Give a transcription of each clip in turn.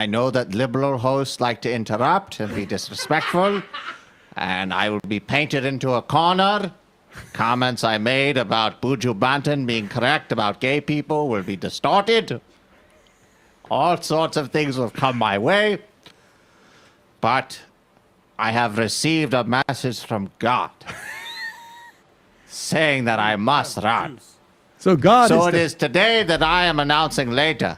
I know that liberal hosts like to interrupt and be disrespectful, and I will be painted into a corner. Comments I made about Buju Banton being correct about gay people will be distorted. All sorts of things will come my way. But I have received a message from God saying that I must run. So God So it is today that I am announcing later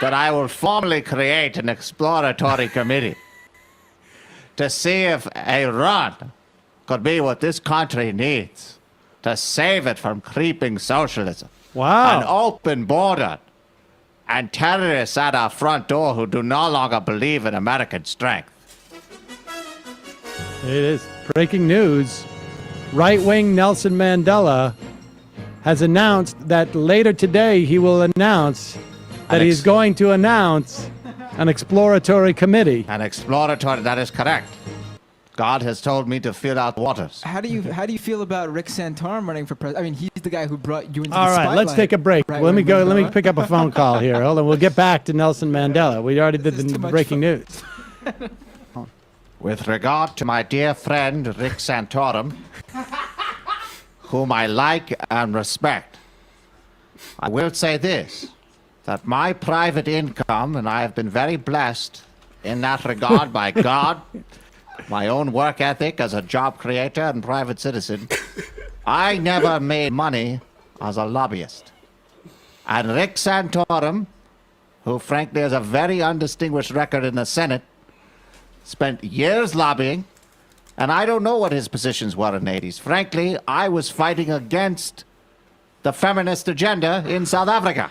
that I will formally create an exploratory committee to see if a run could be what this country needs to save it from creeping socialism. Wow. An open border and terrorists at our front door who do no longer believe in American strength. It is breaking news. Right-wing Nelson Mandela has announced that later today he will announce that he's going to announce an exploratory committee. An exploratory, that is correct. God has told me to feel out waters. How do you feel about Rick Santorum running for president? I mean, he's the guy who brought you into All the right, spotlight. let's take a break. Right, Let me go. Let me Mandela. pick up a phone call here. Hold on. We'll get back to Nelson Mandela. We already did This is the too much breaking fun. news. With regard to my dear friend Rick Santorum, whom I like and respect, I will say this, that my private income, and I have been very blessed in that regard by God, my own work ethic as a job creator and private citizen, I never made money as a lobbyist. And Rick Santorum, who frankly has a very undistinguished record in the Senate, spent years lobbying, and I don't know what his positions were in the 80s. Frankly, I was fighting against the feminist agenda in South Africa.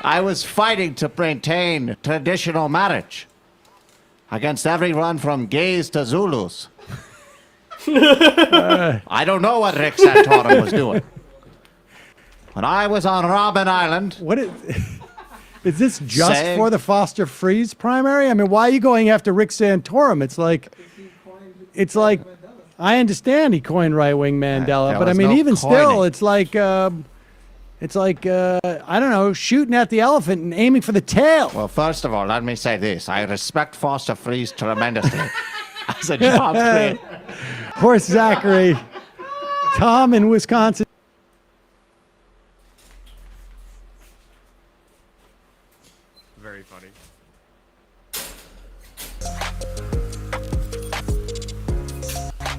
I was fighting to maintain traditional marriage against everyone from gays to Zulus. I don't know what Rick Santorum was doing. When I was on Robben Island, What is this just Saying- for the Foster Freeze primary? I mean, why are you going after Rick Santorum? It's like, I understand he coined right-wing Mandela, there but I was mean, no even still, coining. it's like I don't know, shooting at the elephant and aiming for the tail. well, first of all, let me say this. I respect Foster Freeze tremendously as a job creator. Poor Zachary. Tom in Wisconsin. Very funny.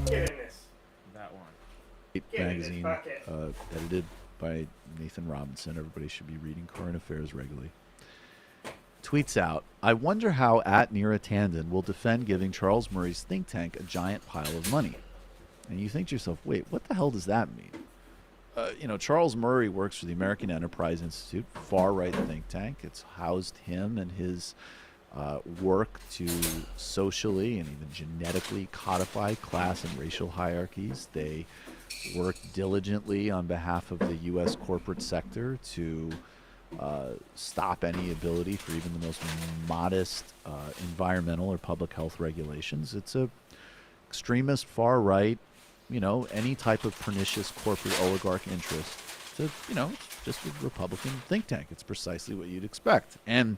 Get in this. That one. Magazine, bucket. edited by Nathan Robinson. Everybody should be reading current affairs regularly. Tweets out, I wonder how @Neera Tanden will defend giving Charles Murray's think tank a giant pile of money. And you think to yourself, wait, what the hell does that mean? Charles Murray works for the American Enterprise Institute, far-right think tank. It's housed him and his work to socially and even genetically codify class and racial hierarchies. They work diligently on behalf of the U.S. corporate sector to stop any ability for even the most modest environmental or public health regulations. It's a extremist, far-right, any type of pernicious corporate oligarch interest to, just a Republican think tank. It's precisely what you'd expect. And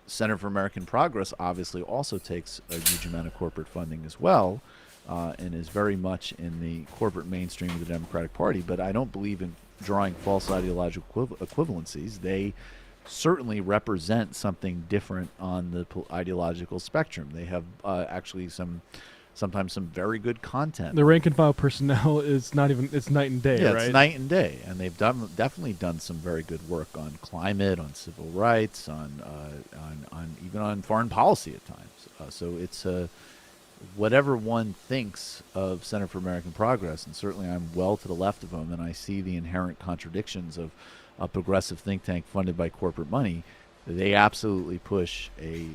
Center for American Progress obviously also takes a huge amount of corporate funding as well, and is very much in the corporate mainstream of the Democratic Party. But I don't believe in drawing false ideological equivalencies. They certainly represent something different on the ideological spectrum. They have actually sometimes some very good content. The rank and file personnel is not even, it's night and day, Yeah, right? it's night and day, and they've definitely done some very good work on climate, on civil rights, on even on foreign policy at times. So it's whatever one thinks of Center for American Progress, and certainly I'm well to the left of them, and I see the inherent contradictions of a progressive think tank funded by corporate money. They absolutely push a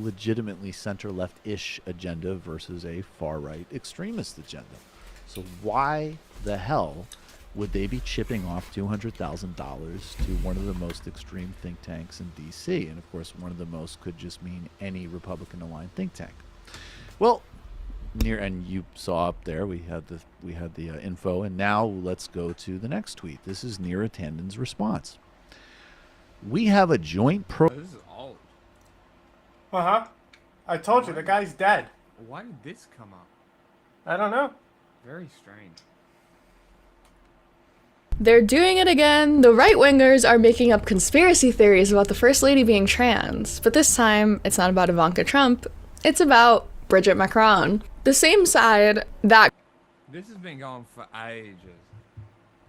legitimately center-left-ish agenda versus a far-right extremist agenda. So why the hell would they be chipping off $200,000 to one of the most extreme think tanks in D.C.? And of course, one of the most could just mean any Republican-aligned think tank. Well, and you saw up there we had the info, and now let's go to the next tweet. This is Neera Tanden's response. We have a joint pro. This is old. Uh-huh. I told you, the guy's dead. Why did this come up? I don't know. Very strange. They're doing it again. The right-wingers are making up conspiracy theories about the First Lady being trans. But this time, it's not about Ivanka Trump. It's about Bridget Macron. The same side that... This has been going for ages.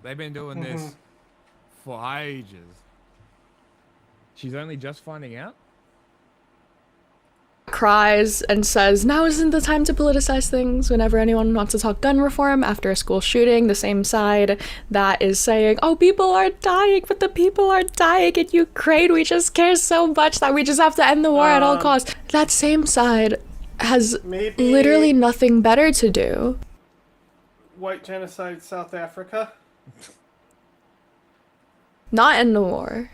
They've been doing this for ages. She's only just finding out? cries and says, now isn't the time to politicize things whenever anyone wants to talk gun reform after a school shooting. The same side that is saying, oh, people are dying, but the people are dying in Ukraine. We just care so much that we just have to end the war at all costs. That same side has literally nothing better to do. White genocide South Africa? Not end the war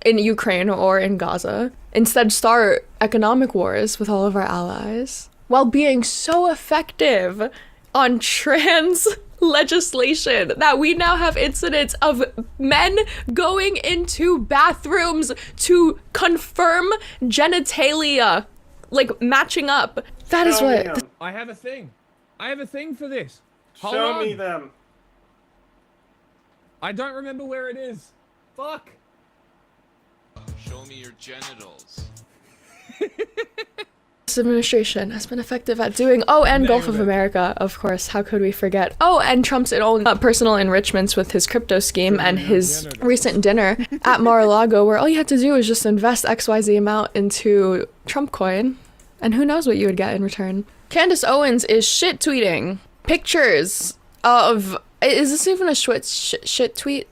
in Ukraine or in Gaza. Instead, start economic wars with all of our allies while being so effective on trans legislation that we now have incidents of men going into bathrooms to confirm genitalia, like matching up. That is what... I have a thing. I have a thing for this. Hold Show on. me them. I don't remember where it is. Fuck. Show me your genitals. This administration has been effective at doing, oh, and Gulf of America, of course, how could we forget? Oh, and Trump's own personal enrichments with his crypto scheme and his recent dinner at Mar-a-Lago, where all you had to do was just invest XYZ amount into Trump coin, and who knows what you would get in return. Candace Owens is shit tweeting pictures of, is this even a shit tweet?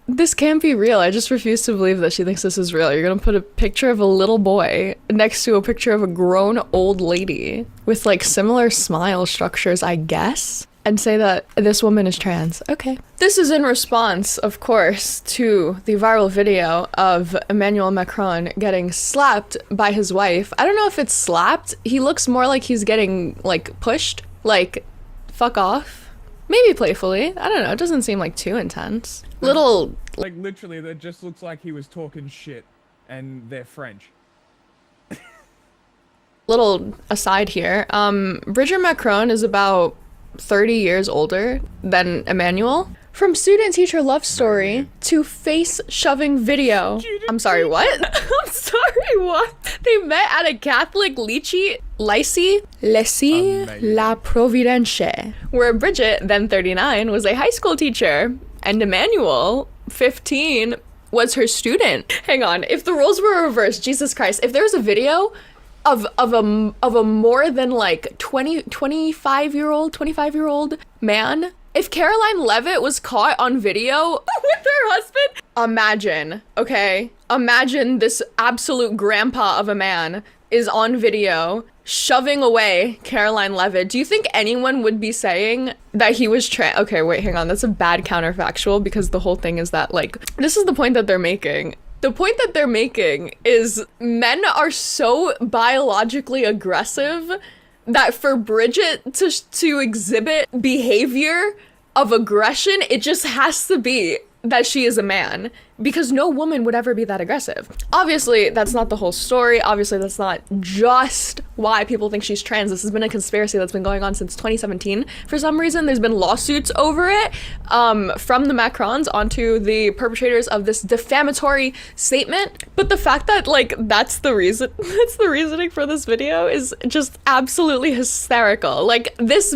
This can't be real. I just refuse to believe that she thinks this is real. You're gonna put a picture of a little boy next to a picture of a grown old lady with like similar smile structures, I guess, and say that this woman is trans. Okay. This is in response, of course, to the viral video of Emmanuel Macron getting slapped by his wife. I don't know if it's slapped. He looks more like he's getting like pushed, like fuck off. Maybe playfully. I don't know. It doesn't seem like too intense. Little... Like, literally, that just looks like he was talking shit, and they're French. Little aside here. Bridget Macron is about 30 years older than Emmanuel. From student-teacher love story to face-shoving video. I'm sorry, what? I'm sorry, what? They met at a Catholic lycée La Providence, where Bridget, then 39, was a high school teacher, and Emmanuel, 15, was her student. Hang on, if the roles were reversed, Jesus Christ, if there was a video of a more than like 25-year-old man, if Caroline Levitt was caught on video with her husband, imagine, okay? Imagine this absolute grandpa of a man is on video shoving away Caroline Levitt. Do you think anyone would be saying that he was okay, wait, hang on. That's a bad counterfactual because the whole thing is that, like, this is the point that they're making. The point that they're making is men are so biologically aggressive that for Bridget to exhibit behavior of aggression, it just has to be that she is a man, because no woman would ever be that aggressive. Obviously, that's not the whole story. Obviously, that's not just why people think she's trans. This has been a conspiracy that's been going on since 2017. For some reason, there's been lawsuits over it from the Macrons onto the perpetrators of this defamatory statement. But the fact that, like, that's the reasoning for this video is just absolutely hysterical. Like, this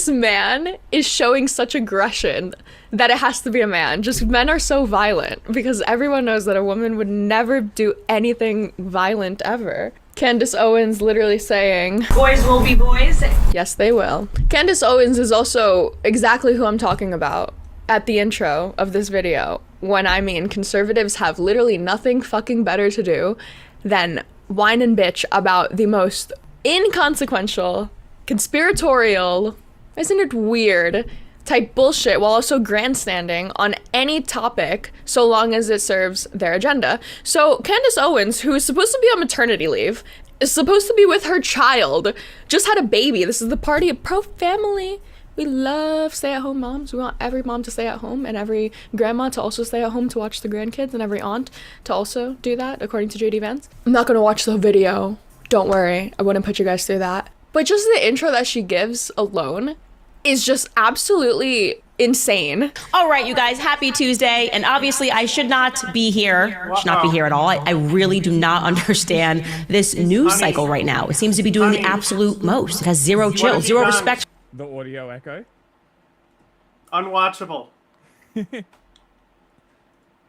man is showing such aggression that it has to be a man. Just men are so violent because everyone knows that a woman would never do anything violent ever. Candace Owens literally saying, boys will be boys. Yes, they will. Candace Owens is also exactly who I'm talking about at the intro of this video, when I mean conservatives have literally nothing fucking better to do than whine and bitch about the most inconsequential, conspiratorial, isn't it weird, type bullshit, while also grandstanding on any topic so long as it serves their agenda. So Candace Owens, who is supposed to be on maternity leave, is supposed to be with her child, just had a baby. This is the party of pro-family. We love stay-at-home moms. We want every mom to stay at home and every grandma to also stay at home to watch the grandkids and every aunt to also do that, according to JD Vance. I'm not gonna watch the video. Don't worry. I wouldn't put you guys through that. But just the intro that she gives alone is just absolutely insane. All right, you guys, happy Tuesday. And obviously I should not be here. Should not be here at all. I really do not understand this news cycle right now. It seems to be doing the absolute most. It has zero chill, zero respect. The audio echo. Unwatchable. People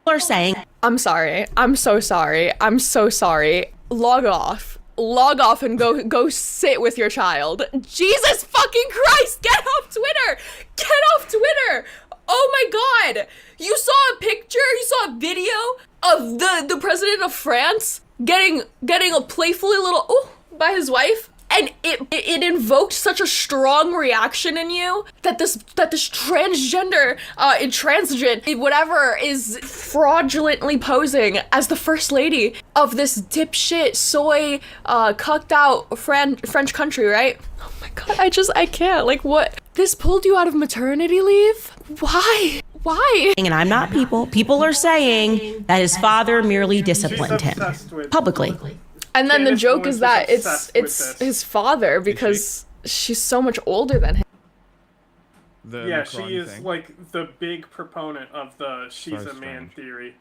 are saying, I'm sorry. I'm so sorry. I'm so sorry. Log off. Log off and go sit with your child. Jesus fucking Christ! Get off Twitter! Get off Twitter! Oh my god! You saw a picture, you saw a video of the president of France getting a playfully little ooh by his wife, and it invoked such a strong reaction in you that this transgender intransigent whatever is fraudulently posing as the first lady of this dipshit soy cucked out French country, right? Oh my god, I can't. Like, what? This pulled you out of maternity leave? Why? and I'm not people. People are saying that his father merely disciplined him publicly. And then the Candace joke is that Owens is obsessed with it's this. his father because she's so much older than him. The Yeah, Macron she is thing. like the big proponent of the she's So a man strange. theory.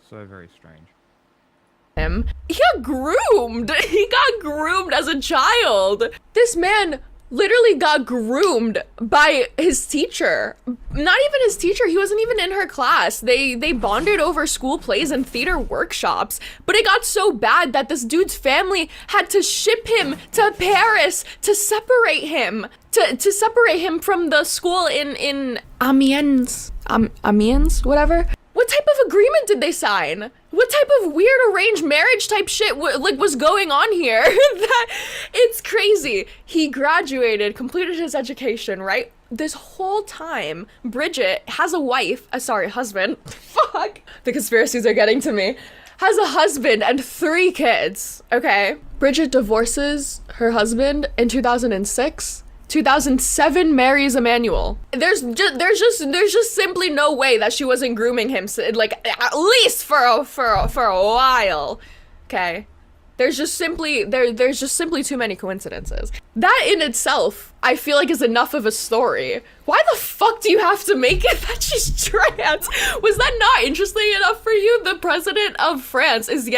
So very strange. He got groomed. He got groomed as a child. This man literally got groomed by his teacher. Not even his teacher. He wasn't even in her class. They bonded over school plays and theater workshops. But it got so bad that this dude's family had to ship him to Paris to separate him. To separate him from the school in Amiens. Amiens? Whatever. What type of agreement did they sign? What type of weird arranged marriage type shit was going on here? That it's crazy. He graduated, completed his education, right? This whole time, Bridget has a wife, husband. Fuck. The conspiracies are getting to me. Has a husband and 3 kids, okay? Bridget divorces her husband in 2006. 2007 marries Emmanuel. There's just simply no way that she wasn't grooming him, like at least for a while. Okay, there's just simply too many coincidences. That in itself, I feel like, is enough of a story. Why the fuck do you have to make it that she's trans? Was that not interesting enough for you? The president of France is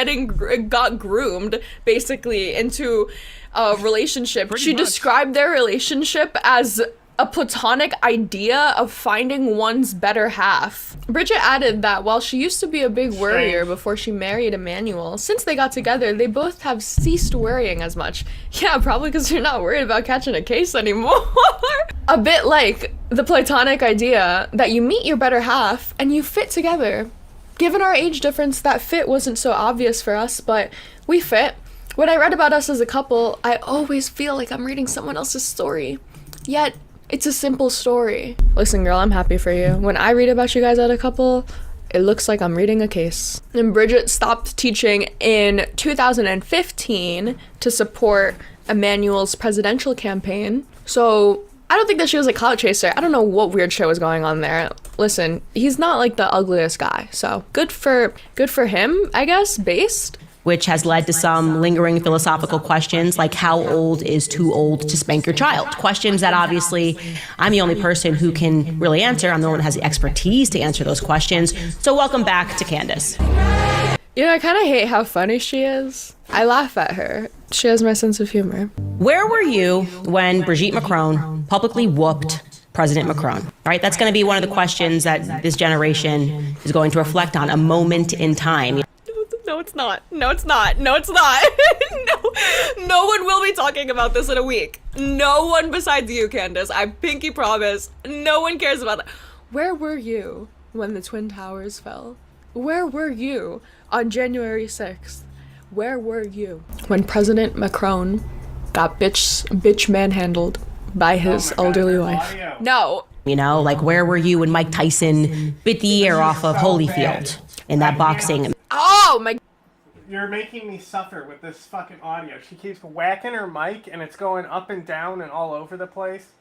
got groomed basically into a relationship. She described their relationship as a platonic idea of finding one's better half. Bridget added that while she used to be a big worrier before she married Emmanuel, since they got together, they both have ceased worrying as much. Yeah, probably because you're not worried about catching a case anymore. A bit like the platonic idea that you meet your better half and you fit together. Given our age difference, that fit wasn't so obvious for us, but we fit. When I read about us as a couple, I always feel like I'm reading someone else's story. Yet, it's a simple story. Listen, girl, I'm happy for you. When I read about you guys as a couple, it looks like I'm reading a case. And Bridget stopped teaching in 2015 to support Emmanuel's presidential campaign. So I don't think that she was a clout chaser. I don't know what weird shit was going on there. Listen, he's not like the ugliest guy. So good for him, I guess, based. Which has led to some lingering philosophical questions like how old is too old to spank your child? Questions that obviously I'm the only person who can really answer. I'm the one that has the expertise to answer those questions. So welcome back to Candace. You know, I kind of hate how funny she is. I laugh at her. She has my sense of humor. Where were you when Brigitte Macron publicly whooped President Macron? All right, that's going to be one of the questions that this generation is going to reflect on, a moment in time. No, it's not. No, it's not. No, it's not. No one will be talking about this in a week. No one besides you, Candace. I pinky promise. No one cares about that. Where were you when the Twin Towers fell? Where were you on January 6th? Where were you when President Macron got bitch manhandled by his elderly wife? No. You know, like where were you when Mike Tyson bit the ear off of Holyfield in that boxing? Oh my. You're making me suffer with this fucking audio. She keeps whacking her mic, and it's going up and down and all over the place.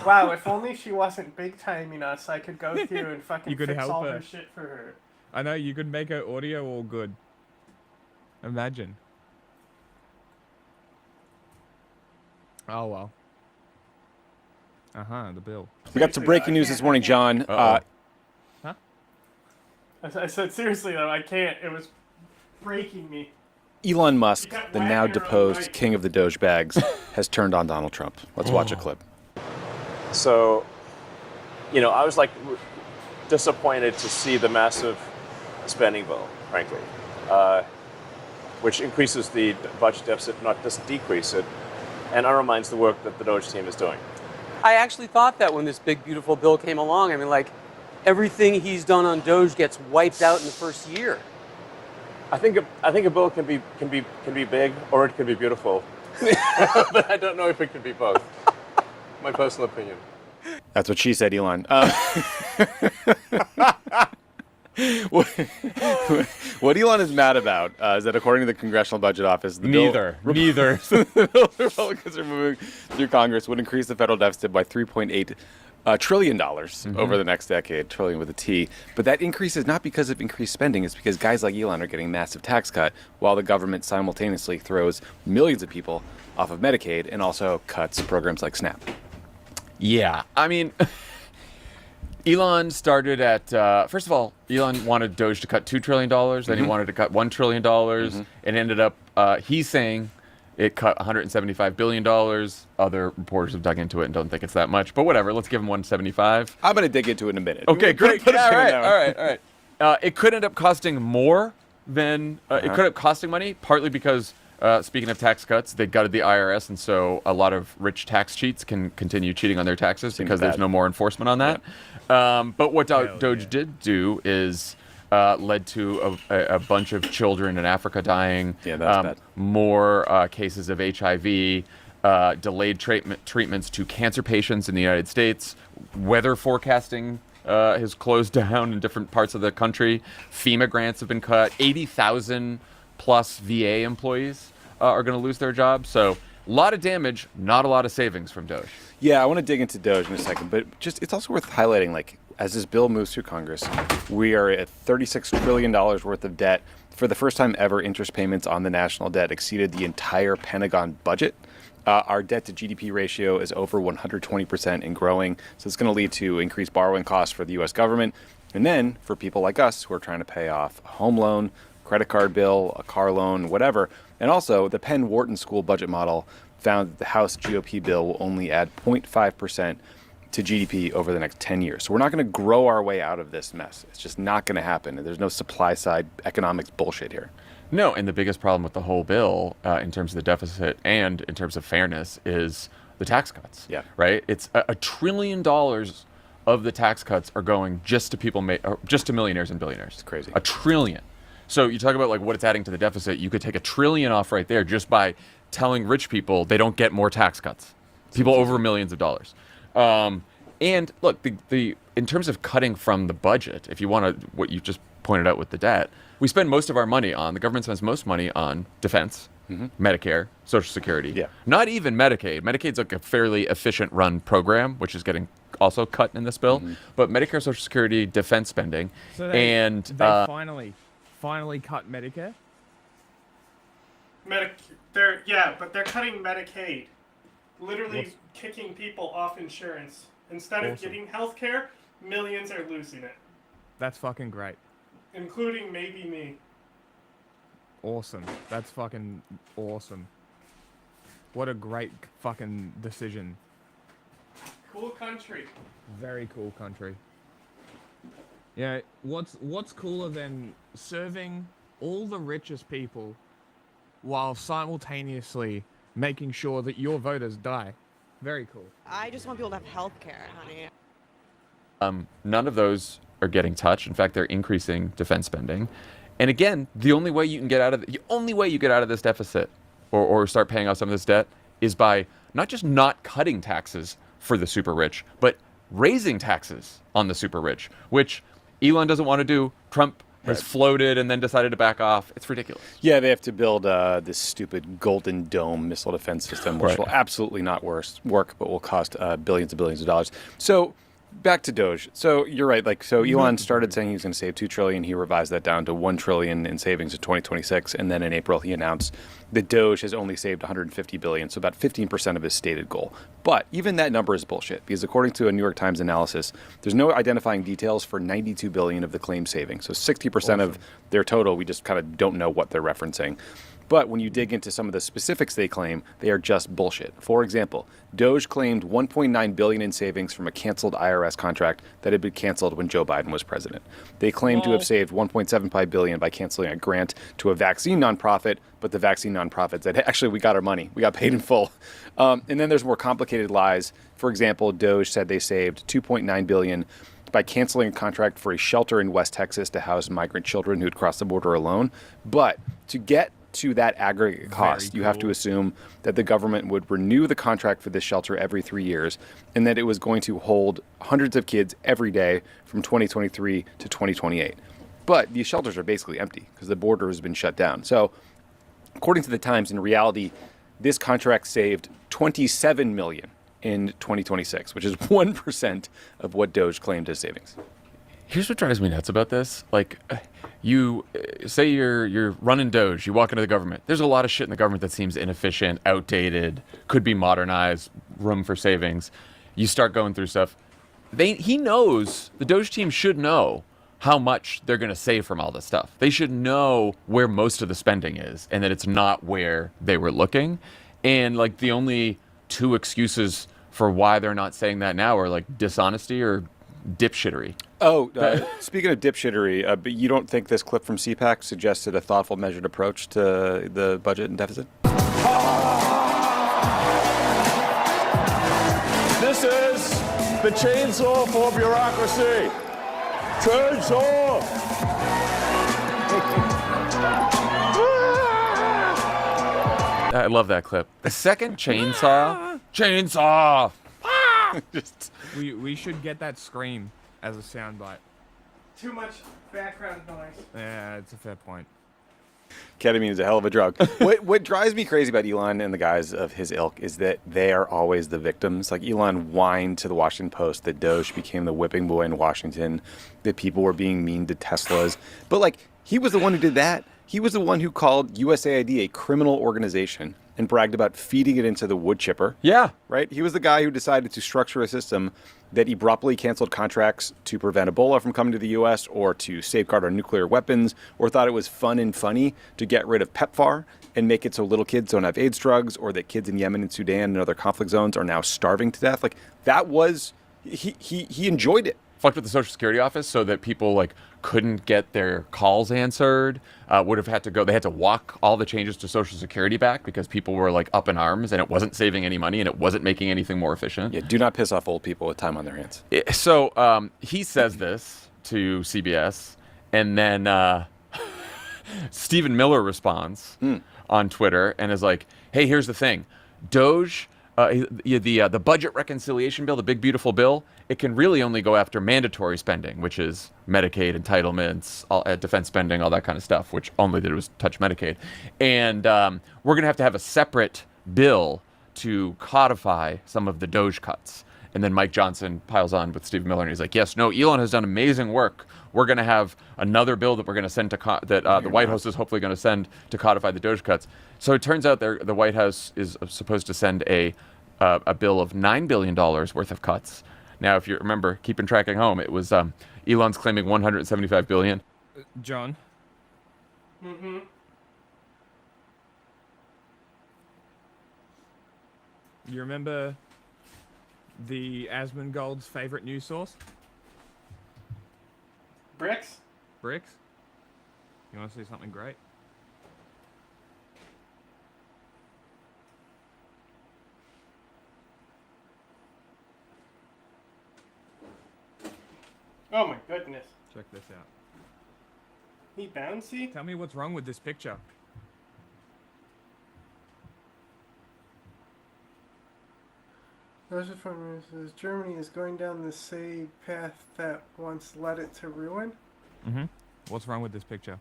Wow, if only she wasn't big-timing us, I could go through and fucking You could fix help all her. her shit for her. I know, you could make her audio all good. Imagine. Oh, well. The bill. We got some breaking news this morning, John. Huh? I said, seriously, though, I can't. It was breaking me. Elon Musk, the now deposed king of the Doge bags, has turned on Donald Trump. Let's watch a clip. So, I was like disappointed to see the massive spending bill, frankly, which increases the budget deficit, not just decrease it, and undermines the work that the Doge team is doing. I actually thought that when this big, beautiful bill came along. I mean, like, everything he's done on Doge gets wiped out in the first year. I think a bill can be big or it can be beautiful, but I don't know if it can be both. My personal opinion. That's what she said, Elon. What Elon is mad about is that according to the Congressional Budget Office, Neither. the bill Republicans are moving through Congress would increase the federal deficit by $3.8 trillion over the next decade, trillion with a T. But that increase is not because of increased spending. It's because guys like Elon are getting massive tax cut while the government simultaneously throws millions of people off of Medicaid and also cuts programs like SNAP. Yeah, I mean, Elon started at, first of all, Elon wanted Doge to cut $2 trillion, then he wanted to cut $1 trillion, and ended up, he's saying it cut $175 billion. Other reporters have dug into it and don't think it's that much, but whatever, let's give him 175. I'm going to dig into it in a minute. Okay, great. All right. It could end up costing more than, it could end up costing money, partly because, speaking of tax cuts, they gutted the IRS, and so a lot of rich tax cheats can continue cheating on their taxes because there's no more enforcement on that. But what Doge did do is led to a bunch of children in Africa dying, more cases of HIV, delayed treatments to cancer patients in the United States, weather forecasting has closed down in different parts of the country, FEMA grants have been cut, 80,000 plus VA employees are going to lose their jobs. So a lot of damage, not a lot of savings from Doge. Yeah, I want to dig into Doge in a second, but it's also worth highlighting, like, as this bill moves through Congress, we are at $36 trillion worth of debt. For the first time ever, interest payments on the national debt exceeded the entire Pentagon budget. Our debt to GDP ratio is over 120% and growing, so it's going to lead to increased borrowing costs for the U.S. government. And then for people like us who are trying to pay off a home loan, credit card bill, a car loan, whatever. And also, the Penn Wharton School budget model found that the House GOP bill will only add 0.5% to GDP over the next 10 years. So we're not going to grow our way out of this mess. It's just not going to happen. There's no supply side economics bullshit here. No, and the biggest problem with the whole bill in terms of the deficit and in terms of fairness is the tax cuts. Yeah. Right? It's $1 trillion of the tax cuts are going just to people, just to millionaires and billionaires. It's crazy. $1 trillion. So you talk about like what it's adding to the deficit. You could take $1 trillion off right there just by telling rich people they don't get more tax cuts. People over millions of dollars. And look, the in terms of cutting from the budget, if you want to, what you just pointed out with the debt, we spend most of our money on, the government spends most money on defense, Medicare, Social Security. Yeah. Not even Medicaid. Medicaid's like a fairly efficient run program, which is getting also cut in this bill. But Medicare, Social Security, defense spending. So they finally cut Medicare? But they're cutting Medicaid. Literally kicking people off insurance. Instead of getting health care, millions are losing it. That's fucking great. Including maybe me. Awesome. That's fucking awesome. What a great fucking decision. Cool country. Very cool country. Yeah, what's cooler than serving all the richest people while simultaneously making sure that your voters die? Very cool. I just want people to have health care, honey. None of those are getting touched. In fact, they're increasing defense spending. And again, the only way you get out of this deficit or start paying off some of this debt is by not just not cutting taxes for the super rich, but raising taxes on the super rich, which Elon doesn't want to do. Trump has floated and then decided to back off. It's ridiculous. Yeah, they have to build this stupid Golden Dome missile defense system, which Right. will absolutely not work, but will cost billions and billions of dollars. So back to Doge. So you're right. Like, so Elon started saying he was going to save $2 trillion. He revised that down to $1 trillion in savings in 2026, and then in April he announced that Doge has only saved $150 billion, so about 15% of his stated goal. But even that number is bullshit because according to a New York Times analysis, there's no identifying details for $92 billion of the claimed savings. So 60% of their total, we just kind of don't know what they're referencing. But when you dig into some of the specifics they claim, they are just bullshit. For example, Doge claimed $1.9 billion in savings from a canceled IRS contract that had been canceled when Joe Biden was president. They claim to have saved $1.75 billion by canceling a grant to a vaccine nonprofit, but the vaccine nonprofit said, hey, actually, we got our money. We got paid in full. And then there's more complicated lies. For example, Doge said they saved $2.9 billion by canceling a contract for a shelter in West Texas to house migrant children who'd crossed the border alone. But to get to that aggregate cost, you have to assume that the government would renew the contract for this shelter every 3 years and that it was going to hold hundreds of kids every day from 2023 to 2028. But these shelters are basically empty because the border has been shut down. So according to the Times, in reality, this contract saved $27 million in 2026, which is 1% of what Doge claimed as savings. Here's what drives me nuts about this. Like, you say you're running Doge, you walk into the government. There's a lot of shit in the government that seems inefficient, outdated, could be modernized, room for savings. You start going through stuff. He knows, the Doge team should know how much they're going to save from all this stuff. They should know where most of the spending is and that it's not where they were looking. And like the only two excuses for why they're not saying that now are like dishonesty or dipshittery. Oh, speaking of dipshittery, but you don't think this clip from CPAC suggested a thoughtful, measured approach to the budget and deficit? This is the chainsaw for bureaucracy. Chainsaw! I love that clip. The second chainsaw. Just we should get that scream as a soundbite. Too much background noise. Yeah, it's a fair point. Ketamine is a hell of a drug. What drives me crazy about Elon and the guys of his ilk is that they are always the victims. Like Elon whined to the Washington Post that Doge became the whipping boy in Washington, that people were being mean to Teslas. But like, he was the one who did that. He was the one who called USAID a criminal organization and bragged about feeding it into the wood chipper. Yeah. Right? He was the guy who decided to structure a system that abruptly canceled contracts to prevent Ebola from coming to the U.S. or to safeguard our nuclear weapons, or thought it was fun and funny to get rid of PEPFAR and make it so little kids don't have AIDS drugs, or that kids in Yemen and Sudan and other conflict zones are now starving to death. Like, that was... He enjoyed it. Fucked with the Social Security office so that people like couldn't get their calls answered, would have had to go, they had to walk all the changes to Social Security back because people were like up in arms and it wasn't saving any money and it wasn't making anything more efficient. Yeah, do not piss off old people with time on their hands. So he says this to CBS, and then Stephen Miller responds on Twitter and is like, hey, here's the thing. Doge, the budget reconciliation bill, the big beautiful bill, it can really only go after mandatory spending, which is Medicaid, entitlements, defense spending, all that kind of stuff, which only did was touch Medicaid. And we're going to have a separate bill to codify some of the Doge cuts. And then Mike Johnson piles on with Stephen Miller, and he's like, yes, no, Elon has done amazing work. We're going to have another bill that we're going to send to the White House is hopefully going to send to codify the Doge cuts. So it turns out the White House is supposed to send a bill of $9 billion worth of cuts. Now, if you remember, keeping track at home, it was Elon's claiming $175 billion. John? Mm-hmm. You remember the Asmongold's favorite news source? Bricks? Bricks? You want to see something great? Oh my goodness. Check this out. He bouncy? Tell me what's wrong with this picture. Russia Farmer says Germany is going down the same path that once led it to ruin. Mm-hmm. What's wrong with this picture?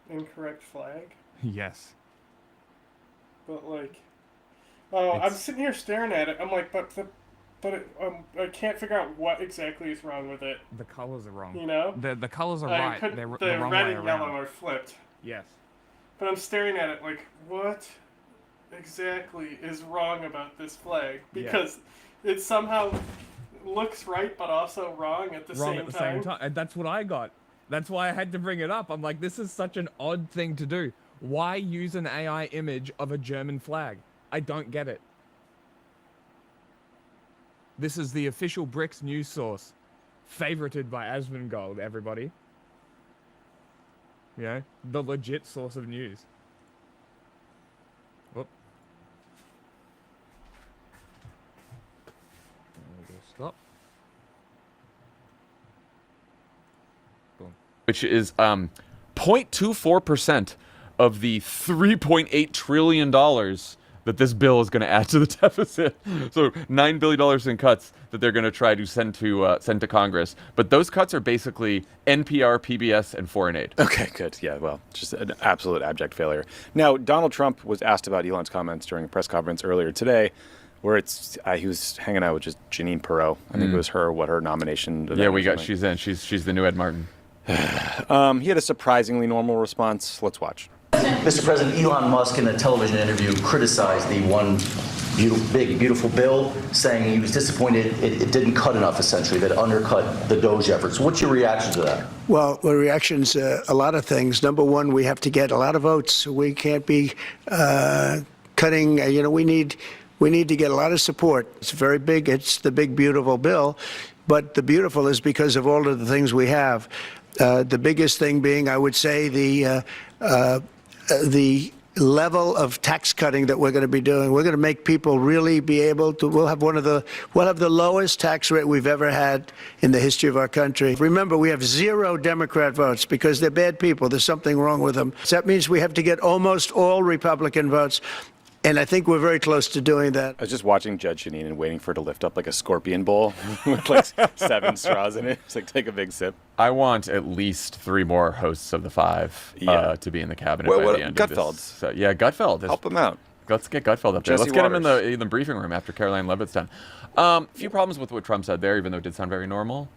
Incorrect flag. Yes. But like, I'm sitting here staring at it. I'm like, I can't figure out what exactly is wrong with it. The colors are wrong. You know? The colors are right. They're the the wrong red way and around. yellow are flipped. Yes. But I'm staring at it like, what exactly is wrong about this flag? Because it somehow looks right, but also wrong at the same time. And that's what I got. That's why I had to bring it up. I'm like, this is such an odd thing to do. Why use an AI image of a German flag? I don't get it. This is the official BRICS news source. Favorited by Asmongold, everybody. You know, the legit source of news. Whoop. Stop. Boom. Which is 0.24% of the $3.8 trillion that this bill is going to add to the deficit. So $9 billion in cuts that they're going to try to send to Congress. But those cuts are basically NPR, PBS, and foreign aid. Okay, good. Yeah, well, just an absolute abject failure. Now, Donald Trump was asked about Elon's comments during a press conference earlier today, where he was hanging out with just Jeanine Pirro. I think it was her nomination. She's in. She's the new Ed Martin. He had a surprisingly normal response. Let's watch. Mr. President, Elon Musk in a television interview criticized the one big, beautiful bill, saying he was disappointed it didn't cut enough, essentially, that it undercut the Doge efforts. What's your reaction to that? Well, the reaction's a lot of things. Number one, we have to get a lot of votes. We can't be cutting, we need to get a lot of support. It's very big. It's the big, beautiful bill. But the beautiful is because of all of the things we have. The biggest thing being, I would say, the level of tax cutting that we're going to be doing. We're going to make people really be able to. We'll have the lowest tax rate we've ever had in the history of our country. Remember, we have 0 Democrat votes because they're bad people. There's something wrong with them. So that means we have to get almost all Republican votes. And I think we're very close to doing that. I was just watching Judge Jeanine and waiting for her to lift up like a scorpion bowl with like 7 straws in it. It's like, take a big sip. I want at least 3 more hosts of the 5 to be in the cabinet by the end of this. So, yeah, Gutfeld. Help him out. Let's get Gutfeld up there. Jesse Let's get him in Waters. the briefing room after Caroline Levitt's done. A few problems with what Trump said there, even though it did sound very normal.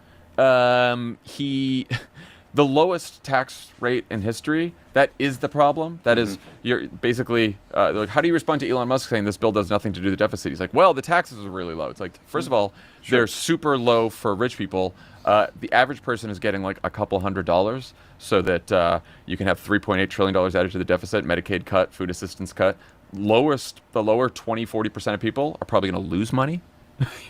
The lowest tax rate in history, that is the problem. That is, you're basically, like, how do you respond to Elon Musk saying this bill does nothing to do with the deficit? He's like, well, the taxes are really low. It's like, first of all, they're super low for rich people. The average person is getting like a couple $100 so that you can have $3.8 trillion added to the deficit, Medicaid cut, food assistance cut. The lower 20, 40% of people are probably going to lose money.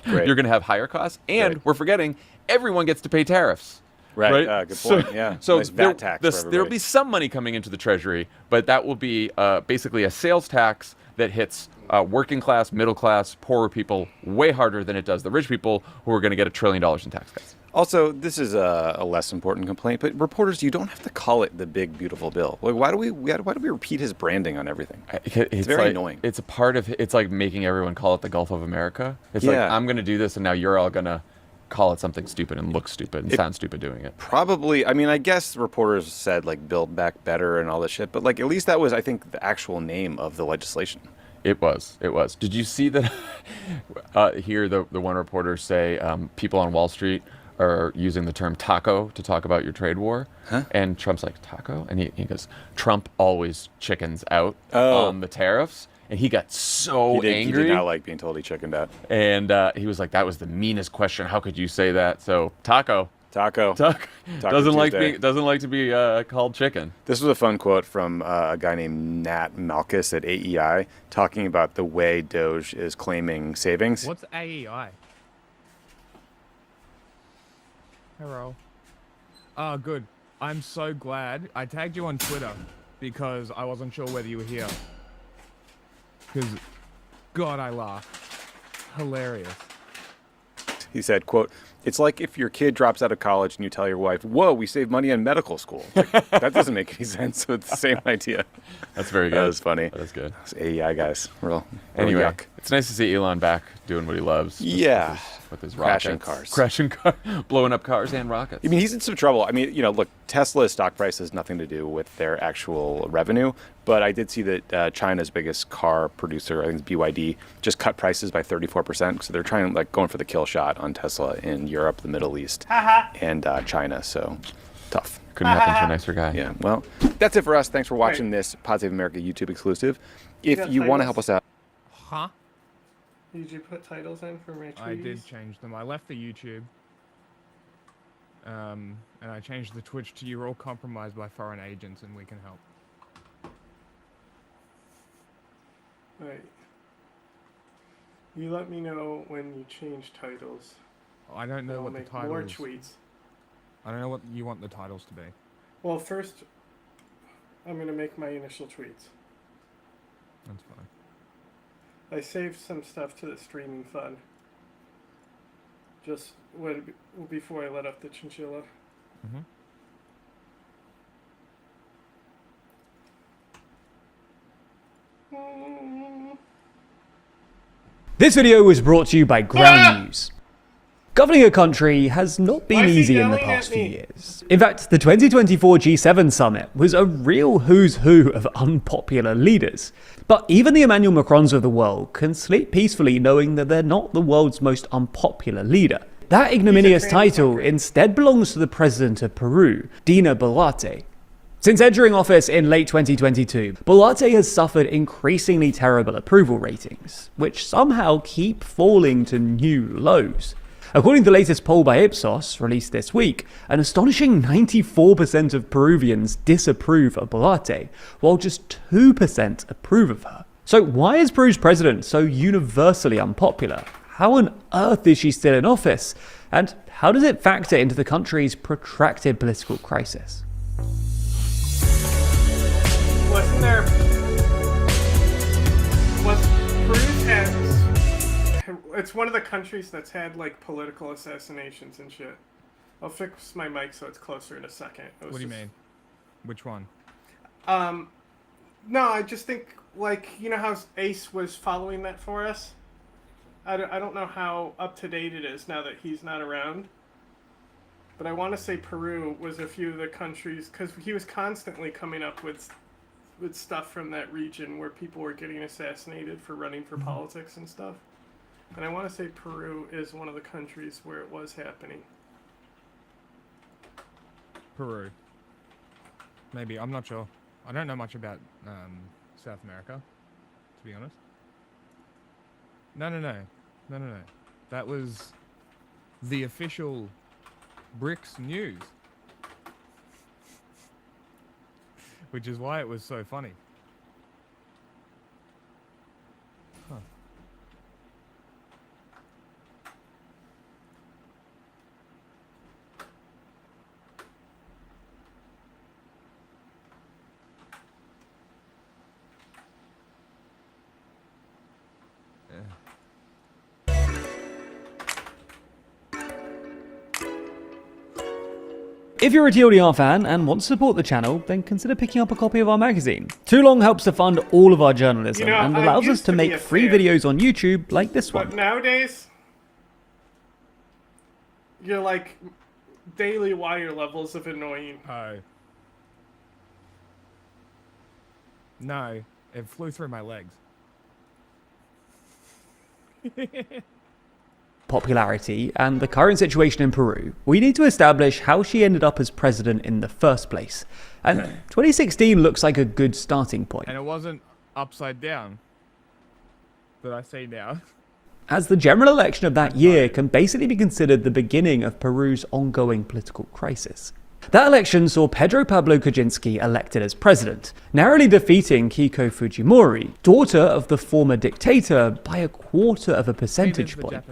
You're going to have higher costs. And we're forgetting, everyone gets to pay tariffs. Right. Good point. Yeah. So nice VAT tax for everybody. there'll be some money coming into the Treasury, but that will be basically a sales tax that hits working class, middle class, poorer people way harder than it does the rich people who are going to get $1 trillion in tax cuts. Also, this is a less important complaint, but reporters, you don't have to call it the big, beautiful bill. Like, why do we repeat his branding on everything? It's very annoying. It's a part of. It's like making everyone call it the Gulf of America. It's like, I'm going to do this, and now you're all going to call it something stupid and look stupid and sound stupid doing it. Probably. I mean, I guess reporters said like Build Back Better and all this shit, but like at least that was, I think, the actual name of the legislation. It was. Did you see that? Here, the one reporter say people on Wall Street are using the term taco to talk about your trade war. Huh? And Trump's like, taco? And he goes, Trump always chickens out on the tariffs. And he got so angry. He did not like being told he chickened out. And he was like, that was the meanest question. How could you say that? So, taco. Doesn't like to be called chicken. This was a fun quote from a guy named Nat Malkus at AEI talking about the way Doge is claiming savings. What's AEI? Hello. Oh, good. I'm so glad. I tagged you on Twitter because I wasn't sure whether you were here. Because, God, I laugh. Hilarious. He said, quote, "It's like if your kid drops out of college and you tell your wife, whoa, we saved money on medical school." Like, that doesn't make any sense. So it's the same idea. That's very good. That was funny. That is good. Those AEI guys, real Anyway, yuck. it's nice to see Elon back doing what he loves. Yeah. With his Crashing rockets. cars. Crashing cars. Blowing up cars and rockets. I mean, he's in some trouble. I mean, look, Tesla's stock price has nothing to do with their actual revenue, but I did see that China's biggest car producer, I think it's BYD, just cut prices by 34%. So they're trying, going for the kill shot on Tesla in Europe, the Middle East, and China. So tough. Couldn't happen to a nicer guy. Yeah. Well, that's it for us. Thanks for watching this Pod Save America YouTube exclusive. If got you want to titles? help us out. Huh? Did you put titles in for my tweets? I did change them. I left the YouTube. And I changed the Twitch to "You're all compromised by foreign agents and we can help." Right. You let me know when you change titles. I don't know I'll what the make title more is. tweets. I don't know what you want the titles to be. Well, first, I'm going to make my initial tweets. That's fine. I saved some stuff to the streaming fund. Just before I let up the chinchilla. This video was brought to you by Ground News. Governing a country has not been easy in the past few years. In fact, the 2024 G7 summit was a real who's who of unpopular leaders. But even the Emmanuel Macrons of the world can sleep peacefully knowing that they're not the world's most unpopular leader. That ignominious title instead belongs to the president of Peru, Dina Boluarte. Since entering office in late 2022, Boluarte has suffered increasingly terrible approval ratings, which somehow keep falling to new lows. According to the latest poll by Ipsos, released this week, an astonishing 94% of Peruvians disapprove of Boluarte, while just 2% approve of her. So why is Peru's president so universally unpopular? How on earth is she still in office? And how does it factor into the country's protracted political crisis? Wasn't there... Peru's had... It's one of the countries that's had, political assassinations and shit. I'll fix my mic so it's closer in a second. What do you mean? Which one? No, I just think, you know how Ace was following that for us? I don't know how up-to-date it is now that he's not around. But I want to say Peru was a few of the countries, because he was constantly coming up with stuff from that region where people were getting assassinated for running for politics and stuff. And I want to say Peru is one of the countries where it was happening. Peru. Maybe. I'm not sure. I don't know much about South America, to be honest. No. That was the official BRICS news. Which is why it was so funny. Huh. If you're a TLDR fan and want to support the channel, then consider picking up a copy of our magazine. Too Long helps to fund all of our journalism and allows us to make free videos on YouTube like this one. But nowadays, you're daily wire levels of annoying. Oh. No, it flew through my legs. Popularity and the current situation in Peru, we need to establish how she ended up as president in the first place. And 2016 looks like a good starting point. And it wasn't upside down that I see now. As the general election of that year can basically be considered the beginning of Peru's ongoing political crisis. That election saw Pedro Pablo Kuczynski elected as president, narrowly defeating Keiko Fujimori, daughter of the former dictator, by a quarter of a percentage point.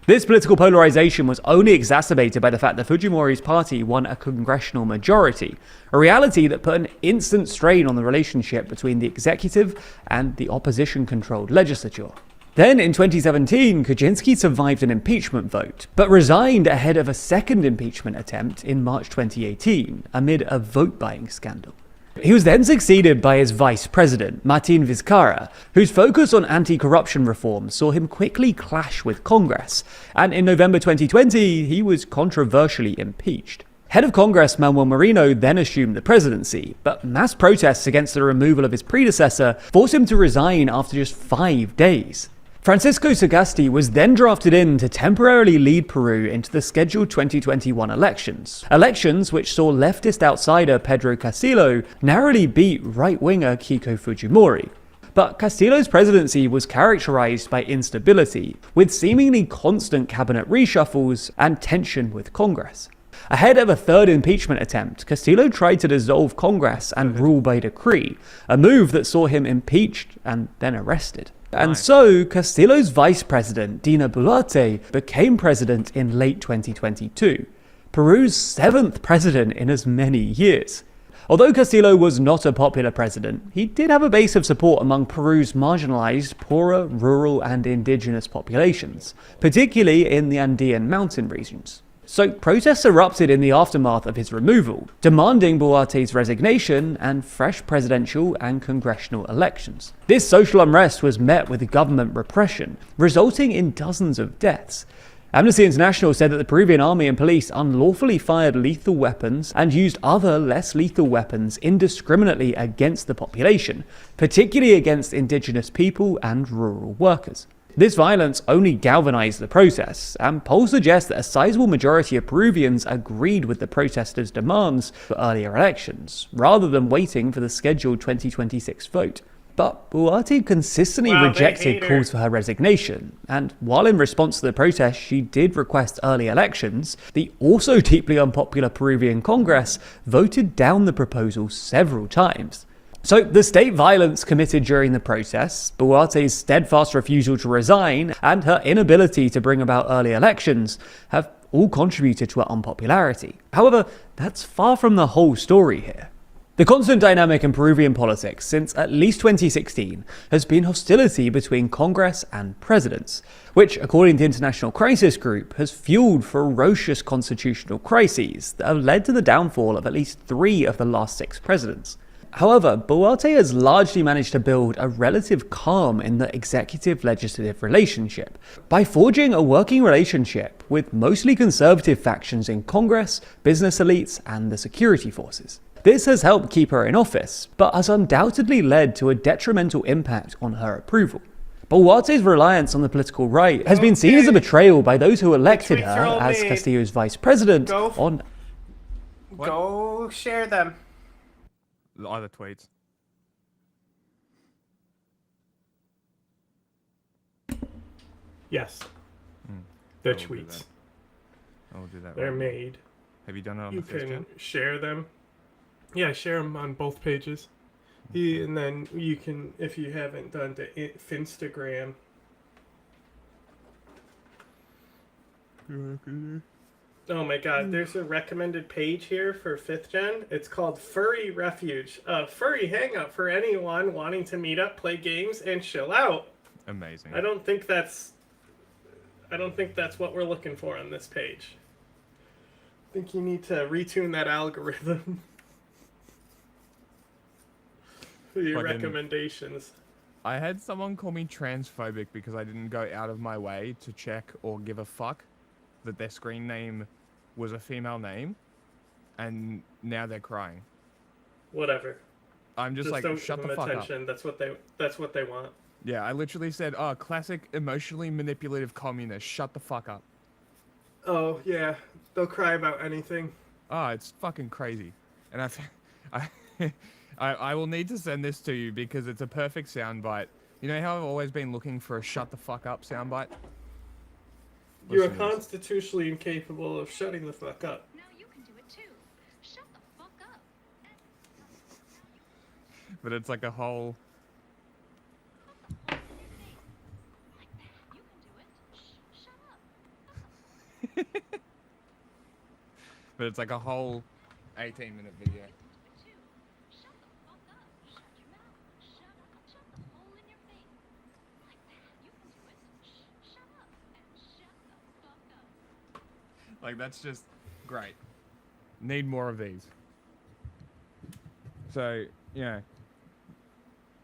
This political polarization was only exacerbated by the fact that Fujimori's party won a congressional majority, a reality that put an instant strain on the relationship between the executive and the opposition-controlled legislature. Then in 2017, Kuczynski survived an impeachment vote, but resigned ahead of a second impeachment attempt in March 2018, amid a vote-buying scandal. He was then succeeded by his vice president, Martin Vizcarra, whose focus on anti-corruption reform saw him quickly clash with Congress, and in November 2020, he was controversially impeached. Head of Congress Manuel Merino then assumed the presidency, but mass protests against the removal of his predecessor forced him to resign after just 5 days. Francisco Sagasti was then drafted in to temporarily lead Peru into the scheduled 2021 elections. Elections which saw leftist outsider Pedro Castillo narrowly beat right-winger Keiko Fujimori. But Castillo's presidency was characterized by instability, with seemingly constant cabinet reshuffles and tension with Congress. Ahead of a third impeachment attempt, Castillo tried to dissolve Congress and rule by decree, a move that saw him impeached and then arrested. And so, Castillo's vice president, Dina Boluarte, became president in late 2022, Peru's 7th president in as many years. Although Castillo was not a popular president, he did have a base of support among Peru's marginalized, poorer, rural and indigenous populations, particularly in the Andean mountain regions. So protests erupted in the aftermath of his removal, demanding Boluarte's resignation and fresh presidential and congressional elections. This social unrest was met with government repression, resulting in dozens of deaths. Amnesty International said that the Peruvian army and police unlawfully fired lethal weapons and used other less lethal weapons indiscriminately against the population, particularly against indigenous people and rural workers. This violence only galvanized the protests, and polls suggest that a sizable majority of Peruvians agreed with the protesters' demands for earlier elections, rather than waiting for the scheduled 2026 vote. But Boluarte consistently rejected calls for her resignation, and while in response to the protest she did request early elections, the also deeply unpopular Peruvian Congress voted down the proposal several times. So the state violence committed during the protests, Boluarte's steadfast refusal to resign, and her inability to bring about early elections have all contributed to her unpopularity. However, that's far from the whole story here. The constant dynamic in Peruvian politics since at least 2016 has been hostility between Congress and presidents, which, according to the International Crisis Group, has fueled ferocious constitutional crises that have led to the downfall of at least 3 of the last 6 presidents. However, Boluarte has largely managed to build a relative calm in the executive-legislative relationship by forging a working relationship with mostly conservative factions in Congress, business elites, and the security forces. This has helped keep her in office, but has undoubtedly led to a detrimental impact on her approval. Boluarte's reliance on the political right has been seen as a betrayal by those who elected her as Castillo's vice president on... Go share them. The other tweets. Yes. The tweets. I will do that. They're made. Have you done it on you the first can gen? share them. Yeah, share them on both pages. And then you can, if you haven't done the Finstagram. Oh my god, there's a recommended page here for 5th gen. It's called Furry Refuge. A furry hangout for anyone wanting to meet up, play games, and chill out. Amazing. I don't think that's what we're looking for on this page. I think you need to retune that algorithm for your recommendations. I had someone call me transphobic because I didn't go out of my way to check or give a fuck that their screen name was a female name, and now they're crying. Whatever. I'm just like, don't shut give the them fuck attention. up. That's what they want. Yeah, I literally said, oh, classic emotionally manipulative communist, shut the fuck up. Oh, yeah. They'll cry about anything. Oh, it's fucking crazy. And I will need to send this to you because it's a perfect soundbite. You know how I've always been looking for a shut the fuck up soundbite? You are constitutionally incapable of shutting the fuck up. Now you can do it too. Shut the fuck up. But it's like a whole... But it's like a whole 18-minute video. Like, that's just great. Need more of these. So, you know,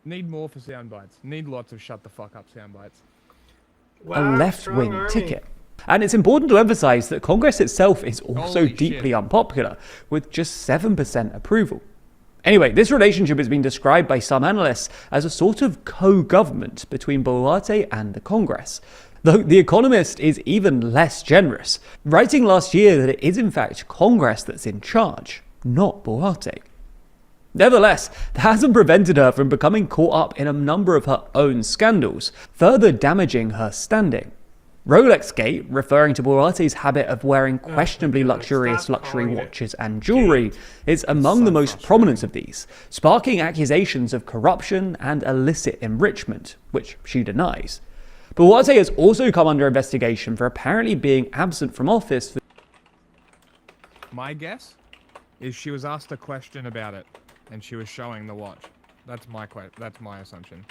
need more for sound bites. Need lots of shut the fuck up sound bites. A left-wing ticket. And it's important to emphasize that Congress itself is also Holy deeply shit. unpopular, with just 7% approval. Anyway, this relationship has been described by some analysts as a sort of co-government between Boluarte and the Congress, though The Economist is even less generous, writing last year that it is in fact Congress that's in charge, not Boluarte. Nevertheless, that hasn't prevented her from becoming caught up in a number of her own scandals, further damaging her standing. Rolexgate, referring to Boluarte's habit of wearing questionably luxurious luxury watches and jewelry, is among the most prominent of these, sparking accusations of corruption and illicit enrichment, which she denies. Boluarte has also come under investigation for apparently being absent from office for... My guess is she was asked a question about it, and she was showing the watch. That's my assumption.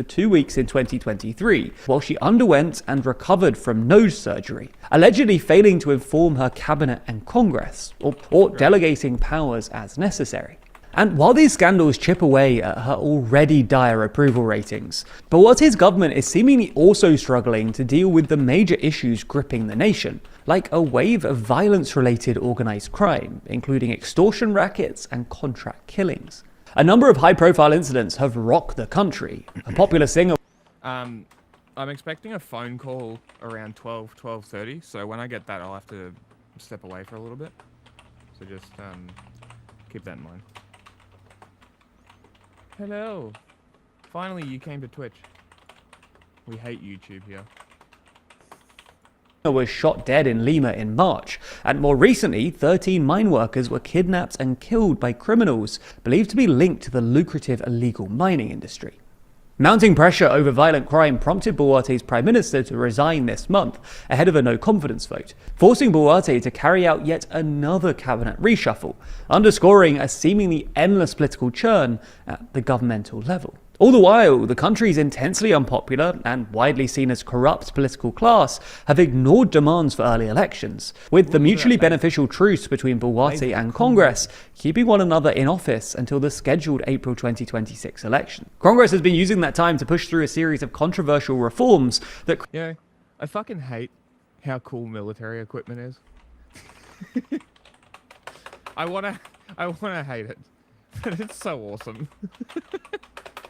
2 weeks in 2023, while she underwent and recovered from nose surgery, allegedly failing to inform her cabinet and Congress, or delegating powers as necessary. And while these scandals chip away at her already dire approval ratings, Boluarte's government is seemingly also struggling to deal with the major issues gripping the nation, like a wave of violence-related organized crime, including extortion rackets and contract killings. A number of high-profile incidents have rocked the country. A popular singer... I'm expecting a phone call around 12:30, so when I get that, I'll have to step away for a little bit. So just keep that in mind. Hello. Finally, you came to Twitch. We hate YouTube here. Was shot dead in Lima in March, and more recently 13 mine workers were kidnapped and killed by criminals believed to be linked to the lucrative illegal mining industry. Mounting pressure over violent crime prompted Boluarte's prime minister to resign this month ahead of a no-confidence vote, forcing Boluarte to carry out yet another cabinet reshuffle, underscoring a seemingly endless political churn at the governmental level. All the while, the country's intensely unpopular and widely seen as corrupt political class have ignored demands for early elections, with the mutually beneficial truce between Boluarte and Congress keeping one another in office until the scheduled April 2026 election. Congress has been using that time to push through a series of controversial reforms that... Yeah, I fucking hate how cool military equipment is. I wanna hate it, but it's so awesome.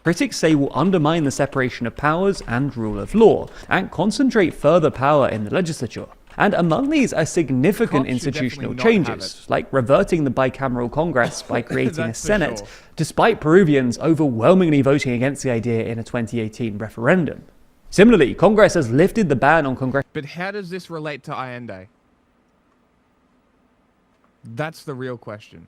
critics say will undermine the separation of powers and rule of law, and concentrate further power in the legislature. And among these are significant institutional changes, like reverting the bicameral Congress by creating a Senate, despite Peruvians overwhelmingly voting against the idea in a 2018 referendum. Similarly, Congress has lifted the ban on congressional... But how does this relate to Allende? That's the real question.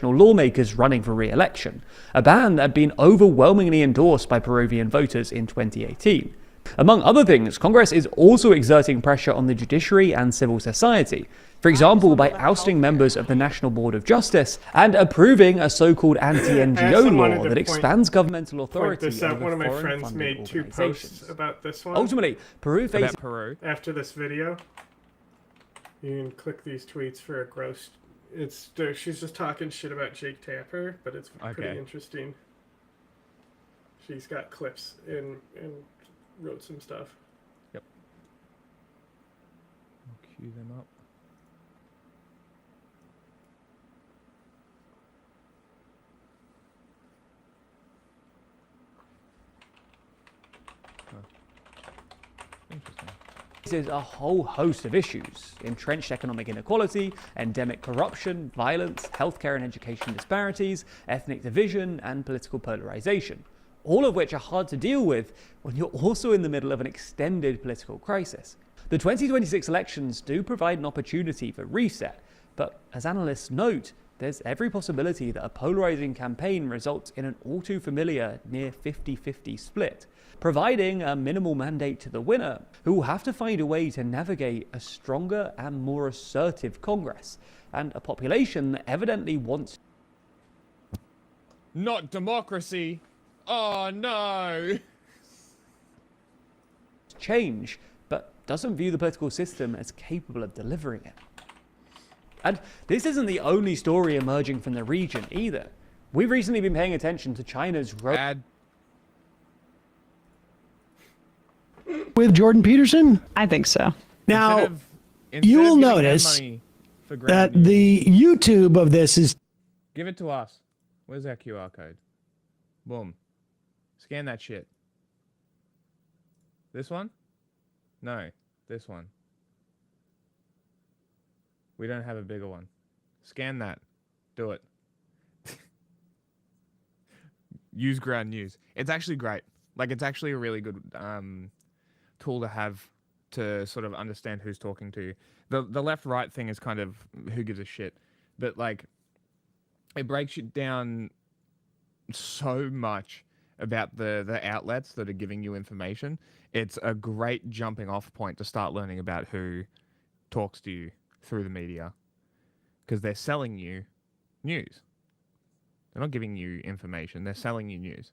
Lawmakers running for re-election, a ban that had been overwhelmingly endorsed by Peruvian voters in 2018. Among other things, Congress is also exerting pressure on the judiciary and civil society, for example by ousting members of the National Board of Justice and approving a so-called anti-NGO law that expands governmental authority over one of my foreign friends funded made 2 posts about this one. Ultimately, Peru faces... After this video, you can click these tweets for a gross... she's just talking shit about Jake Tapper, but it's pretty interesting. She's got clips and wrote some stuff. Yep. I'll cue them up. Interesting. Faces a whole host of issues: entrenched economic inequality, endemic corruption, violence, healthcare and education disparities, ethnic division, and political polarization. All of which are hard to deal with when you're also in the middle of an extended political crisis. The 2026 elections do provide an opportunity for reset, but as analysts note, there's every possibility that a polarizing campaign results in an all too familiar near 50-50 split, providing a minimal mandate to the winner, who will have to find a way to navigate a stronger and more assertive Congress, and a population that evidently wants... Not democracy! Oh no! change, but doesn't view the political system as capable of delivering it. And this isn't the only story emerging from the region either. We've recently been paying attention to China's with Jordan Peterson? I think so. Now, you will notice that the YouTube of this is... Give it to us. Where's that QR code? Boom. Scan that shit. This one? No, this one. We don't have a bigger one. Scan that. Do it. Use Ground News. It's actually great. Like, it's actually a really good tool to have to sort of understand who's talking to you. The left-right thing is kind of who gives a shit. But, like, it breaks you down so much about the outlets that are giving you information. It's a great jumping off point to start learning about who talks to you through the media. Because they're selling you news. They're not giving you information. They're selling you news.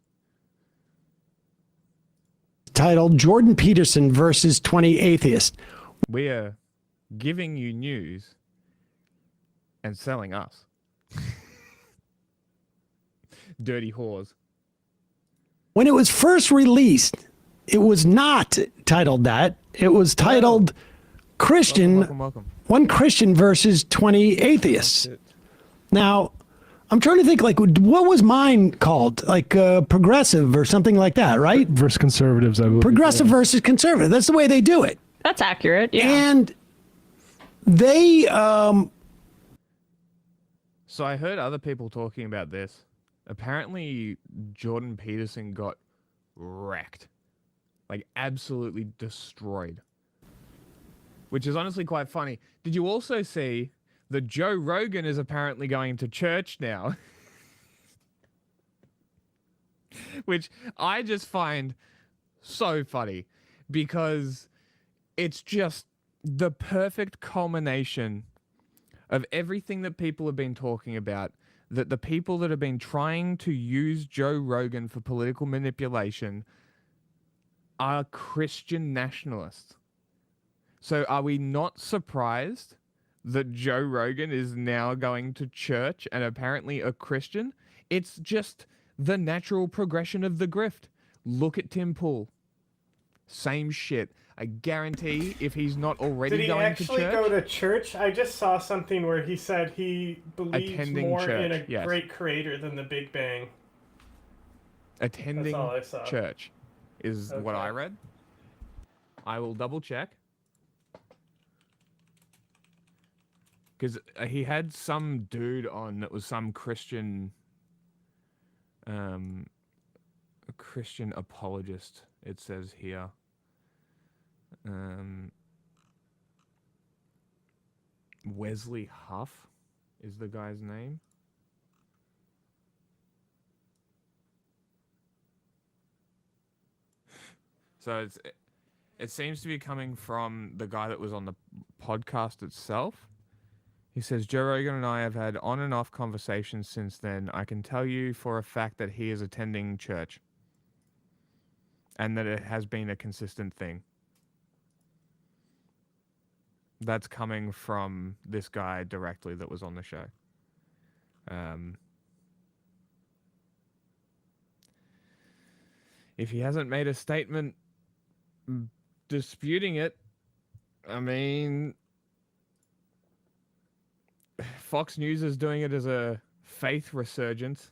titled Jordan Peterson versus 20 Atheists. We are giving you news and selling us. Dirty whores. When it was first released, it was not titled that. It was titled Christian, welcome. One Christian versus 20 Atheists. Now, I'm trying to think, like, what was mine called? Like progressive or something like that, right? Versus conservatives, I believe. Progressive versus conservative. That's the way they do it. That's accurate, yeah. And they... So I heard other people talking about this. Apparently, Jordan Peterson got wrecked. Like, absolutely destroyed. Which is honestly quite funny. Did you also see that Joe Rogan is apparently going to church now? Which I just find so funny. Because it's just the perfect culmination of everything that people have been talking about, that the people that have been trying to use Joe Rogan for political manipulation are Christian nationalists. So are we not surprised that Joe Rogan is now going to church and apparently a Christian? It's just the natural progression of the grift. Look at Tim Pool. Same shit. I guarantee if he's not already going to church... Did he actually go to church? I just saw something where he said he believes Attending more church, in a yes. great creator than the Big Bang. Attending That's all I saw. church is what I read. I will double check. Because he had some dude on that was some Christian... a Christian apologist, it says here. Wesley Huff is the guy's name. So it seems to be coming from the guy that was on the podcast itself. He says, Joe Rogan and I have had on and off conversations since then. I can tell you for a fact that he is attending church. And that it has been a consistent thing. That's coming from this guy directly that was on the show. If he hasn't made a statement disputing it, I mean, Fox News is doing it as a faith resurgence.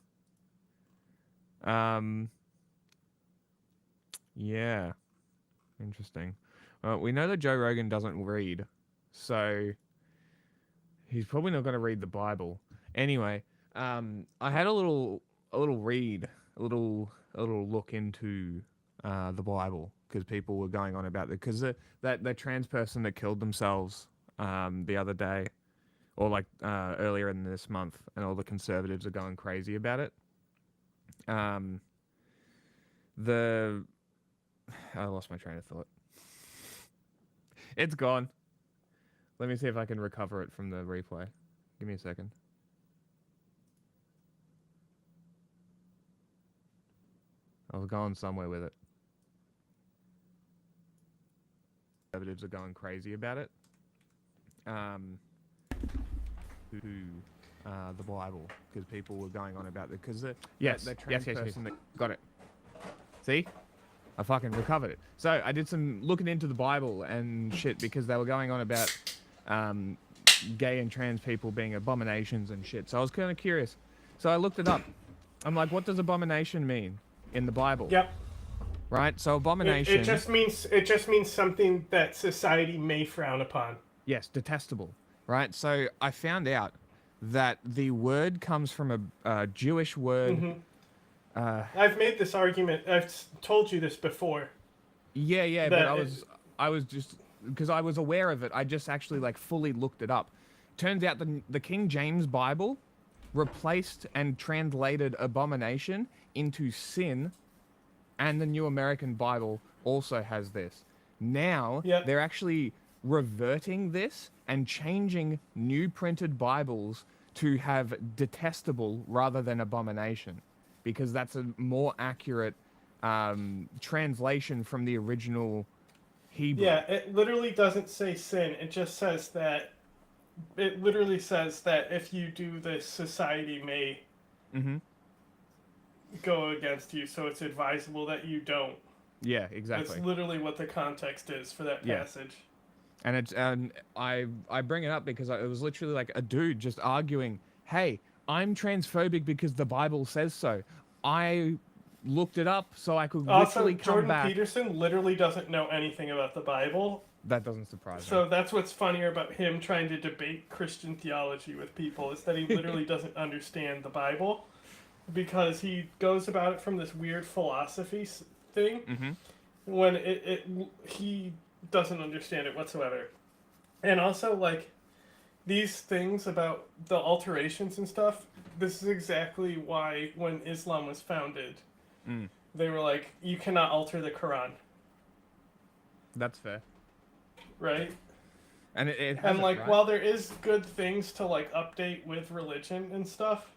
Yeah. Interesting. We know that Joe Rogan doesn't read, so he's probably not going to read the Bible. Anyway, I had a little read, a little look into the Bible, because people were going on about it, because that trans person that killed themselves the other day, or like earlier in this month, and all the conservatives are going crazy about it. I lost my train of thought. It's gone. Let me see if I can recover it from the replay. Give me a second. I was going somewhere with it. Conservatives are going crazy about it. the Bible because people were going on about it because the Yes, the yes, trans yes, yes. person that got it. See, I fucking recovered it. So I did some looking into the Bible and shit because they were going on about gay and trans people being abominations and shit. So I was kind of curious. So I looked it up. I'm like, what does abomination mean in the Bible? Yep. Right. So abomination. It just means something that society may frown upon. Yes, detestable. Right. So I found out that the word comes from a Jewish word. Mm-hmm. I've made this argument. I've told you this before. Yeah, but I was just because I was aware of it. I just actually like fully looked it up. Turns out the King James Bible replaced and translated abomination into sin, and the New American Bible also has this. Now they're actually reverting this and changing new printed Bibles to have detestable rather than abomination, because that's a more accurate translation from the original Hebrew. Yeah, it literally doesn't say sin. It just says that. It literally says that if you do this, society may go against you. So it's advisable that you don't. Yeah, exactly. That's literally what the context is for that passage. And it's I bring it up because it was literally like a dude just arguing, "Hey, I'm transphobic because the Bible says so." I looked it up so I could literally come Jordan back. Peterson literally doesn't know anything about the Bible. That doesn't surprise me. So that's what's funnier about him trying to debate Christian theology with people, is that he literally doesn't understand the Bible, because he goes about it from this weird philosophy thing when he doesn't understand it whatsoever. And also, like, these things about the alterations and stuff, this is exactly why when Islam was founded, they were like, you cannot alter the Quran. That's fair. Right? And it has And it, like, right? while there is good things to like update with religion and stuff,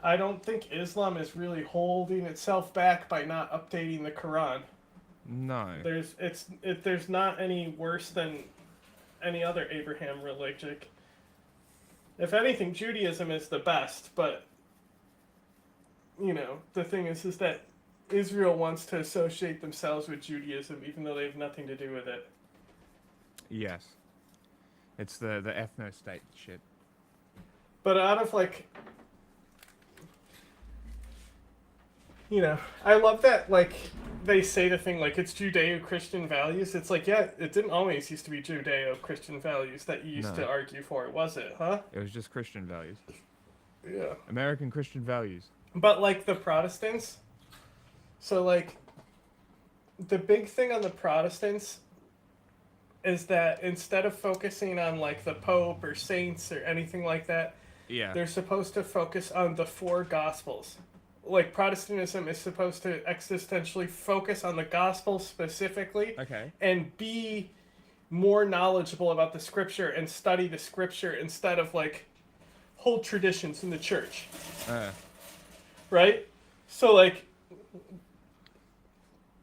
I don't think Islam is really holding itself back by not updating the Quran. No. There's not any worse than any other Abraham religion. If anything, Judaism is the best, but you know, the thing is that Israel wants to associate themselves with Judaism even though they have nothing to do with it. Yes. It's the ethno-state shit. But out of like, you know, I love that like they say the thing like it's Judeo-Christian values. It's like, yeah, it didn't always used to be Judeo-Christian values that you used to argue for, was it, huh? It was just Christian values. Yeah. American Christian values. But like the Protestants, so like the big thing on the Protestants is that instead of focusing on like the Pope or saints or anything like that, they're supposed to focus on the four Gospels. Like Protestantism is supposed to existentially focus on the Gospel specifically, and be more knowledgeable about the Scripture and study the Scripture instead of like hold traditions in the church. Right? So like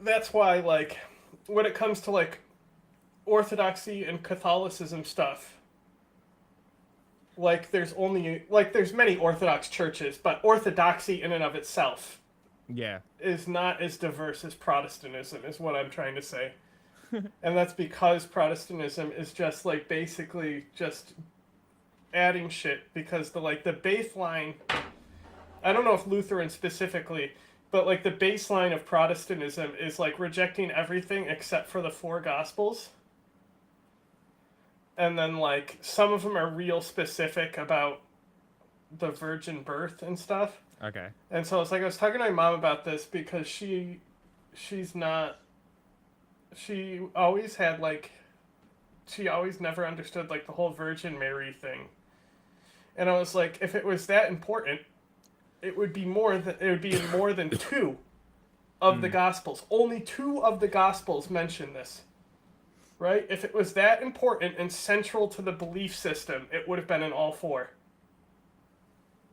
that's why like when it comes to like Orthodoxy and Catholicism stuff, like there's many Orthodox churches, but Orthodoxy in and of itself is not as diverse as Protestantism, is what I'm trying to say. And that's because Protestantism is just like basically just adding shit, because the baseline, I don't know if Lutheran specifically, but like the baseline of Protestantism is like rejecting everything except for the four Gospels. And then, like, some of them are real specific about the virgin birth and stuff. Okay. And so it's like, I was talking to my mom about this because she always had, like, she always never understood, like, the whole Virgin Mary thing. And I was like, if it was that important, it would be more than two of the Gospels. Only two of the Gospels mention this. Right? If it was that important and central to the belief system, it would have been in all four.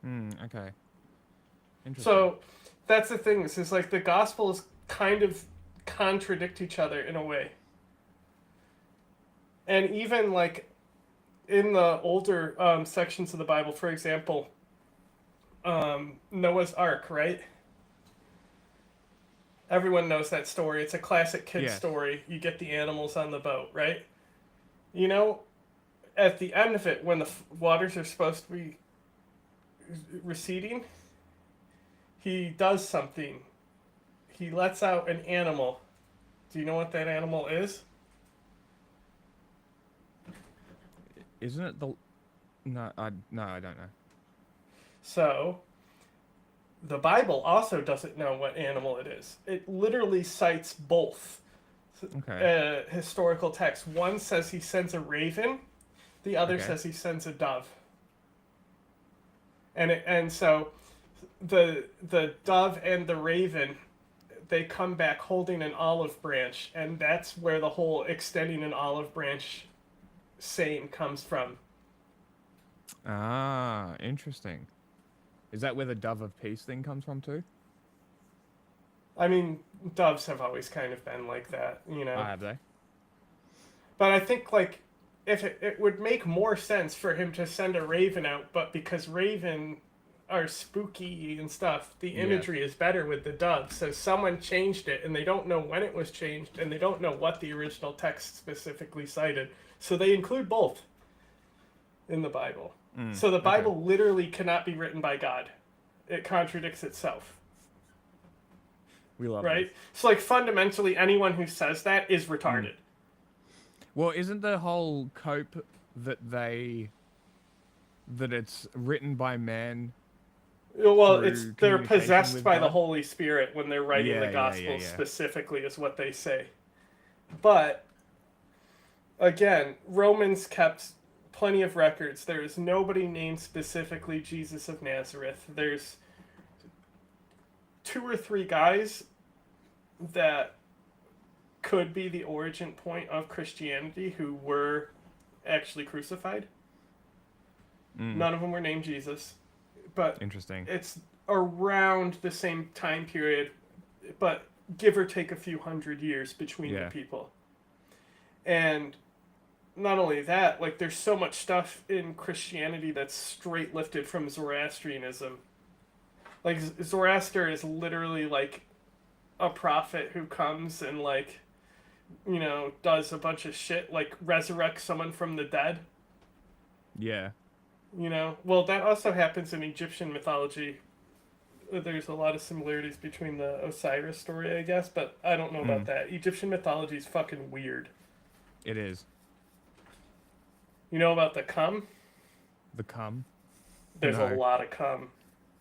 Okay. Interesting. So, that's the thing. Is like the Gospels kind of contradict each other in a way. And even like in the older sections of the Bible, for example, Noah's Ark, right? Everyone knows that story. It's a classic kid story. You get the animals on the boat, right? You know, at the end of it, when the waters are supposed to be receding, he does something. He lets out an animal. Do you know what that animal is? Isn't it the... No, I don't know. So, the Bible also doesn't know what animal it is. It literally cites both historical texts. One says he sends a raven. The other says he sends a dove. And so the dove and the raven, they come back holding an olive branch, and that's where the whole extending an olive branch saying comes from. Ah, interesting. Is that where the dove of peace thing comes from too? I mean, doves have always kind of been like that, you know. Have they? But I think, like, if it would make more sense for him to send a raven out, but because raven are spooky and stuff, the imagery is better with the dove. So someone changed it, and they don't know when it was changed, and they don't know what the original text specifically cited. So they include both in the Bible. So the Bible literally cannot be written by God. It contradicts itself. We love right? So, like, fundamentally, anyone who says that is retarded. Well, isn't the whole cope that it's written by man? Well, they're possessed by the Holy Spirit when they're writing the Gospels specifically, is what they say. But again, Romans kept plenty of records. There is nobody named specifically Jesus of Nazareth. There's 2 or 3 guys that could be the origin point of Christianity who were actually crucified. None of them were named Jesus. But interesting. It's around the same time period, but give or take a few hundred years between the people. And not only that, like, there's so much stuff in Christianity that's straight lifted from Zoroastrianism. Like, Zoroaster is literally, like, a prophet who comes and, like, you know, does a bunch of shit, like, resurrects someone from the dead. Yeah. You know? Well, that also happens in Egyptian mythology. There's a lot of similarities between the Osiris story, I guess, but I don't know about that. Egyptian mythology is fucking weird. It is. You know about the cum? The cum? There's a lot of cum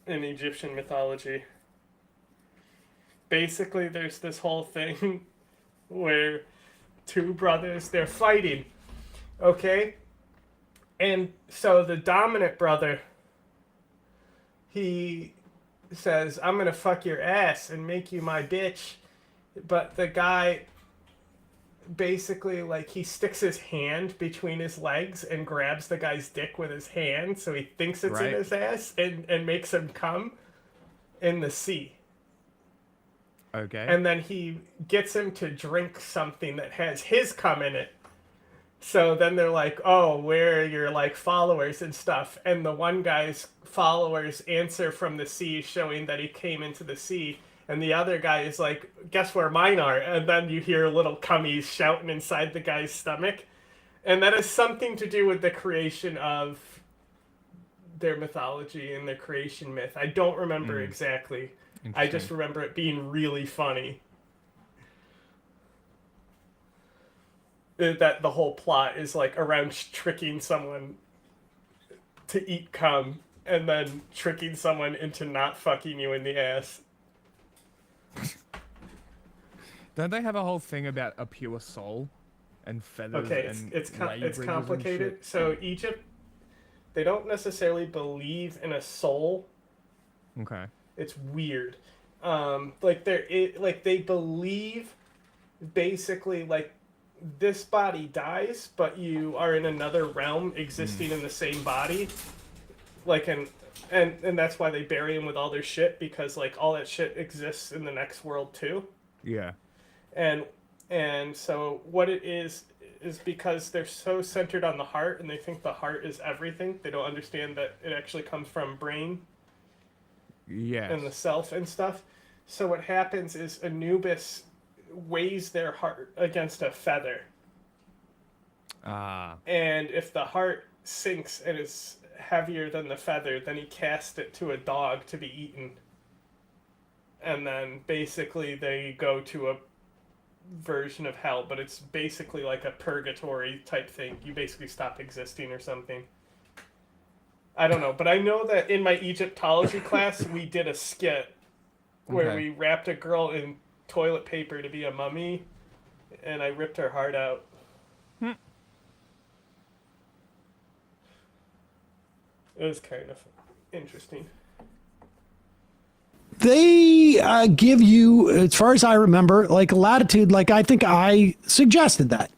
in Egyptian mythology. Basically, there's this whole thing where 2 brothers, they're fighting, okay? And so the dominant brother, he says, I'm gonna fuck your ass and make you my bitch. But the guy, basically, like, he sticks his hand between his legs and grabs the guy's dick with his hand, so he thinks it's in his ass, and makes him come in the sea. Okay. And then he gets him to drink something that has his cum in it. So then they're like, oh, where are your, like, followers and stuff? And the one guy's followers answer from the sea, showing that he came into the sea. And the other guy is like, guess where mine are? And then you hear little cummies shouting inside the guy's stomach. And that has something to do with the creation of their mythology and their creation myth. I don't remember exactly. I just remember it being really funny. That the whole plot is, like, around tricking someone to eat cum and then tricking someone into not fucking you in the ass. Don't they have a whole thing about a pure soul and feathers? Okay, and it's labrages and complicated. shit? So Egypt, they don't necessarily believe in a soul. Okay. It's weird. Like they believe, basically, like, this body dies, but you are in another realm existing in the same body. Like, and that's why they bury him with all their shit, because, like, all that shit exists in the next world too. Yeah. And so what it is is because they're so centered on the heart and they think the heart is everything. They don't understand that it actually comes from brain and the self and stuff. So what happens is Anubis weighs their heart against a feather. And if the heart sinks and is heavier than the feather, then he casts it to a dog to be eaten. And then basically they go to a version of hell, but it's basically like a purgatory type thing. You basically stop existing or something. I don't know, but I know that in my Egyptology class we did a skit where we wrapped a girl in toilet paper to be a mummy, and I ripped her heart out. It was kind of interesting. They give you, as far as I remember, like latitude, like I think I suggested that.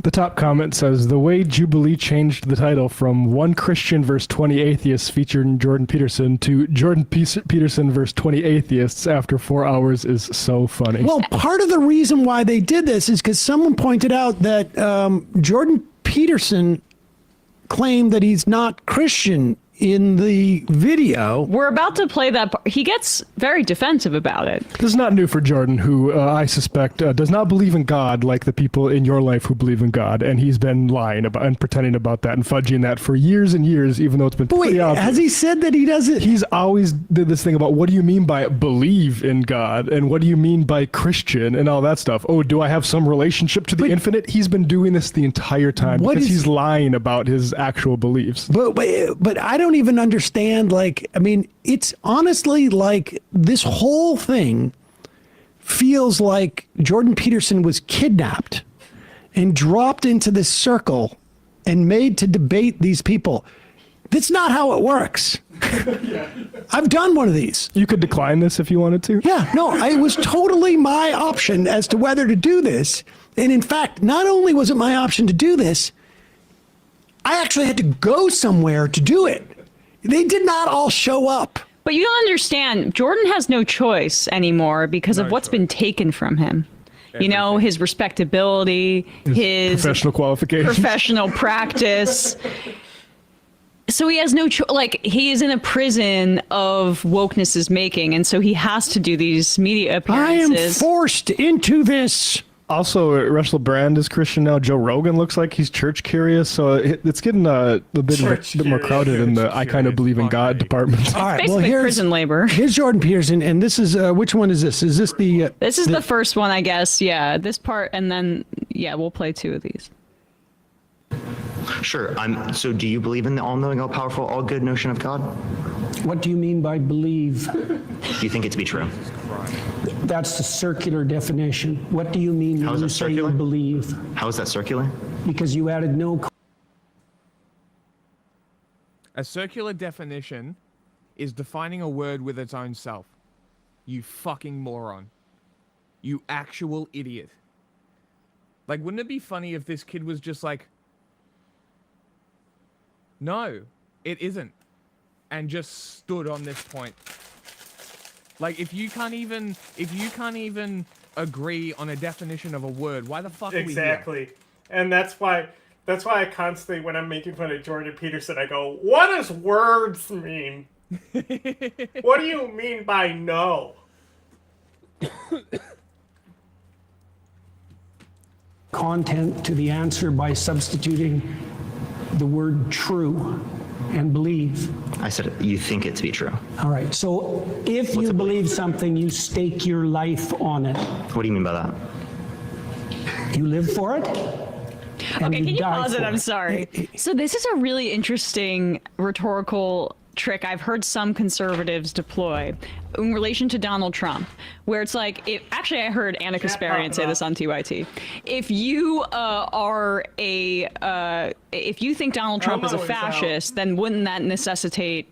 The top comment says, the way Jubilee changed the title from 1 Christian versus 20 atheists featuring Jordan Peterson to Jordan Peterson versus 20 atheists after 4 hours is so funny. Well, part of the reason why they did this is because someone pointed out that Jordan Peterson claimed that he's not Christian in the video. We're about to play that part. He gets very defensive about it. This is not new for Jordan, who I suspect does not believe in God like the people in your life who believe in God, and he's been lying about and pretending about that and fudging that for years and years, even though it's been pretty obvious. Has he said that he doesn't? He's always did this thing about what do you mean by believe in God, and what do you mean by Christian, and all that stuff. Oh, do I have some relationship to the infinite? He's been doing this the entire time because he's lying about his actual beliefs. But I don't even understand, like, I mean, it's honestly like this whole thing feels like Jordan Peterson was kidnapped and dropped into this circle and made to debate these people. That's not how it works. I've done one of these. You could decline this if you wanted to. Yeah, no, it was totally my option as to whether to do this. And in fact, not only was it my option to do this, I actually had to go somewhere to do it. They did not all show up. But you don't understand. Jordan has no choice anymore because of what's been taken from him. You know, his respectability, his professional qualifications, professional practice. So he has no choice. Like, he is in a prison of wokeness's making, and so he has to do these media appearances. I am forced into this. Also, Russell Brand is Christian now. Joe Rogan looks like he's church curious, so it's getting a bit more crowded in the I kind of believe in God department. All right, basically prison labor. Here's Jordan Peterson, and this is which one is this? Is this the? This is the first one, I guess. Yeah, this part, and then we'll play 2 of these. Sure. So do you believe in the all-knowing, all-powerful, all-good notion of God? What do you mean by believe? Do you think it to be true? That's the circular definition. What do you mean when you say you believe? How is that circular? Because you added no... A circular definition is defining a word with its own self. You fucking moron. You actual idiot. Like, wouldn't it be funny if this kid was just like, no, it isn't, and just stood on this point? Like, if you can't even agree on a definition of a word, why the fuck are we here? Exactly. And that's why I constantly, when I'm making fun of Jordan Peterson, I go, what does words mean? What do you mean by no? Content to the answer by substituting the word true and believe. I said you think it to be true. All right, so if you believe something, you stake your life on it. What do you mean by that? You live for it. Okay, can you pause it? I'm sorry. So this is a really interesting rhetorical trick I've heard some conservatives deploy in relation to Donald Trump, where it's like, actually I heard Anna Kasparian say this on TYT. If you if you think Donald Trump is a fascist, then wouldn't that necessitate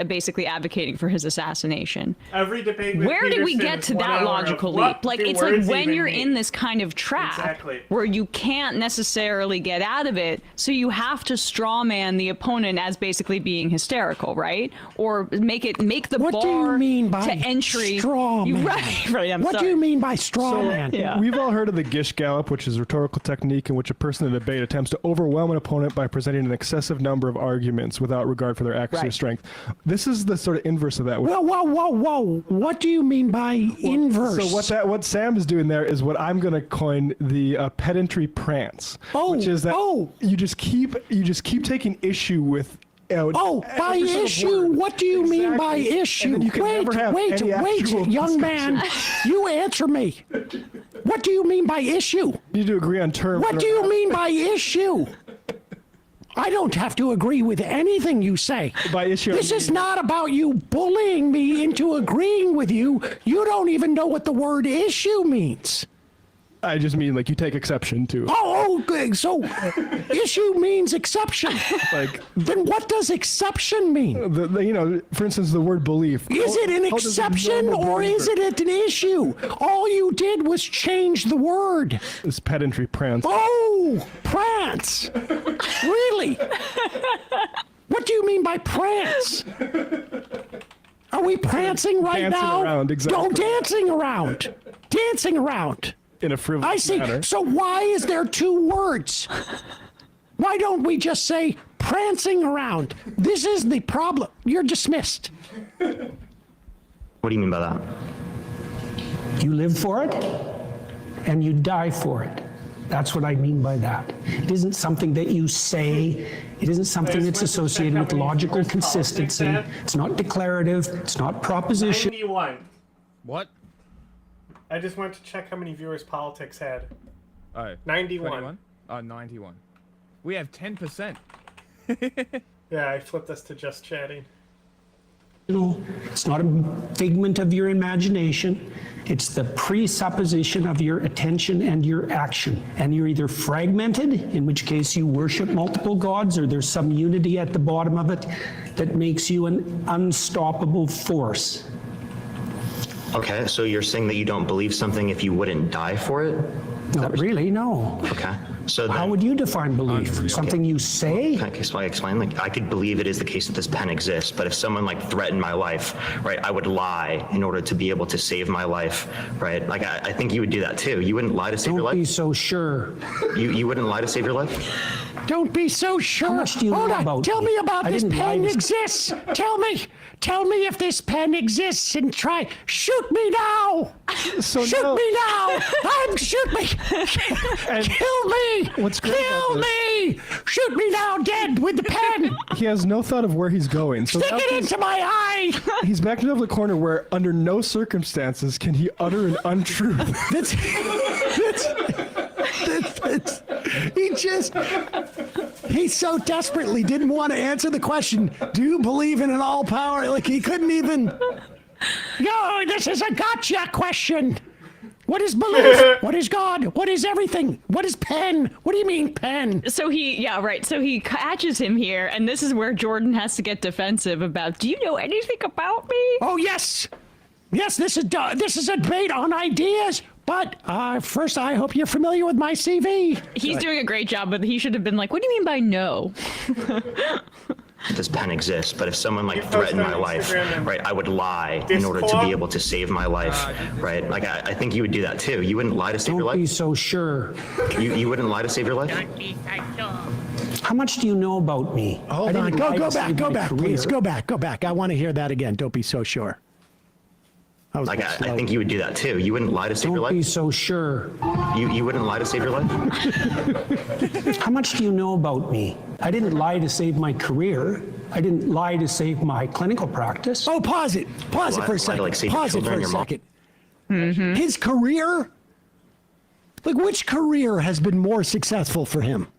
basically advocating for his assassination. Every debate with Where did we Peterson get is to 1 that hour logical of leap? what Like, do it's like words when even you're mean? in this kind of trap Exactly. where you can't necessarily get out of it, so you have to straw man the opponent as basically being hysterical, right? Or make the What do you bar mean by to entry. straw man? Right, I'm What sorry. do you mean by straw man? Yeah. We've all heard of the Gish Gallop, which is a rhetorical technique in which a person in a debate attempts to overwhelm an opponent by presenting an excessive number of arguments without regard for their accuracy or strength. This is the sort of inverse of that. Whoa. What do you mean by inverse? So what Sam is doing there is what I'm going to coin the pedantry prance, which is that you just keep taking issue with. By issue? What do you mean by issue? Wait, young man. You answer me. What do you mean by issue? You need to agree on terms. What do you mean by issue? I don't have to agree with anything you say. By issue, this is not about you bullying me into agreeing with you. You don't even know what the word issue means. I just mean like you take exception to. Good. So issue means exception. Then what does exception mean? For instance, the word belief. Is it an exception or is it an issue? All you did was change the word. It's pedantry prance. Prance. Really? What do you mean by prance? Are we prancing right dancing now? Around, exactly. No, dancing around. Dancing around. In a frivolous I see. manner. So why is there two words? Why don't we just say prancing around? This is the problem. You're dismissed. What do you mean by that? You live for it, and you die for it. That's what I mean by that. It isn't something that you say. It isn't something that's associated with logical consistency. It's not declarative. It's not proposition. 91. What? I just went to check how many viewers politics had. Oh. 91. 21? Oh, 91. We have 10%. Yeah, I flipped us to just chatting. It's not a figment of your imagination. It's the presupposition of your attention and your action. And you're either fragmented, in which case you worship multiple gods, or there's some unity at the bottom of it that makes you an unstoppable force. Okay, so you're saying that you don't believe something if you wouldn't die for it? Not really, no. Okay. So how would you define belief? Something you say? Okay, so I explain. Like, I could believe it is the case that this pen exists, but if someone like threatened my life, right, I would lie in order to be able to save my life, right? Like, I think you would do that too. You wouldn't lie to save your life. Don't be so sure. You wouldn't lie to save your life. Don't be so sure. How much do you know about Tell me about I this didn't pen lie to- exists. Tell me if this pen exists and try. Shoot me now. Shoot me now. Shoot me. Kill me. What's great Kill me. Shoot me now, dead with the pen. He has no thought of where he's going. So Stick now it into my eye. He's backed into the corner where, under no circumstances, can he utter an untruth. He so desperately didn't want to answer the question, do you believe in an all power? Like he couldn't even. No, this is a gotcha question. What is belief? What is God? What is everything? What is pen? What do you mean pen? So he catches him here, and this is where Jordan has to get defensive about, do you know anything about me? Oh, yes. Yes, this is a debate on ideas. But first, I hope you're familiar with my CV. He's doing a great job, but he should have been like, what do you mean by no? This pen exists, but if someone like threatened my life, right, I would lie in order to be able to save my life, right? Like, I think you would do that too. You wouldn't lie to save your life? Don't be so sure. You wouldn't lie to save your life? How much do you know about me? Hold on. Go back, please. Go back. I want to hear that again. Don't be so sure. Like, I think you would do that too. You wouldn't lie to save your life? Don't be so sure. You wouldn't lie to save your life? How much do you know about me? I didn't lie to save my career. I didn't lie to save my clinical practice. Oh, pause it for a second. Pause it for a second. Mm-hmm. His career? Like, which career has been more successful for him?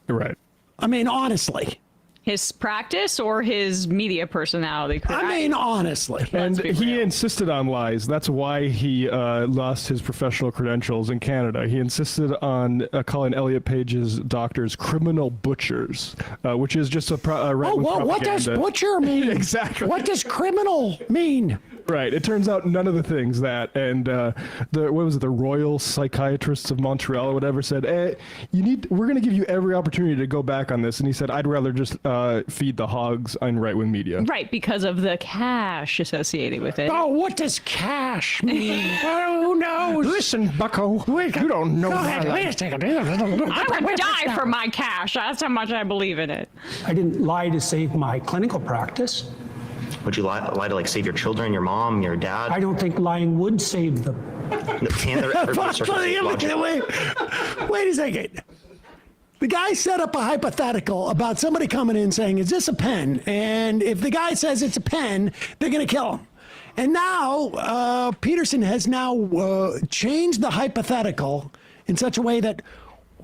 Right. I mean, honestly. His practice or his media personality? I mean, honestly. And he insisted on lies. That's why he lost his professional credentials in Canada. He insisted on calling Elliot Page's doctors criminal butchers, which is just a right-wing propaganda. What does butcher mean? Exactly. What does criminal mean? Right. It turns out none of the things that, and the Royal Psychiatrists of Montreal or whatever said, we're going to give you every opportunity to go back on this. And he said, I'd rather just feed the hogs on right-wing media. Right, because of the cash associated with it. Oh, what does cash mean? Who knows? Listen, bucko, you don't know that. Wait a second. I would die for my cash. That's how much I believe in it. I didn't lie to save my clinical practice. Would you lie to like save your children, your mom, your dad? I don't think lying would save them. Wait a second. The guy set up a hypothetical about somebody coming in saying, is this a pen? And if the guy says it's a pen, they're going to kill him. And now Peterson has now changed the hypothetical in such a way that,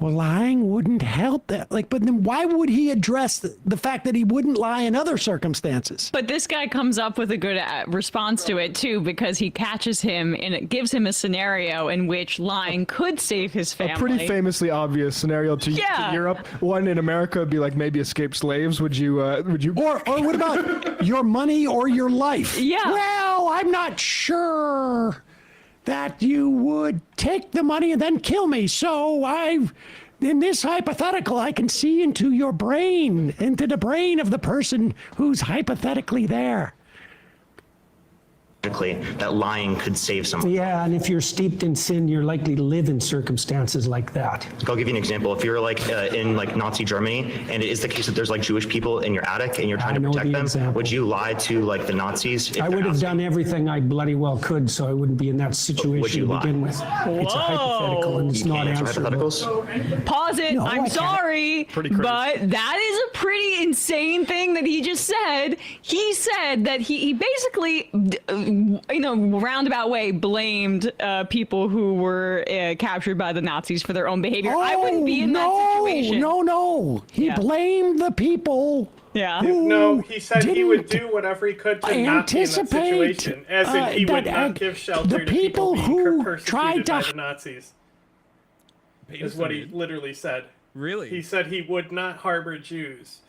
well, lying wouldn't help that. But then why would he address the fact that he wouldn't lie in other circumstances? But this guy comes up with a good response to it, too, because he catches him and it gives him a scenario in which lying could save his family. A pretty famously obvious scenario to Europe. One in America would be like maybe escape slaves. Would you? Or what about your money or your life? Yeah. Well, I'm not sure that you would take the money and then kill me. So in this hypothetical, I can see into your brain, into the brain of the person who's hypothetically there. That lying could save someone. Yeah, and if you're steeped in sin, you're likely to live in circumstances like that. I'll give you an example. If you're in Nazi Germany, and it is the case that there's Jewish people in your attic and you're trying to protect them, would you lie to the Nazis? I would have done everything I bloody well could, so I wouldn't be in that situation to begin with. It's a hypothetical and it's not answerable. Pause it. No, I'm sorry, but that is a pretty insane thing that he just said. He said that he basically, in a roundabout way, blamed people who were captured by the Nazis for their own behavior. I wouldn't be in that situation. No. He blamed the people. Yeah. No, he said he would do whatever he could to not be in that anticipate, situation. As in, he would not give shelter to people who persecuted by the Nazis. Is what he literally said. Really? He said he would not harbor Jews.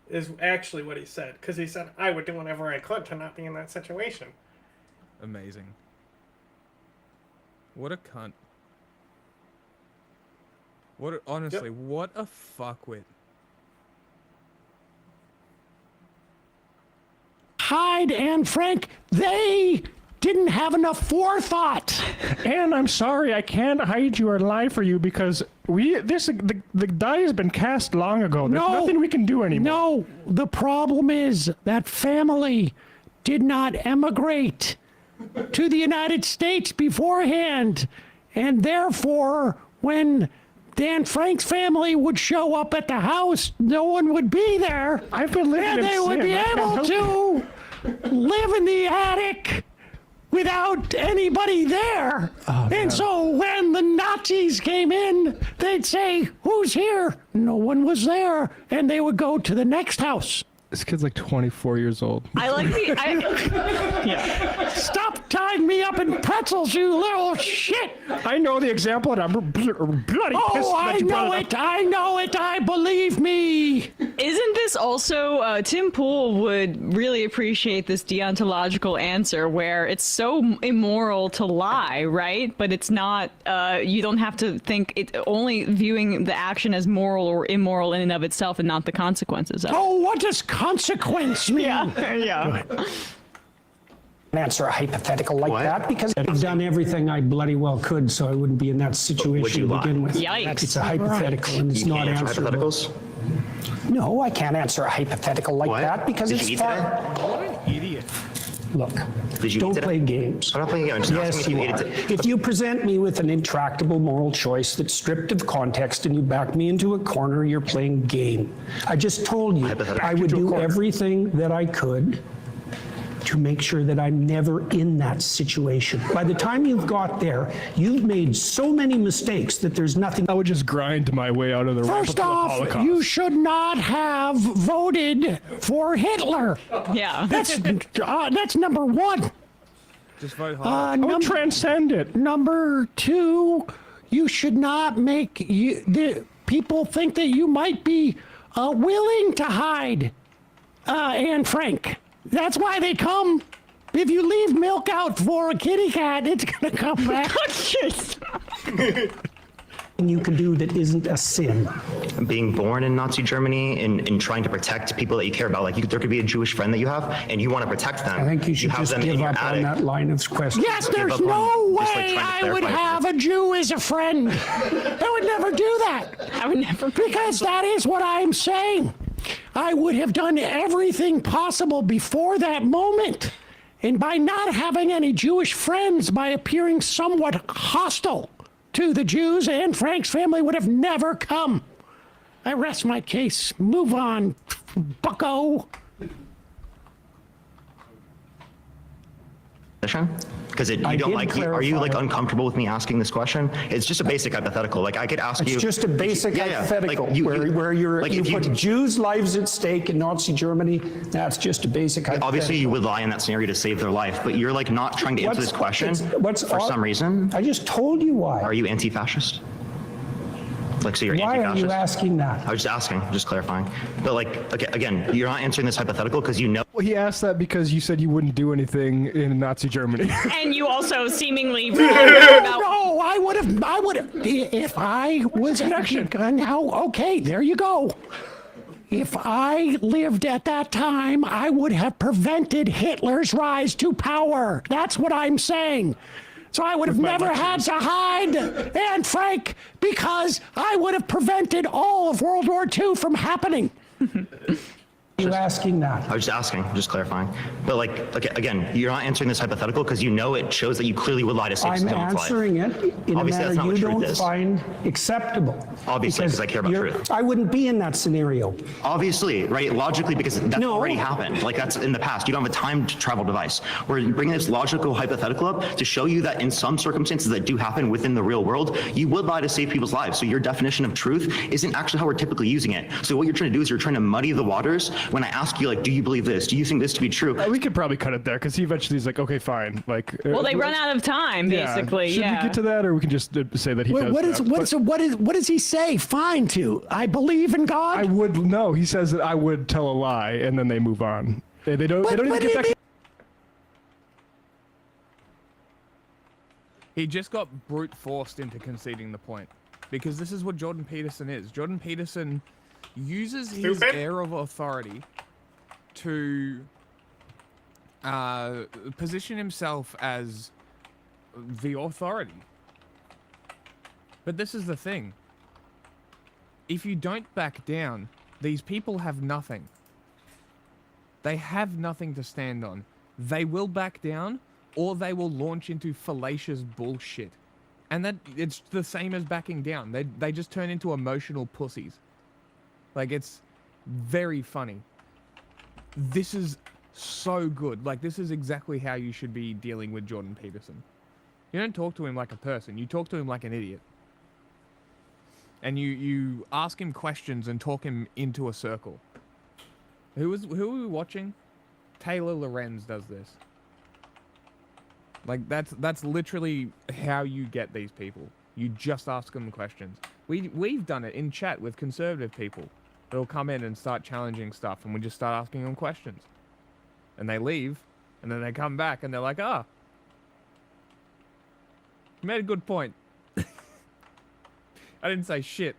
Is actually what he said. Because he said, I would do whatever I could to not be in that situation. Amazing. What a cunt. Honestly, what a fuckwit. Hyde and Frank, they didn't have enough forethought. And I'm sorry, I can't hide you or lie for you because the die has been cast long ago. There's nothing we can do anymore. No, the problem is that family did not emigrate to the United States beforehand. And therefore, when Dan Frank's family would show up at the house, no one would be there. I've been living and in they would sin. be able to live in the attic without anybody there. And so when the Nazis came in, they'd say, who's here? No one was there. And they would go to the next house. This kid's 24 years old. I like the... Stop tying me up in pretzels, you little shit! I know the example, and I'm bloody pissed. I know it, I believe me! Isn't this also... Tim Pool would really appreciate this deontological answer where it's so immoral to lie, right? But it's not... you don't have to think... only viewing the action as moral or immoral in and of itself and not the consequences of it. Oh, what does consequence mean? Yeah. Answer a hypothetical like that because I've done everything I bloody well could, so I wouldn't be in that situation to begin with. Yikes. It's a hypothetical and it's not answerable. No, I can't answer a hypothetical like that because it's far. What an idiot. Look, don't play games. I'm not playing games. Yes, you are. If you present me with an intractable moral choice that's stripped of context and you back me into a corner, you're playing game. I just told you I would do everything that I could to make sure that I'm never in that situation. By the time you've got there, you've made so many mistakes that there's nothing. I would just grind my way out of the First off, you should not have voted for Hitler. Yeah. That's number one. Just vote hard. Transcend it. Number two, you should not make the people think that you might be willing to hide Anne Frank. That's why they come. If you leave milk out for a kitty cat, it's gonna come back. You can do that isn't a sin. Being born in Nazi Germany and trying to protect people that you care about, like there could be a Jewish friend that you have, and you want to protect them. I think you should have just them in give your up on attic. that line of questioning. Yes, there's no way I would have a Jew as a friend. I would never do that. I would never. Because that is what I'm saying. I would have done everything possible before that moment. And by not having any Jewish friends, by appearing somewhat hostile to the Jews, and Frank's family would have never come. I rest my case. Move on, bucko. Because you don't like, are you like uncomfortable with me asking this question? It's just a basic hypothetical. Like I could ask you. It's just a basic hypothetical where you put Jews' lives at stake in Nazi Germany. That's just a basic hypothetical. Obviously, you would lie in that scenario to save their life, but you're like not trying to answer this question for some reason. I just told you why. Are you anti-fascist? Like, so you're Why anti-fascist? are you asking that? I was just asking, just clarifying. But like, okay, again, you're not answering this hypothetical because you know. Well, he asked that because you said you wouldn't do anything in Nazi Germany. And you also seemingly No, I would have, if I was now, okay, there you go. If I lived at that time, I would have prevented Hitler's rise to power. That's what I'm saying. So I would have never had to hide Anne Frank because I would have prevented all of World War II from happening. You asking that? I was just asking, just clarifying. But like, okay, again, you're not answering this hypothetical because you know it shows that you clearly would lie to save I'm someone's life. answering it in Obviously, a that's not manner what you truth don't is. find acceptable. Obviously, because I care about truth. I wouldn't be in that scenario. Obviously, right? Logically, because that's already happened. Like that's in the past. You don't have a time travel device. We're bringing this logical hypothetical up to show you that in some circumstances that do happen within the real world, you would lie to save people's lives. So your definition of truth isn't actually how we're typically using it. So what you're trying to do is you're trying to muddy the waters. When I ask you, like, do you believe this? Do you think this to be true? We could probably cut it there because he eventually is like, okay, fine. Like, well, they run out of time, basically. Should we get to that, or we can just say that he does? What does he say? Fine to? I believe in God. I would no. He says that I would tell a lie, and then they move on. They don't even get back. He just got brute forced into conceding the point because this is what Jordan Peterson is. Jordan Peterson uses his air of authority to position himself as the authority. But this is the thing. If you don't back down, these people have nothing. They have nothing to stand on. They will back down, or they will launch into fallacious bullshit. And that it's the same as backing down. They just turn into emotional pussies. Like, it's very funny. This is so good. Like, this is exactly how you should be dealing with Jordan Peterson. You don't talk to him like a person. You talk to him like an idiot. And you ask him questions and talk him into a circle. Who are we watching? Taylor Lorenz does this. Like, that's literally how you get these people. You just ask them questions. We've done it in chat with conservative people. They'll come in and start challenging stuff, and we just start asking them questions. And they leave, and then they come back, and they're like, you made a good point. I didn't say shit.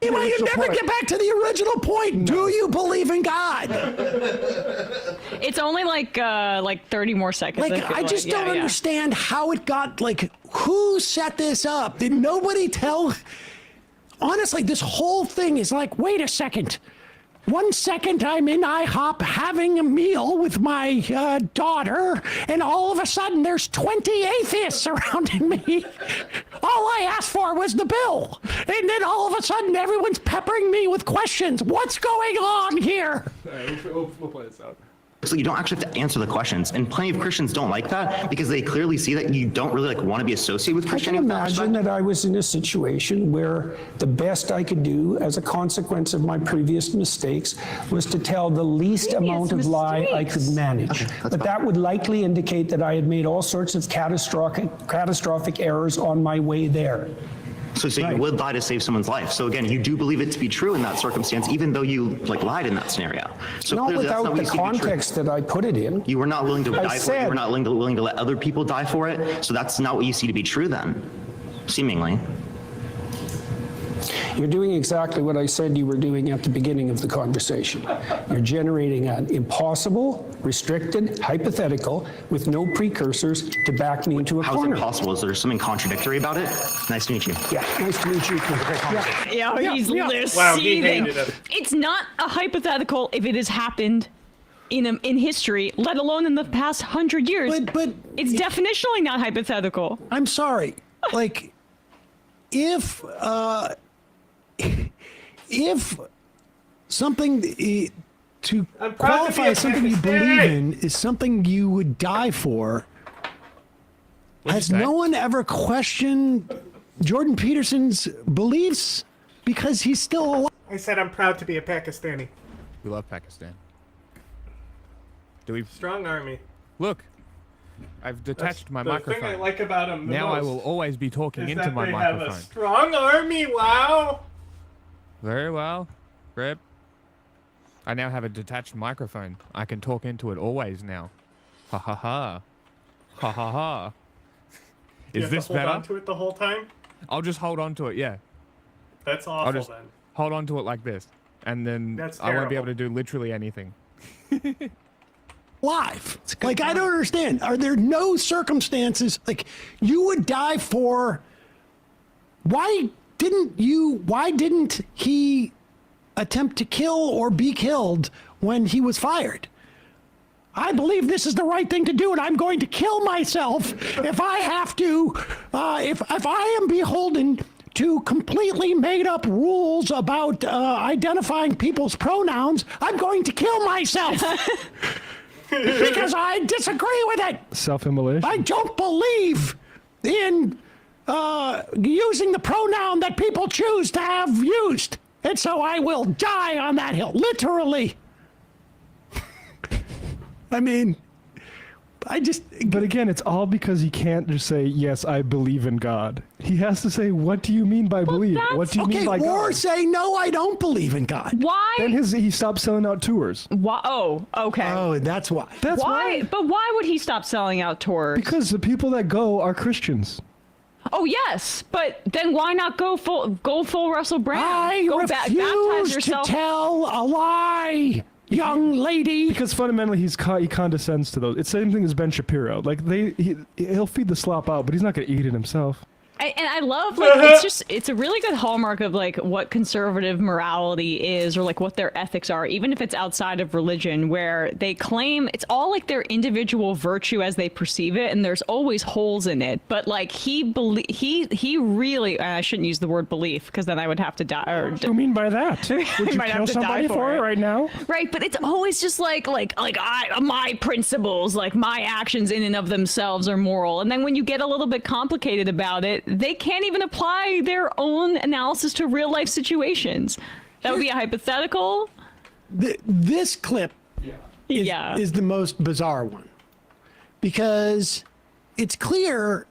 You never get back to the original point. No. Do you believe in God? It's only like 30 more seconds. Like, I just don't understand how it got, like, who set this up? Did nobody tell? Honestly, this whole thing is like, wait a second. 1 second I'm in IHOP having a meal with my daughter, and all of a sudden there's 20 atheists surrounding me. All I asked for was the bill. And then all of a sudden everyone's peppering me with questions. What's going on here? We'll play this out. So you don't actually have to answer the questions. And plenty of Christians don't like that because they clearly see that you don't really want to be associated with I Christianity. can imagine that I was in a situation where the best I could do as a consequence of my previous mistakes was to tell the least amount of lie I could manage. But that would likely indicate that I had made all sorts of catastrophic errors on my way there. So you would lie to save someone's life. So again, you do believe it to be true in that circumstance, even though you lied in that scenario. So Not clearly that's without not the what you see to be true. context that I put it in. You were not willing to I die for it. said- You were not willing to let other people die for it. So that's not what you see to be true then, seemingly. You're doing exactly what I said you were doing at the beginning of the conversation. You're generating an impossible, restricted, hypothetical with no precursors to back me into a How's corner. it possible? Is there something contradictory about it? Nice to meet you. Yeah, nice to meet you. Yeah, he's seething. It's not a hypothetical if it has happened in history, let alone in the past 100 years. But it's definitionally not hypothetical. I'm sorry. Like, if something to qualify as something you believe in is something you would die for, has no one ever questioned Jordan Peterson's beliefs because he's still alive? I said I'm proud to be a Pakistani. We love Pakistan. Do we? Strong army. Look, I've detached my the microphone. thing I like about them Now I will always be talking is into that my they microphone. have a strong army. Wow. Very well, Rip. I now have a detached microphone. I can talk into it always now. Ha ha ha. Ha ha ha. You Is have this to hold better? on to it the whole time? I'll just hold on to it, yeah. That's I'll awful just then. hold on to it like this. And then That's I won't be able terrible. to do literally anything. Live. Like, I don't understand. Are there no circumstances, like, you would die for, why didn't he attempt to kill or be killed when he was fired? I believe this is the right thing to do, and I'm going to kill myself if I have to, if I am beholden to completely made up rules about identifying people's pronouns, I'm going to kill myself. Because I disagree with it. Self-immolation. I don't believe in using the pronoun that people choose to have used. And so I will die on that hill, literally. I mean, But again, it's all because he can't just say, yes, I believe in God. He has to say, what do you mean by believe? What do you mean by or God? say, no, I don't believe in God. Why? Then he stopped selling out tours. Why? Oh, okay. Oh, that's why. That's why? But why would he stop selling out tours? Because the people that go are Christians. Oh yes, but then why not go full Russell Brand? I go refuse baptize to yourself. tell a lie, young lady. Because fundamentally, he condescends to those. It's the same thing as Ben Shapiro. Like he'll feed the slop out, but he's not going to eat it himself. And I love, like, it's a really good hallmark of, like, what conservative morality is, or, like, what their ethics are, even if it's outside of religion, where they claim it's all, like, their individual virtue as they perceive it, and there's always holes in it. But, like, he really, I shouldn't use the word belief, because then I would have to die. Or, What do you mean by that? Would you might have kill to somebody die for it right now? Right, but it's always just like my principles, like my actions in and of themselves are moral. And then when you get a little bit complicated about it, they can't even apply their own analysis to real life situations. That would be a hypothetical. This clip is the most bizarre one, because it's clear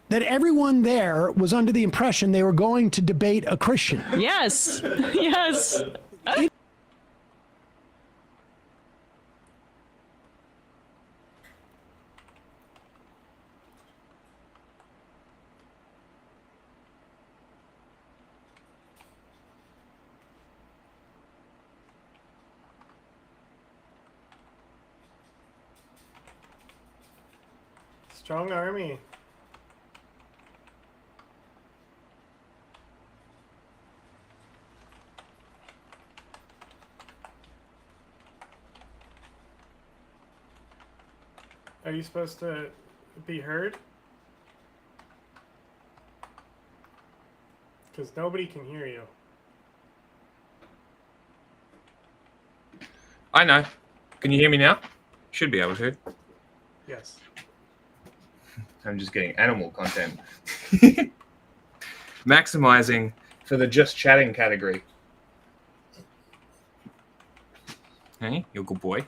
that everyone there was under the impression they were going to debate a Christian. Yes. Yes. Strong army. Are you supposed to be heard? Because nobody can hear you. I know. Can you hear me now? Should be able to. Yes. I'm just getting animal content. Maximizing for the just chatting category. Hey, you good boy.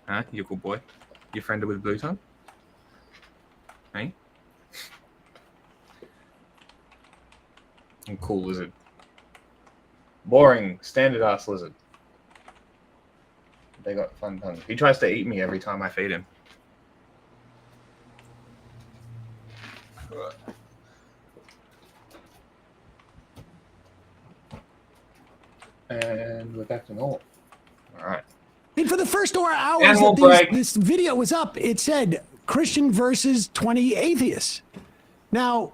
Huh? You good boy. You friended with Blue Tongue? Hey? And cool lizard. Boring, standard ass lizard. They got fun tongues. He tries to eat me every time I feed him. And we're back to normal. All right. And for the first 4 hours Animal that this video was up, it said Christian versus 20 atheists. Now,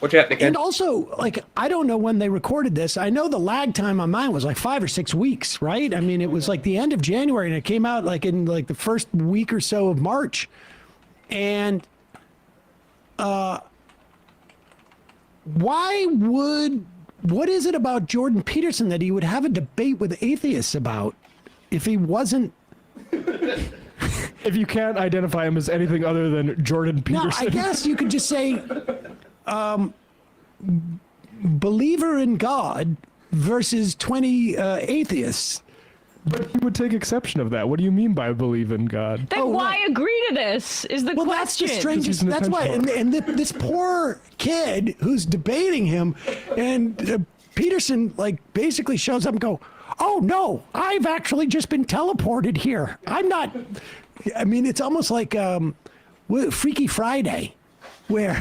watch out, dickhead. and also, like, I don't know when they recorded this. I know the lag time on mine was like 5 or 6 weeks, right? I mean, it was like the end of January, and it came out like in like the first week or so of March. And what is it about Jordan Peterson that he would have a debate with atheists about if he wasn't? If you can't identify him as anything other than Jordan Peterson. No, I guess you could just say believer in God versus 20 atheists. But he would take exception of that. What do you mean by believe in God? Then why agree to this is the question. That's the strangest. That's why. And this poor kid who's debating him, and Peterson like basically shows up and go, "Oh no, I've actually just been teleported here. I'm not." I mean, it's almost like Freaky Friday. Where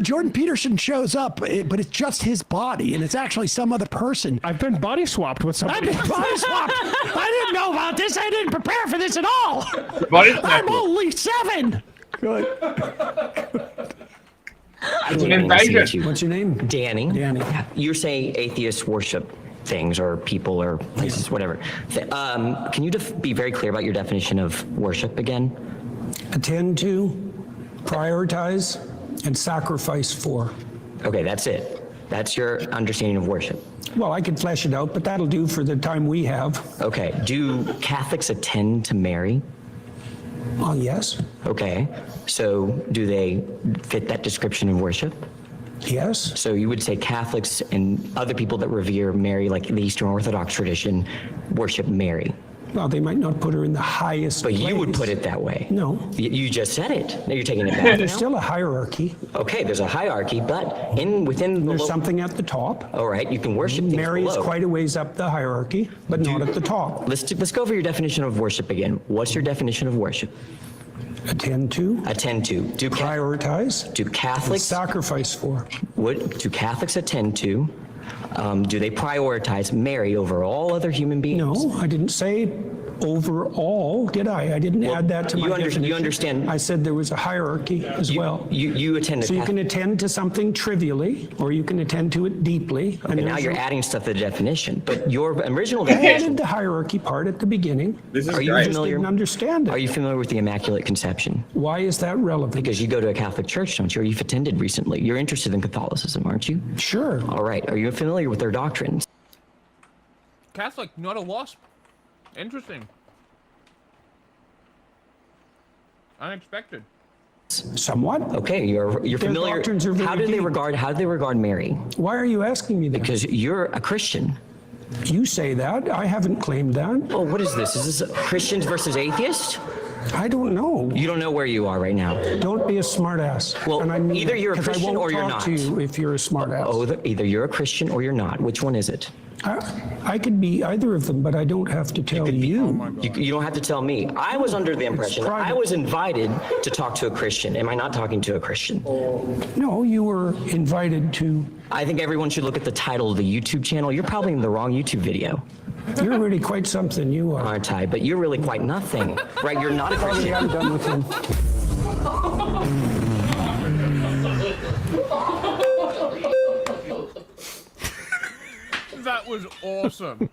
Jordan Peterson shows up, but it's just his body, and it's actually some other person. I've been body swapped with somebody. I've been body swapped. I didn't know about this. I didn't prepare for this at all. I'm only 7. Good. It's an invasion. What's your name? Danny. Danny. You're saying atheists worship things or people or places, whatever. Can you be very clear about your definition of worship again? Attend to, prioritize, and sacrifice for. Okay, that's it. That's your understanding of worship. Well, I could flesh it out, but that'll do for the time we have. Okay. Do Catholics attend to Mary? Oh, yes. Okay. So do they fit that description of worship? Yes. So you would say Catholics and other people that revere Mary, like the Eastern Orthodox tradition, worship Mary? Well, they might not put her in the highest But place. you would put it that way. No. You just said it. Now you're taking it back. There's still a hierarchy. Okay, there's a hierarchy, but within there's something at the top. All right, you can worship things Mary is below. quite a ways up the hierarchy, but not at the top. Let's go over your definition of worship again. What's your definition of worship? Attend to. Attend to. Do prioritize. Do Catholics sacrifice for? Do Catholics attend to? Do they prioritize Mary over all other human beings? No, I didn't say overall, did I? I didn't add that to my definition. You understand? I said there was a hierarchy as well. You attend to So you can attend to something trivially, or you can attend to it deeply. Okay, now you're adding stuff to the definition, but your original I definition. added the hierarchy part at the beginning. Are you just familiar? didn't understand it. Are you familiar with the Immaculate Conception? Why is that relevant? Because you go to a Catholic church, don't you? Or you've attended recently. You're interested in Catholicism, aren't you? Sure. All right. Are you familiar with their doctrines? Catholic, not a wasp. Interesting. Unexpected. Somewhat. Okay, you're Their familiar. doctrines are very How do they regard Mary? Why are you asking me that? Because you're a Christian. You say that. I haven't claimed that. Well, what is this? Is this Christians versus atheists? I don't know. You don't know where you are right now. Don't be a smartass. Well, And I mean either it, you're a 'cause I Christian won't or you're talk not. to you if you're a smartass. Oh, either you're a Christian or you're not. Which one is it? I could be either of them, but I don't have to tell you. You don't have to tell me. I was under the impression I was invited to talk to a Christian. Am I not talking to a Christian? No, you were invited to. I think everyone should look at the title of the YouTube channel. You're probably in the wrong YouTube video. You're really quite something, you are. Aren't I? But you're really quite nothing. Right? You're not a Christian. I'm done with him. That was awesome.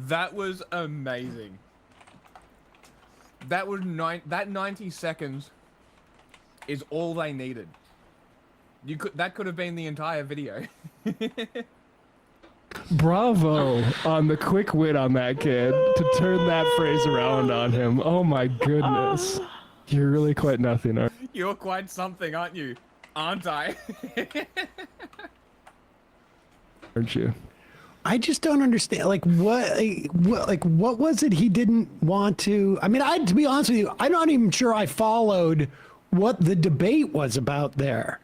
That was amazing. That was that 90 seconds is all they needed. That could have been the entire video. Bravo on the quick wit on that kid to turn that phrase around on him. Oh my goodness. You're really quite nothing, aren't you? You're quite something, aren't you? Aren't I? Aren't you? I just don't understand. Like what was it he didn't want to? I mean, to be honest with you, I'm not even sure I followed what the debate was about there,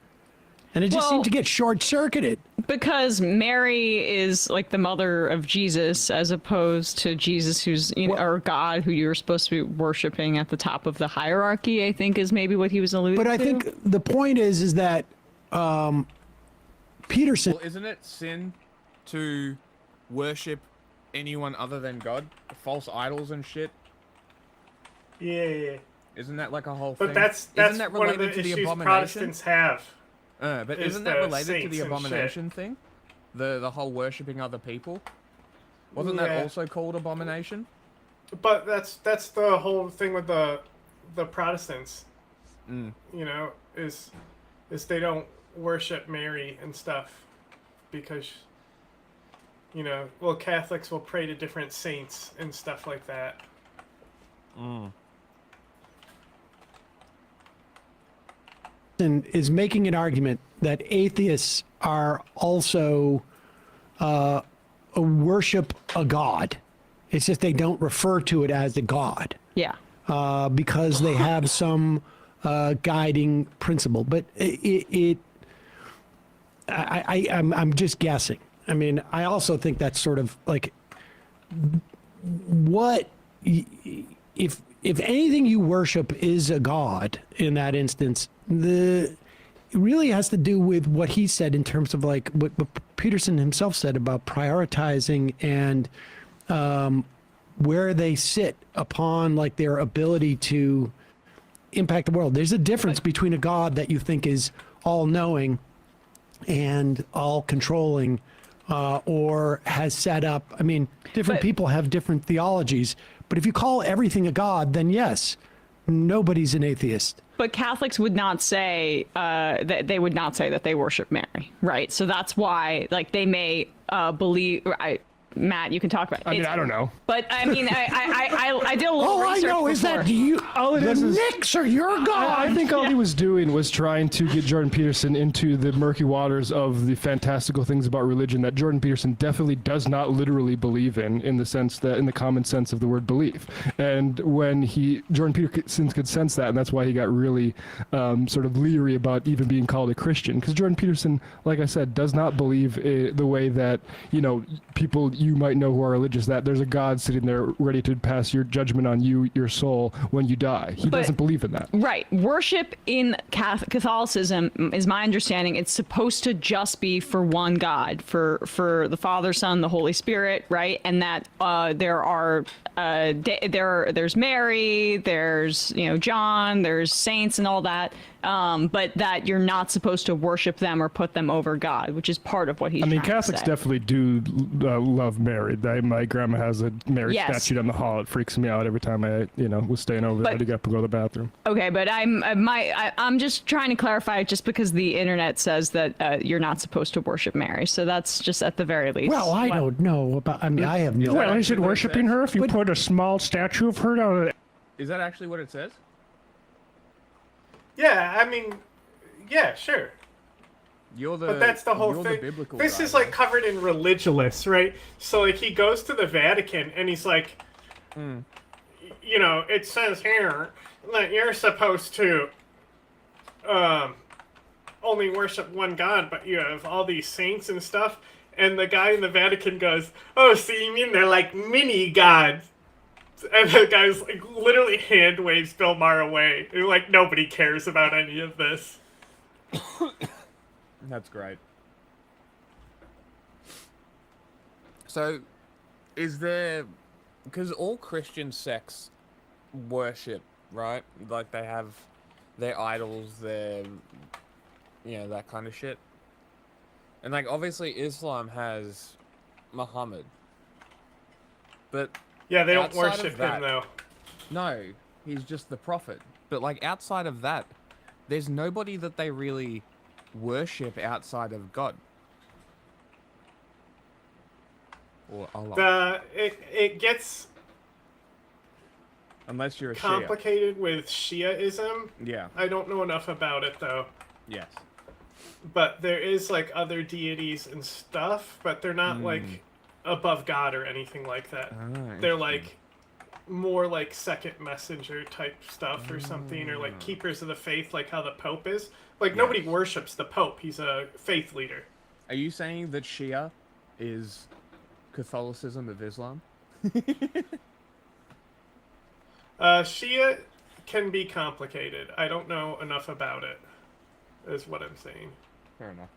and it just seemed to get short-circuited. Because Mary is like the mother of Jesus, as opposed to Jesus, who's or God, who you're supposed to be worshiping at the top of the hierarchy. I think is maybe what he was alluding to. But I think the point is that Peterson. Well, isn't it sin to worship anyone other than God? False idols and shit. Yeah. Isn't that like a whole But thing? that's isn't that one of related the to the issues abomination? Protestants have. But is isn't that the related to saints the and abomination thing? The whole worshipping other people? Wasn't that Yeah. also called abomination? But that's the whole thing with the Protestants. Mm. You know, is they don't worship Mary and stuff because, you know, well, Catholics will pray to different saints and stuff like that. Mm. Is making an argument that atheists are also worship a god. It's just they don't refer to it as a god. Yeah. Because they have some guiding principle. But I'm just guessing. I mean, I also think that's sort of like what if anything you worship is a god in that instance, it really has to do with what he said in terms of like what Peterson himself said about prioritizing and where they sit upon like their ability to impact the world. There's a difference between a God that you think is all-knowing and all-controlling or has set up. I mean, different people have different theologies, but if you call everything a God, then yes, nobody's an atheist. But Catholics would not say that they would not say that they worship Mary, right? So that's why, like, they may believe. Matt, you can talk about it. I mean, I don't know. But I mean, I did a little All I research know is before. that you, All it the is Knicks are your God. I think all he was doing was trying to get Jordan Peterson into the murky waters of the fantastical things about religion that Jordan Peterson definitely does not literally believe in the sense that, in the common sense of the word belief. And when Jordan Peterson could sense that, and that's why he got really sort of leery about even being called a Christian, because Jordan Peterson, like I said, does not believe the way that, you know, people you might know who are religious, that there's a God sitting there ready to pass your judgment on you, your soul, when you die. He doesn't believe in that. Right. Worship in Catholicism, is my understanding, it's supposed to just be for one God, for the Father, Son, the Holy Spirit, right? And that there's Mary, there's, you know, John, there's saints and all that, but that you're not supposed to worship them or put them over God, which is part of what he's trying Catholics to say. definitely do love Mary. My grandma has a Mary Yes. statue down the hall. It freaks me out every time I, was staying over there to get up and go to the bathroom. Okay, but I'm just trying to clarify, just because the internet says that you're not supposed to worship Mary, so that's just at the very least. Well, I don't know about. I mean, I have no. Well, is it worshiping her if you put a small statue of her down? Is that actually what it says? Yeah, I mean, yeah, sure. But that's the whole you're thing. The biblical This guy, is like right? covered in religious, right? So like he goes to the Vatican and he's like, you know, it says here that you're supposed to only worship one God, but you have all these saints and stuff. And the guy in the Vatican goes, "Oh, so you mean they're like mini gods?" And the guy's like literally hand waves Bill Maher away. They're like, nobody cares about any of this. That's great. So, is there... Because all Christian sects worship, right? Like, they have their idols, their... You know, that kind of shit. And, like, obviously Islam has Muhammad. But... Yeah, they don't outside worship of that, him, though. No, he's just the prophet. But, like, outside of that, there's nobody that they really worship outside of God. Or Allah? It gets Unless you're a Shia. complicated with Shiaism. Yeah. I don't know enough about it though. Yes. But there is like other deities and stuff, but they're not like above God or anything like that. They're like more like second messenger type stuff or something, or like keepers of the faith, like how the Pope is. Like nobody worships the Pope. He's a faith leader. Are you saying that Shia is Catholicism of Islam? Shia can be complicated. I don't know enough about it, is what I'm saying. Fair enough.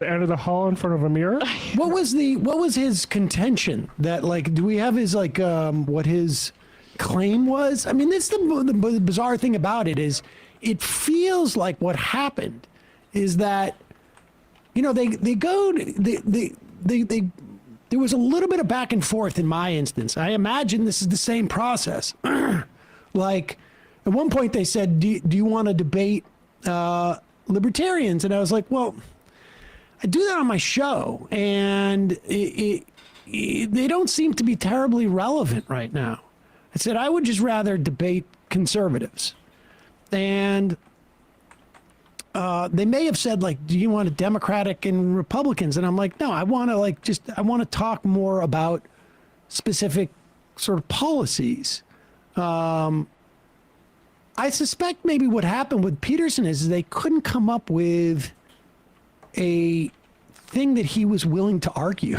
The end of the hall in front of a mirror. What was his contention? That like, do we have his like what his claim was? I mean, this the bizarre thing about it is, it feels like what happened is that, you know, there was a little bit of back and forth in my instance. I imagine this is the same process. Like, at one point they said, do you want to debate libertarians? And I was like, well, I do that on my show, and they don't seem to be terribly relevant right now. I said, I would just rather debate conservatives. And they may have said, like, do you want a Democratic and Republicans? And I'm like, no, I want to talk more about specific sort of policies. I suspect maybe what happened with Peterson is they couldn't come up with a thing that he was willing to argue.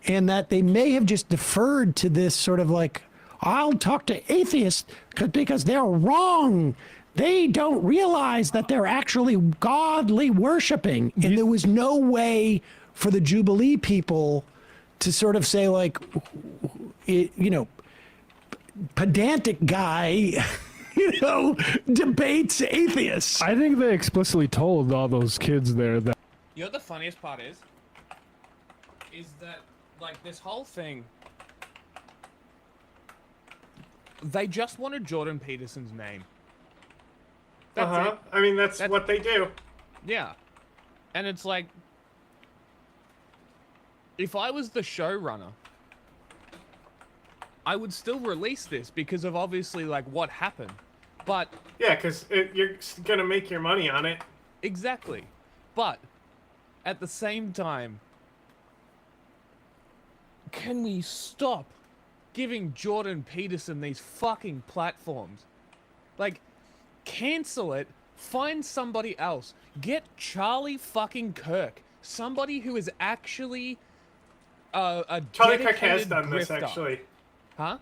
And that they may have just deferred to this sort of like, I'll talk to atheists because they're wrong. They don't realize that they're actually godly worshiping. And there was no way for the Jubilee people to sort of say, like, you know, pedantic guy, you know, debates atheists. I think they explicitly told all those kids there that. You know what the funniest part is? Is that, like, this whole thing, they just wanted Jordan Peterson's name. That's it. I mean, that's what they do. Yeah. And it's like, if I was the showrunner, I would still release this because of obviously, like, what happened. But... yeah, because you're going to make your money on it. Exactly. But, at the same time, can we stop giving Jordan Peterson these fucking platforms? Like, cancel it, find somebody else. Get Charlie fucking Kirk. Somebody who is actually a Charlie Kirk dedicated has done this, grifter. actually. Huh?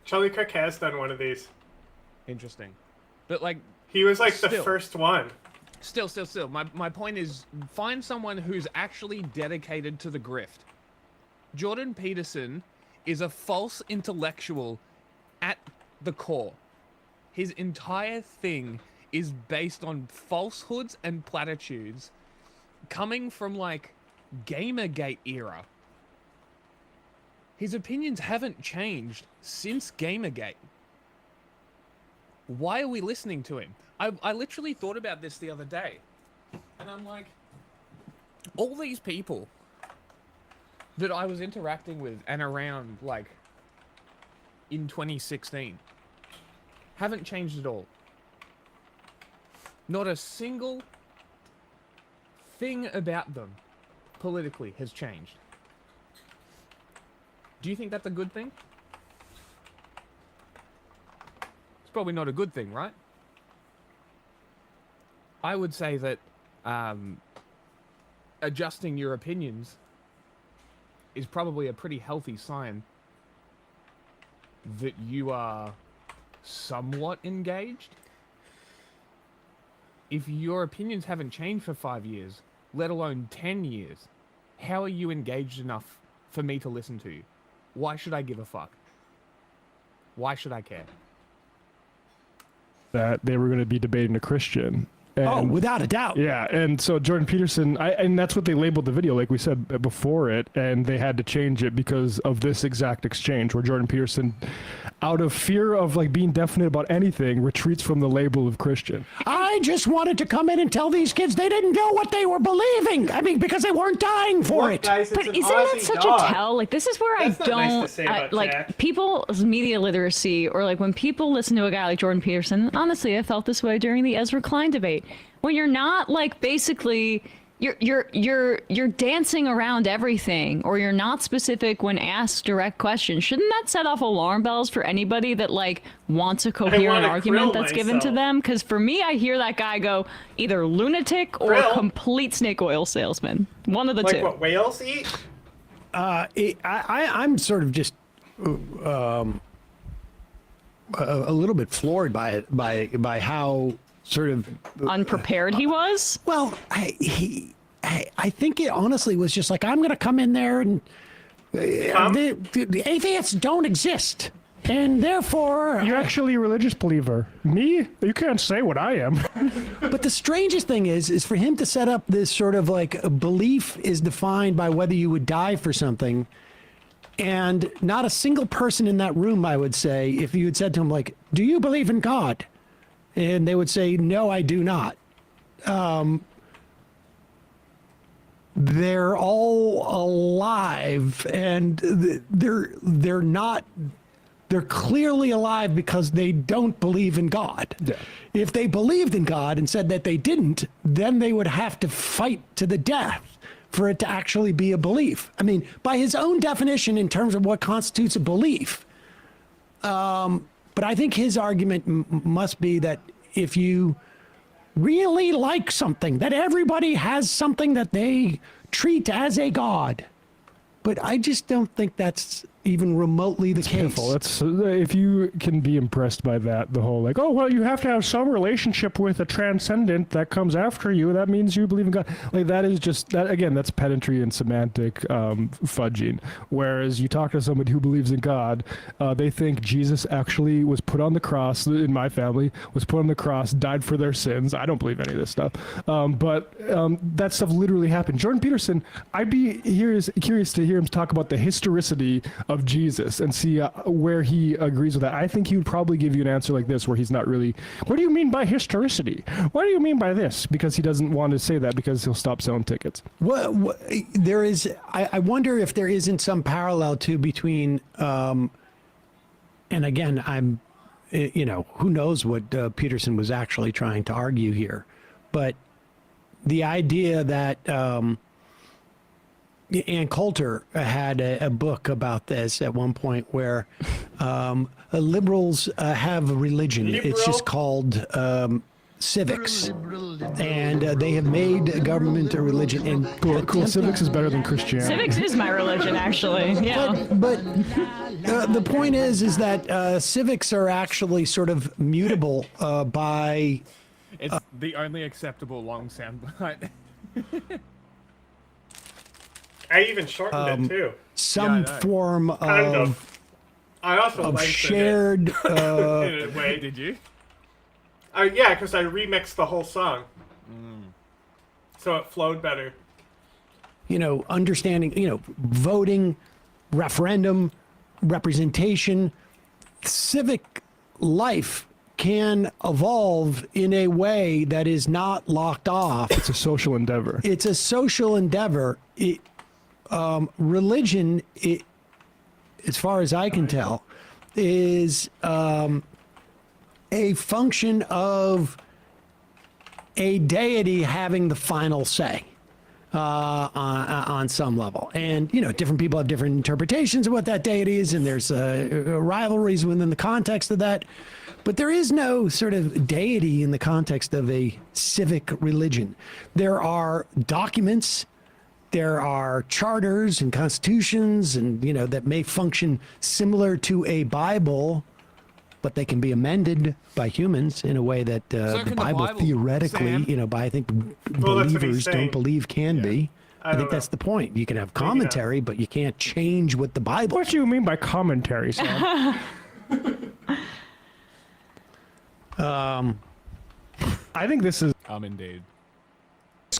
Charlie Kirk has done one of these. Interesting. But, like... he was, like, the first one. Still. My point is, find someone who's actually dedicated to the grift. Jordan Peterson is a false intellectual at the core. His entire thing is based on falsehoods and platitudes coming from, like, Gamergate era. His opinions haven't changed since Gamergate. Why are we listening to him? I literally thought about this the other day. And I'm like, all these people that I was interacting with and around, like, in 2016 haven't changed at all. Not a single thing about them politically has changed. Do you think that's a good thing? It's probably not a good thing, right? I would say that adjusting your opinions is probably a pretty healthy sign that you are somewhat engaged. If your opinions haven't changed for 5 years, let alone 10 years, how are you engaged enough for me to listen to you? Why should I give a fuck? Why should I care? That they were going to be debating a Christian. And, without a doubt. Yeah, and so Jordan Peterson, and that's what they labeled the video, like we said before it, and they had to change it because of this exact exchange where Jordan Peterson out of fear of like being definite about anything, retreats from the label of Christian. I just wanted to come in and tell these kids they didn't know what they were believing. I mean, because they weren't dying for it. Guys, it's But an isn't that Aussie such dog. a tell? Like, this is where That's I not nice to don't say about like Jack. people's media literacy, or like when people listen to a guy like Jordan Peterson. Honestly, I felt this way during the Ezra Klein debate. When you're not like basically you're dancing around everything, or you're not specific when asked direct questions. Shouldn't that set off alarm bells for anybody that like wants a coherent wanna argument krill that's given to myself. them? Because for me, I hear that guy go either lunatic or Krill? complete snake oil salesman. One of the Like two. what whales eat? I'm sort of just a little bit floored by it, by how sort of unprepared he was. Well, I think it honestly was just like, I'm going to come in there and the atheists don't exist. And therefore... You're actually a religious believer. Me? You can't say what I am. But the strangest thing is for him to set up this sort of like a belief is defined by whether you would die for something. And not a single person in that room, I would say, if you had said to him, like, do you believe in God? And they would say, no, I do not. They're all alive, and they're not. They're clearly alive because they don't believe in God. Yeah. If they believed in God and said that they didn't, then they would have to fight to the death for it to actually be a belief. I mean, by his own definition in terms of what constitutes a belief. But I think his argument must be that if you really like something, that everybody has something that they treat as a god. But I just don't think that's even remotely the case. Pitiful. That's if you can be impressed by that, the whole like, oh well, you have to have some relationship with a transcendent that comes after you. That means you believe in God. Like that is just that again. That's pedantry and semantic fudging. Whereas you talk to somebody who believes in God, they think Jesus actually was put on the cross. In my family, was put on the cross, died for their sins. I don't believe any of this stuff, but that stuff literally happened. Jordan Peterson, I'd be curious to hear him talk about the historicity of Jesus and see where he agrees with that. I think he would probably give you an answer like this, where he's not really, what do you mean by historicity? What do you mean by this? Because he doesn't want to say that because he'll stop selling tickets. What there is, I wonder if there isn't some parallel too between, and again, I'm, who knows what Peterson was actually trying to argue here, but the idea that, Ann Coulter had a book about this at one point where liberals have a religion. It's just called civics. And they have made government a religion. And cool. Civics is better than Christianity. Civics is my religion, actually. Yeah. But the point is that civics are actually sort of mutable by... It's the only acceptable long soundbite. I even shortened it too. Some form Kind of. I also of lengthened shared... it in a way. Did you? Yeah, because I remixed the whole song. So it flowed better. Understanding, voting, referendum, representation, civic life can evolve in a way that is not locked off. It's a social endeavor. It's a social endeavor. Religion, as far as I can tell, is a function of a deity having the final say on some level. And, different people have different interpretations of what that deity is, and there's rivalries within the context of that. But there is no sort of deity in the context of a civic religion. There are documents, there are charters and constitutions, and, that may function similar to a Bible, but they can be amended by humans in a way that the Bible theoretically, Sam. by I think Well, that's what he's believers saying. don't believe can be. I think that's the point. You can have commentary, but you can't change what the Bible. What do you mean by commentary, Sam? I think this is... Indeed.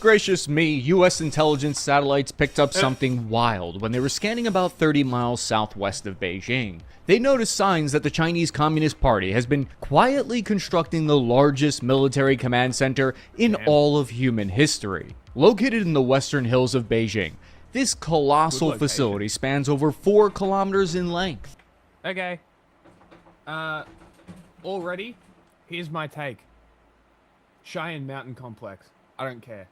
gracious me, U.S. intelligence satellites picked up something wild when they were scanning about 30 miles southwest of Beijing. They noticed signs that the Chinese Communist Party has been quietly constructing the largest military command center in all of human history. Located in the western hills of Beijing, this colossal facility spans over 4 kilometers in length. Okay. Already, here's my take. Cheyenne Mountain Complex. I don't care.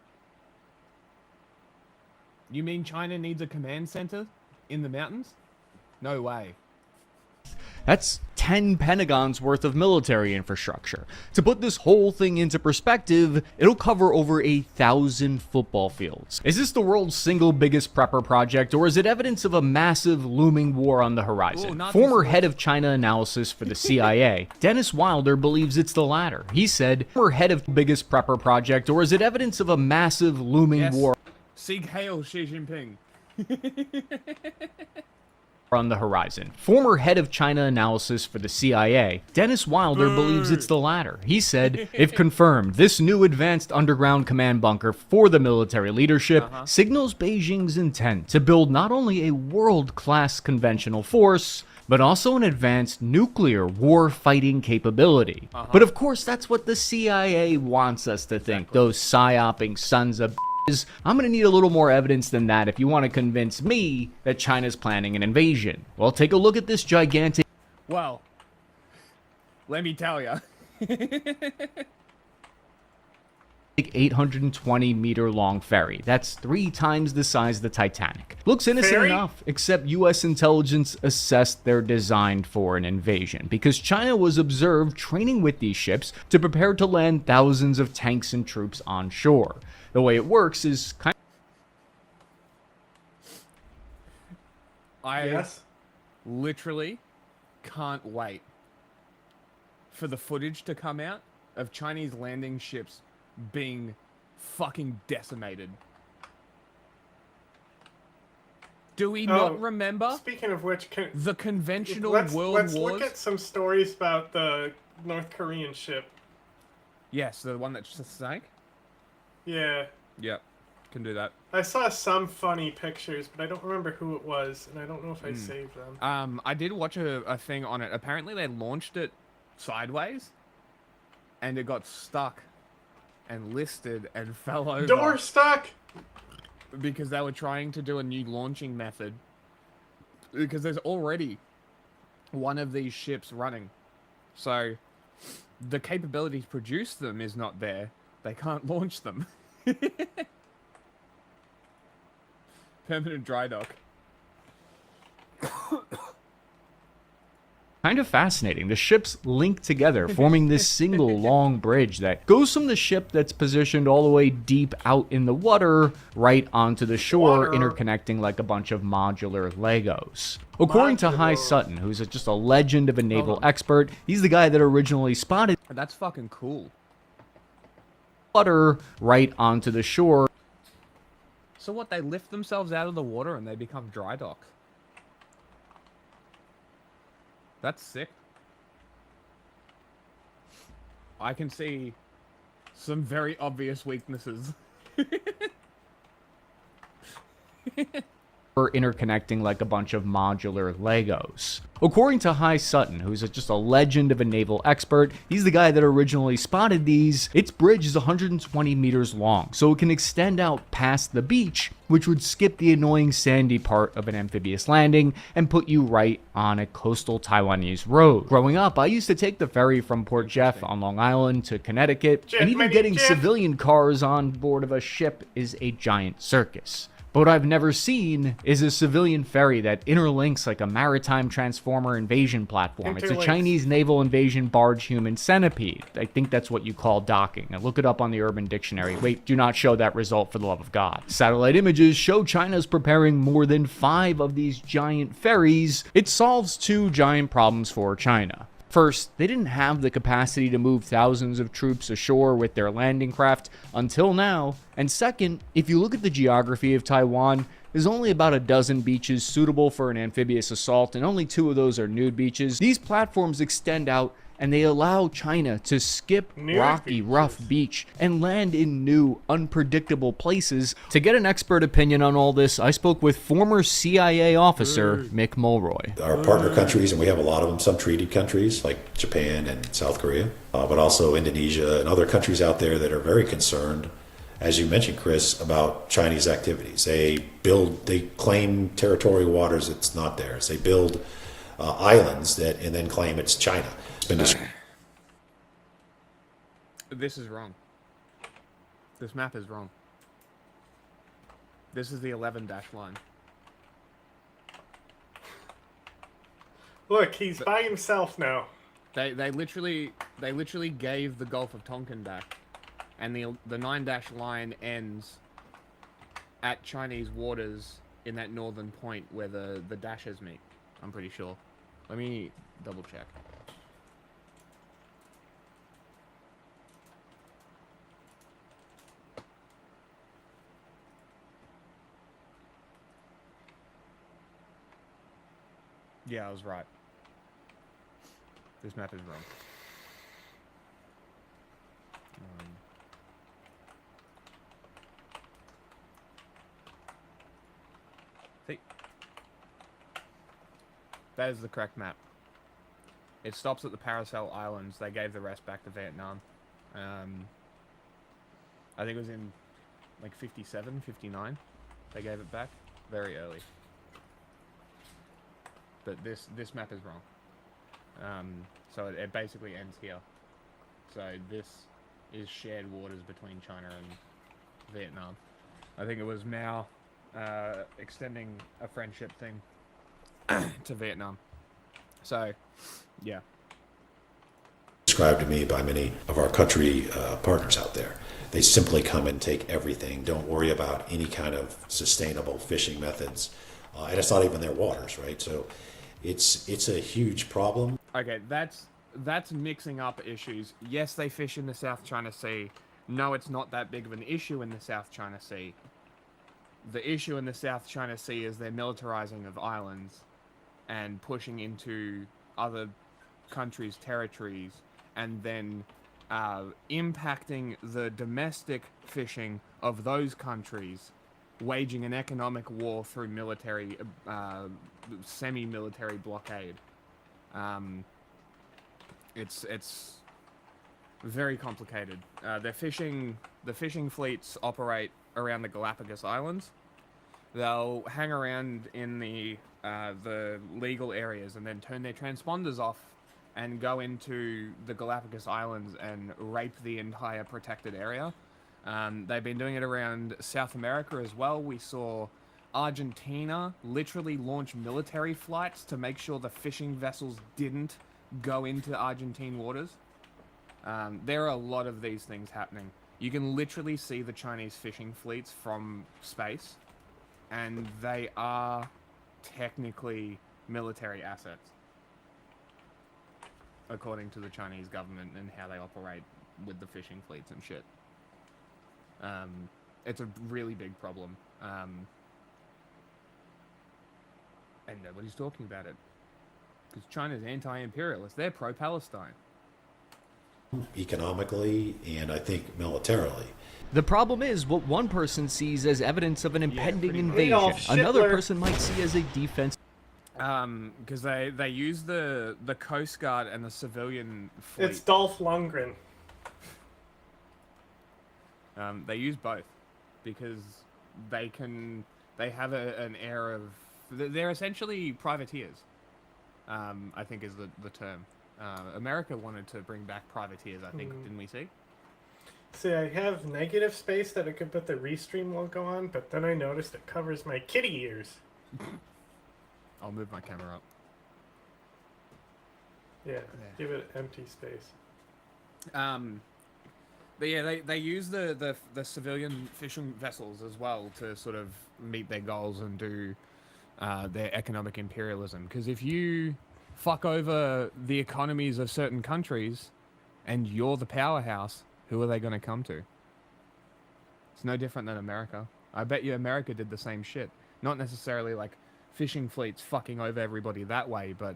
You mean China needs a command center in the mountains? No way. That's 10 Pentagons worth of military infrastructure. To put this whole thing into perspective, it'll cover over 1,000 football fields. Is this the world's single biggest prepper project, or is it evidence of a massive looming war on the horizon? Former head of China analysis for the CIA, Dennis Wilder, believes it's the latter. He said, former head of biggest prepper project, or is it evidence of a massive looming war Sieg Heil, Xi Jinping. on the horizon? Former head of China analysis for the CIA, Dennis Wilder, believes it's the latter. He said, if confirmed, this new advanced underground command bunker for the military leadership signals Beijing's intent to build not only a world-class conventional force, but also an advanced nuclear war-fighting capability. But of course, that's what the CIA wants us to think, those psyoping sons of I'm gonna need a little more evidence than that if you want to convince me that China's planning an invasion. Well, take a look at this gigantic... Well, let me tell ya. 820-meter long ferry. That's 3 times the size of the Titanic. Looks innocent enough, except U.S. intelligence assessed they're designed for an invasion, because China was observed training with these ships to prepare to land thousands of tanks and troops on shore. The way it works is kind of... I literally can't wait for the footage to come out of Chinese landing ships being fucking decimated. Do we not remember? Speaking of which, the conventional let's wars? look at some stories about the North Korean ship. Yes, the one that just sank? Yeah. Yep, can do that. I saw some funny pictures, but I don't remember who it was, and I don't know if I saved them. I did watch a thing on it. Apparently they launched it sideways, and it got stuck and listed and fell over. Door stuck! Because they were trying to do a new launching method. Because there's already one of these ships running. So, the capability to produce them is not there. They can't launch them. Permanent dry dock. Kind of fascinating. The ships link together, forming this single long bridge that goes from the ship that's positioned all the way deep out in the water right onto the shore, interconnecting like a bunch of modular Legos. According to Hai Sutton, who's just a legend of a naval expert, he's the guy that originally spotted... That's fucking cool. ...water right onto the shore. So what, they lift themselves out of the water and they become dry dock? That's sick. I can see some very obvious weaknesses. Interconnecting like a bunch of modular Legos. According to Hai Sutton, who's just a legend of a naval expert, he's the guy that originally spotted these. Its bridge is 120 meters long, so it can extend out past the beach, which would skip the annoying sandy part of an amphibious landing and put you right on a coastal Taiwanese road. Growing up, I used to take the ferry from Port Jeff on Long Island to Connecticut, and even getting civilian cars on board of a ship is a giant circus. But what I've never seen is a civilian ferry that interlinks like a maritime transformer invasion platform. It's a Chinese naval invasion barge human centipede. I think that's what you call docking. Now look it up on the Urban Dictionary. Wait, do not show that result for the love of God. Satellite images show China's preparing more than 5 of these giant ferries. It solves 2 giant problems for China. First, they didn't have the capacity to move thousands of troops ashore with their landing craft until now. And second, if you look at the geography of Taiwan, there's only about a dozen beaches suitable for an amphibious assault, and only 2 of those are nude beaches. These platforms extend out and they allow China to skip rocky, rough beach and land in new, unpredictable places. To get an expert opinion on all this, I spoke with former CIA officer Mick Mulroy. Our partner countries, and we have a lot of them, some treaty countries like Japan and South Korea, but also Indonesia and other countries out there that are very concerned, as you mentioned, Chris, about Chinese activities. They claim territorial waters that's not theirs. They build islands and then claim it's China. It's been This is wrong. This map is wrong. This is the 11 dash line. Look, he's by himself now. They literally gave the Gulf of Tonkin back, and the 9 dash line ends at Chinese waters in that northern point where the dashes meet. I'm pretty sure. Let me double check. Yeah, I was right. This map is wrong. See? That is the correct map. It stops at the Paracel Islands. They gave the rest back to Vietnam. I think it was in like 57, 59. They gave it back very early. But this map is wrong. So it basically ends here. So this is shared waters between China and Vietnam. I think it was Mao extending a friendship thing to Vietnam. So, yeah. Described to me by many of our country partners out there. They simply come and take everything, don't worry about any kind of sustainable fishing methods, and it's not even their waters, right? So it's a huge problem. Okay, that's mixing up issues. Yes, they fish in the South China Sea. No, it's not that big of an issue in the South China Sea. The issue in the South China Sea is their militarizing of islands and pushing into other countries' territories, and then impacting the domestic fishing of those countries, waging an economic war through military, semi-military blockade. It's very complicated. The fishing fleets operate around the Galapagos Islands. They'll hang around in the legal areas and then turn their transponders off and go into the Galapagos Islands and rape the entire protected area. They've been doing it around South America as well. We saw Argentina literally launch military flights to make sure the fishing vessels didn't go into Argentine waters. There are a lot of these things happening. You can literally see the Chinese fishing fleets from space, and they are technically military assets, according to the Chinese government and how they operate with the fishing fleets and shit. It's a really big problem. And nobody's talking about it. Because China's anti-imperialist. They're pro-Palestine. Economically and I think militarily. The problem is what one person sees as evidence of an impending invasion, another person might see as a defense. Because they use the Coast Guard and the civilian fleet. It's Dolph Lundgren. They use both because they have an air of, they're essentially privateers. I think is the term. America wanted to bring back privateers, I think, didn't we see? See, I have negative space that I could put the Restream logo on, but then I noticed it covers my kitty ears. I'll move my camera up. Yeah, give it empty space. But yeah, they use the civilian fishing vessels as well to sort of meet their goals and do their economic imperialism. Because if you fuck over the economies of certain countries and you're the powerhouse, who are they going to come to? It's no different than America. I bet you America did the same shit. Not necessarily like fishing fleets fucking over everybody that way, but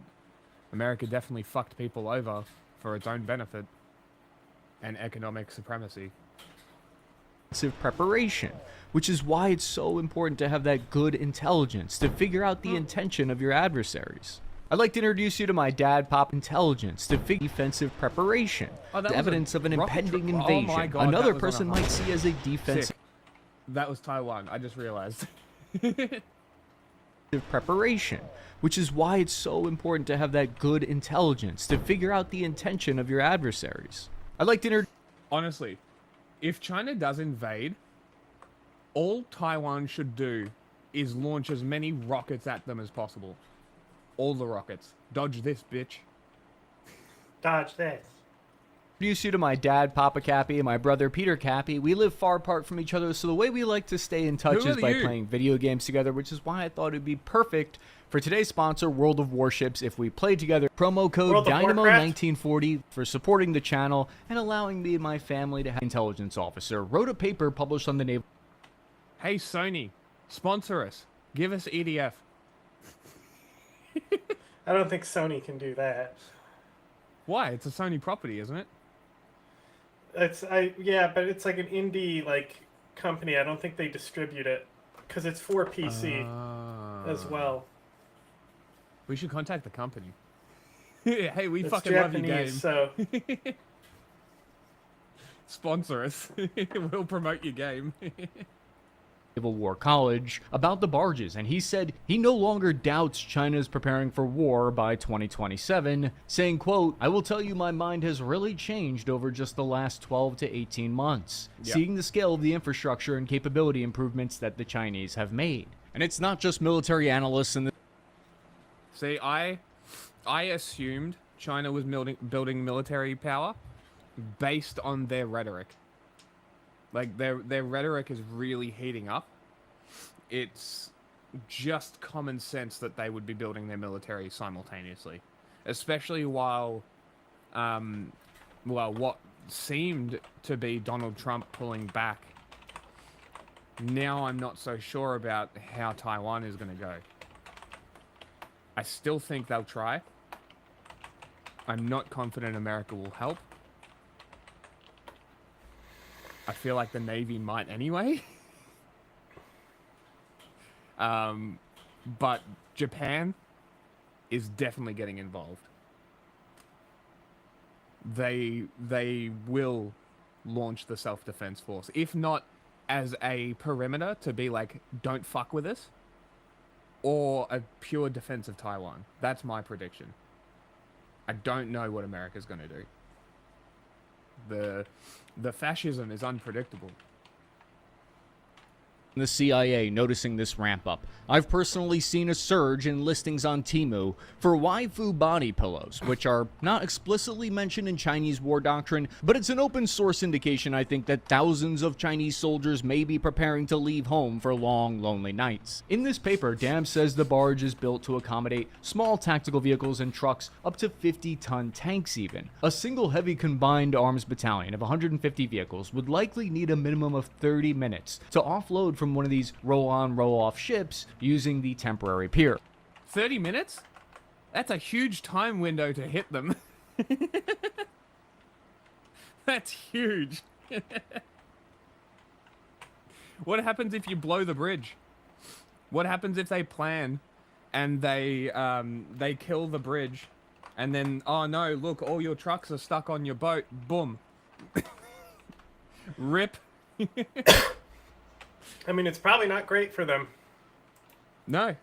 America definitely fucked people over for its own benefit and economic supremacy. Preparation, which is why it's so important to have that good intelligence to figure out the intention of your adversaries. I'd like to introduce you to my dad pop intelligence to figure defensive preparation, the evidence of an impending invasion. Oh my God, Another that was on person a might high. see as a defensive Sick. That was Taiwan. I just realized. preparation, which is why it's so important to have that good intelligence to figure out the intention of your adversaries. I'd like to Honestly, if China does invade, all Taiwan should do is launch as many rockets at them as possible. All the rockets. Dodge this, bitch. Dodge this. Introduce you to my dad, Papa Cappy, and my brother, Peter Cappy. We live far apart from each other, so the way we like to stay in touch Who is are by you? playing video games together, which is why I thought it would be perfect for today's sponsor, World of Warships, if we play together. Promo code World of Dynamo1940 for supporting the channel and allowing me and my family to have intelligence officer. Wrote a paper published on the Naval... Hey, Sony, sponsor us. Give us EDF. I don't think Sony can do that. Why? It's a Sony property, isn't it? Yeah, but it's like an indie company. I don't think they distribute it because it's for PC as well. We should contact the company. Hey, we It's fucking love your game. Japanese, so Sponsor us. We'll promote your game. Civil War College about the barges, and he said he no longer doubts China is preparing for war by 2027, saying, quote, "I will tell you my mind has really changed over just the last 12 to 18 months, seeing the scale of the infrastructure and capability improvements that the Chinese have made." And it's not just military analysts and See, I assumed China was building military power based on their rhetoric. Like, their rhetoric is really heating up. It's just common sense that they would be building their military simultaneously. Especially while what seemed to be Donald Trump pulling back. Now I'm not so sure about how Taiwan is going to go. I still think they'll try. I'm not confident America will help. I feel like the Navy might anyway. But Japan is definitely getting involved. They will launch the self-defense force. If not as a perimeter to be like, don't fuck with us, or a pure defense of Taiwan. That's my prediction. I don't know what America's going to do. The fascism is unpredictable. the CIA noticing this ramp up. I've personally seen a surge in listings on Temu for waifu body pillows, which are not explicitly mentioned in Chinese war doctrine, but it's an open source indication, I think, that thousands of Chinese soldiers may be preparing to leave home for long, lonely nights. In this paper, DAM says the barge is built to accommodate small tactical vehicles and trucks up to 50-ton tanks even. A single heavy combined arms battalion of 150 vehicles would likely need a minimum of 30 minutes to offload from one of these roll-on, roll-off ships using the temporary pier. 30 minutes? That's a huge time window to hit them. That's huge. What happens if you blow the bridge? What happens if they plan and they kill the bridge and then, oh no, look, all your trucks are stuck on your boat. Boom. Rip. I mean, it's probably not great for them. No.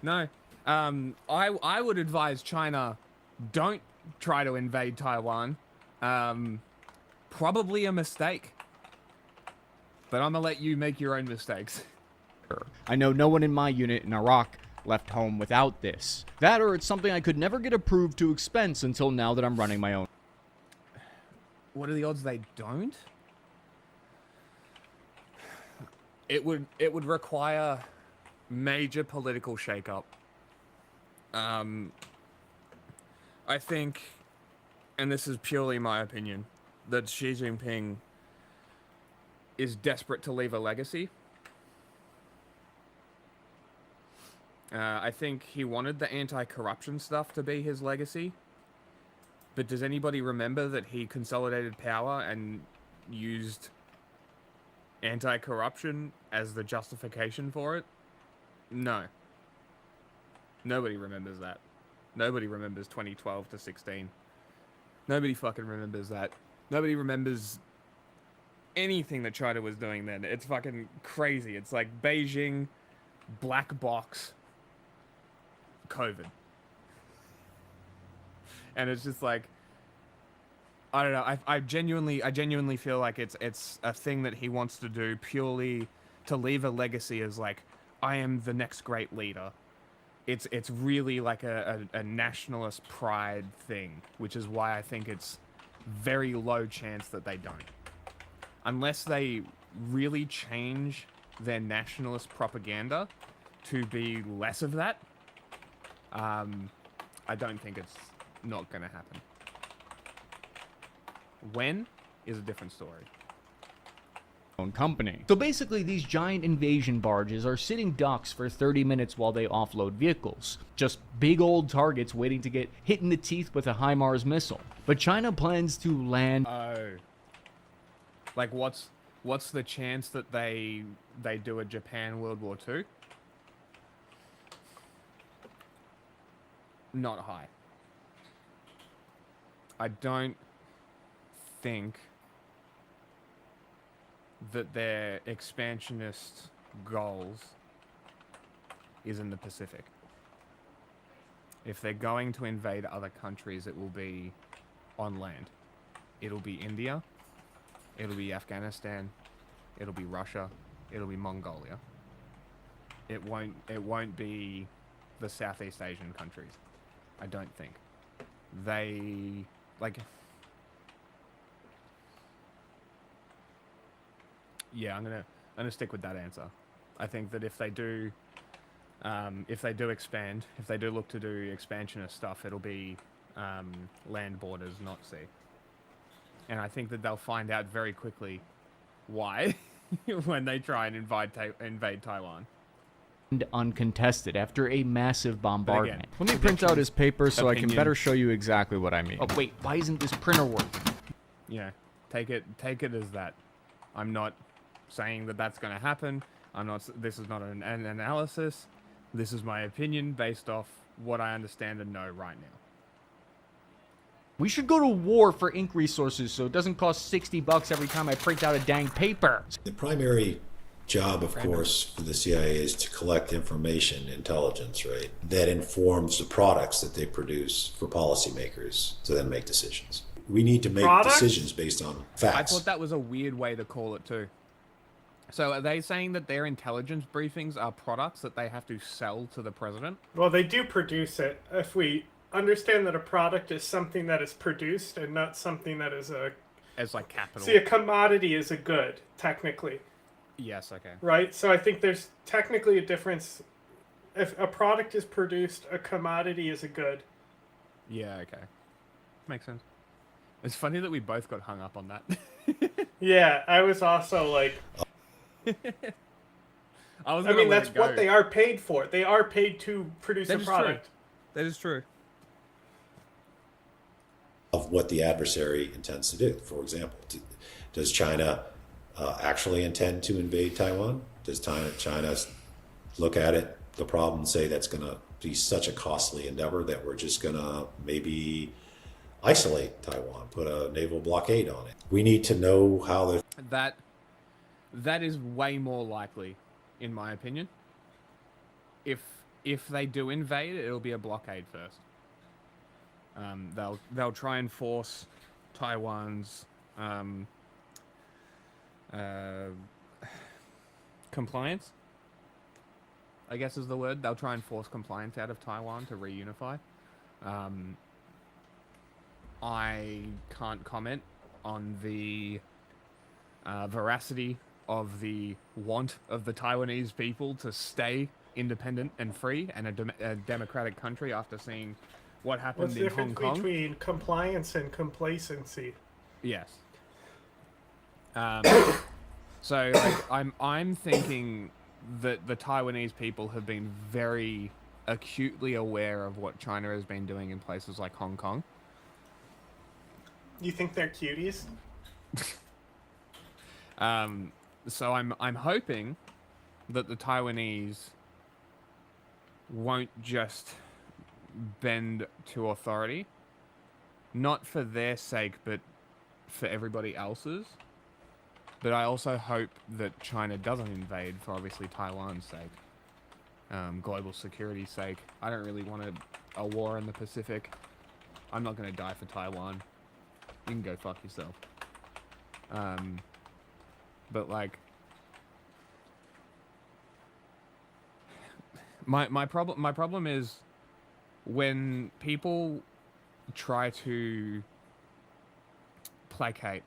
No. I would advise China, don't try to invade Taiwan. Probably a mistake. But I'm gonna let you make your own mistakes. I know no one in my unit in Iraq left home without this. That or it's something I could never get approved to expense until now that I'm running my own. What are the odds they don't? It would require major political shakeup. I think, and this is purely my opinion, that Xi Jinping is desperate to leave a legacy. I think he wanted the anti-corruption stuff to be his legacy, But does anybody remember that he consolidated power and used anti-corruption as the justification for it? No. Nobody remembers that. Nobody remembers 2012 to 16. Nobody fucking remembers that. Nobody remembers anything that China was doing then. It's fucking crazy. It's like Beijing, black box, COVID. And it's just like, I don't know. I genuinely feel like it's a thing that he wants to do purely to leave a legacy as like, I am the next great leader. It's really like a nationalist pride thing, which is why I think it's very low chance that they don't. Unless they really change their nationalist propaganda to be less of that, I don't think it's not going to happen. When is a different story. Own company. So basically, these giant invasion barges are sitting docks for 30 minutes while they offload vehicles. Just big old targets waiting to get hit in the teeth with a HIMARS missile. But China plans to land... Oh. Like, what's the chance that they do a Japan World War II? Not high. I don't think that their expansionist goals is in the Pacific. If they're going to invade other countries, it will be on land. It'll be India, it'll be Afghanistan, it'll be Russia, it'll be Mongolia. It won't be the Southeast Asian countries. I don't think. They like yeah, I'm gonna stick with that answer. I think that if they do expand, if they do look to do expansionist stuff, it'll be land borders, not sea. And I think that they'll find out very quickly why when they try and invade Taiwan. Uncontested after a massive bombardment. Again, Let me print out his paper so I can opinion. better show you exactly what I mean. Oh wait, why isn't this printer working? Yeah, take it as that. I'm not saying that that's going to happen. This is not an analysis. This is my opinion based off what I understand and know right now. We should go to war for ink resources so it doesn't cost $60 every time I print out a dang paper. The primary job, of course, for the CIA is to collect information, intelligence, right? That informs the products that they produce for policymakers to then make decisions. We need to make decisions based on facts. I thought that was a weird way to call it too. So are they saying that their intelligence briefings are products that they have to sell to the president? Well, they do produce it. If we understand that a product is something that is produced and not something that is as like capital. See, a commodity is a good, technically. Yes, okay. Right? So I think there's technically a difference. If a product is produced, a commodity is a good. Yeah, okay. Makes sense. It's funny that we both got hung up on that. Yeah, I was also like... I mean, that's what they are paid for. They are paid to produce a product. That is true. Of what the adversary intends to do. For example, does China actually intend to invade Taiwan? Does China look at it, the problem, and say that's going to be such a costly endeavor that we're just going to maybe isolate Taiwan, put a naval blockade on it? We need to know how that is way more likely, in my opinion. If they do invade, it'll be a blockade first. They'll try and force Taiwan's compliance, I guess is the word. They'll try and force compliance out of Taiwan to reunify. I can't comment on the veracity of the want of the Taiwanese people to stay independent and free and a democratic country after seeing what happened What's the in Hong difference Kong. between compliance and complacency? Yes. So like, I'm thinking that the Taiwanese people have been very acutely aware of what China has been doing in places like Hong Kong. You think they're cuties? So I'm hoping that the Taiwanese won't just bend to authority, not for their sake, but for everybody else's. But I also hope that China doesn't invade for obviously Taiwan's sake, global security's sake. I don't really want a war in the Pacific. I'm not going to die for Taiwan. You can go fuck yourself. But like, my problem is when people try to placate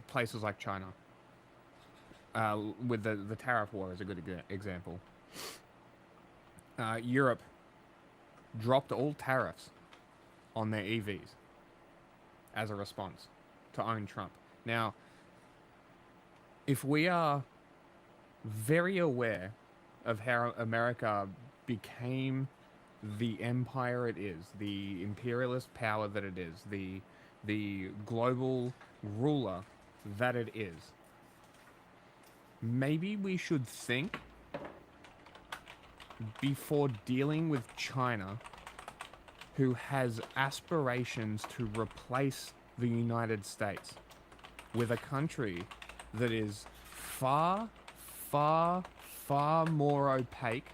places like China, with the tariff war is a good example. Europe dropped all tariffs on their EVs as a response to own Trump. Now, if we are very aware of how America became the empire it is, the imperialist power that it is, the global ruler that it is, maybe we should think before dealing with China, who has aspirations to replace the United States with a country that is far, far, far more opaque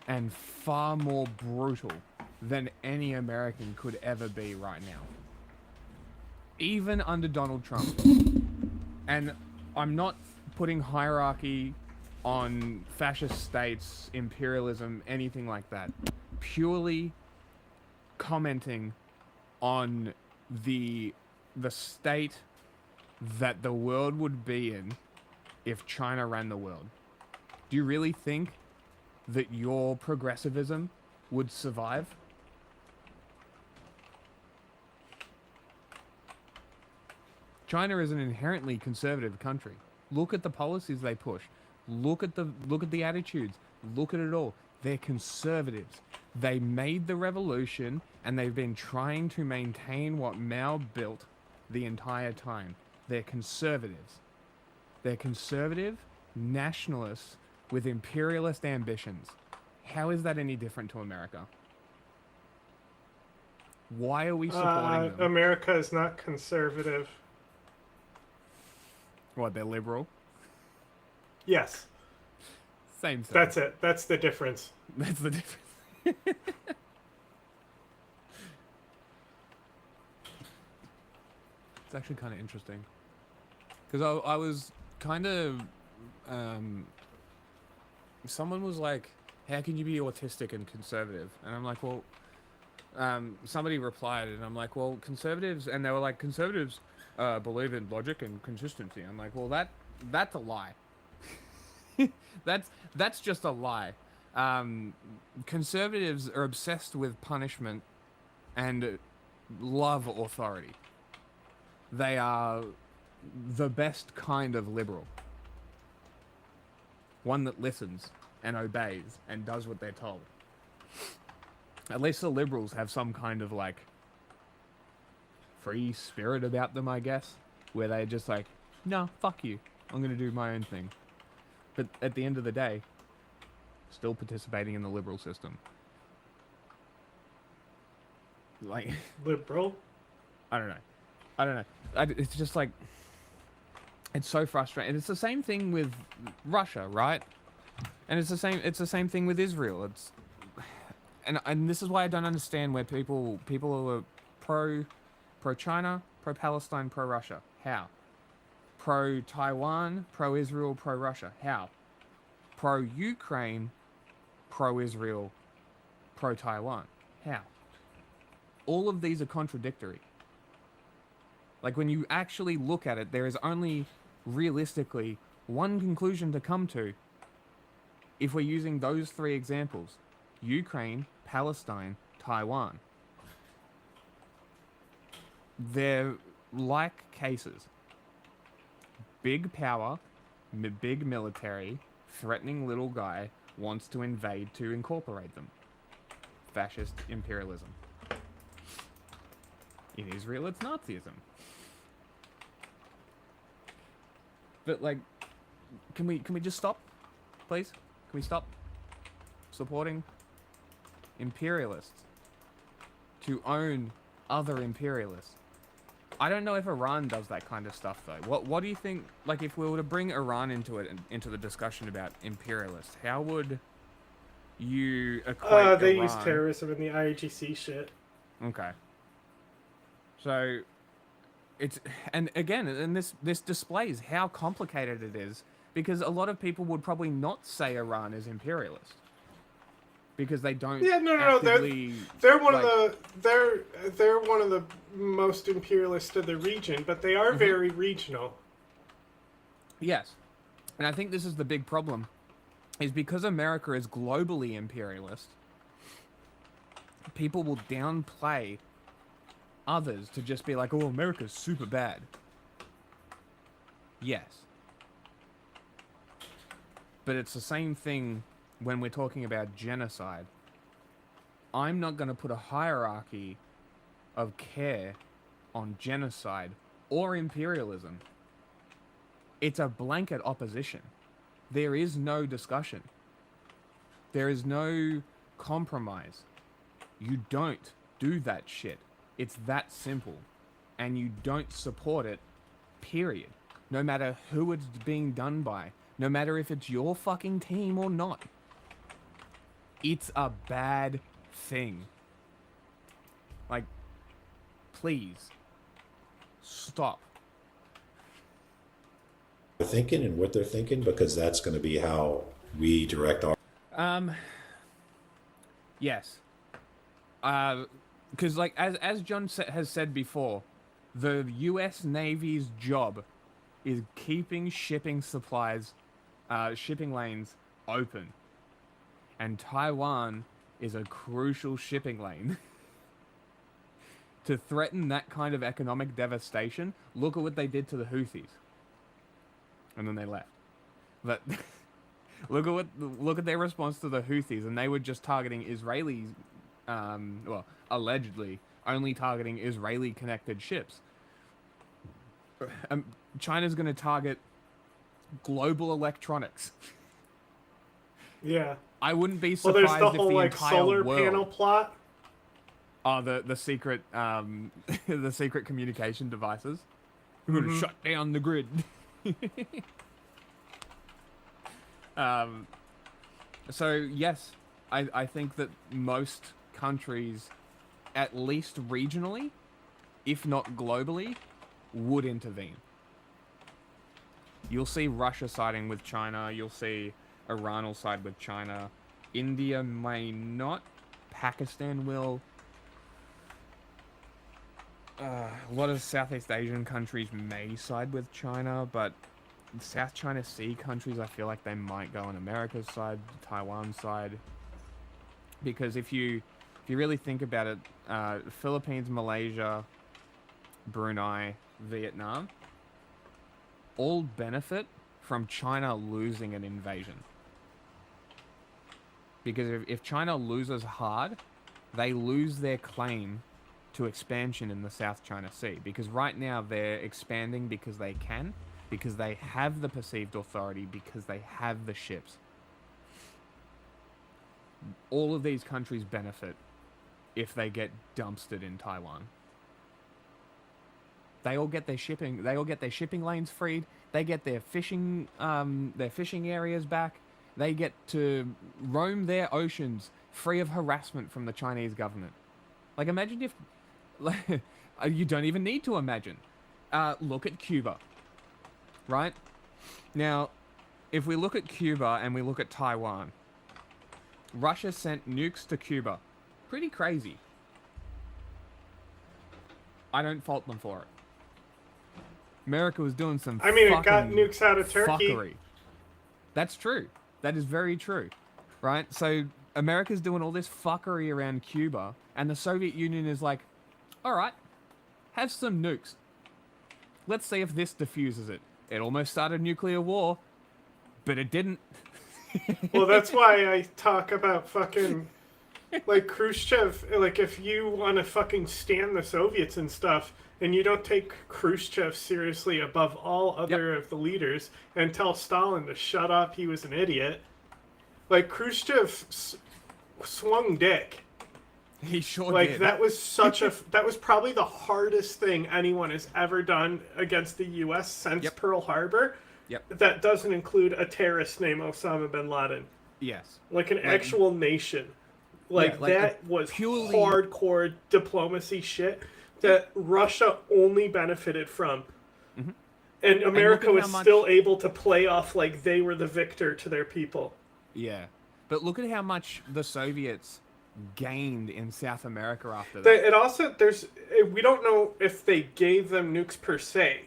and far more brutal than any American could ever be right now. Even under Donald Trump. And I'm not putting hierarchy on fascist states, imperialism, anything like that. Purely commenting on the state that the world would be in if China ran the world. Do you really think that your progressivism would survive? China is an inherently conservative country. Look at the policies they push. Look at the attitudes. Look at it all. They're conservatives. They made the revolution and they've been trying to maintain what Mao built the entire time. They're conservatives. They're conservative nationalists with imperialist ambitions. How is that any different to America? Why are we supporting them? America is not conservative. What, they're liberal? Yes. Same thing. That's it. That's the difference. That's the difference. It's actually kind of interesting. Because I was kind of... someone was like, how can you be autistic and conservative? And I'm like, well... somebody replied and I'm like, well, conservatives... And they were like, conservatives believe in logic and consistency. I'm like, well, that's a lie. That's just a lie. Conservatives are obsessed with punishment and love authority. They are the best kind of liberal. One that listens and obeys and does what they're told. At least the liberals have some kind of like free spirit about them, I guess, where they're just like, no, fuck you. I'm going to do my own thing. But at the end of the day, still participating in the liberal system. Like... Liberal? I don't know. It's just like... It's so frustrating. It's the same thing with Russia, right? And it's the same thing with Israel. It's... And this is why I don't understand where people are pro-China, pro-Palestine, pro-Russia. How? Pro-Taiwan, pro-Israel, pro-Russia. How? Pro-Ukraine, pro-Israel, pro-Taiwan. How? All of these are contradictory. Like, when you actually look at it, there is only, realistically, one conclusion to come to if we're using those three examples. Ukraine, Palestine, Taiwan. They're like cases. Big power, big military, threatening little guy wants to invade to incorporate them. Fascist imperialism. In Israel, it's Nazism. But like, can we just stop, please? Can we stop supporting imperialists to own other imperialists? I don't know if Iran does that kind of stuff though. What do you think? Like, if we were to bring Iran into the discussion about imperialists, how would you equate They Iran? use terrorism in the IAGC shit. Okay. So, this displays how complicated it is, because a lot of people would probably not say Iran is imperialist because they don't. Yeah, no. actively, They're one of the most imperialist of the region, but they are very regional. Yes, and I think this is the big problem, is because America is globally imperialist. People will downplay others to just be like, oh, America's super bad. Yes. But it's the same thing when we're talking about genocide. I'm not going to put a hierarchy of care on genocide or imperialism. It's a blanket opposition. There is no discussion. There is no compromise. You don't do that shit. It's that simple. And you don't support it, period. No matter who it's being done by. No matter if it's your fucking team or not. It's a bad thing. Like, please, stop. They're thinking and what they're thinking, because that's going to be how we direct our. Yes. Because, like, as John has said before, the U.S. Navy's job is keeping shipping supplies, shipping lanes open. And Taiwan is a crucial shipping lane. To threaten that kind of economic devastation, look at what they did to the Houthis. And then they left. But look at their response to the Houthis, and they were just targeting Israelis, well, allegedly only targeting Israeli-connected ships. China's going to target global electronics. Yeah. I wouldn't be Well, surprised there's the if whole the like entire solar world. panel plot. Oh, the secret, the secret communication devices. We're going to shut down the grid. So yes, I think that most countries, at least regionally, if not globally, would intervene. You'll see Russia siding with China. You'll see Iran will side with China. India may not. Pakistan will. A lot of Southeast Asian countries may side with China, but South China Sea countries, I feel like they might go on America's side, Taiwan's side. Because if you really think about it, Philippines, Malaysia, Brunei, Vietnam, all benefit from China losing an invasion. Because if China loses hard, they lose their claim to expansion in the South China Sea. Because right now they're expanding because they can, because they have the perceived authority, because they have the ships. All of these countries benefit if they get dumpstered in Taiwan. They all get their shipping. They all get their shipping lanes freed. They get their fishing areas back. They get to roam their oceans free of harassment from the Chinese government. Like, imagine if, like, you don't even need to imagine. Look at Cuba, right? Now, if we look at Cuba and we look at Taiwan, Russia sent nukes to Cuba. Pretty crazy. I don't fault them for it. America was doing some it got nukes out of Turkey. Fuckery. That's true. That is very true. Right? So America's doing all this fuckery around Cuba, and the Soviet Union is like, alright, have some nukes. Let's see if this diffuses it. It almost started nuclear war, but it didn't. Well, that's why I talk about fucking Like Khrushchev, like if you want to fucking stand the Soviets and stuff, and you don't take Khrushchev seriously above all other of the leaders, and tell Stalin to shut up, he was an idiot. Like Khrushchev swung dick. He sure like did. that was such a that was probably the hardest thing anyone has ever done against the U.S. since Pearl Harbor. Yep. That doesn't include a terrorist named Osama bin Laden. Yes. Like an actual nation. Like that was hardcore diplomacy shit that Russia only benefited from. Mm-hmm. And America look at was how still much- able to play off like they were the victor to their people. Yeah. But look at how much the Soviets gained in South America after that. It also we don't know if they gave them nukes per se.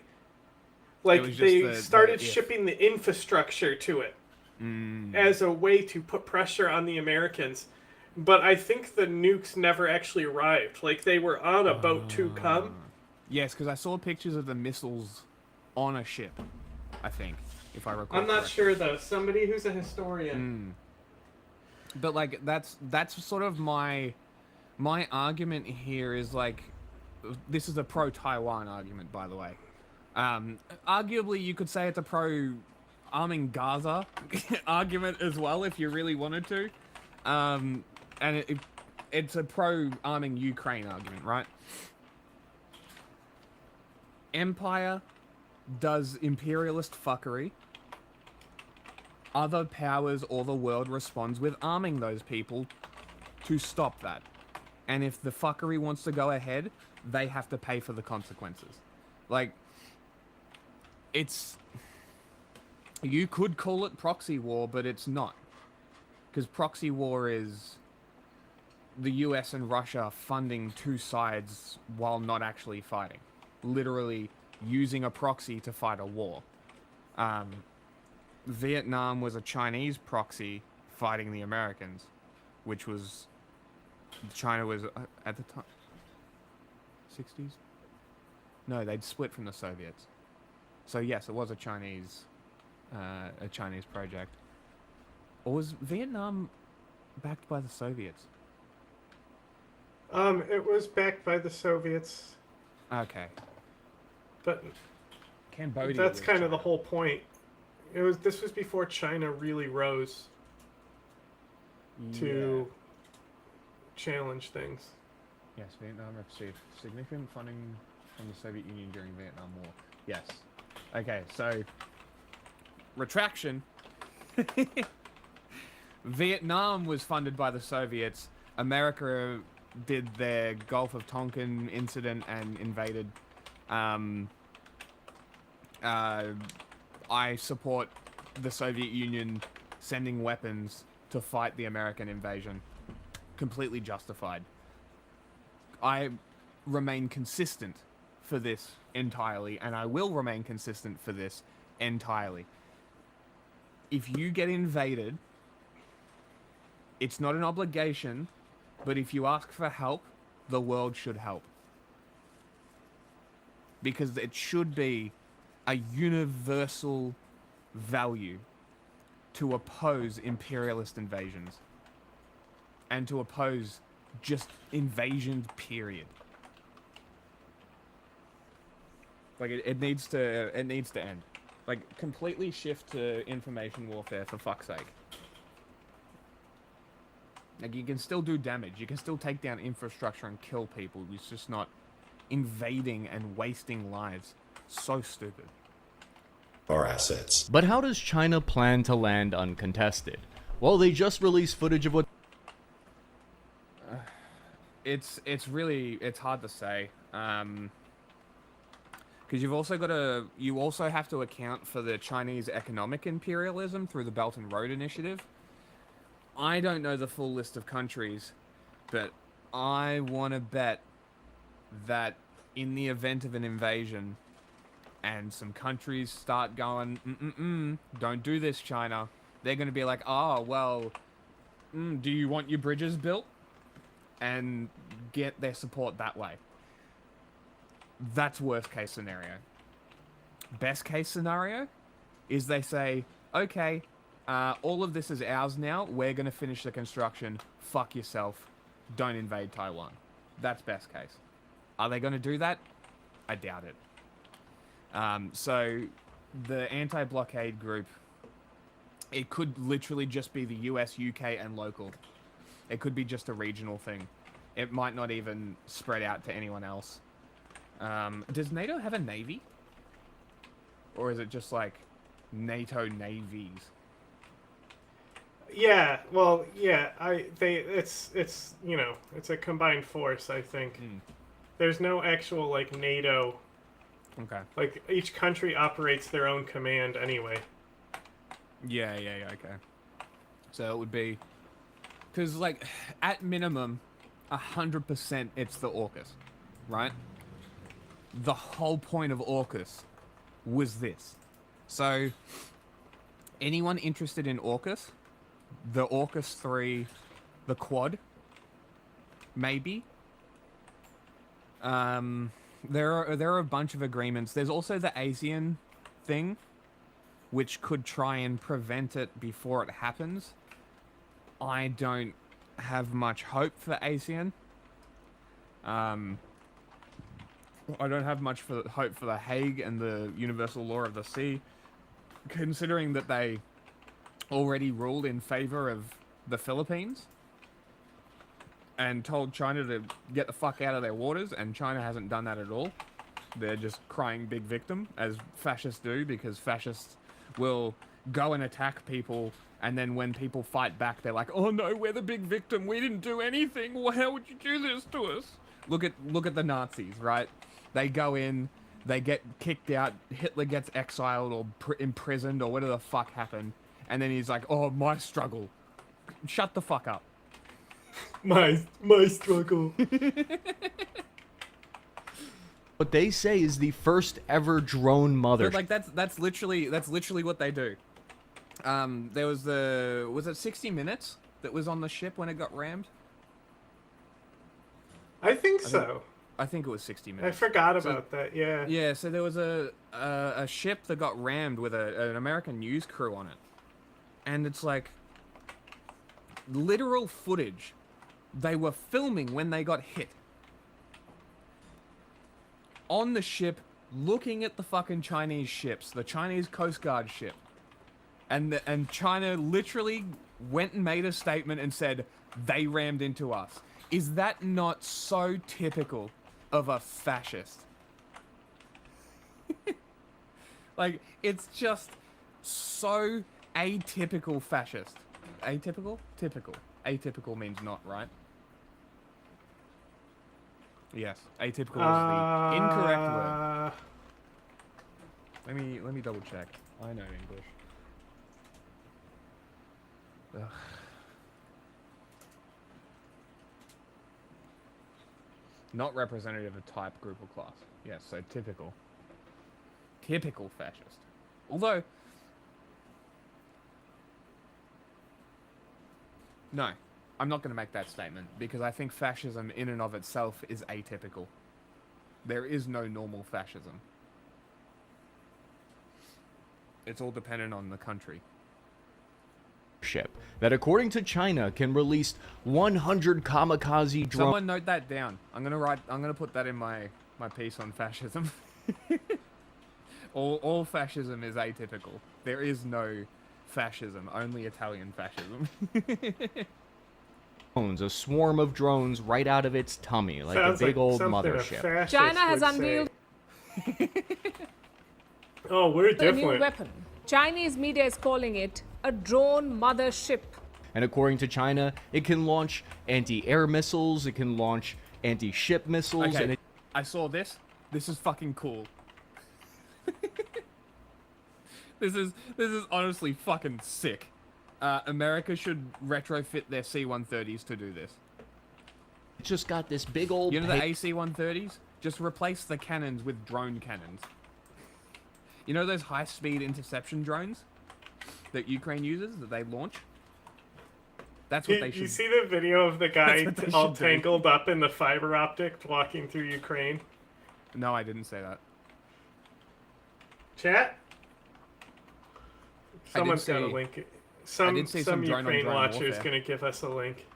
Like was just they started the if. shipping the infrastructure to it as a way to put pressure on the Americans. But I think the nukes never actually arrived. Like they were on a boat to come. Yes, because I saw pictures of the missiles on a ship, I think, if I recall. I'm not correctly. sure though. Somebody who's a historian. But like that's sort of my argument here is like this is a pro-Taiwan argument, by the way. Arguably, you could say it's a pro-arming Gaza argument as well, if you really wanted to. And it's a pro-arming Ukraine argument, right? Empire does imperialist fuckery. Other powers or the world responds with arming those people to stop that. And if the fuckery wants to go ahead, they have to pay for the consequences. Like, you could call it proxy war, but it's not. Because proxy war is the US and Russia funding two sides while not actually fighting. Literally using a proxy to fight a war. Vietnam was a Chinese proxy fighting the Americans, which was... China was, at the time... 60s? No, they'd split from the Soviets. So yes, it was a Chinese project. Or was Vietnam backed by the Soviets? It was backed by the Soviets. Okay. But Cambodia. that's was kind of China. the whole point. This was before China really rose to challenge things. Yes, Vietnam received significant funding from the Soviet Union during Vietnam War. Yes. Okay, so retraction. Vietnam was funded by the Soviets. America did their Gulf of Tonkin incident and invaded. I support the Soviet Union sending weapons to fight the American invasion. Completely justified. I remain consistent for this entirely, and I will remain consistent for this entirely. If you get invaded, it's not an obligation, but if you ask for help, the world should help. Because it should be a universal value to oppose imperialist invasions. And to oppose just invasions, period. Like it needs to end. Like completely shift to information warfare, for fuck's sake. Like you can still do damage, you can still take down infrastructure and kill people. It's just not invading and wasting lives. So stupid. Our assets. But how does China plan to land uncontested? Well, they just released footage of what... It's hard to say. Because you also have to account for the Chinese economic imperialism through the Belt and Road Initiative. I don't know the full list of countries, but I want to bet that in the event of an invasion and some countries start going, don't do this, China, they're going to be like, oh, well, do you want your bridges built? And get their support that way. That's worst case scenario. Best case scenario is they say, okay, all of this is ours now. We're going to finish the construction. Fuck yourself. don't invade Taiwan. That's best case. Are they going to do that? I doubt it. So the anti-blockade group, it could literally just be the US, UK, and local. It could be just a regional thing. It might not even spread out to anyone else. Does NATO have a navy? Or is it just like NATO navies? Yeah, well, yeah, it's you know, it's a combined force, I think. There's no actual like NATO. Okay. Like each country operates their own command anyway. Yeah, okay. So it would be, because like at minimum, 100% it's the AUKUS, right? The whole point of AUKUS was this. So anyone interested in AUKUS, the AUKUS 3, the Quad, maybe. There are a bunch of agreements. There's also the ASEAN thing, which could try and prevent it before it happens. I don't have much hope for ASEAN. I don't have much hope for the Hague and the Universal Law of the Sea, considering that they already ruled in favor of the Philippines and told China to get the fuck out of their waters, and China hasn't done that at all. They're just crying big victim, as fascists do, because fascists will go and attack people, and then when people fight back, they're like, oh no, we're the big victim, we didn't do anything, how would you do this to us? Look at the Nazis, right? They go in, they get kicked out, Hitler gets exiled or imprisoned or whatever the fuck happened, and then he's like, oh, my struggle. Shut the fuck up. My struggle. What they say is the first ever drone mother. But like that's literally what they do. There was it 60 Minutes that was on the ship when it got rammed? I think so. I think it was 60 Minutes. I forgot about that. Yeah. Yeah. So there was a ship that got rammed with an American news crew on it, and it's like literal footage. They were filming when they got hit. On the ship, looking at the fucking Chinese ships, the Chinese Coast Guard ship. And China literally went and made a statement and said, they rammed into us. Is that not so typical of a fascist? Like, it's just so atypical fascist. Atypical? Typical. Atypical means not, right? Yes, atypical is the incorrect word. Let me double check. I know English. Ugh. Not representative of type, group, or class. Yes, so typical. Typical fascist. Although, no, I'm not going to make that statement because I think fascism in and of itself is atypical. There is no normal fascism. It's all dependent on the country. Ship that, according to China, can release 100 kamikaze drones. Someone note that down. I'm gonna put that in my piece on fascism. all fascism is atypical. There is no fascism, only Italian fascism. A swarm of drones right out of its tummy, like a big old mothership. China has unveiled Oh, we're a new different. weapon. Chinese media is calling it a drone mothership. And according to China, it can launch anti-air missiles, it can launch anti-ship missiles, Okay, and it... I saw this. This is fucking cool. This is honestly fucking sick. America should retrofit their C-130s to do this. It just got this big old... You know the AC-130s? Just replace the cannons with drone cannons. You know those high-speed interception drones that Ukraine uses, that they launch? That's what they should... You see the video of the guy That's what they all should do. tangled up in the fiber optic walking through Ukraine? No, I didn't say that. Chat? I did Someone's got a see- link. I Some did see some drone on Ukraine drone watcher is warfare. going to give us a link.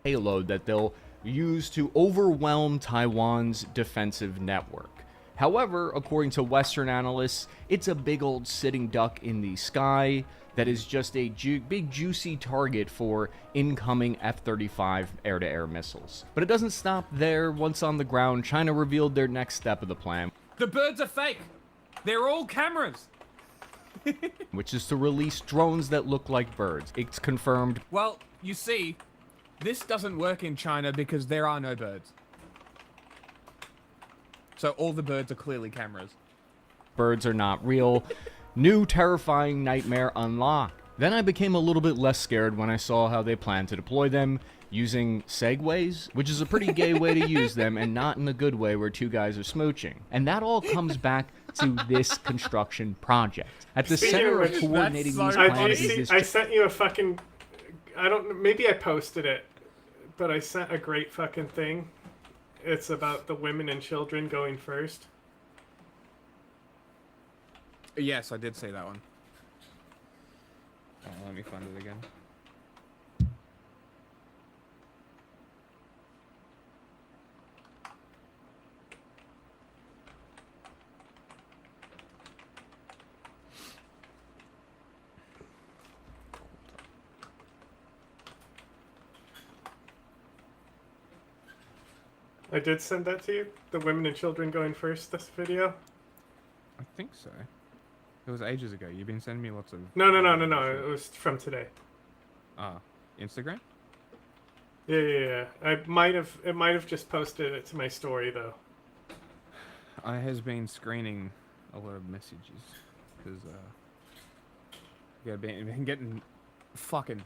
payload that they'll use to overwhelm Taiwan's defensive network. However, according to Western analysts, it's a big old sitting duck in the sky that is just a big juicy target for incoming F-35 air-to-air missiles. But it doesn't stop there. Once on the ground, China revealed their next step of the plan. The birds are fake. They're all cameras. Which is to release drones that look like birds. It's confirmed. Well, you see, this doesn't work in China because there are no birds. So all the birds are clearly cameras. Birds are not real. New terrifying nightmare unlocked. Then I became a little bit less scared when I saw how they plan to deploy them using segways, which is a pretty gay way to use them and not in a good way where two guys are smooching. And that all comes back to this construction project. At the center of coordinating these plans is this... I sent you a fucking... maybe I posted it, but I sent a great fucking thing. It's about the women and children going first. Yes, I did say that one. Oh, let me find it again. I did send that to you? The women and children going first, this video? I think so. It was ages ago. You've been sending me lots of... No. It was from today. Ah, Instagram? Yeah. It might have just posted it to my story, though. I has been screening a lot of messages. Because, yeah, been getting fucking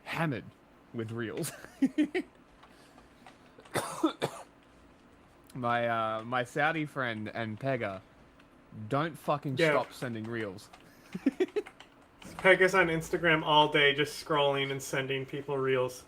hammered with reels. My Saudi friend and Pega don't fucking stop sending reels. Pega's on Instagram all day just scrolling and sending people reels.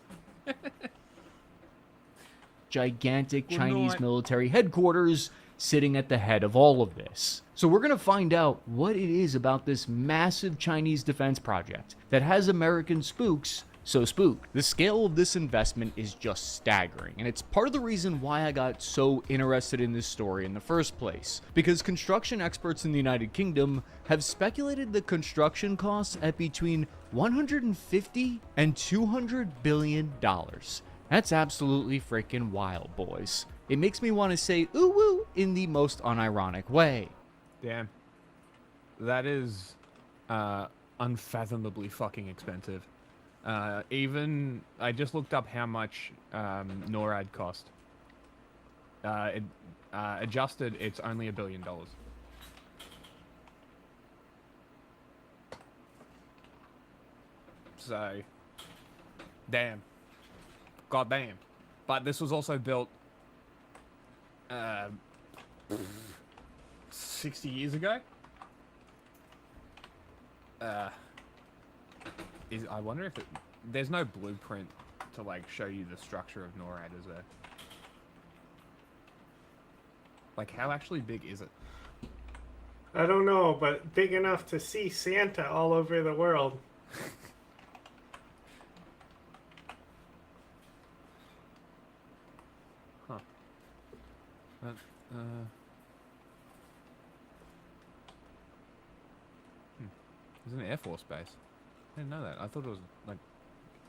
Gigantic Chinese military headquarters sitting at the head of all of this. So we're going to find out what it is about this massive Chinese defense project that has American spooks so spooked. The scale of this investment is just staggering, and it's part of the reason why I got so interested in this story in the first place. Because construction experts in the United Kingdom have speculated the construction costs at between $150 and $200 billion. That's absolutely freaking wild, boys. It makes me want to say ooh woo in the most unironic way. Damn. That is unfathomably fucking expensive. Even I just looked up how much NORAD cost. Adjusted, it's only $1 billion. So, damn, goddamn. But this was also built 60 years ago. I wonder if there's no blueprint to like show you the structure of NORAD, is there? Like, how actually big is it? I don't know, but big enough to see Santa all over the world. Huh. It's an Air Force base. I didn't know that. I thought it was like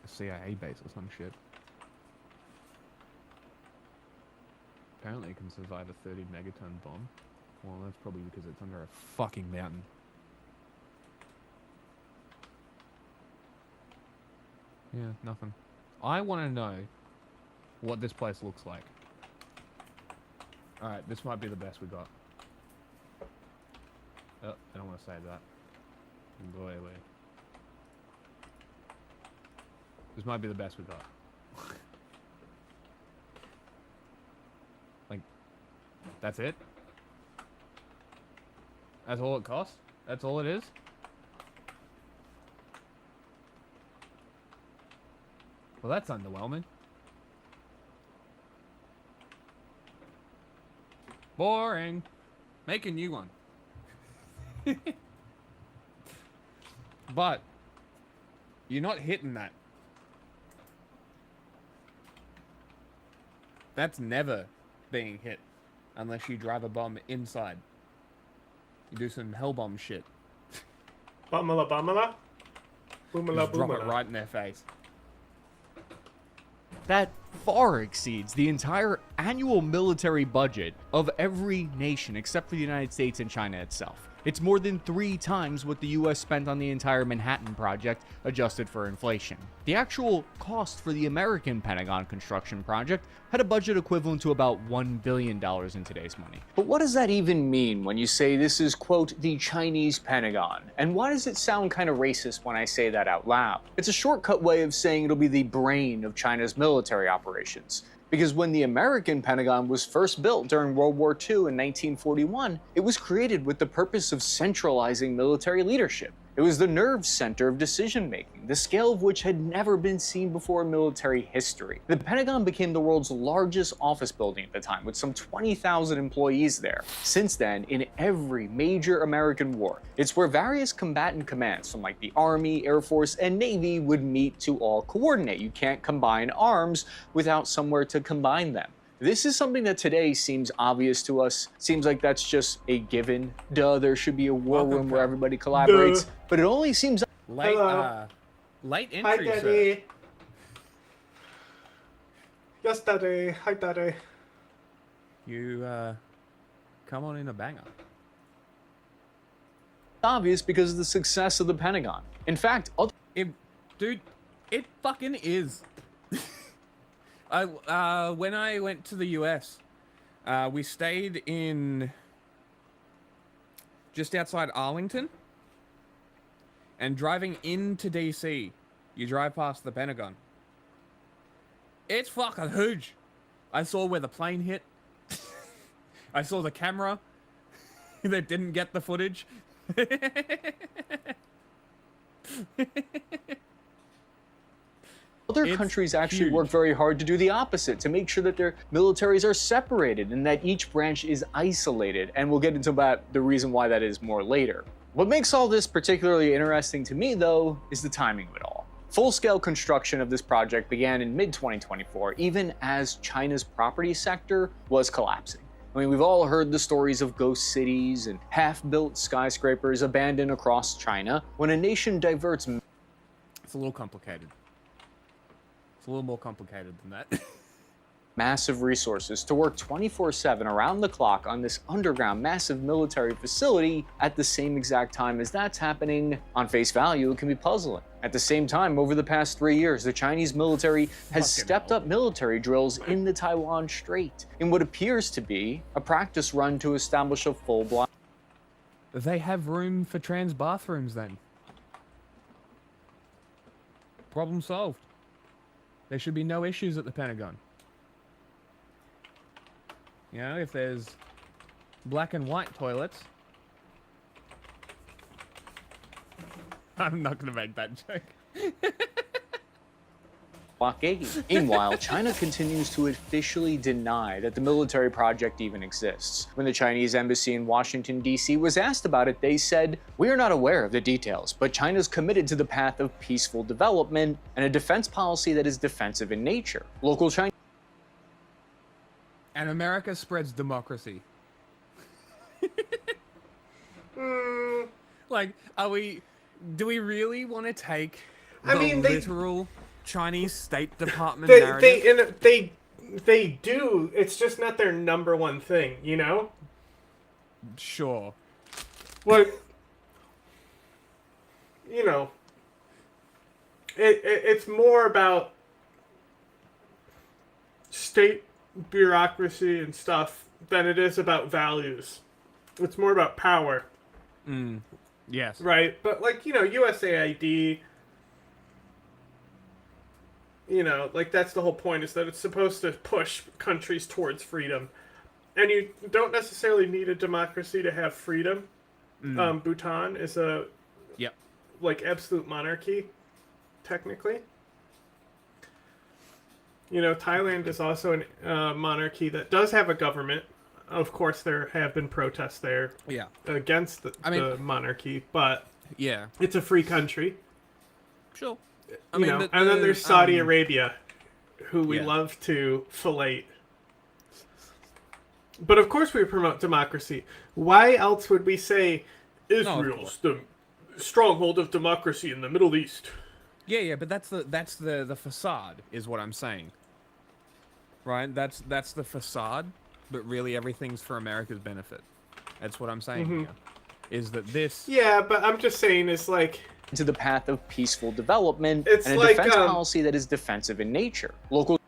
a CIA base or some shit. Apparently it can survive a 30 megaton bomb. Well, that's probably because it's under a fucking mountain. Yeah, nothing. I want to know what this place looks like. Alright, this might be the best we got. Oh, I don't want to say that. Wait. This might be the best we got. Like, that's it? That's all it costs? That's all it is? Well, that's underwhelming. Boring. Make a new one. But you're not hitting that. That's never being hit unless you drive a bomb inside. You do some hell bomb shit. Bumala bumala? Boomala Just drop it boomala. right in their face. That far exceeds the entire annual military budget of every nation except for the United States and China itself. It's more than 3 times what the US spent on the entire Manhattan Project, adjusted for inflation. The actual cost for the American Pentagon construction project had a budget equivalent to about $1 billion in today's money. But what does that even mean when you say this is, quote, the Chinese Pentagon? And why does it sound kind of racist when I say that out loud? It's a shortcut way of saying it'll be the brain of China's military operations. Because when the American Pentagon was first built during World War II in 1941, it was created with the purpose of centralizing military leadership. It was the nerve center of decision-making, the scale of which had never been seen before in military history. The Pentagon became the world's largest office building at the time, with some 20,000 employees there. Since then, in every major American war, it's where various combatant commands from like the Army, Air Force, and Navy would meet to all coordinate. You can't combine arms without somewhere to combine them. This is something that today seems obvious to us. Seems like that's just a given. Duh, there should be a war room where everybody collaborates. Duh. But it only seems... Late entry, Hi, Daddy. Yes, Daddy. Hi, Daddy. You, come on in a banger. obvious because of the success of the Pentagon. In fact, dude, it fucking is. When I went to the US, we stayed in just outside Arlington, and driving into DC, you drive past the Pentagon. It's fucking huge. I saw where the plane hit. I saw the camera that didn't get the footage. Other countries actually work very hard to do the opposite, to make sure that their militaries are separated and that each branch is isolated. And we'll get into the reason why that is more later. What makes all this particularly interesting to me, though, is the timing of it all. Full-scale construction of this project began in mid-2024, even as China's property sector was collapsing. I mean, we've all heard the stories of ghost cities and half-built skyscrapers abandoned across China when a nation diverts... It's a little complicated. It's a little more complicated than that. massive resources to work 24/7 around the clock on this underground massive military facility at the same exact time as that's happening. On face value, it can be puzzling. At the same time, over the past 3 years, the Chinese military has stepped up military drills in the Taiwan Strait in what appears to be a practice run to establish a full-blown... They have room for trans bathrooms then. Problem solved. There should be no issues at the Pentagon. You know, if there's black and white toilets. I'm not going to make that joke. blockade. Meanwhile, China continues to officially deny that the military project even exists. When the Chinese embassy in Washington, D.C. was asked about it, they said, "We are not aware of the details, but China's committed to the path of peaceful development and a defense policy that is defensive in nature." Local China... And America spreads democracy. Like, do we really want to take literal Chinese State Department narrative? They do. It's just not their number one thing, you know? Sure. Like, you know, it's more about state bureaucracy and stuff than it is about values. It's more about power. Yes. Right? But, like, you know, USAID... You know, like, that's the whole point, is that it's supposed to push countries towards freedom. And you don't necessarily need a democracy to have freedom. Bhutan is a, like, absolute monarchy, technically. You know, Thailand is also a monarchy that does have a government. Of course, there have been protests there against the monarchy, but it's a free country. Sure. And then there's Saudi Arabia, who we love to fillet But of course we promote democracy. Why else would we say Israel's the stronghold of democracy in the Middle East? Yeah, but that's the facade, is what I'm saying. Right? That's the facade, but really everything's for America's benefit. That's what I'm saying here. Is that this... Yeah, but I'm just saying it's like... to the path of peaceful development It's and a like, defense policy that is defensive in nature. Local...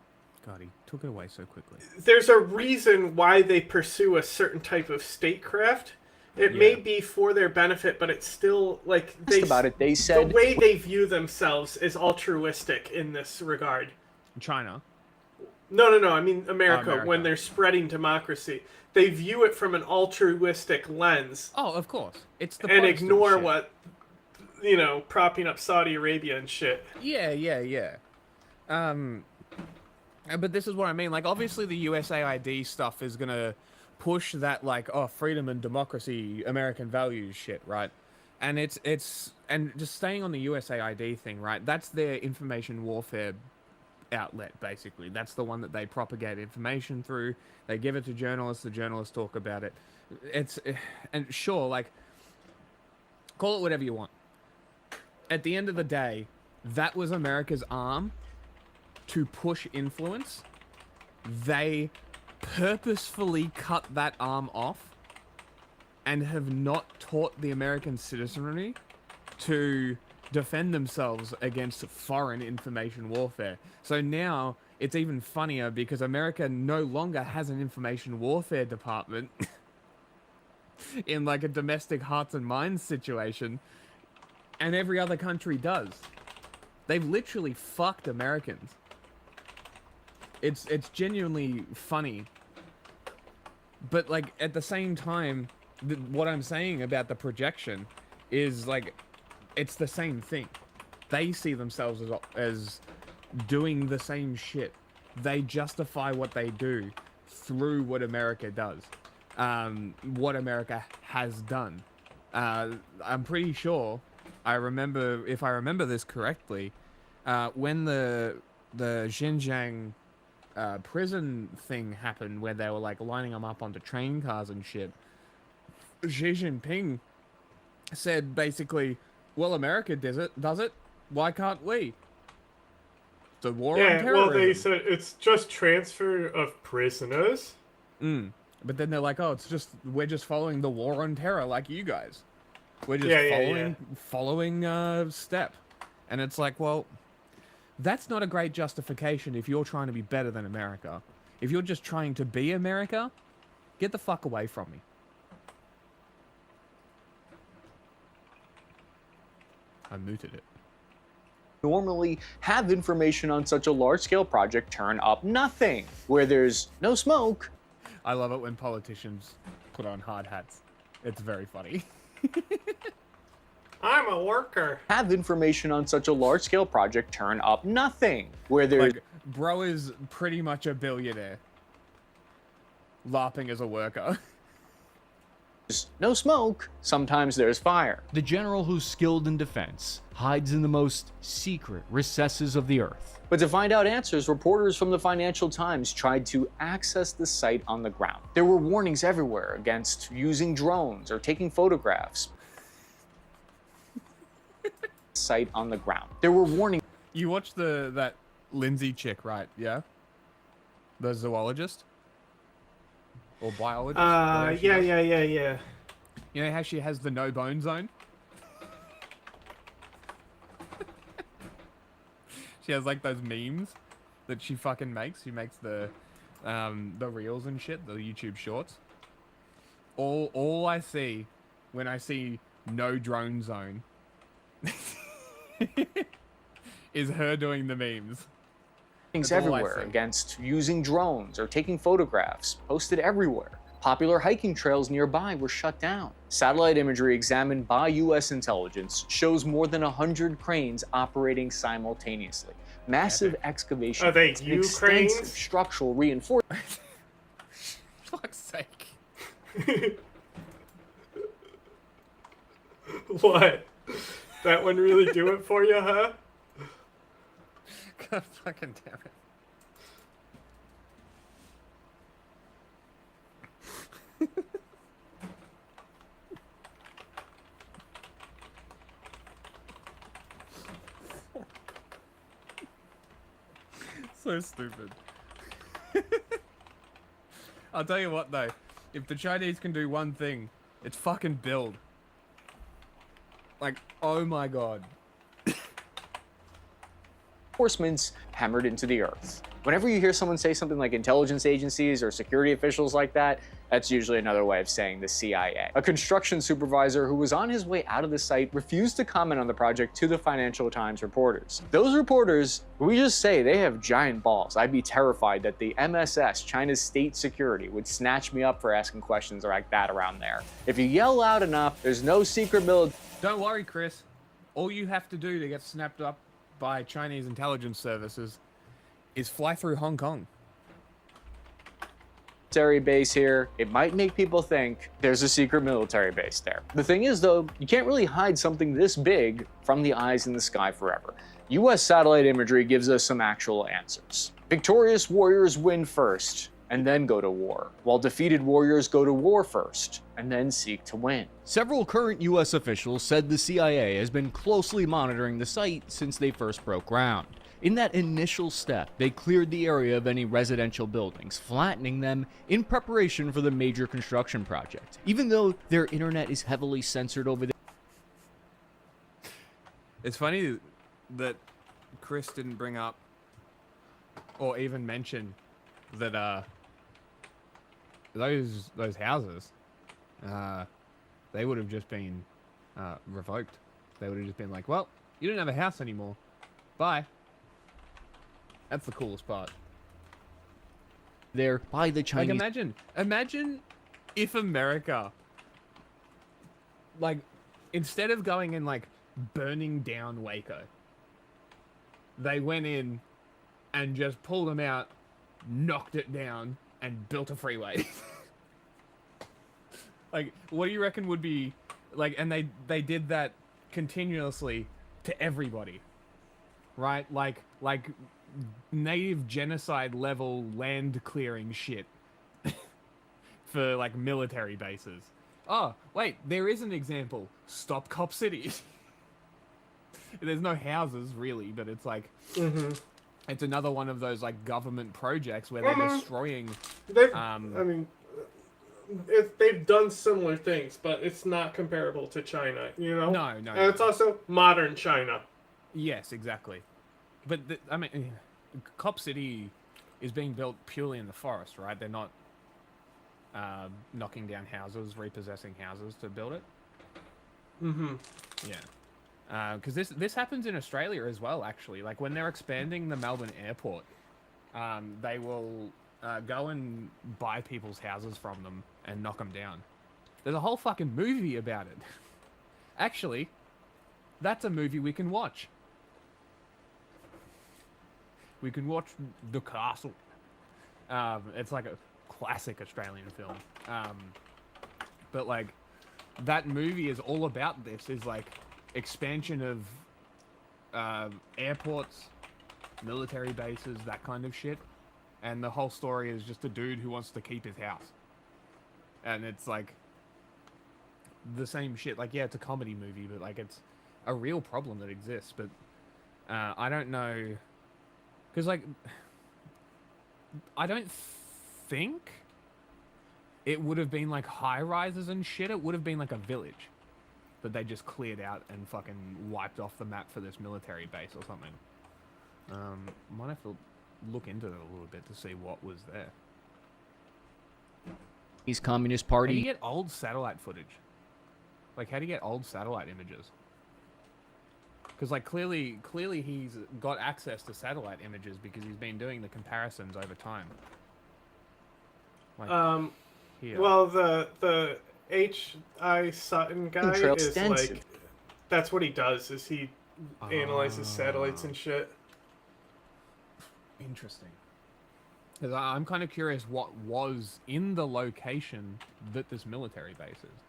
God, he took it away so quickly. There's a reason why they pursue a certain type of statecraft. It may be for their benefit, but it's still like they said the way they view themselves is altruistic in this regard. China. No. I mean America. When they're spreading democracy, they view it from an altruistic lens. Oh, of course. It's the and Protestant ignore shit. what propping up Saudi Arabia and shit. Yeah. But this is what I mean. Like, obviously, the USAID stuff is gonna push that, like, freedom and democracy, American values shit, right? And it's just staying on the USAID thing, right? That's their information warfare outlet, basically. That's the one that they propagate information through. They give it to journalists. The journalists talk about it. And sure, like, call it whatever you want. At the end of the day, that was America's arm to push influence. They purposefully cut that arm off and have not taught the American citizenry to defend themselves against foreign information warfare. So now it's even funnier because America no longer has an information warfare department in like a domestic hearts and minds situation, and every other country does. They've literally fucked Americans. It's genuinely funny. But like at the same time, what I'm saying about the projection is like it's the same thing. They see themselves as doing the same shit. They justify what they do through what America does, what America has done. I'm pretty sure, if I remember this correctly, when the Xinjiang prison thing happened, where they were like lining them up onto train cars and shit, Xi Jinping said basically, well, America does it, why can't we? The war on terrorism. Well, they said it's just transfer of prisoners. But then they're like, oh, we're just following the war on terror like you guys. We're just following step. And it's like, well, that's not a great justification if you're trying to be better than America. If you're just trying to be America, get the fuck away from me. I muted it. Normally have information on such a large-scale project turn up nothing, where there's no smoke. I love it when politicians put on hard hats. It's very funny. I'm a worker. Have information on such a large-scale project turn up nothing, where there's... Like, bro is pretty much a billionaire. LARPing as a worker. No smoke, sometimes there's fire. The general who's skilled in defense hides in the most secret recesses of the earth. But to find out answers, reporters from the Financial Times tried to access the site on the ground. There were warnings everywhere against using drones or taking photographs. Site on the ground. There were warnings. You watched that Lindsay chick, right? Yeah? The zoologist? Or biologist? Yeah. You know how she has the no bone zone? She has like those memes that she fucking makes. She makes the reels and shit, the YouTube shorts. All I see when I see no drone zone is her doing the memes. Things everywhere against using drones or taking photographs, posted everywhere. Popular hiking trails nearby were shut down. Satellite imagery examined by U.S. intelligence shows more than 100 cranes operating simultaneously. Massive excavations. Are they and Ukraine? extensive structural reinforcement. Fuck's sake. What? That one really do it for you, huh? God fucking damn it. so stupid. I'll tell you what though, if the Chinese can do one thing, it's fucking build. Like, oh my god. Reinforcements hammered into the earth. Whenever you hear someone say something like intelligence agencies or security officials like that, that's usually another way of saying the CIA. A construction supervisor who was on his way out of the site refused to comment on the project to the Financial Times reporters. Those reporters, we just say they have giant balls. I'd be terrified that the MSS, China's state security, would snatch me up for asking questions like that around there. If you yell loud enough, there's no secret military. Don't worry, Chris. All you have to do to get snapped up by Chinese intelligence services is fly through Hong Kong. Military base here, it might make people think there's a secret military base there. The thing is though, you can't really hide something this big from the eyes in the sky forever. US satellite imagery gives us some actual answers. Victorious warriors win first and then go to war, while defeated warriors go to war first and then seek to win. Several current US officials said the CIA has been closely monitoring the site since they first broke ground. In that initial step, they cleared the area of any residential buildings, flattening them in preparation for the major construction project, even though their internet is heavily censored over there. It's funny that Chris didn't bring up or even mention that those houses, they would have just been revoked. They would have just been like, well, you don't have a house anymore. Bye. That's the coolest part. There by the Chinese. Like imagine if America, like, instead of going and like burning down Waco, they went in and just pulled them out, knocked it down, and built a freeway. Like, what do you reckon would be like? And they did that continuously to everybody, right? Like native genocide level land clearing shit for like military bases. Oh wait, there is an example. Stop Cop City. There's no houses really, but it's like it's another one of those like government projects where they're destroying. I mean, they've done similar things, but it's not comparable to China. You know? No. And it's also modern China. Yes, exactly. But I mean, Cop City is being built purely in the forest, right? They're not knocking down houses, repossessing houses to build it. Yeah. Because this happens in Australia as well, actually. Like when they're expanding the Melbourne airport, they will go and buy people's houses from them and knock them down. There's a whole fucking movie about it. Actually, that's a movie we can watch. We can watch The Castle. It's like a classic Australian film. But like, that movie is all about this, is like expansion of airports, military bases, that kind of shit. And the whole story is just a dude who wants to keep his house. And it's like the same shit. Like, yeah, it's a comedy movie, but like it's a real problem that exists. But I don't know. Because, like, I don't think it would have been, like, high-rises and shit. It would have been, like, a village that they just cleared out and fucking wiped off the map for this military base or something. Might have to look into it a little bit to see what was there. Communist How do Party. you get old satellite footage? Like, how do you get old satellite images? Because, like, clearly he's got access to satellite images because he's been doing the comparisons over time. Like, here. Well, the H.I. Sutton guy is like, that's what he does, is he analyzes satellites and shit. Interesting. Because I'm kind of curious what was in the location that this military base is.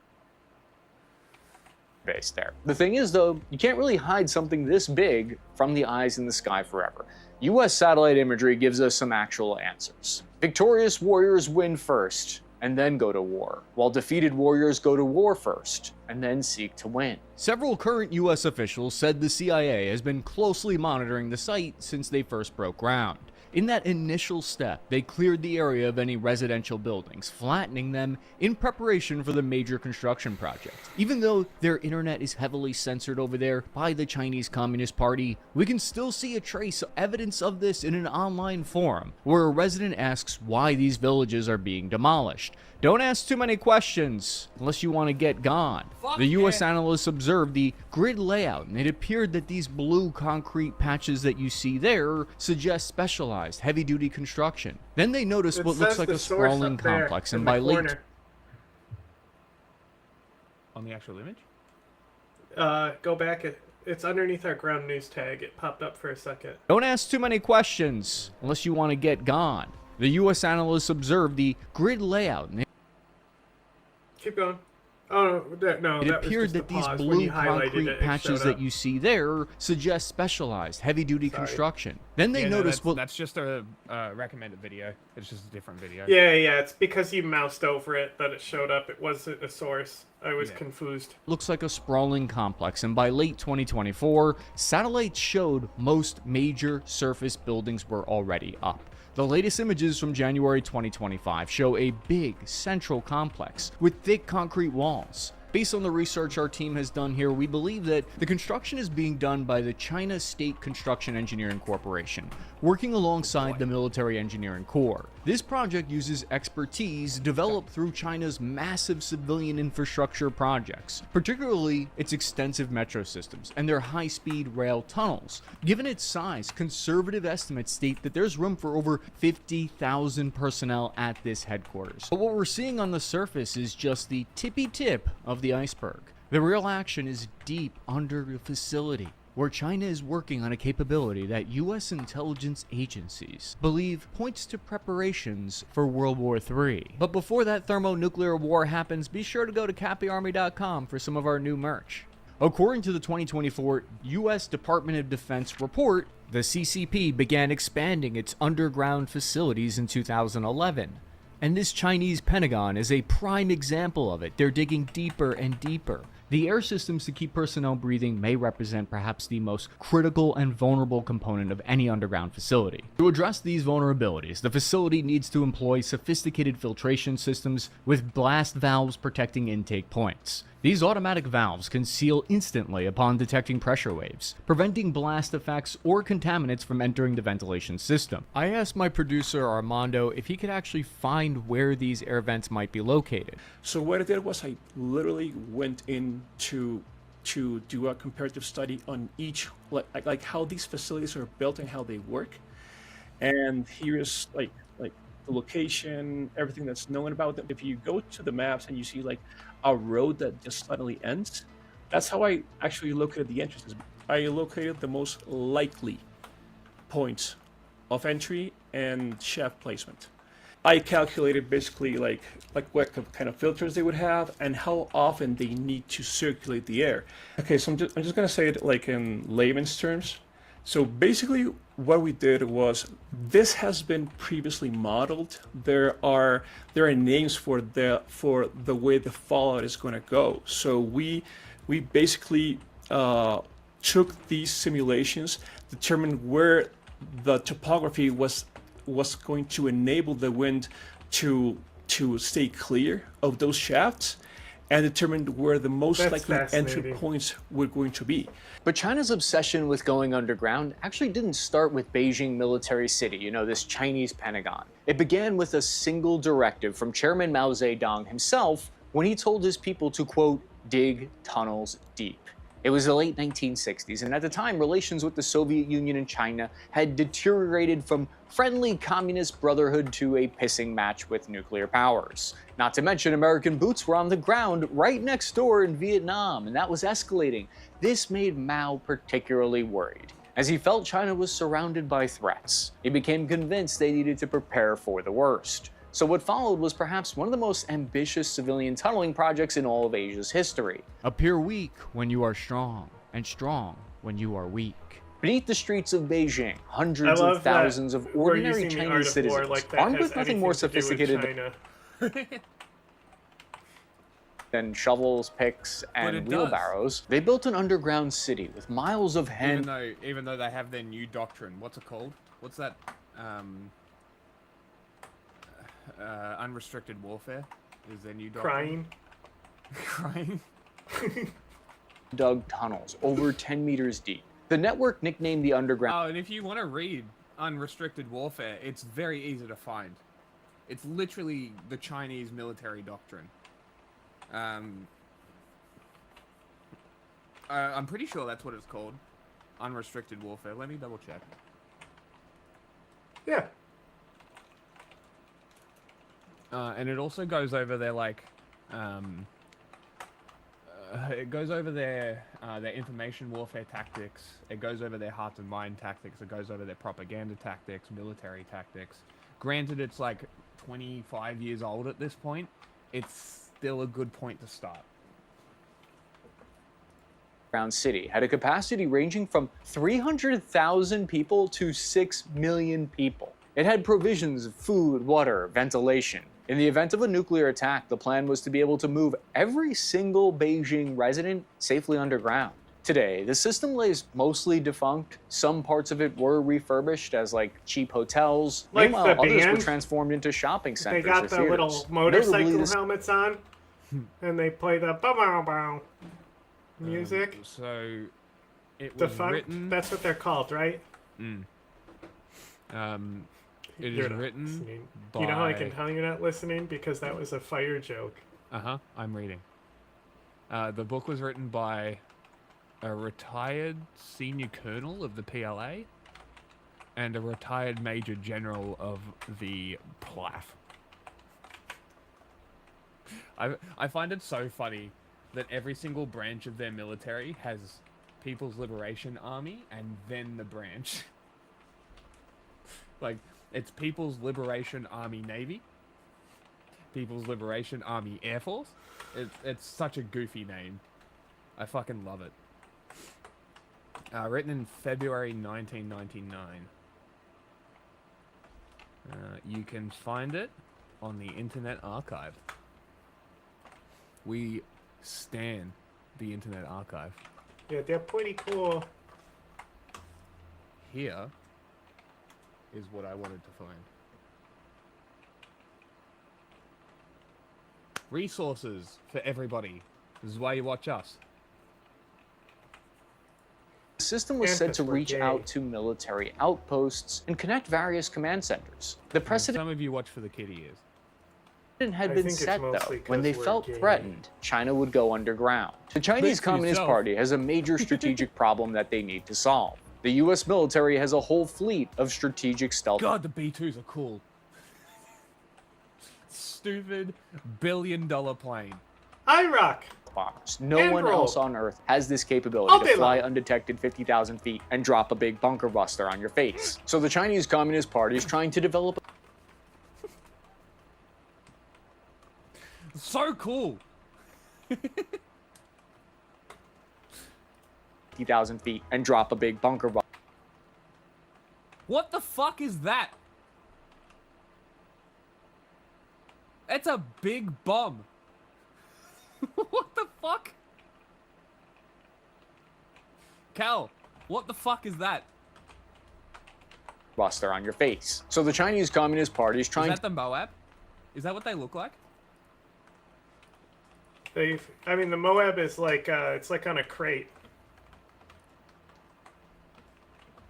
Base there. The thing is though, you can't really hide something this big from the eyes in the sky forever. US satellite imagery gives us some actual answers. Victorious warriors win first and then go to war, while defeated warriors go to war first and then seek to win. Several current US officials said the CIA has been closely monitoring the site since they first broke ground. In that initial step, they cleared the area of any residential buildings, flattening them in preparation for the major construction project. Even though their internet is heavily censored over there by the Chinese Communist Party, we can still see a trace evidence of this in an online forum where a resident asks why these villages are being demolished. Don't ask too many questions unless you want to get gone. The US analysts observed the grid layout, and it appeared that these blue concrete patches that you see there suggest specialized heavy-duty construction. Then they noticed It what looks says like the a source sprawling up there complex, in and the by late corner. On the actual image? Go back. It's underneath our ground news tag. It popped up for a second. Don't ask too many questions unless you want to get gone. The US analysts observed the grid layout, and Keep going. Oh, no, it that appeared was just that the these pause. When blue you highlighted concrete it, it patches showed that up. you see there suggest specialized heavy-duty construction. Then they Yeah, no, noticed that's just a recommended video. It's just a different video. Yeah, it's because you moused over it that it showed up. It wasn't a source. I was confused. looks like a sprawling complex, and by late 2024, satellites showed most major surface buildings were already up. The latest images from January 2025 show a big central complex with thick concrete walls. Based on the research our team has done here, we believe that the construction is being done by the China State Construction Engineering Corporation, working alongside the Military Engineering Corps. This project uses expertise developed through China's massive civilian infrastructure projects, particularly its extensive metro systems and their high-speed rail tunnels. Given its size, conservative estimates state that there's room for over 50,000 personnel at this headquarters. But what we're seeing on the surface is just the tippy tip of the iceberg. The real action is deep under the facility, where China is working on a capability that US intelligence agencies believe points to preparations for World War III. But before that thermonuclear war happens, be sure to go to cappyarmy.com for some of our new merch. According to the 2024 US Department of Defense report, the CCP began expanding its underground facilities in 2011. And this Chinese Pentagon is a prime example of it. They're digging deeper and deeper. The air systems to keep personnel breathing may represent perhaps the most critical and vulnerable component of any underground facility. To address these vulnerabilities, the facility needs to employ sophisticated filtration systems with blast valves protecting intake points. These automatic valves can seal instantly upon detecting pressure waves, preventing blast effects or contaminants from entering the ventilation system. I asked my producer Armando if he could actually find where these air vents might be located. So what I did was I literally went in to do a comparative study on each, like how these facilities are built and how they work. And here's like the location, everything that's known about them. If you go to the maps and you see like a road that just suddenly ends, that's how I actually located the entrances. I located the most likely points of entry and shaft placement. I calculated basically like what kind of filters they would have and how often they need to circulate the air. Okay, so I'm just gonna say it like in layman's terms. So basically what we did was, this has been previously modeled. There are names for the way the fallout is going to go. So we basically took these simulations, determined where the topography was going to enable the wind to stay clear of those shafts, and determined where the most likely entry points were going to be. But China's obsession with going underground actually didn't start with Beijing Military City, this Chinese Pentagon. It began with a single directive from Chairman Mao Zedong himself when he told his people to, quote, dig tunnels deep. It was the late 1960s, and at the time, relations with the Soviet Union and China had deteriorated from friendly communist brotherhood to a pissing match with nuclear powers. Not to mention, American boots were on the ground right next door in Vietnam, and that was escalating. This made Mao particularly worried, as he felt China was surrounded by threats. He became convinced they needed to prepare for the worst. So what followed was perhaps one of the most ambitious civilian tunneling projects in all of Asia's history. Appear weak when you are strong, and strong when you are weak. Beneath the streets of Beijing, hundreds of thousands of ordinary Chinese citizens, armed with nothing more sophisticated than shovels, picks, and wheelbarrows, they built an underground city with miles of Even though they have their new doctrine. What's it called? What's that unrestricted warfare is their new doctrine. Crying. Dug tunnels over 10 meters deep. The network, nicknamed the Underground. Oh, and if you want to read unrestricted warfare, it's very easy to find. It's literally the Chinese military doctrine. I'm pretty sure that's what it's called. Unrestricted warfare. Let me double check. Yeah. And it also goes over their it goes over their information warfare tactics. It goes over their heart and mind tactics. It goes over their propaganda tactics, military tactics. Granted, it's like 25 years old at this point. It's still a good point to start. City had a capacity ranging from 300,000 people to 6 million people. It had provisions of food, water, ventilation. In the event of a nuclear attack, the plan was to be able to move every single Beijing resident safely underground. Today, the system lays mostly defunct. Some parts of it were refurbished as like cheap hotels. Like Meanwhile, the others were band, transformed into shopping centers. They got or the theaters. little motorcycle Notably, this- helmets on, and they play the bow music. So it was Defunct. written. That's what they're called, right? It You're is not written listening. by... You know how I can tell you're not listening? Because that was a fire joke. I'm reading. The book was written by a retired senior colonel of the PLA and a retired major general of the PLAF. I find it so funny that every single branch of their military has People's Liberation Army and then the branch. Like, it's People's Liberation Army Navy, People's Liberation Army Air Force. It's such a goofy name. I fucking love it. Written in February 1999. You can find it on the Internet Archive. We stan the Internet Archive. Yeah, they're pretty cool. Here is what I wanted to find. Resources for everybody. This is why you watch us. The system was said to reach out to military outposts and connect various command centers. The precedent Some of you watch for the kitty ears. had I been think it's set, though. mostly When 'cause they we're felt gay. threatened, China would go underground. The Chinese Speak for Communist yourself. Party has a major strategic problem that they need to solve. The U.S. military has a whole fleet of strategic stealth God, the B-2s are cool. Stupid billion-dollar plane. IROC. bombers. No And one roll. else on Earth has this capability All to day fly long. undetected 50,000 feet and drop a big bunker buster on your face. So the Chinese Communist Party is trying to develop So cool. 50,000 feet and drop a big bunker buster. What the fuck is that? It's a big bomb. What the fuck? Cal, what the fuck is that? Buster on your face. So the Chinese Communist Party is trying Is that the Moab? Is that what they look like? I mean, the Moab is like, it's like on a crate.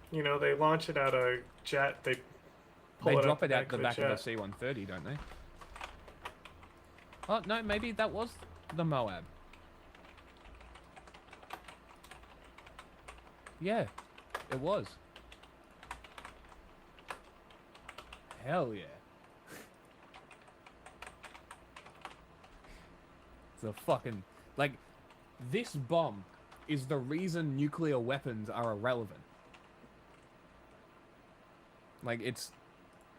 You know, they launch it out a jet. They pull They it drop up it out the back jet. of the C-130, don't they? Oh, no, maybe that was the Moab. Yeah, it was. Hell yeah. It's a fucking... Like, this bomb is the reason nuclear weapons are irrelevant. Like, it's...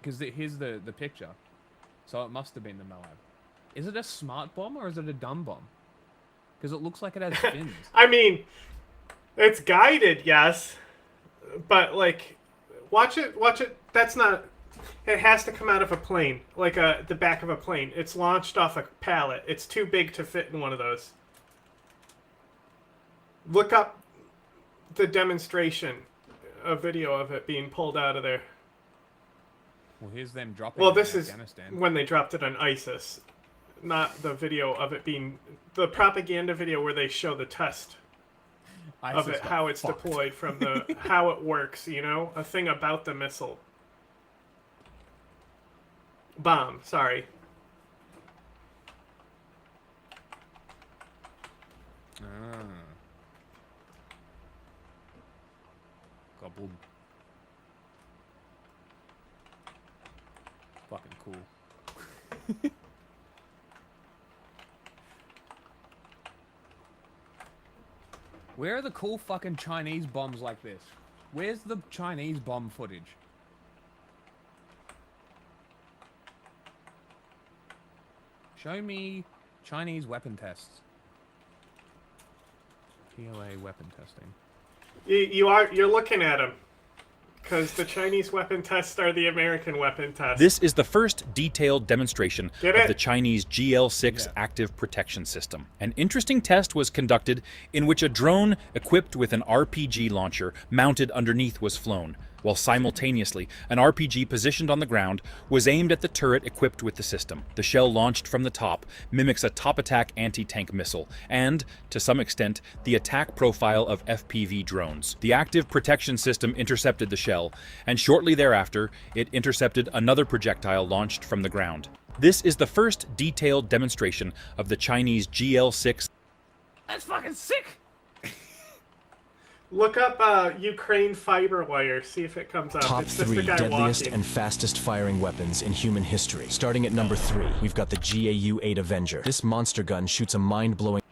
Because here's the picture. So it must have been the Moab. Is it a smart bomb or is it a dumb bomb? Because it looks like it has fins. I mean, it's guided, yes, but like, watch it. That's not. It has to come out of a plane, like the back of a plane. It's launched off a pallet. It's too big to fit in one of those. Look up the demonstration, a video of it being pulled out of there. Well, here's them dropping. Well, it this in is Afghanistan. when they dropped it on ISIS, not the video of it being the propaganda video where they show the test of ISIS it, got how it's fucked. deployed from the how it works. You know, a thing about the missile bomb. Sorry. Kaboom. Fucking cool. Where are the cool fucking Chinese bombs like this? Where's the Chinese bomb footage? Show me Chinese weapon tests. PLA weapon testing. You're looking at them because the Chinese weapon tests are the American weapon tests. This is the first detailed demonstration Get of it? the Chinese GL-6 active protection system. An interesting test was conducted in which a drone equipped with an RPG launcher mounted underneath was flown, while simultaneously an RPG positioned on the ground was aimed at the turret equipped with the system. The shell launched from the top mimics a top-attack anti-tank missile and, to some extent, the attack profile of FPV drones. The active protection system intercepted the shell, and shortly thereafter, it intercepted another projectile launched from the ground. This is the first detailed demonstration of the Chinese GL-6. That's fucking sick! Look up Ukraine fiber wire, see if it comes up. Top It's just 3 a guy deadliest walking. and fastest firing weapons in human history. Starting at number 3, we've got the GAU-8 Avenger. This monster gun shoots a mind-blowing...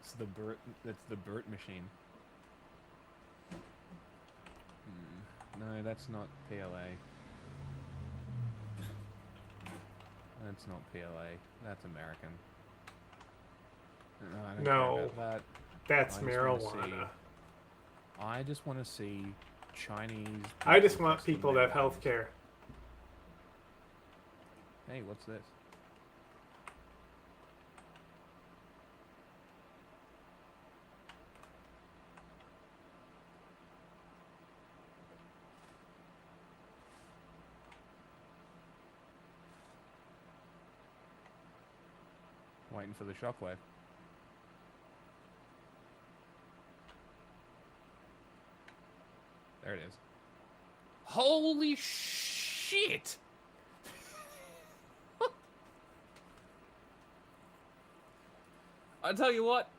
It's the Burt. That's the Burt machine. No, that's not PLA. That's not PLA. That's American. No, I don't care No, about that. that's I just wanna marijuana. I just want to see Chinese. I just want people to have health care. Hey, what's this? Waiting for the shockwave. There it is. Holy shit! I tell you what,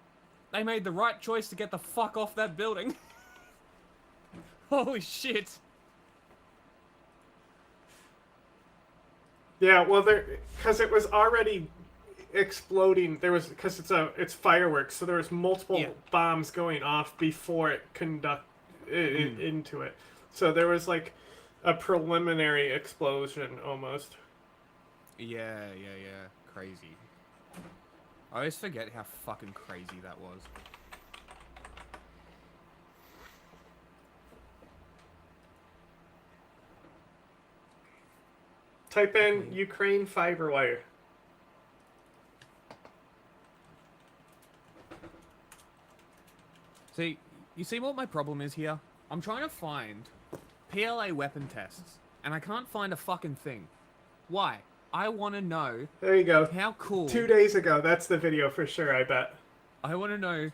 they made the right choice to get the fuck off that building. Holy shit! Yeah, well, because it was already exploding. There was because it's fireworks, so there was multiple bombs going off before it into it. So there was like a preliminary explosion almost. Yeah. Crazy. I always forget how fucking crazy that was. Type in Ukraine fiber wire. See, you see what my problem is here? I'm trying to find PLA weapon tests, and I can't find a fucking thing. Why? I want to know. There you go. How cool. 2 days ago, that's the video for sure, I bet. I want to know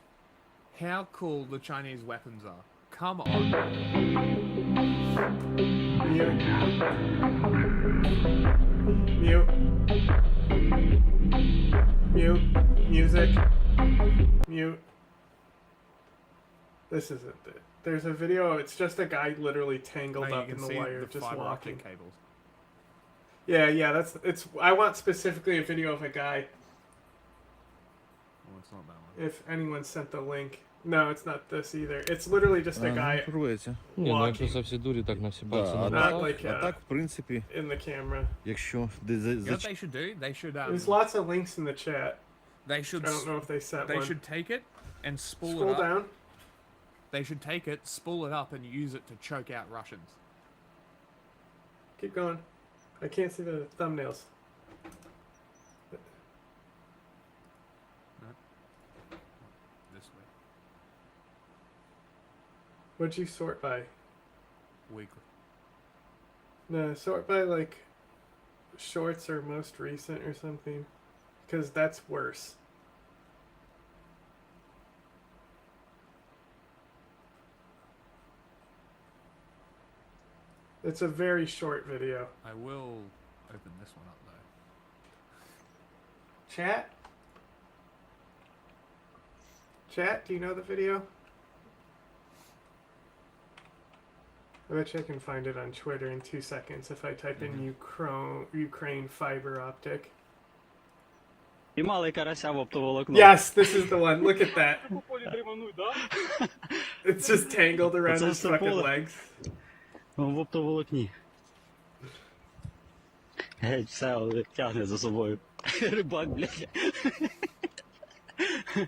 how cool the Chinese weapons are. Come on. Mute. Music. Mute. This isn't it. There's a video, it's just a guy literally tangled up in the wire, just fiber walking. optic cables. Yeah, I want specifically a video of a guy. Oh, it's not that one. If anyone sent the link. No, it's not this either. It's literally just a guy walking. Not like in the camera. You know what they should do? They should There's lots of links in the chat. They should. I don't know if they sent They one. should take it and spool Scroll it up. down. They should take it, spool it up, and use it to choke out Russians. Keep going. I can't see the thumbnails. This way. What'd you sort by? Weekly. No, sort by like shorts or most recent or something, because that's worse. It's a very short video. I will open this one up though. Chat? Chat, do you know the video? I bet you I can find it on Twitter in 2 seconds if I type in Ukraine fiber optic. Yes, this is the one. Look at that. It's just tangled around his fucking legs. В оптоволокні. Геть, все тягне за собою. Рибак, блядь.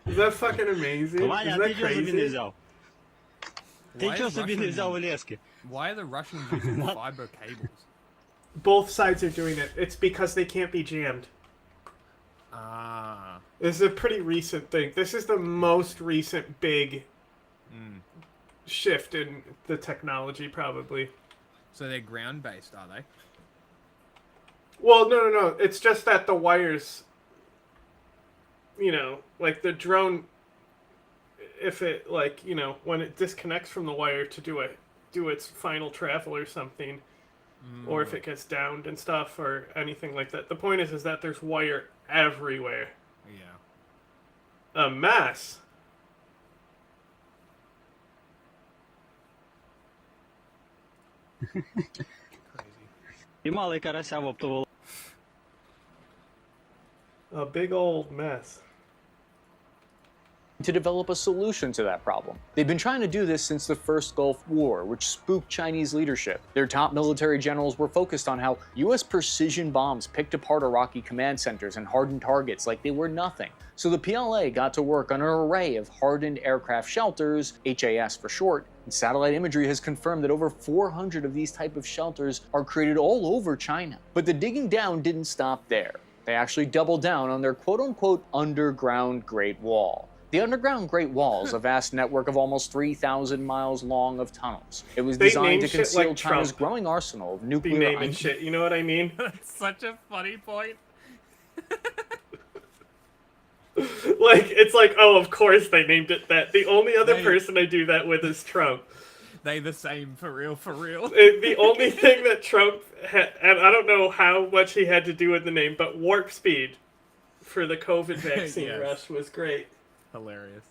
Is that fucking amazing? Ваня, Is ти that чого собі не crazy? взяв? Ти чого собі не взяв лески? Why are the Russians using fiber cables? Both sides are doing it. It's because they can't be jammed. Ah. This is a pretty recent thing. This is the most recent big shift in the technology, probably. So they're ground-based, are they? Well, no. It's just that the wires, you know, like the drone, if it, like, you know, when it disconnects from the wire to do its final travel or something, or if it gets downed and stuff or anything like that. The point is that there's wire everywhere. Yeah. A mess. І мали карася в оптоволокні. A big old mess. To develop a solution to that problem. They've been trying to do this since the first Gulf War, which spooked Chinese leadership. Their top military generals were focused on how US precision bombs picked apart Iraqi command centers and hardened targets like they were nothing. So the PLA got to work on an array of hardened aircraft shelters, HAS for short, and satellite imagery has confirmed that over 400 of these type of shelters are created all over China. But the digging down didn't stop there. They actually doubled down on their quote-unquote underground Great Wall. The underground Great Wall is a vast network of almost 3,000 miles long of tunnels. It was designed to conceal China's growing arsenal of nuclear shit, you know what I mean? That's such a funny point. Like, it's like, oh, of course they named it that. The only other person I do that with is Trump. They the same, for real, for real. The only thing that Trump had, and I don't know how much he had to do with the name, but warp speed for the COVID vaccine Yes. rush was great. Hilarious.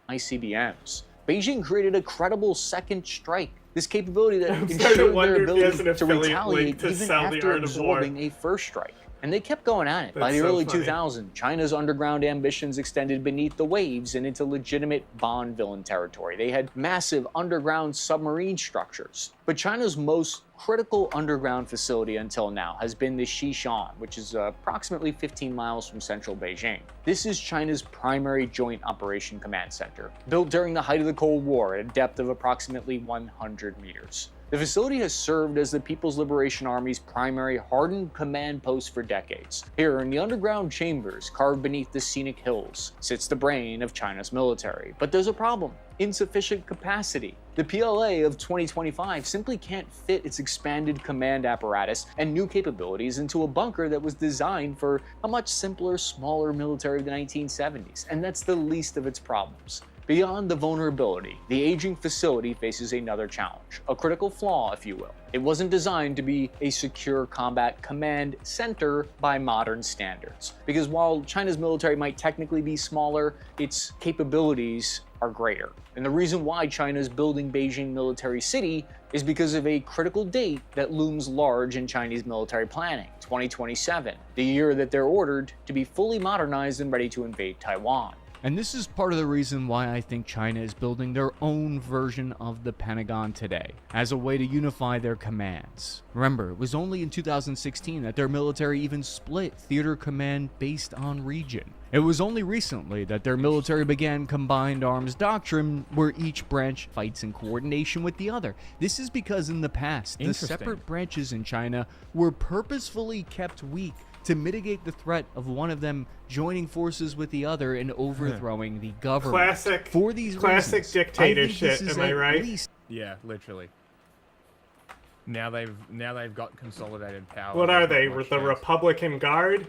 ICBMs. Beijing created a credible second strike. This capability that I'm starting to ensured wonder their if he has ability an to affiliate retaliate link to even sell the after art of war. absorbing a first strike. And they kept going at it. By That's the so early funny. 2000s, China's underground ambitions extended beneath the waves and into legitimate Bond villain territory. They had massive underground submarine structures. But China's most critical underground facility until now has been the Xishan, which is approximately 15 miles from central Beijing. This is China's primary joint operation command center, built during the height of the Cold War at a depth of approximately 100 meters. The facility has served as the People's Liberation Army's primary hardened command post for decades. Here, in the underground chambers carved beneath the scenic hills, sits the brain of China's military. But there's a problem: insufficient capacity. The PLA of 2025 simply can't fit its expanded command apparatus and new capabilities into a bunker that was designed for a much simpler, smaller military of the 1970s, and that's the least of its problems. Beyond the vulnerability, the aging facility faces another challenge, a critical flaw, if you will. It wasn't designed to be a secure combat command center by modern standards, because while China's military might technically be smaller, its capabilities are greater. And the reason why China is building Beijing Military City is because of a critical date that looms large in Chinese military planning, 2027, the year that they're ordered to be fully modernized and ready to invade Taiwan. And this is part of the reason why I think China is building their own version of the Pentagon today, as a way to unify their commands. Remember, it was only in 2016 that their military even split theater command based on region. It was only recently that their military began combined arms doctrine, where each branch fights in coordination with the other. This is because in the past, the separate branches in China were purposefully kept weak to mitigate the threat of one of them joining forces with the other and overthrowing the government. Classic, For these classic reasons, dictator I think shit, this is am I at right? least Yeah, literally. Now they've got consolidated power. What are they? There's not much The chance. Republican Guard?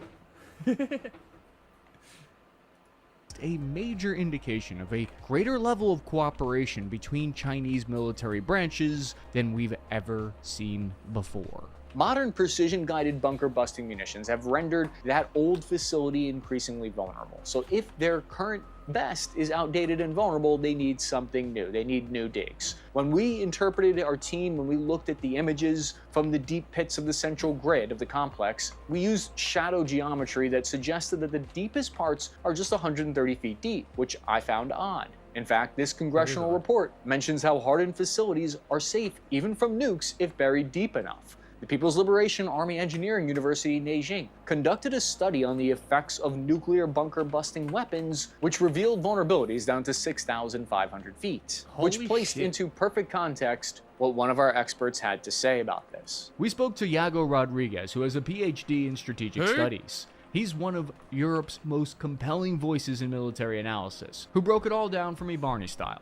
A major indication of a greater level of cooperation between Chinese military branches than we've ever seen before. Modern precision-guided bunker-busting munitions have rendered that old facility increasingly vulnerable. So if their current best is outdated and vulnerable, they need something new. They need new digs. When we interpreted our team, when we looked at the images from the deep pits of the central grid of the complex, we used shadow geometry that suggested that the deepest parts are just 130 feet deep, which I found odd. In fact, this congressional report mentions how hardened facilities are safe even from nukes if buried deep enough. The People's Liberation Army Engineering University in Beijing conducted a study on the effects of nuclear bunker-busting weapons, which revealed vulnerabilities down to 6,500 feet, which Holy placed shit. into perfect context what one of our experts had to say about this. We spoke to Yago Rodriguez, who has a PhD in strategic studies. He's one of Europe's most compelling voices in military analysis, who broke it all down for me Barney style.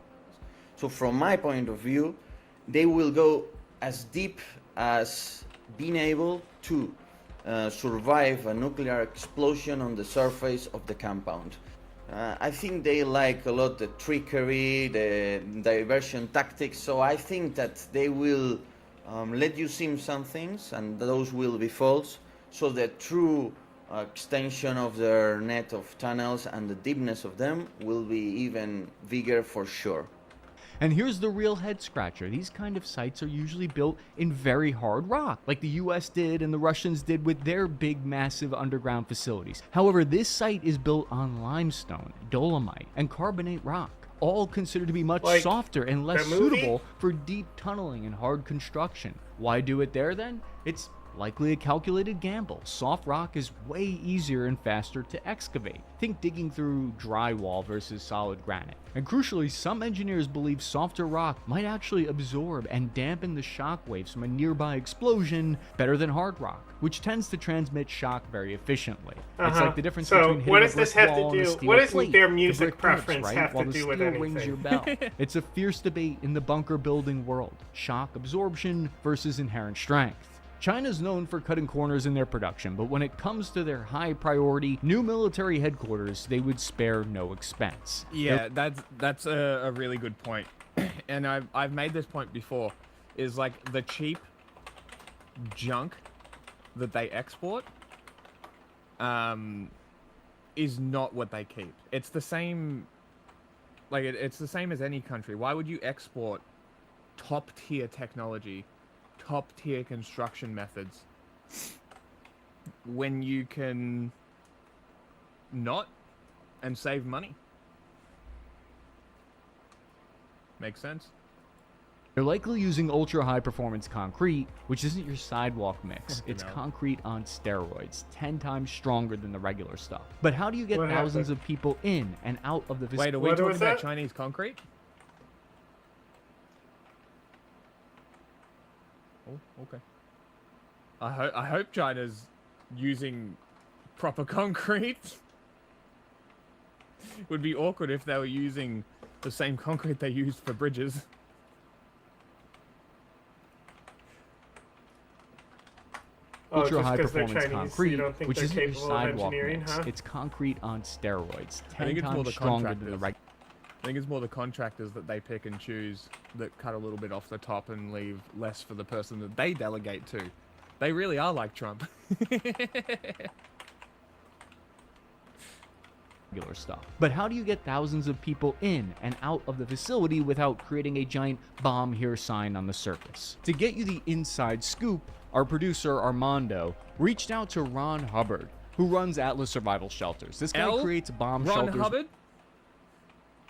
So from my point of view, they will go as deep as being able to survive a nuclear explosion on the surface of the compound. I think they like a lot the trickery, the diversion tactics, so I think that they will let you see some things, and those will be false, so the true extension of their net of tunnels and the deepness of them will be even bigger for sure. And here's the real head scratcher. These kind of sites are usually built in very hard rock, like the US did and the Russians did with their big, massive underground facilities. However, this site is built on limestone, dolomite, and carbonate rock, all considered to be much Like softer and less the movie? suitable for deep tunneling and hard construction. Why do it there then? It's likely a calculated gamble. Soft rock is way easier and faster to excavate. Think digging through drywall versus solid granite. And crucially, some engineers believe softer rock might actually absorb and dampen the shock waves from a nearby explosion better than hard rock, which tends to transmit shock very efficiently. It's like the difference So between what hitting does a this brick have to wall and a do? steel What does plate. their The music brick hurts, preference right? have While to the do with steel rings anything? your bell. It's a fierce debate in the bunker building world. Shock absorption versus inherent strength. China's known for cutting corners in their production, but when it comes to their high priority new military headquarters, they would spare no expense. Yeah, that's a really good point. And I've made this point before, is like the cheap junk that they export is not what they keep. It's the same, like it's the same as any country. Why would you export top tier technology, top tier construction methods when you can not and save money? Makes sense. They're likely using ultra high performance concrete, which isn't your sidewalk mix. It's concrete on steroids, 10 times stronger than the regular stuff. But how do you get What thousands happened? of people in and out of the Wait, are we talking about Chinese concrete? Oh, okay. I hope China's using proper concrete. Would be awkward if they were using the same concrete they used for bridges. Oh, ultra just high 'cause they're performance Chinese, concrete, you don't think which they're isn't your capable of sidewalk engineering, mix. huh? It's concrete on steroids, I 10 think it's more times the stronger than the contractors. regular. I think it's more the contractors that they pick and choose that cut a little bit off the top and leave less for the person that they delegate to. They really are like Trump. Regular stuff. But how do you get thousands of people in and out of the facility without creating a giant bomb here sign on the surface? To get you the inside scoop, our producer Armando reached out to Ron Hubbard, who runs Atlas Survival Shelters. This guy creates bomb Ron shelters. Hubbard?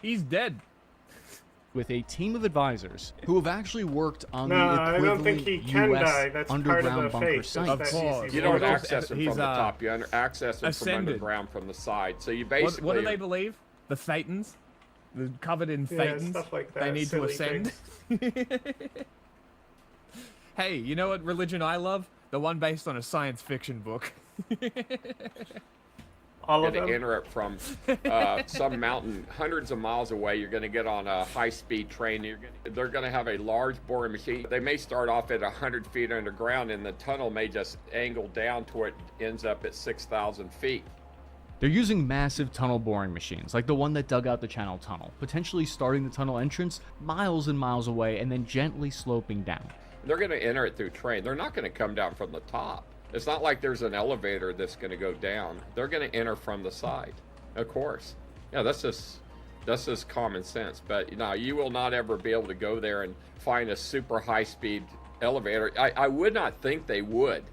He's dead. With a team of advisors who have actually worked on No, the I equivalent don't think he can US die. That's part of the underground bunker fate. site. That's easy. You don't Well, access them from the top. You access them from ascended. underground from the side. So you What, basically. what do they believe? The Thetans? They're covered in Yeah, Thetans. stuff like They that, need to silly ascend. Hey, you know what religion I love? The one based on a science fiction book. All of going to them? enter it from some mountain hundreds of miles away. You're going to get on a high-speed train. They're going to have a large boring machine. They may start off at 100 feet underground, and the tunnel may just angle down to it ends up at 6,000 feet. They're using massive tunnel boring machines, like the one that dug out the Channel Tunnel, potentially starting the tunnel entrance miles and miles away and then gently sloping down. They're going to enter it through train. They're not going to come down from the top. It's not like there's an elevator that's going to go down. They're going to enter from the side, of course. Yeah, that's just common sense. But you will not ever be able to go there and find a super high-speed elevator. I would not think they would,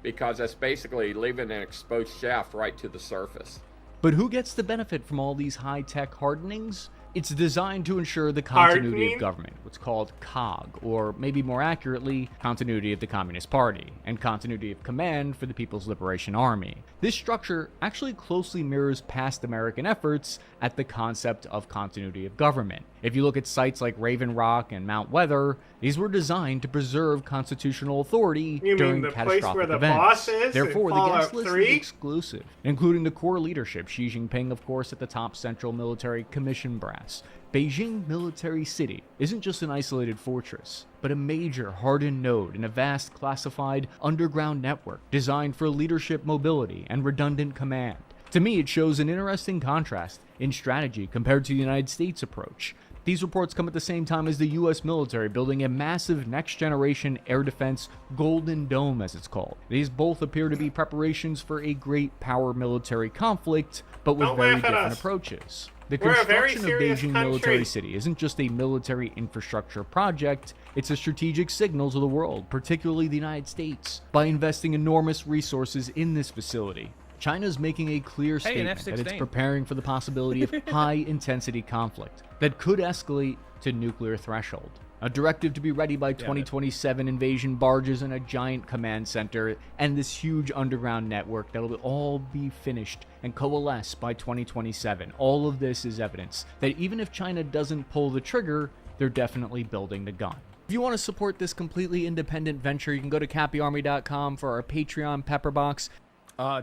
because that's basically leaving an exposed shaft right to the surface. But who gets the benefit from all these high-tech hardenings? It's designed to ensure the continuity Hardening? of government, what's called COG, or maybe more accurately, continuity of the Communist Party, and continuity of command for the People's Liberation Army. This structure actually closely mirrors past American efforts at the concept of continuity of government. If you look at sites like Raven Rock and Mount Weather, these were designed to preserve constitutional authority You mean during the place catastrophic where the events. boss is in Therefore, the Fallout guest list 3? is exclusive, including the core leadership, Xi Jinping, of course, at the top Central Military Commission brass. Beijing Military City isn't just an isolated fortress, but a major hardened node in a vast classified underground network designed for leadership mobility and redundant command. To me, it shows an interesting contrast in strategy compared to the United States approach. These reports come at the same time as the US military building a massive next-generation air defense Golden Dome, as it's called. These both appear to be preparations for a great power military conflict, but with Don't very laugh at different us. approaches. The We're a very construction of serious Beijing country. Military City isn't just a military infrastructure project, it's a strategic signal to the world, particularly the United States, by investing enormous resources in this facility. China's making a clear Hey, an statement that it's F-16. preparing for the possibility of high-intensity conflict that could escalate to nuclear threshold. A directive to be ready by 2027, invasion barges and a giant command center, and this huge underground network that'll all be finished and coalesce by 2027. All of this is evidence that even if China doesn't pull the trigger, they're definitely building the gun. If you want to support this completely independent venture, you can go to cappyarmy.com for our Patreon pepper box.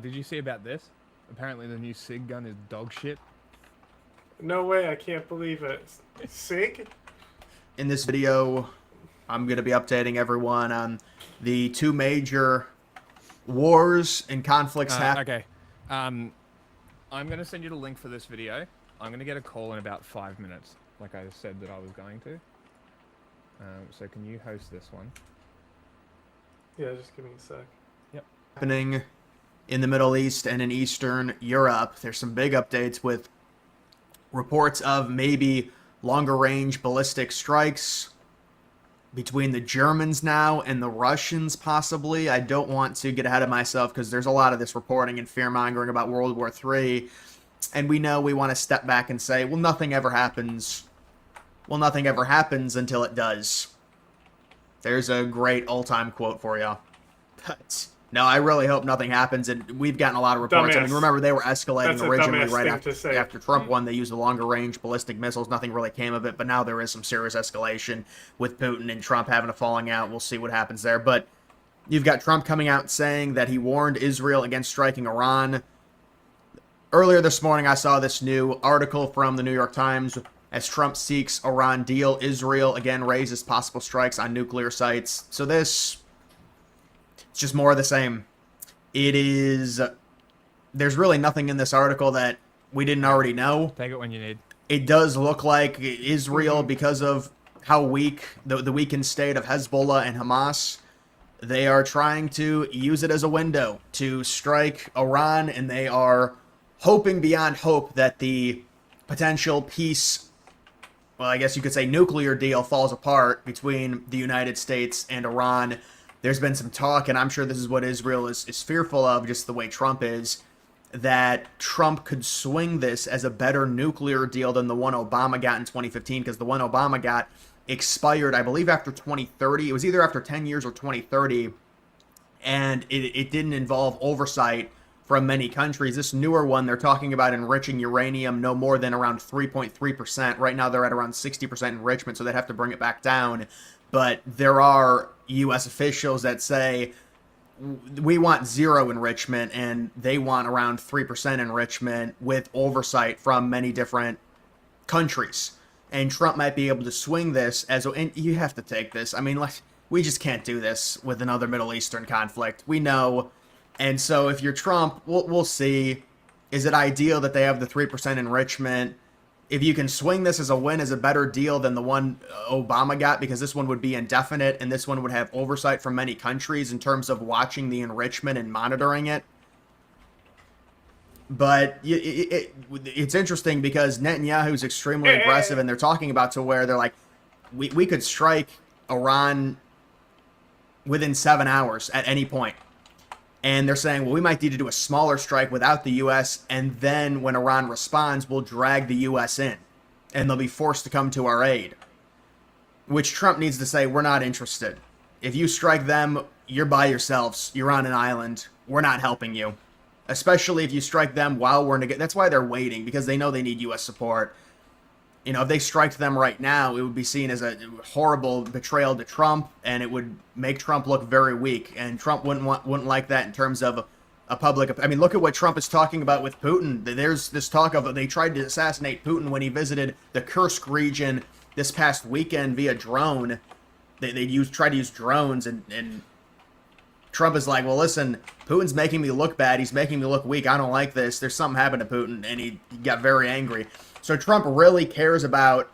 Did you see about this? Apparently the new SIG gun is dog shit. No way, I can't believe it. SIG? In this video, I'm going to be updating everyone on the two major wars and conflicts happening. Okay. I'm going to send you the link for this video. I'm going to get a call in about 5 minutes, like I said that I was going to. So can you host this one? Yeah, just give me a sec. Yep. Happening in the Middle East and in Eastern Europe. There's some big updates with reports of maybe longer range ballistic strikes between the Germans now and the Russians possibly. I don't want to get ahead of myself because there's a lot of this reporting and fear-mongering about World War III. And we know we want to step back and say, well, nothing ever happens. Well, nothing ever happens until it does. There's a great all-time quote for you. But no, I really hope nothing happens. And we've gotten a lot of reports. I mean, remember, they were escalating That's a originally dumbass right thing to say. after Trump won. They used the longer-range ballistic missiles. Nothing really came of it. But now there is some serious escalation with Putin and Trump having a falling out. We'll see what happens there. But you've got Trump coming out saying that he warned Israel against striking Iran. Earlier this morning, I saw this new article from the New York Times. As Trump seeks Iran deal, Israel again raises possible strikes on nuclear sites. So this, it's just more of the same. It is, there's really nothing in this article that we didn't already know. Take it when you need. It does look like Israel, because of how weak, the weakened state of Hezbollah and Hamas, they are trying to use it as a window to strike Iran, and they are hoping beyond hope that the potential peace, well, I guess you could say nuclear deal, falls apart between the United States and Iran. There's been some talk, and I'm sure this is what Israel is fearful of, just the way Trump is, that Trump could swing this as a better nuclear deal than the one Obama got in 2015, because the one Obama got expired, I believe, after 2030. It was either after 10 years or 2030, and it didn't involve oversight from many countries. This newer one, they're talking about enriching uranium no more than around 3.3%. Right now, they're at around 60% enrichment, so they'd have to bring it back down. But there are U.S. officials that say we want zero enrichment, and they want around 3% enrichment with oversight from many different countries. And Trump might be able to swing this and you have to take this. I mean, like, we just can't do this with another Middle Eastern conflict. We know. And so if you're Trump, we'll see. Is it ideal that they have the 3% enrichment? If you can swing this as a win, as a better deal than the one Obama got, because this one would be indefinite and this one would have oversight from many countries in terms of watching the enrichment and monitoring it. But it's interesting because Netanyahu's extremely aggressive, and they're talking about to where they're like, we could strike Iran within 7 hours at any point. And they're saying, well, we might need to do a smaller strike without the U.S., and then when Iran responds, we'll drag the U.S. in, and they'll be forced to come to our aid. Which Trump needs to say, we're not interested. If you strike them, you're by yourselves. You're on an island. We're not helping you. Especially if you strike them while we're that's why they're waiting, because they know they need U.S. support. You know, if they strike them right now, it would be seen as a horrible betrayal to Trump, and it would make Trump look very weak. And Trump wouldn't like that in terms of a public. I mean, look at what Trump is talking about with Putin. There's this talk of they tried to assassinate Putin when he visited the Kursk region this past weekend via drone. They tried to use drones, and Trump is like, well, listen, Putin's making me look bad. He's making me look weak. I don't like this. There's something happened to Putin, and he got very angry. So Trump really cares about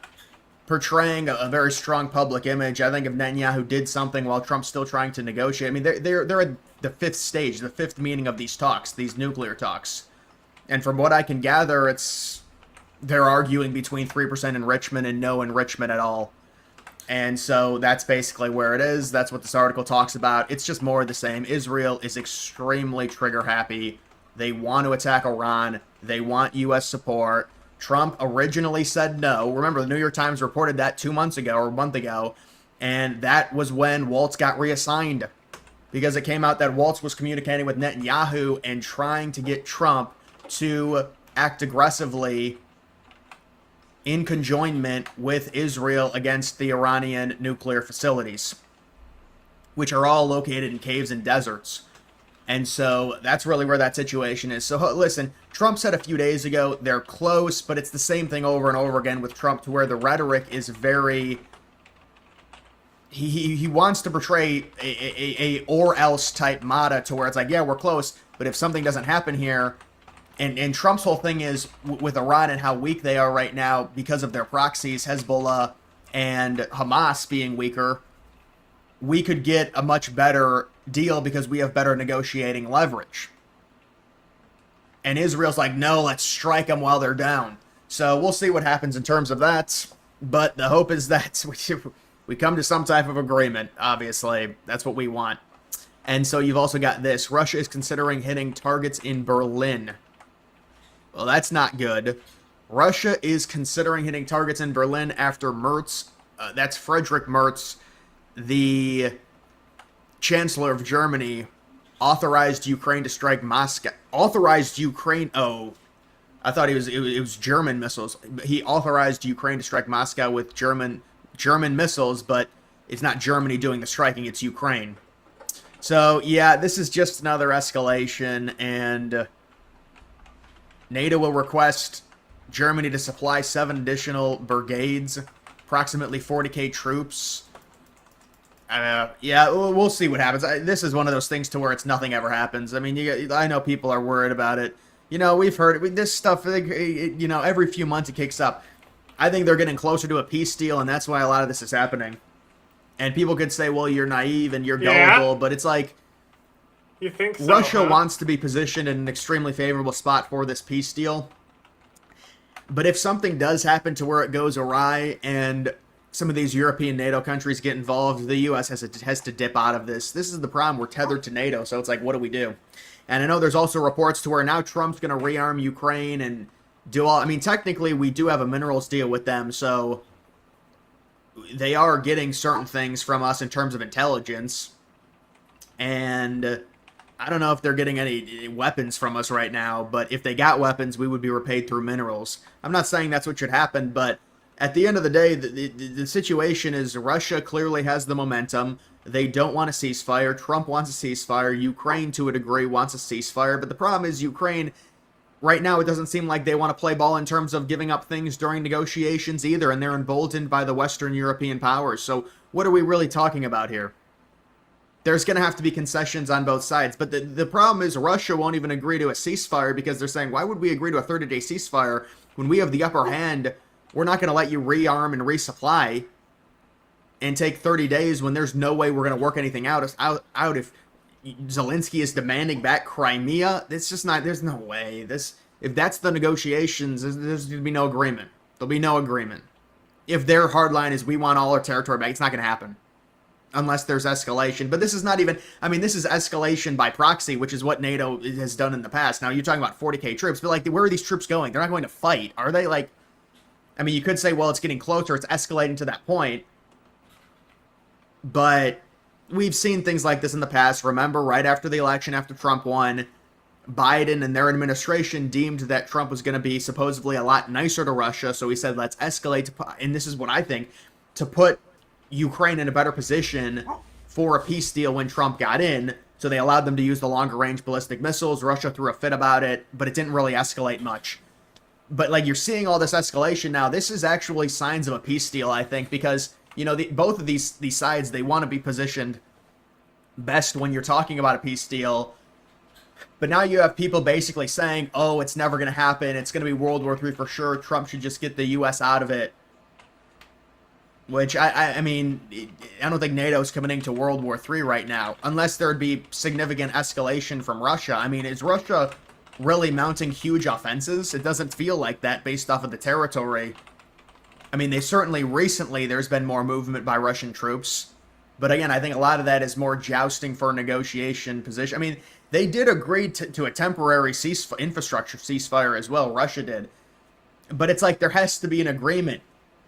portraying a very strong public image. I think if Netanyahu did something while Trump's still trying to negotiate, I mean, they're at the fifth stage, the fifth meeting of these talks, these nuclear talks. And from what I can gather, they're arguing between 3% enrichment and no enrichment at all. And so that's basically where it is. That's what this article talks about. It's just more of the same. Israel is extremely trigger happy. They want to attack Iran. They want U.S. support. Trump originally said no. Remember, the New York Times reported that 2 months ago or a month ago, and that was when Waltz got reassigned, because it came out that Waltz was communicating with Netanyahu and trying to get Trump to act aggressively in conjoinment with Israel against the Iranian nuclear facilities, which are all located in caves and deserts. And so that's really where that situation is. So listen, Trump said a few days ago they're close, but it's the same thing over and over again with Trump, to where the rhetoric is very... He wants to portray a or else type motto, to where it's like, yeah, we're close, but if something doesn't happen here... And Trump's whole thing is with Iran and how weak they are right now because of their proxies, Hezbollah and Hamas being weaker, we could get a much better deal because we have better negotiating leverage. And Israel's like, no, let's strike them while they're down. So we'll see what happens in terms of that. But the hope is that we come to some type of agreement, obviously. That's what we want. And so you've also got this. Russia is considering hitting targets in Berlin. Well, that's not good. Russia is considering hitting targets in Berlin after Merz, that's Friedrich Merz, the Chancellor of Germany, authorized Ukraine to strike Moscow. Authorized Ukraine... Oh, I thought it was German missiles. He authorized Ukraine to strike Moscow with German missiles, but it's not Germany doing the striking, it's Ukraine. So, yeah, this is just another escalation, and... NATO will request Germany to supply 7 additional brigades, approximately 40,000 troops. Yeah, we'll see what happens. This is one of those things to where nothing ever happens. I mean, I know people are worried about it. You know, we've heard this stuff, you know, every few months it kicks up. I think they're getting closer to a peace deal, and that's why a lot of this is happening. And people could say, well, you're naive and you're gullible, but it's like... You think so, Russia wants to be positioned in an extremely favorable spot for this peace deal. But if something does happen to where it goes awry and some of these European NATO countries get involved, the U.S. has to dip out of this. This is the problem. We're tethered to NATO, so it's like, what do we do? And I know there's also reports to where now Trump's going to rearm Ukraine and do all... I mean, technically, we do have a minerals deal with them, so they are getting certain things from us in terms of intelligence. And... I don't know if they're getting any weapons from us right now, but if they got weapons, we would be repaid through minerals. I'm not saying that's what should happen, but at the end of the day, the situation is Russia clearly has the momentum. They don't want a ceasefire. Trump wants a ceasefire. Ukraine, to a degree, wants a ceasefire. But the problem is Ukraine, right now, it doesn't seem like they want to play ball in terms of giving up things during negotiations either, and they're emboldened by the Western European powers. So what are we really talking about here? There's going to have to be concessions on both sides. But the problem is Russia won't even agree to a ceasefire because they're saying, why would we agree to a 30-day ceasefire when we have the upper hand? We're not going to let you rearm and resupply and take 30 days when there's no way we're going to work anything out if Zelensky is demanding back Crimea. It's just not, there's no way. If that's the negotiations, there's going to be no agreement. There'll be no agreement. If their hard line is we want all our territory back, it's not going to happen. Unless there's escalation. But this is not even, I mean, this is escalation by proxy, which is what NATO has done in the past. Now, you're talking about 40k troops, but like, where are these troops going? They're not going to fight. Are they? Like, I mean, you could say, well, it's getting closer, it's escalating to that point. But we've seen things like this in the past. Remember, right after the election, after Trump won, Biden and their administration deemed that Trump was going to be supposedly a lot nicer to Russia. So he said, let's escalate, and this is what I think, to put Ukraine in a better position for a peace deal when Trump got in. So they allowed them to use the longer range ballistic missiles. Russia threw a fit about it, but it didn't really escalate much. But like, you're seeing all this escalation now. This is actually signs of a peace deal, I think, because, you know, both of these sides, they want to be positioned best when you're talking about a peace deal. But now you have people basically saying, oh, it's never going to happen. It's going to be World War III for sure. Trump should just get the U.S. out of it. Which, I mean, I don't think NATO's committing to World War III right now, unless there'd be significant escalation from Russia. I mean, is Russia really mounting huge offenses? It doesn't feel like that based off of the territory. I mean, recently, there's been more movement by Russian troops. But again, I think a lot of that is more jousting for a negotiation position. I mean, they did agree to a temporary infrastructure ceasefire as well. Russia did. But it's like there has to be an agreement.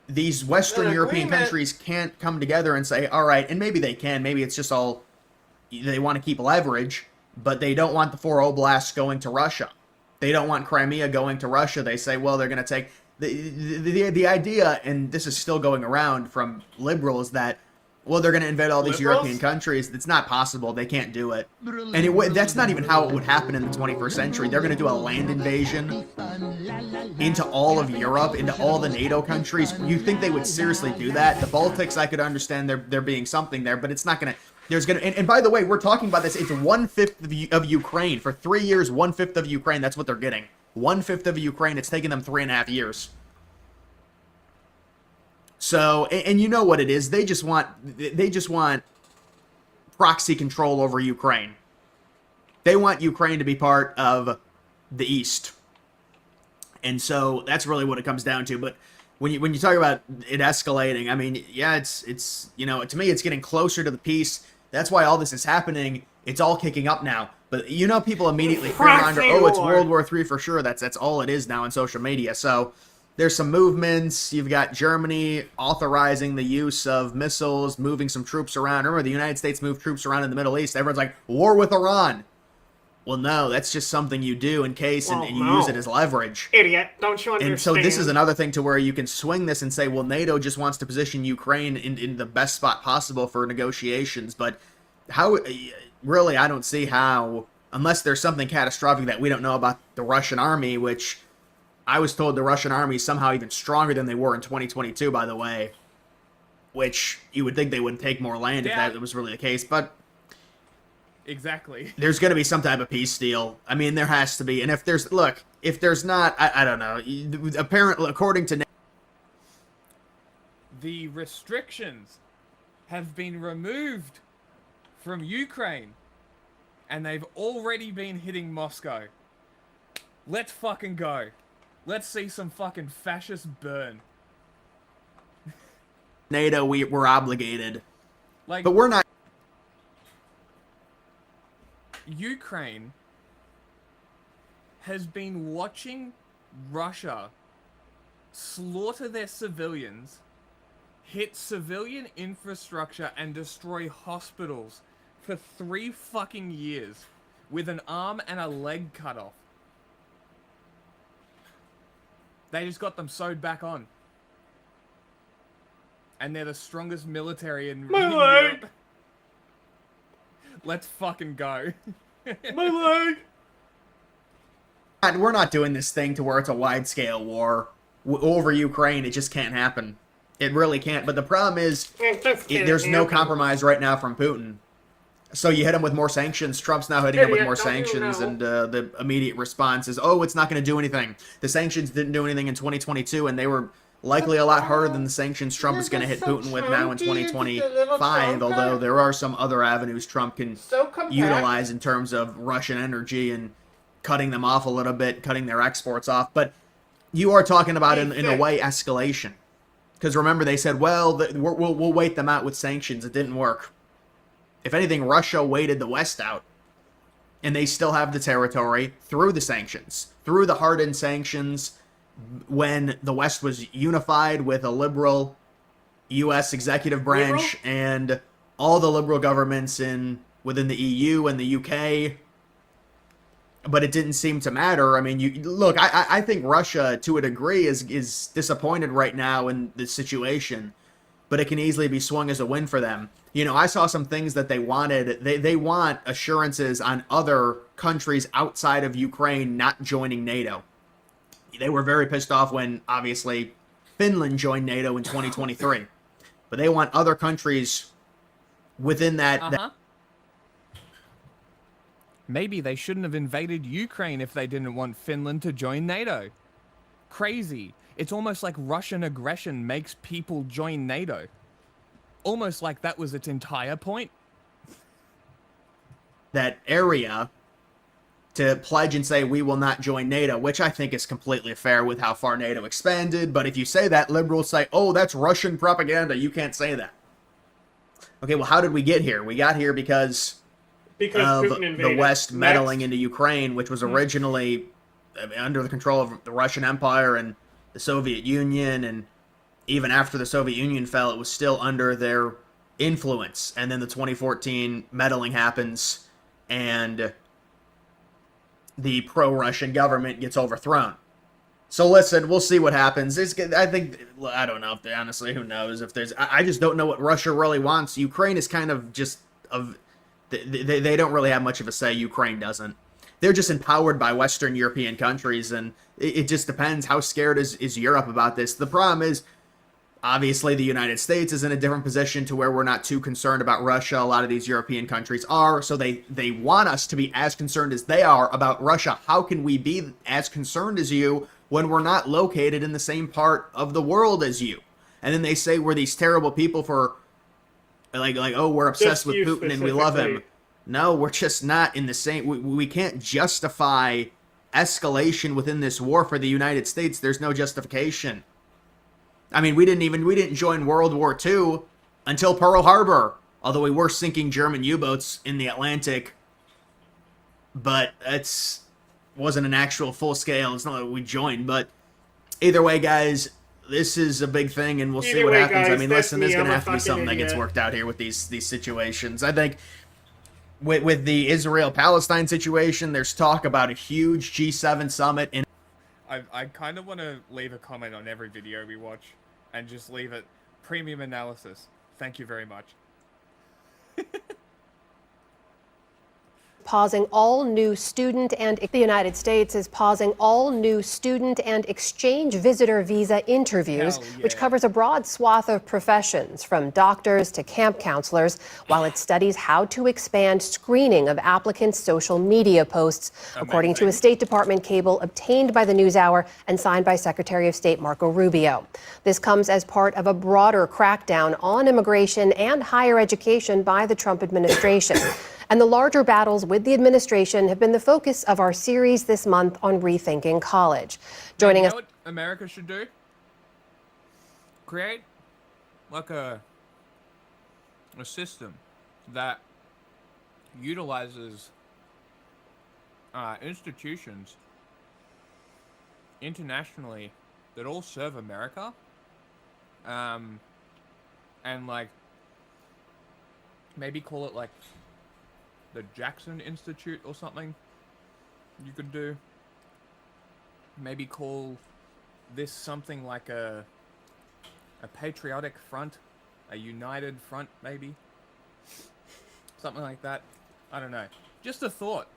These Western European countries can't come together and say, all right, and maybe they can. Maybe it's just all, they want to keep leverage, but they don't want the 4 oblasts going to Russia. They don't want Crimea going to Russia. They say, well, they're going to take, the idea, and this is still going around from liberals, that, well, they're going to invade all these European countries. It's not possible. They can't do it. And that's not even how it would happen in the 21st century. They're going to do a land invasion into all of Europe, into all the NATO countries. You think they would seriously do that? The Baltics, I could understand there being something there, but it's not going to... There's going to... And by the way, we're talking about this. It's 1/5 of Ukraine. For 3 years, 1/5 of Ukraine. That's what they're getting. 1/5 of Ukraine. It's taken them 3.5 years. So, and you know what it is. They just want proxy control over Ukraine. They want Ukraine to be part of the East. And so that's really what it comes down to. But when you talk about it escalating, I mean, yeah, it's you know, to me, it's getting closer to the peace. That's why all this is happening. It's all kicking up now. But you know, people immediately fear-monger, oh, it's World War III for sure. That's all it is now in social media. So there's some movements. You've got Germany authorizing the use of missiles, moving some troops around. Remember, the United States moved troops around in the Middle East. Everyone's like, war with Iran. Well, no, that's just something you do in case, and you use it as leverage. Idiot, don't you understand? And so this is another thing to where you can swing this and say, well, NATO just wants to position Ukraine in the best spot possible for negotiations. But how, really, I don't see how, unless there's something catastrophic that we don't know about the Russian army, which I was told the Russian army is somehow even stronger than they were in 2022, by the way. Which you would think they would take more land if that was really the case, but... Exactly. There's going to be some type of peace deal. I mean, there has to be. And if there's... Look, if there's not... I don't know. Apparently, according to... The restrictions have been removed from Ukraine. And they've already been hitting Moscow. Let's fucking go. Let's see some fucking fascists burn. NATO, we're obligated. Like, but we're not... Ukraine has been watching Russia slaughter their civilians, hit civilian infrastructure, and destroy hospitals for 3 fucking years with an arm and a leg cut off. They just got them sewed back on. and they're the strongest military in My in leg! Europe. Let's fucking go. My leg! And we're not doing this thing to where it's a wide-scale war over Ukraine. It just can't happen. It really can't. But the problem is, there's no compromise right now from Putin. So you hit him with more sanctions. Trump's now hitting him with more sanctions, and the immediate response is, oh, it's not going to do anything. The sanctions didn't do anything in 2022, and they were likely a lot harder than the sanctions Trump is going to hit Putin with now in 2025, although there are some other avenues Trump can utilize in terms of Russian energy and cutting them off a little bit, cutting their exports off. But you are talking about, in a way, escalation. Because remember, they said, well, we'll wait them out with sanctions. It didn't work. If anything, Russia waited the West out, and they still have the territory through the sanctions, through the hardened sanctions, when the West was unified with a liberal U.S. executive branch and all the liberal governments within the EU and the UK. But it didn't seem to matter. I mean, look, I think Russia, to a degree, is disappointed right now in the situation, but it can easily be swung as a win for them. You know, I saw some things that they wanted. They want assurances on other countries outside of Ukraine not joining NATO. They were very pissed off when, obviously, Finland joined NATO in 2023. But they want other countries within that... Maybe they shouldn't have invaded Ukraine if they didn't want Finland to join NATO. Crazy. It's almost like Russian aggression makes people join NATO. Almost like that was its entire point. That area to pledge and say we will not join NATO, which I think is completely fair with how far NATO expanded. But if you say that, liberals say, oh, that's Russian propaganda. You can't say that. Okay, well, how did we get here? We got here because of the West meddling into Ukraine, which was originally under the control of the Russian Empire and the Soviet Union, and even after the Soviet Union fell, it was still under their influence. And then the 2014 meddling happens, and the pro-Russian government gets overthrown. So listen, we'll see what happens. I don't know, honestly, who knows if there's... I just don't know what Russia really wants. Ukraine is kind of just... They don't really have much of a say. Ukraine doesn't. They're just empowered by Western European countries, and it just depends how scared is Europe about this. The problem is, obviously, the United States is in a different position to where we're not too concerned about Russia. A lot of these European countries are, so they want us to be as concerned as they are about Russia. How can we be as concerned as you when we're not located in the same part of the world as you? And then they say we're these terrible people for, like oh, we're obsessed with Putin and we love him. No, we're just not in the same... We can't justify escalation within this war for the United States. There's no justification. I mean, we didn't join World War II until Pearl Harbor, although we were sinking German U-boats in the Atlantic. But it wasn't an actual full scale. It's not like we joined. But either way, guys, this is a big thing, and we'll see what happens. I mean, listen, there's going to have to be something that gets worked out here with these situations. I think with the Israel-Palestine situation, there's talk about a huge G7 summit in... I kind of want to leave a comment on every video we watch and just leave it premium analysis. Thank you very much. Pausing all new student and the United States is pausing all new student and exchange visitor visa interviews, which covers a broad swath of professions from doctors to camp counselors, while it studies how to expand screening of applicants' social media posts, according to a State Department cable obtained by the NewsHour and signed by Secretary of State Marco Rubio. This comes as part of a broader crackdown on immigration and higher education by the Trump administration. And the larger battles with the administration have been the focus of our series this month on Rethinking College. Joining us... You know what America should do? Create like a system that utilizes institutions internationally that all serve America, and like maybe call it like the Jackson Institute or something. You could do. Maybe call this something like a patriotic front a united front, maybe something like that. I don't know. Just a thought.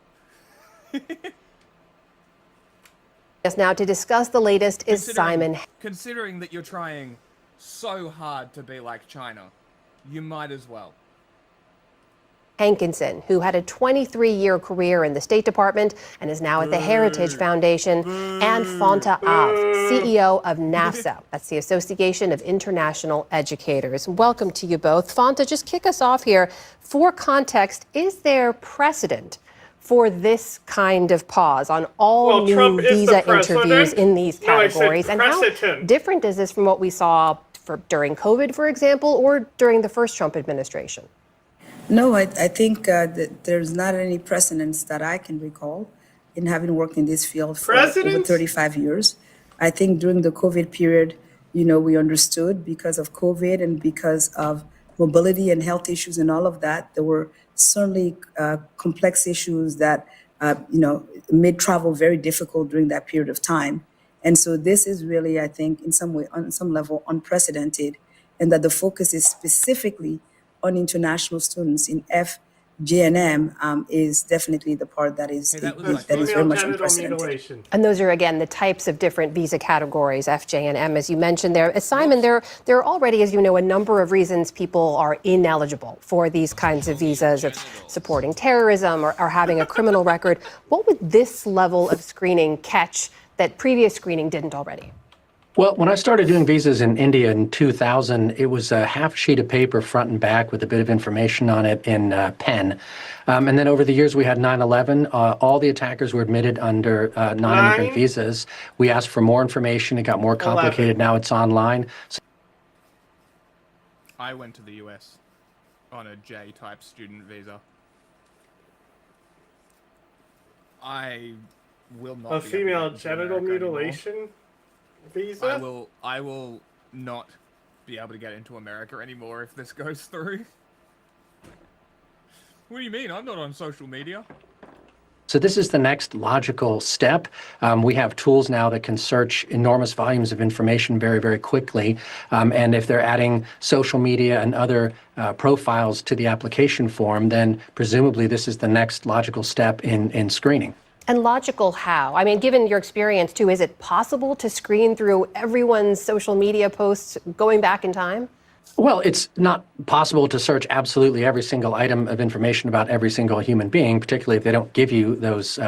Yes, now to discuss the latest is Simon. Considering that you're trying so hard to be like China, you might as well. Hankinson, who had a 23-year career in the State Department and is now at the Heritage Foundation, and Fanta Av, CEO of NAFSA. That's the Association of International Educators. Welcome to you both. Fanta, just kick us off here. For context, is there precedent for this kind of pause on all new visa interviews in these categories? And how different is this from what we saw during COVID, for example, or during the first Trump administration? No, I think that there's not any precedents that I can recall in having worked in this field for over 35 years. I think during the COVID period, we understood because of COVID and because of mobility and health issues and all of that, there were certainly complex issues that, made travel very difficult during that period of time. And so this is really, I think, in some way, on some level, unprecedented, and that the focus is specifically on international students in F, J, and M is definitely the part that is very much unprecedented. And those are, again, the types of different visa categories, F, J, and M, as you mentioned there. Simon, there are already, as you know, a number of reasons people are ineligible for these kinds of visas, of supporting terrorism or having a criminal record. What would this level of screening catch that previous screening didn't already? Well, when I started doing visas in India in 2000, it was a half sheet of paper front and back with a bit of information on it in pen. And then over the years, we had 9/11. All the attackers were admitted under non-immigrant visas. We asked for more information. It got more complicated. Now it's online. I went to the US on a J-type student visa. I will not a be female able to genital mutilation visa? I will not be able to get into America anymore if this goes through. What do you mean? I'm not on social media. So this is the next logical step. We have tools now that can search enormous volumes of information very, very quickly. And if they're adding social media and other profiles to the application form, then presumably this is the next logical step in screening. And logical how? I mean, given your experience too, is it possible to screen through everyone's social media posts going back in time? Well, it's not possible to search absolutely every single item of information about every single human being, particularly if they don't give you those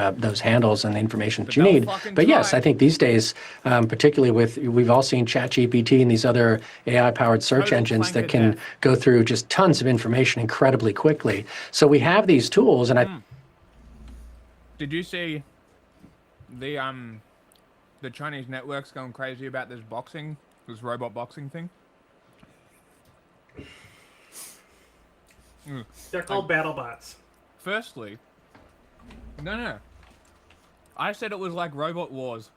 handles and the information that you need. But yes, I think these days, particularly we've all seen ChatGPT and these other AI-powered search engines that can go through just tons of information incredibly quickly. So we have these tools, and Did you see the Chinese networks going crazy about this robot boxing thing? They're called BattleBots. Firstly, no. I said it was like Robot Wars,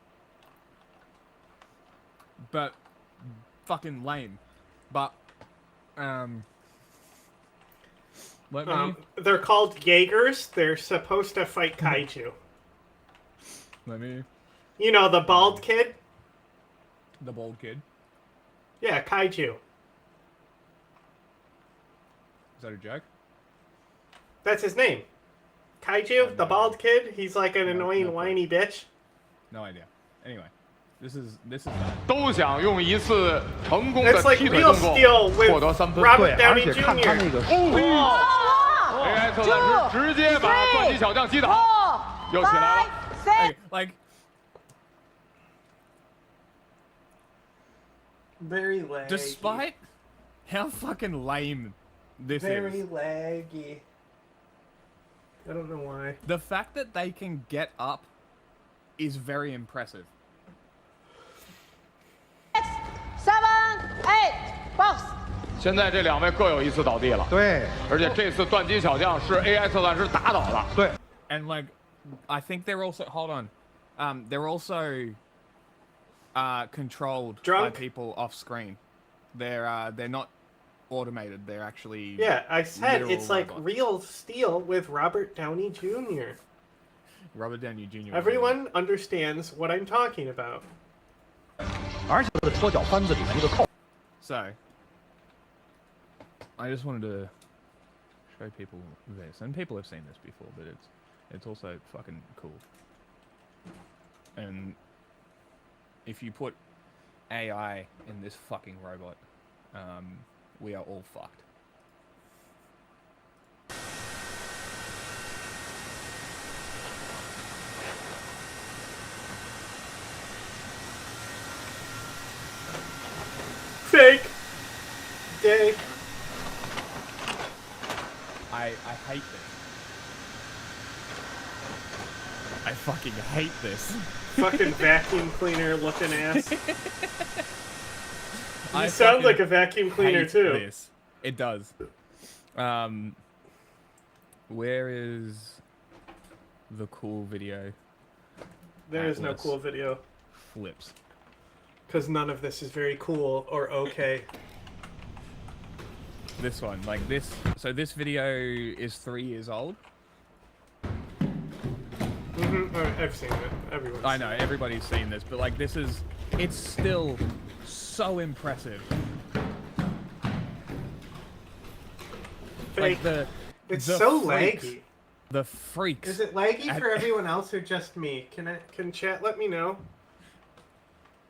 but fucking lame. But they're called Jaegers. They're supposed to fight kaiju. You know, the bald kid? The bald kid? Yeah, kaiju. Is that a joke? That's his name. Kaiju, the bald kid. He's like an annoying, whiny bitch. No idea. Anyway, this is. It's like Real Steel with Robert Downey Jr. Like, very laggy. Despite how fucking lame this very is. Very laggy. I don't know why. The fact that they can get up is very impressive. 7, 8, box. 现在这两位各有一次倒地了。对，而且这次断机小将是 AI 测算师打倒的。对。And like, I think they're also they're also controlled by people off screen. They're not automated. They're actually I said it's like robots. Real Steel with Robert Downey Jr. Robert Downey Jr. Everyone understands what I'm talking about. So, I just wanted to show people this, and people have seen this before, but it's also fucking cool. And if you put AI in this fucking robot, we are all fucked. Fake. Gay. I hate this. I fucking hate this. Fucking vacuum cleaner looking ass. I You sound fucking like a vacuum cleaner hate too. This. It does. Where is the cool video? There is no Atlas cool video. Flips. Because none of this is very cool or okay. This one, like this. So this video is 3 years old. I've seen it. Everyone's I know, everybody's seen this, but like this is, it's still so impressive. Fake. Like It's the so freaks, laggy. The freaks. Is it laggy for everyone else or just me? Can chat let me know?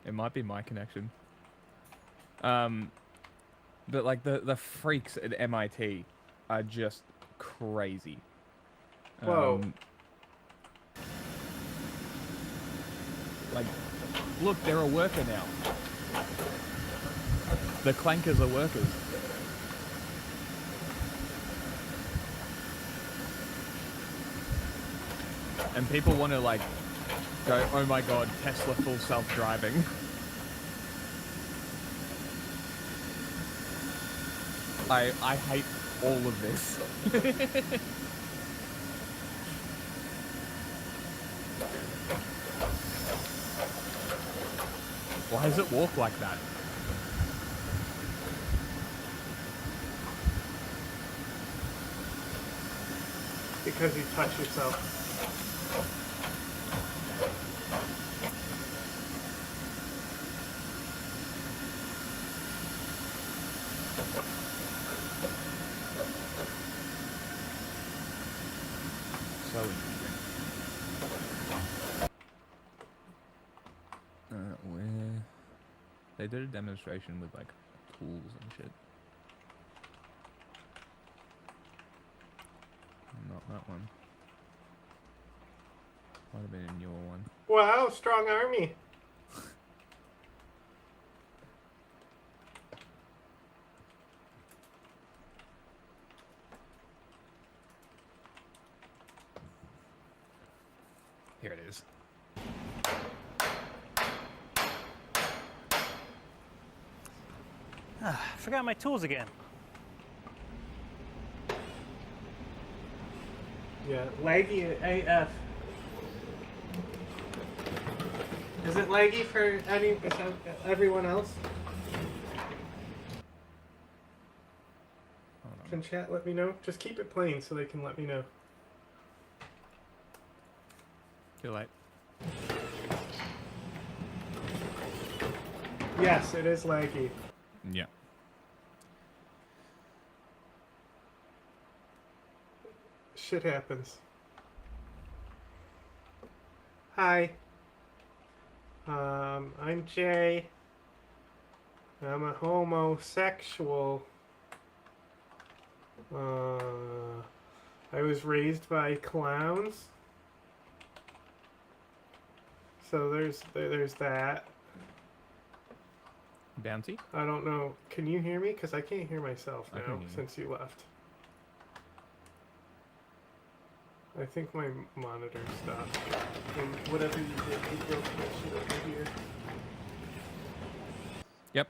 It might be my connection. But like the freaks at MIT are just crazy. Whoa. Like, look, they're a worker now. The clankers are workers. And people want to like go, oh my god, Tesla full self-driving. I hate all of this. Why does it walk like that? Because you touch yourself. So interesting. Where they did a demonstration with like tools and shit. Not that one. Might have been in your one. Wow, strong army. Here it is. Forgot my tools again. Yeah, laggy AF. Is it laggy for everyone else? Can chat let me know? Just keep it playing so they can let me know. Too late. Yes, it is laggy. Yeah. Shit happens. Hi. I'm Jay. I'm a homosexual. I was raised by clowns. So there's that. Bounty? I don't know. Can you hear me? Because I can't hear myself I can now hear you. since you left. I think my monitor stopped. And whatever you did, you broke my shit over here. Yep.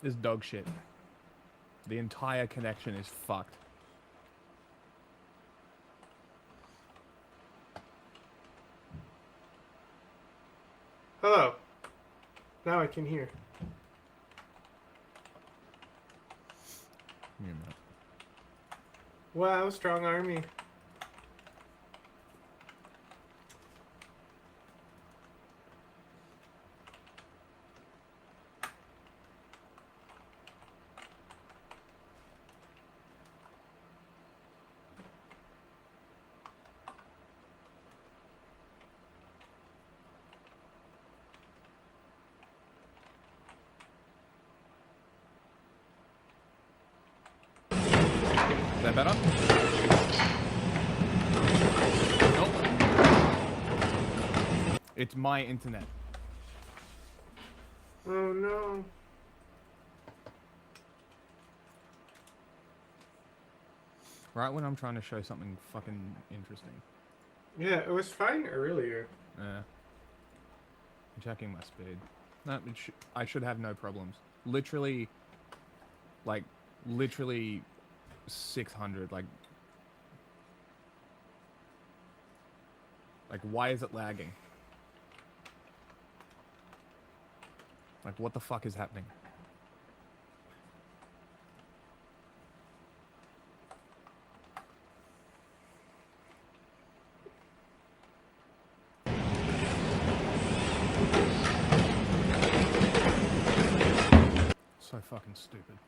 This dog shit. The entire connection is fucked. Hello. Now I can hear. Wow, strong army. that better? Nope. It's my internet. Oh no. Right when I'm trying to show something fucking interesting. Yeah, it was fine earlier. Yeah. I'm checking my speed. No, I should have no problems. Literally, literally 600. Like, why is it lagging? Like, what the fuck is happening? So fucking stupid.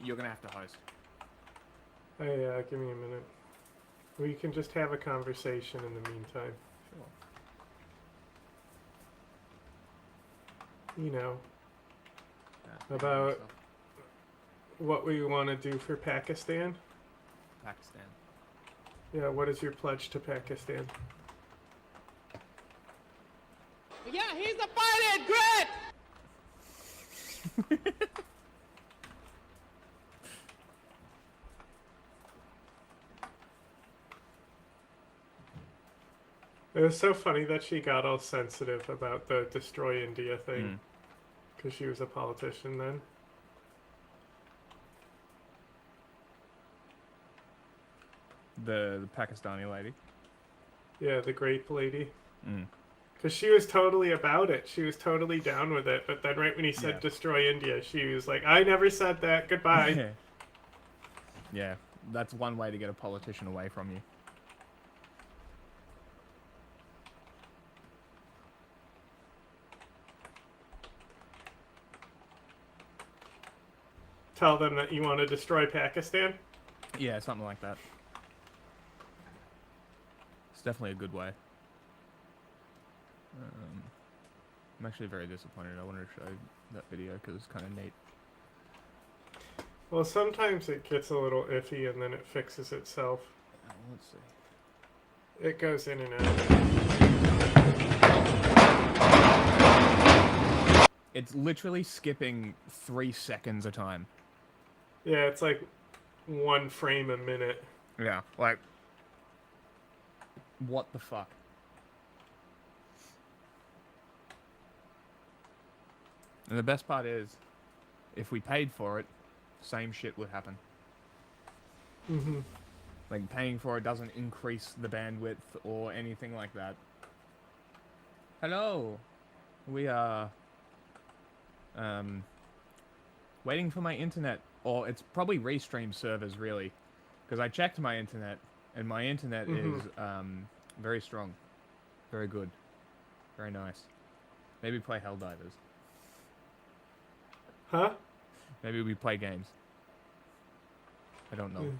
You're gonna have to host. Hey, give me a minute. We can just have a conversation in the meantime. Sure. You know, about what we want to do for Pakistan. Pakistan. Yeah, what is your pledge to Pakistan? Yeah, he's a pilot. Great. It was so funny that she got all sensitive about the Destroy India thing. Because she was a politician then. The Pakistani lady. Yeah, the grape lady. Mm. Because she was totally about it. She was totally down with it. But then right when he said Yeah. Destroy India, she was like, I never said that. Goodbye. Yeah, that's one way to get a politician away from you. Tell them that you want to destroy Pakistan? Yeah, something like that. It's definitely a good way. I'm actually very disappointed. I wanted to show that video because it's kind of neat. Well, sometimes it gets a little iffy and then it fixes itself. Let's see. It goes in and out. It's literally skipping 3 seconds a time. Yeah, it's like 1 frame a minute. Yeah, like... What the fuck? And the best part is, if we paid for it, same shit would happen. Mm-hmm. Like, paying for it doesn't increase the bandwidth or anything like that. Hello! We are... waiting for my internet. Or it's probably Restream servers, really. Because I checked my internet, and my internet is very strong. Very good. Very nice. Maybe play Helldivers. Huh? Maybe we play games. I don't know.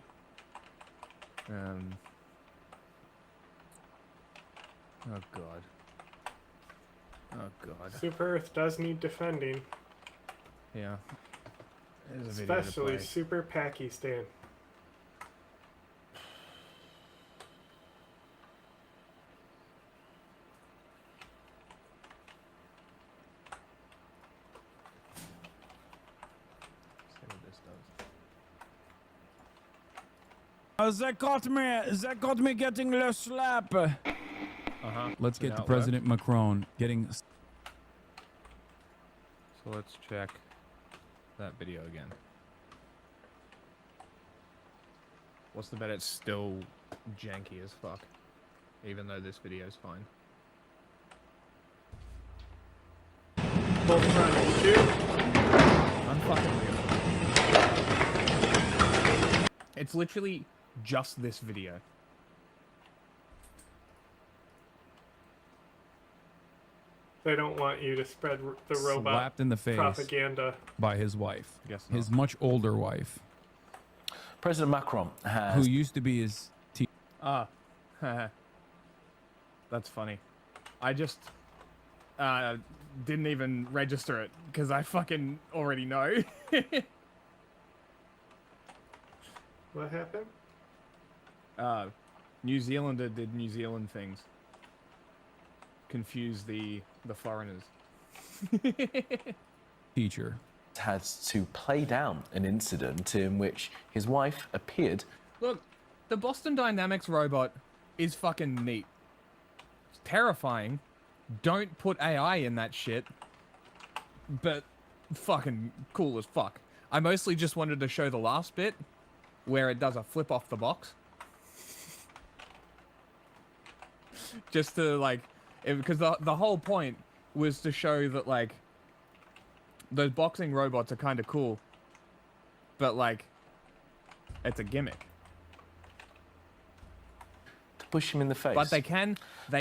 Oh god. Oh god. Super Earth does need defending. Yeah. There's a video to Especially play. Super Pakistan. That got me getting the slap. Let's get to President Macron getting. So let's check that video again. What's the bet it's still janky as fuck, even though this video's fine. Both are on YouTube. Unfucking real. It's literally just this video. They don't want you to spread the robot Slapped in the face propaganda. by his wife, Guess his much older wife, President Macron has. who used to be his. Ah, that's funny. I just, didn't even register it because I fucking already know. What happened? New Zealander did New Zealand things. Confused the foreigners. Teacher had to play down an incident in which his wife appeared. Look, the Boston Dynamics robot is fucking neat. It's terrifying. Don't put AI in that shit. But fucking cool as fuck. I mostly just wanted to show the last bit where it does a flip off the box. Just to like, because the whole point was to show that like those boxing robots are kind of cool, but like it's a gimmick. To push him in the face. But they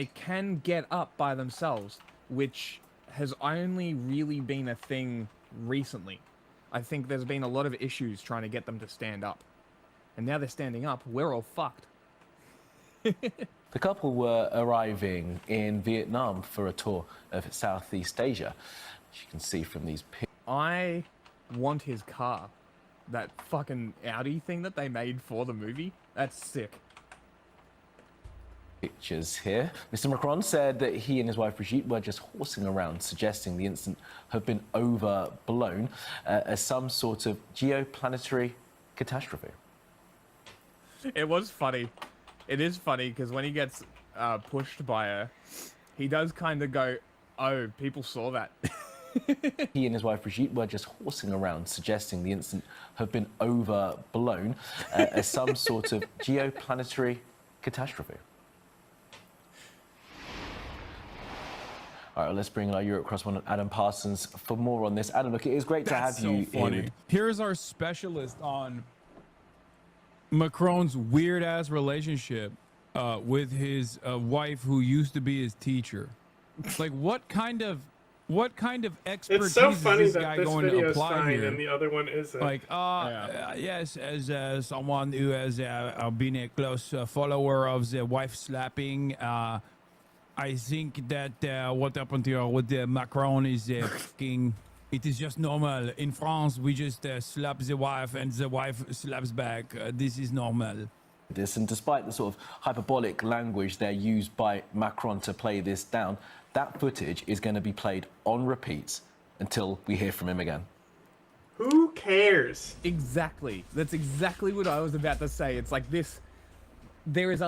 can get up by themselves, which has only really been a thing recently. I think there's been a lot of issues trying to get them to stand up. And now they're standing up, we're all fucked. The couple were arriving in Vietnam for a tour of Southeast Asia. As you can see from these pictures. I want his car. That fucking Audi thing that they made for the movie. That's sick. Pictures here. Mr. Macron said that he and his wife Brigitte were just horsing around, suggesting the incident had been overblown as some sort of geoplanetary catastrophe. It was funny. It is funny because when he gets pushed by her, he does kind of go, "Oh, people saw that." He and his wife Brigitte were just horsing around, suggesting the incident had been overblown as some sort of geoplanetary catastrophe. All right, let's bring our Europe correspondent Adam Parsons for more on this. Adam, look, it is great to have you funny. Here's our specialist on Macron's weird-ass relationship with his wife, who used to be his teacher. Like, what kind of expertise It's so funny is this that guy this going to video is apply fine here? and the other one isn't. Like, yes, as someone who has been a close follower of the wife slapping, I think that what happened here with Macron is fucking. It is just normal. In France, we just slap the wife and the wife slaps back. This is normal. And despite the sort of hyperbolic language there used by Macron to play this down, that footage is going to be played on repeat until we hear from him again. Who cares? Exactly. That's exactly what I was about to say. It's like this. There are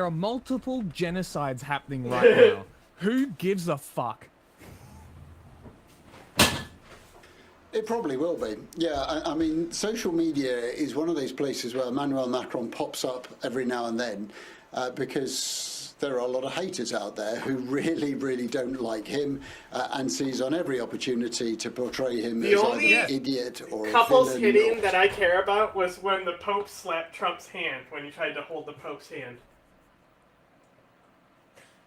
multiple genocides happening right now. Who gives a fuck? It probably will be. Yeah, I mean, social media is one of those places where Emmanuel Macron pops up every now and then because there are a lot of haters out there who really, really don't like him and sees on every opportunity to portray him as either an idiot or a couples villain. hitting that I care about was when the Pope slapped Trump's hand when he tried to hold the Pope's hand.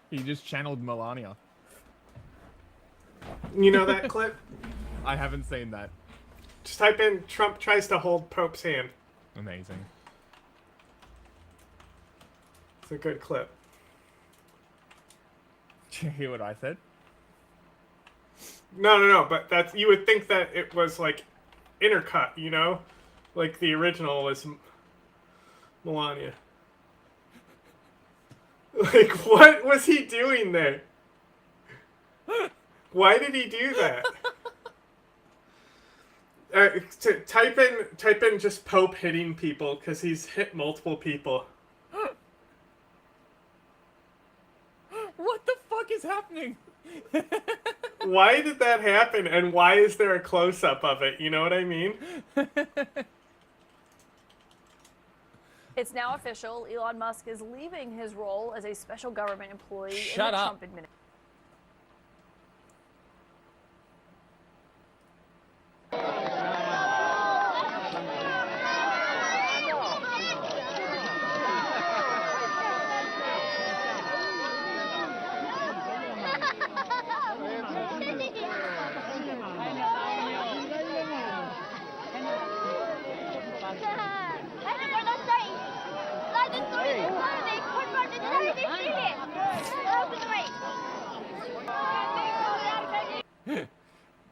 He just channeled Melania. You know that clip? I haven't seen that. Just type in Trump tries to hold Pope's hand. Amazing. It's a good clip. Did you hear what I said? No, but that's, you would think that it was like intercut, you know? Like the original was Melania. Like, what was he doing there? Why did he do that? Type in just Pope hitting people, because he's hit multiple people. What the fuck is happening? Why did that happen, and why is there a close-up of it? You know what I mean? It's now official. Elon Musk is leaving his role as a special government employee in Shut the up. Trump administration.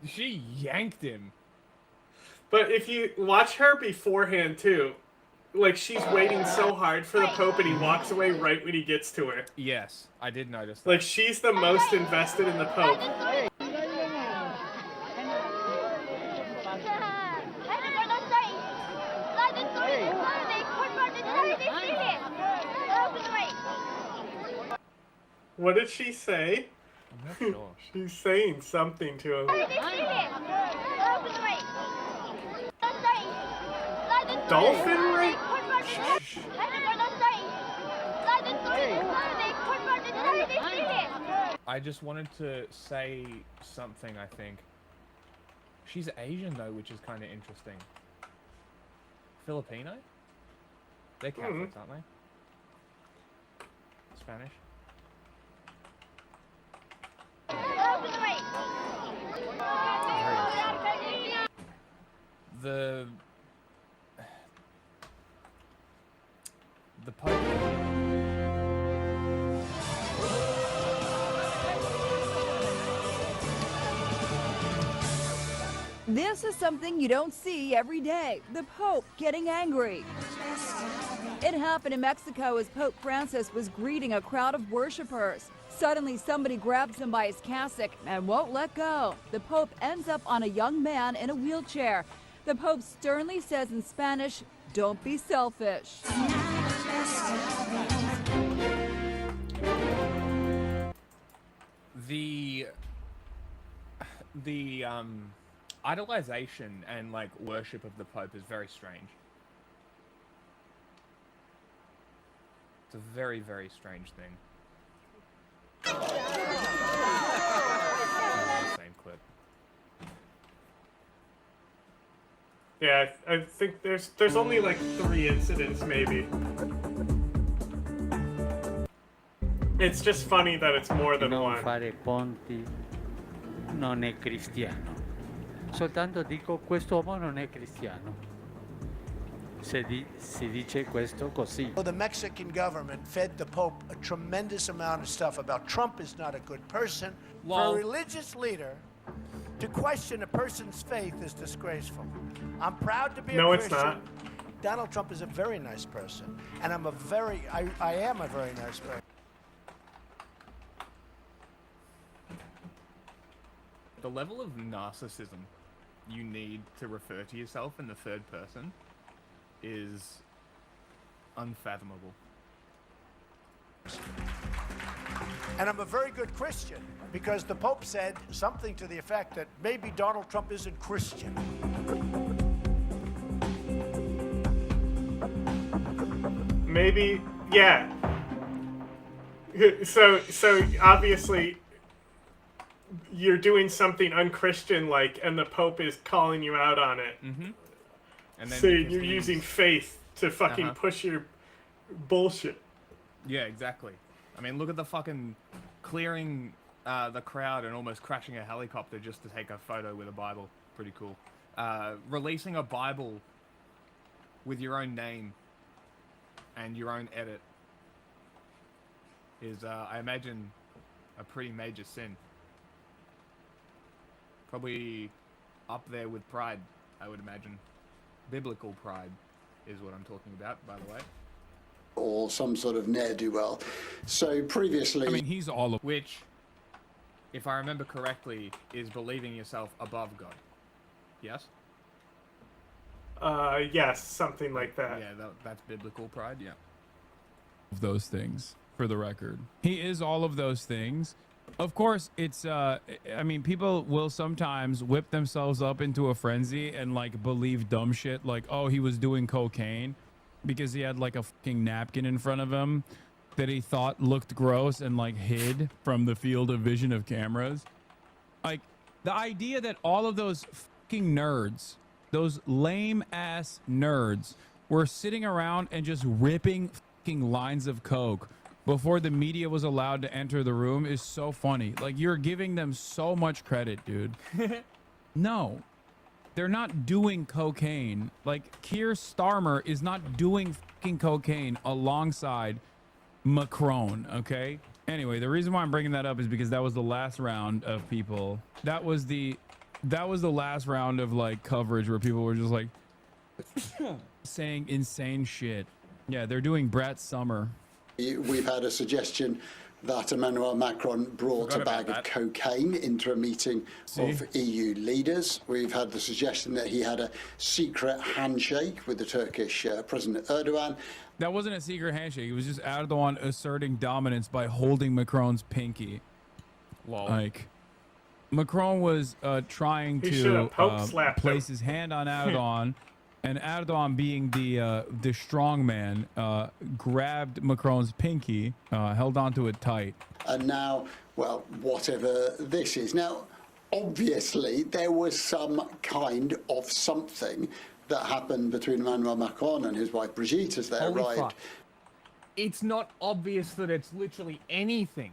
She yanked him. But if you watch her beforehand too, like she's waiting so hard for the Pope and he walks away right when he gets to her. Yes, I did notice that. Like she's the most invested in the Pope. What did she say? I'm not sure. She's saying something to him. Dolphin ring? I just wanted to say something, I think. She's Asian, though, which is kind of interesting. Filipino? They're Catholics, aren't they? Spanish? The Pope. This is something you don't see every day. The Pope getting angry. It happened in Mexico as Pope Francis was greeting a crowd of worshipers. Suddenly, somebody grabs him by his cassock and won't let go. The Pope ends up on a young man in a wheelchair. The Pope sternly says in Spanish, "Don't be selfish." The idolization and like worship of the Pope is very strange. It's a very, very strange thing. Same clip. Yeah, I think there's only like 3 incidents maybe. It's just funny that it's more than one. Fare ponti non è cristiano. Soltanto dico quest'uomo non è cristiano. Si dice questo così. The Mexican government fed the Pope a tremendous amount of stuff about Trump is not a good person. For a religious leader to question a person's faith is disgraceful. I'm proud to be a Christian. No, it's not. Donald Trump is a very nice person, and I am a very nice person. The level of narcissism you need to refer to yourself in the third person is unfathomable. And I'm a very good Christian because the Pope said something to the effect that maybe Donald Trump isn't Christian. Maybe, yeah. So obviously you're doing something unchristian-like, and the Pope is calling you out on it. Mm-hmm. And then saying you're using faith to fucking push your bullshit. Yeah, exactly. I mean, look at the fucking clearing the crowd and almost crashing a helicopter just to take a photo with a Bible. Pretty cool. Releasing a Bible with your own name and your own edit is, I imagine, a pretty major sin. Probably up there with pride, I would imagine. Biblical pride is what I'm talking about, by the way. Or some sort of ne'er-do-well. So previously... I mean, he's all of which, if I remember correctly, is believing yourself above God. Yes? Yes, something like that. Yeah, that's biblical pride, yeah. Of those things, for the record. He is all of those things. Of course, it's, I mean, people will sometimes whip themselves up into a frenzy and, like, believe dumb shit, like, oh, he was doing cocaine because he had, like, a fucking napkin in front of him that he thought looked gross and, like, hid from the field of vision of cameras. Like, the idea that all of those fucking nerds, those lame-ass nerds, were sitting around and just ripping fucking lines of coke before the media was allowed to enter the room is so funny. Like, you're giving them so much credit, dude. No, they're not doing cocaine. Like, Keir Starmer is not doing fucking cocaine alongside Macron, okay? Anyway, the reason why I'm bringing that up is because that was the last round of people. That was the last round of like coverage where people were just like saying insane shit. Yeah, they're doing Brat Summer. We've had a suggestion that Emmanuel Macron brought a bag of cocaine into a meeting of EU leaders. We've had the suggestion that he had a secret handshake with the Turkish President Erdogan. That wasn't a secret handshake. It was just Erdogan asserting dominance by holding Macron's pinky. Lol. Like, Macron was trying He should to have Pope slapped place him. his hand on Erdogan, and Erdogan, being the strong man, grabbed Macron's pinky, held onto it tight. And now, well, whatever this is. Now, obviously, there was some kind of something that happened between Emmanuel Macron and his wife Brigitte as they Holy arrived. fuck. It's not obvious that it's literally anything.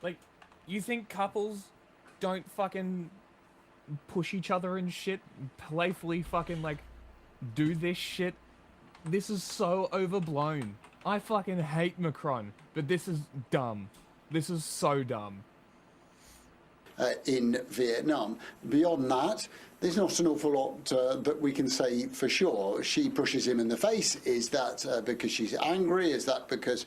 Like, you think couples don't fucking push each other and shit, playfully fucking, like, do this shit? This is so overblown. I fucking hate Macron, but this is dumb. This is so dumb. In Vietnam. Beyond that, there's not an awful lot that we can say for sure. She pushes him in the face. Is that because she's angry? Is that because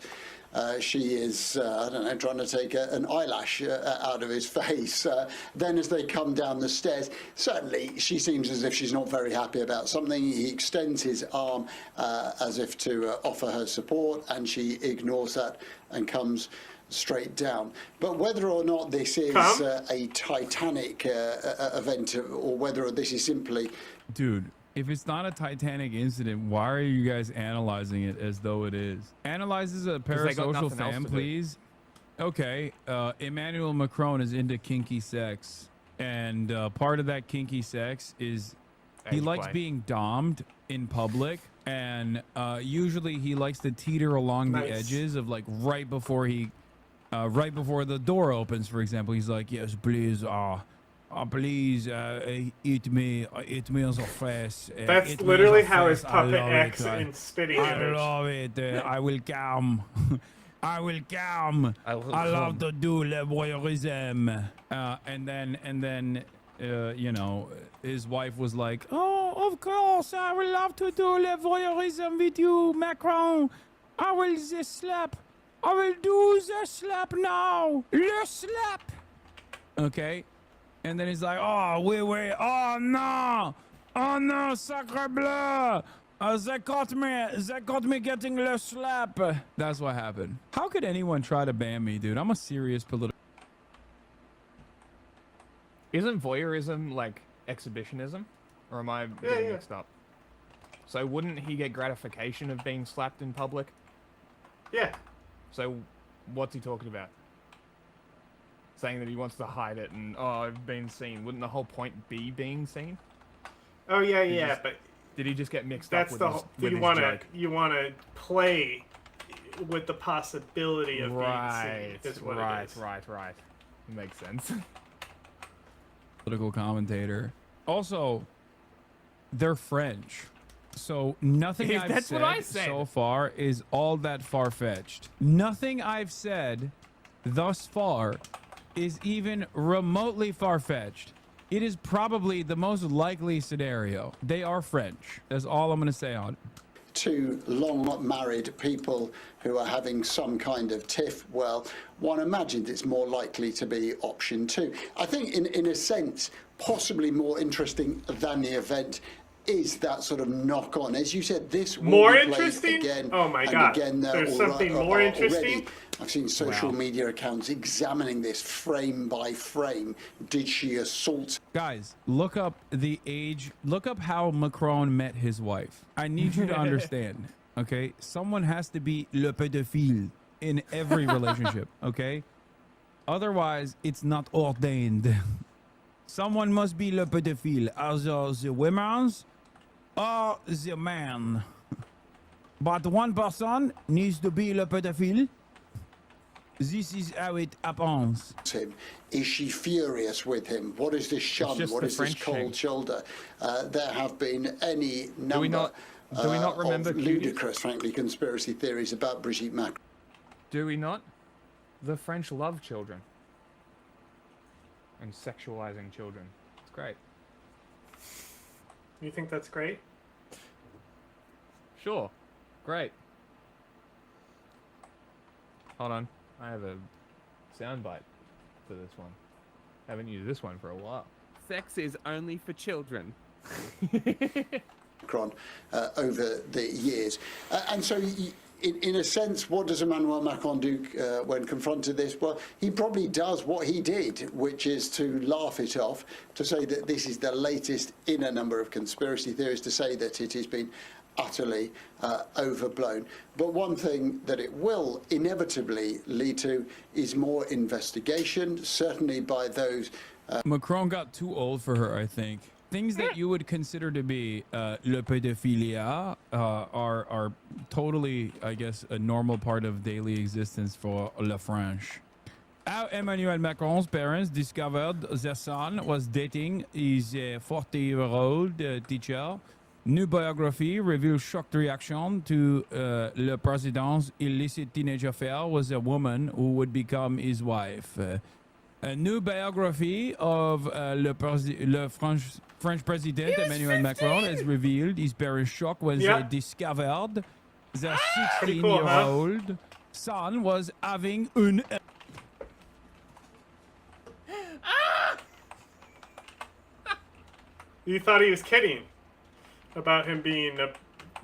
she is, I don't know, trying to take an eyelash out of his face? Then as they come down the stairs, certainly she seems as if she's not very happy about something. He extends his arm as if to offer her support, and she ignores that and comes straight down. But whether or not this is a Titanic event, or whether this is simply... Dude, if it's not a Titanic incident, why are you guys analyzing it as though it is? Analyze as a parasocial fan, please. Okay, Emmanuel Macron is into kinky sex, and part of that kinky sex is he likes being dommed in public, and usually he likes to teeter along the edges of, like, right before the door opens, for example. He's like, yes, please, please eat me on the face. That's literally how his puppet acts in spitting I image. love it. I will come. I will come. I love to do le voyeurism. And then, you know, his wife was like, oh, of course, I would love to do le voyeurism with you, Macron. I will just slap. I will do the slap now. Le slap. Okay. And then he's like, oh, wait. Oh, no, sacre bleu. They caught me getting le slap. That's what happened. How could anyone try to ban me, dude? I'm a serious political... Isn't voyeurism, like, exhibitionism? Or am I getting mixed up? So wouldn't he get gratification of being slapped in public? Yeah. So what's he talking about? Saying that he wants to hide it and, oh, I've been seen. Wouldn't the whole point be being seen? Oh, yeah, but... Did he just get mixed that's up the with his, whole, you want to play with the possibility of being seen, is what it is. Right. Makes sense. Political commentator. Also, they're French. So nothing I've That's said, what I said so far is all that far-fetched. Nothing I've said thus far is even remotely far-fetched. It is probably the most likely scenario. They are French. That's all I'm going to say on it. Two long married people who are having some kind of tiff, well, one imagined it's more likely to be option two. I think in a sense, possibly more interesting than the event is that sort of knock-on. As you said, this will more be played interesting? again Oh my and god, again, there's something more interesting? Already. I've seen social media accounts examining this frame by frame. Did she assault? Guys, look up the age. Look up how Macron met his wife. I need you to understand, okay? Someone has to be le pédophile in every relationship, okay? Otherwise, it's not ordained. Someone must be le pédophile, either the women's or the man. But one person needs to be le pédophile. This is how it happens. Is she furious with him? What is this shun? What is this cold shoulder? There have been any number do we not remember of ludicrous, frankly, conspiracy theories about Brigitte Macron. Do we not? The French love children. And sexualizing children. It's great. You think that's great? Sure. Great. Hold on. I have a soundbite for this one. Haven't used this one for a while. Sex is only for children. Macron over the years. And so, in a sense, what does Emmanuel Macron do when confronted this? Well, he probably does what he did, which is to laugh it off, to say that this is the latest in a number of conspiracy theories, to say that it has been utterly overblown. But one thing that it will inevitably lead to is more investigation, certainly by those... Macron got too old for her, I think. Things that you would consider to be le pédophilia are totally, I guess, a normal part of daily existence for the French. How Emmanuel Macron's parents discovered their son was dating his 40-year-old teacher. New biography reveals shocked reaction to le président's illicit teenage affair with a woman who would become his wife. A new biography of le French president Emmanuel Macron has revealed his parents' shock when they discovered their 16-year-old son was having un... You thought he was kidding about him being a,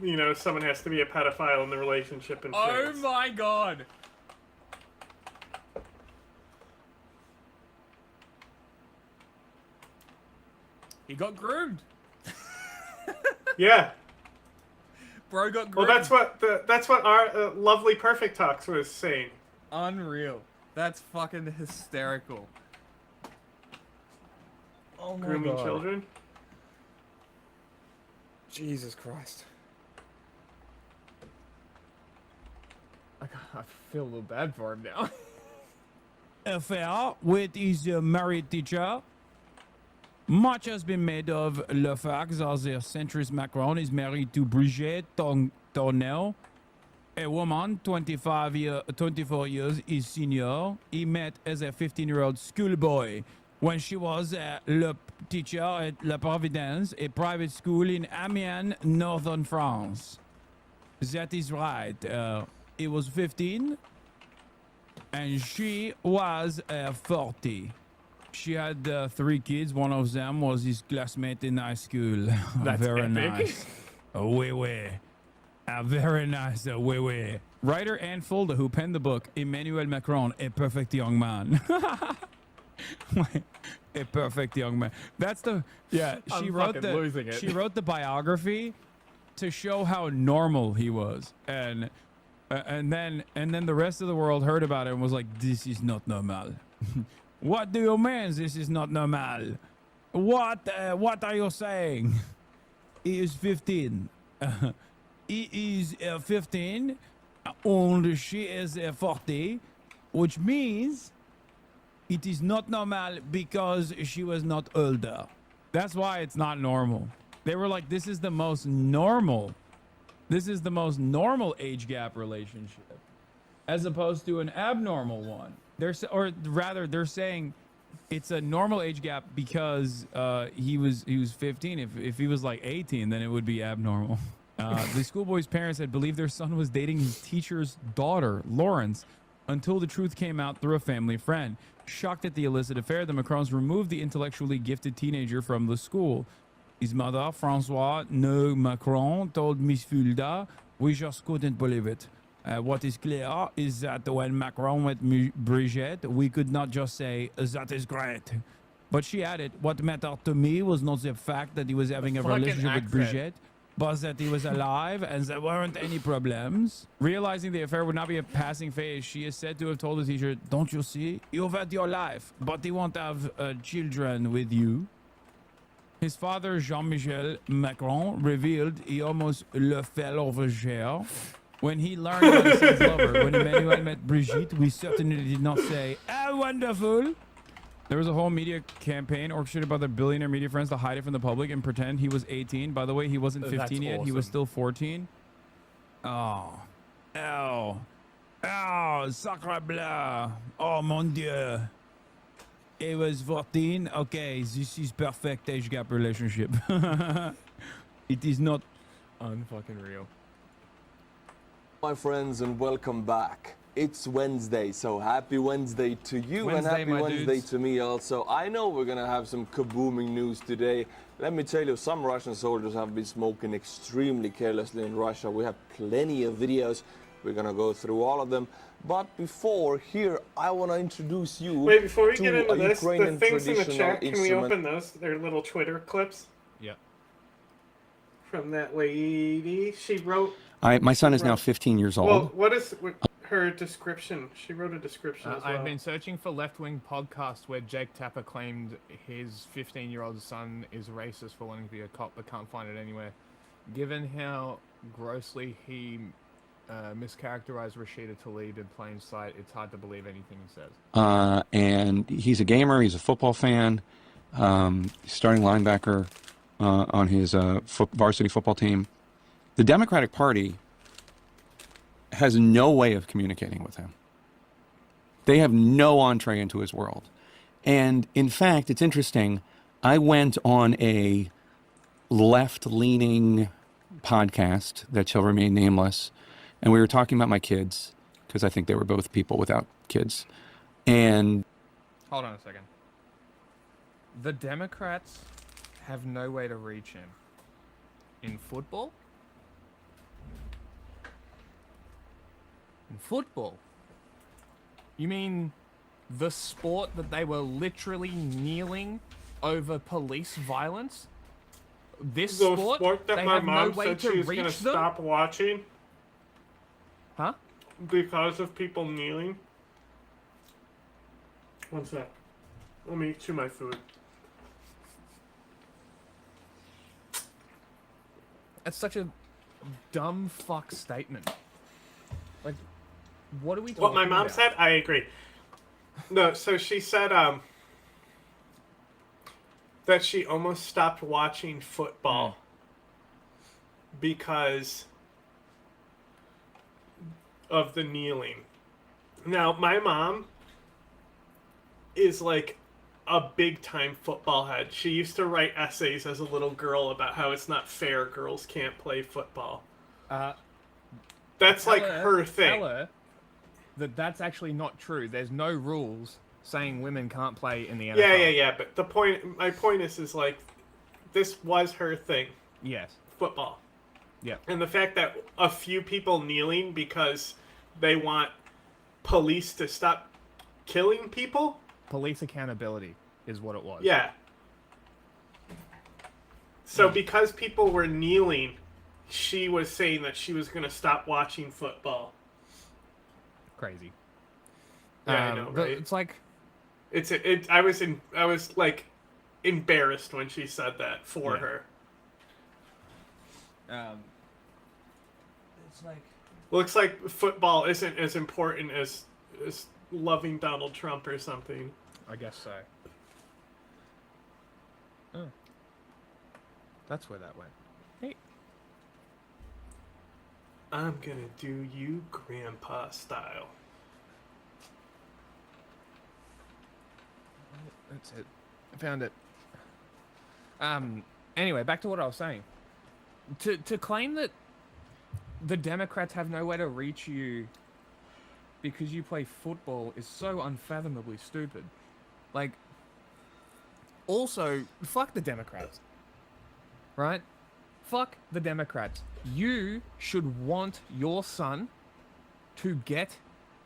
you know, someone has to be a pedophile in the relationship in France. Oh my god! He got groomed. Yeah. Bro got groomed. Well, that's what our lovely Perfect Talks was saying. Unreal. That's fucking hysterical. Oh my Grooming god. children. Jesus Christ. I feel a little bad for him now. Affair with his married teacher. Much has been made of le fact that the centrist Macron is married to Brigitte Tournelle, a woman 24 years his senior. He met as a 15-year-old schoolboy when she was le teacher at La Providence, a private school in Amiens, northern France. That is right. He was 15 and she was 40. She had 3 kids. One of them was his classmate in high school. That's very epic. nice. Oui, oui. Very nice. Oui, oui. Writer Anne Fulda, who penned the book Emmanuel Macron, A Perfect Young Man. A perfect young man. That's the She wrote the biography to show how normal he was, and then the rest of the world heard about it and was like, "This is not normal." What do you mean? This is not normal? What are you saying? He is 15. He is 15, and she is 40, which means it is not normal because she was not older. That's why it's not normal. They were like, this is the most normal. This is the most normal age gap relationship, as opposed to an abnormal one. They're saying it's a normal age gap because he was 15. If he was like 18, then it would be abnormal. The schoolboy's parents had believed their son was dating his teacher's daughter, Lawrence, until the truth came out through a family friend. Shocked at the illicit affair, the Macrons removed the intellectually gifted teenager from the school. His mother, François Macron, told Miss Fulda, "We just couldn't believe it. What is clear is that when Macron met Brigitte, we could not just say, 'That is great.'" But she added, "What mattered to me was not the fact that he was having a relationship with Brigitte, but that he was alive and there weren't any problems." Realizing the affair would not be a passing phase, she is said to have told the teacher, "Don't you see? You've had your life, but he won't have children with you." His father, Jean-Michel Macron, revealed he almost le fell over chair when he learned about his son's lover. When Emmanuel met Brigitte, we certainly did not say, "Ah, wonderful." There was a whole media campaign orchestrated by their billionaire media friends to hide it from the public and pretend he was 18. By the way, he wasn't 15 yet. He was still 14. Oh. Oh, sacre bleu. Oh, mon Dieu. It was 14. Okay, this is perfect age gap relationship. It is not unfucking real. My friends, and welcome back. It's Wednesday, so happy Wednesday to you and happy Wednesday to me also. I know we're gonna have some kabooming news today. Let me tell you, some Russian soldiers have been smoking extremely carelessly in Russia. We have plenty of videos. We're gonna go through all of them. But before, here, I wanna introduce you Wait, before we to get into a this, the Ukrainian things in the traditional chat, can we instrument. open those? They're little Twitter clips. Yeah. From that lady. She wrote... My son is now 15 years old. Well, what is her description? She wrote a description as well. I've been searching for left-wing podcasts where Jake Tapper claimed his 15-year-old son is racist for wanting to be a cop, but can't find it anywhere. Given how grossly he mischaracterized Rashida Tlaib in plain sight, it's hard to believe anything he says. And he's a gamer. He's a football fan. Starting linebacker on his varsity football team. The Democratic Party has no way of communicating with him. They have no entree into his world. And in fact, it's interesting. I went on a left-leaning podcast that shall remain nameless, and we were talking about my kids, because I think they were both people without kids. And Hold on a second. The Democrats have no way to reach him. In football? In football? You mean the sport that they were literally kneeling over police violence? This The sport, that they my have mom no way said to she was reach going them? to stop watching. Huh? Because of people kneeling. One sec. Let me chew my food. That's such a dumb fuck statement. Like, what are we talking What my mom about? said, I agree. No, so she said that she almost stopped watching football because of the kneeling. Now, my mom is like a big time football head. She used to write essays as a little girl about how it's not fair girls can't play football. That's like her thing. Tell her that that's actually not true. There's no rules saying women can't play in the NFL. Yeah. But my point is like, this was her thing. Yes. Football. Yeah. And the fact that a few people kneeling because they want police to stop killing people. Police accountability is what it was. Yeah. So because people were kneeling, she was saying that she was going to stop watching football. Crazy. Yeah, I know, but right? it's like, I was like embarrassed when she said that for her. It's like, Looks like football isn't as important as loving Donald Trump or something. I guess so. Oh. That's where that went. Hey. I'm gonna do you grandpa style. That's it. I found it. Anyway, back to what I was saying. To claim that the Democrats have no way to reach you because you play football is so unfathomably stupid. Like, also, fuck the Democrats. Right? Fuck the Democrats. You should want your son to get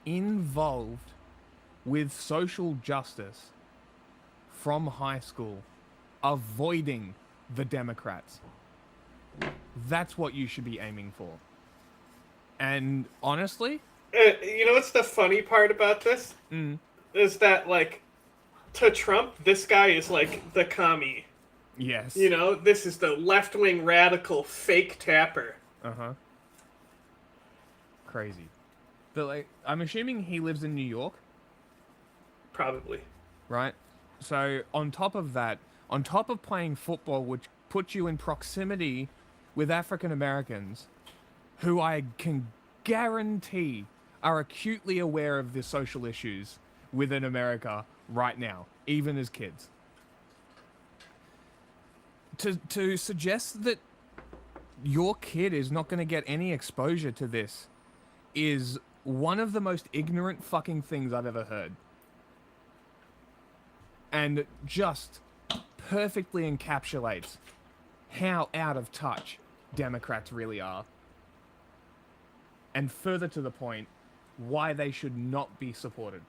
involved with social justice from high school, avoiding the Democrats. That's what you should be aiming for. And honestly, you know what's the funny part about this? Is that, like, to Trump, this guy is like the commie. yes. You know, this is the left-wing radical fake tapper. Crazy. But like, I'm assuming he lives in New York. Probably. Right? So on top of that, on top of playing football, which puts you in proximity with African Americans, who I can guarantee are acutely aware of the social issues within America right now, even as kids. To suggest that your kid is not going to get any exposure to this is one of the most ignorant fucking things I've ever heard. And just perfectly encapsulates how out of touch Democrats really are. And further to the point, why they should not be supported.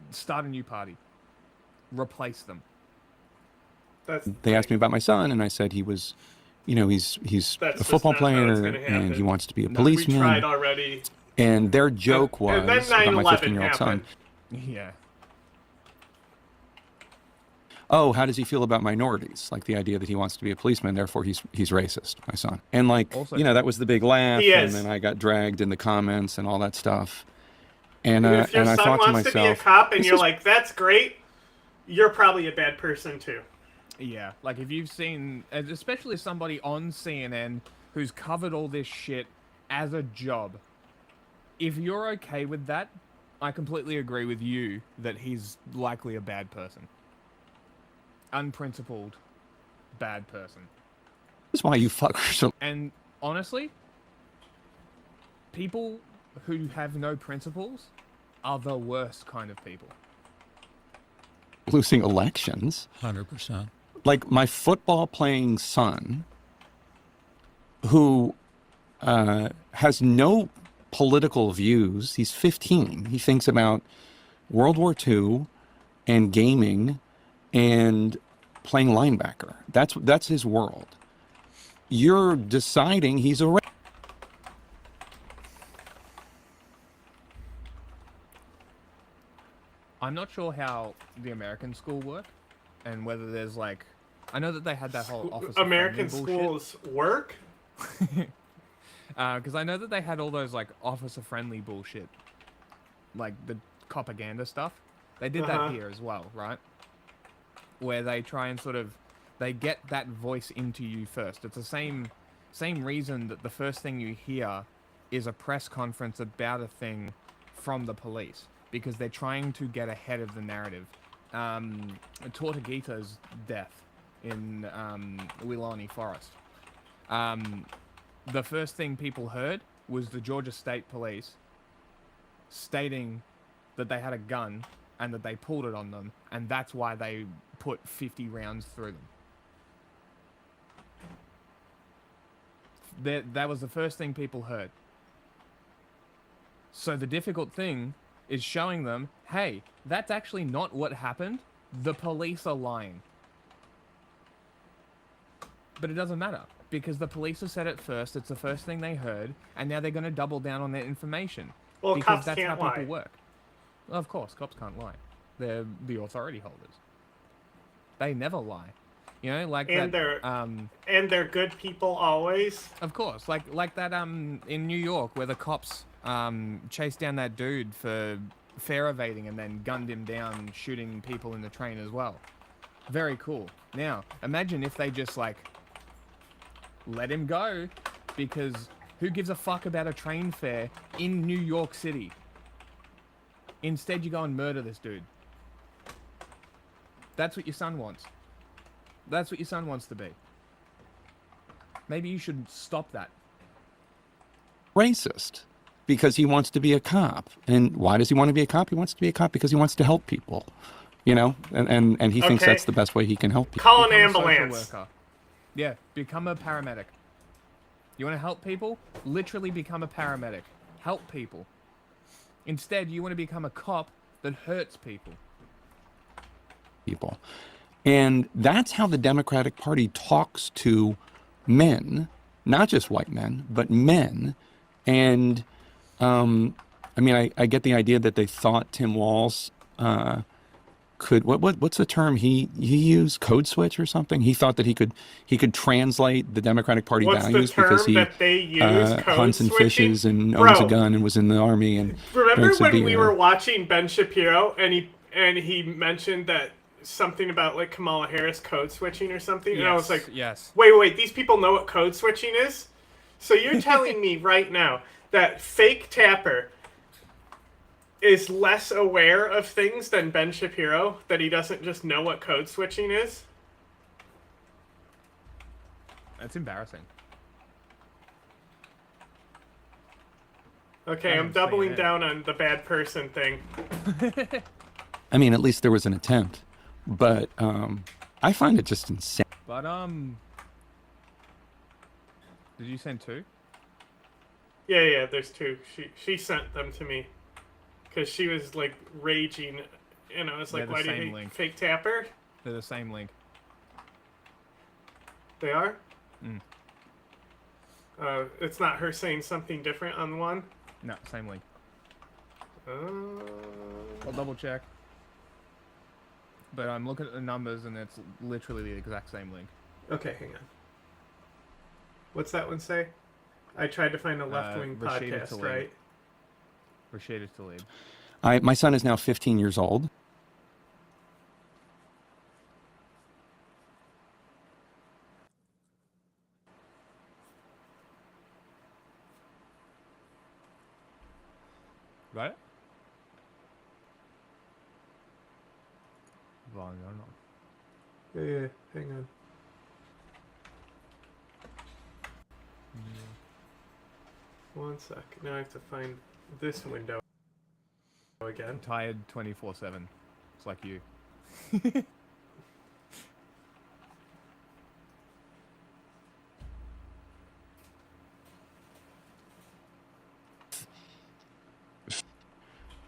Start a new party. Replace them. They asked me about my son, and I said he was, he's That's a football just not how it's player, gonna and he happen. wants to be a We policeman. tried already. And their joke was And then about my 9/11 15-year-old son. happened. Yeah. Oh, how does he feel about minorities? Like the idea that he wants to be a policeman, therefore he's racist, my son. And like, Also- that was the big laugh, He and is. then I got dragged in the comments and all that stuff. And If your and I son thought to wants to be a myself, cop and this you're is- like, that's great, you're probably a bad person too. Yeah, like if you've seen, especially somebody on CNN who's covered all this shit as a job, if you're okay with that, I completely agree with you that he's likely a bad person. Unprincipled, bad person. That's why you fuckers are And honestly, people who have no principles are the worst kind of people. losing elections. 100%. Like my football playing son, who has no political views. He's 15. He thinks about World War II and gaming and playing linebacker. That's his world. You're deciding he's a I'm not sure how the American school work, and whether there's like, I know that they had that whole office. American schools work? Because I know that they had all those like officer-friendly bullshit, like the propaganda stuff. They did that here as well, right? Where they try and sort of, they get that voice into you first. It's the same reason that the first thing you hear is a press conference about a thing from the police, because they're trying to get ahead of the narrative. Tortuguita's death in Willani Forest. The first thing people heard was the Georgia State Police stating that they had a gun and that they pulled it on them, and that's why they put 50 rounds through them. That was the first thing people heard. So the difficult thing is showing them, hey, that's actually not what happened. The police are lying. But it doesn't matter, because the police have said it first, it's the first thing they heard, and now they're going to double down on their information. Well, because cops that's can't how lie. people work. Well, of course, cops can't lie. They're the authority holders. They never lie. You know, like And that, they're good people always. Of course, like that in New York where the cops chased down that dude for fare evading and then gunned him down, shooting people in the train as well. Very cool. Now, imagine if they just like let him go, because who gives a fuck about a train fare in New York City? Instead, you go and murder this dude. That's what your son wants. That's what your son wants to be. Maybe you should stop that. racist because he wants to be a cop. And why does he want to be a cop? He wants to be a cop because he wants to help people, you know, and he thinks Okay. that's the best way he can help people. Call an Become a social ambulance. worker. Yeah, become a paramedic. You want to help people? Literally become a paramedic. Help people. Instead, you want to become a cop that hurts people. people. And that's how the Democratic Party talks to men, not just white men, but men. And I mean, I get the idea that they thought Tim Walz could what's the term he used, code switch or something? He thought that he could translate the Democratic Party What's the values term because he that they use, code hunts and switching? fishes and owns a Bro. gun and was in the army and Remember drinks a when we beer. were watching Ben Shapiro and he mentioned that something about like Kamala Harris code switching or something, and I was like, yes. wait, these people know what code switching is? So you're telling me right now that fake Tapper is less aware of things than Ben Shapiro, that he doesn't just know what code switching is. That's embarrassing. Okay, I'm doubling down on the bad person thing. I mean, at least there was an attempt, but I find it just insane. But did you send 2? Yeah, there's 2. She sent them to me because she was like raging, and I was like, "Why do you hate fake Tapper?" They're the same link. They are. Mm. It's not her saying something different on one. No, same link. Uh, I'll double check. But I'm looking at the numbers, and it's literally the exact same link. Okay, hang on. What's that one say? I tried to find a left-wing Rashida podcast, Tlaib. right? Rashida Tlaib. My son is now 15 years old. Right? Well, I don't know. Yeah, hang on. One sec. Now I have to find this window again. I'm tired 24/7. It's like you.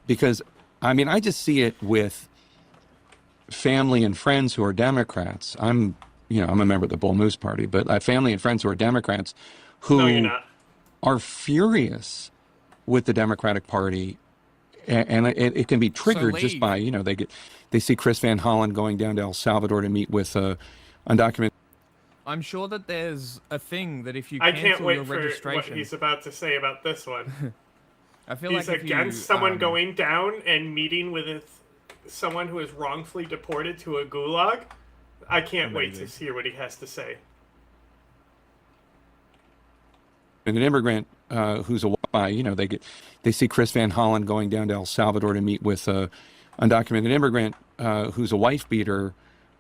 Because, I mean, I just see it with family and friends who are Democrats. I'm a member of the Bull Moose Party, but I have family and friends who are Democrats who No, you're not. are furious with the Democratic Party, and it can be triggered just by, they see Chris Van Hollen going down to El Salvador to meet with undocumented. I'm sure that there's a thing that if you I cancel can't wait your for registration... what he's about to say about this one. I feel he's like if against you, someone going down and meeting with someone who is wrongfully deported to a gulag. I can't wait to hear what he has to say. And an immigrant who's they see Chris Van Hollen going down to El Salvador to meet with undocumented immigrant who's a wife beater.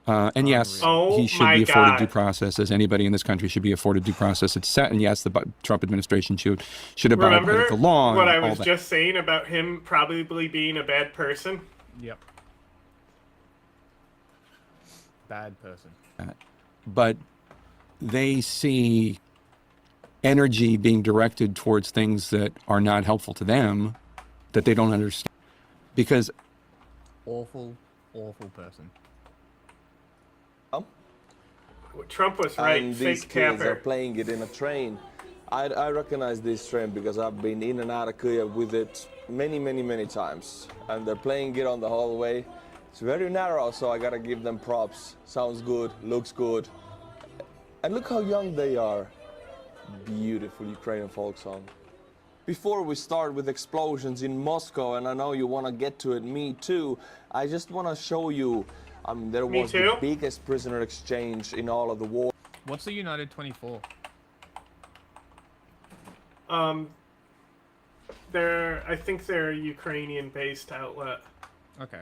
And yes, he should be afforded due process, as anybody in this country should be afforded due process. It's set, and yes, the Trump administration should abide by the law. What I and all was that. just saying about him probably being a bad person? Yep. Bad person. But they see energy being directed towards things that are not helpful to them, that they don't understand. Because Awful person. Trump was right. And Fake these kids Tapper. are playing it in a train. I recognize this train because I've been in and out of Kuya with it many times. And they're playing it on the hallway. It's very narrow, so I gotta give them props. Sounds good, looks good. And look how young they are. Beautiful Ukrainian folk song. Before we start with explosions in Moscow, and I know you want to get to it, me too, I just want to show you, there was the biggest prisoner exchange in all of the war. What's the United 24? I think they're a Ukrainian-based outlet. Okay.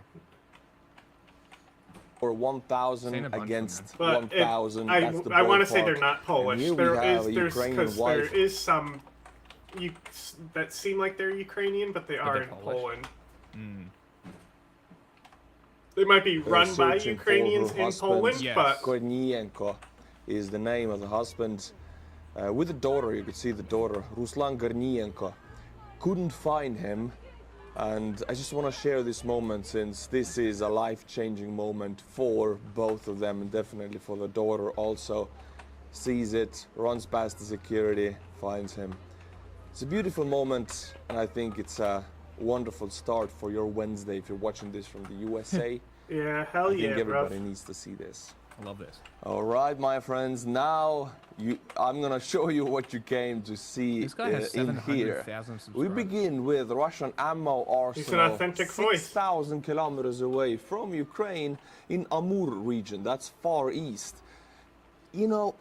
Or 1,000 against But 1,000. I want to say they're not Polish. There is some that seem like they're Ukrainian, but they are in Poland. Mm. They might be run by Ukrainians in Poland, but Kornienko is the name of the husband. With the daughter, you could see the daughter, Ruslan Kornienko. Couldn't find him, and I just want to share this moment since this is a life-changing moment for both of them, and definitely for the daughter also. Sees it, runs past the security, finds him. It's a beautiful moment, and I think it's a wonderful start for your Wednesday if you're watching this from the USA. yeah, hell yeah, I think everybody bruv. needs to see this. I love this. All right, my friends, now I'm going to show you what you came to see This guy has in here. 700,000 We subscribers. begin with Russian ammo arsenal. He's an authentic voice. 6,000 kilometers away from Ukraine in Amur region. That's far east. You know,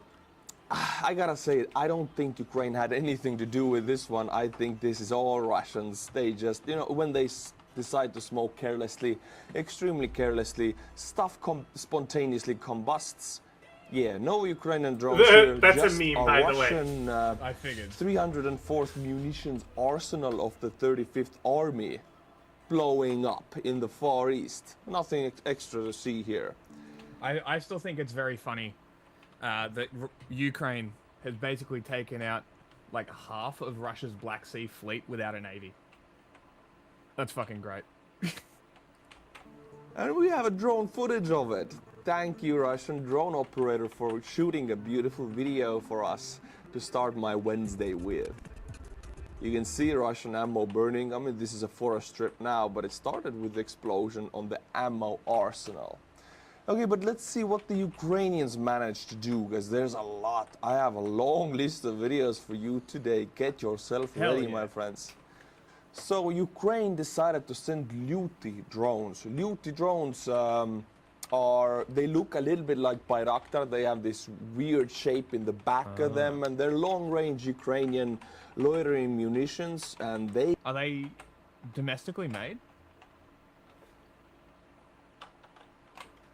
I gotta say, I don't think Ukraine had anything to do with this one. I think this is all Russians. They just, when they decide to smoke carelessly, extremely carelessly, stuff spontaneously combusts. Yeah, no Ukrainian drones here. That's just a meme, by the way. Russian, I figured. 304th munitions arsenal of the 35th Army blowing up in the Far East. Nothing extra to see here. I still think it's very funny that Ukraine has basically taken out like half of Russia's Black Sea fleet without a navy. That's fucking great. And we have a drone footage of it. Thank you, Russian drone operator, for shooting a beautiful video for us to start my Wednesday with. You can see Russian ammo burning. I mean, this is a forest strip now, but it started with the explosion on the ammo arsenal. Okay, but let's see what the Ukrainians managed to do, because there's a lot. I have a long list of videos for you today. Get yourself ready, my friends. So Ukraine decided to send Luty drones. Luty drones they look a little bit like Bayraktar. They have this weird shape in the back of them, and they're long-range Ukrainian loitering munitions, and they... Are they domestically made?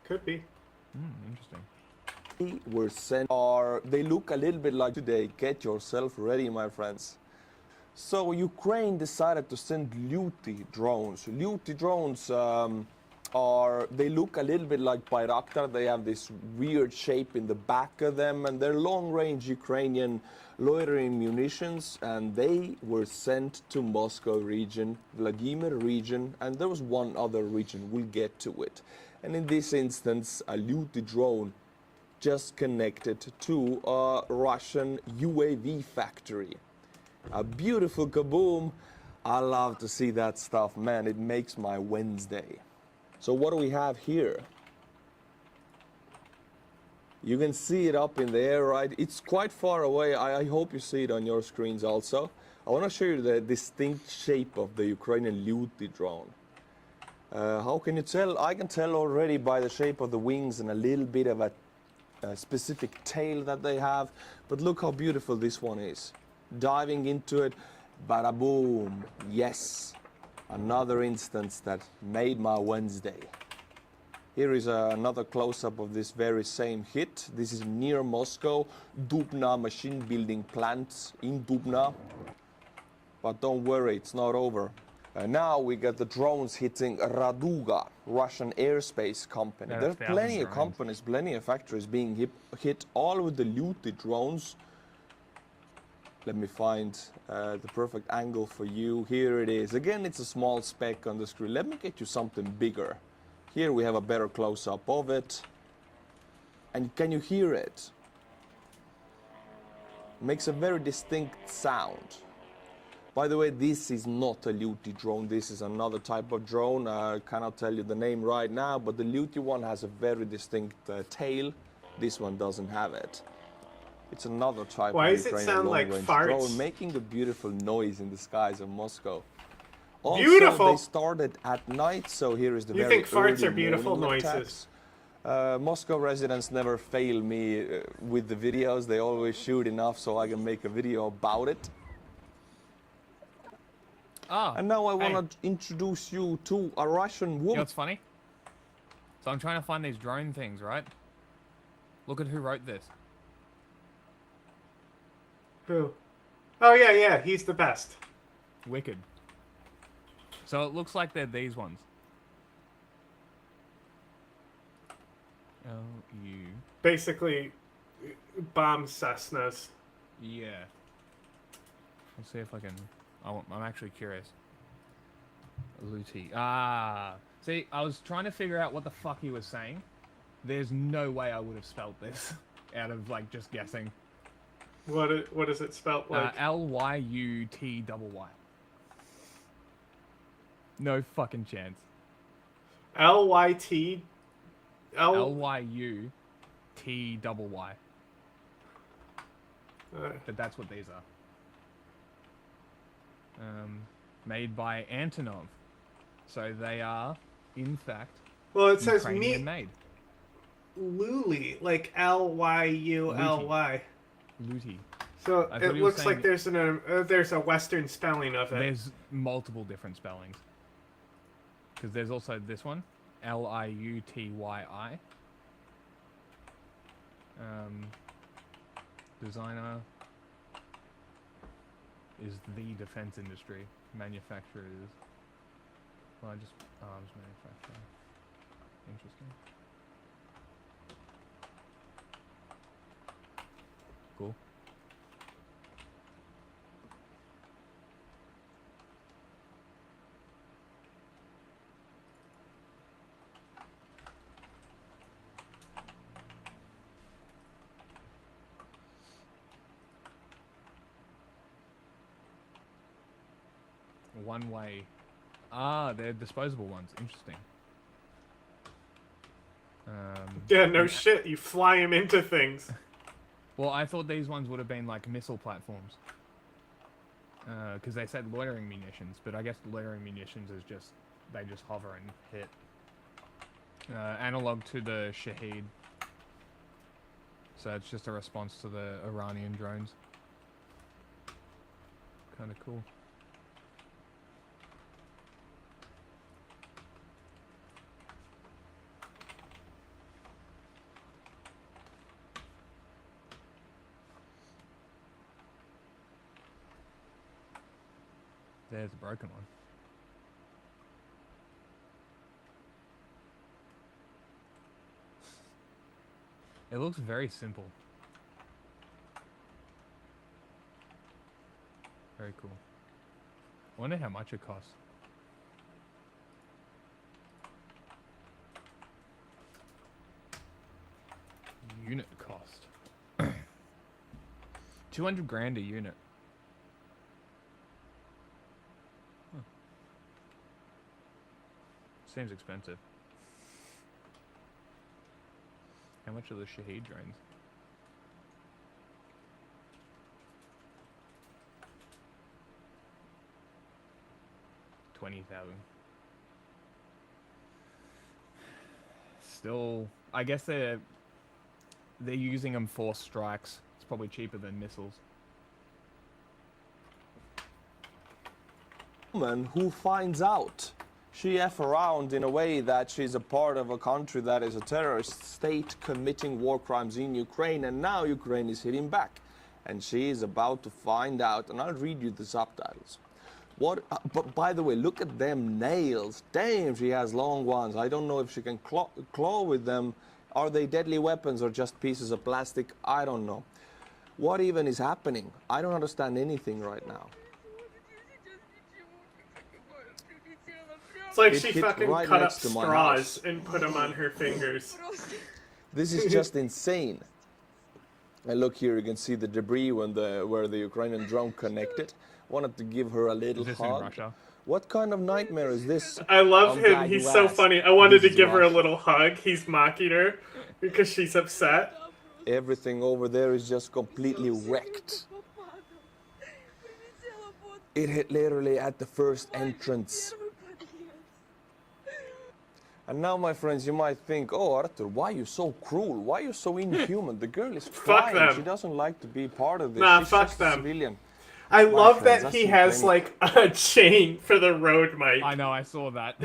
Could be. Interesting. Were sent they look a little bit like today. Get yourself ready, my friends. So Ukraine decided to send Luty drones. Luty drones they look a little bit like Bayraktar. They have this weird shape in the back of them, and they're long-range Ukrainian loitering munitions, and they were sent to Moscow region, Vladimir region, and there was one other region. We'll get to it. And in this instance, a Luty drone just connected to a Russian UAV factory. A beautiful kaboom. I love to see that stuff, man. It makes my Wednesday. So what do we have here? You can see it up in the air, right? It's quite far away. I hope you see it on your screens also. I want to show you the distinct shape of the Ukrainian Luty drone. How can you tell? I can tell already by the shape of the wings and a little bit of a specific tail that they have. But look how beautiful this one is. Diving into it, bada boom. Yes, another instance that made my Wednesday. Here is another close-up of this very same hit. This is near Moscow, Dubna machine building plant in Dubna. But don't worry, it's not over. Now we got the drones hitting Raduga, Russian airspace company. Yeah, There's plenty of companies, plenty of factories being hit all with the Luty drones. Let me find the perfect angle for you. Here it is. Again, it's a small speck on the screen. Let me get you something bigger. Here we have a better close-up of it. And can you hear it? Makes a very distinct sound. By the way, this is not a Luty drone. This is another type of drone. I cannot tell you the name right now, but the Luty one has a very distinct tail. This one doesn't have it. It's another type Why of does it Ukrainian sound like long-range farts? drone, making the beautiful noise in the skies of Moscow. Also, Beautiful. they started at night, so here is the You very think farts early are beautiful morning noises? attacks. Moscow residents never fail me with the videos. They always shoot enough so I can make a video about it. And now I want to introduce you to a Russian woman. You know what's funny? So I'm trying to find these drone things, right? Look at who wrote this. Who? Oh, yeah, he's the best. Wicked. So it looks like they're these ones. L-U... Basically, bomb Cessnas. Yeah. Let's see if I can... I'm actually curious. Luty. Ah. See, I was trying to figure out what the fuck he was saying. There's no way I would have spelt this out of, like, just guessing. What is it spelled like? L-Y-U-T-Y-Y. No fucking chance. L-Y-T... L-Y-U-T-Y-Y. But that's what these are. Made by Antonov. So they are, in fact, well, it says Ukrainian made. Luli, like L-Y-U-L-Y. Looty. So I thought it he was looks like saying there's a Western spelling of it. there's multiple different spellings. Because there's also this one, Liutyi. Designer is the defense industry. Manufacturer is largest arms manufacturer. Interesting. Cool. One way. Ah, they're disposable ones. Interesting. Yeah, no shit. You fly him into things. Well, I thought these ones would have been like missile platforms. Because they said loitering munitions, but I guess loitering munitions is just, they just hover and hit. Analog to the Shaheed. So it's just a response to the Iranian drones. Kind of cool. There's a broken one. It looks very simple. Very cool. I wonder how much it costs. Unit cost. 200 grand a unit. Seems expensive. How much are the Shaheed drones? $20,000. Still, I guess they're using them for strikes. It's probably cheaper than missiles. Woman who finds out she F around in a way that she's a part of a country that is a terrorist state committing war crimes in Ukraine, and now Ukraine is hitting back. And she is about to find out, and I'll read you the subtitles. But by the way, look at them nails. Damn, she has long ones. I don't know if she can claw with them. Are they deadly weapons or just pieces of plastic? I don't know. What even is happening? I don't understand anything right now. It's like she fucking right cut up straws and put them on her fingers. This is just insane. And look here, you can see the debris where the Ukrainian drone connected. Wanted to give her a little hug. In Russia? What kind of nightmare is this? I love him. He's so funny. I wanted to give her a little hug. He's mocking her because she's upset. Everything over there is just completely wrecked. It hit literally at the first entrance. And now, my friends, you might think, oh, Arthur, why are you so cruel? Why are you so inhuman? The girl is crying. She doesn't like to be part of this. Nah, She's fuck just them. A civilian. I love that he has, like, a chain for the road mic. I know, I saw that.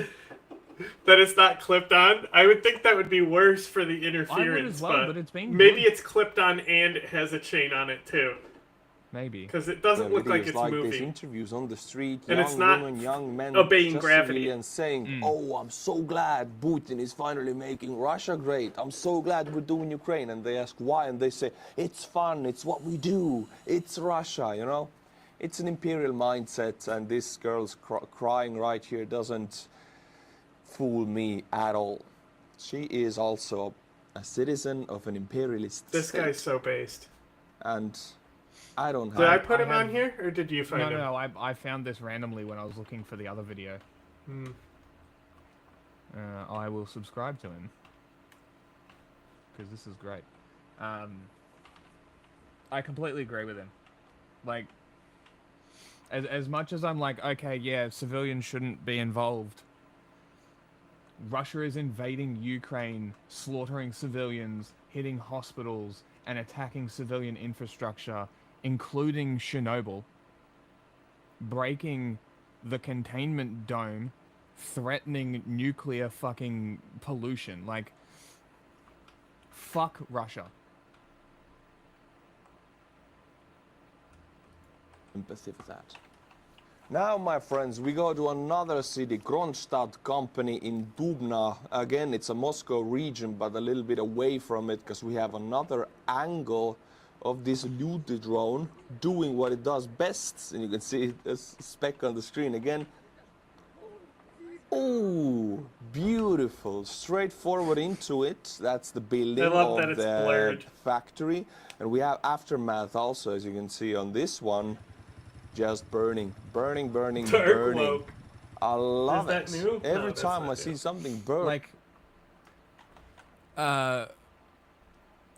That it's not clipped on. I would think that would be worse for the interference, but it's been maybe good. It's clipped on and it has a chain on it, too. Maybe. Because it doesn't look like it's moving. These interviews on the street, and young it's not women, young men, obeying just gravity. Civilians saying, oh, I'm so glad Putin is finally making Russia great. I'm so glad we're doing Ukraine. And they ask why, and they say, it's fun, it's what we do, it's Russia, you know? It's an imperial mindset, and this girl's crying right here doesn't fool me at all. She is also a citizen of an imperialist This state. guy's so based. And I don't have... Did I put him on here, or did you find him? No, I found this randomly when I was looking for the other video. I will subscribe to him. Because this is great. I completely agree with him. Like, as much as I'm like, okay, yeah, civilians shouldn't be involved. Russia is invading Ukraine, slaughtering civilians, hitting hospitals, and attacking civilian infrastructure, including Chernobyl, breaking the containment dome, threatening nuclear fucking pollution. Like, fuck Russia. Empathy for that. Now, my friends, we go to another city, Kronstadt company in Dubna. Again, it's a Moscow region, but a little bit away from it, because we have another angle of this looted drone doing what it does best. And you can see this speck on the screen again. Oh, beautiful. Straightforward into it. That's the building of the factory. And we have aftermath also, as you can see on this one. Just burning. I love it. New? Every time I see something burn. Like,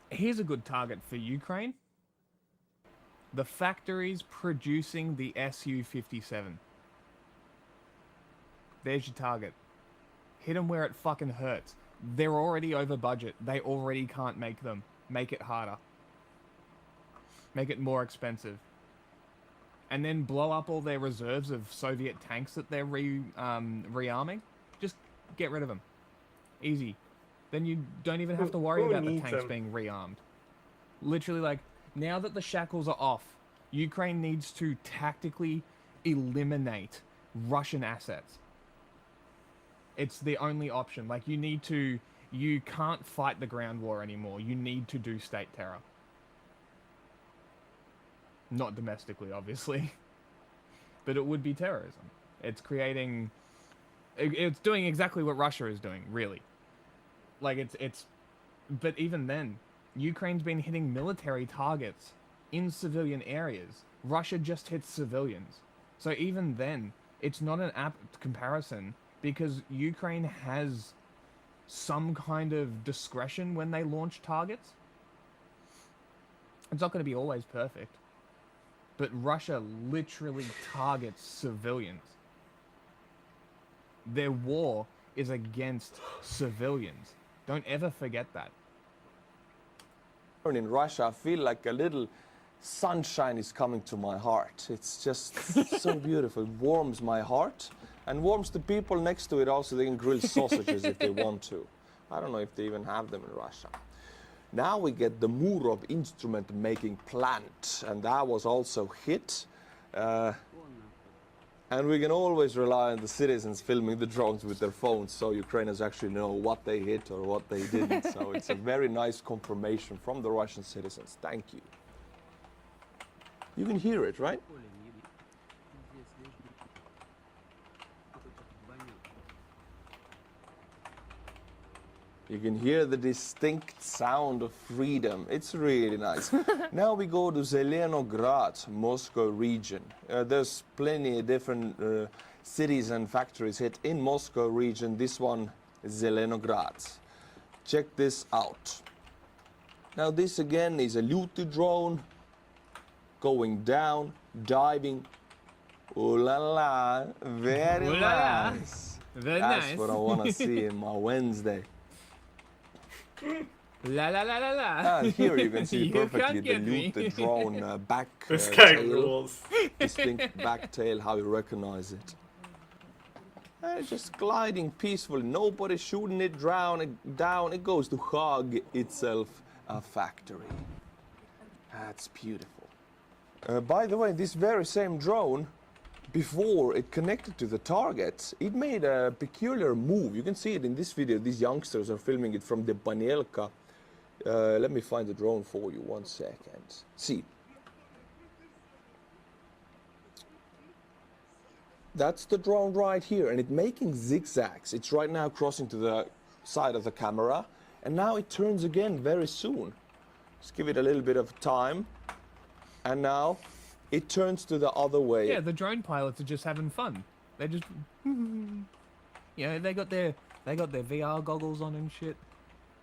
here's a good target for Ukraine. The factories producing the Su-57. There's your target. Hit them where it fucking hurts. They're already over budget. They already can't make them. Make it harder. Make it more expensive. And then blow up all their reserves of Soviet tanks that they're rearming. Just get rid of them. Easy. Then you don't even have to worry about the tanks being rearmed. Literally, like, now that the shackles are off, Ukraine needs to tactically eliminate Russian assets. It's the only option. Like, you can't fight the ground war anymore. You need to do state terror. Not domestically, obviously. But it would be terrorism. It's creating... It's doing exactly what Russia is doing, really. Like, it's... But even then, Ukraine's been hitting military targets in civilian areas. Russia just hits civilians. So even then, it's not an apt comparison, because Ukraine has some kind of discretion when they launch targets. It's not going to be always perfect. But Russia literally targets civilians. Their war is against civilians. Don't ever forget that. In Russia, I feel like a little sunshine is coming to my heart. It's just so beautiful. It warms my heart and warms the people next to it also. They can grill sausages if they want to. I don't know if they even have them in Russia. Now we get the Murov instrument making plant, and that was also hit. And we can always rely on the citizens filming the drones with their phones, so Ukrainians actually know what they hit or what they didn't. So it's a very nice confirmation from the Russian citizens. Thank you. You can hear it, right? You can hear the distinct sound of freedom. It's really nice. Now we go to Zelenograd, Moscow region. There's plenty of different cities and factories hit in Moscow region. This one is Zelenograd. Check this out. Now this again is a looted drone going down, diving. Ooh la la, very nice. Very That's nice. what I want to see in my Wednesday. La la la la la. And here you can see You perfectly can't the get me. looted drone back This guy tail. rules. Distinct back tail, how you recognize it. And it's just gliding peacefully. Nobody shooting it down. It goes to hug itself a factory. That's beautiful. By the way, this very same drone, before it connected to the target, it made a peculiar move. You can see it in this video. These youngsters are filming it from the Banielka. Let me find the drone for you, 1 second. See. That's the drone right here, and it's making zigzags. It's right now crossing to the side of the camera, and now it turns again very soon. Just give it a little bit of time, and now it turns to the other way. Yeah, the drone pilots are just having fun. They just, you know, they got their VR goggles on and shit.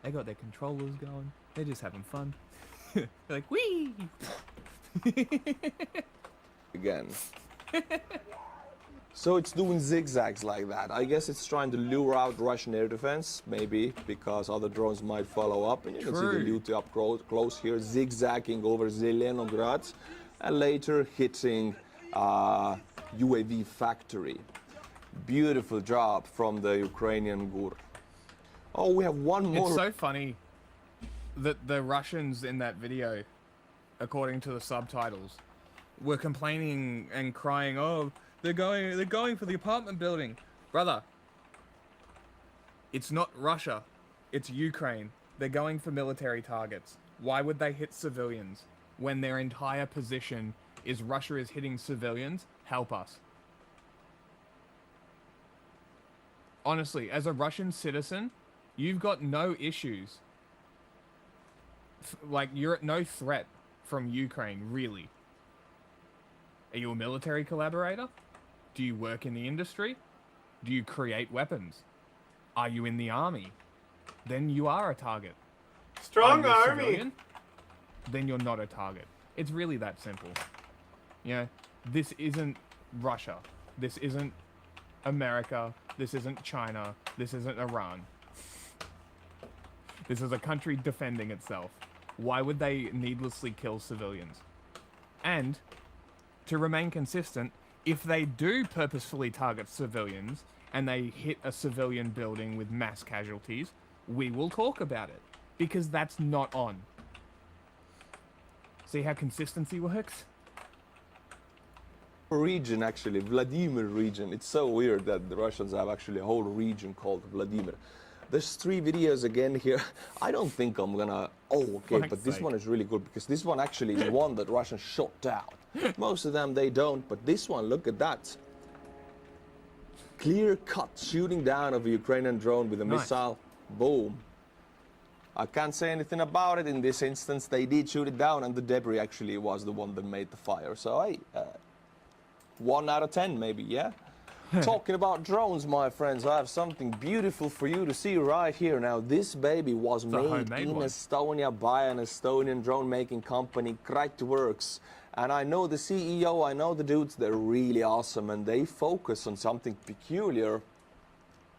They got their controllers going. They're just having fun. They're like, wee. Again. So it's doing zigzags like that. I guess it's trying to lure out Russian air defense, maybe, because other drones might follow up. And you can see the Luty up close here, zigzagging over Zelenograd, and later hitting UAV factory. Beautiful job from the Ukrainian GUR. Oh, we have one more. It's so funny that the Russians in that video, according to the subtitles, were complaining and crying, "Oh, they're going for the apartment building." Brother, it's not Russia, it's Ukraine. They're going for military targets. Why would they hit civilians when their entire position is Russia is hitting civilians? Help us. Honestly, as a Russian citizen, you've got no issues. Like, you're at no threat from Ukraine, really. Are you a military collaborator? Do you work in the industry? Do you create weapons? Are you in the army? Then you are a target. Strong Are you a army. civilian? Then you're not a target. It's really that simple. You know, this isn't Russia. This isn't America. This isn't China. This isn't Iran. This is a country defending itself. Why would they needlessly kill civilians? And to remain consistent, if they do purposefully target civilians and they hit a civilian building with mass casualties, we will talk about it, because that's not on. See how consistency works? Region, actually, Vladimir region. It's so weird that the Russians have actually a whole region called Vladimir. There's 3 videos again here. I don't think I'm gonna... Oh, okay, but this one is really good, because this one actually is one that Russians shot down. Most of them, they don't, but this one, look at that. Clear-cut shooting down of a Ukrainian drone with a missile. Boom. I can't say anything about it. In this instance, they did shoot it down, and the debris actually was the one that made the fire. So, hey, 1 out of 10 maybe, yeah? Talking about drones, my friends, I have something beautiful for you to see right here. Now, this baby was made in Estonia by an Estonian drone-making company, Kraftwerks. And I know the CEO, I know the dudes, they're really awesome, and they focus on something peculiar.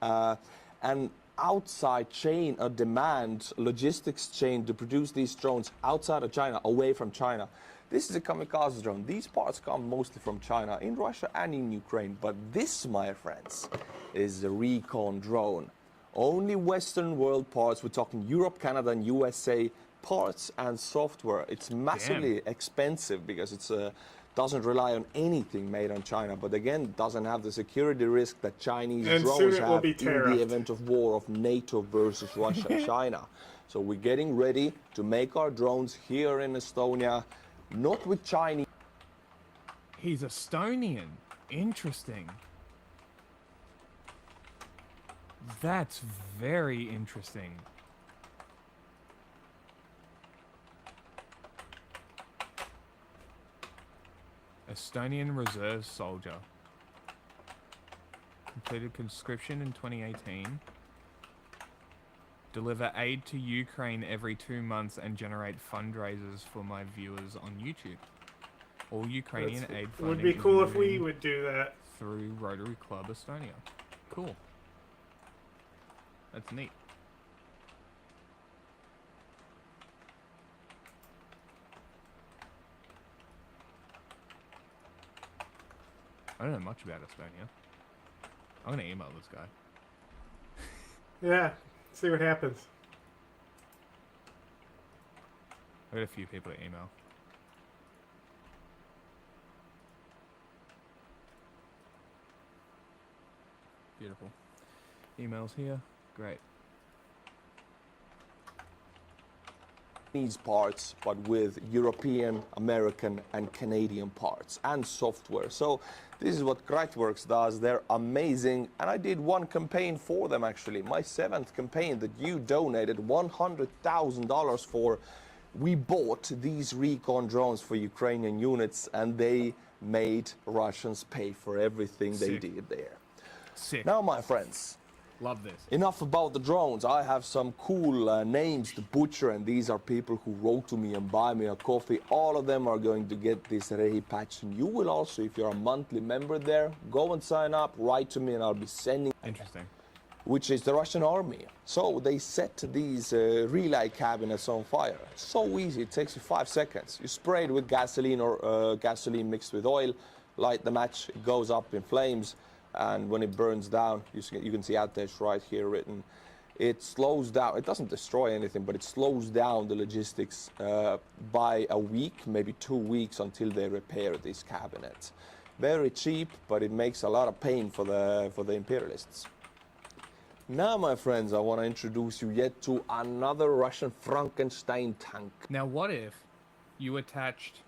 An outside chain, a demand, logistics chain to produce these drones outside of China, away from China. This is a kamikaze drone. These parts come mostly from China, in Russia and in Ukraine. But this, my friends, is a recon drone. Only Western world parts. We're talking Europe, Canada, and USA parts and software. It's massively expensive because it's doesn't rely on anything made on China. But again, doesn't have the security risk that Chinese drones have in the event of war of NATO versus Russia, China. So we're getting ready to make our drones here in Estonia. Not with Chinese. He's Estonian. Interesting. That's very interesting. Estonian reserve soldier. Completed conscription in 2018. Deliver aid to Ukraine every 2 months and generate fundraisers for my viewers on YouTube. All Ukrainian aid funding. It would be cool if we would do that. Through Rotary Club Estonia. Cool. That's neat. I don't know much about Estonia. I'm gonna email this guy. Yeah. See what happens. I got a few people to email. Beautiful. Emails here. Great. These parts, but with European, American, and Canadian parts and software. So this is what Kraftwerks does. They're amazing, and I did one campaign for them actually. My 7th campaign that you donated $100,000 for. We bought these recon drones for Ukrainian units, and they made Russians pay for everything they did there. Sick. Now, my friends, Love this. Enough about the drones. I have some cool names to butcher, and these are people who wrote to me and buy me a coffee. All of them are going to get this Rehi patch, and you will also, if you're a monthly member there, go and sign up, write to me, and I'll be sending. Interesting. Which is the Russian army. So they set these relay cabinets on fire. So easy, it takes you 5 seconds. You spray it with gasoline or gasoline mixed with oil, light the match, it goes up in flames, and when it burns down, you can see outage right here written. It slows down, it doesn't destroy anything, but it slows down the logistics by a week, maybe 2 weeks until they repair this cabinet. Very cheap, but it makes a lot of pain for the imperialists. Now, my friends, I want to introduce you yet to another Russian Frankenstein tank. Now, what if you attached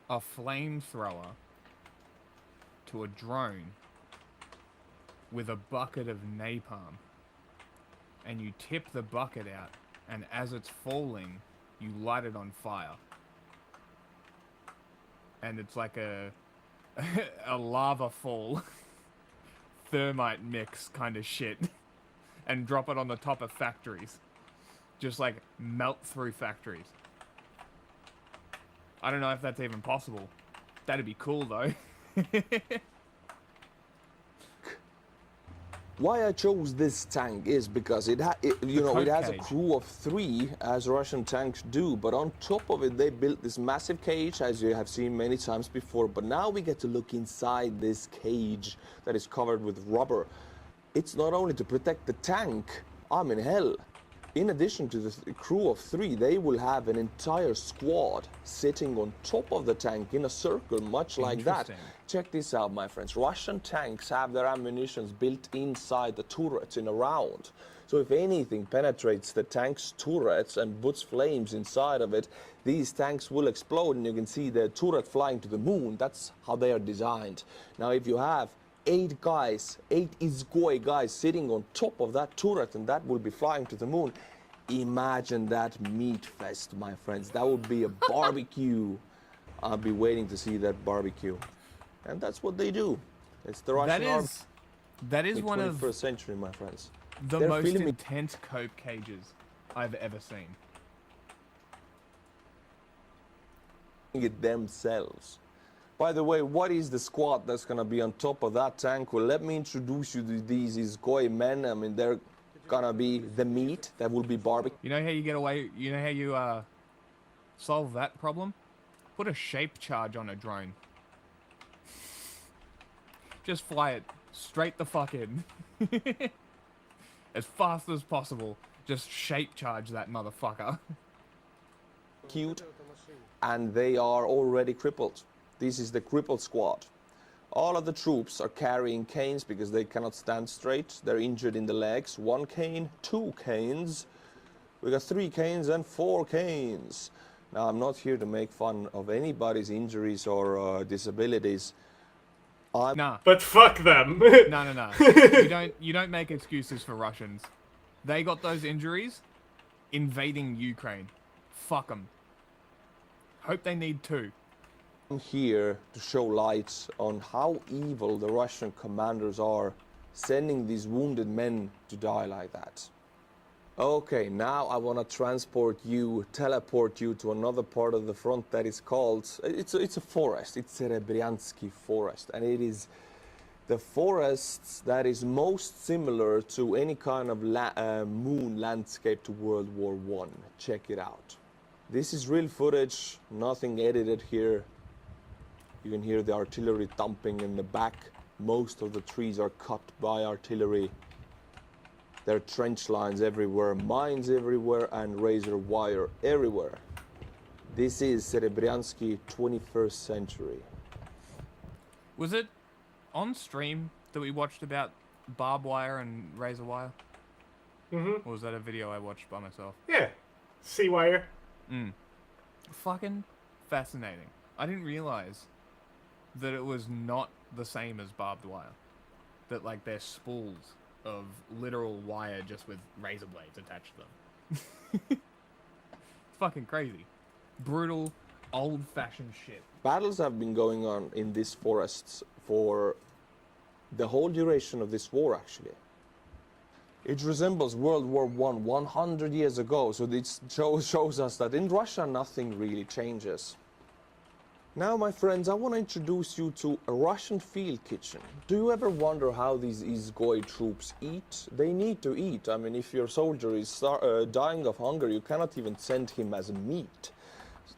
a flamethrower to a drone with a bucket of napalm, and you tip the bucket out, and as it's falling, you light it on fire? And it's like a lava fall. Thermite mix kind of shit, and drop it on the top of factories. Just like melt through factories. I don't know if that's even possible. That'd be cool though. Why I chose this tank is because it has a crew of 3, as Russian tanks do, but on top of it they built this massive cage, as you have seen many times before, but now we get to look inside this cage that is covered with rubber. It's not only to protect the tank, I'm in hell. In addition to the crew of 3, they will have an entire squad sitting on top of the tank in a circle, much like that. Check this out, my friends. Russian tanks have their ammunitions built inside the turrets in a round. So if anything penetrates the tank's turrets and puts flames inside of it, these tanks will explode, and you can see the turret flying to the moon. That's how they are designed. Now, if you have 8 Izgoi guys sitting on top of that turret, and that will be flying to the moon. Imagine that meat fest, my friends. That would be a barbecue. I'll be waiting to see that barbecue. And that's what they do. It's the Russian army. That is one of 21st century, my friends. The most intense cope cages I've ever seen. It themselves. By the way, what is the squad that's going to be on top of that tank? Well, let me introduce you to these Izgoi men. I mean, they're going to be the meat that will be barbecue. You know how you get away, you know how you solve that problem? Put a shape charge on a drone. Just fly it straight the fuck in. As fast as possible. Just shape charge that motherfucker. Cute. And they are already crippled. This is the crippled squad. All of the troops are carrying canes because they cannot stand straight. They're injured in the legs. 1 cane, 2 canes. We got 3 canes and 4 canes. Now, I'm not here to make fun of anybody's injuries or disabilities. Nah. But fuck them. No. You don't make excuses for Russians. They got those injuries invading Ukraine. Fuck them. Hope they need 2. I'm here to show light on how evil the Russian commanders are, sending these wounded men to die like that. Okay, now I want to teleport you to another part of the front that is called, it's a forest, it's Serebryansky forest, and it is the forest that is most similar to any kind of moon landscape to World War I. Check it out. This is real footage, nothing edited here. You can hear the artillery thumping in the back. Most of the trees are cut by artillery. There are trench lines everywhere, mines everywhere, and razor wire everywhere. This is Serebryansky 21st century. Was it on stream that we watched about barbed wire and razor wire? Mm-hmm. Or was that a video I watched by myself? Yeah. C-wire. Fucking fascinating. I didn't realize that it was not the same as barbed wire. That, like, they're spools of literal wire just with razor blades attached to them. It's fucking crazy. Brutal, old-fashioned shit. Battles have been going on in these forests for the whole duration of this war, actually. It resembles World War I 100 years ago, so it shows us that in Russia nothing really changes. Now, my friends, I want to introduce you to a Russian field kitchen. Do you ever wonder how these Izgoy troops eat? They need to eat. I mean, if your soldier is dying of hunger, you cannot even send him as meat.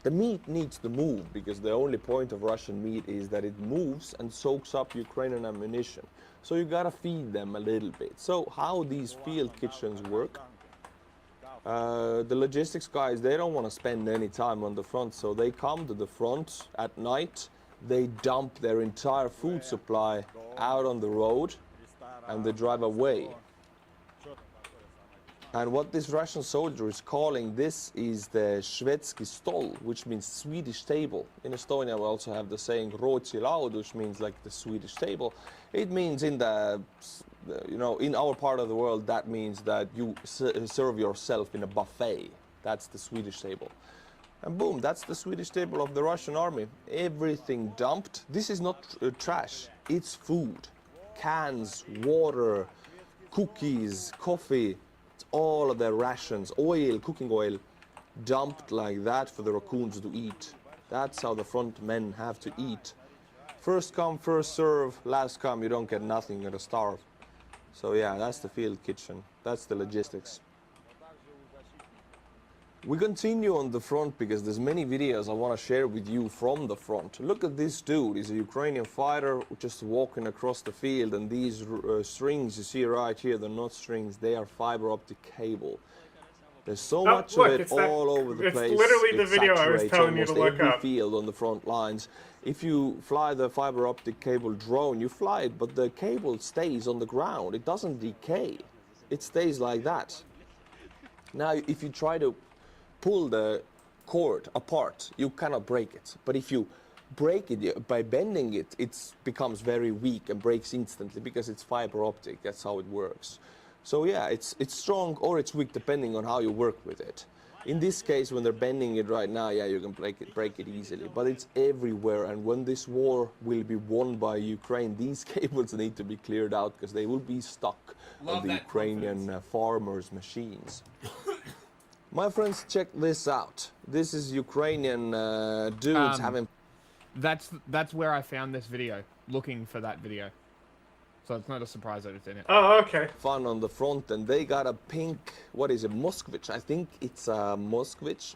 The meat needs to move, because the only point of Russian meat is that it moves and soaks up Ukrainian ammunition. So you gotta feed them a little bit. So how these field kitchens work? The logistics guys, they don't want to spend any time on the front, so they come to the front at night, they dump their entire food supply out on the road, and they drive away. And what this Russian soldier is calling this is the Shvedsky stol, which means Swedish table. In Estonia we also have the saying Ruotsi laud, which means like the Swedish table. It means in in our part of the world, that means that you serve yourself in a buffet. That's the Swedish table. And boom, that's the Swedish table of the Russian army. Everything dumped. This is not trash, it's food. Cans, water, cookies, coffee, it's all of their rations, oil, cooking oil, dumped like that for the raccoons to eat. That's how the front men have to eat. First come, first serve, last come, you don't get nothing, you're gonna starve. So yeah, that's the field kitchen. That's the logistics. We continue on the front because there's many videos I want to share with you from the front. Look at this dude. He's a Ukrainian fighter just walking across the field, and these strings you see right here, they're not strings, they are fiber optic cable. There's so much of it all over the place. It's literally the video I was telling you to look every up. field on the front lines. If you fly the fiber optic cable drone, you fly it, but the cable stays on the ground. It doesn't decay. It stays like that. Now, if you try to pull the cord apart, you cannot break it. But if you break it by bending it, it becomes very weak and breaks instantly because it's fiber optic. That's how it works. So yeah, it's strong or it's weak depending on how you work with it. In this case, when they're bending it right now, yeah, you can break it easily. But it's everywhere, and when this war will be won by Ukraine, these cables need to be cleared out because they will be stuck on the Ukrainian farmers' machines. My friends, check this out. This is Ukrainian dudes having... That's where I found this video, looking for that video. So it's not a surprise that it's in it. Oh, okay. Fun on the front, and they got a pink, what is it, Moskvich? I think it's a Moskvich.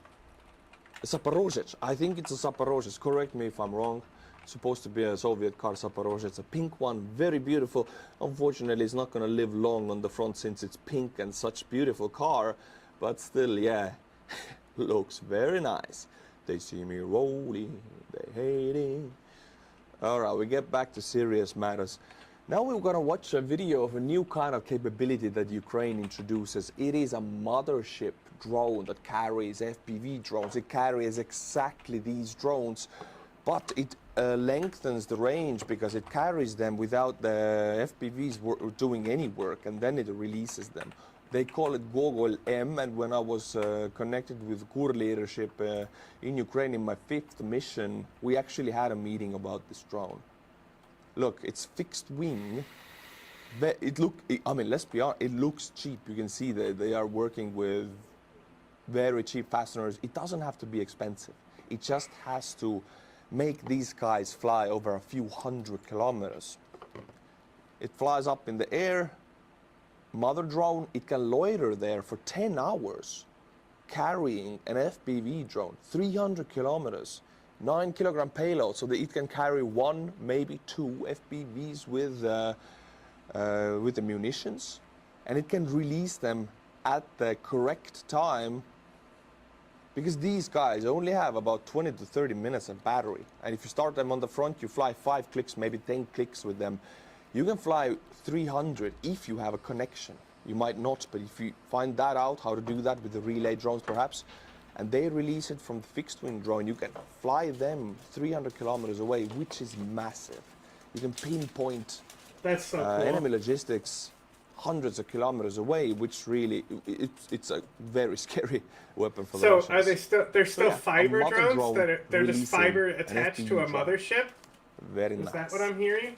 Zaporozhets. I think it's a Zaporozhets. Correct me if I'm wrong. It's supposed to be a Soviet car, Zaporozhets. It's a pink one, very beautiful. Unfortunately, it's not going to live long on the front since it's pink and such beautiful car. But still, yeah, looks very nice. They see me rolling, they hate it. All right, we get back to serious matters. Now we're going to watch a video of a new kind of capability that Ukraine introduces. It is a mothership drone that carries FPV drones. It carries exactly these drones, but it lengthens the range because it carries them without the FPVs doing any work, and then it releases them. They call it Gogol M, and when I was connected with Kur leadership in Ukraine in my 5th mission, we actually had a meeting about this drone. Look, it's fixed wing. I mean, let's be honest, it looks cheap. You can see that they are working with very cheap fasteners. It doesn't have to be expensive. It just has to make these guys fly over a few hundred kilometers. It flies up in the air. Mother drone, it can loiter there for 10 hours, carrying an FPV drone, 300 kilometers. 9-kilogram payload, so that it can carry 1, maybe 2 FPVs with the munitions, and it can release them at the correct time, because these guys only have about 20 to 30 minutes of battery, and if you start them on the front, you fly 5 clicks, maybe 10 clicks with them. You can fly 300 if you have a connection. You might not, but if you find that out, how to do that with the relay drones perhaps, and they release it from the fixed wing drone, you can fly them 300 kilometers away, which is massive. You can pinpoint That's so cool. Enemy logistics hundreds of kilometers away, which really, it's a very scary weapon for the Russians. So are they still, they're still fiber drones? Drone They're just fiber releasing attached an to a FPV drone. mothership? Very Is nice. that what I'm hearing?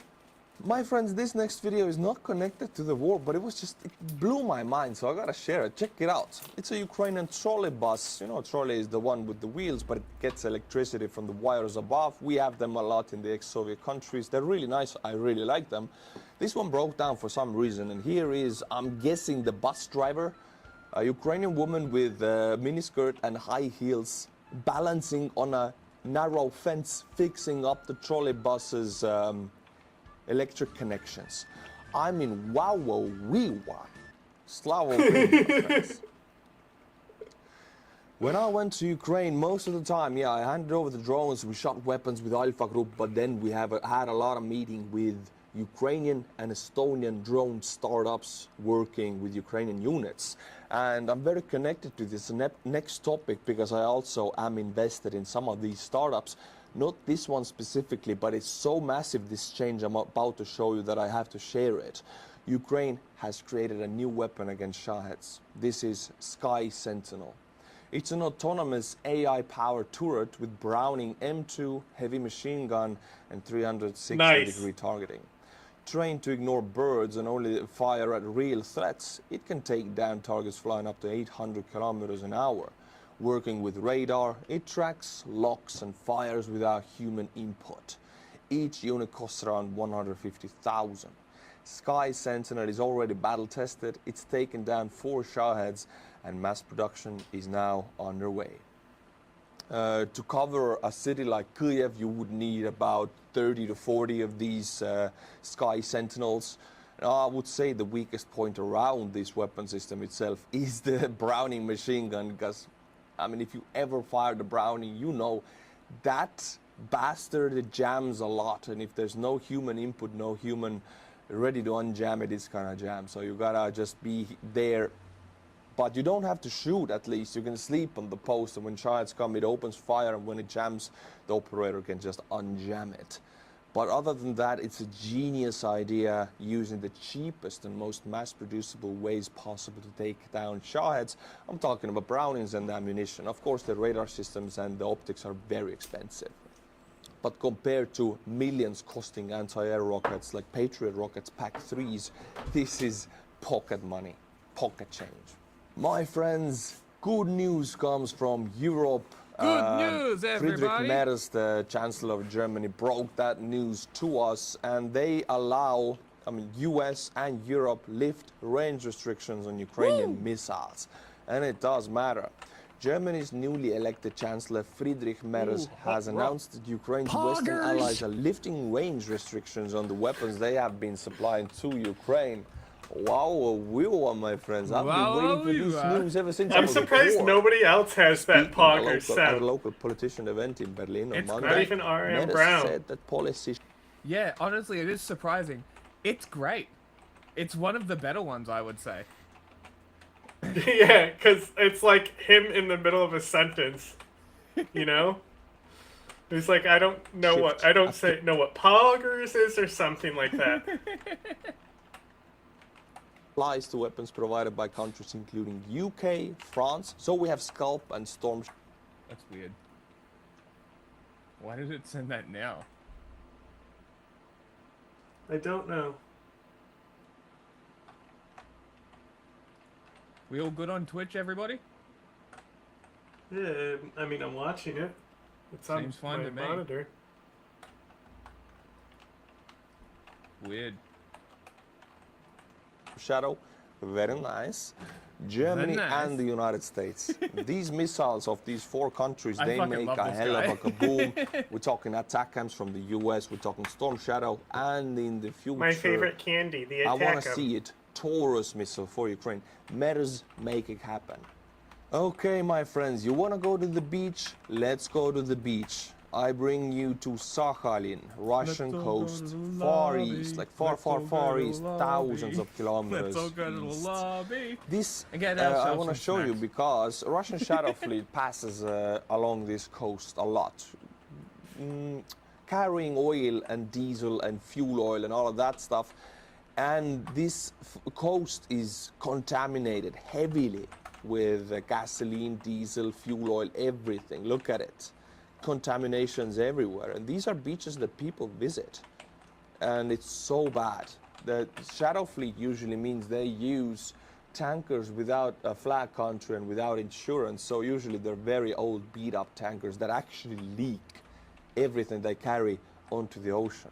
My friends, this next video is not connected to the war, but it blew my mind, so I gotta share it. Check it out. It's a Ukrainian trolley bus. You know, trolley is the one with the wheels, but it gets electricity from the wires above. We have them a lot in the ex-Soviet countries. They're really nice. I really like them. This one broke down for some reason, and here is, I'm guessing, the bus driver, a Ukrainian woman with a miniskirt and high heels, balancing on a narrow fence, fixing up the trolley bus's electric connections. I mean, wow, wee wow. Slavo friends. When I went to Ukraine, most of the time, yeah, I handed over the drones, we shot weapons with Alpha Group, but then we had a lot of meeting with Ukrainian and Estonian drone startups working with Ukrainian units. And I'm very connected to this next topic because I also am invested in some of these startups. Not this one specifically, but it's so massive, this change I'm about to show you, that I have to share it. Ukraine has created a new weapon against Shaheds. This is Sky Sentinel. It's an autonomous AI-powered turret with Browning M2 heavy machine gun and 360-degree targeting. Trained to ignore birds and only fire at real threats, it can take down targets flying up to 800 kilometers an hour. Working with radar, it tracks, locks and fires without human input. Each unit costs around 150,000. Sky Sentinel is already battle tested, it's taken down 4 Shaheds and mass production is now underway. To cover a city like Kyiv, you would need about 30 to 40 of these Sky Sentinels. I would say the weakest point around this weapon system itself is the Browning machine gun, because I mean, if you ever fired a Browning, you know that bastard, it jams a lot, and if there's no human input, no human ready to unjam it, it's gonna jam. So you gotta just be there, but you don't have to shoot. At least you can sleep on the post, and when Shaheds come, it opens fire, and when it jams, the operator can just unjam it. But other than that, it's a genius idea using the cheapest and most mass-producible ways possible to take down Shaheds. I'm talking about Brownings and ammunition. Of course, the radar systems and the optics are very expensive. But compared to millions costing anti-air rockets like Patriot rockets, PAC-3s, this is pocket money, pocket change. My friends, good news comes from Europe. Good news, everybody! Friedrich Merz, the Chancellor of Germany, broke that news to us, and they allow, US and Europe lift range restrictions on Ukrainian missiles. And it does matter. Germany's newly elected Chancellor Friedrich Merz has announced that Ukraine's Western allies are lifting range restrictions on the weapons they have been supplying to Ukraine. Wow, we won, my friends. I've been waiting for this news ever since. I'm surprised nobody else has that Pogger sound. At a local politician event in Berlin on Monday, not even R.M. Brown. Said that policy. Yeah, honestly, it is surprising. It's great. It's one of the better ones, I would say. Yeah, because it's like him in the middle of a sentence, you know? He's like, I don't know know what Poggers is or something like that. Applies to weapons provided by countries including UK, France. So we have Scalp and Storm. That's weird. Why did it send that now? I don't know. We all good on Twitch, everybody? Yeah, I mean, I'm watching it. It's on Seems fine my to me. monitor. Weird. Shadow, very nice. Germany Very nice. and the United States. These missiles of these 4 countries, I they fucking make love a this hell guy. of a kaboom. We're talking ATACMS from the US, we're talking Storm Shadow, and in the future, My favorite candy, the I want to Attack-em. see it, Taurus missile for Ukraine. Merz, make it happen. Okay, my friends, you want to go to the beach? Let's go to the beach. I bring you to Sakhalin, Russian coast, far east, like far east, thousands of kilometers Let's all go to the east. lobby. This And get I ourselves want to some show you snacks. because Russian Shadow Fleet passes along this coast a lot, carrying oil and diesel and fuel oil and all of that stuff. And this coast is contaminated heavily with gasoline, diesel, fuel oil, everything. Look at it. Contaminations everywhere. And these are beaches that people visit. and it's so bad. The shadow fleet usually means they use tankers without a flag country and without insurance, so usually they're very old, beat up tankers that actually leak everything they carry onto the ocean.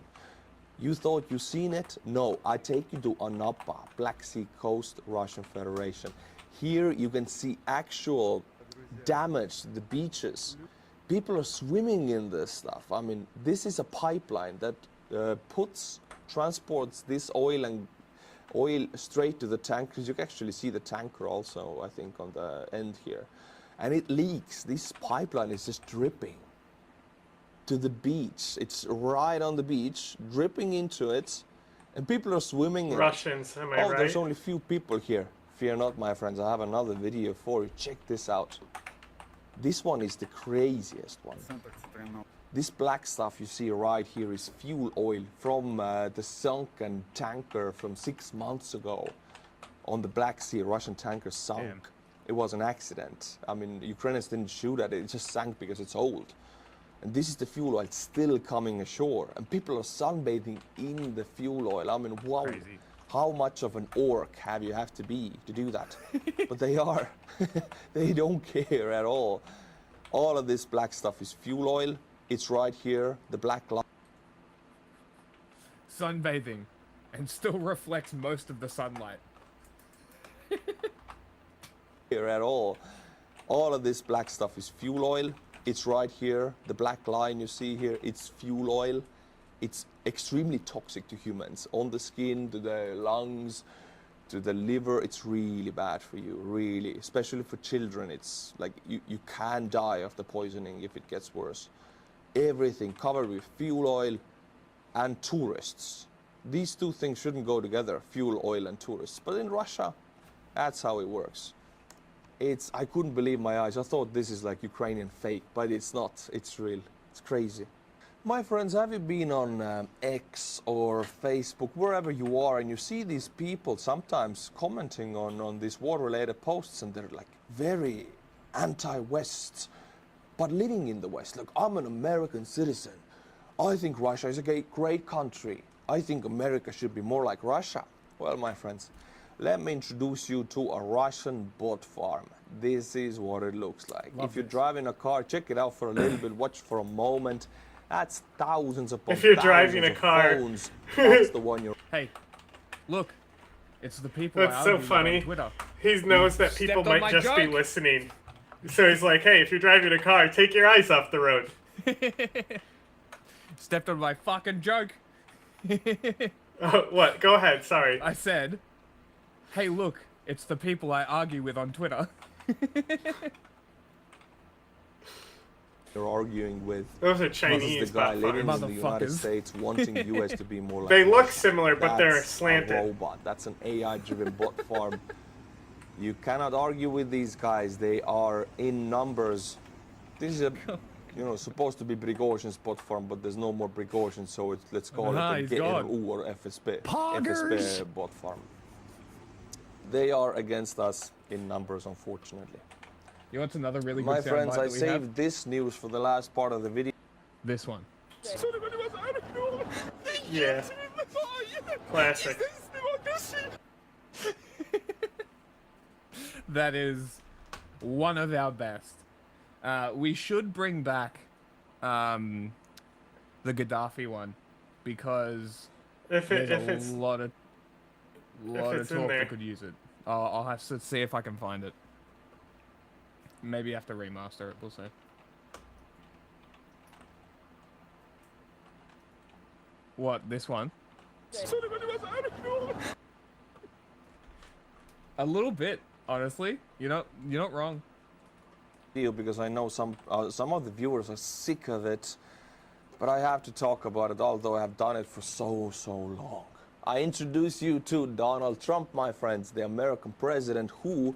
You thought you seen it? No, I take you to Anapa, Black Sea coast, Russian Federation. Here you can see actual damage to the beaches. People are swimming in this stuff. I mean, this is a pipeline that transports this oil straight to the tankers. You can actually see the tanker also, I think, on the end here. And it leaks. This pipeline is just dripping to the beach. It's right on the beach, dripping into it, and people are swimming in Russians, am I right? There's only few people here. Fear not, my friends. I have another video for you. Check this out. This one is the craziest one. This black stuff you see right here is fuel oil from the sunken tanker from 6 months ago on the Black Sea. Russian tanker sunk. Damn. It was an accident. I mean, Ukrainians didn't shoot at it. It just sank because it's old. And this is the fuel oil still coming ashore. And people are sunbathing in the fuel oil. I mean, wow. Crazy. How much of an orc you have to be to do that? But they are. They don't care at all. All of this black stuff is fuel oil. It's right here, the black line. Sunbathing, and still reflects most of the sunlight. Here at all. All of this black stuff is fuel oil. It's right here, the black line you see here, it's fuel oil. It's extremely toxic to humans, on the skin, to the lungs, to the liver. It's really bad for you, really, especially for children. It's like you can die of the poisoning if it gets worse. Everything covered with fuel oil and tourists. These two things shouldn't go together, fuel oil and tourists. But in Russia, that's how it works. I couldn't believe my eyes. I thought this is like Ukrainian fake, but it's not. It's real. It's crazy. My friends, have you been on X or Facebook, wherever you are, and you see these people sometimes commenting on these war-related posts, and they're like very anti-West, but living in the West. Look, I'm an American citizen. I think Russia is a great country. I think America should be more like Russia. Well, my friends, let me introduce you to a Russian bot farm. This is what it looks like. If you're driving a car, check it out for a little bit, watch for a moment. That's thousands upon if you're thousands driving a of car. phones. That's the one you're... Hey, look, it's the people That's so funny. on Twitter. He knows that people Stepped on might my just be joke. listening. So he's like, hey, if you're driving a car, take your eyes off the road. Stepped on my fucking joke. Oh, what? Go ahead, sorry. I said, hey, look, it's the people I argue with on Twitter. You're arguing with. Those are Chinese This is the guy bot living in the farms. United States wanting US to be more like They look Russia. similar, but they're That's slanted. a robot. That's an AI-driven bot farm. You cannot argue with these guys. They are in numbers. This is a, supposed to be Prigozhin's bot farm, but there's no more Prigozhin, so let's call it a he's gone. GRU or FSB Poggers! bot farm. They are against us in numbers, unfortunately. You want another really good My soundbite friends, I that we have? saved this news for the last part of the video. This one. Yeah. Classic. That is one of our best. We should bring back the Gaddafi one because If there's it's a lot of in talk there. that could use it. I'll have to see if I can find it. Maybe have to remaster it. We'll see. What, this one? A little bit, honestly. You're not wrong. Because I know some of the viewers are sick of it, but I have to talk about it, although I have done it for so long. I introduce you to Donald Trump, my friends, the American president, who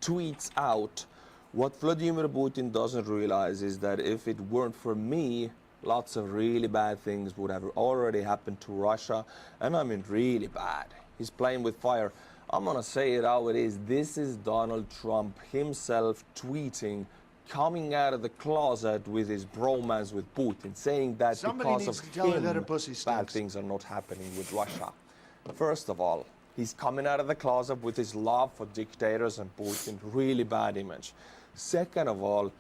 tweets out, what Vladimir Putin doesn't realize is that if it weren't for me, lots of really bad things would have already happened to Russia, and I mean really bad. He's playing with fire. I'm gonna say it how it is. This is Donald Trump himself tweeting coming out of the closet with his bromance with Putin, saying that Somebody because needs of to tell her him, that her pussy bad stinks. things are not happening with Russia. First of all, he's coming out of the closet with his love for dictators and Putin, really bad image. Second of all,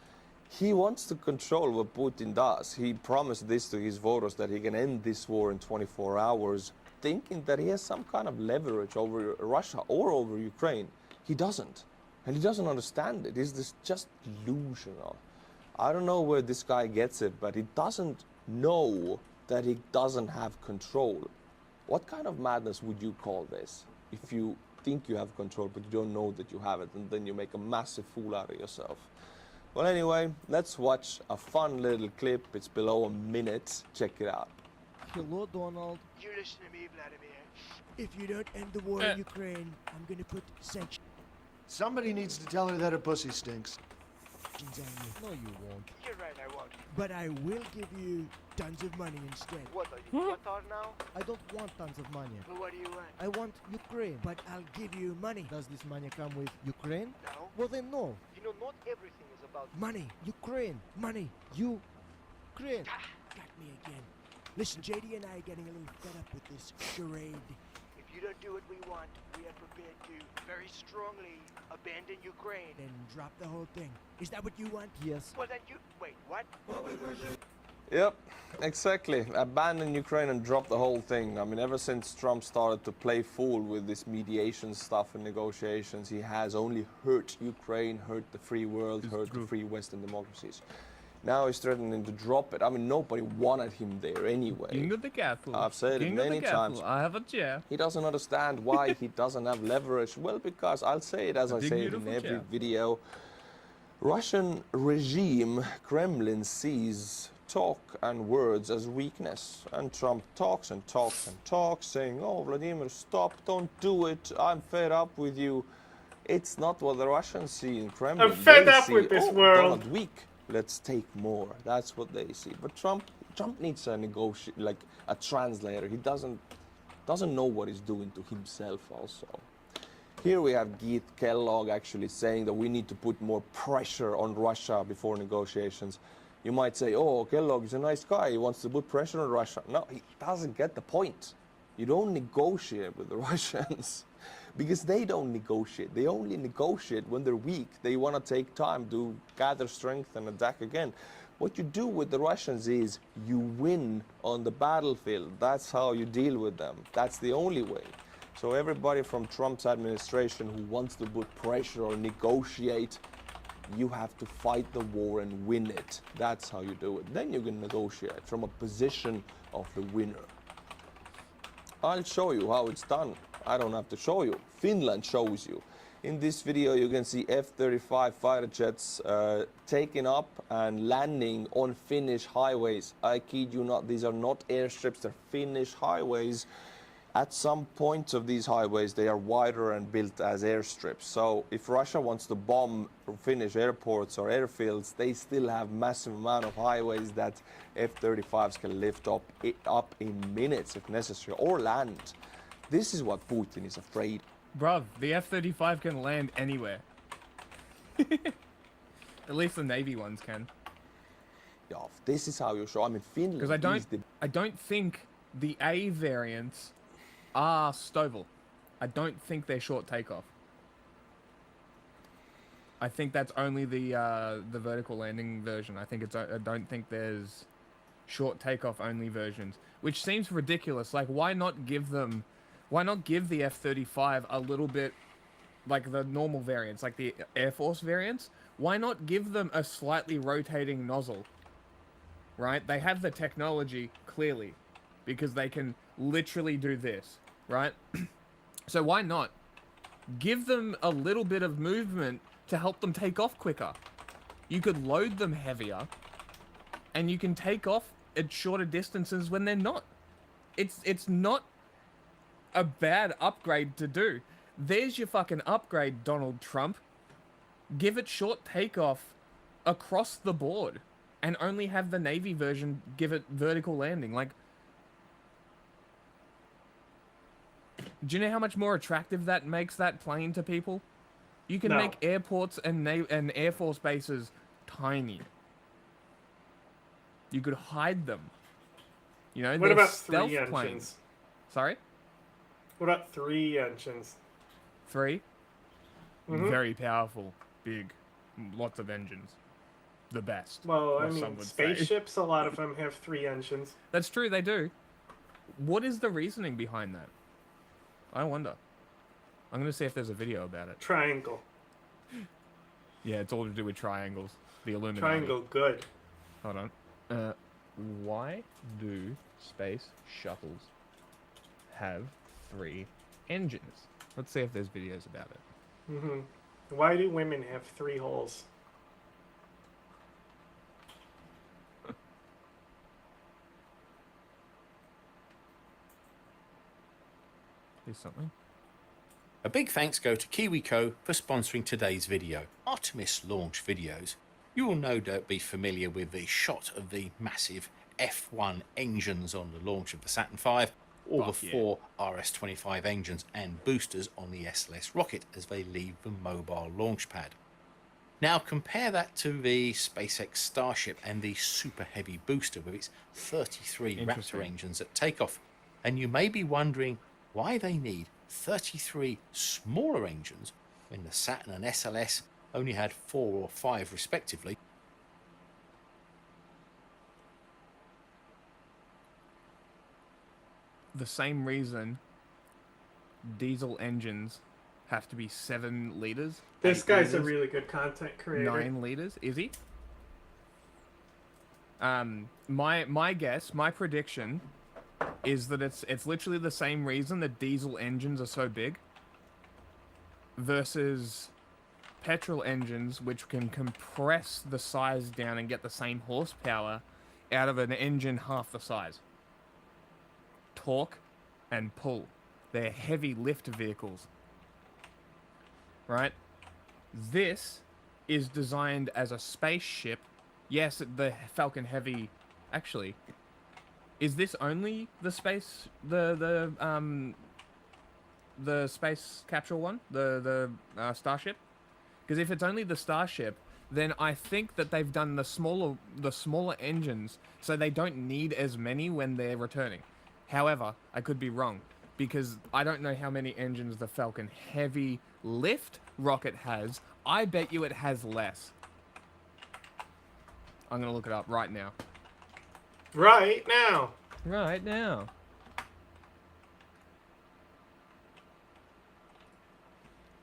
he wants to control what Putin does. He promised this to his voters that he can end this war in 24 hours, thinking that he has some kind of leverage over Russia or over Ukraine. He doesn't. And he doesn't understand it. It's just delusional. I don't know where this guy gets it, but he doesn't know that he doesn't have control. What kind of madness would you call this? If you think you have control, but you don't know that you have it, and then you make a massive fool out of yourself. Well, anyway, let's watch a fun little clip. It's below a minute. Check it out. Hello, Donald. You listen to me, Vladimir. If you don't end the war in Ukraine, I'm gonna put sanctions Somebody needs to tell her that her pussy stinks. on you. No, you won't. You're right, I won't. But I will give you tons of money instead. What are you, Qatar now? I don't want tons of money. Well, what do you want? I want Ukraine, but I'll give you money. Does this money come with Ukraine? No. Well, then no. You know, not everything is about Money, Ukraine, money, Ukraine. Got me again. Listen, JD and I are getting a little fed up with this charade. If you don't do what we want, we are prepared to very strongly abandon Ukraine. Then drop the whole thing. Is that what you want? Yes. Well, then you... Wait, what? Yep, exactly. Abandon Ukraine and drop the whole thing. I mean, ever since Trump started to play fool with this mediation stuff and negotiations, he has only hurt Ukraine, hurt the free world, hurt the free Western democracies. Now he's threatening to drop it. I mean, nobody wanted him there anyway. King of the castle. I've said King it many of the castle. times. I have a chair. He doesn't understand why he doesn't have leverage. Well, because I'll say it as I say it in every video. Russian regime, Kremlin sees talk and words as weakness. And Trump talks and talks and talks, saying, oh, Vladimir, stop, don't do it. I'm fed up with you. It's not what the Russians see in Kremlin. I'm fed They up see, with this oh, world. Donald weak. Let's take more. That's what they see. But Trump needs a negotiate, like a translator. He doesn't know what he's doing to himself also. Here we have Keith Kellogg actually saying that we need to put more pressure on Russia before negotiations. You might say, oh, Kellogg is a nice guy. He wants to put pressure on Russia. No, he doesn't get the point. You don't negotiate with the Russians because they don't negotiate. They only negotiate when they're weak. They want to take time to gather strength and attack again. What you do with the Russians is you win on the battlefield. That's how you deal with them. That's the only way. So everybody from Trump's administration who wants to put pressure or negotiate, you have to fight the war and win it. That's how you do it. Then you can negotiate from a position of the winner. I'll show you how it's done. I don't have to show you. Finland shows you. In this video, you can see F-35 fighter jets taking up and landing on Finnish highways. I kid you not, these are not airstrips, they're Finnish highways. At some points of these highways, they are wider and built as airstrips. So if Russia wants to bomb Finnish airports or airfields, they still have massive amount of highways that F-35s can lift up in minutes if necessary, or land. This is what Putin is afraid of. Bruv, the F-35 can land anywhere. At least the Navy ones can. Yeah, this is how you show. I mean, Finland. Because I don't think the A variants are Stovall. I don't think they're short takeoff. I think that's only the vertical landing version. I don't think there's short takeoff only versions, which seems ridiculous. Like, why not give the F-35 a little bit like the normal variants, like the Air Force variants? Why not give them a slightly rotating nozzle? Right? They have the technology, clearly, because they can literally do this, right? So why not give them a little bit of movement to help them take off quicker? You could load them heavier, and you can take off at shorter distances when they're not. It's not a bad upgrade to do. There's your fucking upgrade, Donald Trump. Give it short takeoff across the board and only have the Navy version give it vertical landing. Like, do you know how much more attractive that makes that plane to people? You can make airports and Air Force bases tiny. You could hide them. You know, What they're about stealth 3 planes. engines? Sorry? What about 3 engines? 3? Mhm. Very powerful, big, lots of engines. The best. Well, I or some mean, would say. spaceships, a lot of them have 3 engines. That's true, they do. What is the reasoning behind that? I wonder. I'm going to see if there's a video about it. Triangle. Yeah, it's all to do with triangles. The Illuminati. Triangle, good. Hold on. Why do space shuttles have 3 engines? Let's see if there's videos about it. Mm-hmm. Why do women have 3 holes? Here's something. A big thanks go to KiwiCo for sponsoring today's video. Artemis launch videos. You will no doubt be familiar with the shot of the massive F1 engines on the launch of the Saturn V, or the 4 RS-25 engines and boosters on the SLS rocket as they leave the mobile launch pad. Now compare that to the SpaceX Starship and the Super Heavy booster with its 33 Raptor engines at takeoff, and you may be wondering why they need 33 smaller engines when the Saturn and SLS only had 4 or 5 respectively. The same reason diesel engines have to be 7 liters. This 8 guy's a liters, really good content creator. 9 liters, is he? My guess, my prediction is that it's literally the same reason that diesel engines are so big versus petrol engines, which can compress the size down and get the same horsepower out of an engine half the size. Torque and pull. They're heavy lift vehicles. Right? This is designed as a spaceship. Yes, the Falcon Heavy... Actually, is this only the space... the space capsule one? The Starship? Because if it's only the Starship, then I think that they've done the smaller engines so they don't need as many when they're returning. However, I could be wrong, because I don't know how many engines the Falcon Heavy lift rocket has. I bet you it has less. I'm going to look it up right now. Right now. Right now.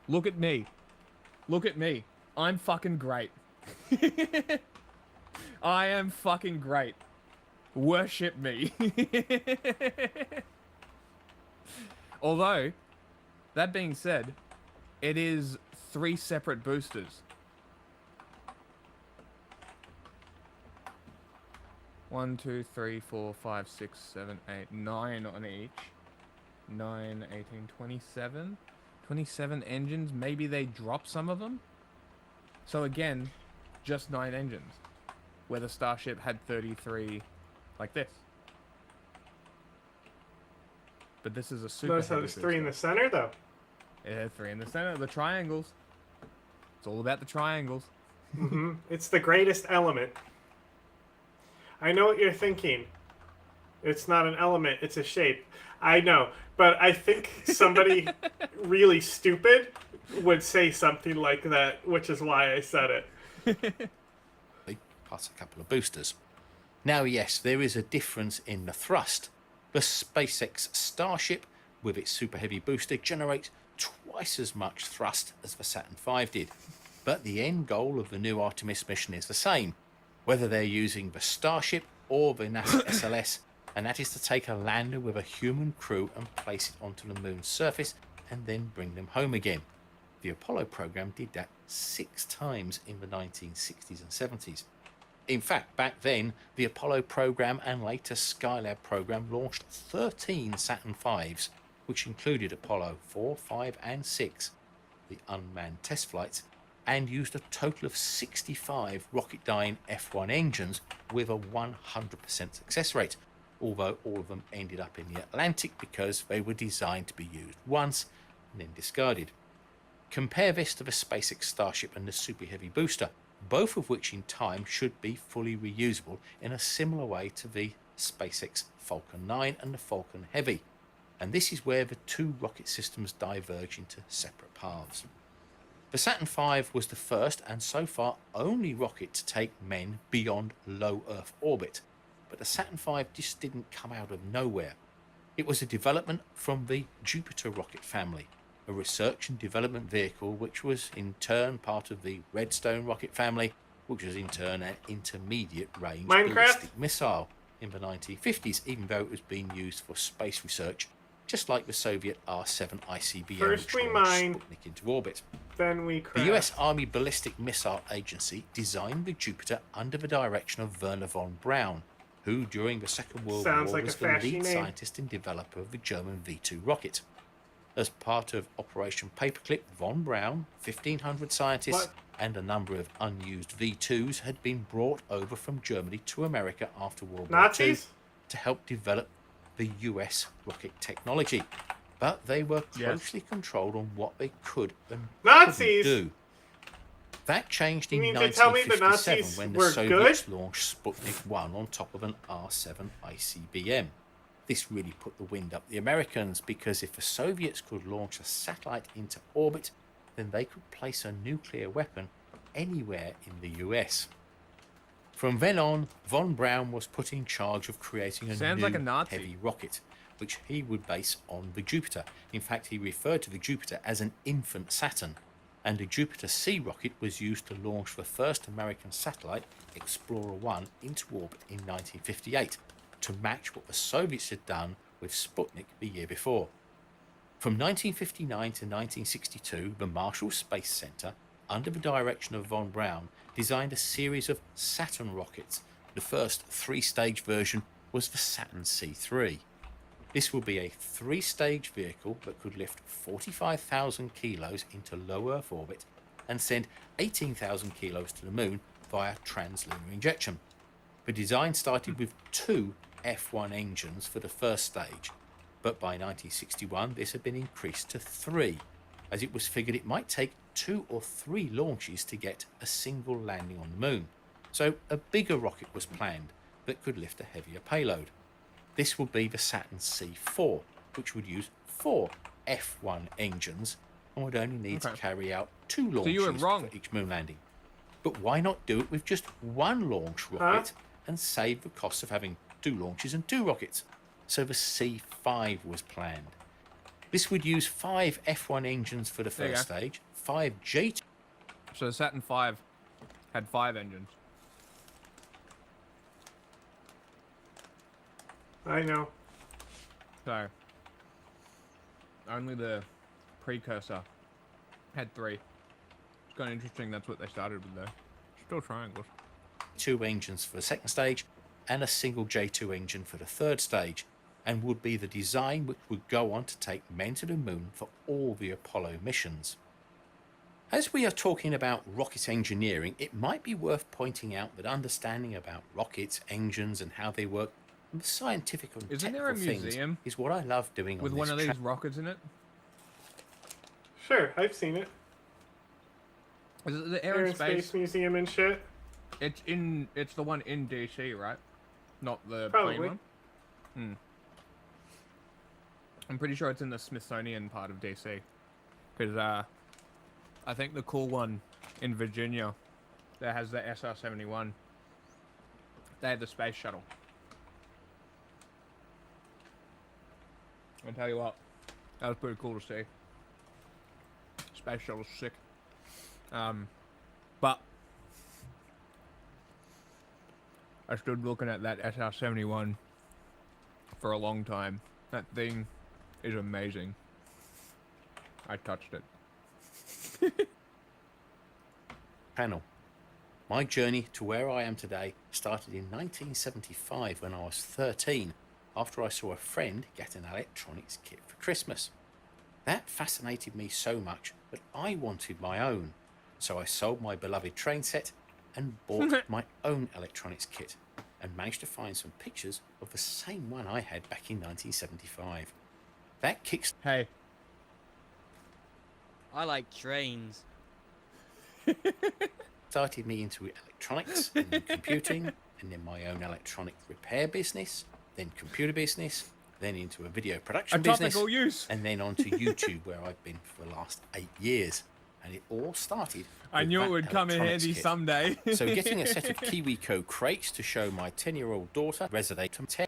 Look at me. Look at me. I'm fucking great. I am fucking great. Worship me. Although, that being said, it is 3 separate boosters. 1, 2, 3, 4, 5, 6, 7, 8, 9 on each. 9, 18, 27. 27 engines. Maybe they drop some of them. So again, just 9 engines. Where the Starship had 33 like this. But this is a super Notice how heavy there's 3 in the center, though. Yeah, 3 in the center. The triangles. It's all about the triangles. Mm-hmm. It's the greatest element. I know what you're thinking. It's not an element, it's a shape. I know, but I think somebody really stupid would say something like that, which is why I said it. Plus a couple of boosters. Now, yes, there is a difference in the thrust. The SpaceX Starship, with its Super Heavy booster, generates twice as much thrust as the Saturn V did. But the end goal of the new Artemis mission is the same, whether they're using the Starship or the NASA SLS, and that is to take a lander with a human crew and place it onto the moon's surface and then bring them home again. The Apollo program did that 6 times in the 1960s and 70s. In fact, back then, the Apollo program and later Skylab program launched 13 Saturn Vs, which included Apollo 4, 5 and 6, the unmanned test flights, and used a total of 65 Rocketdyne F1 engines with a 100% success rate, although all of them ended up in the Atlantic because they were designed to be used once and then discarded. Compare this to the SpaceX Starship and the Super Heavy booster, both of which in time should be fully reusable in a similar way to the SpaceX Falcon 9 and the Falcon Heavy. And this is where the two rocket systems diverge into separate paths. The Saturn V was the first and so far only rocket to take men beyond low Earth orbit, but the Saturn V just didn't come out of nowhere. It was a development from the Jupiter rocket family, a research and development vehicle which was in turn part of the Redstone rocket family, which was in turn an intermediate range ballistic missile in the 1950s, even though it was being used for space research, just like the Soviet R-7 ICBM, First which we launched mine, Sputnik into orbit. then we crash. The US Army Ballistic Missile Agency designed the Jupiter under the direction of Werner von Braun, who during the Second World Sounds War like was a the fashy lead name. scientist and developer of the German V2 rocket. As part of Operation Paperclip, von Braun, 1,500 scientists, and a number of unused V2s had been brought over from Germany to America after World War II to help develop the US rocket technology. But they were closely controlled on what they could and couldn't do. That changed in You mean to tell me the 1957 Nazis when the were Soviets good? launched Sputnik 1 on top of an R-7 ICBM. This really put the wind up the Americans, because if the Soviets could launch a satellite into orbit, then they could place a nuclear weapon anywhere in the US. From then on, von Braun was put in charge of creating a Sounds new like a Nazi. heavy rocket, which he would base on the Jupiter. In fact, he referred to the Jupiter as an infant Saturn, and the Jupiter C rocket was used to launch the first American satellite, Explorer 1, into orbit in 1958, to match what the Soviets had done with Sputnik the year before. From 1959 to 1962, the Marshall Space Center, under the direction of von Braun, designed a series of Saturn rockets. The first three-stage version was the Saturn C3. This will be a three-stage vehicle that could lift 45,000 kilos into low Earth orbit and send 18,000 kilos to the moon via translunar injection. The design started with two F1 engines for the first stage, but by 1961 this had been increased to 3, as it was figured it might take 2 or 3 launches to get a single landing on the moon. So a bigger rocket was planned that could lift a heavier payload. This would be the Saturn C4, which would use 4 F1 engines and would only need to carry out 2 launches for each moon landing. But why not do it with just 1 launch rocket and save the cost of having 2 launches and 2 rockets? So the C5 was planned. This would use 5 F1 engines for the first stage, 5 J2. So the Saturn V had 5 engines. I know. So only the precursor had 3. It's kind of interesting that's what they started with though. Still triangles. 2 engines for the second stage and a single J2 engine for the third stage, and would be the design which would go on to take men to the moon for all the Apollo missions. As we are talking about rocket engineering, it might be worth pointing out that understanding about rockets, engines and how they work, and the scientific and Isn't there technical a things, museum is what I love doing with on one this of these rockets in it? Sure, I've seen it. Is it the Aerospace Museum and shit? It's the one in DC, right? Not the Probably. plane one? I'm pretty sure it's in the Smithsonian part of DC. Because I think the cool one in Virginia that has the SR-71, they had the space shuttle. I'll tell you what, that was pretty cool to see. Space shuttle's sick. But I stood looking at that SR-71 for a long time. That thing is amazing. I touched it. Panel. My journey to where I am today started in 1975 when I was 13, after I saw a friend get an electronics kit for Christmas. That fascinated me so much that I wanted my own, so I sold my beloved train set and bought my own electronics kit, and managed to find some pictures of the same one I had back in 1975. That kicks... Hey. I like trains. started me into electronics and then computing, and then my own electronic repair business, then computer business, then into a video production business, and then onto YouTube, where I've been for the last 8 years. And it all started. I knew it would come in handy kit. someday. So getting a set of KiwiCo crates to show my 10-year-old daughter resonate to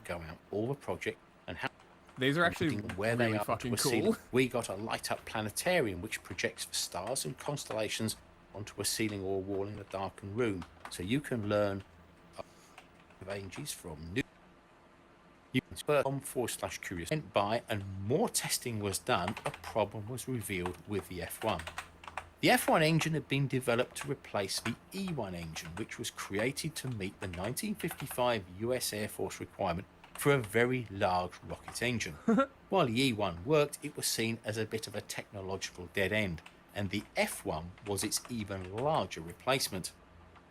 go out all the project and how these are actually where really they are fucking to a cool. ceiling. We got a light-up planetarium which projects the stars and constellations onto a ceiling or wall in a darkened room, so you can learn ranges from new. You can /curious went by, and more testing was done. A problem was revealed with the F1. The F1 engine had been developed to replace the E1 engine, which was created to meet the 1955 US Air Force requirement for a very large rocket engine. While the E1 worked, it was seen as a bit of a technological dead end, and the F1 was its even larger replacement.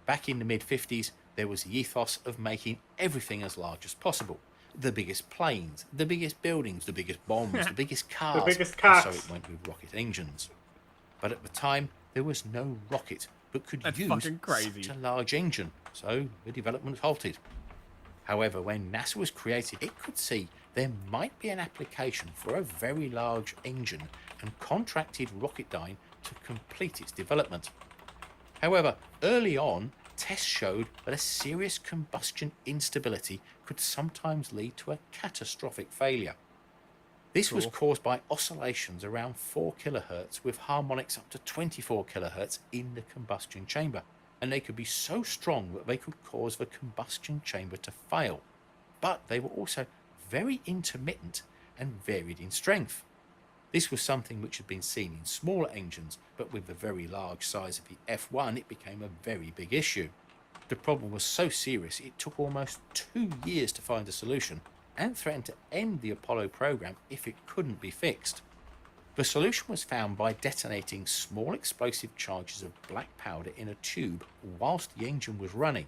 Back in the mid-50s, there was the ethos of making everything as large as possible. The biggest planes, the biggest buildings, the biggest bombs, the biggest cars. The biggest cars. So it went with rocket engines. But at the time, there was no rocket that could That's use fucking crazy. such a large engine, so the development halted. However, when NASA was created, it could see there might be an application for a very large engine and contracted Rocketdyne to complete its development. However, early on, tests showed that a serious combustion instability could sometimes lead to a catastrophic failure. This was caused by oscillations around 4 kHz with harmonics up to 24 kHz in the combustion chamber, and they could be so strong that they could cause the combustion chamber to fail. But they were also very intermittent and varied in strength. This was something which had been seen in smaller engines, but with the very large size of the F1, it became a very big issue. The problem was so serious, it took almost 2 years to find a solution, and threatened to end the Apollo program if it couldn't be fixed. The solution was found by detonating small explosive charges of black powder in a tube whilst the engine was running.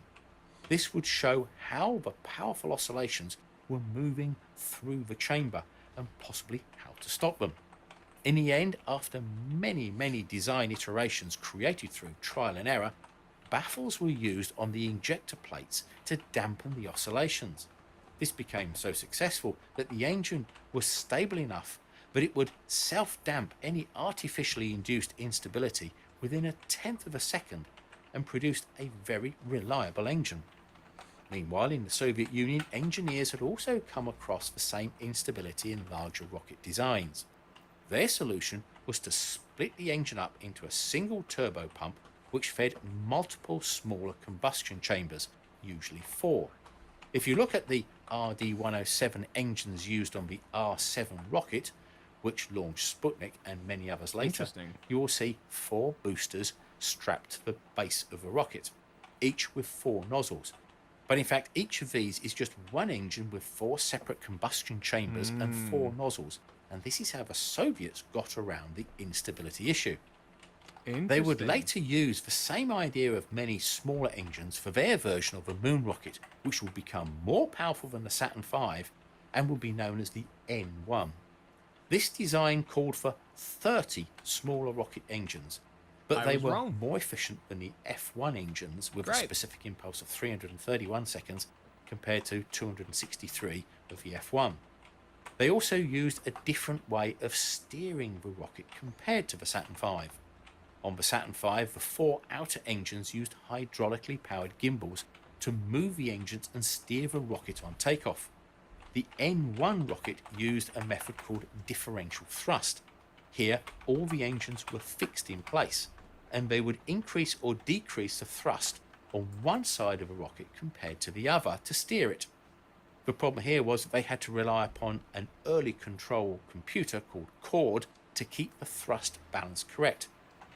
This would show how the powerful oscillations were moving through the chamber and possibly how to stop them. In the end, after many design iterations created through trial and error, baffles were used on the injector plates to dampen the oscillations. This became so successful that the engine was stable enough that it would self-damp any artificially induced instability within 1/10 of a second and produced a very reliable engine. Meanwhile, in the Soviet Union, engineers had also come across the same instability in larger rocket designs. Their solution was to split the engine up into a single turbo pump which fed multiple smaller combustion chambers, usually 4. If you look at the RD-107 engines used on the R-7 rocket, which launched Sputnik and many others later, you will see 4 boosters strapped to the base of a rocket, each with 4 nozzles. But in fact, each of these is just one engine with 4 separate combustion chambers and 4 nozzles, and this is how the Soviets got around the instability issue. They would later use the same idea of many smaller engines for their version of the moon rocket, which will become more powerful than the Saturn V and will be known as the N1. This design called for 30 smaller rocket engines, but they were more efficient than the F1 engines with a specific impulse of 331 seconds compared to 263 of the F1. They also used a different way of steering the rocket compared to the Saturn V. On the Saturn V, the 4 outer engines used hydraulically powered gimbals to move the engines and steer the rocket on takeoff. The N1 rocket used a method called differential thrust. Here, all the engines were fixed in place, and they would increase or decrease the thrust on one side of a rocket compared to the other to steer it. The problem here was they had to rely upon an early control computer called Chord to keep the thrust balance correct.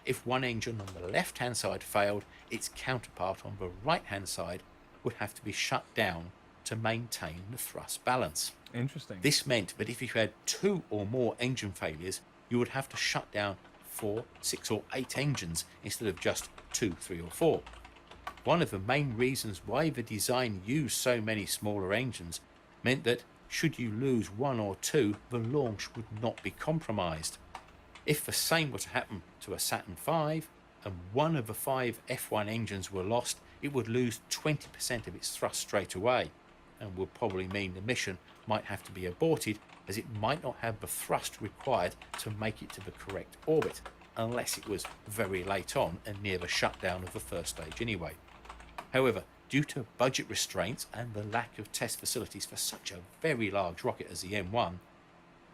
If one engine on the left-hand side failed, its counterpart on the right-hand side would have to be shut down to maintain the thrust balance. Interesting. This meant that if you had 2 or more engine failures, you would have to shut down 4, 6 or 8 engines instead of just 2, 3 or 4. One of the main reasons why the design used so many smaller engines meant that should you lose 1 or 2, the launch would not be compromised. If the same were to happen to a Saturn V, and one of the 5 F1 engines were lost, it would lose 20% of its thrust straight away, and would probably mean the mission might have to be aborted, as it might not have the thrust required to make it to the correct orbit, unless it was very late on and near the shutdown of the first stage anyway. However, due to budget restraints and the lack of test facilities for such a very large rocket as the M1,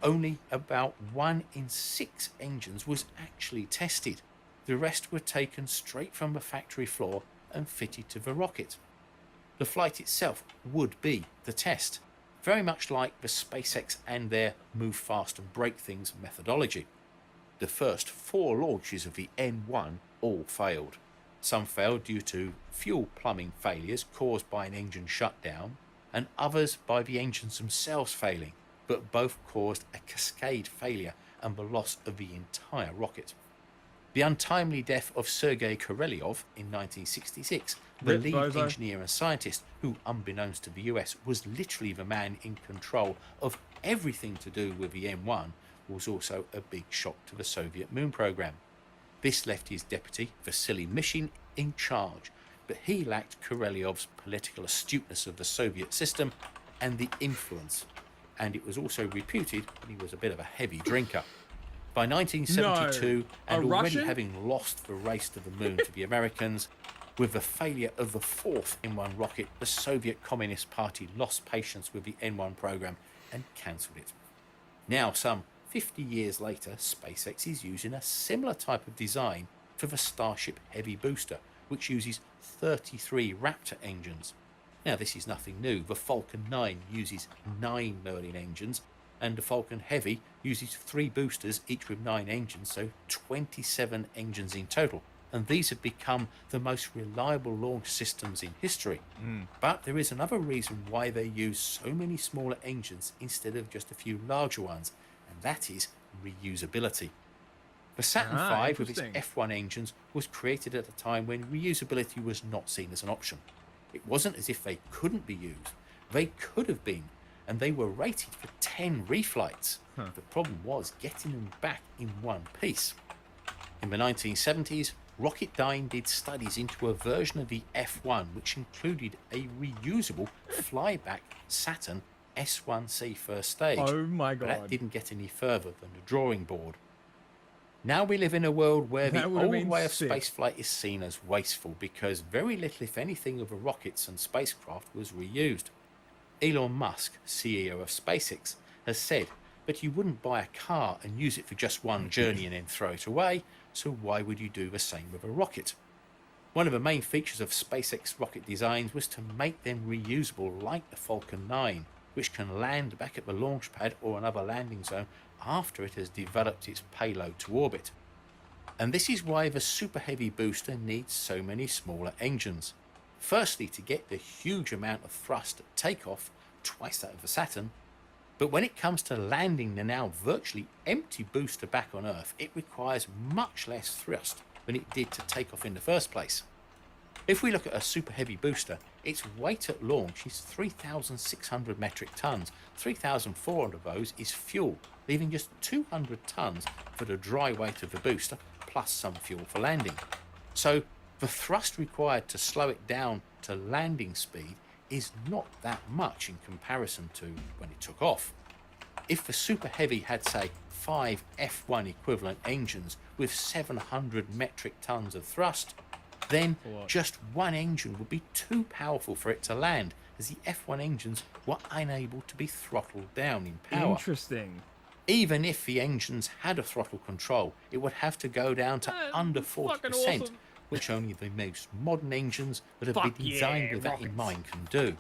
only about 1 in 6 engines was actually tested. The rest were taken straight from the factory floor and fitted to the rocket. The flight itself would be the test, very much like the SpaceX and their move fast and break things methodology. The first 4 launches of the N1 all failed. Some failed due to fuel plumbing failures caused by an engine shutdown, and others by the engines themselves failing, but both caused a cascade failure and the loss of the entire rocket. The untimely death of Sergei Korolev in 1966, the Rip lead Bozo. engineer and scientist who, unbeknownst to the US, was literally the man in control of everything to do with the M1, was also a big shock to the Soviet moon program. This left his deputy, Vasily Mishin, in charge, but he lacked Korolev's political astuteness of the Soviet system and the influence, and it was also reputed that he was a bit of a heavy drinker. By 1972, No. and A already Russian? having lost the race to the moon to the Americans, with the failure of the 4th N1 rocket, the Soviet Communist Party lost patience with the N1 program and cancelled it. Now, some 50 years later, SpaceX is using a similar type of design for the Starship Heavy booster, which uses 33 Raptor engines. Now, this is nothing new. The Falcon 9 uses 9 Merlin engines, and the Falcon Heavy uses 3 boosters, each with 9 engines, so 27 engines in total. And these have become the most reliable launch systems in history. But there is another reason why they use so many smaller engines instead of just a few larger ones, and that is reusability. The Saturn V with its interesting. F1 engines was created at a time when reusability was not seen as an option. It wasn't as if they couldn't be used. They could have been, and they were rated for 10 reflights. The problem was getting them back in one piece. In the 1970s, Rocketdyne did studies into a version of the F1 which included a reusable flyback Saturn S1C first stage. Oh my But God. that didn't get any further than the drawing board. Now we live in a world where the That would've old been way of sick. spaceflight is seen as wasteful because very little, if anything, of the rockets and spacecraft was reused. Elon Musk, CEO of SpaceX, has said that you wouldn't buy a car and use it for just one journey and then throw it away, so why would you do the same with a rocket? One of the main features of SpaceX rocket designs was to make them reusable like the Falcon 9, which can land back at the launch pad or another landing zone after it has developed its payload to orbit. And this is why the Super Heavy booster needs so many smaller engines. Firstly, to get the huge amount of thrust at takeoff, twice that of the Saturn, but when it comes to landing the now virtually empty booster back on Earth, it requires much less thrust than it did to take off in the first place. If we look at a Super Heavy booster, its weight at launch is 3,600 metric tons. 3,400 of those is fuel, leaving just 200 tons for the dry weight of the booster, plus some fuel for landing. So the thrust required to slow it down to landing speed is not that much in comparison to when it took off. If the Super Heavy had, say, 5 F1 equivalent engines with 700 metric tons of thrust, then just one engine would be too powerful for it to land, as the F1 engines were unable to be throttled down in power. Interesting. Even if the engines had a throttle control, it would have to go down to under 40%, awesome. which only the most modern engines that have Fuck been designed yeah, with that in rockets. mind can do.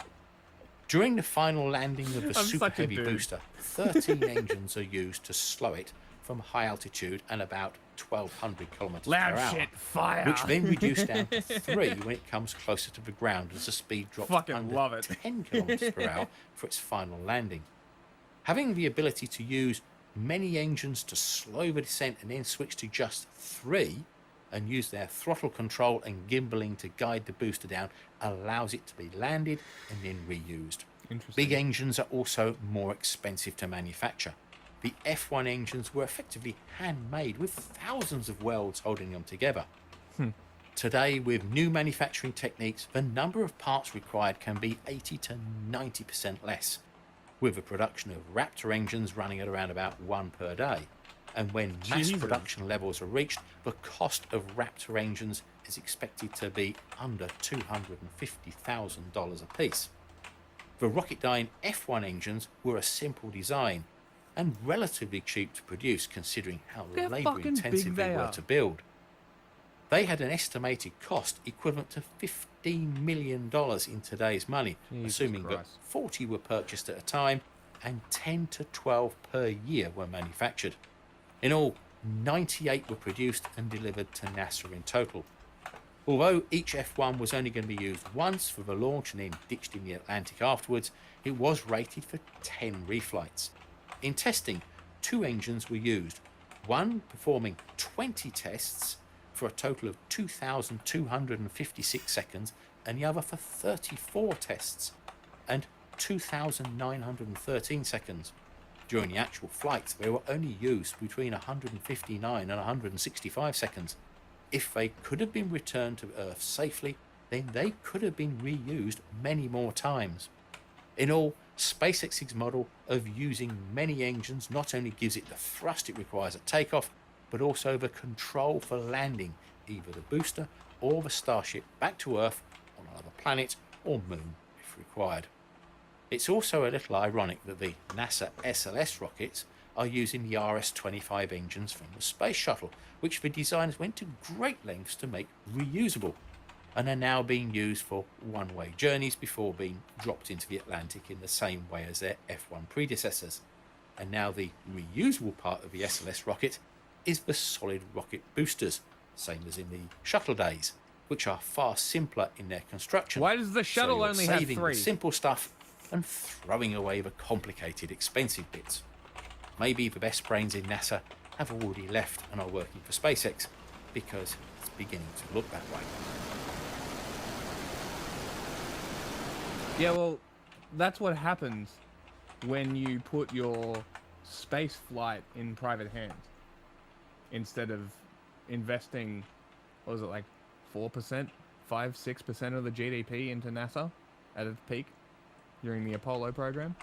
During the final landing of the I'm Super such a Heavy dude. booster, 13 engines are used to slow it from high altitude and about 1,200 kilometers Loud per hour, shit, fire. which then reduce down to 3 when it comes closer to the ground as the speed drops Fucking under love it. 10 kilometers per hour for its final landing. Having the ability to use many engines to slow the descent and then switch to just 3 and use their throttle control and gimbaling to guide the booster down allows it to be landed and then reused. Big engines are also more expensive to manufacture. The F1 engines were effectively handmade with thousands of welds holding them together. Today, with new manufacturing techniques, the number of parts required can be 80 to 90% less, with a production of Raptor engines running at around about 1 per day. And when mass production levels are reached, the cost of Raptor engines is expected to be under $250,000 apiece. The Rocketdyne F1 engines were a simple design and relatively cheap to produce considering how labour-intensive they were to build. They had an estimated cost equivalent to $15 million in today's money, assuming that 40 were purchased at a time and 10 to 12 per year were manufactured. In all, 98 were produced and delivered to NASA in total. Although each F1 was only going to be used once for the launch and then ditched in the Atlantic afterwards, it was rated for 10 reflights. In testing, 2 engines were used, one performing 20 tests for a total of 2,256 seconds and the other for 34 tests and 2,913 seconds. During the actual flights, they were only used between 159 and 165 seconds. If they could have been returned to Earth safely, then they could have been reused many more times. In all, SpaceX's model of using many engines not only gives it the thrust it requires at takeoff, but also the control for landing either the booster or the Starship back to Earth on another planet or moon if required. It's also a little ironic that the NASA SLS rockets are using the RS-25 engines from the Space Shuttle, which the designers went to great lengths to make reusable, and are now being used for one-way journeys before being dropped into the Atlantic in the same way as their F1 predecessors. And now the reusable part of the SLS rocket is the solid rocket boosters, same as in the shuttle days, which are far simpler in their construction. Why does the shuttle only have saving 3? The simple stuff and throwing away the complicated, expensive bits. Maybe the best brains in NASA have already left and are working for SpaceX, because it's beginning to look that way. Yeah, well, that's what happens when you put your space flight in private hands instead of investing, what was it, like 4%, 5-6% of the GDP into NASA at its peak during the Apollo program.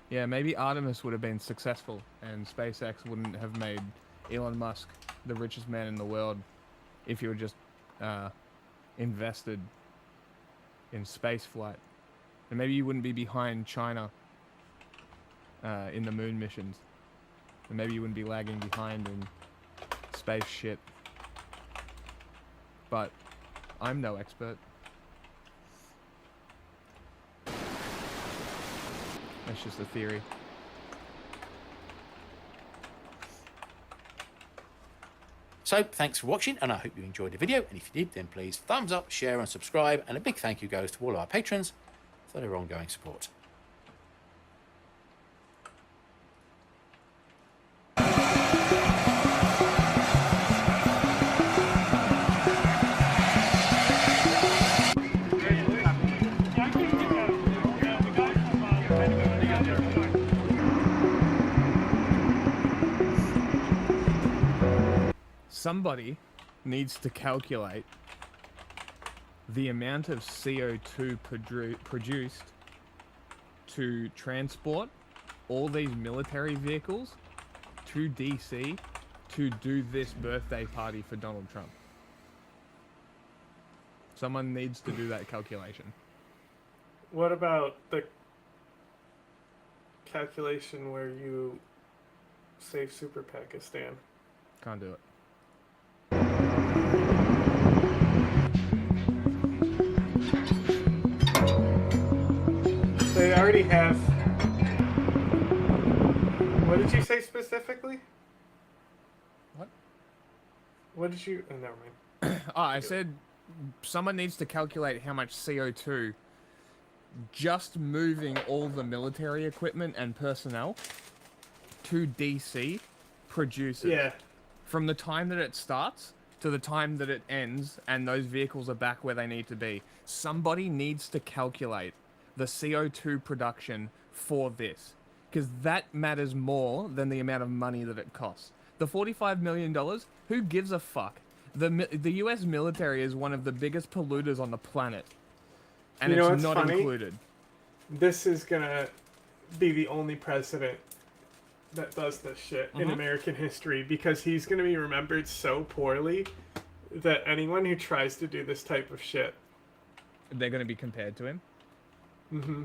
Yeah, maybe Artemis would have been successful and SpaceX wouldn't have made Elon Musk the richest man in the world if you were just invested in space flight. And maybe you wouldn't be behind China in the moon missions. And maybe you wouldn't be lagging behind in space shit. But I'm no expert. That's just a theory. So, thanks for watching, and I hope you enjoyed the video. And if you did, then please thumbs up, share, and subscribe. And a big thank you goes to all our patrons for their ongoing support. Somebody needs to calculate the amount of CO2 produced to transport all these military vehicles to DC to do this birthday party for Donald Trump. Someone needs to do that calculation. What about the calculation where you save Super Pakistan? Can't do it. They already have. What did you say specifically? What? What did you? Oh, never mind. I said someone needs to calculate how much CO2 just moving all the military equipment and personnel to DC produces. Yeah. From the time that it starts to the time that it ends and those vehicles are back where they need to be. Somebody needs to calculate the CO2 production for this, because that matters more than the amount of money that it costs. The $45 million, who gives a fuck? The U.S. military is one of the biggest polluters on the planet, and You know it's what's not funny? included. This is gonna be the only president that does this shit in American history, because he's gonna be remembered so poorly that anyone who tries to do this type of shit, They're going to be compared to him. mm-hmm.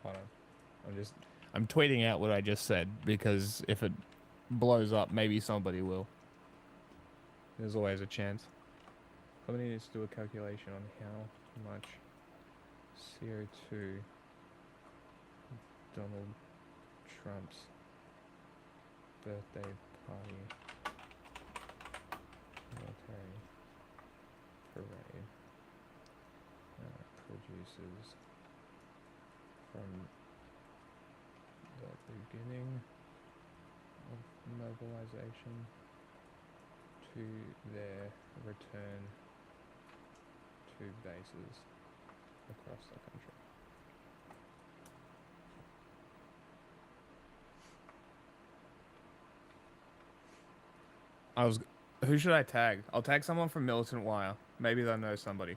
Hold on. I'm tweeting out what I just said, because if it blows up, maybe somebody will. There's always a chance. Somebody needs to do a calculation on how much CO2 Donald Trump's birthday party military parade produces from the beginning of mobilization to their return to bases across the country. Who should I tag? I'll tag someone from Militant Wire. Maybe they'll know somebody.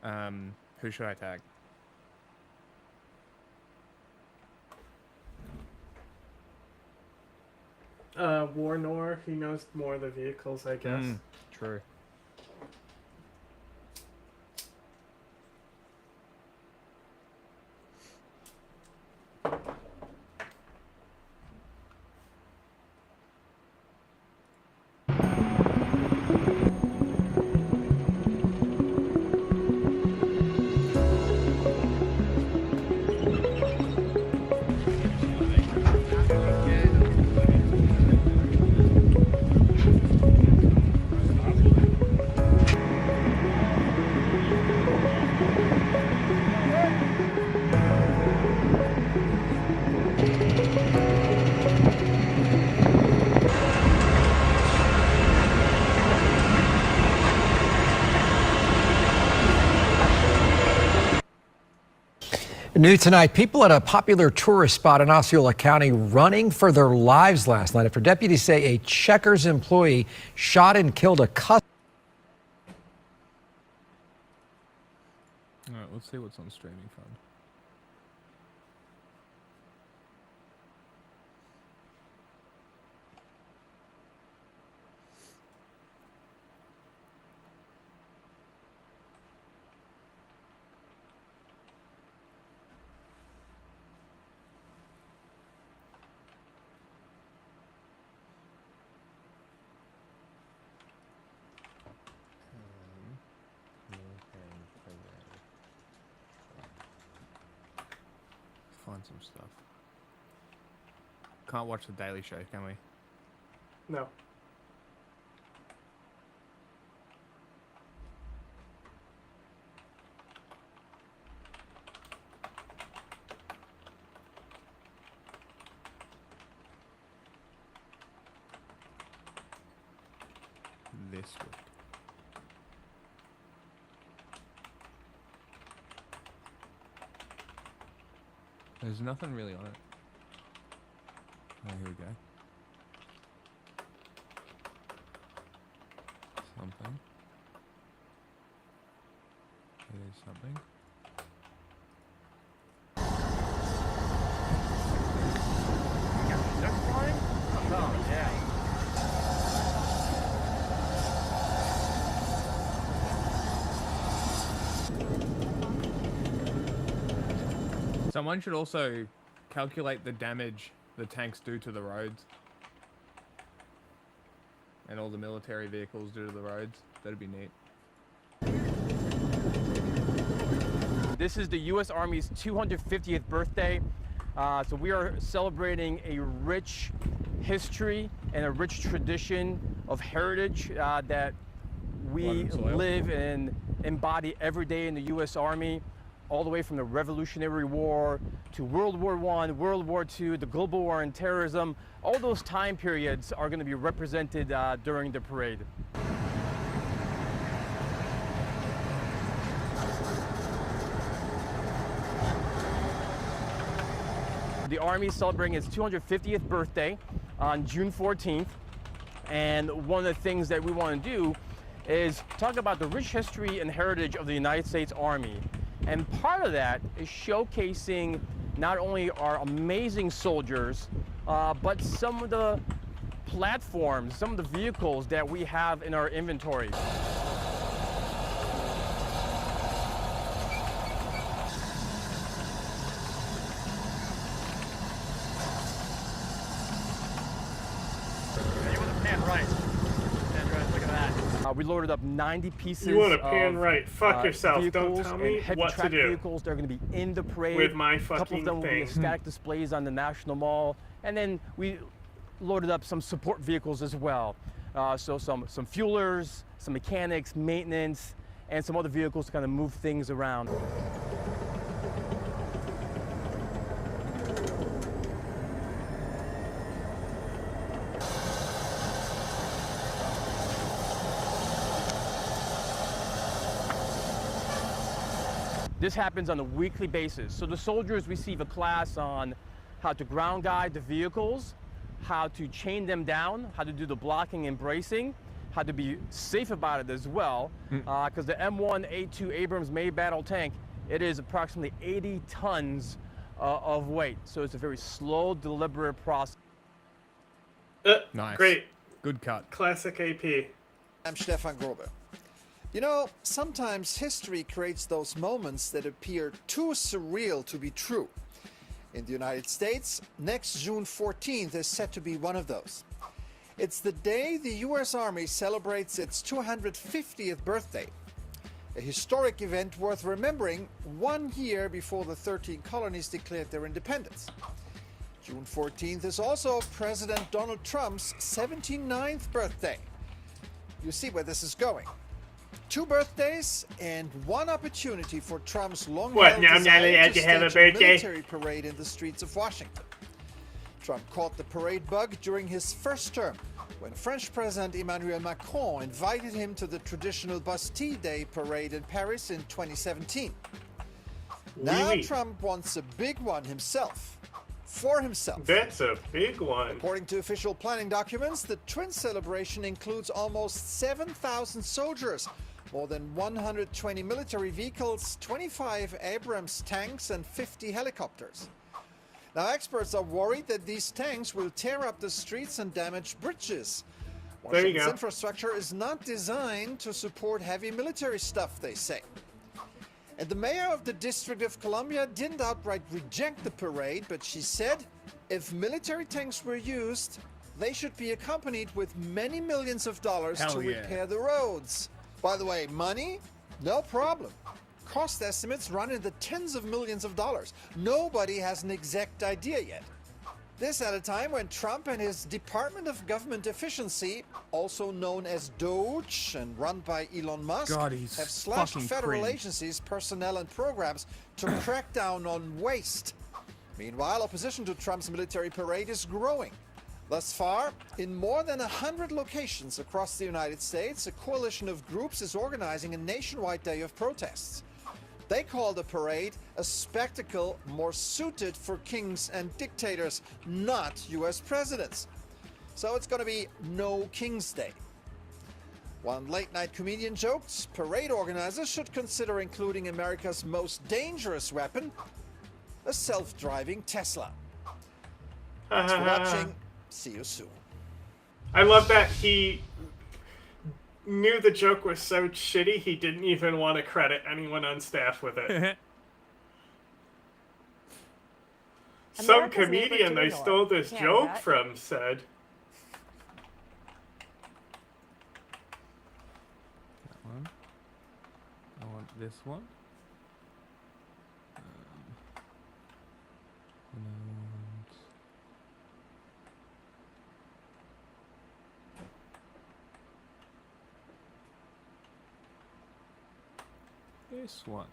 Who should I tag? Warnor, he knows more of the vehicles, I guess. True. New tonight, people at a popular tourist spot in Osceola County running for their lives last night after deputies say a Checkers employee shot and killed a customer. All right, let's see what's on Streaming Fund. Find some stuff. Can't watch The Daily Show, can we? No. This week. There's nothing really on it. Oh, here we go. Something. It is something. Oh, yeah. Someone should also calculate the damage the tanks do to the roads. And all the military vehicles do to the roads. That'd be neat. This is the U.S. Army's 250th birthday. So we are celebrating a rich history and a rich tradition of heritage that we live and embody every day in the U.S. Army, all the way from the Revolutionary War to World War I, World War II, the global war on terrorism. All those time periods are going to be represented during the parade. the Army is celebrating its 250th birthday on June 14th. And one of the things that we want to do is talk about the rich history and heritage of the United States Army. And part of that is showcasing not only our amazing soldiers, but some of the platforms, some of the vehicles that we have in our inventory. We loaded up 90 pieces. You want to pan of, right? Fuck yourself! Don't tell me heavy what track to do. Vehicles. They're going to be in the parade. With my A couple fucking of them will be thing. static displays on the National Mall, and then we loaded up some support vehicles as well. So some fuelers, some mechanics, maintenance, and some other vehicles to kind of move things around. This happens on a weekly basis. So the soldiers receive a class on how to ground guide the vehicles, how to chain them down, how to do the blocking and bracing, how to be safe about it as well. Because the M1A2 Abrams May battle tank, it is approximately 80 tons of weight. So it's a very slow, deliberate process. Nice. Great. Good cut. Classic AP. I'm Stefan Grobe. You know, sometimes history creates those moments that appear too surreal to be true. In the United States, next June 14th is set to be one of those. It's the day the U.S. Army celebrates its 250th birthday. A historic event worth remembering 1 year before the 13 colonies declared their independence. June 14th is also President Donald Trump's 79th birthday. You see where this is going. 2 birthdays and 1 opportunity for Trump's long-held desire to stage a military parade in the streets of Washington. Trump caught the parade bug during his first term, when French President Emmanuel Macron invited him to the traditional Bastille Day parade in Paris in 2017. Now Trump wants a big one himself. For himself. That's a big one. According to official planning documents, the twin celebration includes almost 7,000 soldiers, more than 120 military vehicles, 25 Abrams tanks, and 50 helicopters. Now, experts are worried that these tanks will tear up the streets and damage bridges. Washington's infrastructure is not designed to support heavy military stuff, they say. And the mayor of the District of Columbia didn't outright reject the parade, but she said if military tanks were used, they should be accompanied with many millions of dollars to repair the roads. By the way, money? No problem. Cost estimates run in the tens of millions of dollars. Nobody has an exact idea yet. This at a time when Trump and his Department of Government Efficiency, also known as DOGE and run by Elon Musk, have slashed federal agencies, personnel, and programs to crack down on waste. Meanwhile, opposition to Trump's military parade is growing. Thus far, in more than 100 locations across the United States, a coalition of groups is organizing a nationwide day of protests. They call the parade a spectacle more suited for kings and dictators, not U.S. presidents. So it's going to be no King's Day. One late-night comedian joked, parade organizers should consider including America's most dangerous weapon, a self-driving Tesla. Thanks for watching. See you soon. I love that he knew the joke was so shitty he didn't even want to credit anyone on staff with it. Some comedian they stole this joke from said. That one. I want this one. This one.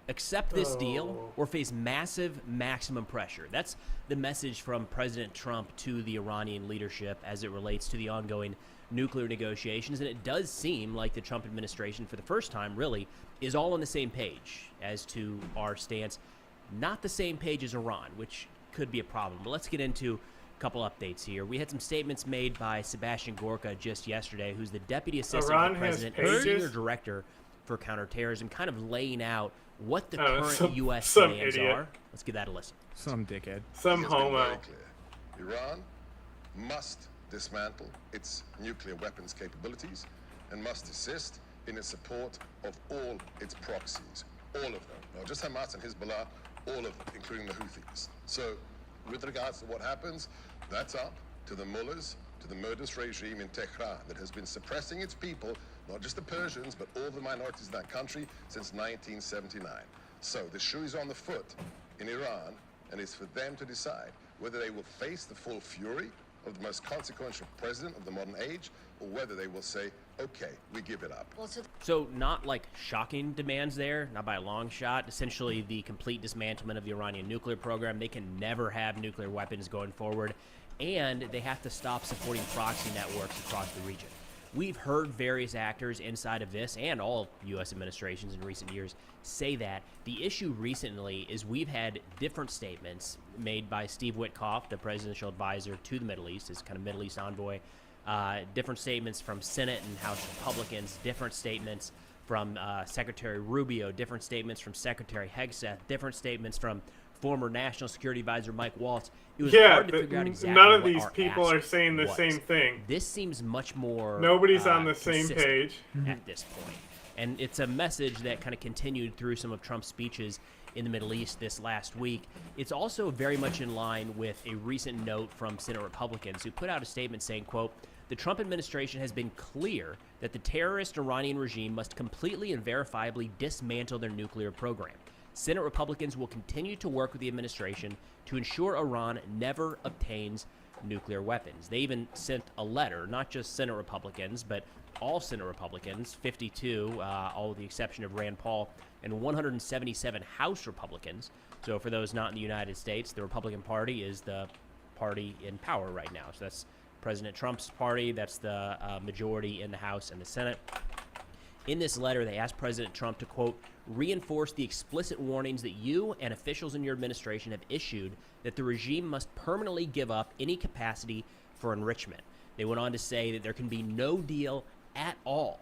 Accept this deal or face massive maximum pressure. That's the message from President Trump to the Iranian leadership as it relates to the ongoing nuclear negotiations. And it does seem like the Trump administration, for the first time really, is all on the same page as to our stance. not the same page as Iran, which could be a problem. But let's get into a couple updates here. We had some statements made by Sebastian Gorka just yesterday, who's the Deputy Assistant to the President and Senior Director for Counterterrorism, kind of laying out what the current U.S. demands are. Let's give that a listen. Some dickhead. Some homo. Iran must dismantle its nuclear weapons capabilities and must assist in the support of all its proxies, all of them, not just Hamas and Hezbollah, all of them, including the Houthis. So, with regards to what happens, that's up to the mullahs, to the murderous regime in Tehran that has been suppressing its people, not just the Persians, but all the minorities in that country since 1979. So, the shoe is on the foot in Iran, and it's for them to decide whether they will face the full fury of the most consequential president of the modern age, or whether they will say, okay, we give it up. So not like shocking demands there, not by a long shot. Essentially the complete dismantlement of the Iranian nuclear program. They can never have nuclear weapons going forward, and they have to stop supporting proxy networks across the region. We've heard various actors inside of this and all U.S. administrations in recent years say that. The issue recently is we've had different statements made by Steve Witkoff, the presidential advisor to the Middle East, his kind of Middle East envoy, different statements from Senate and House Republicans, different statements from Secretary Rubio, different statements from Secretary Hegseth, different statements from former National Security Advisor Mike Waltz. It was hard to figure out exactly none of what these our people ask are saying the was. same thing. This seems much more Nobody's on the same consistent page at this point. And it's a message that kind of continued through some of Trump's speeches in the Middle East this last week. It's also very much in line with a recent note from Senate Republicans who put out a statement saying, quote, "The Trump administration has been clear that the terrorist Iranian regime must completely and verifiably dismantle their nuclear program. Senate Republicans will continue to work with the administration to ensure Iran never obtains nuclear weapons." They even sent a letter, not just Senate Republicans, but all Senate Republicans, 52, all with the exception of Rand Paul, and 177 House Republicans. So for those not in the United States, the Republican Party is the party in power right now. So that's President Trump's party. That's the majority in the House and the Senate. In this letter, they asked President Trump to, quote, "reinforce the explicit warnings that you and officials in your administration have issued that the regime must permanently give up any capacity for enrichment." They went on to say that there can be no deal at all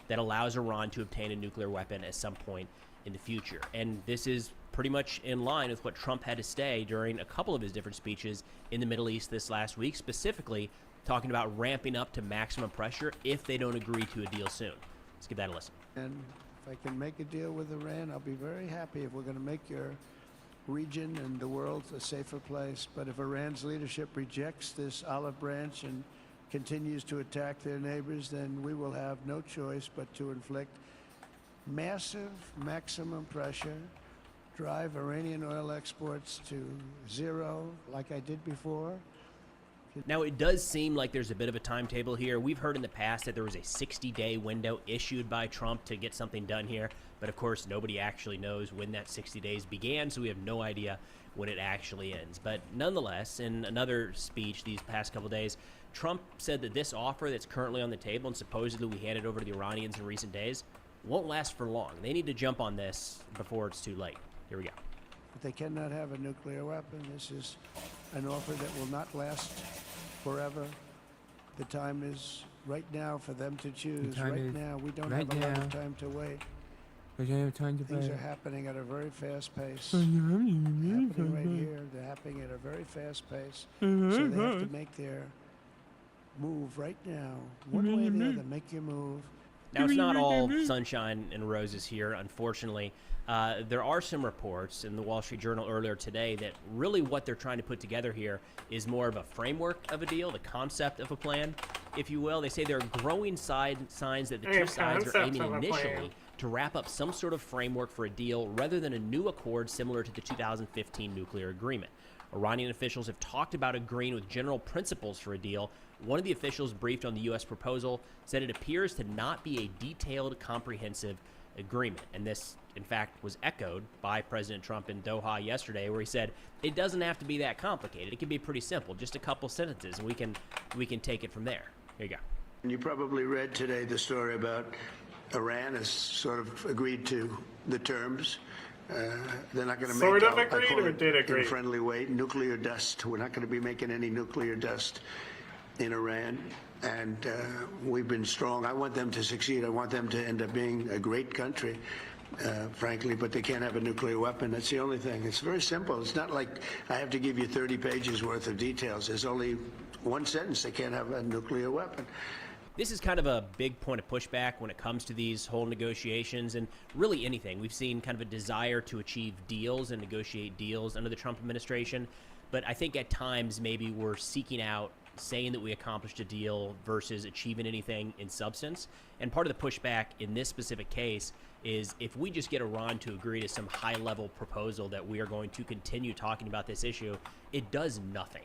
that allows Iran to obtain a nuclear weapon at some point in the future. And this is pretty much in line with what Trump had to say during a couple of his different speeches in the Middle East this last week, specifically talking about ramping up to maximum pressure if they don't agree to a deal soon. Let's give that a listen. And if I can make a deal with Iran, I'll be very happy if we're going to make your region and the world a safer place. But if Iran's leadership rejects this olive branch and continues to attack their neighbors, then we will have no choice but to inflict massive maximum pressure, drive Iranian oil exports to zero like I did before. Now, it does seem like there's a bit of a timetable here. We've heard in the past that there was a 60-day window issued by Trump to get something done here. But, of course, nobody actually knows when that 60 days began, so we have no idea when it actually ends. But nonetheless, in another speech these past couple days, Trump said that this offer that's currently on the table and supposedly we handed over to the Iranians in recent days won't last for long. They need to jump on this before it's too late. Here we go. But they cannot have a nuclear weapon. This is an offer that will not last forever. The time is right now for them to choose. Right now, we don't have a lot of time to wait. Things are happening at a very fast pace. Happening right here. They're happening at a very fast pace. So they have to make their move right now. One way or the other, make your move. Now, it's not all sunshine and roses here, unfortunately. There are some reports in the Wall Street Journal earlier today that really what they're trying to put together here is more of a framework of a deal, the concept of a plan, if you will. They say there are growing signs that the two sides are aiming initially to wrap up some sort of framework for a deal rather than a new accord similar to the 2015 nuclear agreement. Iranian officials have talked about agreeing with general principles for a deal. One of the officials briefed on the U.S. proposal said it appears to not be a detailed, comprehensive agreement. And this, in fact, was echoed by President Trump in Doha yesterday, where he said it doesn't have to be that complicated. It can be pretty simple, just a couple sentences, and we can take it from there. Here you go. And you probably read today the story about Iran has sort of agreed to the terms. They're not going to Sort make of I agreed call or it did agree? in a friendly way nuclear dust. We're not going to be making any nuclear dust in Iran, and we've been strong. I want them to succeed. I want them to end up being a great country, frankly, but they can't have a nuclear weapon. That's the only thing. It's very simple. It's not like I have to give you 30 pages worth of details. There's only one sentence: they can't have a nuclear weapon. This is kind of a big point of pushback when it comes to these whole negotiations and really anything. We've seen kind of a desire to achieve deals and negotiate deals under the Trump administration. But I think at times maybe we're seeking out saying that we accomplished a deal versus achieving anything in substance. And part of the pushback in this specific case is if we just get Iran to agree to some high-level proposal that we are going to continue talking about this issue, it does nothing.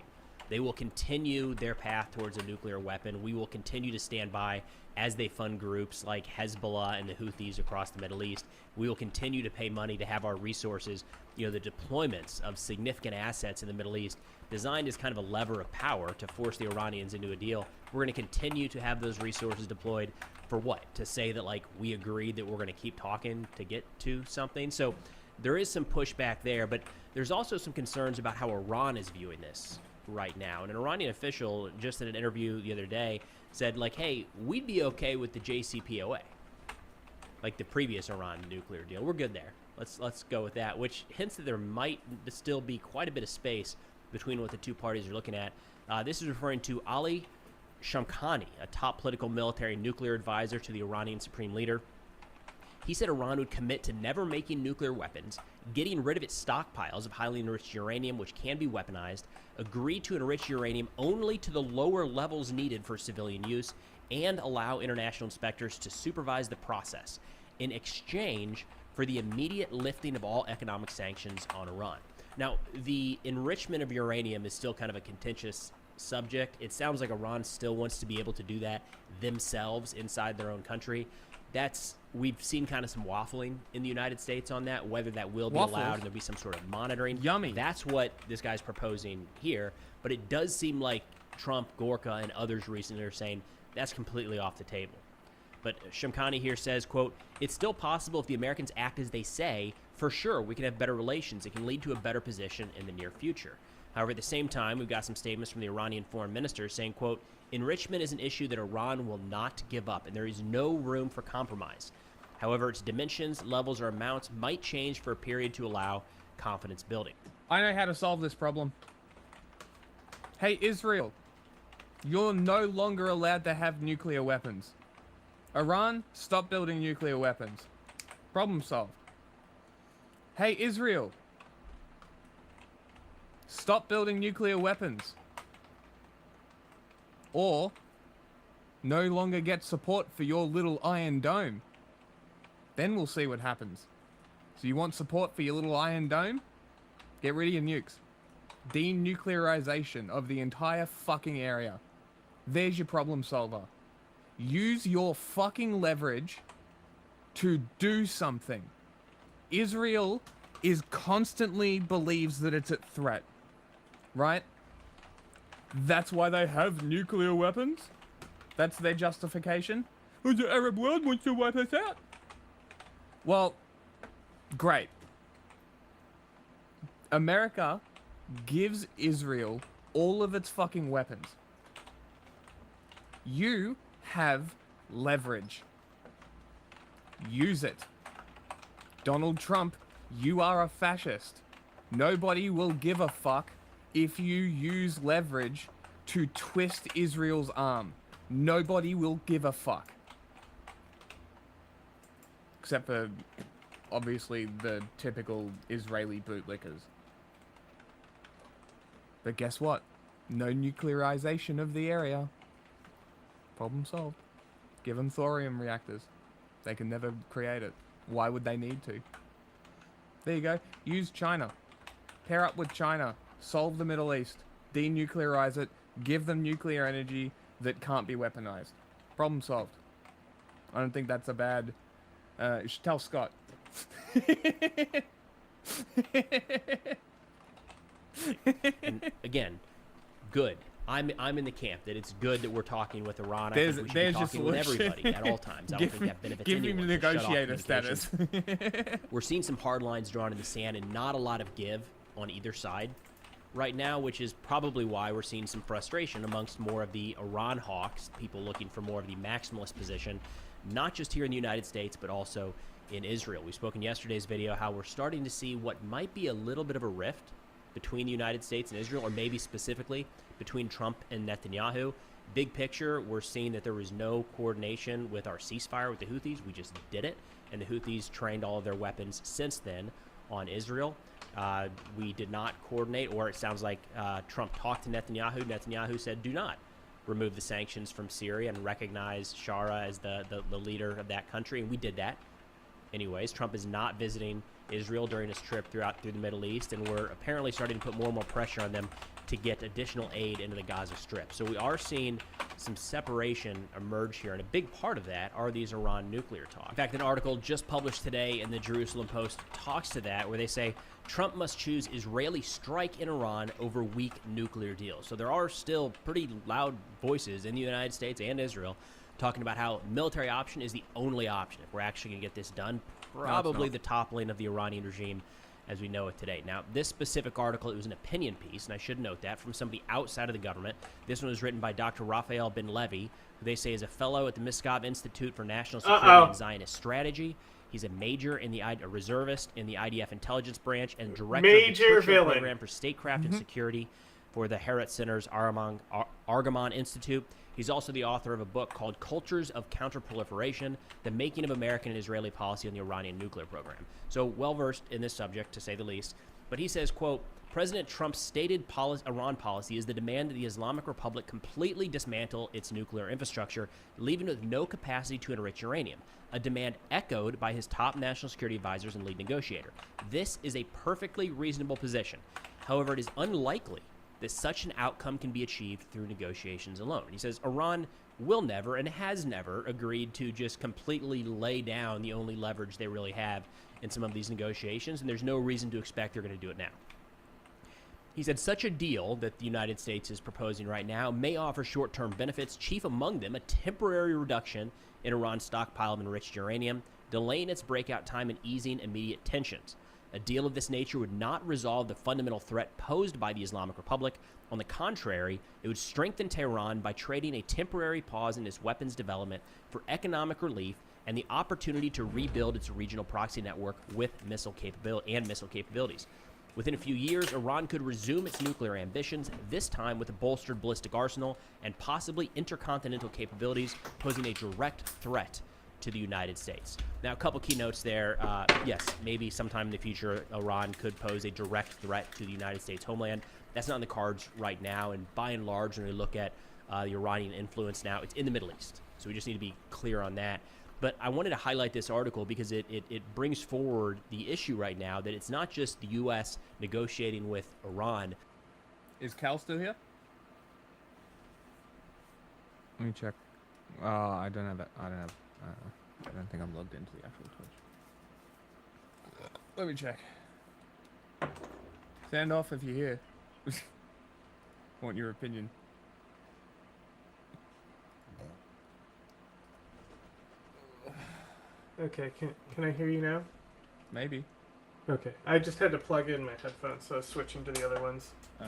They will continue their path towards a nuclear weapon. We will continue to stand by as they fund groups like Hezbollah and the Houthis across the Middle East. We will continue to pay money to have our resources, the deployments of significant assets in the Middle East designed as kind of a lever of power to force the Iranians into a deal. We're going to continue to have those resources deployed for what? To say that, like, we agreed that we're going to keep talking to get to something. So there is some pushback there, but there's also some concerns about how Iran is viewing this right now. And an Iranian official just in an interview the other day said, like, hey, we'd be okay with the JCPOA, like the previous Iran nuclear deal. We're good there. Let's go with that, which hints that there might still be quite a bit of space between what the two parties are looking at. This is referring to Ali Shamkhani, a top political military nuclear advisor to the Iranian supreme leader. He said Iran would commit to never making nuclear weapons, getting rid of its stockpiles of highly enriched uranium, which can be weaponized, agree to enrich uranium only to the lower levels needed for civilian use, and allow international inspectors to supervise the process in exchange for the immediate lifting of all economic sanctions on Iran. Now, the enrichment of uranium is still kind of a contentious subject. It sounds like Iran still wants to be able to do that themselves inside their own country. We've seen kind of some waffling in the United States on that, whether that will be allowed and there'll be some sort of monitoring. Yummy. That's what this guy's proposing here. But it does seem like Trump, Gorka, and others recently are saying that's completely off the table. But Shamkhani here says, quote, it's still possible if the Americans act as they say, for sure, we can have better relations. It can lead to a better position in the near future. However, at the same time, we've got some statements from the Iranian foreign minister saying, quote, enrichment is an issue that Iran will not give up, and there is no room for compromise. However, its dimensions, levels, or amounts might change for a period to allow confidence building. I know how to solve this problem. Hey, Israel, you're no longer allowed to have nuclear weapons. Iran, stop building nuclear weapons. Problem solved. Hey, Israel, stop building nuclear weapons. Or no longer get support for your little Iron Dome. Then we'll see what happens. So you want support for your little Iron Dome? Get rid of your nukes. Denuclearization of the entire fucking area. There's your problem solver. Use your fucking leverage to do something. Israel constantly believes that it's at threat. Right? That's why they have nuclear weapons? That's their justification? Well, the Arab world wants to wipe us out. Well, great. America gives Israel all of its fucking weapons. You have leverage. Use it. Donald Trump, you are a fascist. Nobody will give a fuck if you use leverage to twist Israel's arm. Nobody will give a fuck. Except for, obviously, the typical Israeli bootlickers. But guess what? No nuclearization of the area. Problem solved. Give them thorium reactors. They can never create it. Why would they need to? There you go. Use China. Pair up with China. Solve the Middle East. Denuclearize it. Give them nuclear energy that can't be weaponized. Problem solved. I don't think that's a bad... you should tell Scott. And again, good I'm in the camp that it's good that we're talking with Iran. I There's think we should be your talking with solution. everybody at all times. I don't think that benefits give anyone. him to shut off negotiator status. communications. We're seeing some hard lines drawn in the sand and not a lot of give on either side right now, which is probably why we're seeing some frustration amongst more of the Iran hawks, people looking for more of the maximalist position, not just here in the United States, but also in Israel. We spoke in yesterday's video how we're starting to see what might be a little bit of a rift between the United States and Israel, or maybe specifically between Trump and Netanyahu. Big picture, we're seeing that there was no coordination with our ceasefire with the Houthis. We just did it, and the Houthis trained all of their weapons since then on Israel. We did not coordinate, or it sounds like Trump talked to Netanyahu. Netanyahu said, do not remove the sanctions from Syria and recognize Shara as the leader of that country, and we did that. Anyways, Trump is not visiting Israel during his trip through the Middle East, and we're apparently starting to put more and more pressure on them to get additional aid into the Gaza Strip. So we are seeing some separation emerge here, and a big part of that are these Iran nuclear talks. In fact, an article just published today in the Jerusalem Post talks to that, where they say Trump must choose Israeli strike in Iran over weak nuclear deals. So there are still pretty loud voices in the United States and Israel talking about how military option is the only option if we're actually going to get this done. Probably the toppling of the Iranian regime as we know it today. Now, this specific article, it was an opinion piece, and I should note that, from somebody outside of the government. This one was written by Dr. Raphael Ben Levy, who they say is a fellow at the Miskov Institute for National Security and Zionist Strategy. He's a major in a reservist in the IDF intelligence branch and director of the Churchill program for statecraft and security for the Herat Center's Argamon Institute. He's also the author of a book called Cultures of Counterproliferation, The Making of American and Israeli Policy on the Iranian Nuclear Program. So well-versed in this subject, to say the least. But he says, quote, President Trump's stated Iran policy is the demand that the Islamic Republic completely dismantle its nuclear infrastructure, leaving it with no capacity to enrich uranium, a demand echoed by his top national security advisors and lead negotiator. This is a perfectly reasonable position. However, it is unlikely that such an outcome can be achieved through negotiations alone. He says Iran will never and has never agreed to just completely lay down the only leverage they really have in some of these negotiations, and there's no reason to expect they're going to do it now. He said such a deal that the United States is proposing right now may offer short-term benefits, chief among them a temporary reduction in Iran's stockpile of enriched uranium, delaying its breakout time and easing immediate tensions. A deal of this nature would not resolve the fundamental threat posed by the Islamic Republic. On the contrary, it would strengthen Tehran by trading a temporary pause in its weapons development for economic relief and the opportunity to rebuild its regional proxy network with missile capabilities. Within a few years, Iran could resume its nuclear ambitions, this time with a bolstered ballistic arsenal and possibly intercontinental capabilities, posing a direct threat to the United States. Now, a couple key notes there. Yes, maybe sometime in the future, Iran could pose a direct threat to the United States homeland. That's not in the cards right now, and by and large, when we look at the Iranian influence now, it's in the Middle East. So we just need to be clear on that. But I wanted to highlight this article because it brings forward the issue right now that it's not just the U.S. negotiating with Iran. Is Cal still here? Let me check. I don't have that. I don't think I'm logged into the actual Twitch. Let me check. Stand off if you're here. Want your opinion. Okay, can I hear you now? Maybe. Okay, I just had to plug in my headphones, so I was switching to the other ones. Oh.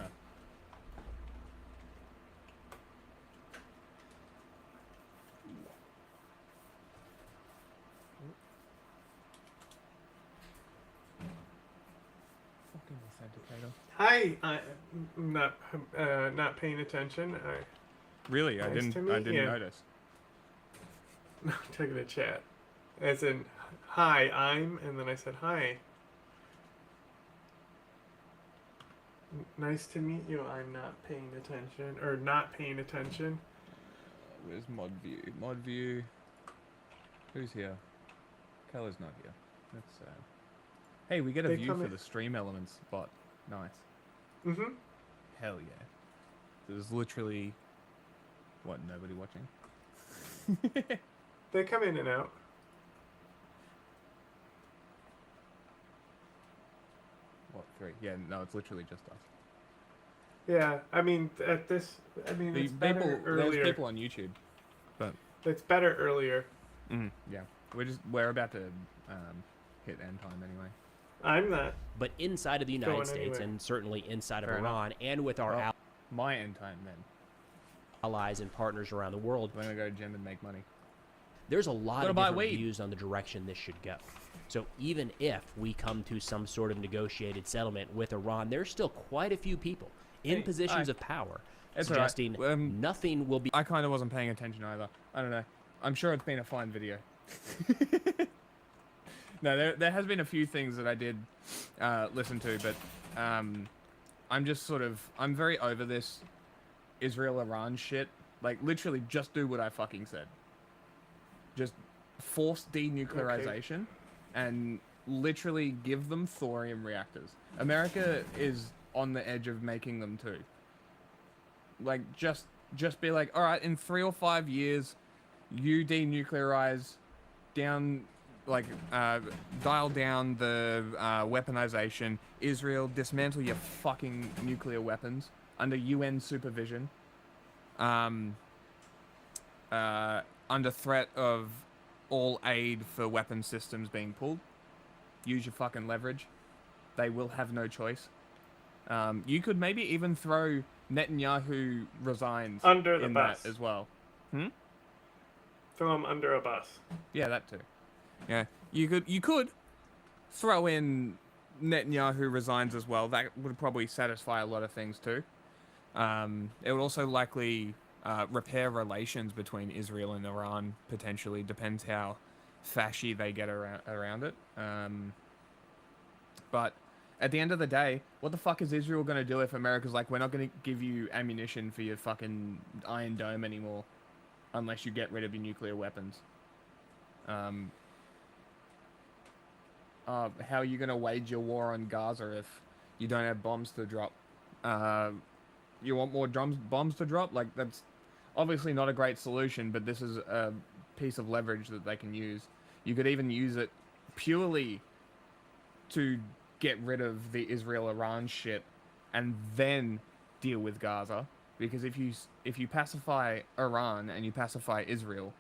Hi, I'm not paying attention. Really, I nice didn't notice. No, taking a chat. As in, hi, I'm, and then I said hi. Nice to meet you. I'm not paying attention, or not paying attention. Where's mod view? Mod view. Who's here? Keller's not here. That's sad. Hey, we get a view for the stream elements bot. Nice. Mm-hmm. Hell yeah. There's literally, what, nobody watching? They come in and out. What, 3? Yeah, no, it's literally just us. Yeah, I mean, it's better earlier. There's people on YouTube, but it's better earlier. Yeah, we're about to hit end time anyway. I'm not. But inside of the United going States anywhere. and certainly inside of Fair Iran and with our my end time then. allies and partners around the world, I'm gonna go to the gym and make money. there's a lot Gotta of buy different weed. views on the direction this should go. So even if we come to some sort of negotiated settlement with Iran, there's still quite a few people in Hey, positions I- of power It's all right. suggesting nothing will be. I kind of wasn't paying attention either. I don't know. I'm sure it's been a fine video. No, there has been a few things that I did listen to, but I'm just I'm very over this Israel-Iran shit. Like, literally, just do what I fucking said. Just force denuclearization and literally give them thorium reactors. America is on the edge of making them too. Like, just be like, all right, in 3 or 5 years, you denuclearize down, like, dial down the weaponization. Israel, dismantle your fucking nuclear weapons under UN supervision. Under threat of all aid for weapon systems being pulled. Use your fucking leverage. They will have no choice. You could maybe even throw Netanyahu resigns Under the in bus. that as well. Throw him under a bus. Yeah, that too. Yeah, you could throw in Netanyahu resigns as well. That would probably satisfy a lot of things too. It would also likely repair relations between Israel and Iran, potentially. Depends how fashy they get around it. But at the end of the day, what the fuck is Israel going to do if America's like, we're not going to give you ammunition for your fucking Iron Dome anymore unless you get rid of your nuclear weapons? How are you going to wage your war on Gaza if you don't have bombs to drop? You want more bombs to drop? Like, that's obviously not a great solution, but this is a piece of leverage that they can use. You could even use it purely to get rid of the Israel-Iran shit and then deal with Gaza. Because if you pacify Iran and you pacify Israel,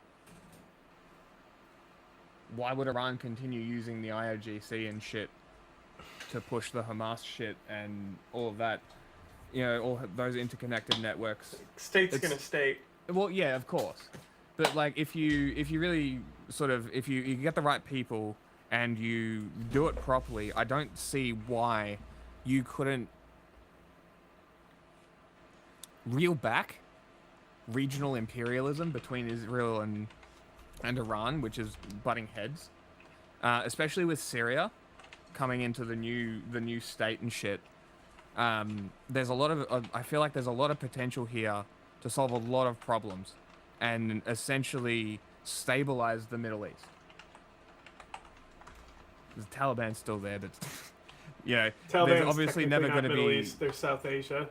why would Iran continue using the IRGC and shit to push the Hamas shit and all of that? You know, all those interconnected networks. State's gonna state. Well, yeah, of course. But like, if you really if you get the right people and you do it properly, I don't see why you couldn't reel back regional imperialism between Israel and Iran, which is butting heads, especially with Syria coming into the new state and shit. There's a lot of I feel like there's a lot of potential here to solve a lot of problems and essentially stabilize the Middle East. The Taliban's still there, but you know, Taliban's there's obviously never going to Middle be East, they're South Asia.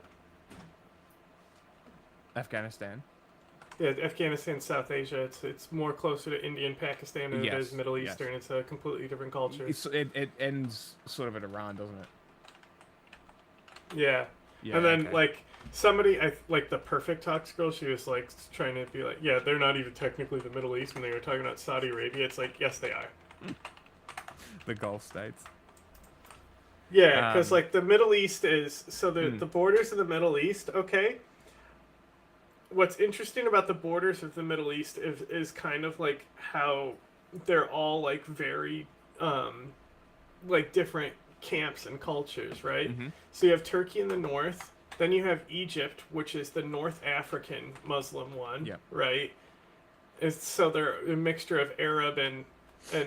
Afghanistan. Yeah, Afghanistan, South Asia. It's more closer to India and Pakistan than it is Middle yes. Eastern. It's a completely different culture. It ends sort of at Iran, doesn't it? Yeah. Yeah, And then okay. like somebody, like the Perfect Talks girl, she was like trying to be like, yeah, they're not even technically the Middle East when they were talking about Saudi Arabia. It's like, yes, they are. The Gulf states. Yeah, because like the Middle East is the borders of the Middle East. Okay. What's interesting about the borders of the Middle East is kind of like how they're all like very like different camps and cultures, right? So you have Turkey in the north, then you have Egypt, which is the North African Muslim one, right? So they're a mixture of Arab and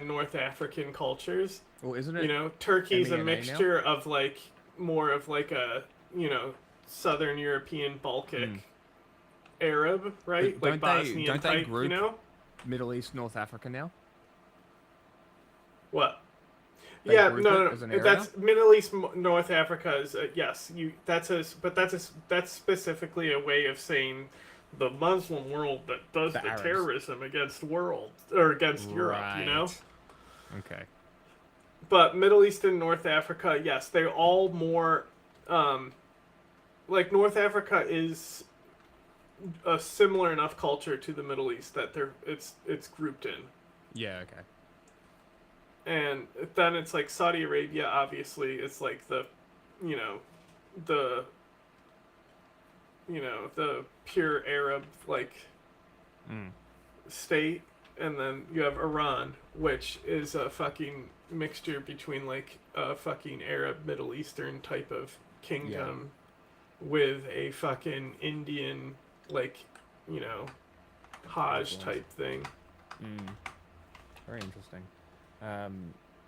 North African cultures. Well, isn't it? You know, Turkey's a MENA now? mixture of like more of like a, you know, Southern European Baltic Arab, right? But Like Bosnian don't they type, group you know? Middle East, North Africa now? What? They Yeah, group no, it as an area? that's Middle East, North Africa is yes. That's specifically a way of saying the Muslim world that does the Arabs. terrorism against Europe, you know. Okay. But Middle East and North Africa, yes, they're all more like North Africa is a similar enough culture to the Middle East that it's grouped in. Yeah, okay. And then it's like Saudi Arabia, obviously, it's like the pure Arab state, and then you have Iran, which is a fucking mixture between like a fucking Arab Middle Eastern type of kingdom with a fucking Indian Hajj type thing. Very interesting.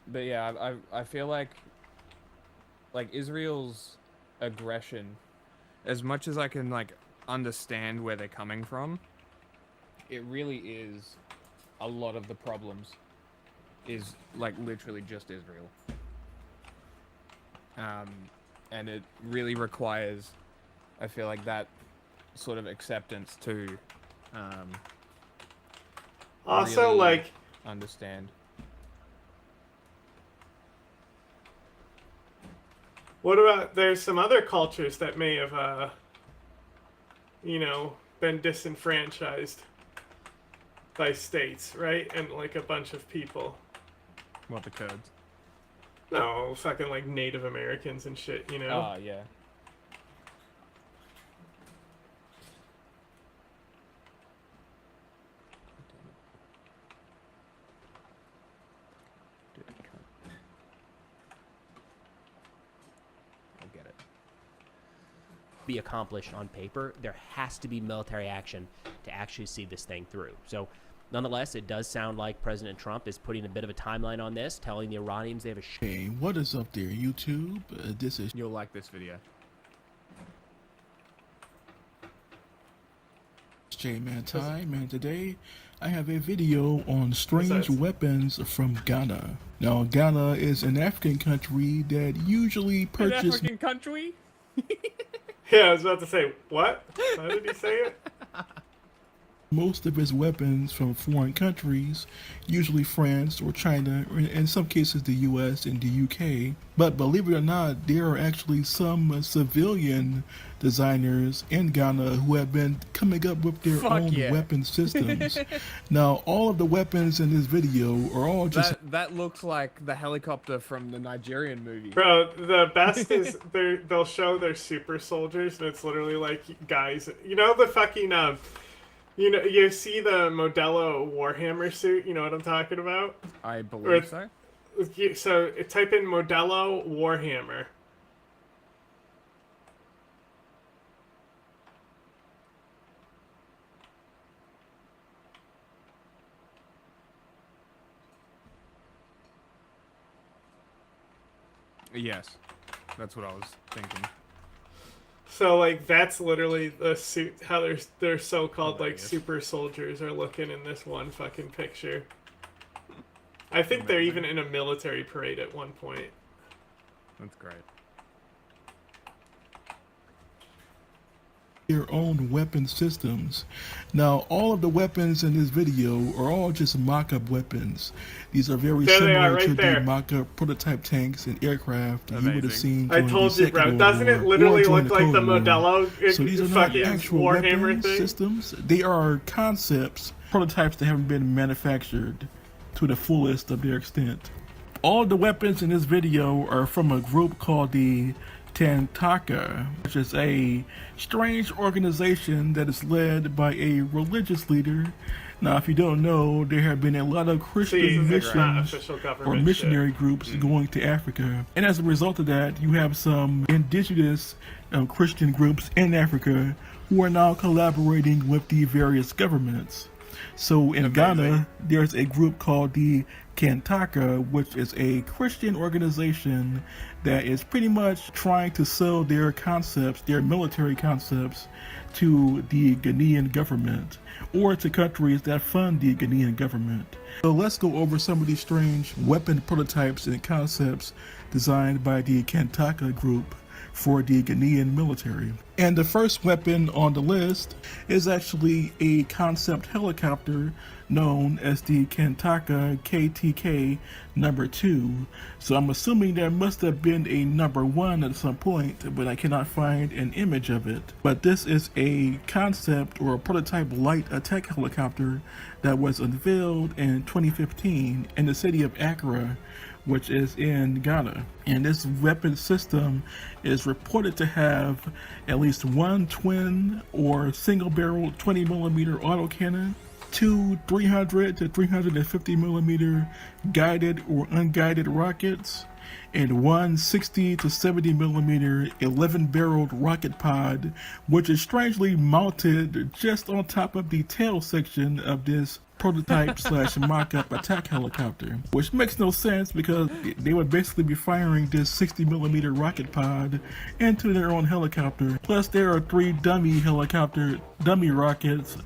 But yeah, I feel like Israel's aggression, as much as I can understand where they're coming from, it really is a lot of the problems is literally just Israel. And it really requires, I feel like, that sort of acceptance to also really understand. What about, there's some other cultures that may have been disenfranchised by states, right? And a bunch of people. What, the Kurds? No, fucking Native Americans and shit, Oh, yeah. Be accomplished on paper, there has to be military action to actually see this thing through. So nonetheless, it does sound like President Trump is putting a bit of a timeline on this, telling the Iranians they have a Hey, what is up there, YouTube? This is... You'll like this video. Man, today I have a video on strange weapons from Ghana. Now, Ghana is an African country that usually purchases... An African country? Yeah, I was about to say, what? How did he say it? Most of its weapons from foreign countries, usually France or China, or in some cases the US and the UK. But believe it or not, there are actually some civilian designers in Ghana who have been coming up with their own weapon systems. Now, all of the weapons in this video are all just... That looks like the helicopter from the Nigerian movie. Bro, the best is they'll show their super soldiers, and it's literally guys... You know the fucking... you see the Modelo Warhammer suit? You know what I'm talking about? I believe so. So type in Modelo Warhammer. Yes, that's what I was thinking. So that's literally the suit. How their so-called super soldiers are looking in this one fucking picture. I think they're even in a military parade at one point. That's great. Their own weapon systems. Now, all of the weapons in this video are all just mock-up weapons. These are very similar to the mock-up prototype tanks and aircraft you would have seen. I told you, bro. Doesn't it literally look like the Modelo? So these are not actual weapon systems. They are concepts, prototypes that haven't been manufactured to the fullest of their extent. All the weapons in this video are from a group called the Tantaka, which is a strange organization that is led by a religious leader. Now, if you don't know, there have been a lot of Christian missions or missionary groups going to Africa. And as a result of that, you have some indigenous Christian groups in Africa who are now collaborating with the various governments. So in Ghana, there's a group called the Kantaka, which is a Christian organization that is pretty much trying to sell their concepts, their military concepts, to the Ghanaian government or to countries that fund the Ghanaian government. So let's go over some of these strange weapon prototypes and concepts designed by the Kantaka group for the Ghanaian military. And the first weapon on the list is actually a concept helicopter known as the Kantaka KTK number 2. So I'm assuming there must have been a number 1 at some point, but I cannot find an image of it. But this is a concept or a prototype light attack helicopter that was unveiled in 2015 in the city of Accra, which is in Ghana. And this weapon system is reported to have at least one twin or single barrel 20mm autocannon, 2 300 to 350 millimeter guided or unguided rockets, and 1 60 to 70 millimeter 11-barreled rocket pod, which is strangely mounted just on top of the tail section of this prototype slash mock-up attack helicopter, which makes no sense because they would basically be firing this 60 millimeter rocket pod into their own helicopter. Plus there are 3 dummy rockets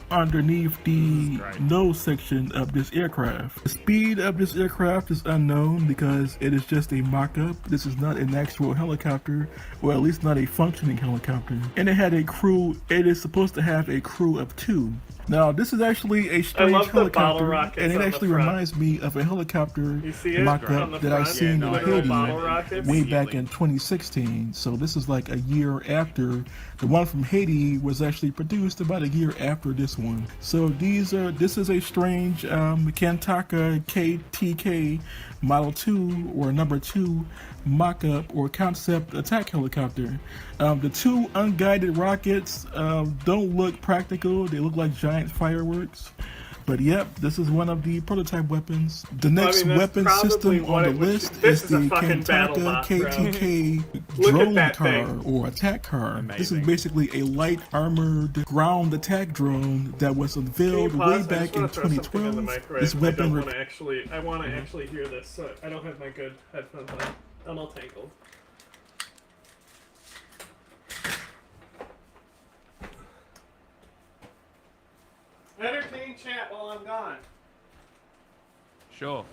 underneath the nose section of this aircraft. The speed of this aircraft is unknown because it is just a mock-up. This is not an actual helicopter, or at least not a functioning helicopter. And it is supposed to have a crew of 2. Now, this is actually a strange helicopter, and it actually reminds me of a helicopter mock-up that I've seen in Haiti way back in 2016. So this is like a year after. The one from Haiti was actually produced about a year after this one. So this is a strange Kantaka KTK Model 2 or number 2 mock-up or concept attack helicopter. The 2 unguided rockets don't look practical. They look like giant fireworks. But yep, this is one of the prototype weapons. The next weapon system on the list is the Kantaka KTK drone car or attack car. This is basically a light armored ground attack drone that was unveiled way back in 2012. This weapon I want to actually hear this, so I don't have my good headphones on. I'm all tangled. Entertain chat while I'm gone. Sure.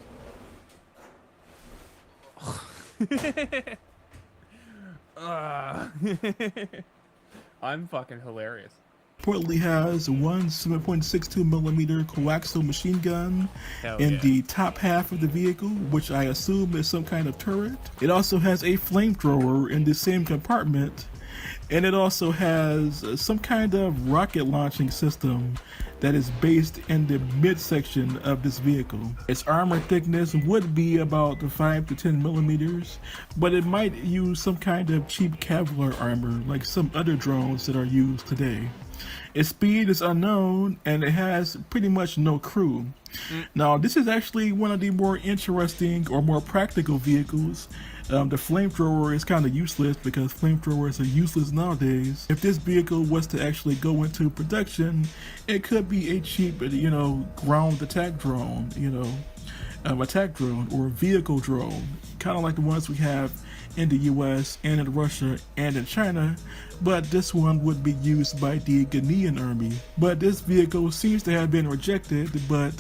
I'm fucking hilarious. Reportedly has one 7.62 millimeter coaxial machine gun in the top half of the vehicle, which I assume is some kind of turret. It also has a flamethrower in the same compartment, and it also has some kind of rocket launching system that is based in the midsection of this vehicle. Its armor thickness would be about 5 to 10 millimeters, but it might use some kind of cheap Kevlar armor like some other drones that are used today. Its speed is unknown, and it has pretty much no crew. Now, this is actually one of the more interesting or more practical vehicles. The flamethrower is kind of useless because flamethrowers are useless nowadays. If this vehicle was to actually go into production, it could be a cheap, ground attack drone, attack drone or vehicle drone, kind of like the ones we have in the US and in Russia and in China, but this one would be used by the Ghanaian army. But this vehicle seems to have been rejected, but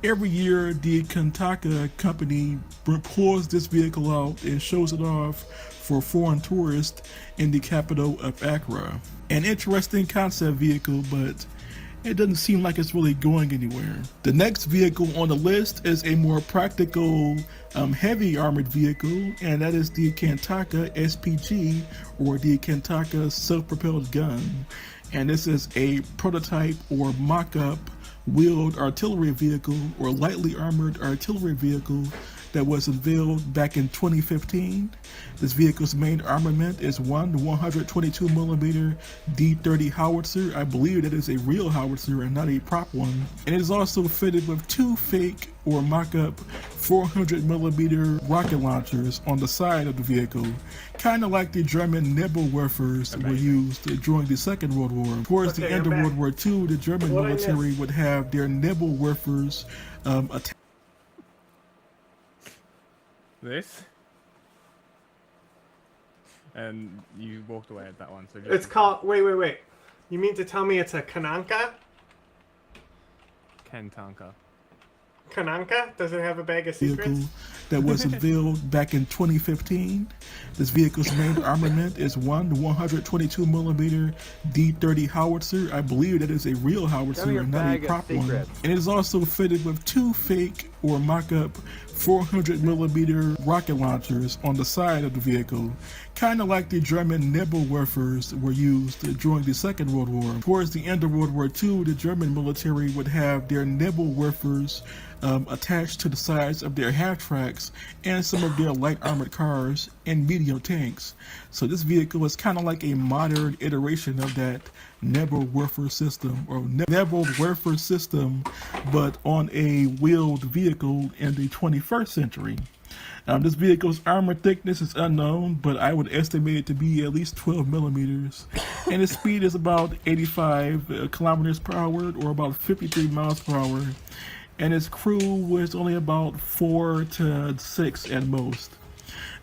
every year the Kantaka company pulls this vehicle out and shows it off for foreign tourists in the capital of Accra. An interesting concept vehicle, but it doesn't seem like it's really going anywhere. The next vehicle on the list is a more practical, heavy armored vehicle, and that is the Kantaka SPG, or the Kantaka self-propelled gun. And this is a prototype or mock-up wheeled artillery vehicle or lightly armored artillery vehicle that was unveiled back in 2015. This vehicle's main armament is one 122mm D30 howitzer. I believe that is a real howitzer and not a prop one. And it is also fitted with 2 fake or mock-up 400mm rocket launchers on the side of the vehicle, kind of like the German Nebelwerfers that were used during the Second World War. Towards the end of World War II, the German military would have their Nebelwerfers attack. This? And you walked away at that one. So just It's called. Wait. You mean to tell me it's a Kananka? Kentanka. Kananka? Does it have a bag of secrets? that was unveiled back in 2015. This vehicle's main armament is one 122mm D30 howitzer. I believe that is a real howitzer and not a prop one. And it is also fitted with two fake or mock-up 400mm rocket launchers on the side of the vehicle, kind of like the German Nebelwerfers were used during the Second World War. Towards the end of World War II, the German military would have their Nebelwerfers attached to the sides of their half-tracks and some of their light armored cars and medium tanks. So this vehicle is kind of like a modern iteration of that Nebelwerfer system, or Nebelwerfer system, but on a wheeled vehicle in the 21st century. This vehicle's armor thickness is unknown, but I would estimate it to be at least 12mm. And its speed is about 85 kilometers per hour, or about 53 miles per hour. And its crew was only about 4 to 6 at most.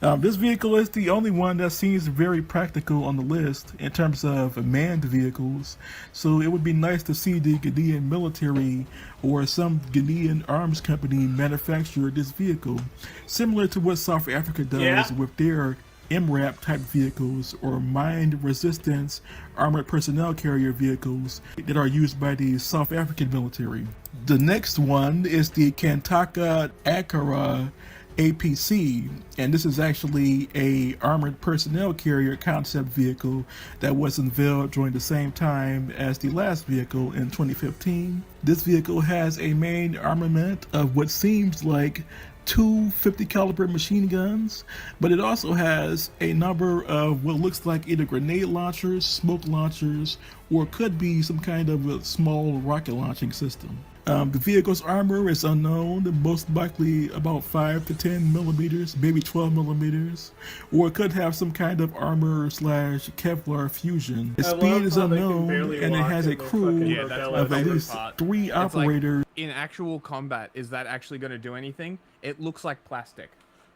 This vehicle is the only one that seems very practical on the list in terms of manned vehicles. So it would be nice to see the Ghanaian military or some Ghanaian arms company manufacture this vehicle, similar to what South Africa does with their MRAP type vehicles, or mine resistance armored personnel carrier vehicles that are used by the South African military. The next one is the Kantaka Akara APC, and this is actually a armored personnel carrier concept vehicle that was unveiled during the same time as the last vehicle in 2015. This vehicle has a main armament of what seems like two 50 caliber machine guns, but it also has a number of what looks like either grenade launchers, smoke launchers, or could be some kind of a small rocket launching system. The vehicle's armor is unknown, most likely about 5 to 10mm, maybe 12mm, or it could have some kind of armor / Kevlar fusion. Its speed is unknown, and it has a crew of at least 3 operators. Like, in actual combat, is that actually going to do anything? It looks like plastic.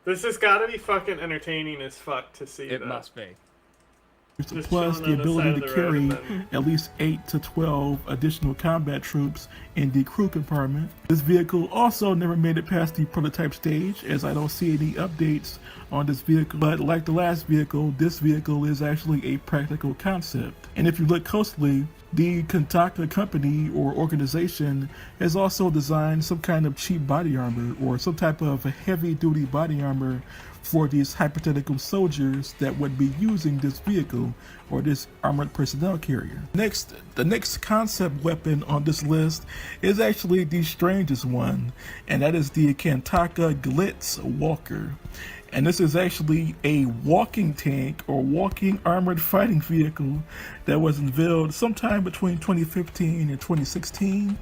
This has got to be fucking entertaining as fuck to see. It must be. Plus the ability to carry at least 8 to 12 additional combat troops in the crew compartment. This vehicle also never made it past the prototype stage, as I don't see any updates on this vehicle. But like the last vehicle, this vehicle is actually a practical concept. And if you look closely, the Kantaka company or organization has also designed some kind of cheap body armor, or some type of heavy-duty body armor for these hypothetical soldiers that would be using this vehicle or this armored personnel carrier. Next, the next concept weapon on this list is actually the strangest one, and that is the Kantaka Glitz Walker. And this is actually a walking tank or walking armored fighting vehicle that was unveiled sometime between 2015 and 2016.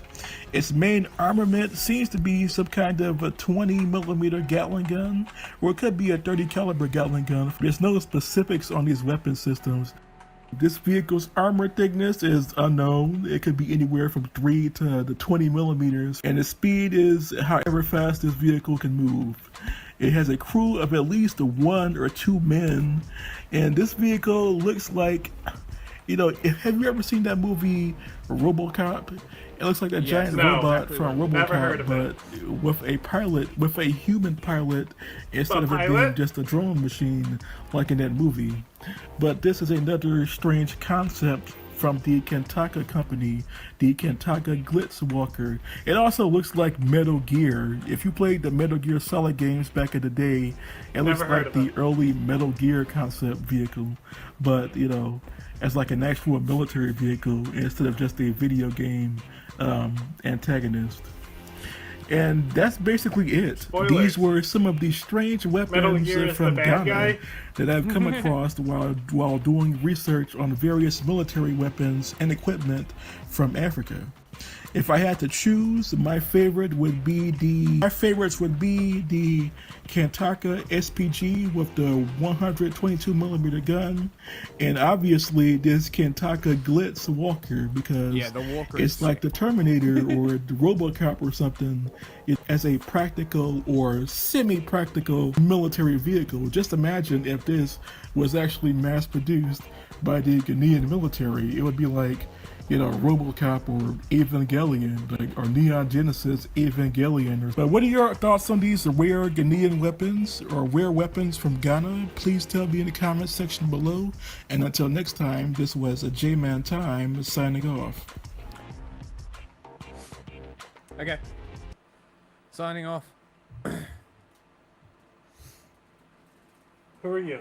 Its main armament seems to be some kind of a 20mm Gatling gun, or it could be a 30 caliber Gatling gun. There's no specifics on these weapon systems. This vehicle's armor thickness is unknown. It could be anywhere from 3 to 20mm, and the speed is however fast this vehicle can move. It has a crew of at least 1 or 2 men, and this vehicle looks like, you know, have you ever seen that movie RoboCop? It looks like that giant robot from RoboCop, but with a pilot, with a human pilot, instead of it being just a drone machine like in that movie. But this is another strange concept from the Kantaka company, the Kantaka Glitz Walker. It also looks like Metal Gear. If you played the Metal Gear Solid games back in the day, it looks like the early Metal Gear concept vehicle, but you know, as like an actual military vehicle instead of just a video game antagonist. And that's basically it. These were some of the strange weapons from Ghana that I've come across while doing research on various military weapons and equipment from Africa. If I had to choose, my favorites would be the Kantaka SPG with the 122mm gun, and obviously this Kantaka Glitz Walker, because it's like the Terminator or the RoboCop or something. As a practical or semi-practical military vehicle. Just imagine if this was actually mass-produced by the Ghanaian military. It would be like, RoboCop or Evangelion, or Neon Genesis Evangelion. But what are your thoughts on these rare Ghanaian weapons or rare weapons from Ghana? Please tell me in the comments section below. And until next time, this was a J-Man Time signing off. Okay. Signing off. Who are you?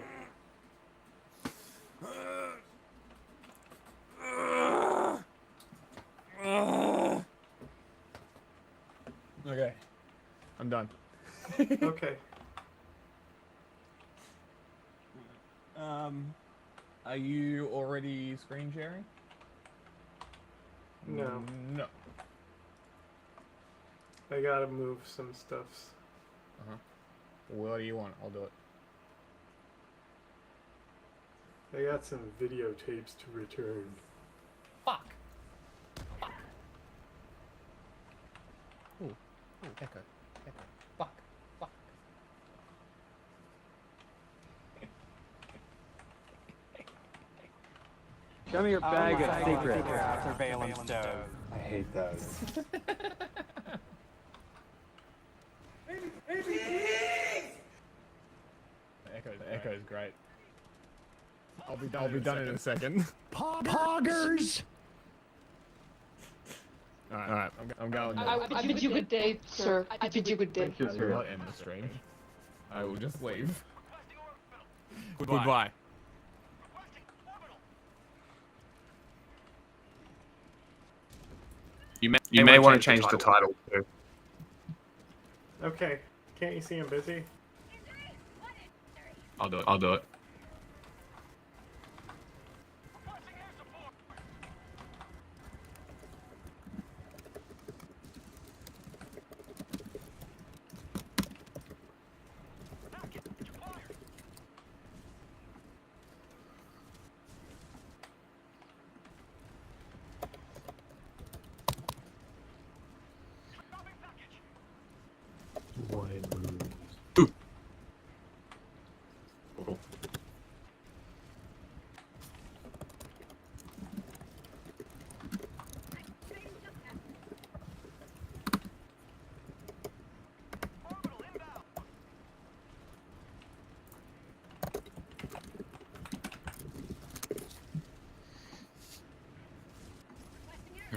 Okay. I'm done. Okay. Are you already screen sharing? No. No. I gotta move some stuffs. Uh-huh. What do you want? I'll do it. I got some videotapes to return. Fuck. Ooh, echo. Fuck. Show me your bag of secret surveillance dough. I hate those. Echo is great. I'll be done in a second. Poggers! Alright, I'm going. I bid you good day, sir. I bid you good day. Thank you, sir. I'll end the stream. I will just leave. Goodbye. You may want to change the title too. Okay. Can't you see I'm busy? I'll do it.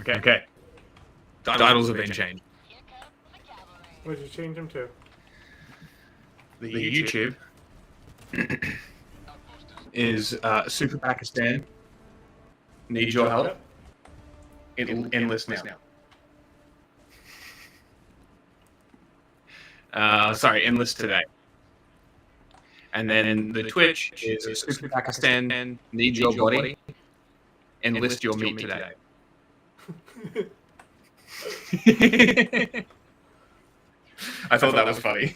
Okay. Titles have been changed. What did you change them to? The YouTube is Super Pakistan. Need your help. Enlist now. Sorry, Enlist today. And then the Twitch is Super Pakistan. Need your body. Enlist your meat today. I thought that was funny.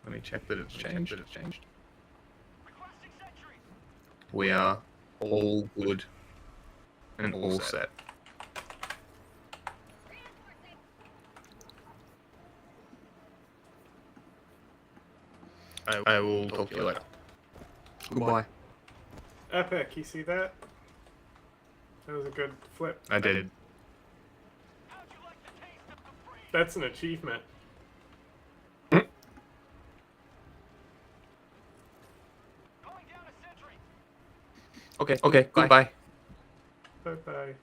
Let me check that it's changed. We are all good and all set. I will talk to you later. Goodbye. Epic, you see that? That was a good flip. I did. That's an achievement. Okay, goodbye. Bye-bye.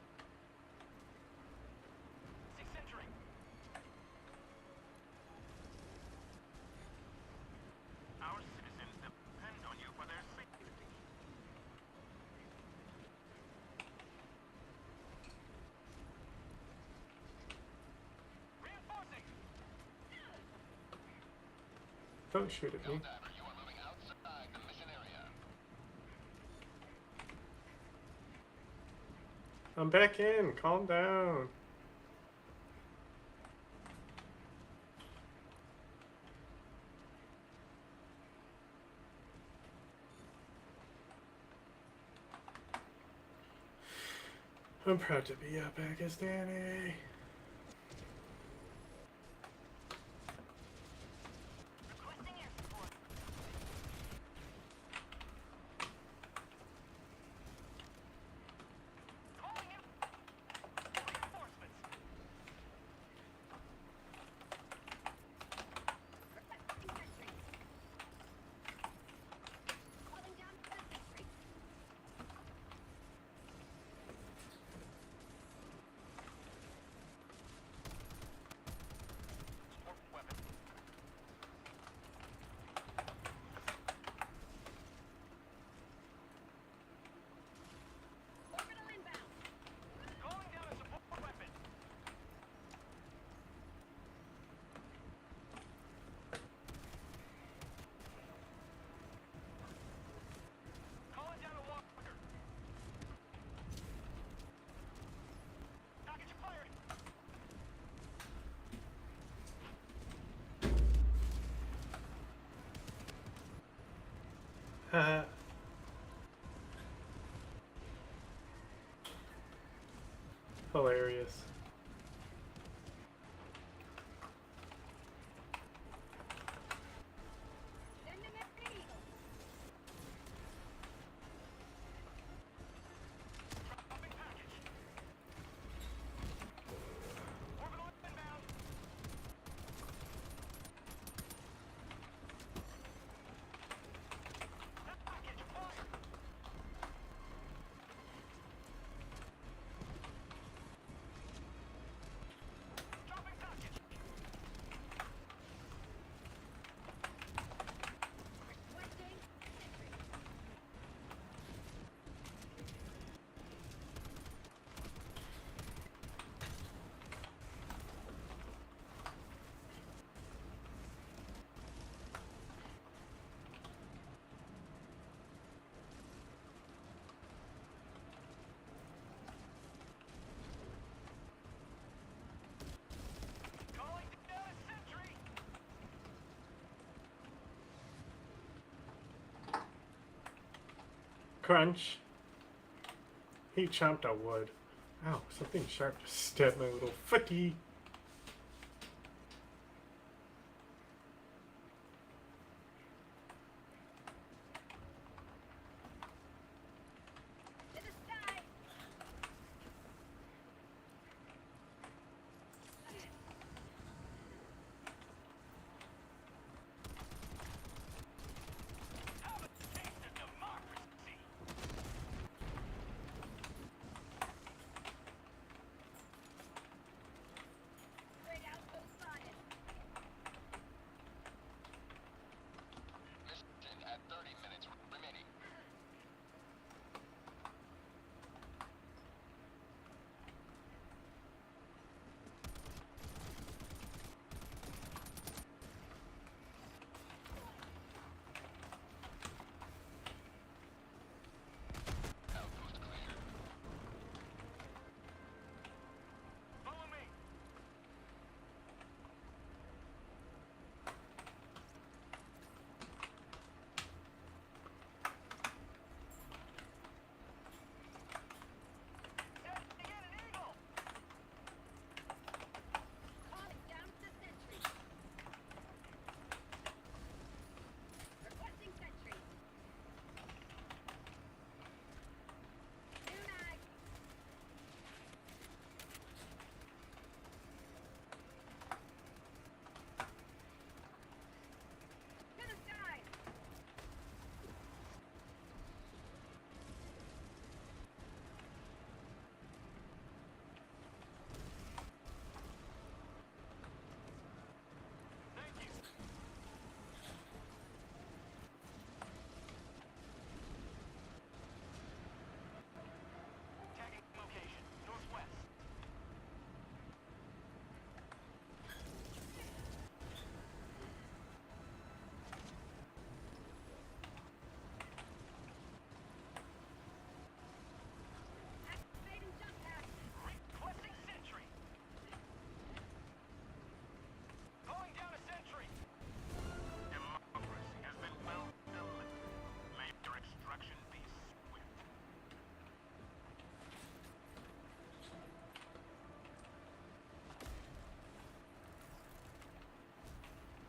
Don't shoot at me. I'm back in. Calm down. I'm proud to be a Pakistani. Hilarious. Crunch. He chomped a wood. Ow, something sharp just stabbed my little footy.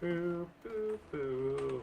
Boo, boo, boo.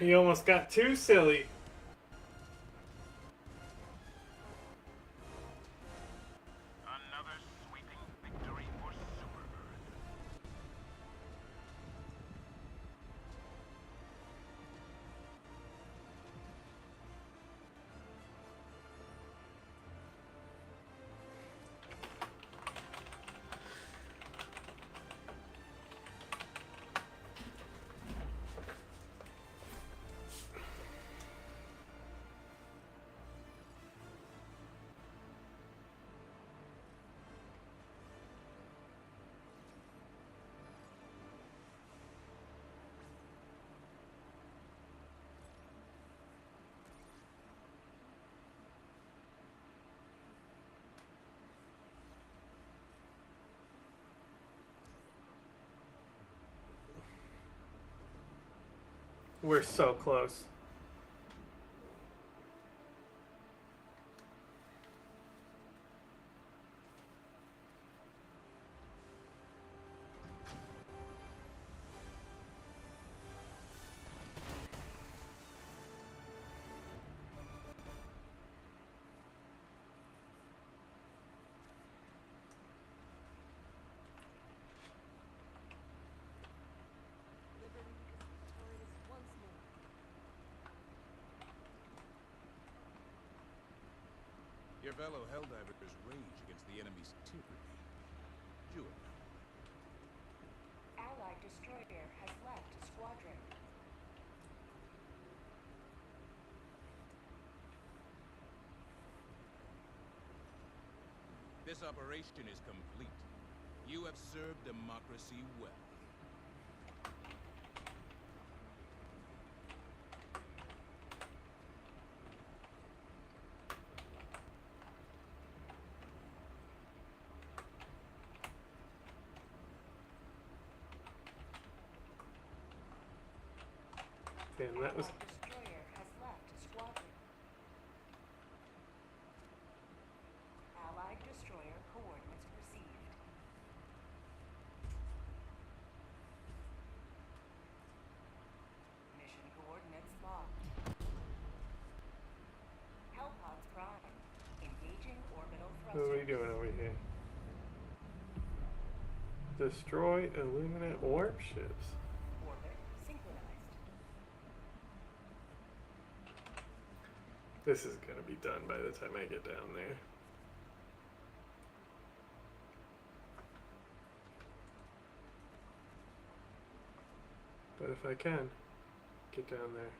He almost got too silly. We're so close. Your fellow Helldivers rage against the enemy's tyranny. Do it. Allied destroyer has left squadron. This operation is complete. You have served democracy well. Damn, that was... Destroyer has left squadron. Allied destroyer coordinates received. Mission coordinates locked. Hellpods prime. Engaging orbital What are we doing over here? Destroy Illuminate warp ships. Orbit synchronized. This is gonna be done by the time I get down there. But if I can, get down there.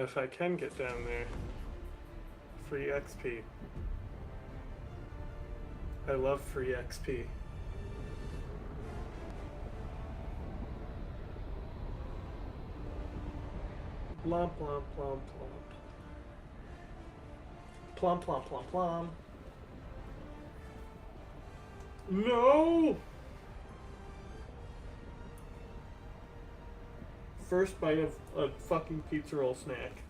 If I can get down there, free XP. I love free XP. Plum, plum, plum, plum. Plum, plum, plum, plum. No! First bite of a fucking pizza roll snack.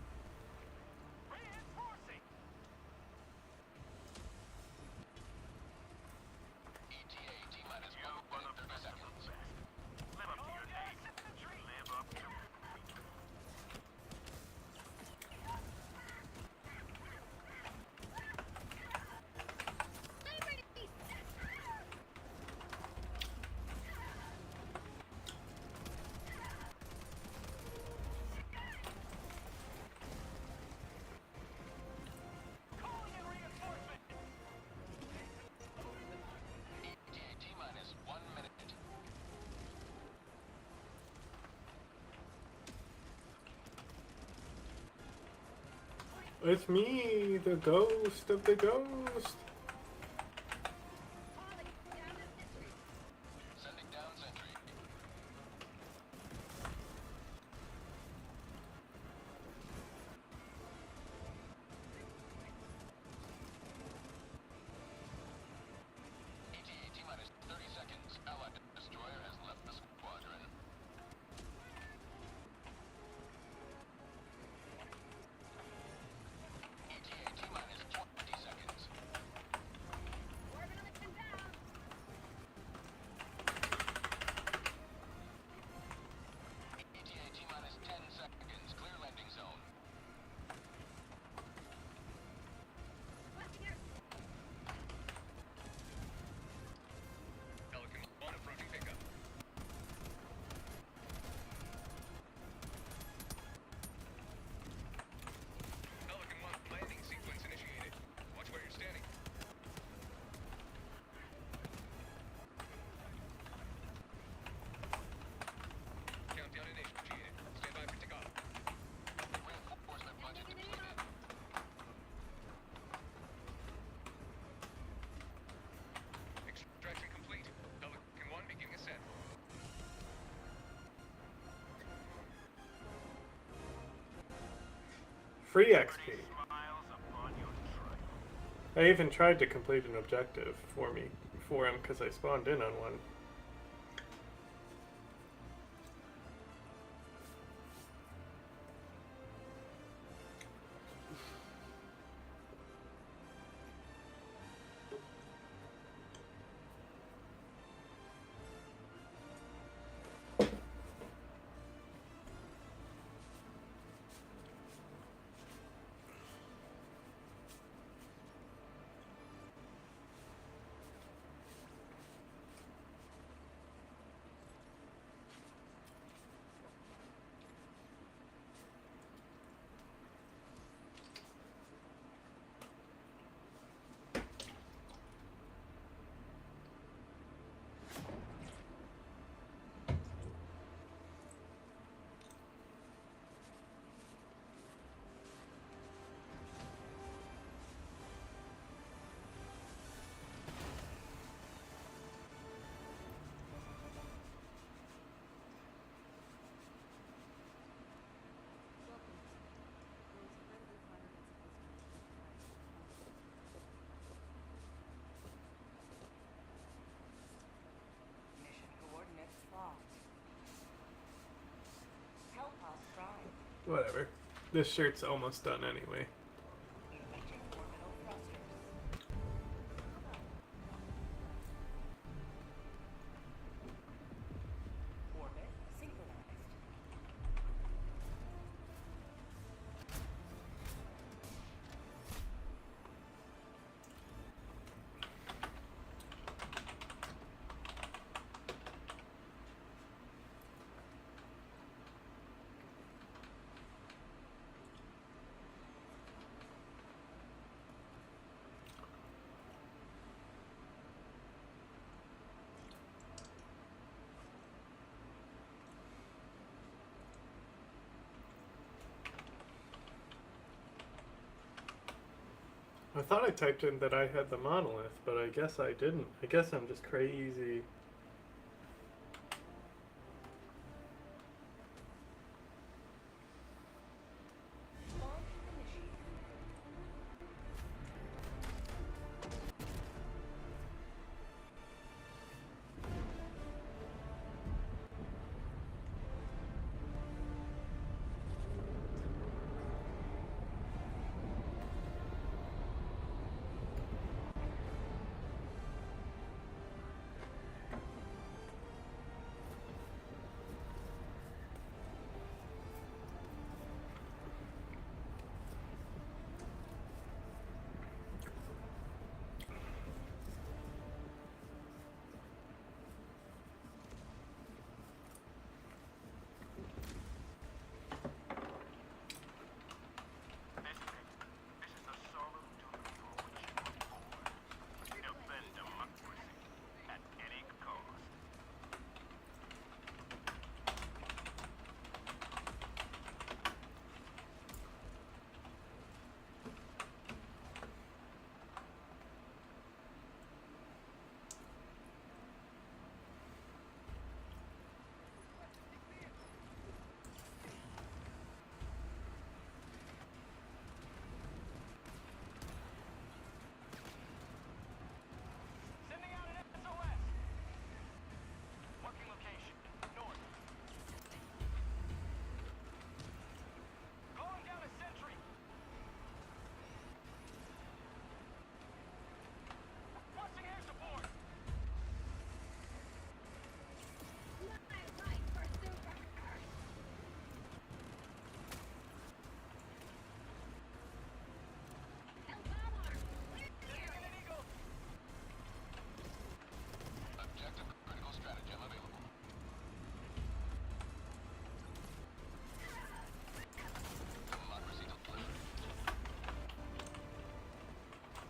It's me, the ghost of the ghost. Free XP. I even tried to complete an objective for him because I spawned in on one. Mission coordinates locked. Help pods prime. Whatever. This shirt's almost done anyway. Engaging orbital thrusters. Orbit synchronized. I thought I typed in that I had the monolith, but I guess I didn't. I guess I'm just crazy.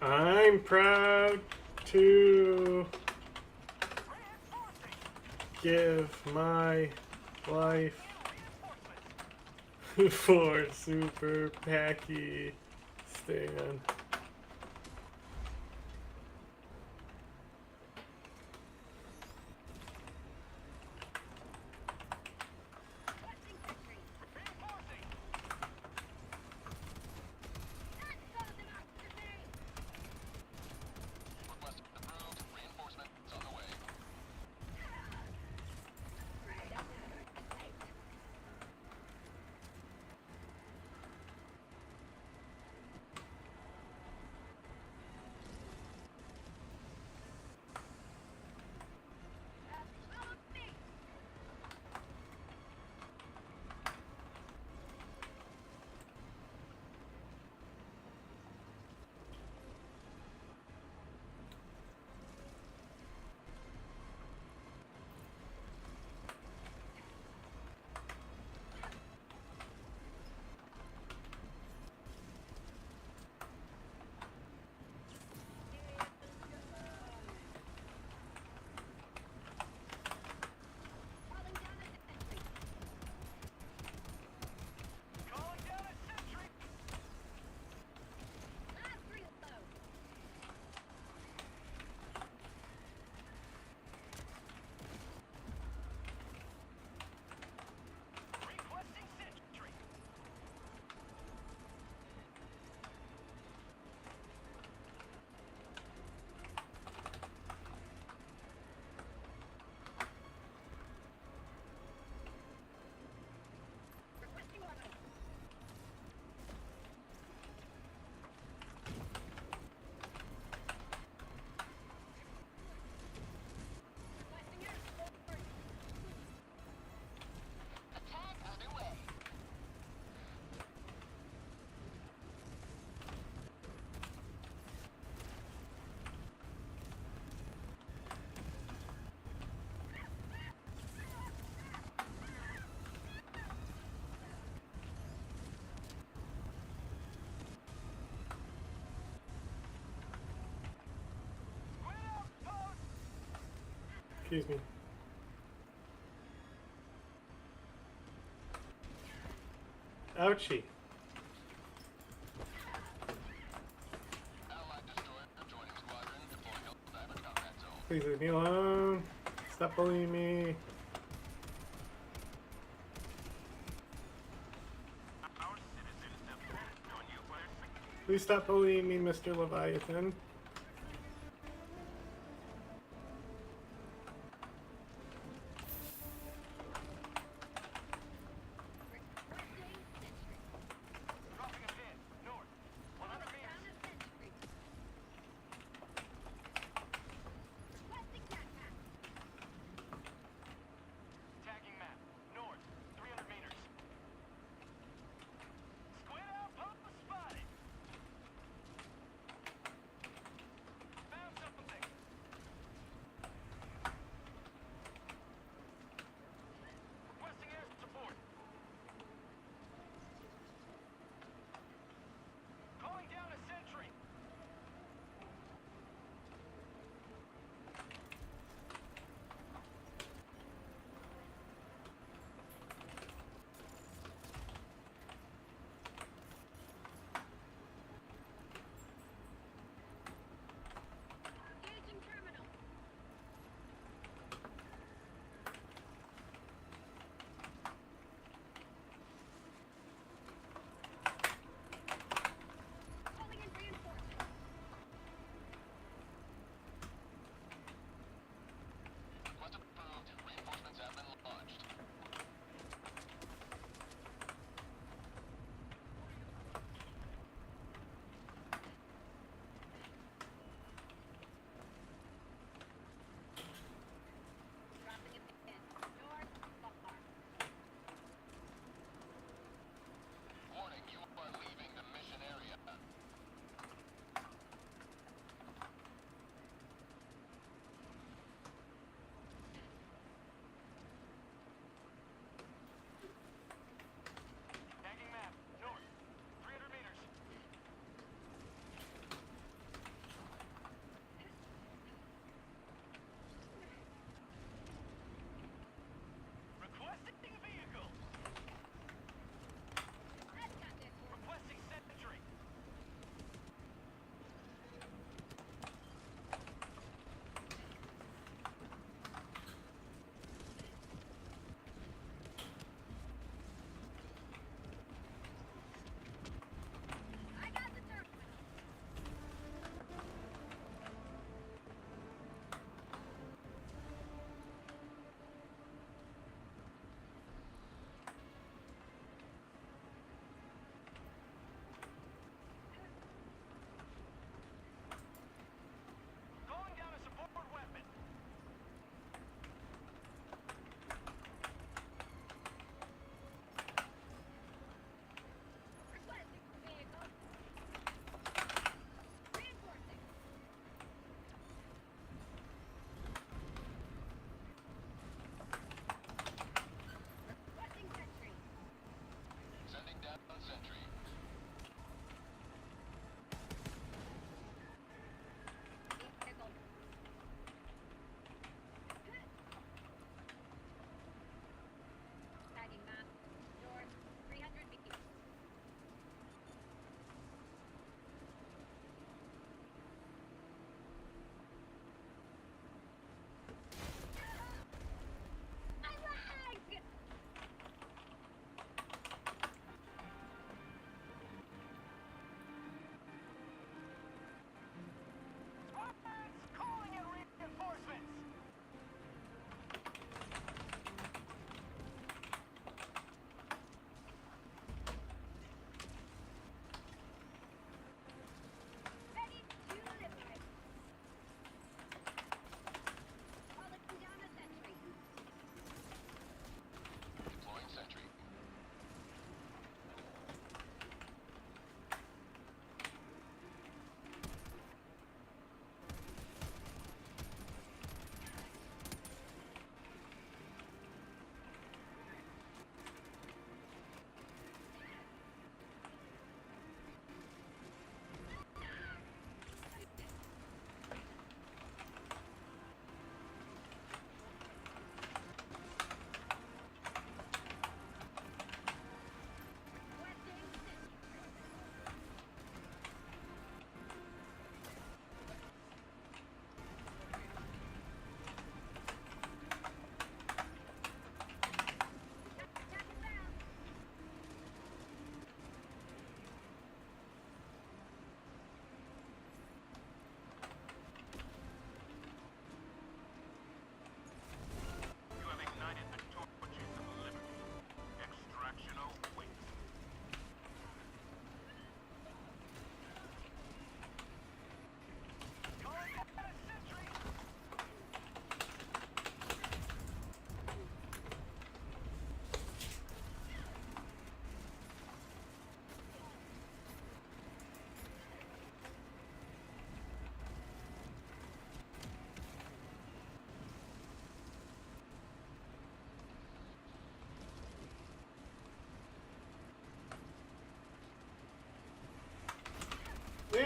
I'm proud to give my life for Super Pakistan. Excuse me. Ouchie. Please leave me alone. Stop bullying me. Please stop bullying me, Mr. Leviathan.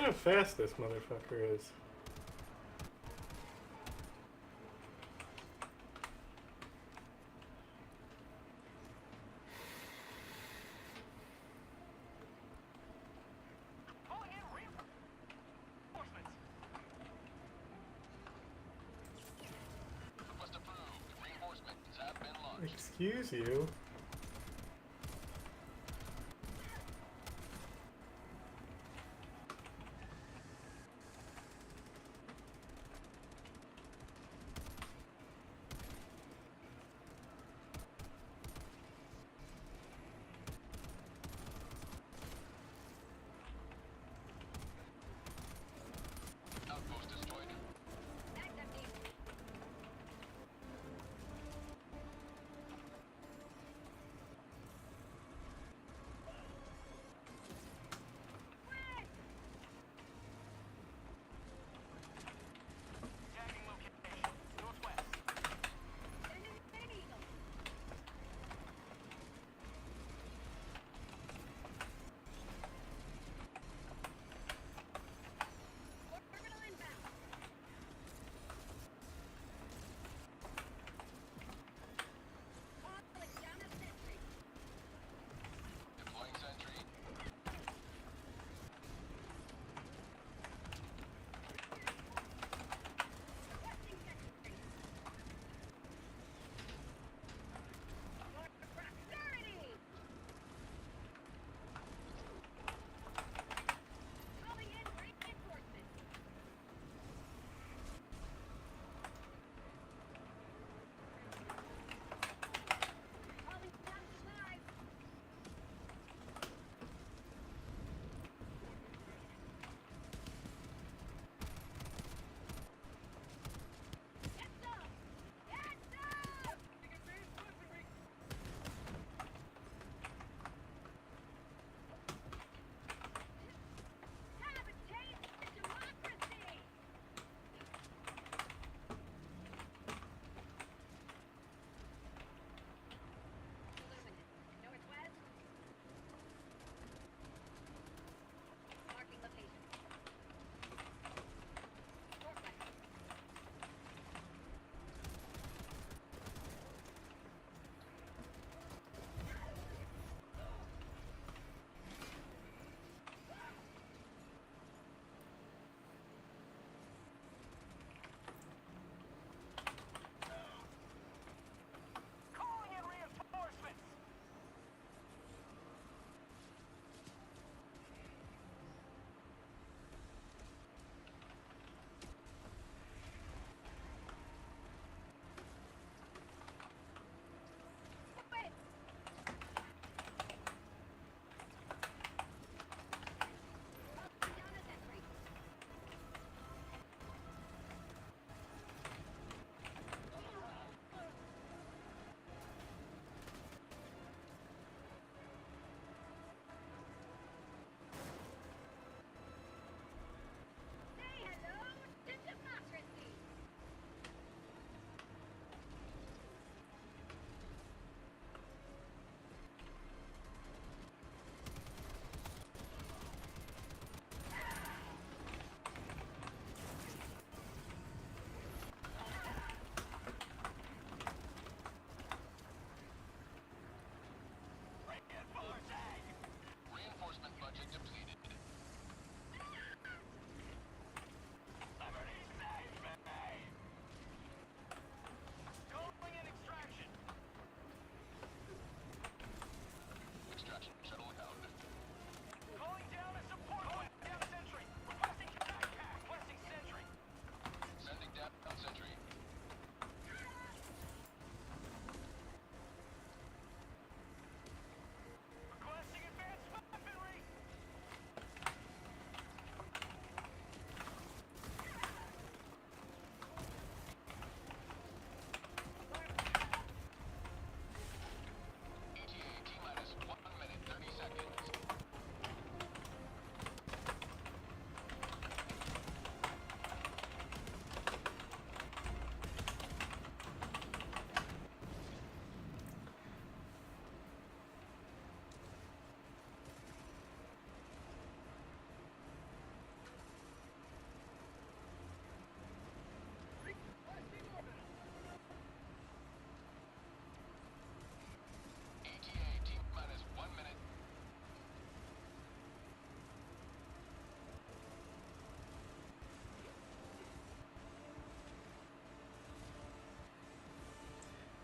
kind of fast this motherfucker is. Excuse you.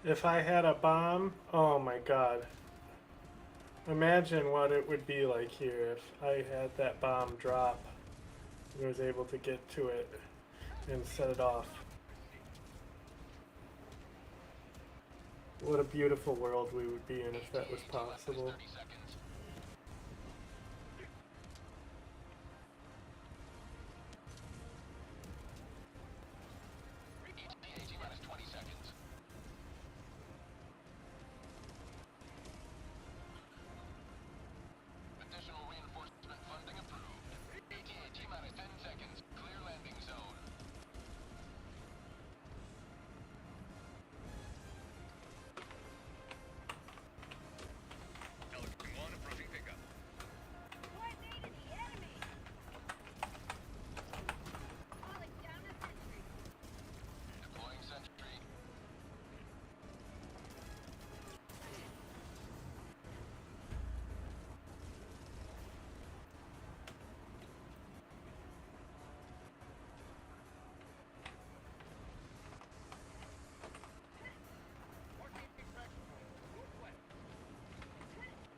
If I had a bomb, oh my god. Imagine what it would be like here if I had that bomb drop and was able to get to it and set it off. What a beautiful world we would be in if that was possible.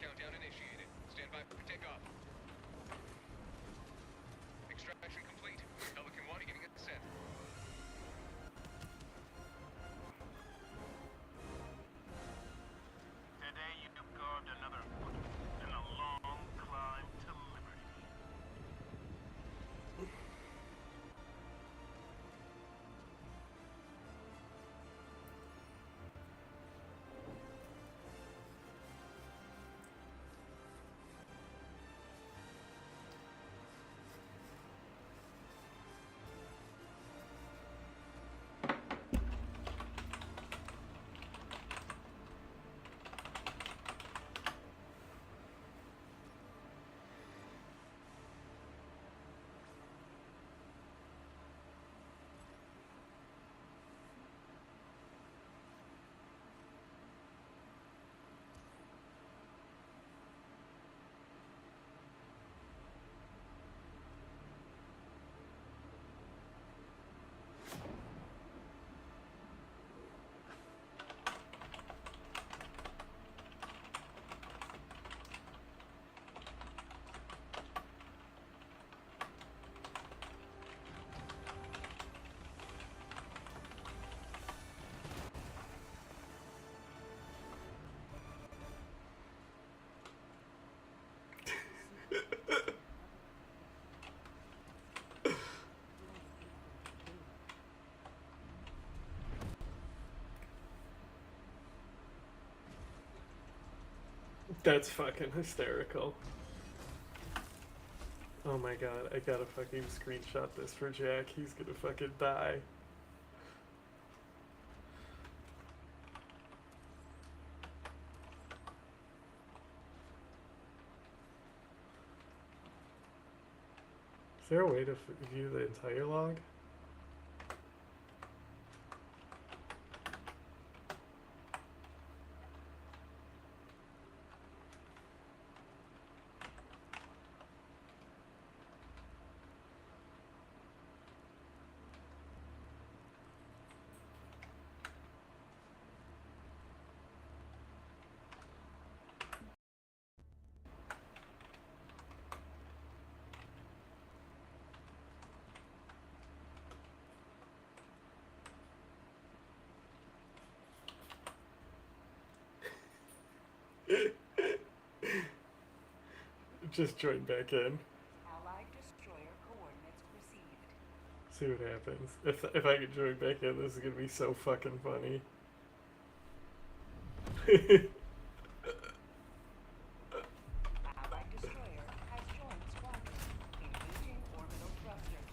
Countdown initiated. Stand by for takeoff. Extraction complete. Pelican 1 beginning ascent. Today you carved another foot in a long climb to liberty. That's fucking hysterical. Oh my god, I gotta fucking screenshot this for Jack. He's gonna fucking die. Is there a way to view the entire log? Just join back in. Allied destroyer coordinates received. See what happens. If I can join back in, this is gonna be so fucking funny. Allied destroyer has joined squadron. Engaging orbital thrusters.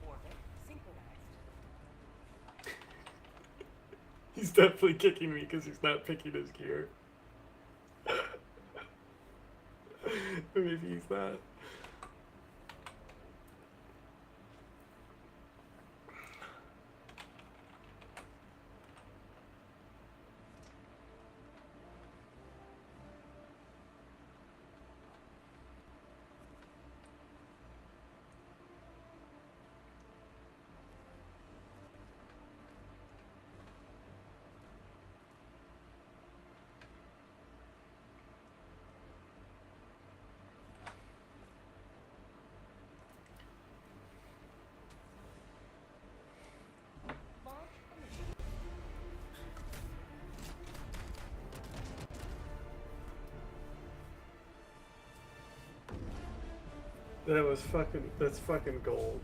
Orbit synchronized. He's definitely kicking me because he's not picking his gear. Maybe he's not. That's fucking gold.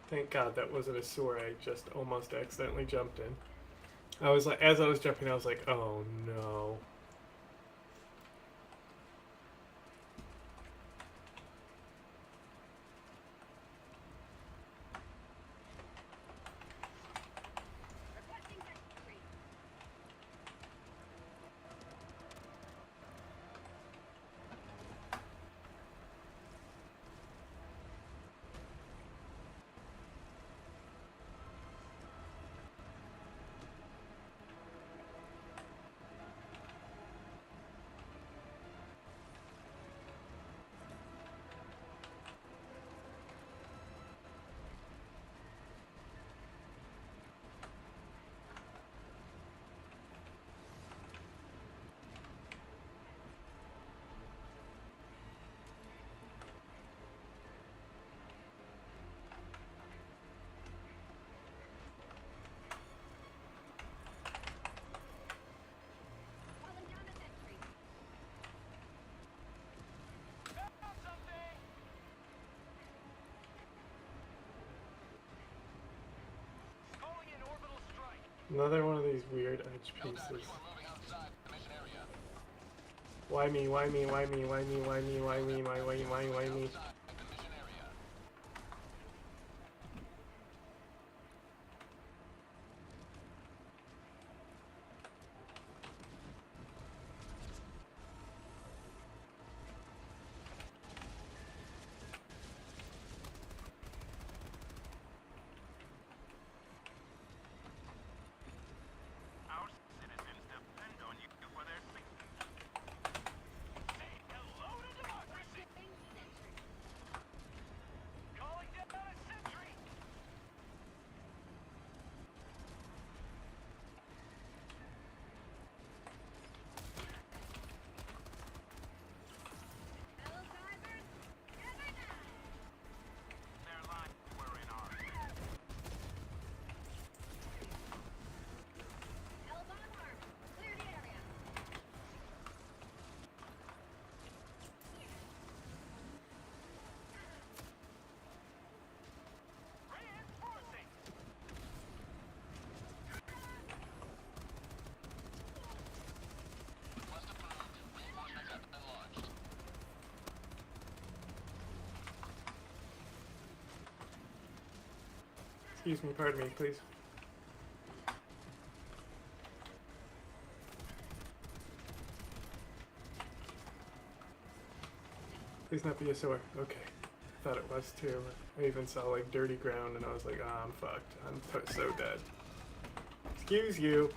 Thank God that wasn't a sewer I just almost accidentally jumped in. I was like, as I was jumping, I was like, oh no. Another one of these weird edge pieces. Why me? Why me? Why me? Why me? Why me? Why me? Why me? Excuse me, pardon me, please. Please not be a sewer. Okay. Thought it was too. I even saw like dirty ground and I was like, I'm fucked. I'm so dead. Excuse you.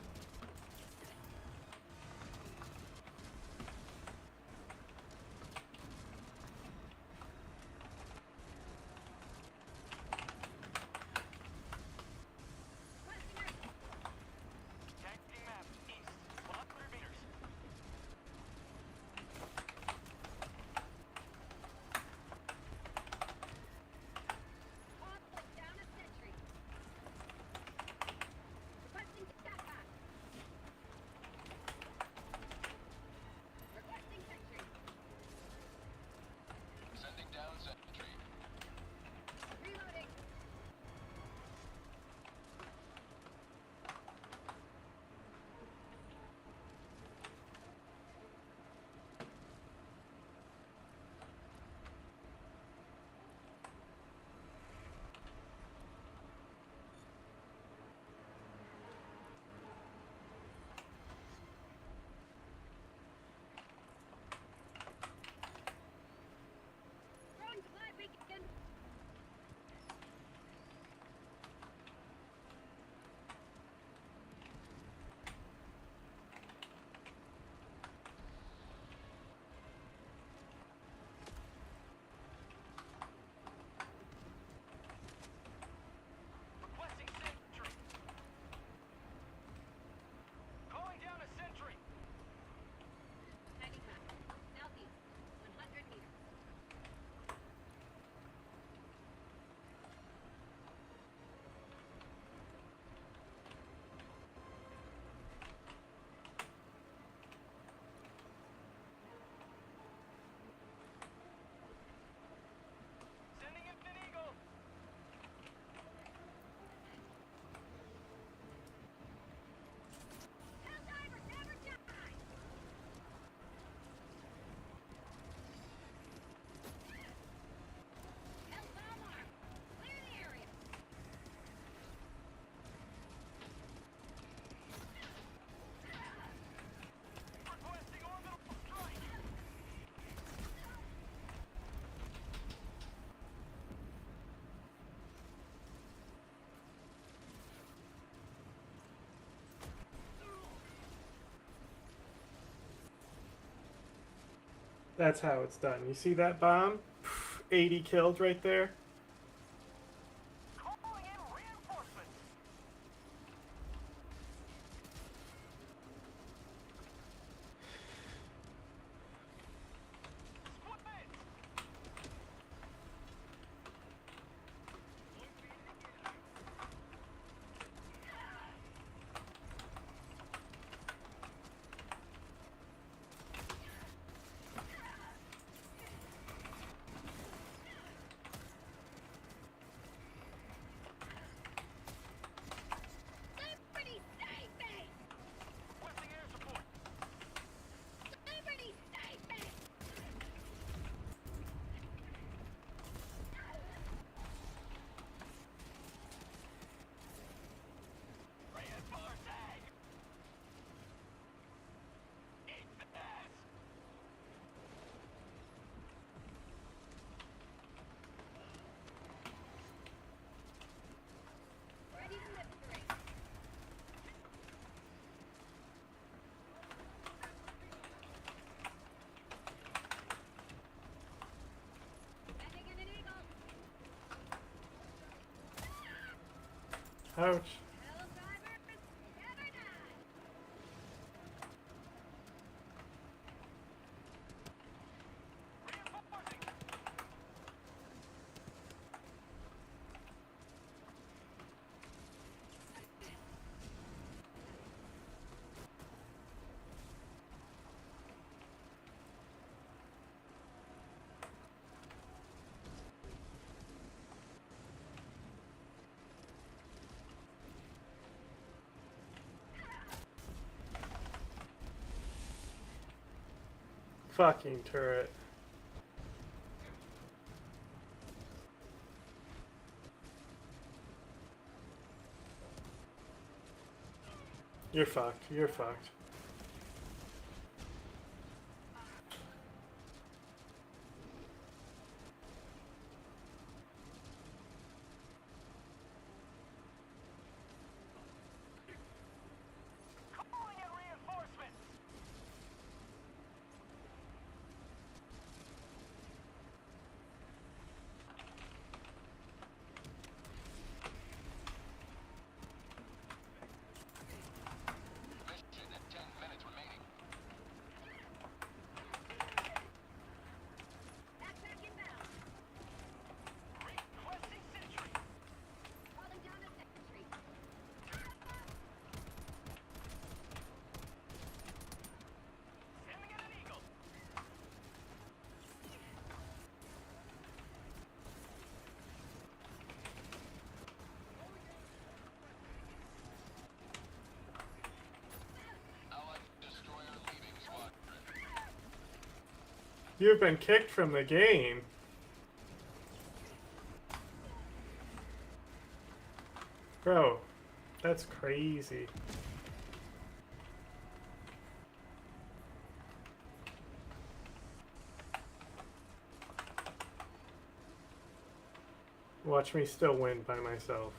That's how it's done. You see that bomb? 80 killed right there. Ouch. Fucking turret. You're fucked. You're fucked. You've been kicked from the game. Bro, that's crazy. Watch me still win by myself.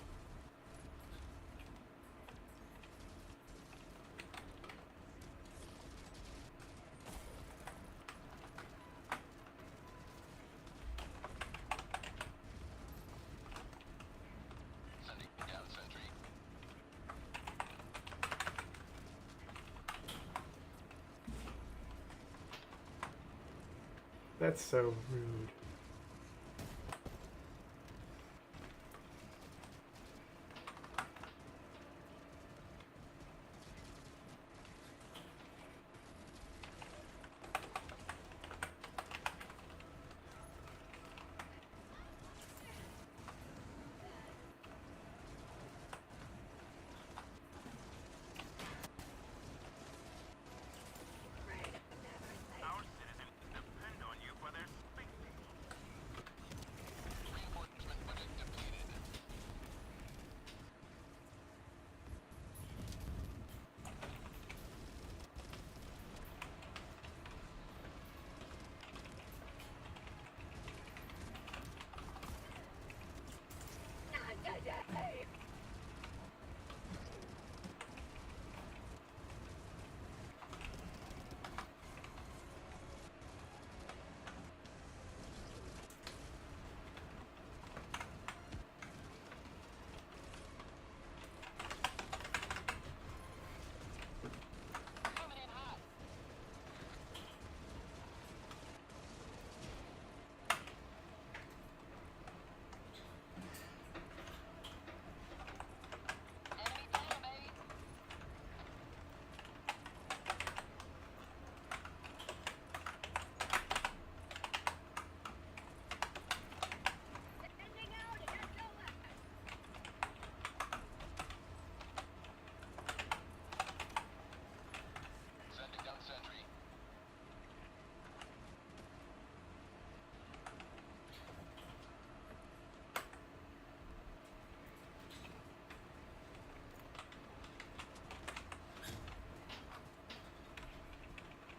That's so rude.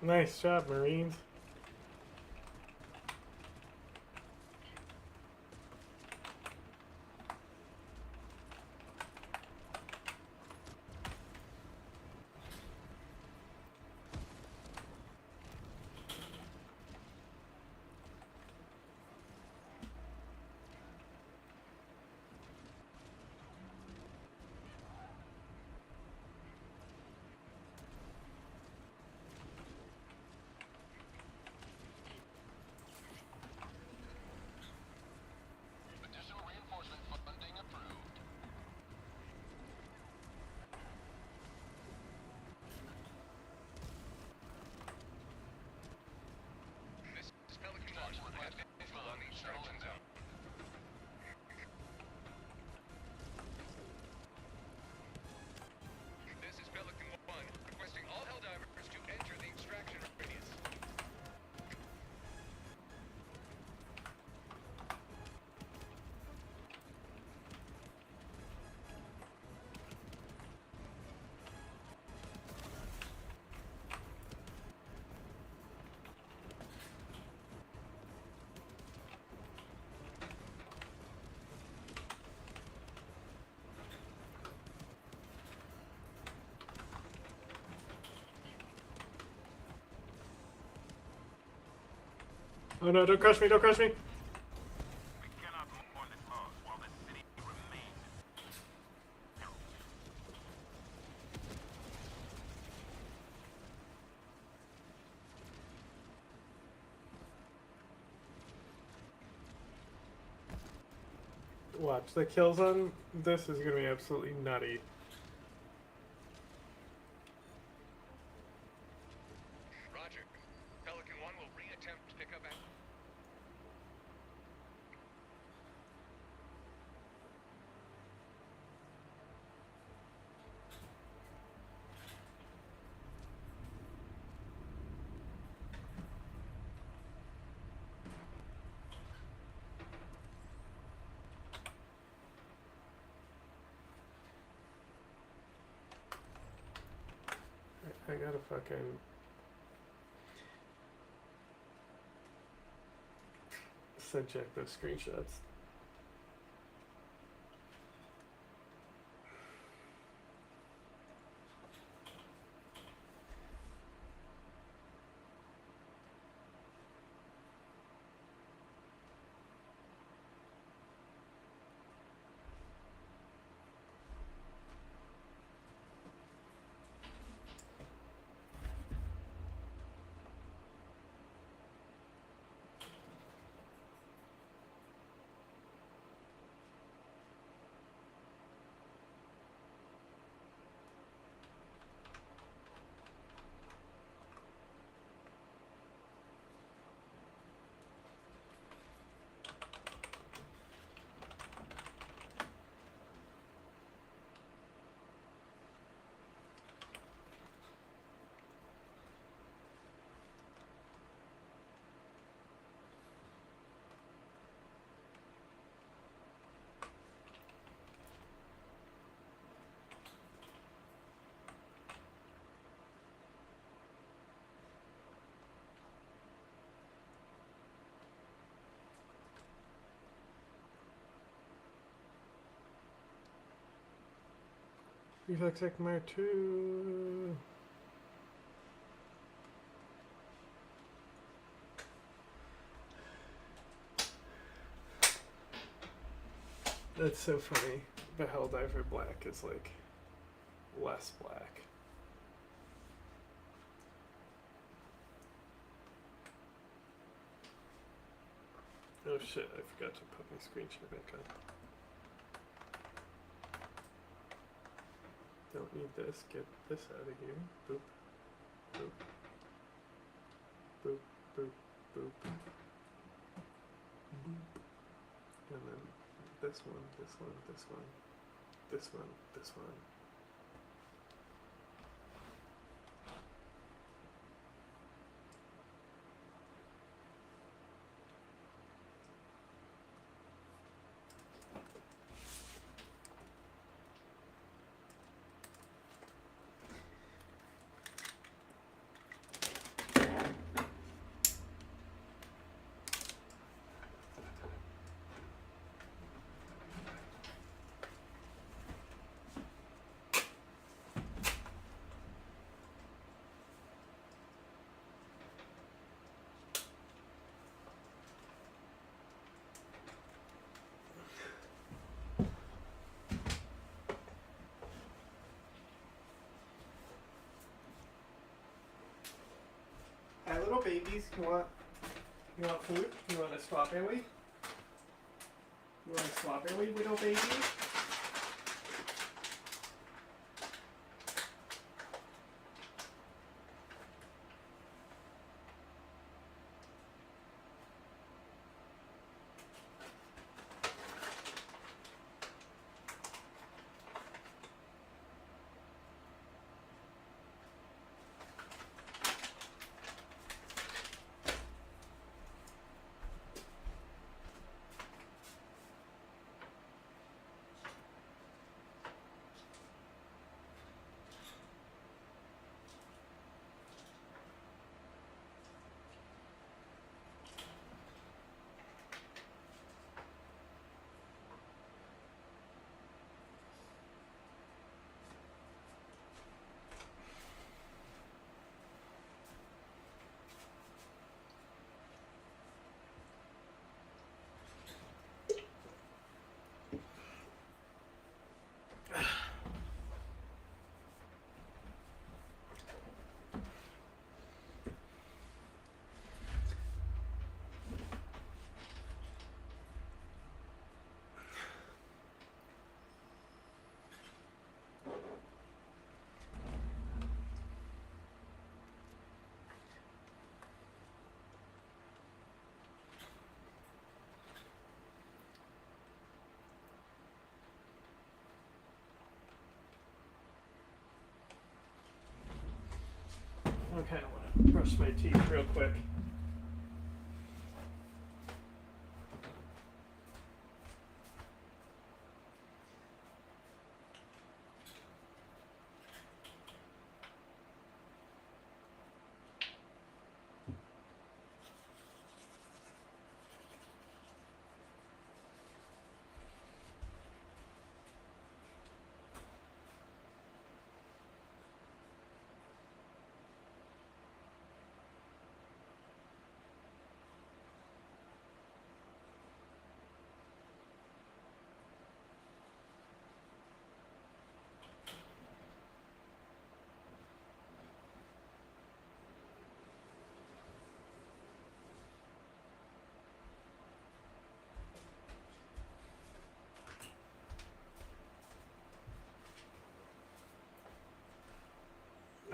Nice job, Marines. Oh no, don't crush me, don't crush me! Watch, the kills on this is gonna be absolutely nutty. Roger. Pelican 1 will re-attempt to pick up at... I gotta fucking... send check those screenshots. Reflex Ekmar 2. That's so funny. The Helldiver Black is like less black. Oh shit, I forgot to put my screenshot back up. Don't need this, get this out of here. Boop. Boop. Boop, boop, boop. Boop. And then this one, this one, this one, this one, this one. Hi, little babies. You want food? You want a strawberry? You want a strawberry, little baby? I kind of want to brush my teeth real quick.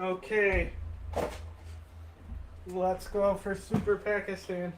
Okay. Let's go for Super Pakistan.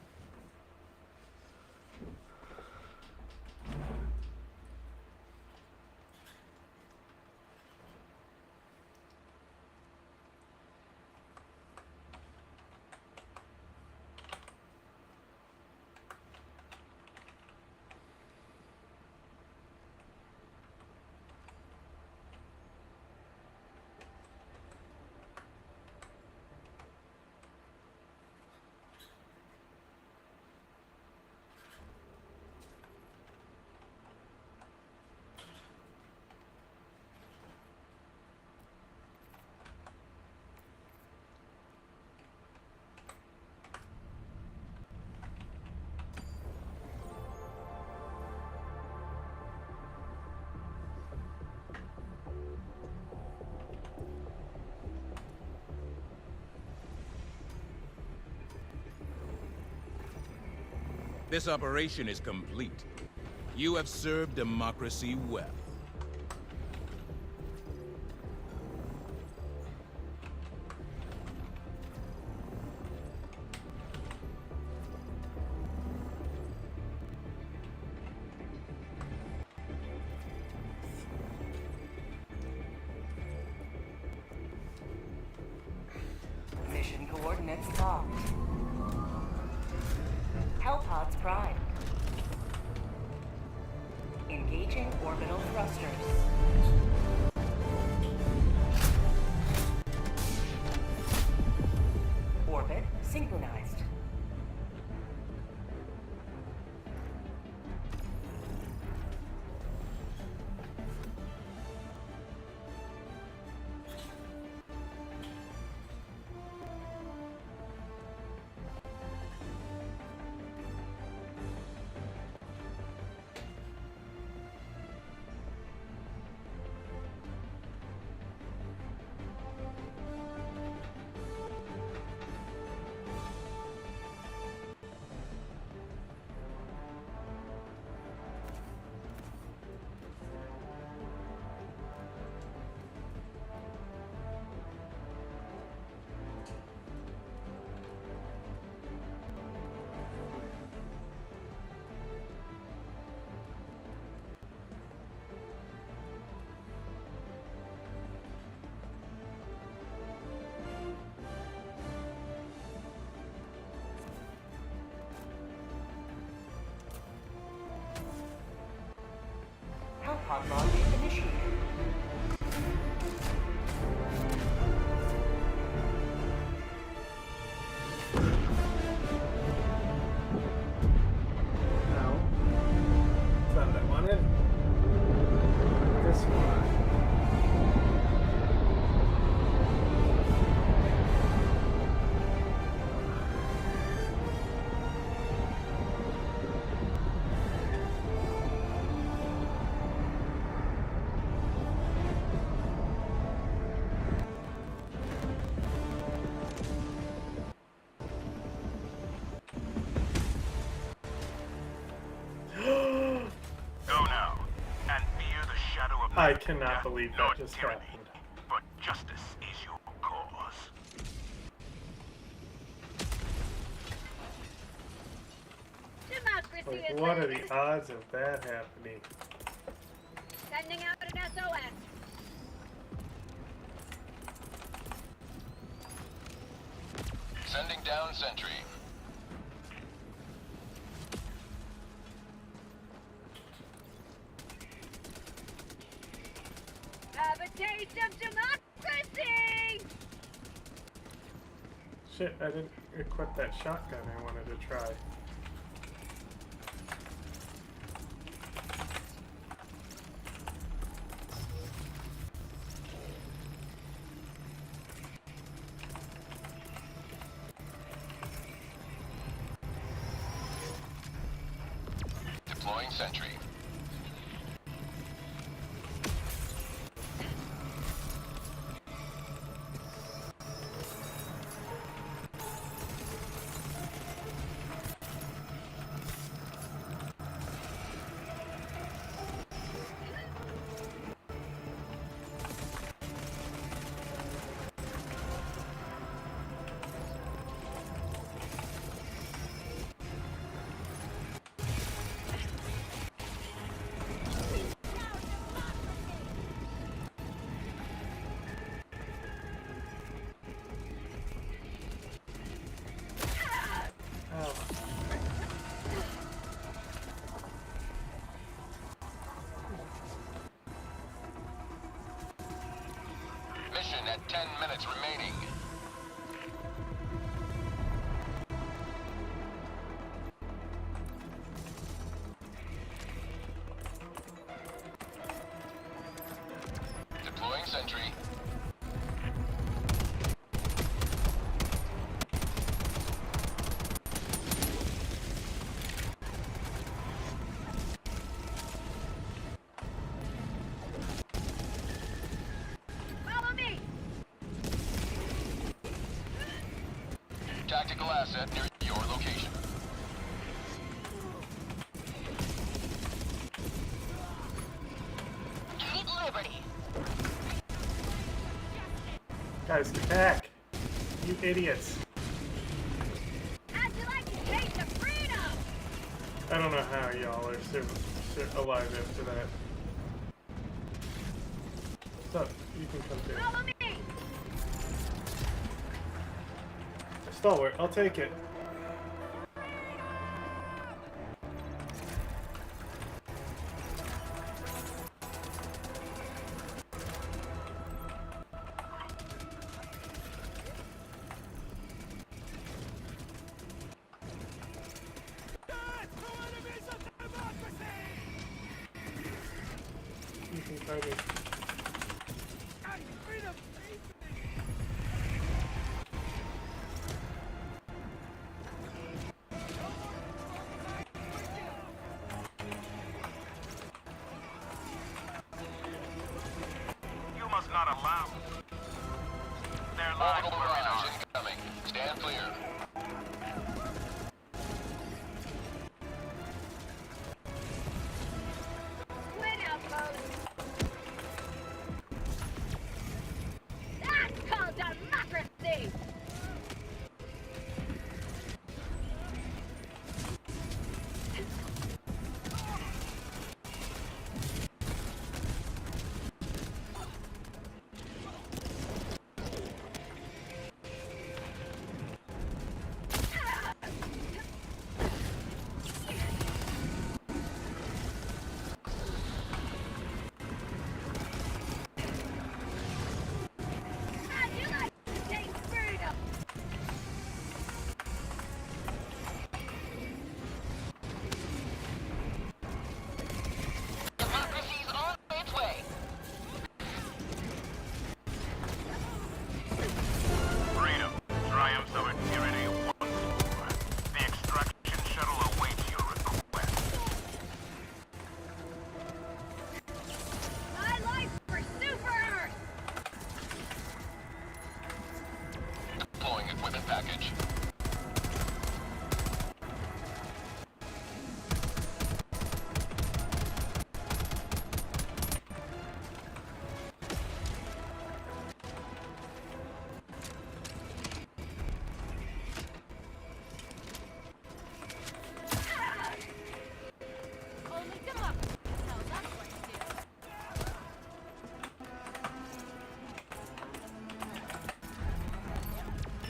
This operation is complete. You have served democracy well. Mission coordinates locked. Hellpods prime. Engaging orbital thrusters. Orbit synchronized. Hellpod launch initiated. No. That's not what I wanted. This one. Go now, and fear the shadow of I night, cannot believe that nor just tyranny, happened. for justice is your cause. Democracy Like, is what are living. the odds of that happening? Sending out an SOS. Sending down sentry. Have a taste of democracy! Shit, I didn't equip that shotgun I wanted to try. Deploying sentry. 10 minutes remaining. Deploying sentry. Follow me! Tactical asset near your location. Keep liberty! Guys, get back! You idiots. How'd you like to taste of freedom? I don't know how y'all are alive after that. What's up? You can come through. Follow me! Stalwart, I'll take it. You can try me. You must not allow their lives Orbital were in barrage ours. incoming. Stand clear. Twin outpost! That's called democracy! How'd you like to taste freedom? Democracy's on its way. Freedom triumphs over tyranny once more. The extraction shuttle awaits your request. My life for Super Earth! Deploying equipment package. Only democracy tells us what to do.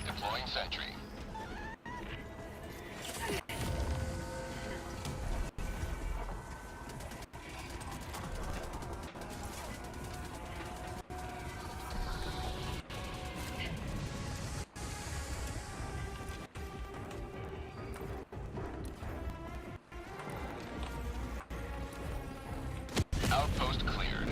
Deploying sentry. Outpost cleared.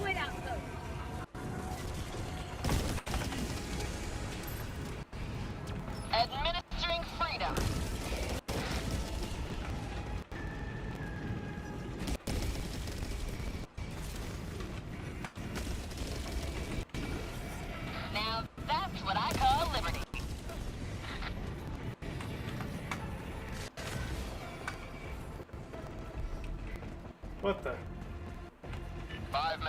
Twin outpost! Administering freedom. Now that's what I call liberty. What the?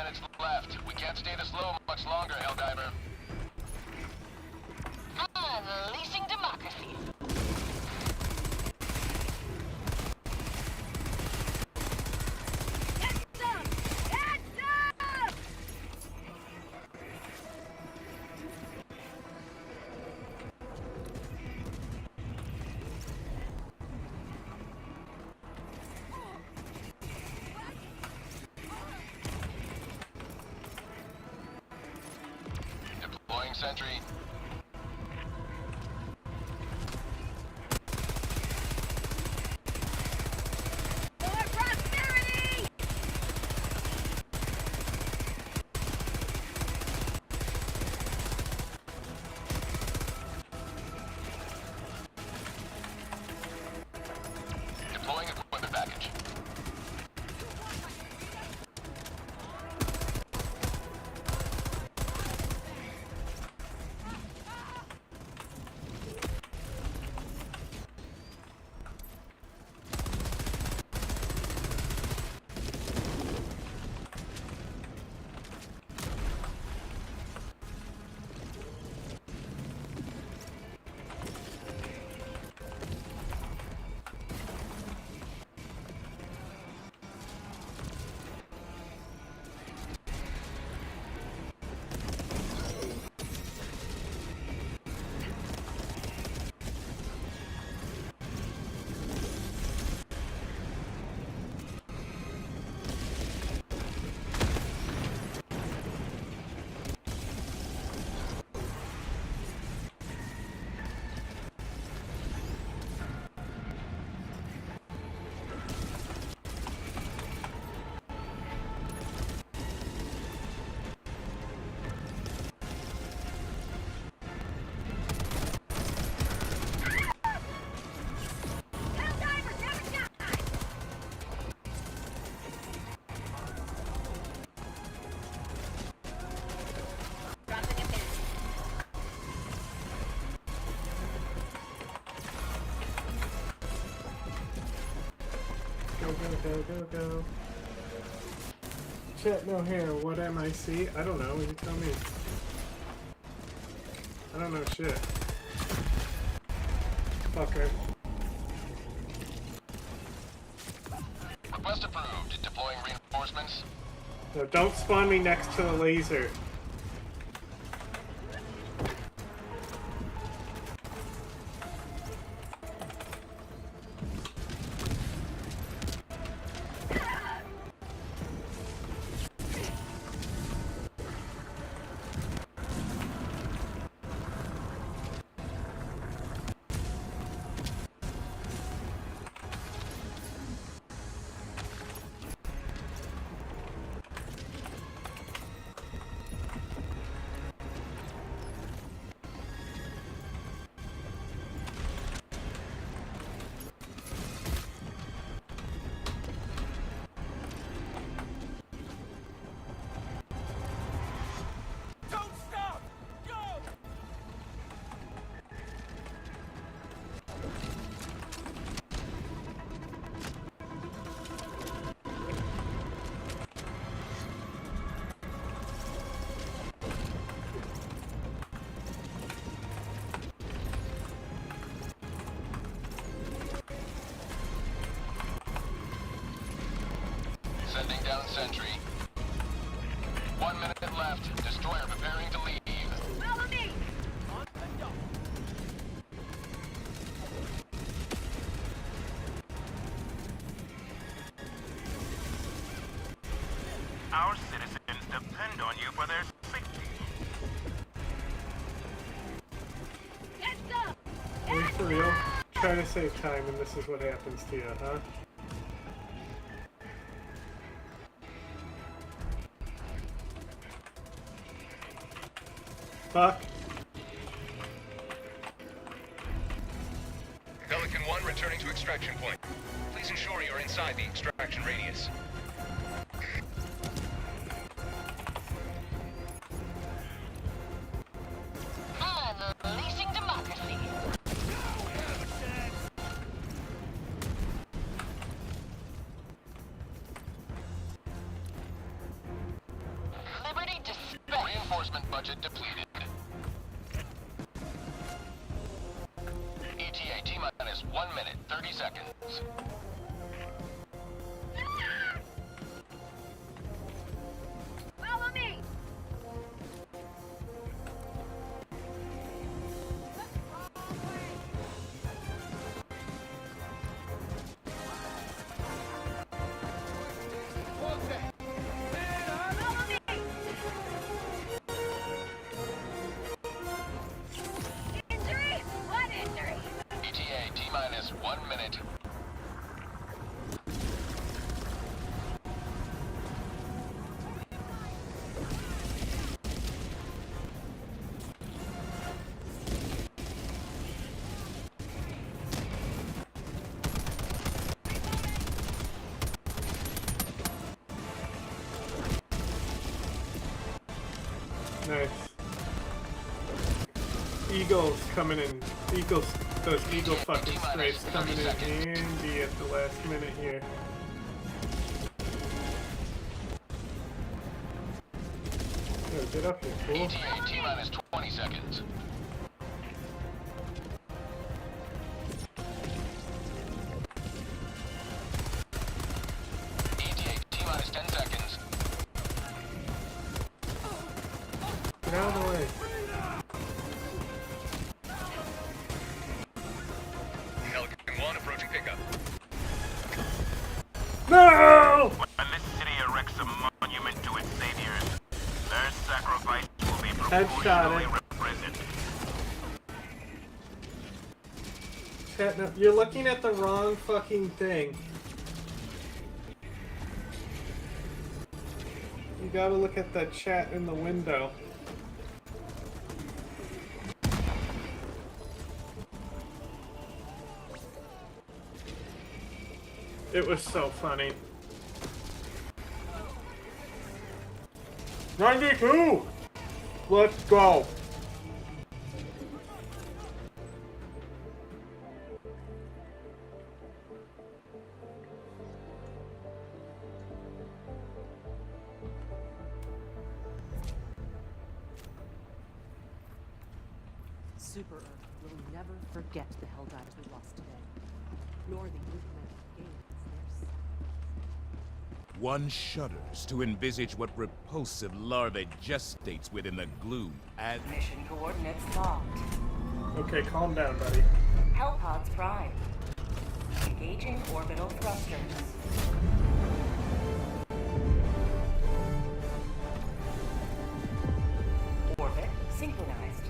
minutes left. We can't stay this low much longer, Helldiver. Unleashing democracy. Deploying sentry. Deploying equipment package. Go. Shit, no hair. What MIC? I don't know. You tell me. I don't know shit. Fucker. Request approved. Deploying reinforcements. No, don't spawn me next to the laser. Sending down sentry. 1 minute left. Destroyer preparing to leave. Follow me! Our citizens depend on you for their safety. Are you for real? Try to save time and this is what happens to you, huh? Fuck. Pelican 1 returning to extraction point. Please ensure you're inside the extraction radius. Unleashing democracy. Reinforcement budget depleted. ETA T-minus 1 minute, 30 seconds. Follow me! Injury? What injury? ETA T-minus 1 minute. Nice. Eagles coming in. Eagles, those eagle fucking stripes coming in handy at the last minute here. Yo, get up here, fool. ETA T-minus 20 seconds. ETA T-minus 10 seconds. Get out of the way. Pelican 1 approaching pickup. No! When this city erects a monument to its saviors, their sacrifice will be Headshot proportionally it. represented. Chat, no, you're looking at the wrong fucking thing. You gotta look at the chat in the window. It was so funny. 92! Let's go! Super Earth will never forget the Helldivers we lost today, nor the incremental gains theirs. One shudders to envisage what repulsive larvae gestates within the gloom and... Mission coordinates locked. Okay, calm down, buddy. Hellpods prime. Engaging orbital thrusters. Orbit synchronized.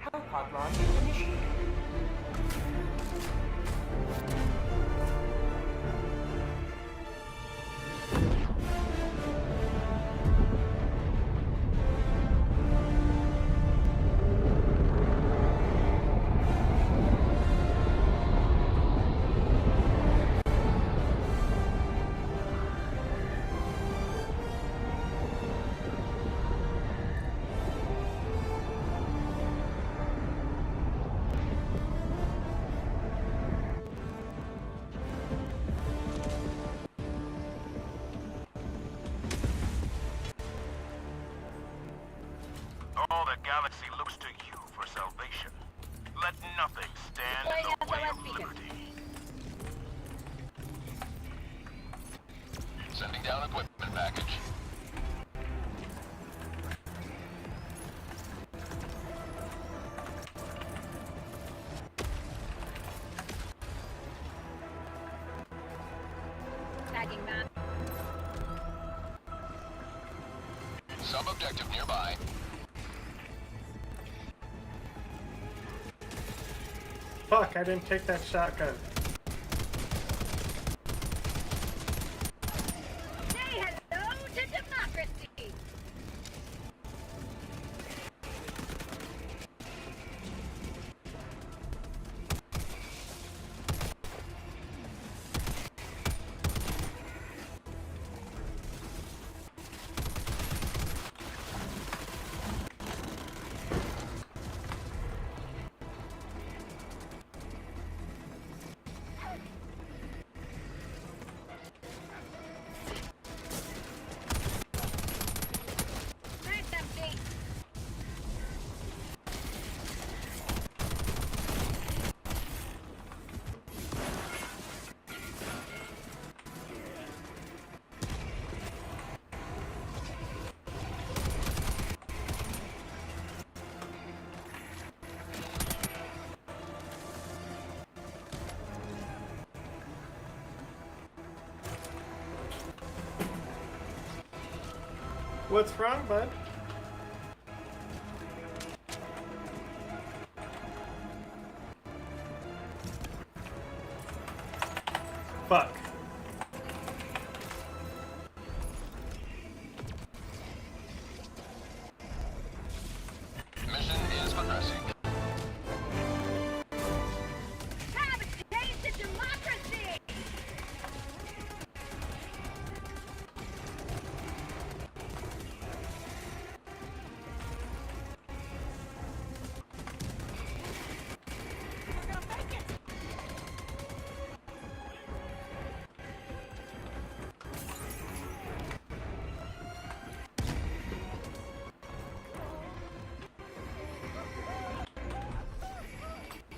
Hellpod launch initiated. All the galaxy looks to you for salvation. Let nothing stand in the way of liberty. Sending down equipment package. Tagging map. Sub-objective nearby. Fuck, I didn't take that shotgun. Say hello to democracy! What's wrong, bud? Fuck. Mission is progressing. Have a taste of democracy!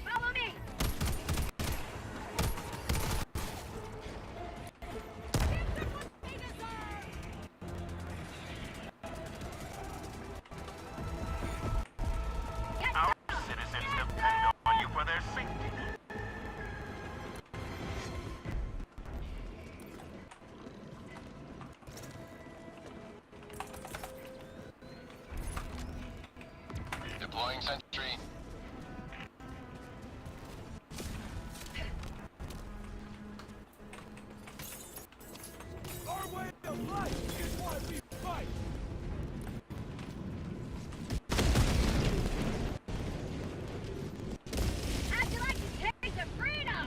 Follow me! Our citizens depend on you for their safety. Deploying sentry. Our way of life is why we fight. How'd you like to taste of freedom?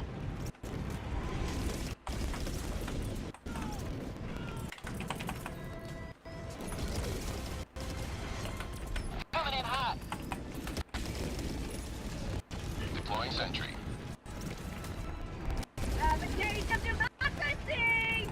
Coming in hot. Deploying sentry. Have a taste of democracy!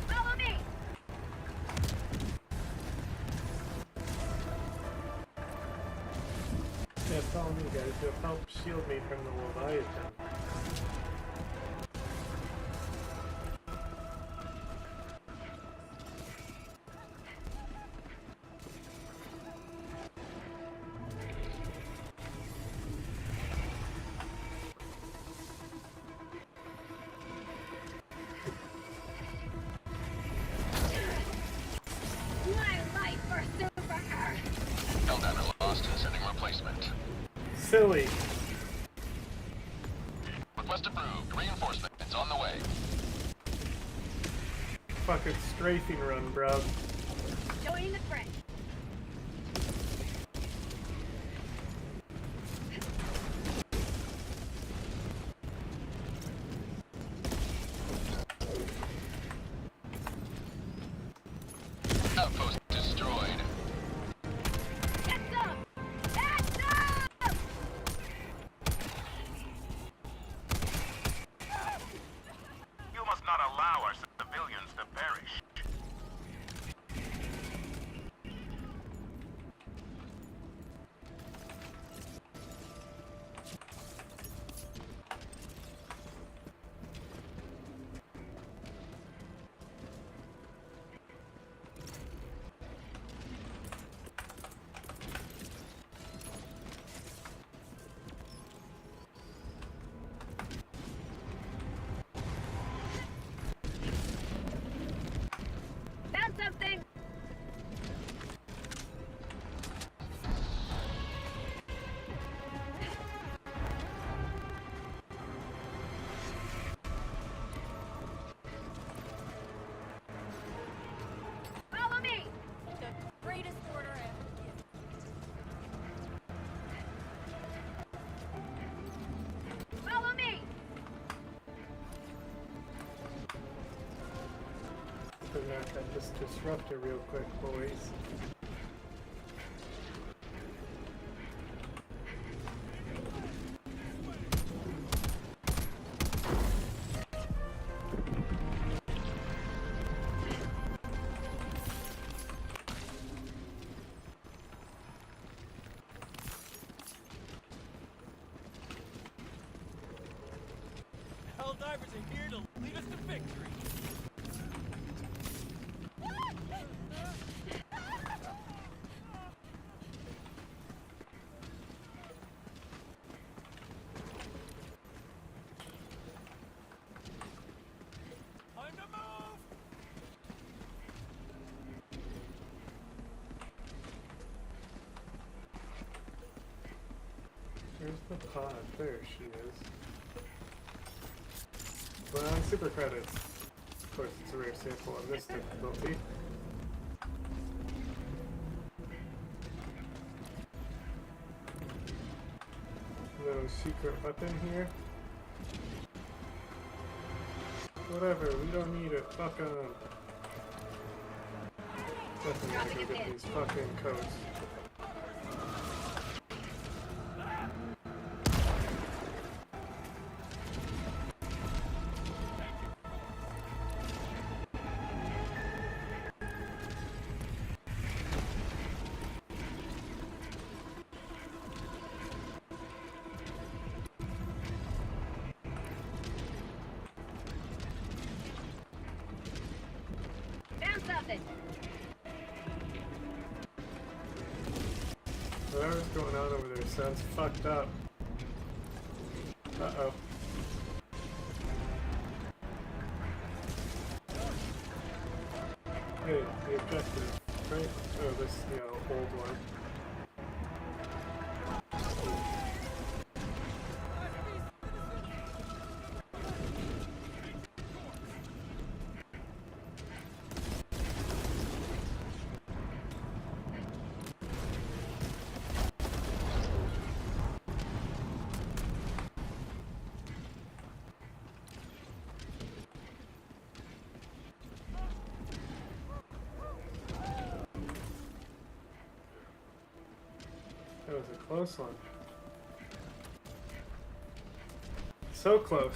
Follow me! Yeah, follow me, guys. You'll help shield me from the Leviathan. My life for Super Earth! Helldiver lost and sending replacement. Silly. Request approved. Reinforcements on the way. Fucking strafing run, bro. Joining the fray. Outpost destroyed. Get some! Get some! You must not allow our civilians to perish. knock out this disruptor real quick, boys. Helldivers are here to lead us to victory. Time to move! Where's the pod? There she is. Well, on super credits. Of course, it's a rare sample on this difficulty. No secret weapon here. Whatever, we don't need it. Fuck on. Definitely gotta go get these fucking coats. Found something. Whatever's going on over there sounds fucked up. Uh-oh. Hey, the objective, right? Oh, this, old one. That was a close one. So close.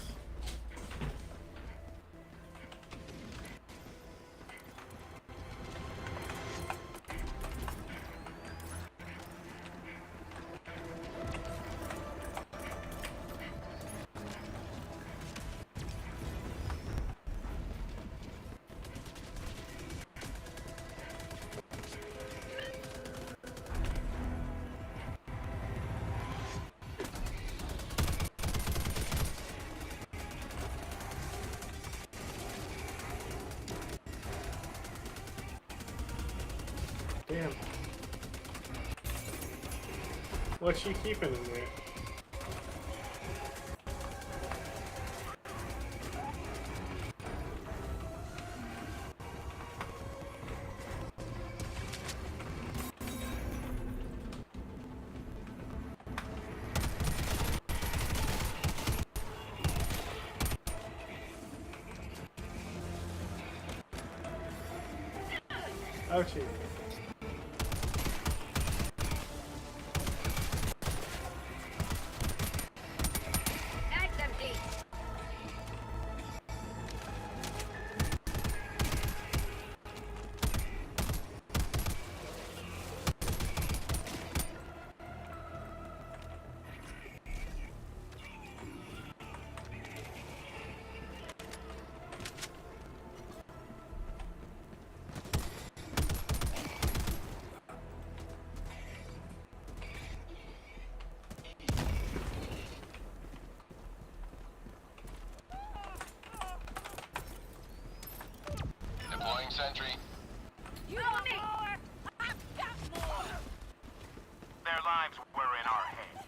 Damn. What's she keeping in there? Ouchie. That's empty. Deploying sentry. You want me? I've got more! Their lives were in our hands.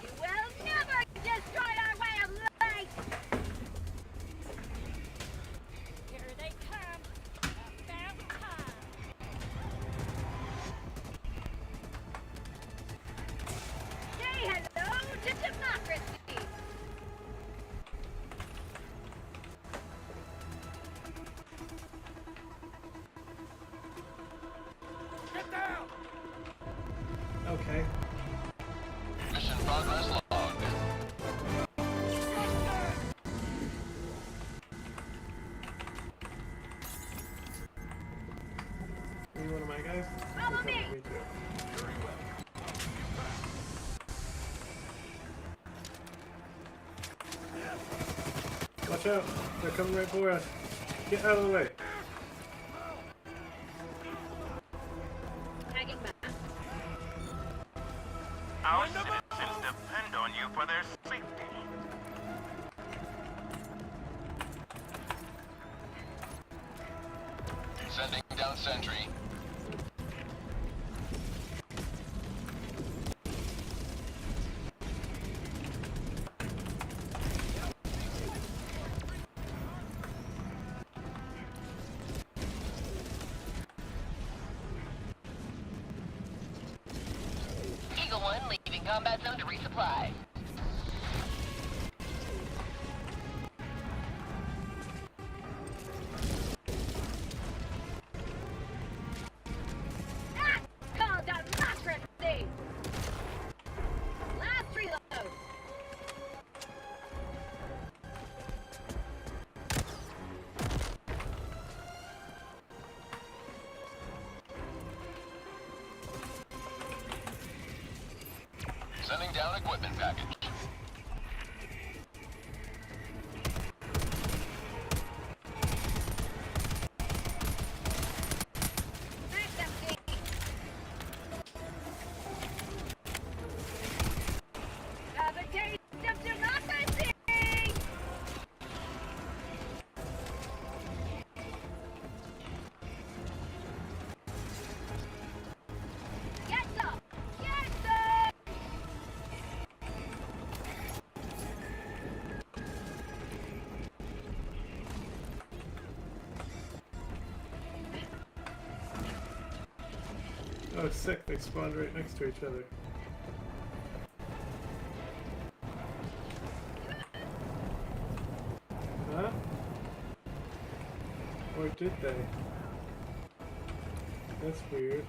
You will never destroy our way of life! Here they come! About time! Progress logged. Are you one of my guys? Follow me. Me too. Watch out! They're coming right for us. Get out of the way. Hanging back. Our citizens depend on you for their safety. Sending down sentry. Eagle 1 leaving combat zone to resupply. That's called democracy. Last reload. Sending down equipment package. Thanks, empty. Have a taste of democracy. Get some. Get some. Oh, sick. They spawned right next to each other. Huh? Or did they? That's weird.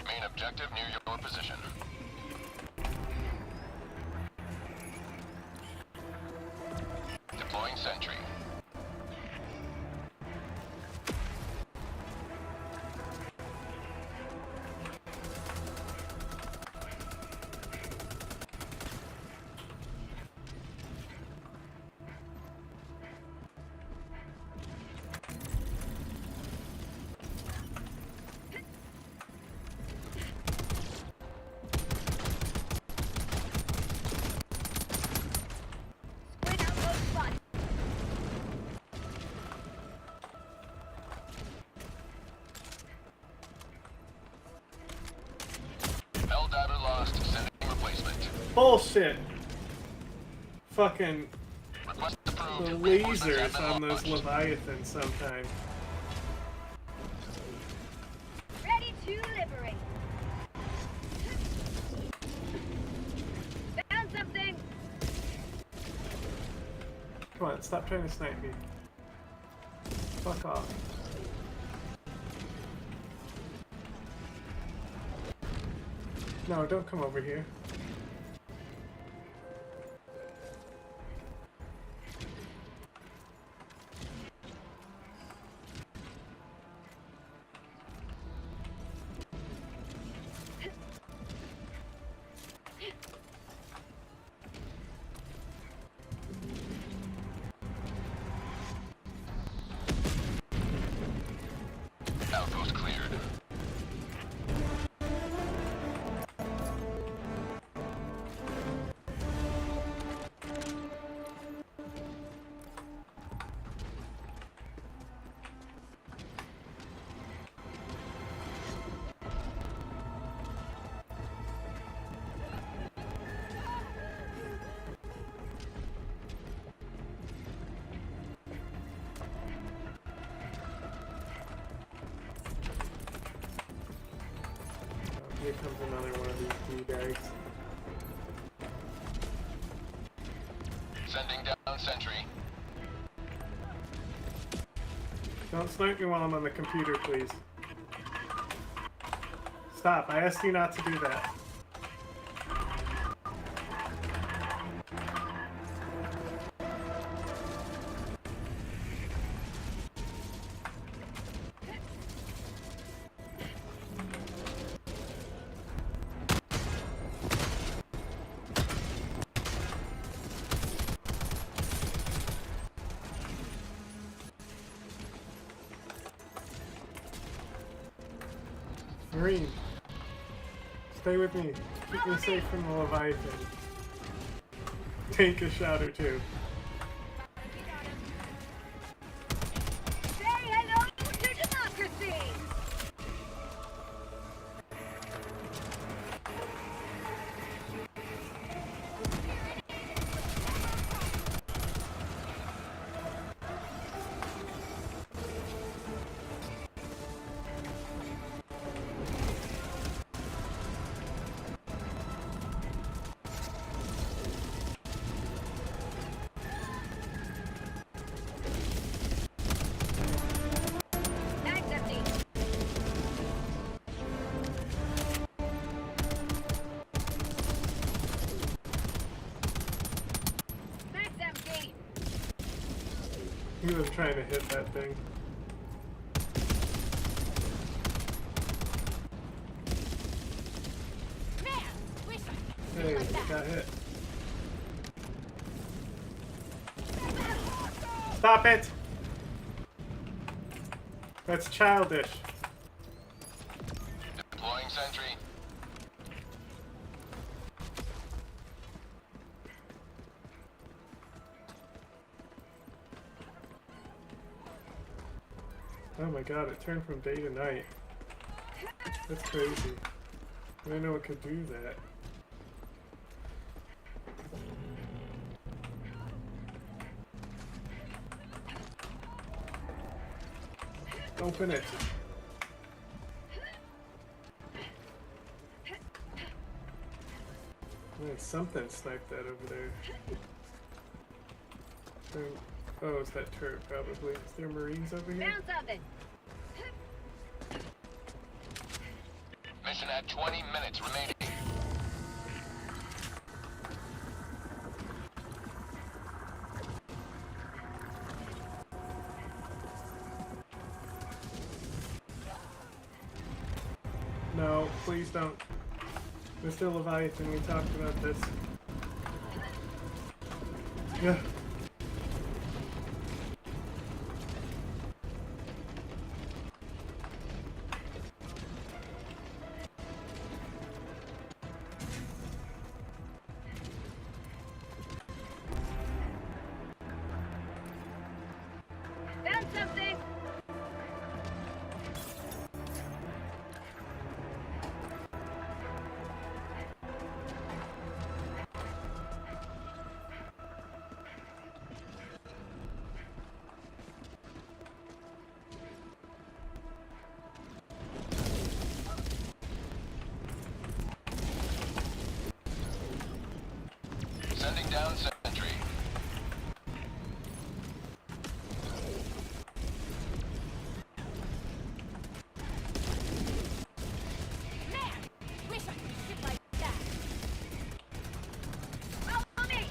Main objective near your position. Deploying sentry. Wait out those spots. Diver lost. Sending replacement. Bullshit! Fucking Request the approved. lasers on those Leviathans sometimes. Ready to liberate. Found something. Come on, stop trying to snipe me. Fuck off. No, don't come over here. Outpost cleared. Here comes another one of these D-bags. Don't snipe me while I'm on the computer, please. Stop. I asked you not to do that. Marine, stay with me. Keep me safe from the Leviathan. Take a shot or two. Say hello to democracy! Bag's empty. Bag's empty. He was trying to hit that thing. Hey, got hit. Stop it! That's childish. Deploying sentry. Oh my god, it turned from day to night. That's crazy. I didn't know it could do that. Open it. Man, something sniped that over there. Oh, it's that turret probably. Is there Marines over here? Found something. Mission at 20 minutes remaining. No, please don't. Mr. Leviathan, we talked about this. Yeah. Found something. Sending down sentry. Man, wish I could ship like that. Follow me.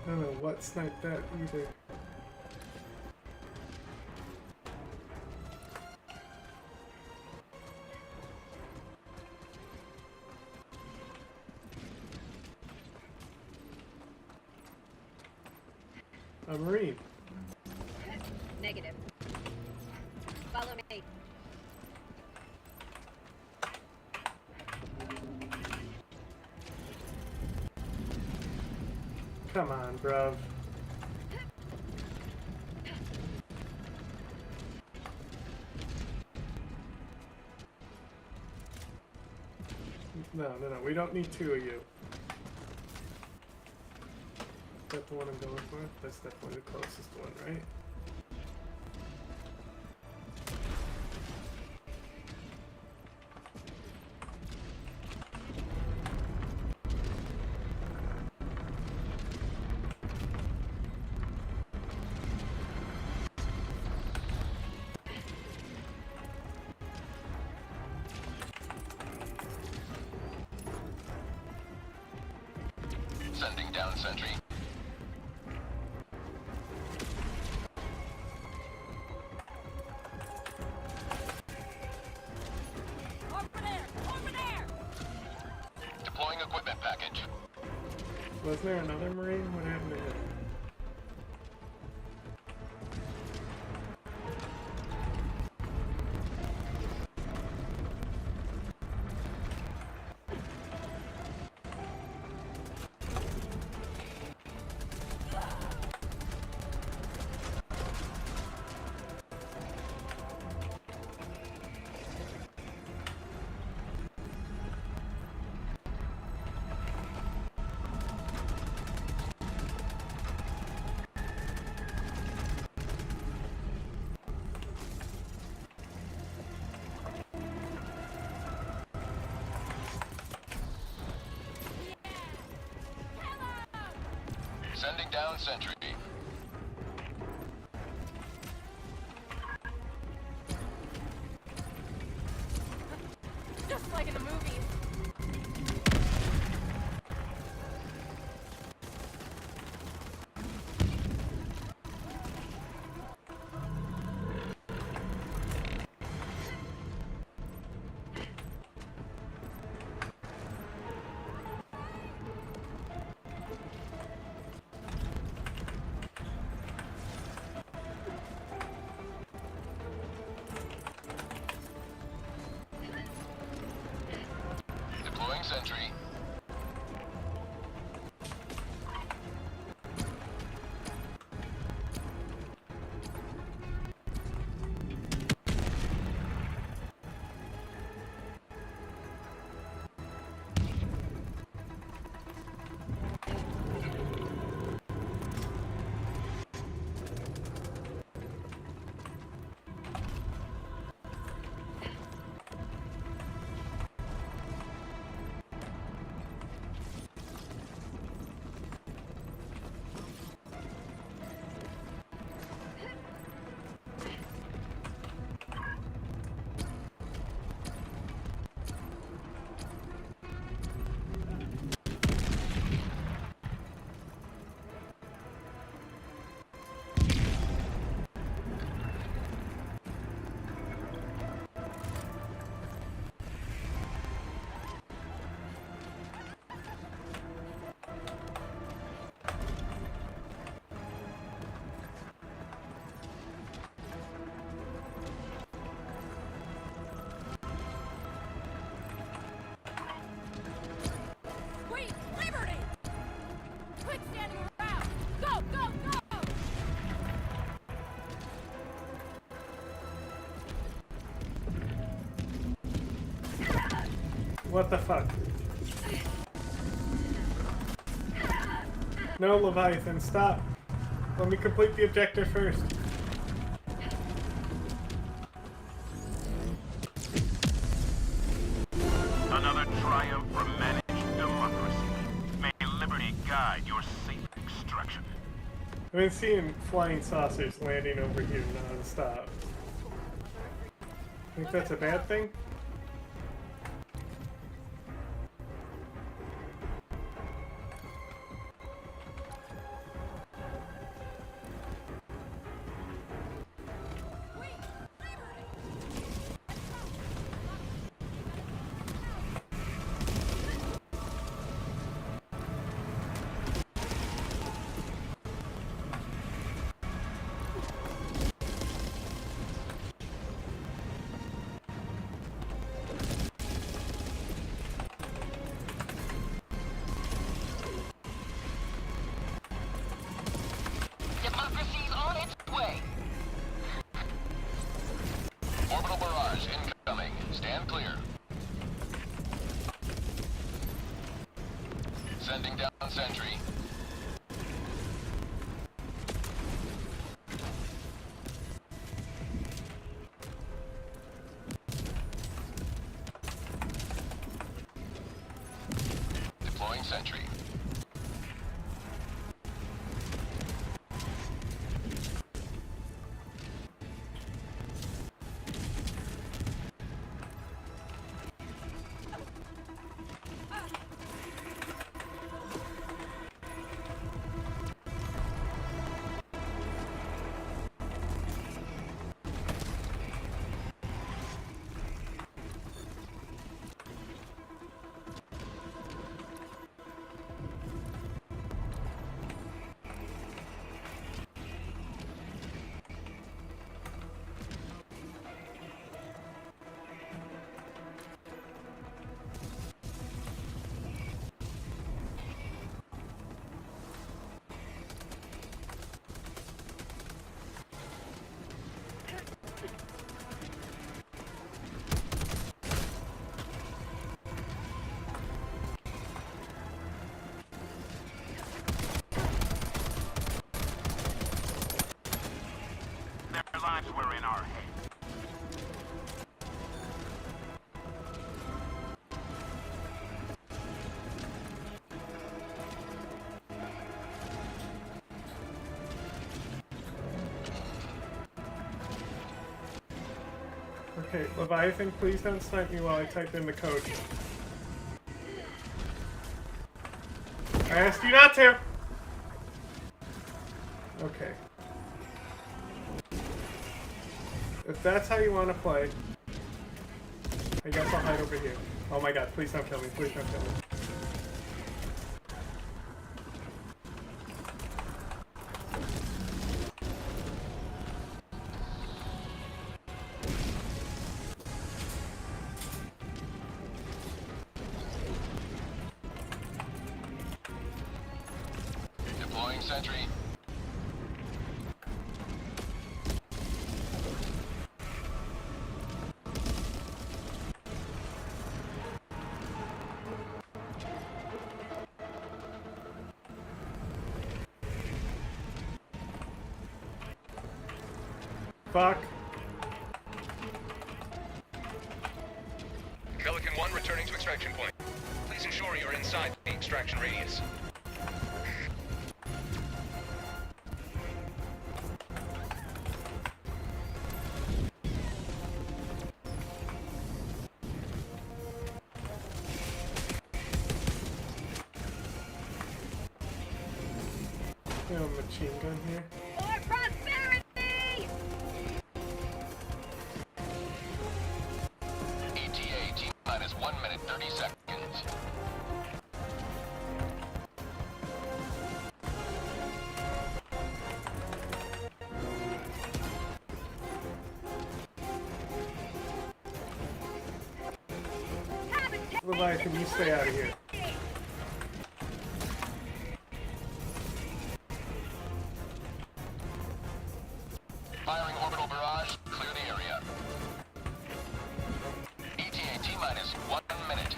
I don't know what sniped that either. A Marine. Negative. Follow me. Come on, bruv. No, we don't need two of you. Is that the one I'm going for? That's definitely the closest one, right? Sending down sentry. Deploying equipment package. Was there another Marine? What happened to him? Sending down sentry. Just like in the movies. Deploying sentry. Wait, Liberty! Quit standing around! Go, go, go! What the fuck? No, Leviathan, stop. Let me complete the objective first. Another triumph for managed democracy. May liberty guide your safe extraction. I've been seeing flying saucers landing over here non-stop. Think that's a bad thing? Democracy's on its way. Orbital barrage incoming. Stand clear. Sending down sentry. Deploying sentry. Okay, Leviathan, please don't snipe me while I type in the code. I asked you not to! Okay. If that's how you want to play, I guess I'll hide over here. Oh my god, please don't kill me, please don't kill me. Deploying sentry. Fuck. Pelican 1 returning to extraction point. Please ensure you're inside the extraction radius. I have a machine gun here. For prosperity! ETA T-minus 1 minute 30 seconds. Leviathan, you stay out of here. Firing orbital barrage. Clear the area. ETA T-minus 1 minute.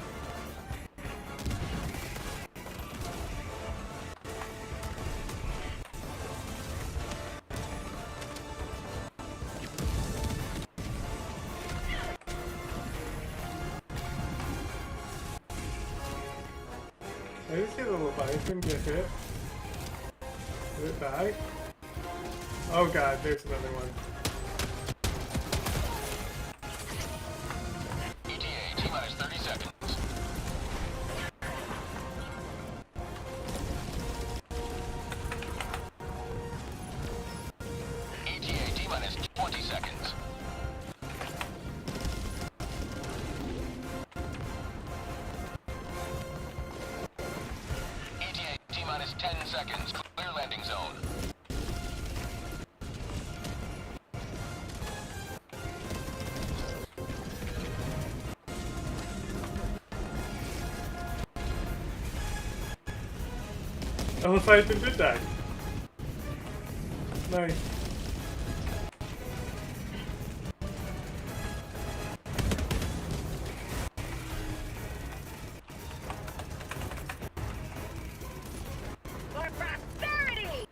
I just see the Leviathan get hit. Did it die? Oh god, there's another one. ETA T-minus 30 seconds. ETA T-minus 20 seconds. ETA T-minus 10 seconds. Clear landing zone. Oh, Leviathan did die. Nice. For prosperity!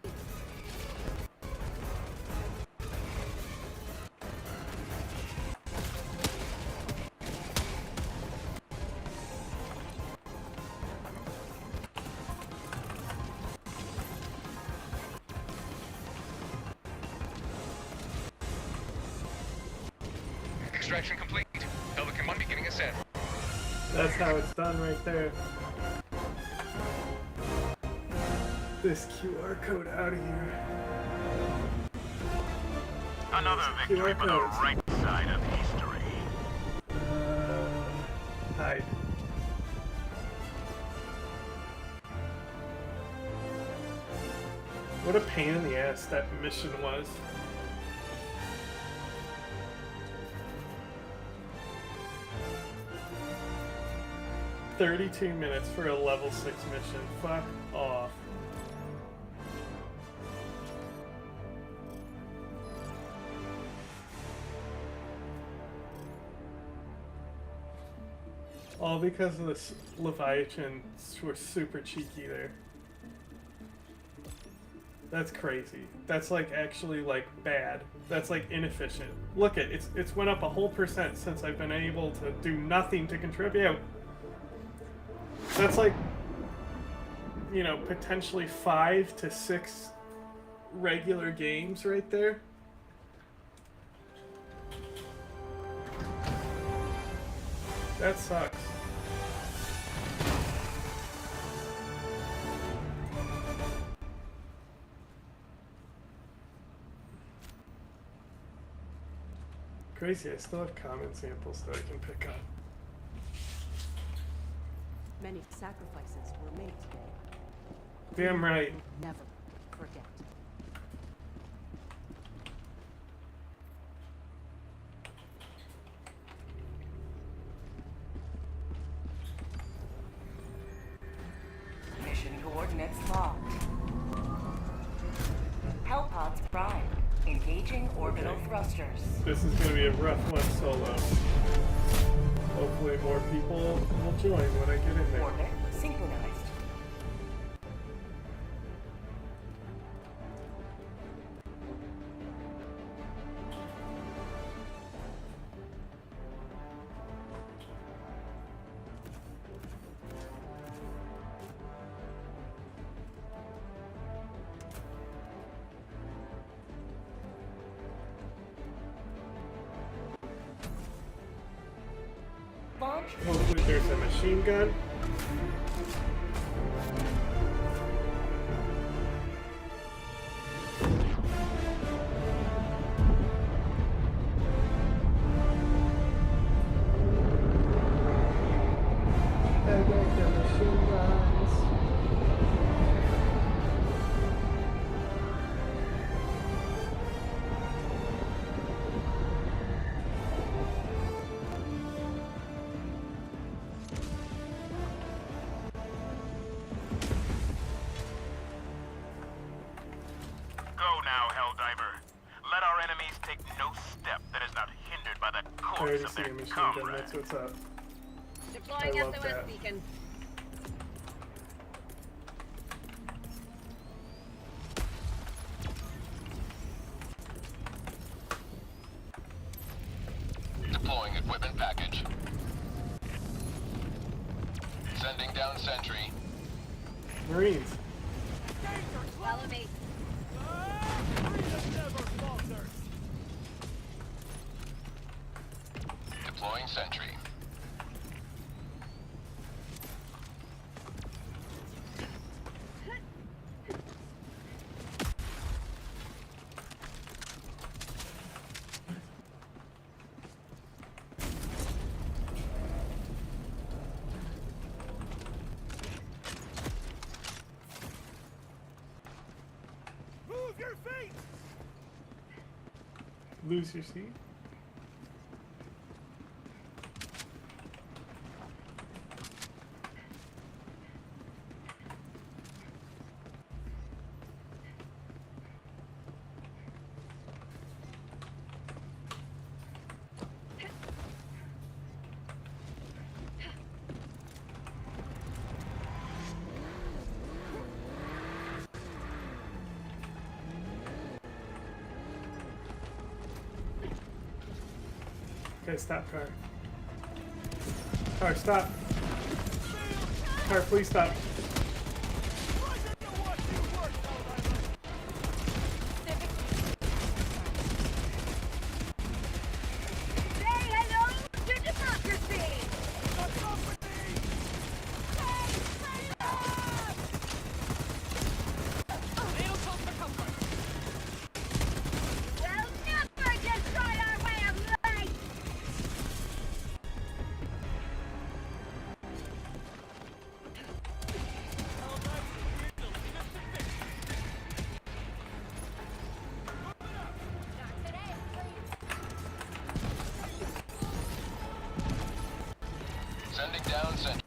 Extraction complete. Pelican 1 beginning ascent. That's how it's done right there. This QR code out of here. Another victory for the right side of history. Hide. What a pain in the ass that mission was. $32 minutes for a level 6 mission. Fuck off. All because of this Leviathan were super cheeky there. That's crazy. That's like actually like bad. That's like inefficient. Look it, it's went up a whole % since I've been able to do nothing to contribute. That's like, you know, potentially 5 to 6 regular games right there. That sucks. Crazy, I still have common samples that I can pick up. Many sacrifices were made today. Damn right. Never forget. Mission coordinates locked. Hellpods prime. Engaging orbital thrusters. This is gonna be a rough one solo. Hopefully more people will join when I get in there. Orbit synchronized. Launch. Hopefully there's a machine gun. Go now, Helldiver. Let our enemies take no step that is not hindered by the I corpse already of see their a machine gun, comrade. that's what's up. Deploying I love SOS that. beacon. Deploying equipment package. Sending down sentry. Marines. Follow me. Deploying sentry. Move your feet! Lose your seat. Okay, stop, car. Car, stop. Car, please stop. Say hello to democracy! We'll never destroy our way of life! Sending down sentry.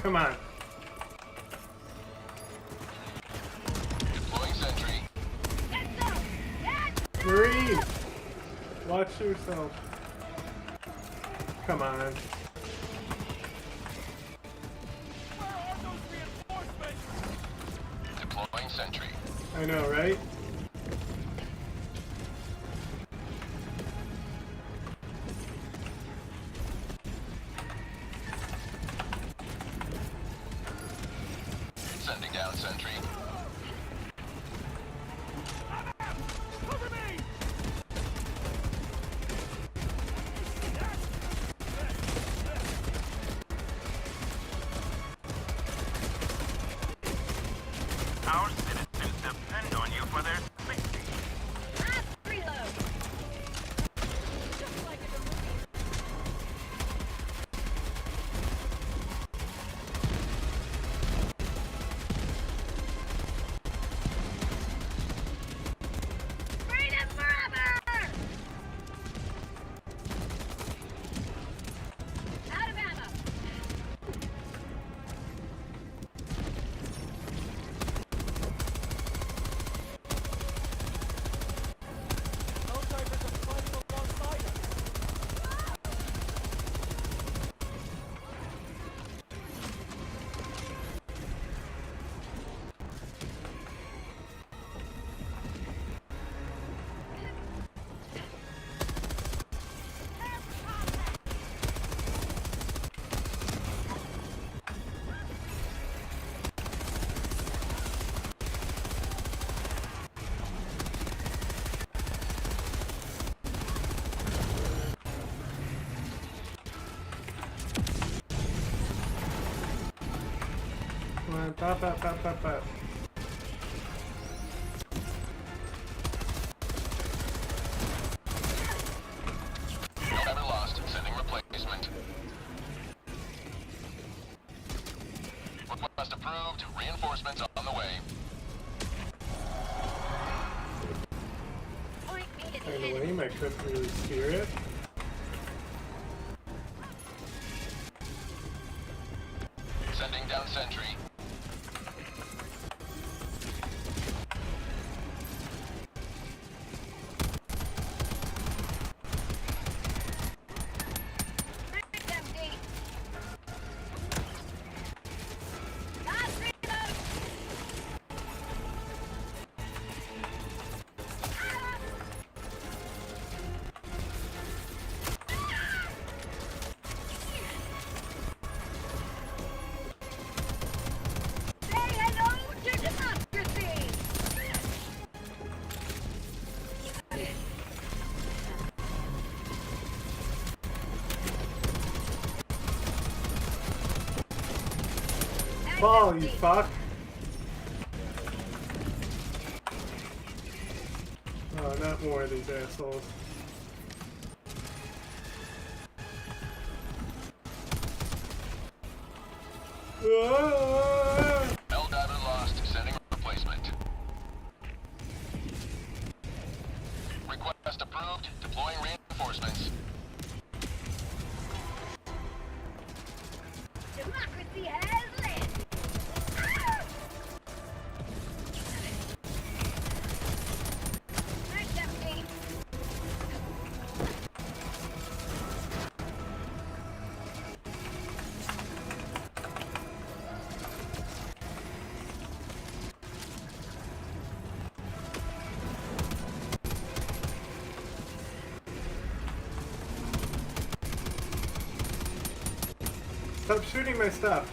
Come on. Deploying sentry. Marie! Watch yourself. Come on. Deploying sentry. I know, right? Sending down sentry. Our citizens depend on you for their safety. Freedom forever! Out of ammo. Helldivers are fighting alongside us. Come on, pop. No ever lost. Sending replacement. Request approved. Reinforcements on the way. Kind of lame, I couldn't really steer it. Sending down sentry. Ball, you fuck. Oh, not more of these assholes. Helldiver lost. Sending replacement. Request approved. Deploying reinforcements. Democracy has landed. Nice empty. Stop shooting my stuff.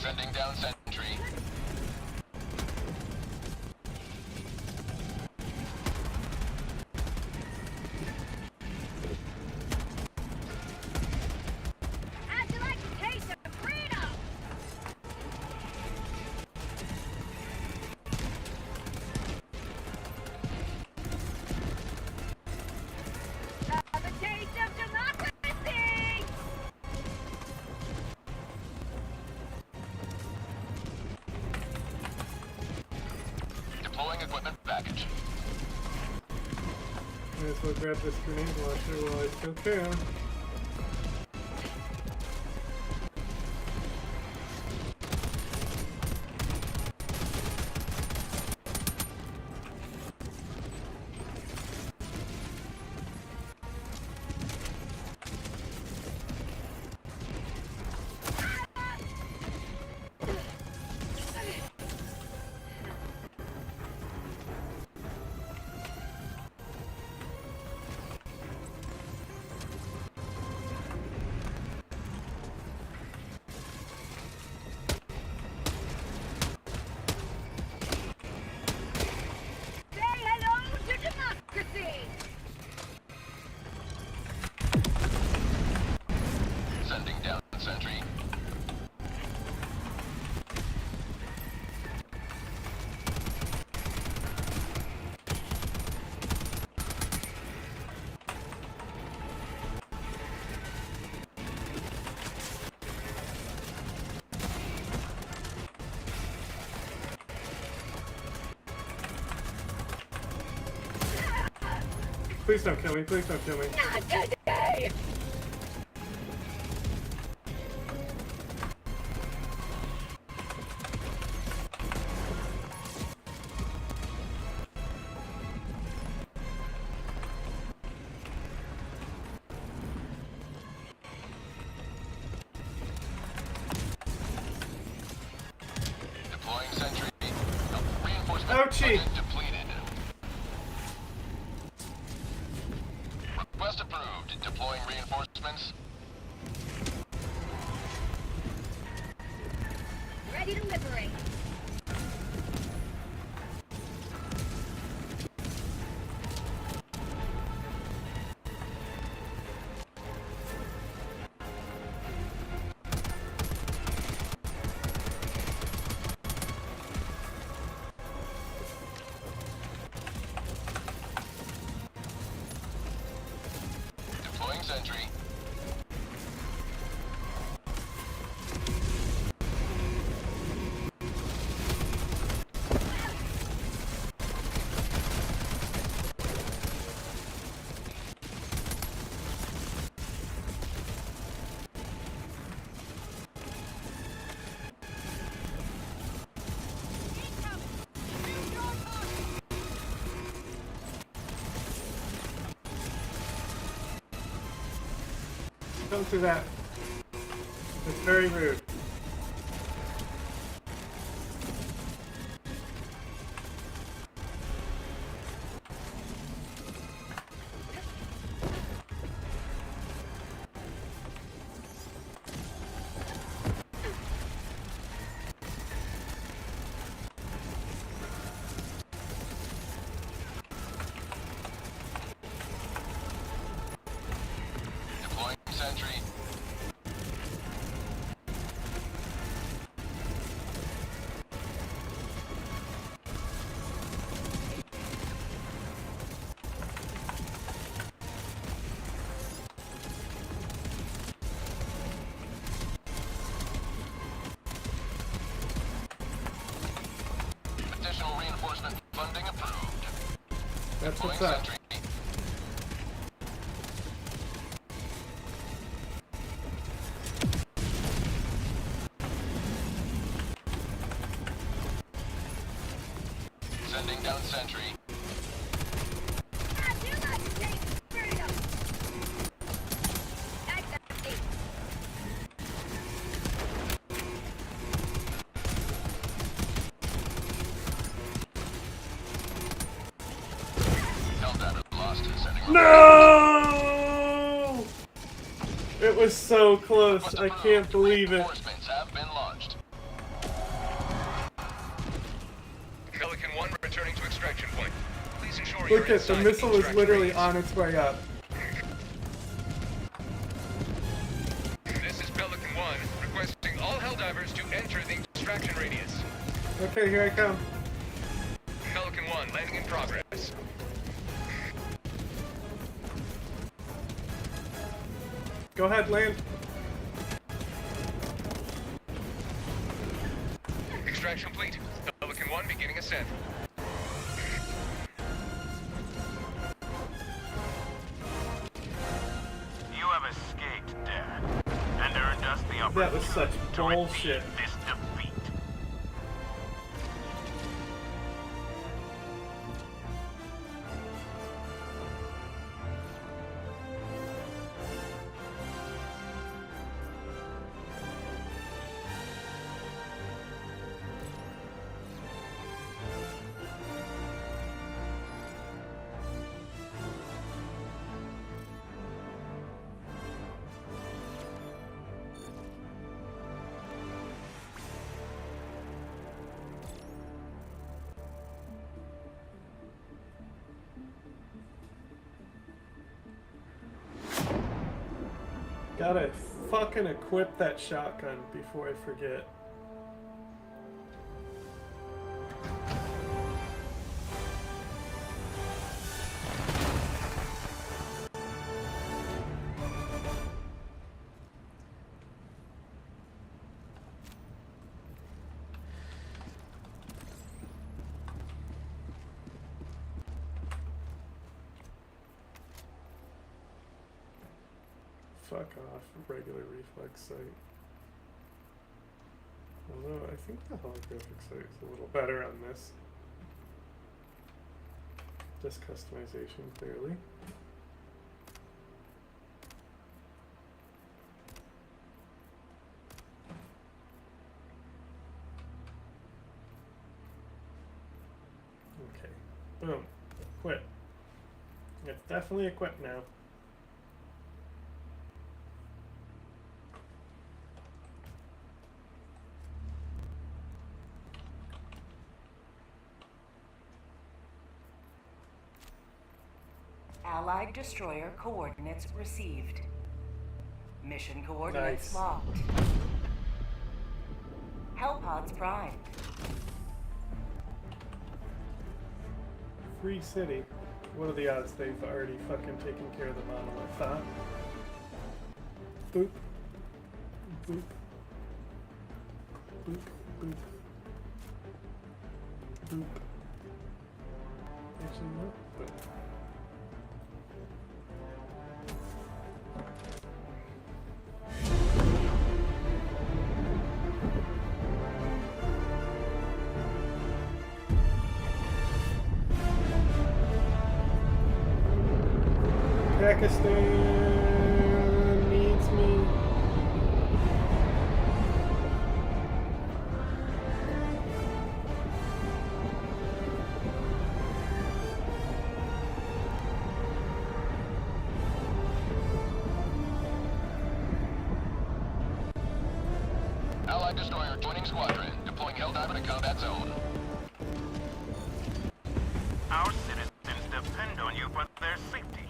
Sending down sentry. How'd you like to taste of freedom? Have a taste of democracy! Deploying equipment package. Might as well grab this grenade launcher while I still can. Say hello to democracy! Sending down sentry. Please don't kill me, please don't kill me. Not today! Deploying sentry. Reinforcement Ouchie! depleted. Request approved. Deploying reinforcements. Ready to liberate. Deploying sentry. Don't do that. It's very rude. Deploying sentry. Additional reinforcement funding approved. That's Deploying what's up. sentry. Sending down sentry. How'd you like to taste freedom? That's a thief. Held out at lost. Sending No! It was so close. I can't believe it. Reinforcements have been launched. extraction point. Please ensure Look you're at the inside missile is extraction literally radius. on its way up. This is Pelican 1, requesting all Helldivers to enter the extraction radius. Okay, here I come. Pelican 1, landing in progress. Go ahead, land. Extraction complete. Pelican 1 beginning ascent. You have escaped, Dad, and earned us the That was opportunity such to bullshit. repeat this defeat. Gotta fucking equip that shotgun before I forget. Fuck off, regular reflex sight. Although I think the holographic sight is a little better on this. Just customization, clearly. Okay, boom, equip. It's definitely equipped now. Allied destroyer coordinates received. Mission coordinates Nice. locked. Hellpods prime. Free city. What are the odds they've already fucking taken care of the monolith, huh? Boop. Boop. Boop. Boop. Boop. Actually, no. Boop. Pakistan needs me. Allied destroyer joining squadron, deploying Helldiver to combat zone. Our citizens depend on you for their safety.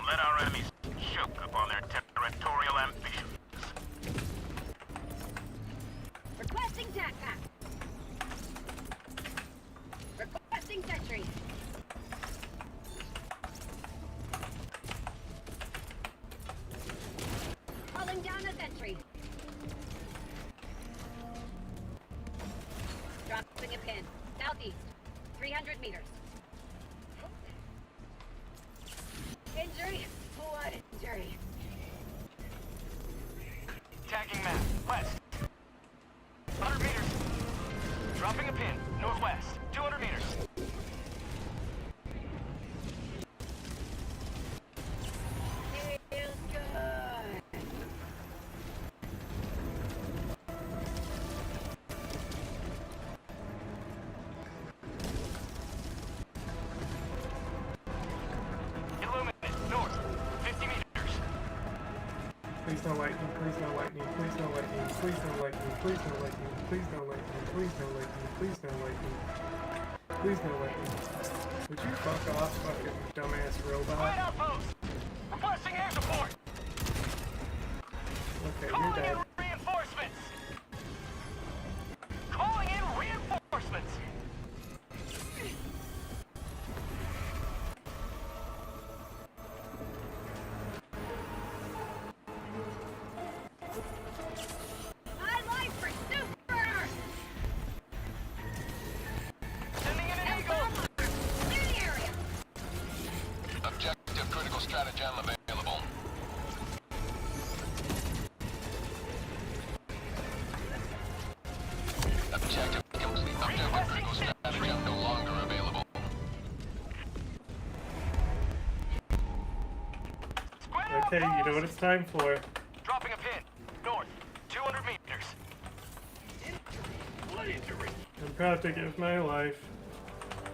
Let our enemies choke upon their territorial ambitions. Requesting TACPAC. Requesting sentry. Calling down a sentry. Dropping a pin. Southeast. 300 meters. Injury? What injury? Tagging map, west. 100 meters. Dropping a pin, northwest. 200 meters. Feels good. Illuminate, north. 50 meters. Please no lightning, please no lightning, please no lightning, please no lightning, please no lightning, please no lightning, please no lightning, please no lightning. Please no weapon. Would you fuck off, fucking dumbass robot? Right outpost! Requesting air support! Okay, Calling you're dead. in reinforcements! Calling in reinforcements! My life for super! Sending in an eagle! Clear the area! Objective critical stratagem available. Objective complete. Objective critical stratagem no longer available. Okay, you know what it's time for. Dropping a pin. North. 200 meters. What injury? I'm proud to give my life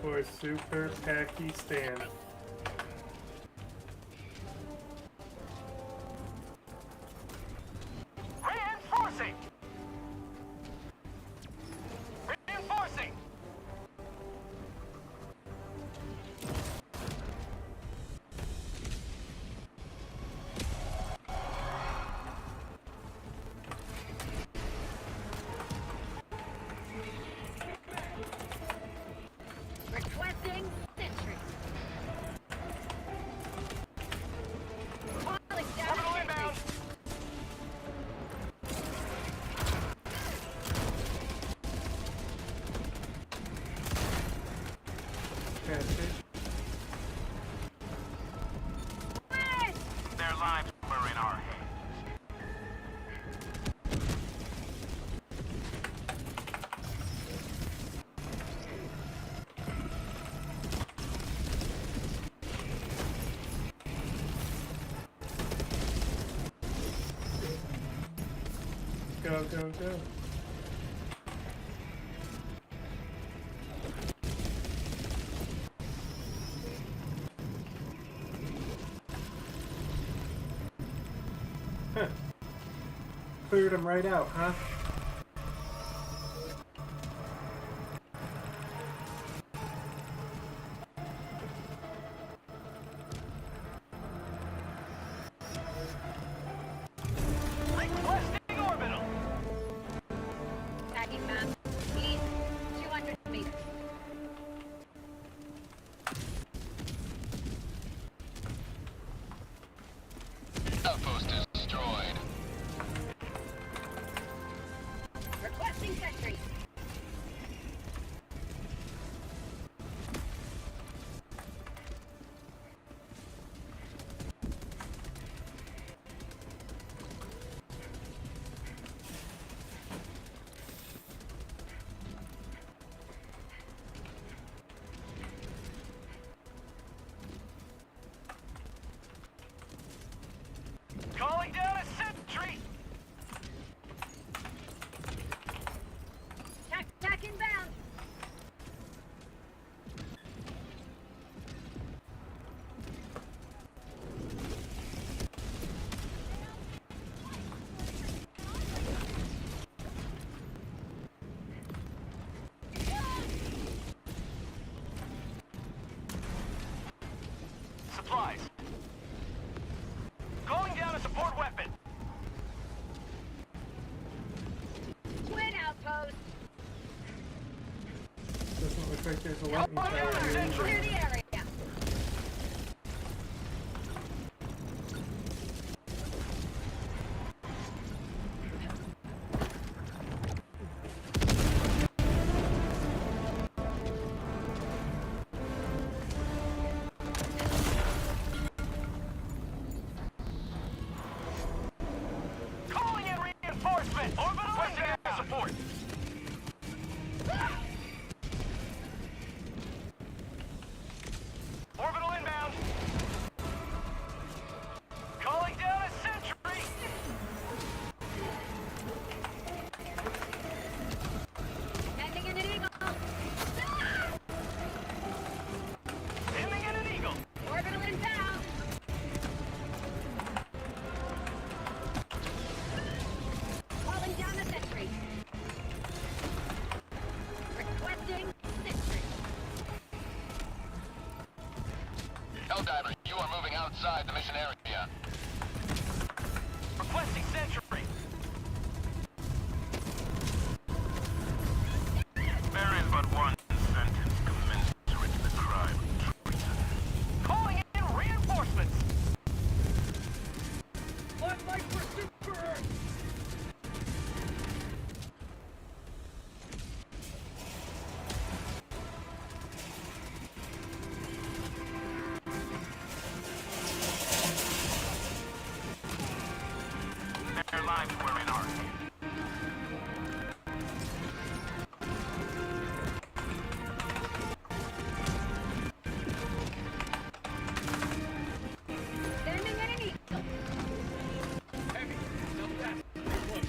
for Super Pakistan. Reinforcing! Reinforcing! Requesting sentry. Calling down Orbital inbound! Their lives were in our hands. Go, go, go. Huh. Cleared him right out, huh? Requesting orbital! Tagging map. East. 200 meters. Outpost is destroyed. Requesting sentry. Calling down a sentry! Tack inbound. Supplies. Calling down a support weapon. Twin outpost. Doesn't look like there's a lightning tower here Clear either. the area. Calling in reinforcement. Orbital inbound. Support. inside the mission area. Requesting sentry. There is but one sentence commensurate to the crime of treason. Calling in reinforcements. One light for Super! Their lives were in our hands. Sending enemy. Heavy, still fast. Close.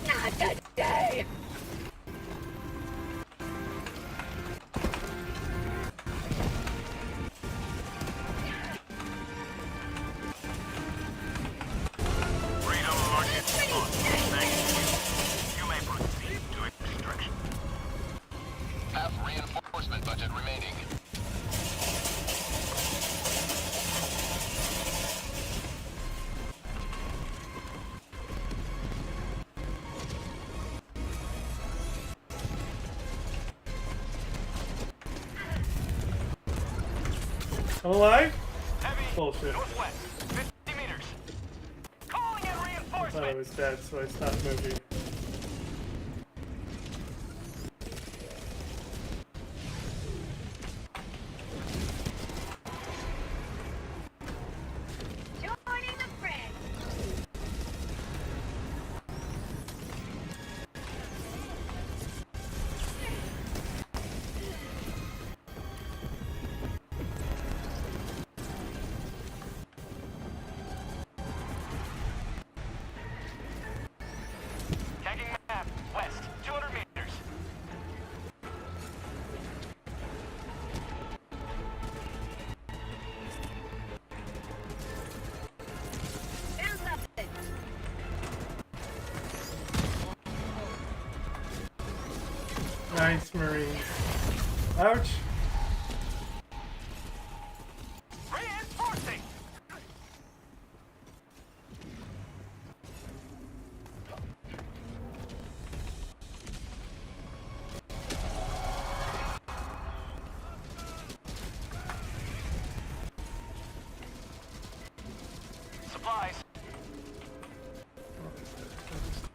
Not today. Freedom market on. Thank you. You may proceed to extraction. Half reinforcement budget remaining. I'm alive? Heavy. Bullshit. Northwest. 50 meters. Calling in I thought I reinforcements. was dead, so I stopped moving. Joining the friends. Tagging map. West. 200 meters. Found something. Nice, Marine. Ouch. Reinforcing. Supplies.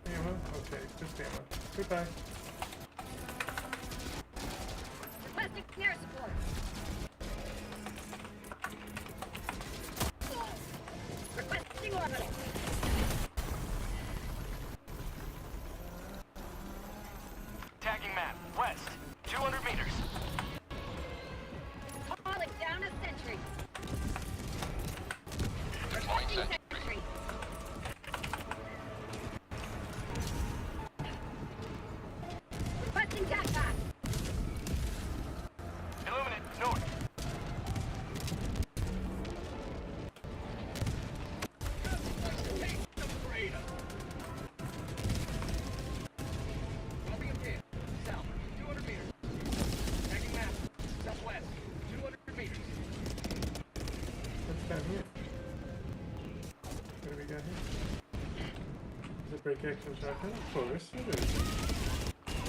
Ammo? Okay, just ammo. Goodbye. Requesting air support. Requesting orbital. Tagging map. West. 200 meters. Calling down a sentry. Deploying Requesting sentry. sentry. Requesting jackpot. Illuminate. North. South, 200 meters. Tagging map. Southwest, 200 meters. What's down here? What do we got here? Is it break action shotgun? Of course it is.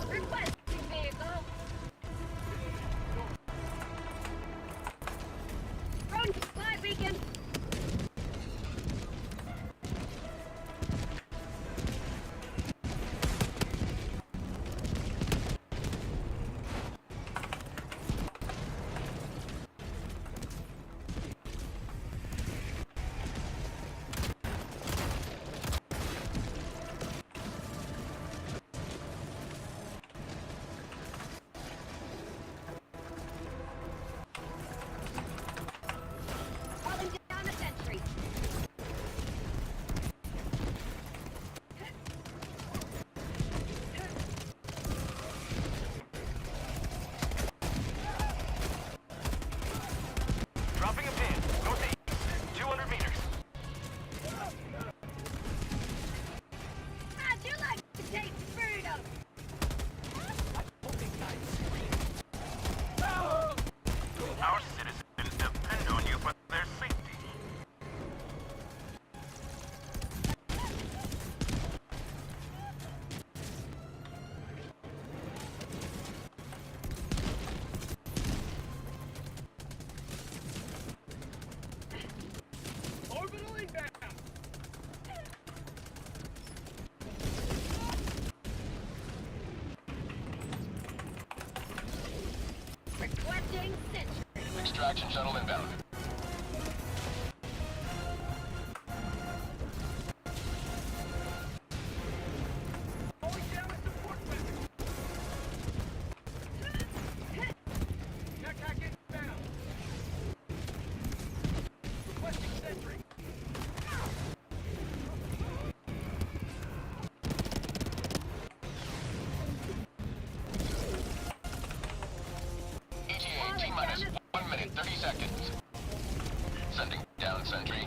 Requesting vehicle. Drone supply beacon. Requesting sentry. Extraction shuttle inbound. ETA T-minus 1 minute, 30 seconds. Sending down sentry.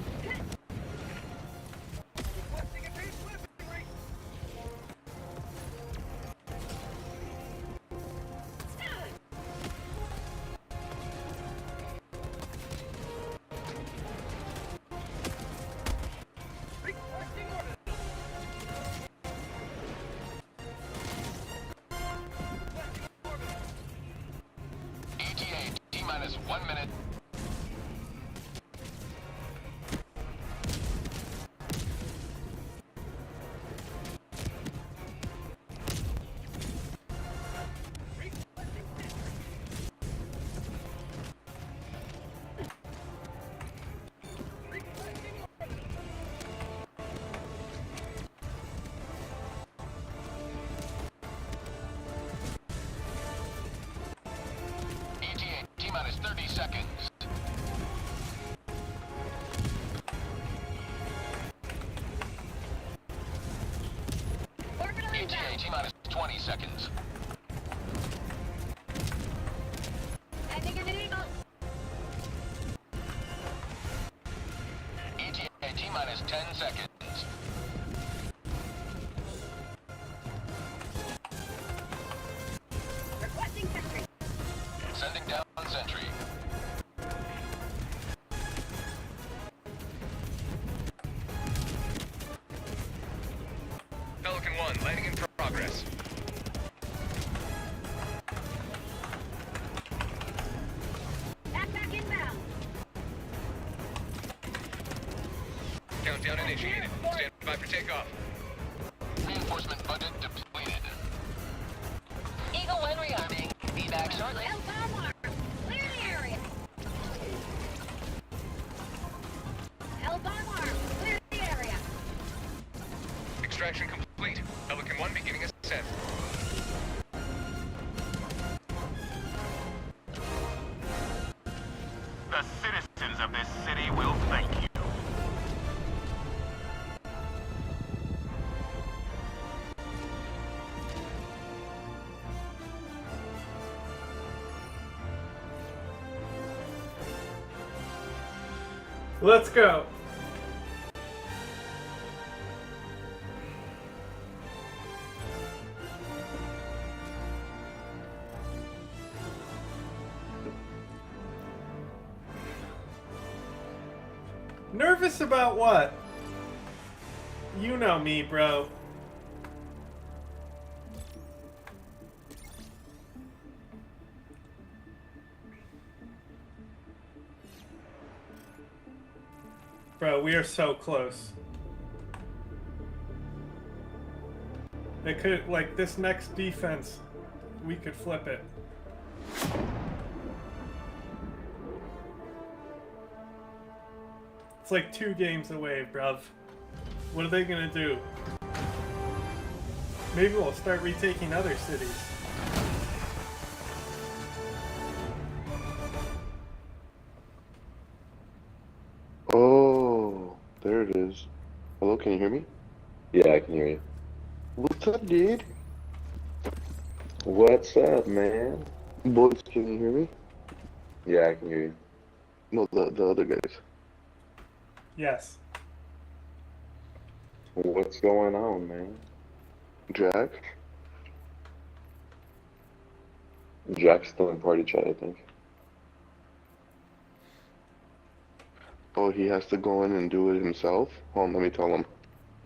ETA T-minus 1 minute. ETA T-minus 30 seconds. ETA T-minus 20 seconds. Landing an eagle. ETA T-minus 10 seconds. Requesting sentry. Sending down sentry. Pelican 1, landing in progress. Backpack inbound. Countdown initiated. Stand by for takeoff. Reinforcement budget depleted. Eagle 1 rearming. Be back shortly. L-bomb arm. Clear the area. L-bomb arm. Clear the area. Extraction complete. Pelican 1 beginning ascent. The citizens of this city will thank you. Let's go. Nervous about what? You know me, bro. Bro, we are so close. They could, like, this next defense, we could flip it. It's like 2 games away, bruv. What are they gonna do? Maybe we'll start retaking other cities. Oh, there it is. Hello, can you hear me? Yeah, I can hear you. What's up, dude? What's up, man? Boys, can you hear me? Yeah, I can hear you. No, the other guys. Yes. What's going on, man? Jack? Jack's still in party chat, I think. Oh, he has to go in and do it himself? Hold on, let me tell him.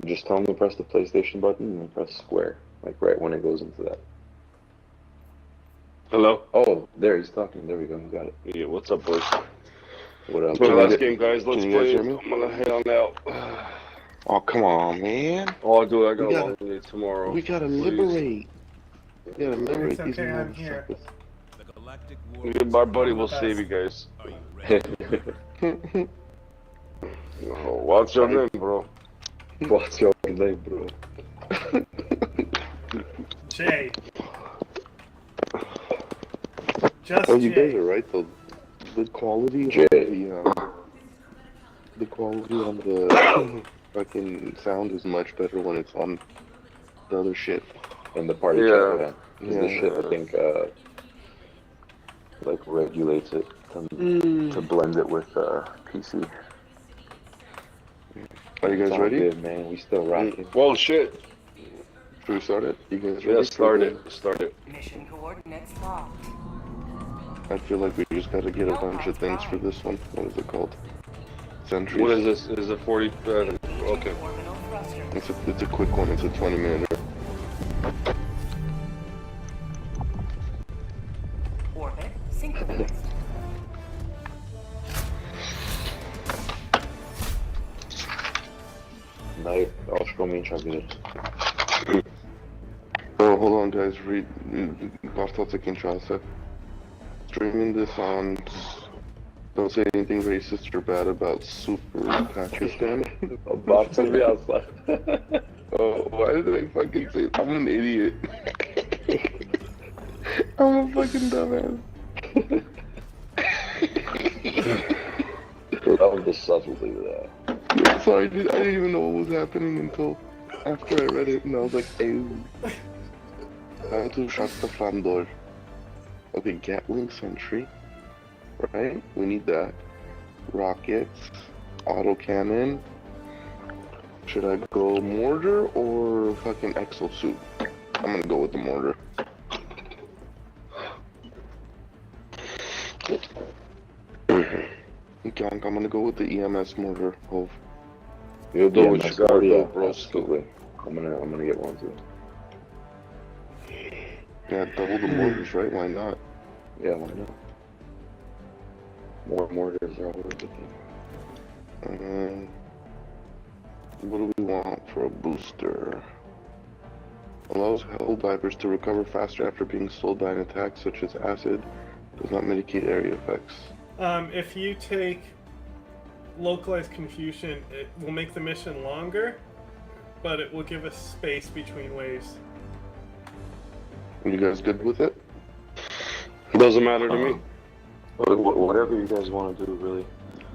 Just tell him to press the PlayStation button and press square, like right when it goes into that. Hello? Oh, there, he's talking. There we go, you got it. Yeah, what's up, boys? What up? It's my last game, guys. Let's play. I'm gonna head on out. Oh, come on, man. Oh, dude, I got We a gotta- long day tomorrow. We gotta Please. liberate. We gotta liberate It's these okay, I'm here. motherfuckers. galactic My buddy will save you guys. Are you ready? Oh, what's your name, bro? What's your name, bro? Jay. Just Oh, you Jay. guys are right though. The quality Jay. the quality on the fucking sound is much better when it's on the other shit. And the party Yeah. chat, yeah. 'Cause Yeah. this shit, I think, like regulates it to blend it with PC. Are you guys Sound ready? Good, man. We still rocking. Well, shit. Should we start it? You guys ready? Yeah, start it. Start it. Mission coordinates locked. I feel like we just gotta get a bunch of things for this one. What is it called? Sentries. What is this? Is it 40? Okay. Orbital thruster. It's a quick one. It's a 20-minute. Orbit synchronized. Nej, avslå min chagger. Oh, hold on, guys. Bara ta ett sekund, Chase. Streaming this on. Don't say anything racist or bad about Super Pakistan. Varför vi alltså? Oh, why did I fucking say? I'm an idiot. I'm a fucking dumbass. That was the subtlety of that. Yeah, sorry, I didn't even know what was happening until after I read it, and I was like, ew. How to shut the front door. Okay, Gatling Sentry. Right? We need that. Rockets. Autocannon. Should I go mortar or fucking exosuit? I'm gonna go with the mortar. Okay, I'm gonna go with the EMS mortar. Hove. You do what you gotta do, bro. Absolutely. I'm gonna get one too. Yeah, double the mortars, right? Why not? Yeah, why not? More mortars are always a thing. What do we want for a booster? Allows hell divers to recover faster after being slowed by an attack such as acid. Does not mitigate area effects. If you take localized confusion, it will make the mission longer, but it will give us space between waves. Are you guys good with it? Doesn't matter to me. Whatever you guys want to do, really.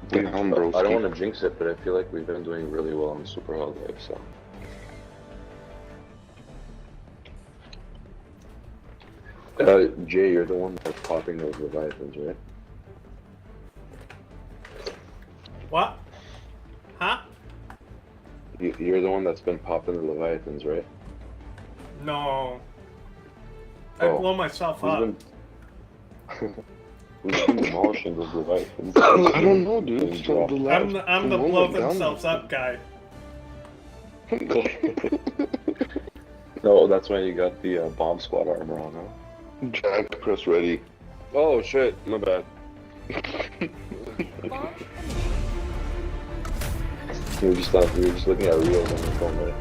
Down, bro. I don't want to jinx it, but I feel like we've been doing really well on the Super Holiday, so. Jay, you're the one that's popping those Leviathans, right? What? Huh? You're the one that's been popping the Leviathans, right? No. I blow myself up. We've been demolishing those Leviathans. I don't know, dude. I'm the blow themselves up guy. No, that's why you got the bomb squad armor on, huh? Jack, press ready. Oh shit, my bad. We were just looking at reels on the phone, right?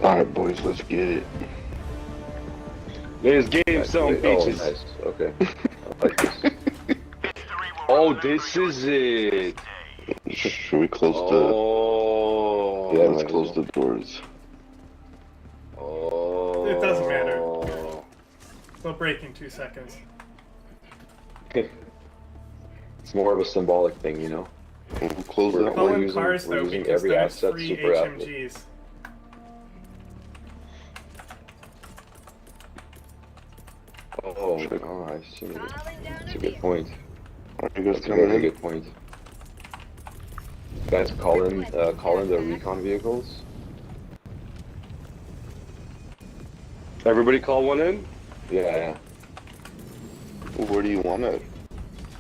Alright, boys, let's get it. There's game selling peaches. Oh, nice. Okay. I like this. Oh, this is it. Should we close Oh. the... Yeah, let's close the doors. Oh. It doesn't matter. They'll break in 2 seconds. It's more of a symbolic thing, you know? We'll close that Call one. in cars though, using because every there's asset free super aptly. HMGs. Oh, I see. That's a good point. Are you guys That's a coming very in? good point. Guys, call in the recon vehicles. Everybody call one in? Yeah. Where do you want it?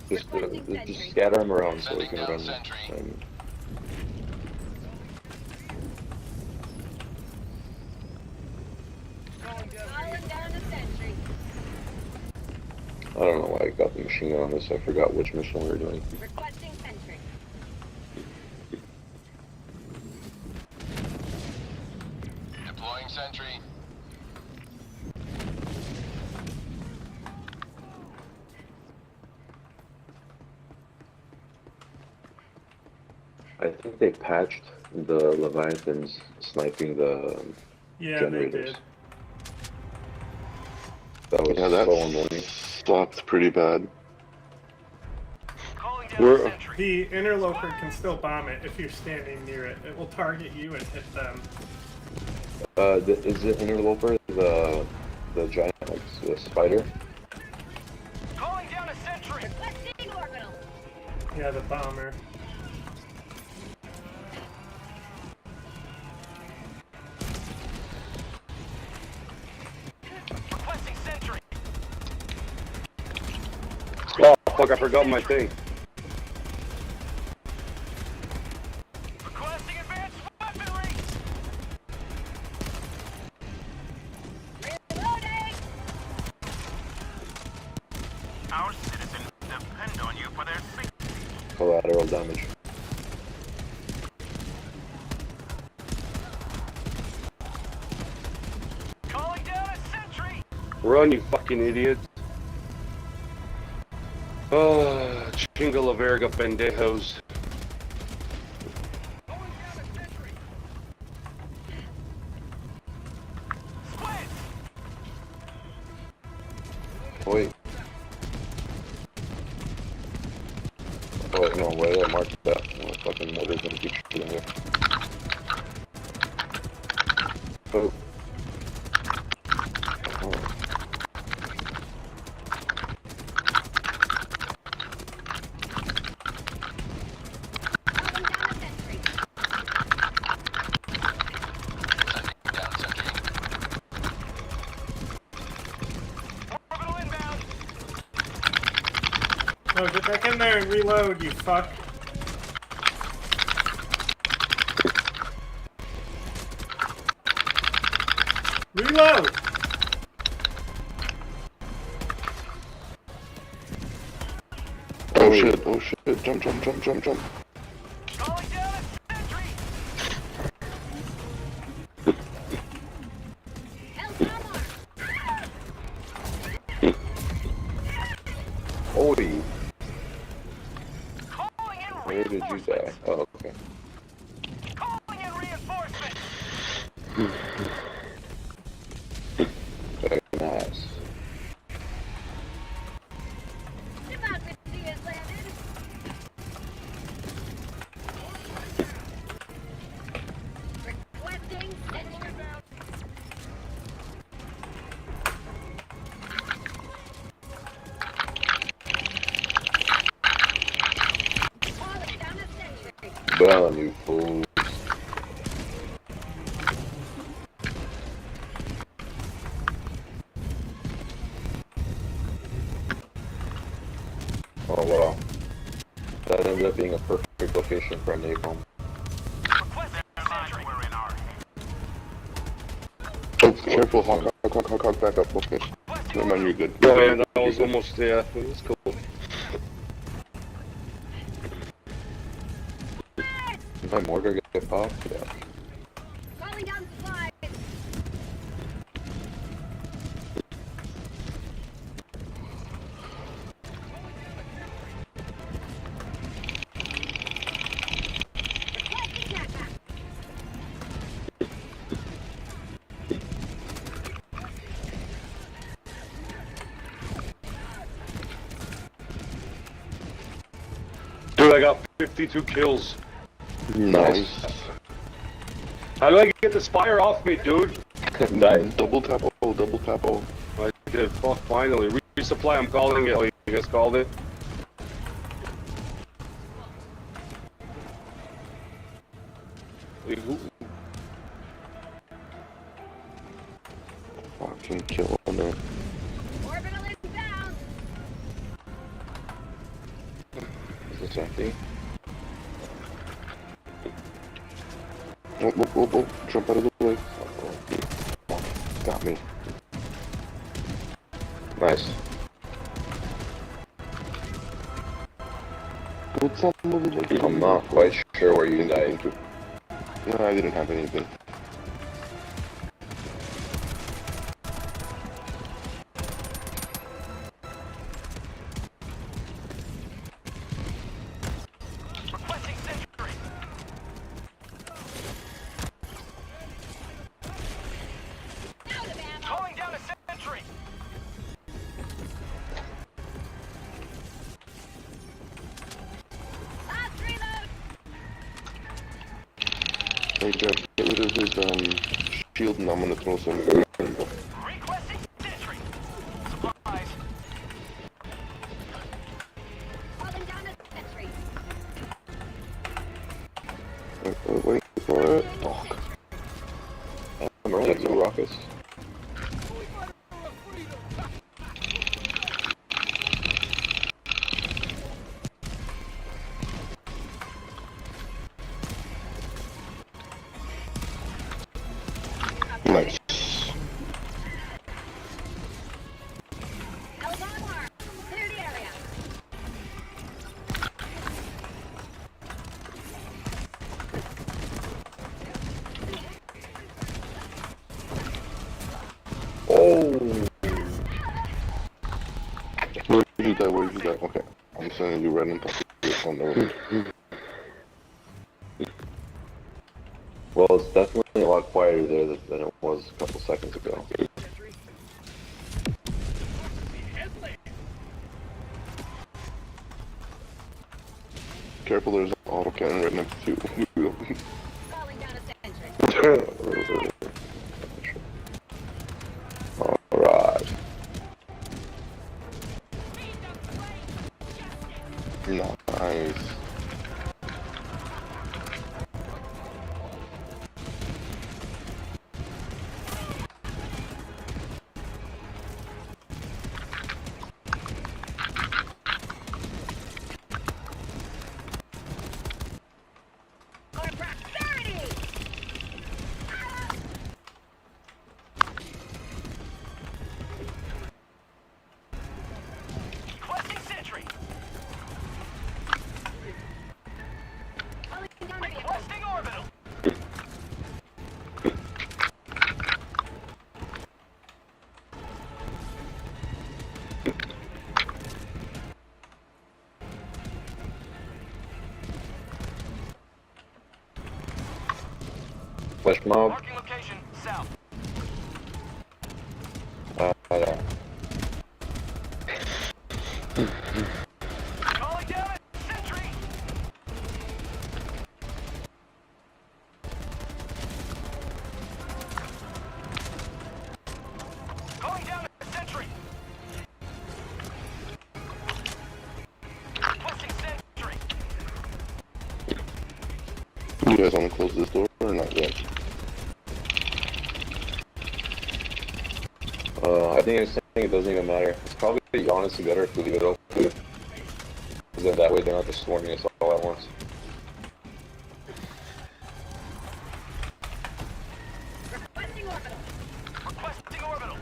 Just scatter them around so we can run. I don't know why I got the machine gun on this. I forgot which mission we were doing. Requesting sentry. Deploying sentry. I think they patched the Leviathans sniping the generators. They did. That was so annoying. Stopped pretty bad. The interloper can still bomb it if you're standing near it. It will target you and hit them. Is it interloper the giant, like the spider? Calling down a sentry. Requesting orbital. Yeah, the bomber. Requesting sentry. Oh fuck! I forgot my thing. Requesting advanced weaponry. Reloading. Our citizens depend on you for their safety. Collateral damage. Calling down a sentry. Run, you fucking idiots! Oh, chinga la verga, pendejos. Wait. Oh wait, no, wait, I marked that. Oh, fucking mortar's gonna keep shooting here. Oh. No, get back in there and reload, you fuck. Reload! Oh shit, oh shit, jump, jump, jump, jump, jump. Oi! Where did you die? Oh, okay. Calling in reinforcements. Very nice. About 50 has landed. Requesting sentry. Calling down a sentry. Burn, you fools. Oh wow. That ended up being a perfect location for a napalm. Oh, careful, Hawk, back up, okay. Never mind, you're good. Oh yeah, that was almost, yeah, it was cool. Did my mortar get popped? Yeah. Calling down supplies. Dude, I got 52 kills. Nice. How do I get the spire off me, dude? Nice. Double tap O, double tap O. I did, fuck, finally. Resupply, I'm calling it. Oh, you guys called it? Fucking killing it. Orbital is down. Is this empty? Oh, jump out of the way. Oh, got me. Nice. What's up, I'm not quite sure where you died. No, I didn't have anything. Requesting sentry. Calling down a sentry. Hey, Jeff, get rid of his shield and I'm gonna throw some. Requesting sentry. Supplies. Calling down a sentry. Wait for it. Oh. I'm running like 2 rockets. Nice. Clear the area. Oh! Where did you die? Where did you die? Okay. I'm sending you right on top of your phone there. Well, it's definitely a lot quieter there than it was a couple seconds ago. Careful, there's an auto cannon right next to you. Calling down a sentry. Alright. Nice. Requesting sentry. Requesting orbital. Flash mob. Marking location south. Yeah. Calling down a sentry. Calling down a sentry. Requesting sentry. You guys want to close this door or not yet? I think it doesn't even matter. It's probably honestly better if we leave it open. Because then that way they're not just swarming us all at once. Requesting orbital. Requesting orbital.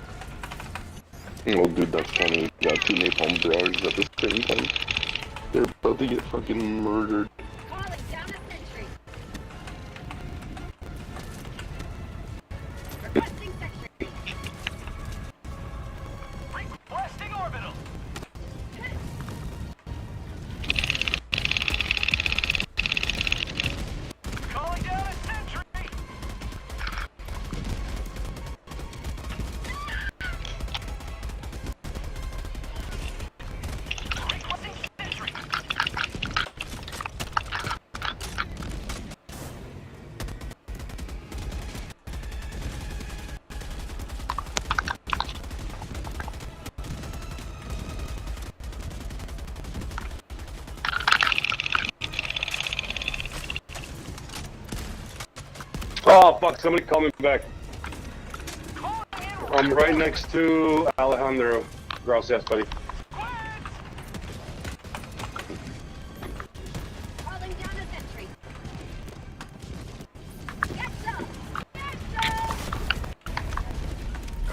Oh, dude, that's funny. You got 2 napalm barrages at the same time. They're about to get fucking murdered. Calling down a sentry. Requesting sentry. Requesting orbital. Calling down a sentry. Requesting sentry. Oh fuck, somebody call me back. I'm right next to Alejandro. Gracias, buddy.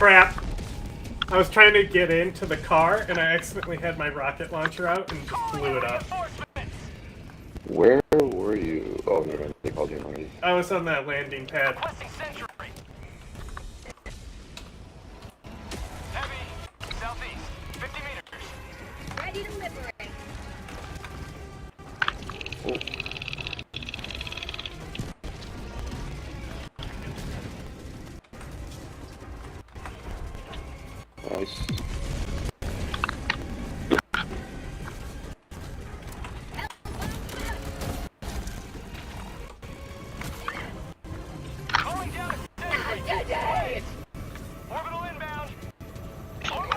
crap! I was trying to get into the car, and I accidentally had my rocket launcher out and just blew it up. Where were you? Oh, never mind. They called you already. I was on that landing pad. Southeast, 50 meters. Ready to liberate. Nice.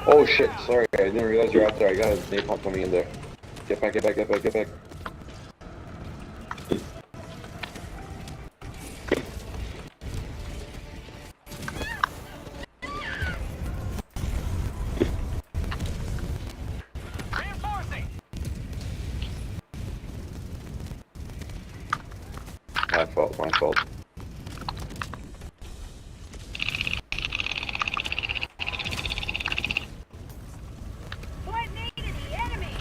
Oh shit, sorry, I didn't realize you're out there. I got a napalm coming in there. Get back, get back, get back, get back. My fault, my fault. Point me to the enemy.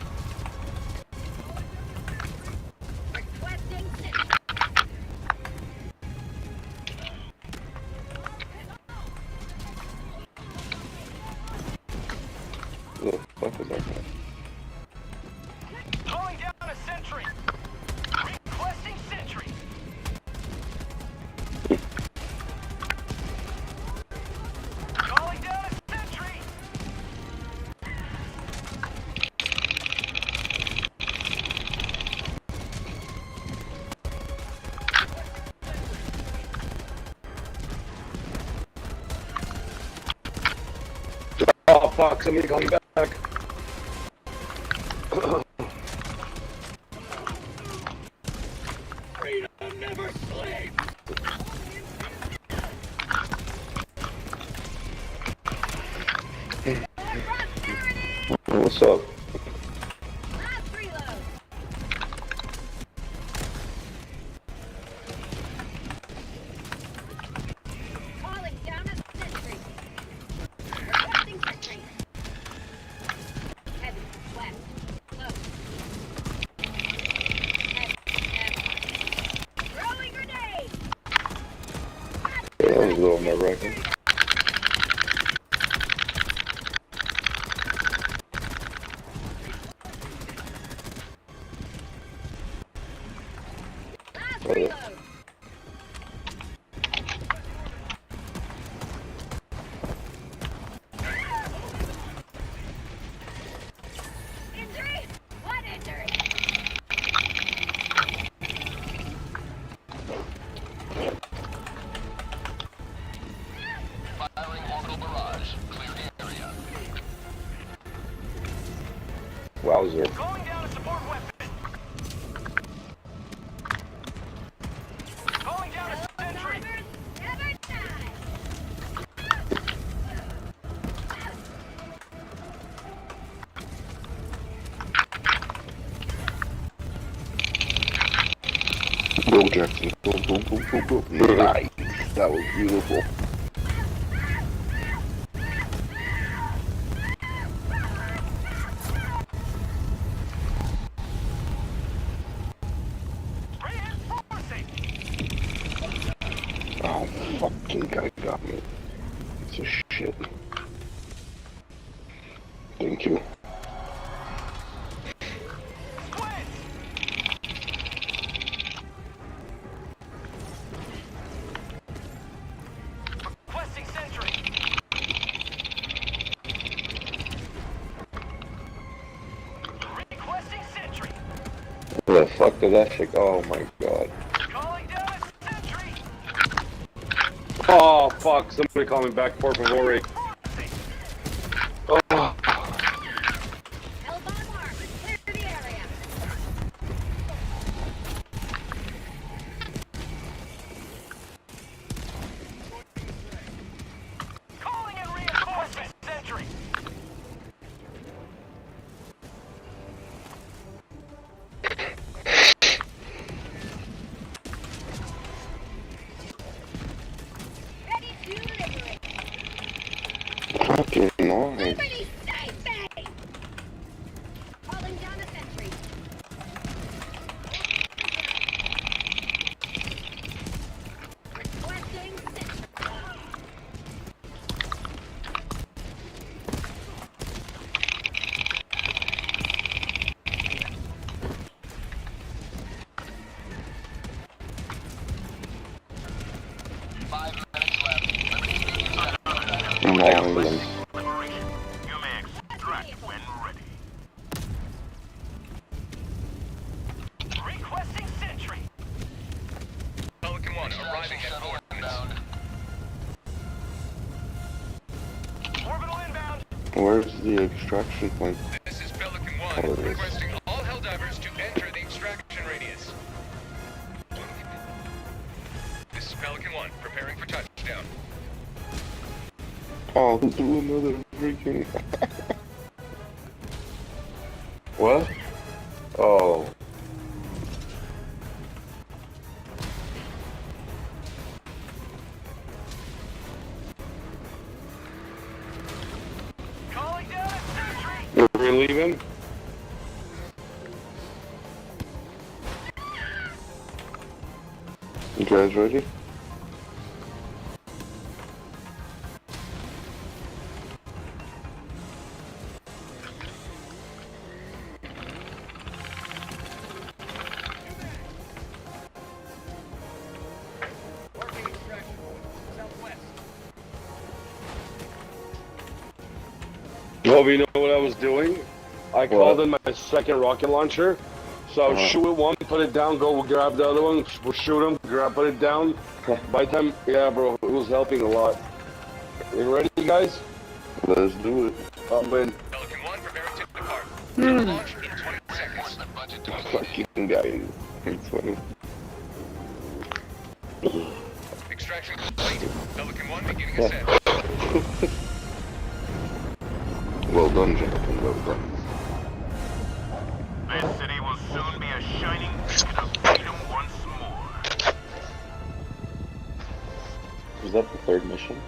Requesting Who the fuck was that guy? Calling down a sentry. Requesting sentry. Calling down a sentry. Oh fuck, somebody call me back. Freedom never sleeps. What's up? last reload. Calling down a sentry. Requesting sentry. Heavy, west, close. Heavy, throwing grenade. Yeah, that was a little nerve-wracking. Last reload. Injury? What injury? Firing orbital barrage. Clear the area. Wowzer. Calling down a support weapon. Calling down a sentry. Never die. Go Jackson. Go, go, go, go, go. Nice. That was beautiful. Oh, fucking guy got me. It's a shit. Thank you. Requesting sentry. Requesting sentry. Where the fuck did that shit go? Oh my god. Calling down a sentry. Oh fuck, somebody call me back, por favor. Oh. Elbow mark. Clear the area. Calling in reinforcement sentry. Ready to liberate. Nice. You may extract when ready. Requesting sentry. Pelican 1 arriving at coordinates. Orbital inbound. Where's the extraction point? This is Pelican Oh, 1 it is. requesting all Helldivers to enter the extraction radius. This is Pelican 1 preparing for touchdown. Oh, do another freaking. What? Oh. Calling down a sentry. We're leaving? You guys ready? Working extraction point. Southwest. Well, you know what I was doing? I called in my second rocket launcher. So I would shoot it one, put it down, go grab the other one, we'll shoot him, put it down. By the time, yeah, bro, it was helping a lot. You ready, guys? Let's do it. I'm in. Pelican 1 preparing to depart. Launch in 20 seconds. Fucking guy. It's funny. Extraction complete. Pelican 1 beginning ascent. Well done, Jonathan. Well done. This city will soon be a shining beacon of freedom once more. Was that the third mission?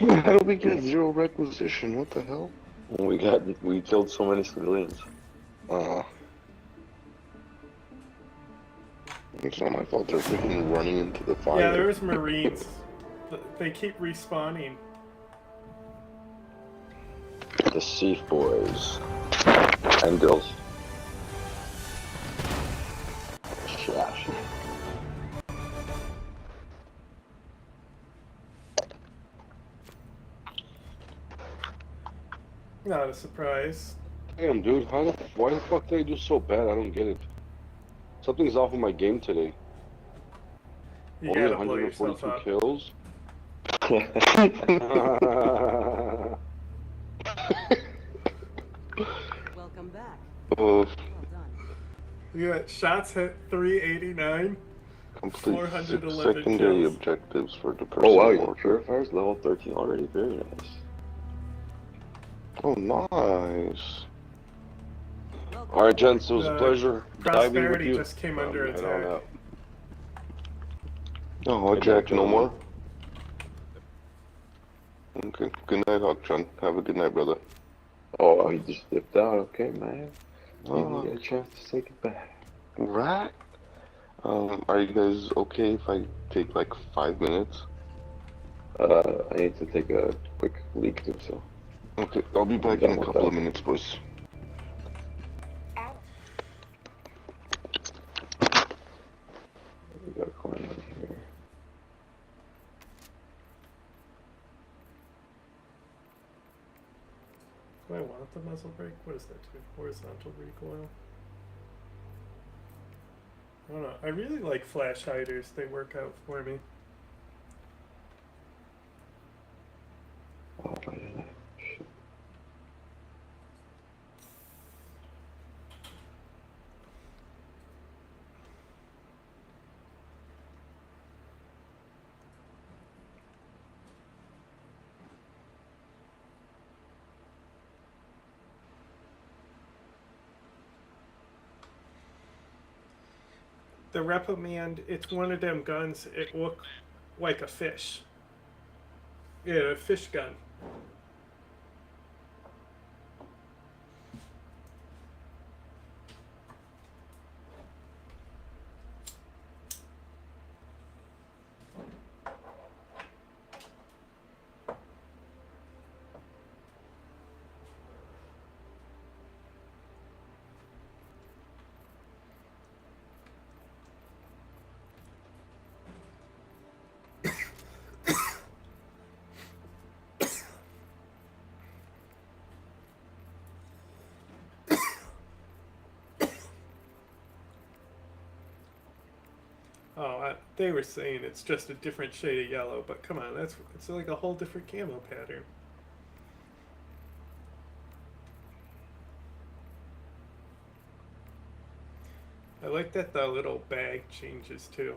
How did we get 0 requisition? What the hell? We killed so many civilians. It's not my fault. They're freaking running into the fire. Yeah, there's Marines. They keep respawning. The Seaf boys. And girls. Shash. Not a surprise. Damn, dude, why the fuck did I do so bad? I don't get it. Something's off of my game today. You Only gotta blow yourself 142 up. kills. Welcome back. Oh, You got shots hit 389. complete 411 6 secondary kills. objectives for the person. Oh wow, your purifiers level 13 already. Very nice. Oh, nice. Alright, gents, it was a pleasure diving with Prosperity you. just came under Head on attack. out. Oh, Jack, no more? Okay. Good night, Hawkchan. Have a good night, brother. Oh, he just dipped out. Okay, man. You Oh. didn't get a chance to say goodbye. Right? Are you guys okay if I take like 5 minutes? I need to take a quick leak too, so. Okay, I'll be back in a couple of minutes, boys. We got a coin in here. Do I want the muzzle brake? What is that do? Horizontal recoil? I don't know. I really like flash hiders. They work out for me. Oh, yeah. Shit. The Reprimand, it's one of them guns. It look like a fish. Yeah, a fish gun. Oh, they were saying it's just a different shade of yellow, but come on, it's like a whole different camo pattern. I like that the little bag changes too.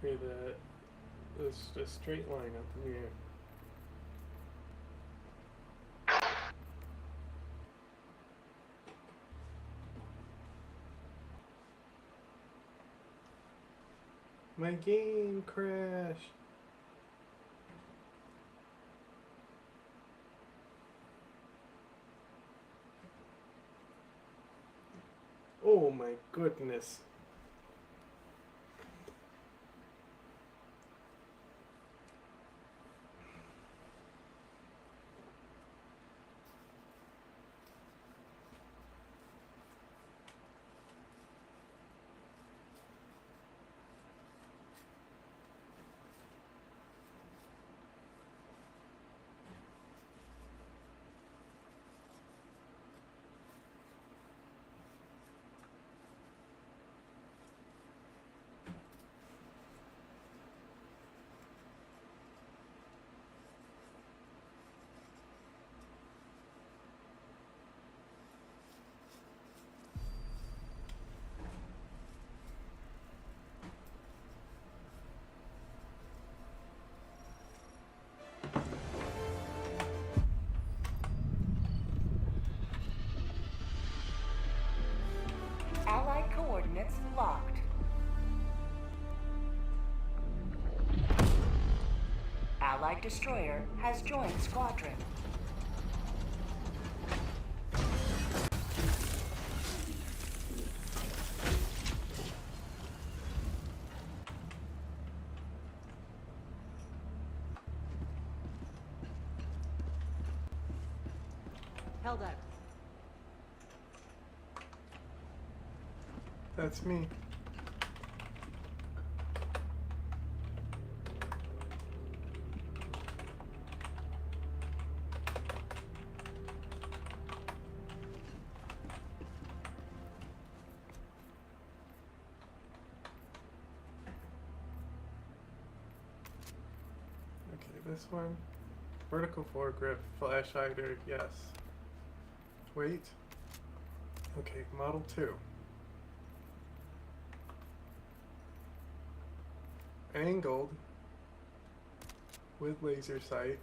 Here, there's a straight line up in the air. My game crashed. Oh my goodness. Allied coordinates locked. Allied destroyer has joined squadron. Helldiver. That's me. Okay, this one. Vertical foregrip, flash hider, yes. Wait. Okay, model 2. Angled with laser sight.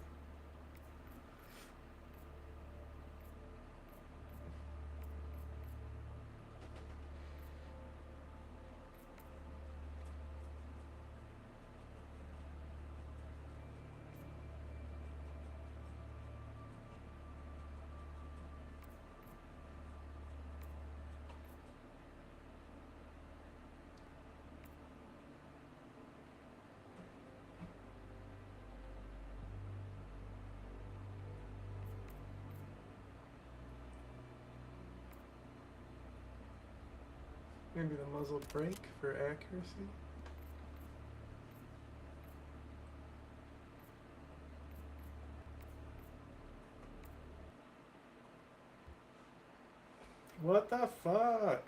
Maybe the muzzle brake for accuracy. What the fuck?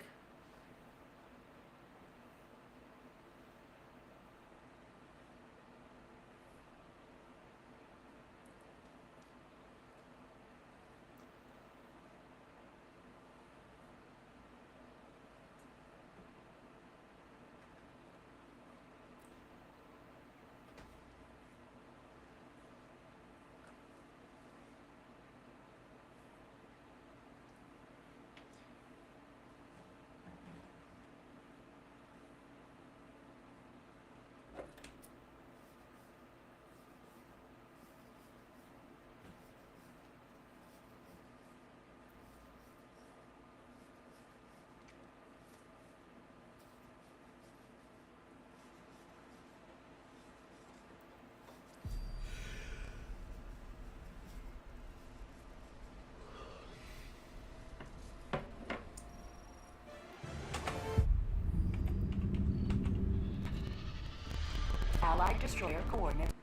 Allied destroyer coordinates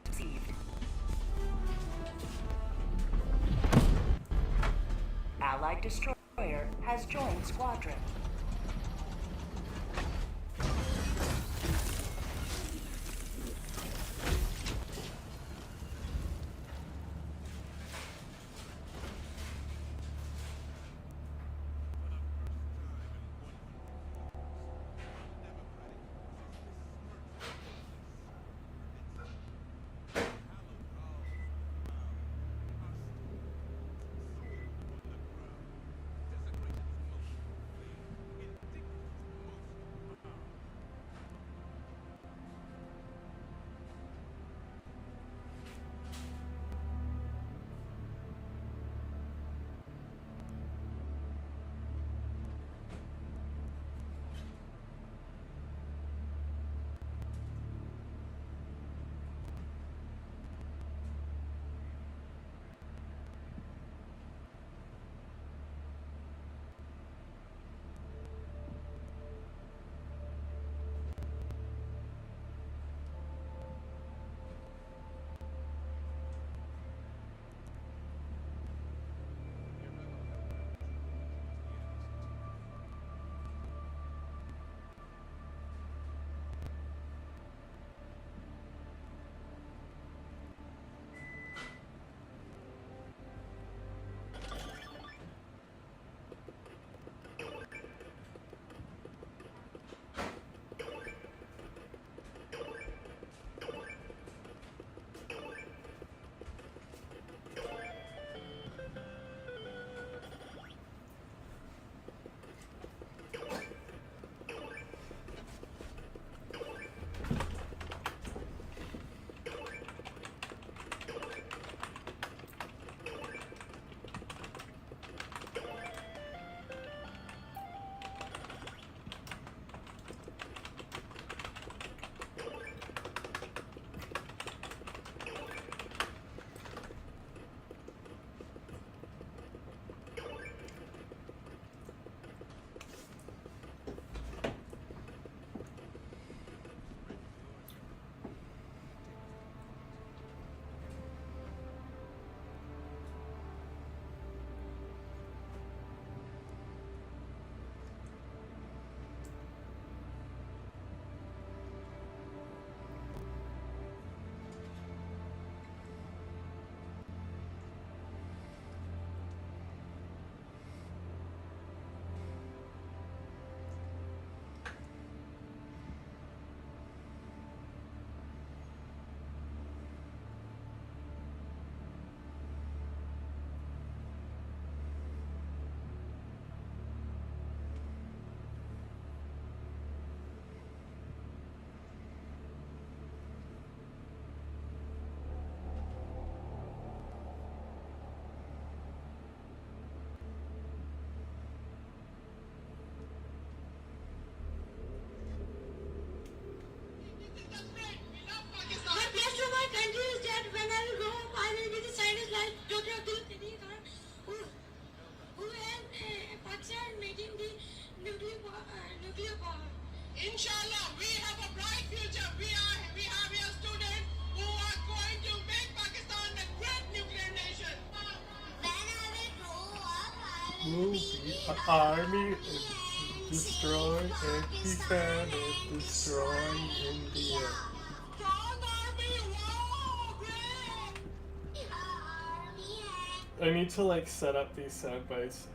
received. Allied destroyer has joined squadron. Inshallah, we have a bright future. We have here students who are going to make Pakistan a great nuclear nation. Army destroy Pakistan and destroy India. I need to like set up these sound bites.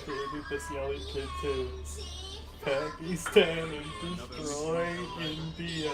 Created this yelling kid to Pakistan and destroy India.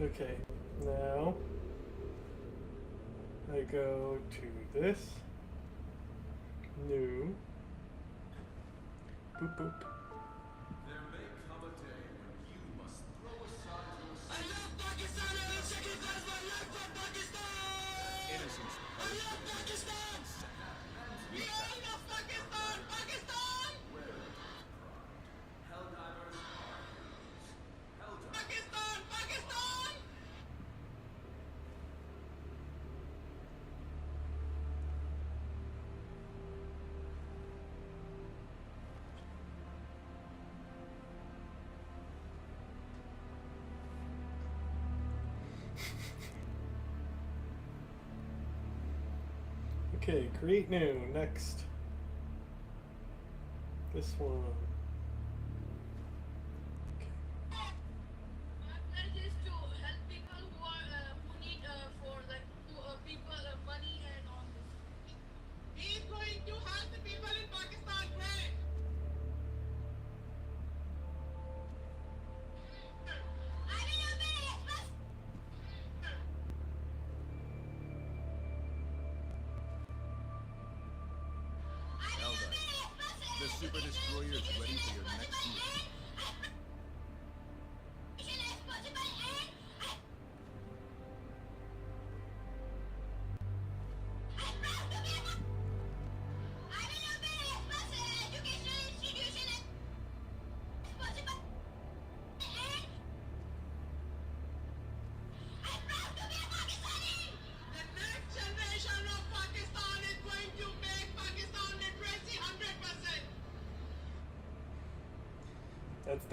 Okay, now I go to this. New. Boop boop. There may come a day when you must throw aside your I love Pakistan and I sacrifice my life for Pakistan! Innocence I love Pakistan! We all love Pakistan! Pakistan! Helldivers are heroes. Pakistan! Pakistan! Okay, create new. Next. This one. Pledge is to help people who are who need for like people money and all this. He's going to help the people in Pakistan. Great. Helldivers, the Super Destroyer is ready for your next mission. The next generation of Pakistan is going to make Pakistan literacy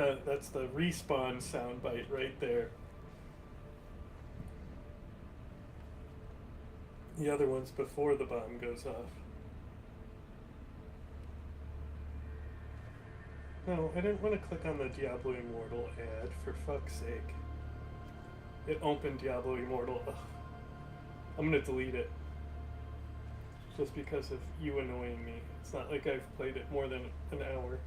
100%. That's the respawn soundbite right there. The other one's before the bomb goes off. No, I didn't want to click on the Diablo Immortal ad, for fuck's sake. It opened Diablo Immortal. Ugh. I'm gonna delete it. Just because of you annoying me. It's not like I've played it more than an hour.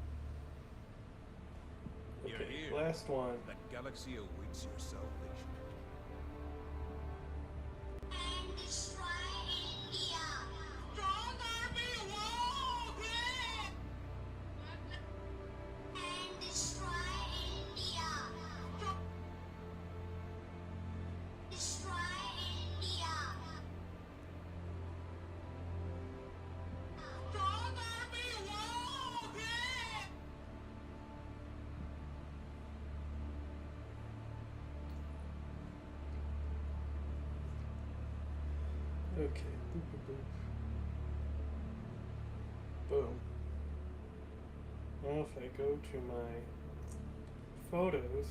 You're Okay, here. last one. The galaxy awaits your salvation. Strong army, whoa, great! And destroy India. Destroy India. Strong army, whoa, great! Okay, boop boop boop. Boom. Now if I go to my photos,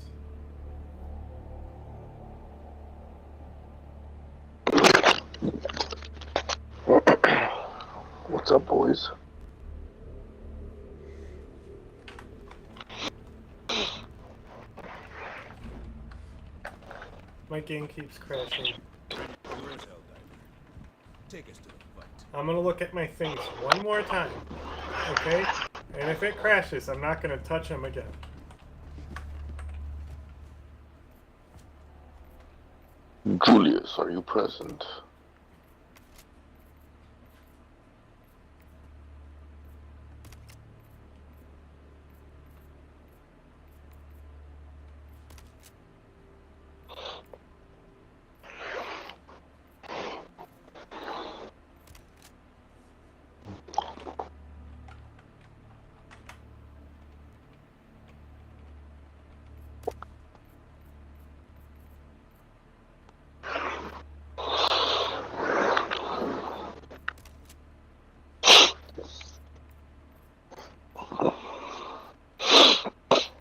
What's up, boys? my game keeps crashing. Where's Helldiver? Take us to the fight. I'm gonna look at my things one more time, okay? And if it crashes, I'm not gonna touch them again. Julius, are you present?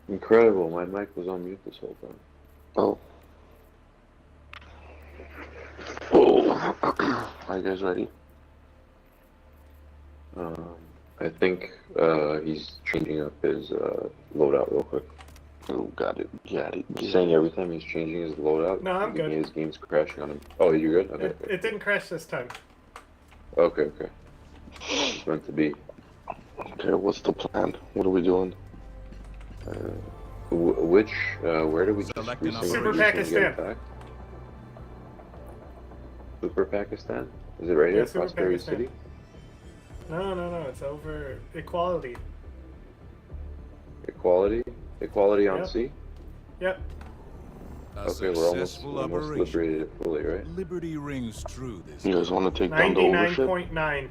Incredible, my mic was on mute this whole time. Oh. Oh. Are you guys ready? I think he's changing up his loadout real quick. Oh, got it. He's saying every time he's changing his loadout, No, I'm good. his game's crashing on him. Oh, you're good? Okay. It didn't crash this time. Okay. It's meant to be. Okay, what's the plan? What are we doing? Where do we just Select an recently Super get Pakistan. attacked? Super Pakistan? Is it right Yeah, here? Super Prosperity Pakistan. City? No, it's over Equality. Equality? Equality on Yep. sea? Yep. Okay, we're almost liberated it fully, right? Liberty rings true this You guys want to take down the overship? 99.9.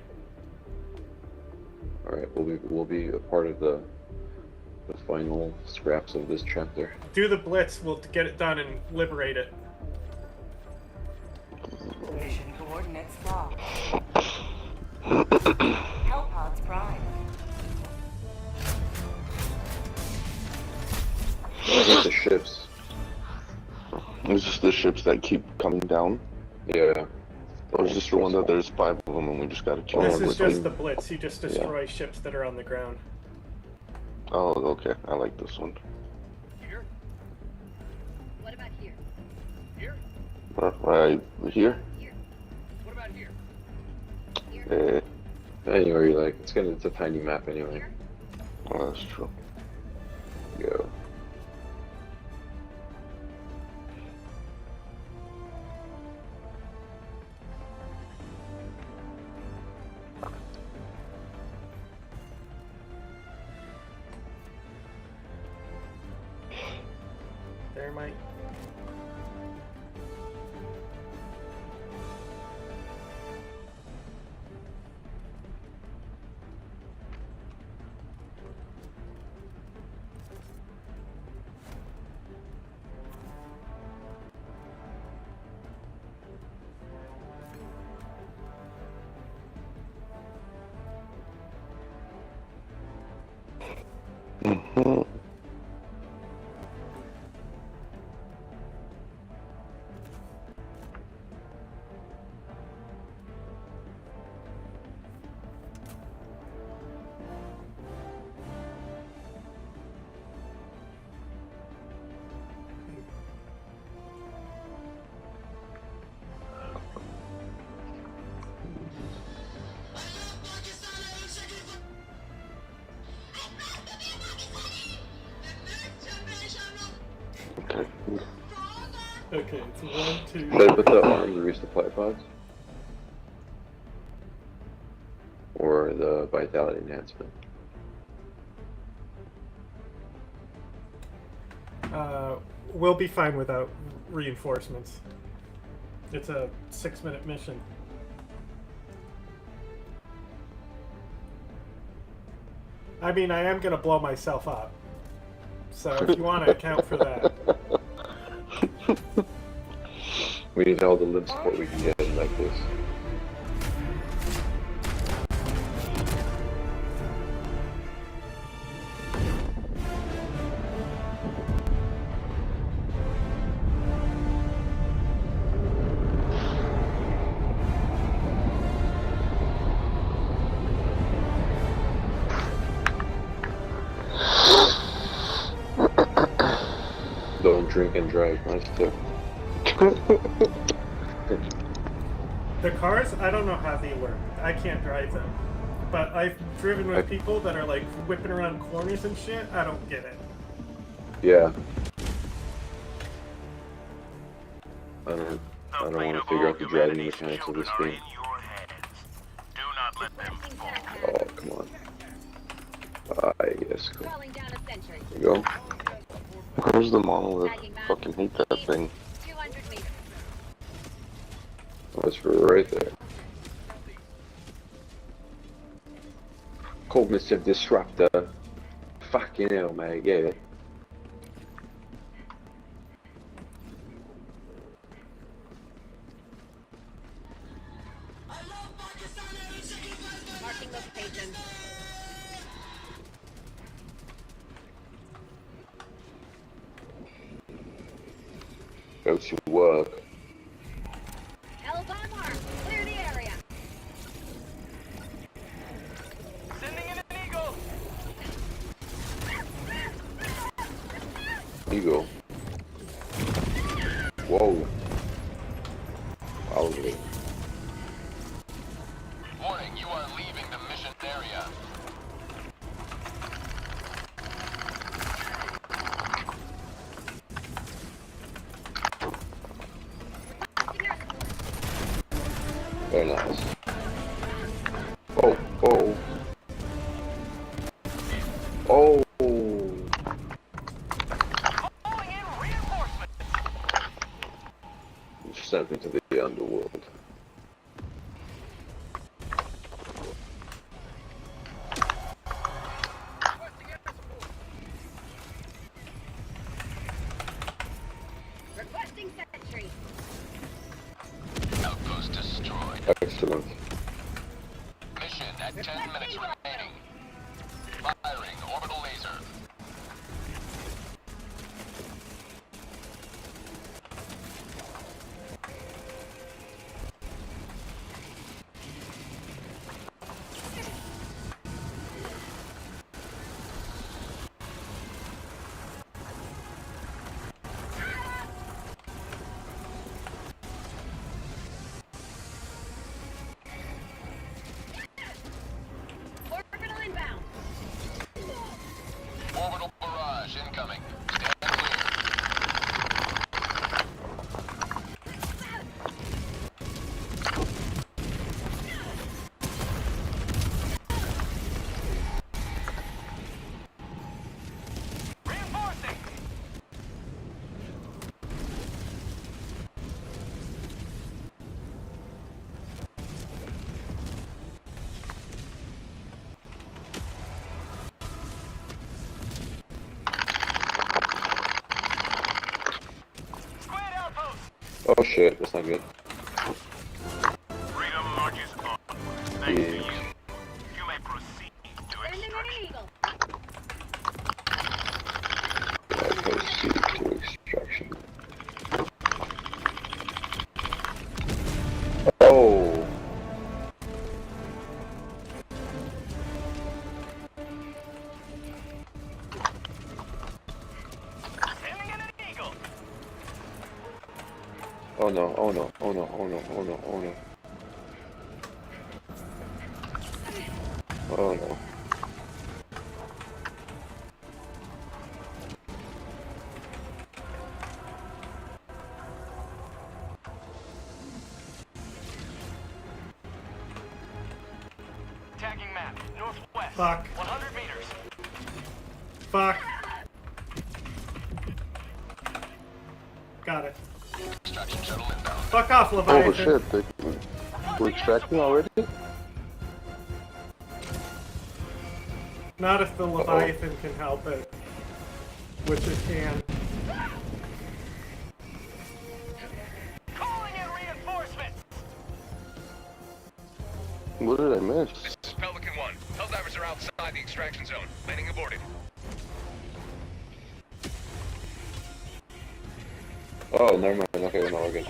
Alright, we'll be a part of the final scraps of this chapter. Do the blitz. We'll get it done and liberate it. Mission coordinates locked. Hellpods prime. I think the ships. It's just the ships that keep coming down. Yeah. Or is this the one that there's 5 of them and we just gotta kill This them? is just the blitz. You just destroy ships that are on the ground. Oh, okay. I like this one. Here? What about here? Right here? What about here? Anywhere you like. It's a tiny map anyway. Oh, that's true. Go. There, Mike. Mm-hmm. Okay, it's 1, 2. Should I put the arms resupply pods? Or the vitality enhancement? We'll be fine without reinforcements. It's a 6-minute mission. I mean, I am gonna blow myself up. So if you want to account for that. We need all the limb support we can get like this. Don't drink and drive, nice too. The cars, I don't know how they work. I can't drive them. But I've driven with people that are like whipping around corners and shit. I don't get it. Yeah. I don't want to figure out the driving mechanics of this game. Oh, come on. Yes, cool. There you go. Where's the monolith? Fucking hate that thing. Oh, it's right there. Cognitive disruptor. Fucking hell, mate, get it. Marking location. Go to work. Elf on mark. Clear the area. Sending in an eagle. Eagle. Whoa. Probably. Warning, you are leaving the mission area. Very nice. Oh, oh. Oh. Sent into the underworld. Requesting sentry. Outpost destroyed. Excellent. Mission at 10 minutes remaining. Firing orbital laser. Orbital inbound. Orbital barrage incoming. Oh shit, that's not good. Freedom marches on. Thanks to you. You may proceed to extraction. Proceed to extraction. Oh. Oh no, oh no, oh no, oh no, oh no, oh no. Oh no. Tagging map, northwest. Fuck. 100 meters. Fuck. Got it. Extraction shuttle inbound. Fuck off, Leviathan. Oh shit, we're extracting already? Not if the Leviathan can help it. Which it can. Calling in reinforcements. What did I miss? This is Pelican 1. Helldivers are outside the extraction zone. Landing aborted. Oh, never mind. Okay, no, we're good.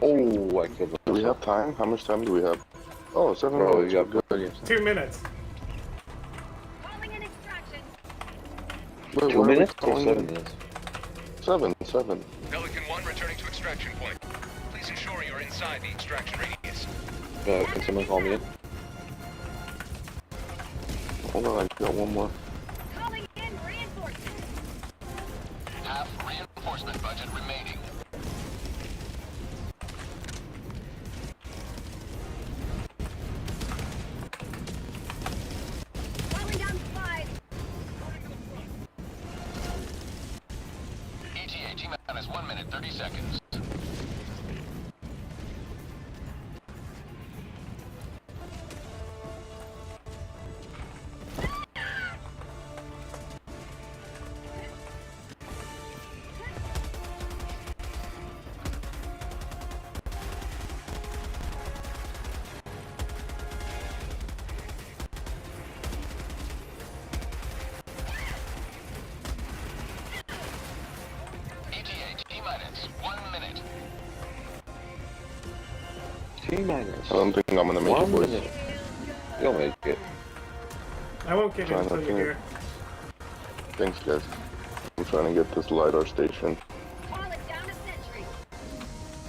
Oh, I killed him. Do we have time? How much time do we have? Oh, 7 Bro, minutes. you got Good. 2 minutes. Wait, 2 where are we minutes? calling 7 it? minutes. 7. Pelican 1 returning to extraction point. Please ensure you're inside the extraction radius. Can someone call me in? Hold on, I got one more. Calling in reinforcements. Half reinforcement budget remaining. Falling down slide. ETA T-minus 1 minute 30 seconds. T-minus. I don't think I'm gonna make 1 it, boys. minute. You'll make it. I won't get Trying until not you're to. here. Thanks, guys. I'm trying to get this LiDAR station. Calling down a sentry.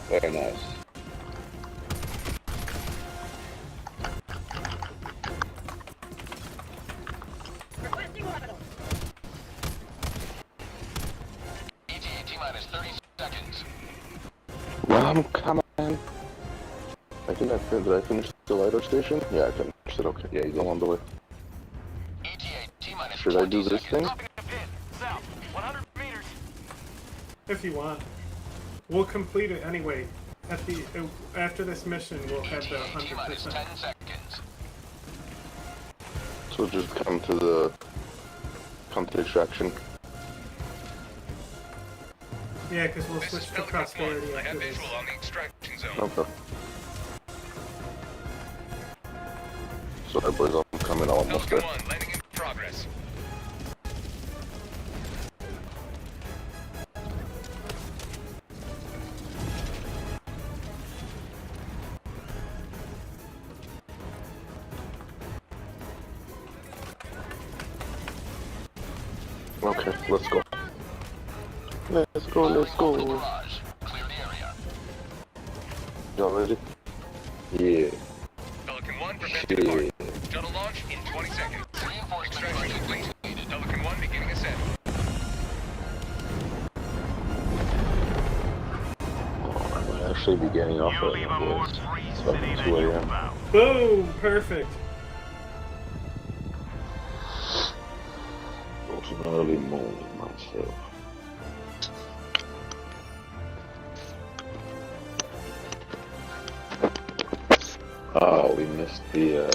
Very nice. Requesting orbital. ETA Come on. I think did I finish the LiDAR station? Yeah, I finished it. Okay, yeah, he's on the way. Should I do this thing? If you want. We'll complete it anyway. After this mission, we'll have the 100%. So just come to extraction. Yeah, because we'll switch to prosperity I after have this. visual on the extraction zone. Okay. Sorry boys, I'm coming almost there. Pelican 1, landing in progress. Okay, let's go. Let's go, let's go. Y'all ready? Yeah. Pelican 1, prepare to depart. Shuttle launch in 20 seconds. Extraction complete. Pelican 1 beginning ascent. Oh, I might actually be getting off right now, boys. It's about 2 a.m. Boom! Perfect. It's an early morning myself. Oh, we missed the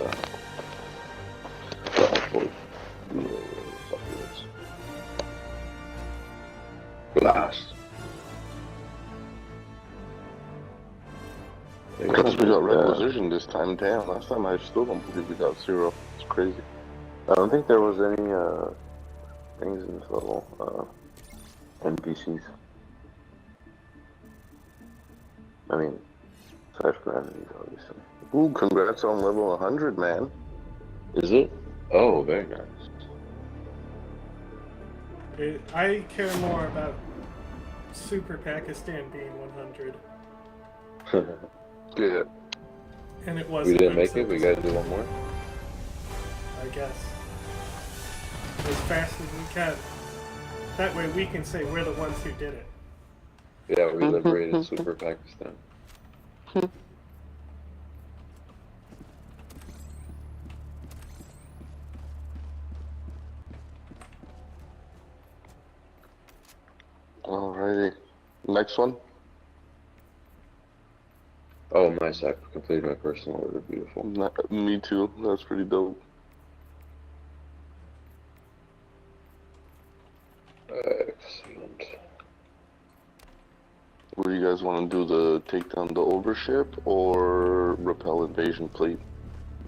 blast. Because we got requisition this time, damn, last time I still don't believe we got 0. It's crazy. I don't think there was any things in this level, NPCs. I mean, aside from enemies, obviously. Ooh, congrats on level 100, man. Is it? Oh, very nice. I care more about Super Pakistan being 100. Yeah. And it wasn't. We didn't make it, we gotta do one more. I guess. As fast as we can. That way we can say we're the ones who did it. Yeah, we liberated Super Pakistan. Alrighty. Next one. Oh, nice. I completed my personal order. Beautiful. Me too. That's pretty dope. Excellent. What do you guys want to do? The take down the overship or repel invasion fleet?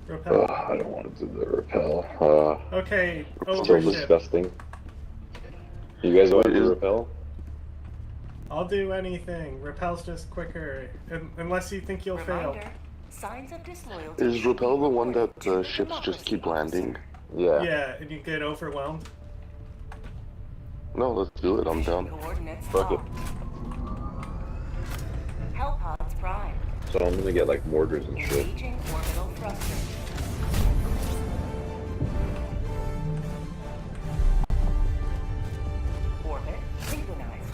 Repel. I don't want to do the repel. Okay, It's so overship. disgusting. You guys want to do repel? I'll do anything. Repel's just quicker, unless you think you'll fail. Signs of disloyalty. Is repel the one that the ships just keep landing? Yeah. Yeah, and you get overwhelmed. No, let's do it. I'm down. Fuck it. Hellpods prime. So I'm gonna get like mortars and shit. Engaging orbital thruster. Orbit synchronized.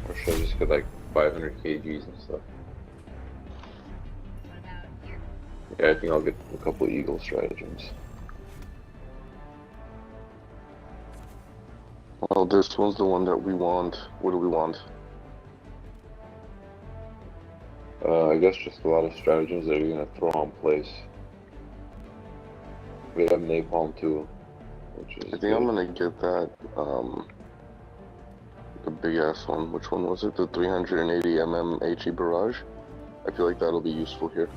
Or should I just get like 500 kgs and stuff? Yeah, I think I'll get a couple Eagle stratagems. Well, this one's the one that we want. What do we want? I guess just a lot of stratagems that you're gonna throw on place. We have napalm too, which is. I think I'm gonna get that. The big ass one. Which one was it? The 380 mm HE barrage. I feel like that'll be useful here.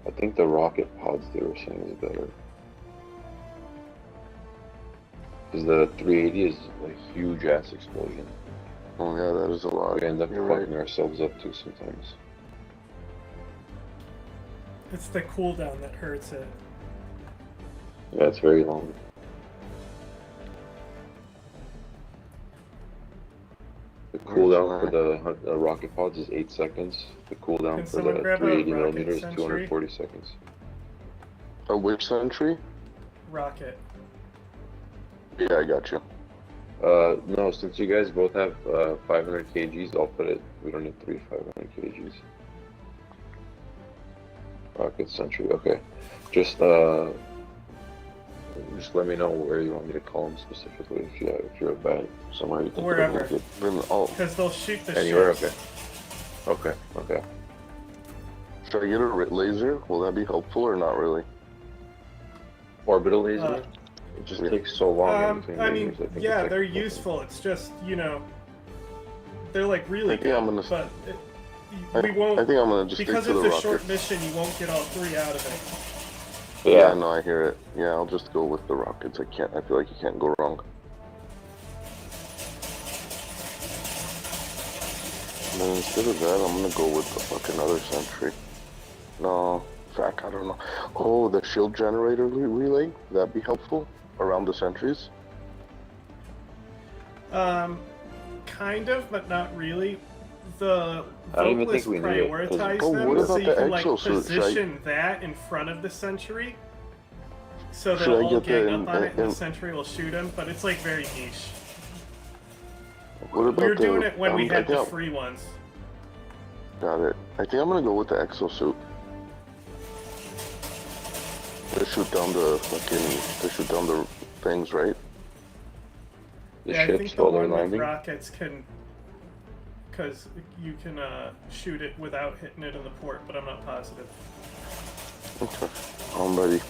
I think the rocket pods they were saying is better. Because the 380 is a huge ass explosion. Oh yeah, that is a lot. We end up You're fucking right. ourselves up too sometimes. It's the cooldown that hurts it. Yeah, it's very long. The cooldown for the rocket pods is 8 seconds. The cooldown Can for someone the grab a 380 rocket millimeters is sentry? 240 seconds. A which sentry? Rocket. Yeah, I got you. No, since you guys both have 500 kgs, I'll put it. We don't need 3 500 kgs. Rocket Sentry, okay. Just let me know where you want me to call them specifically. If you're a bad somewhere you think Wherever. Because they'll shoot the anywhere. ships. Okay. Should I get a laser? Will that be helpful or not really? Orbital laser? It just takes so long. I mean, yeah, they're useful. It's just, you know, they're like really good, but we won't. I think I'm gonna just because stick to it's the a rocket. short mission. You won't get all 3 out of it. Yeah, no, I hear it. Yeah, I'll just go with the rockets. I feel like you can't go wrong. And then instead of that, I'm gonna go with the fucking other sentry. No, in fact, I don't know. Oh, the shield generator relay? That'd be helpful around the sentries? Kind of, but not really. The I don't even vocalists think we need it, 'cause- prioritize Oh, what them about so you the can like exosuit? Should I- position that in front of the sentry. So Should they'll I all get gang the- up on it and the and- sentry will shoot them, but it's like very niche. What about We were doing it when we I had the think free ones. Got it. I think I'm gonna go with the exosuit. To shoot down the things, right? Yeah, I think the one with rockets can, because you can shoot it without hitting it in the port, but I'm not positive. Okay, I'm ready.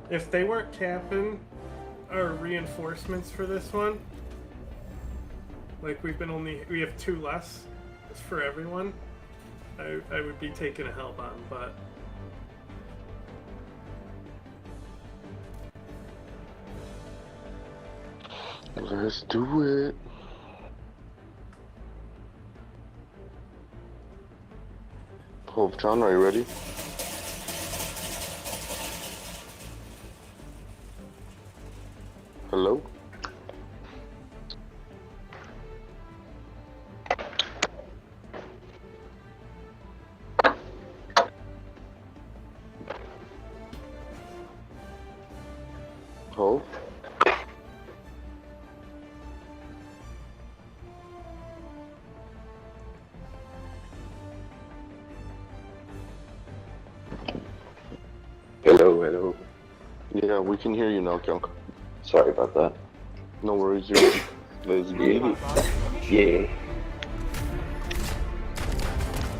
If they weren't capping our reinforcements for this one, like we have 2 less for everyone, I would be taking a hell bomb, but let's do it. Hope John, are you ready? Hello? Hope? Hello. Yeah, we can hear you now, Kyung. Sorry about that. No worries, you're let's get it. Yeah.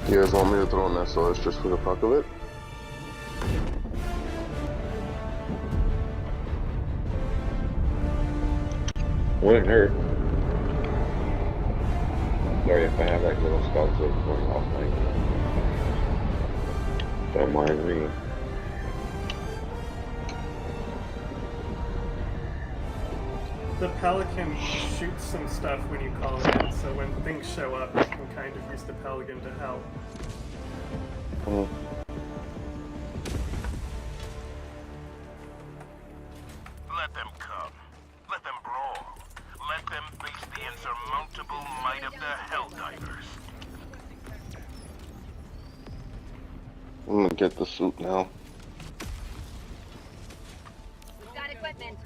You guys want me to throw an SOS just for the fuck of it? Wouldn't hurt. Sorry if I have that little scout zone going off my. Don't mind me. the Pelican shoots some stuff when you call it in, so when things show up, you can kind of use the Pelican to help. Let them come. Let them brawl. Let them face the insurmountable might of the Helldivers. I'm gonna get the suit now. Got equipment.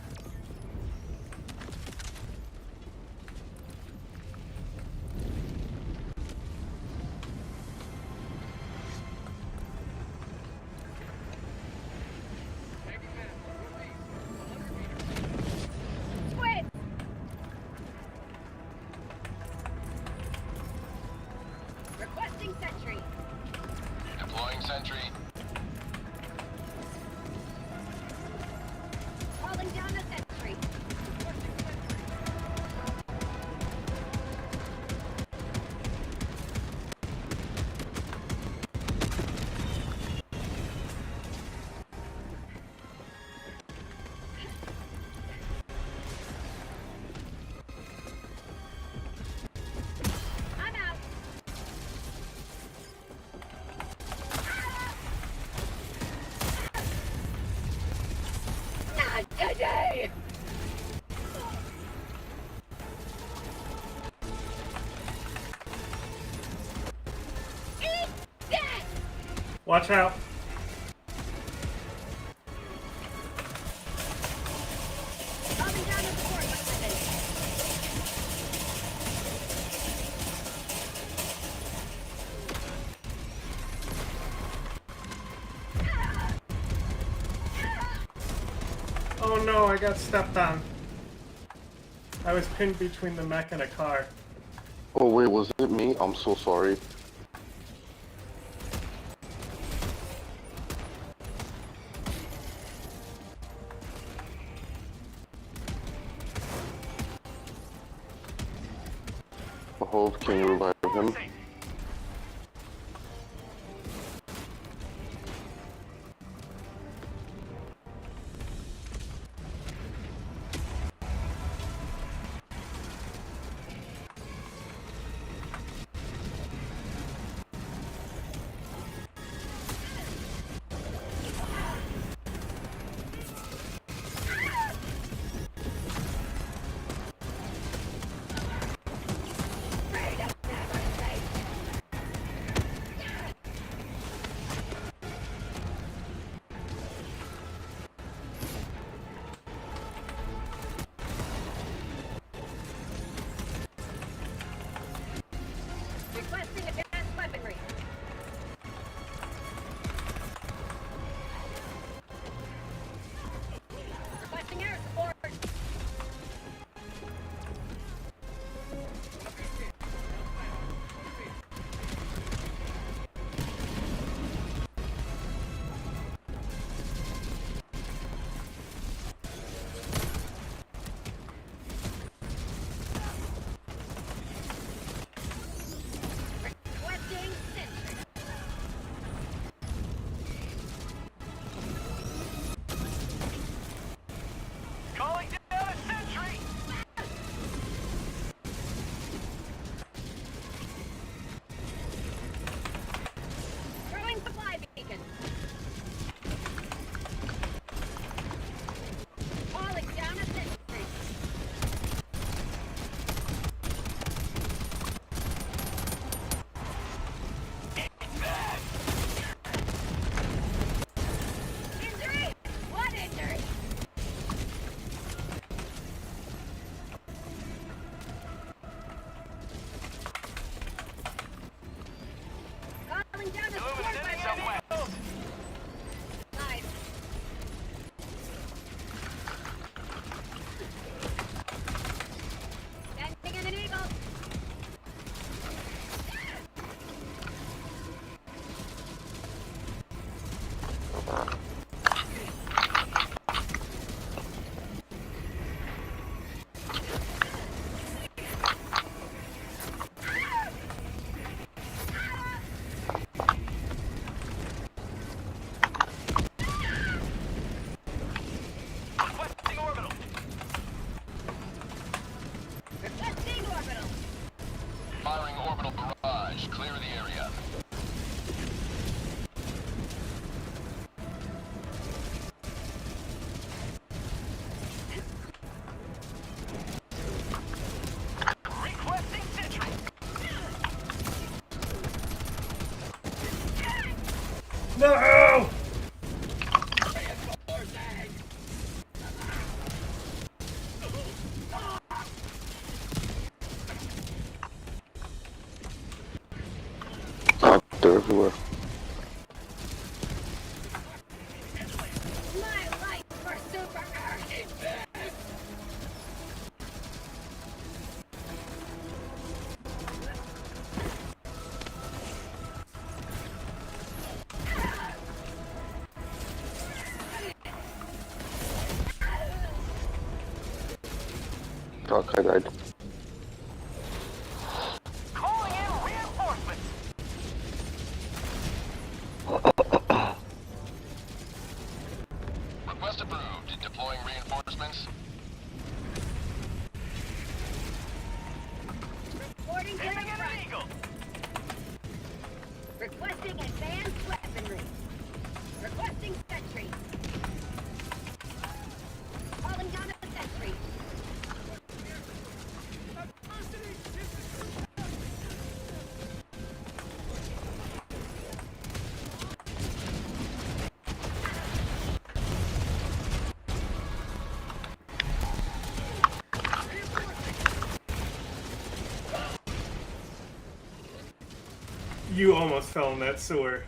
Squid! Requesting sentry. Deploying sentry. Calling down the sentry. I'm out. Watch out. Oh no, I got stepped on. I was pinned between the mech and a car. Oh wait, was it me? I'm so sorry. Hold, can you revive him? Requesting advanced weaponry. Requesting air support. Requesting sentry. Calling down a sentry! Throwing supply beacon. Calling down a sentry. Injury! What injury? Calling down a support weapon. Nice. Sending in an eagle. Requesting orbital. Requesting orbital. Firing orbital barrage. Clear the area. Requesting sentry. No! Ah, they're everywhere. My life for super urgent. Fuck, I died. Calling in reinforcements. Request approved. Deploying reinforcements. Reporting to Sending the in an front. eagle. Requesting advanced weaponry. Requesting sentry. Calling down a sentry. You almost fell in that sewer.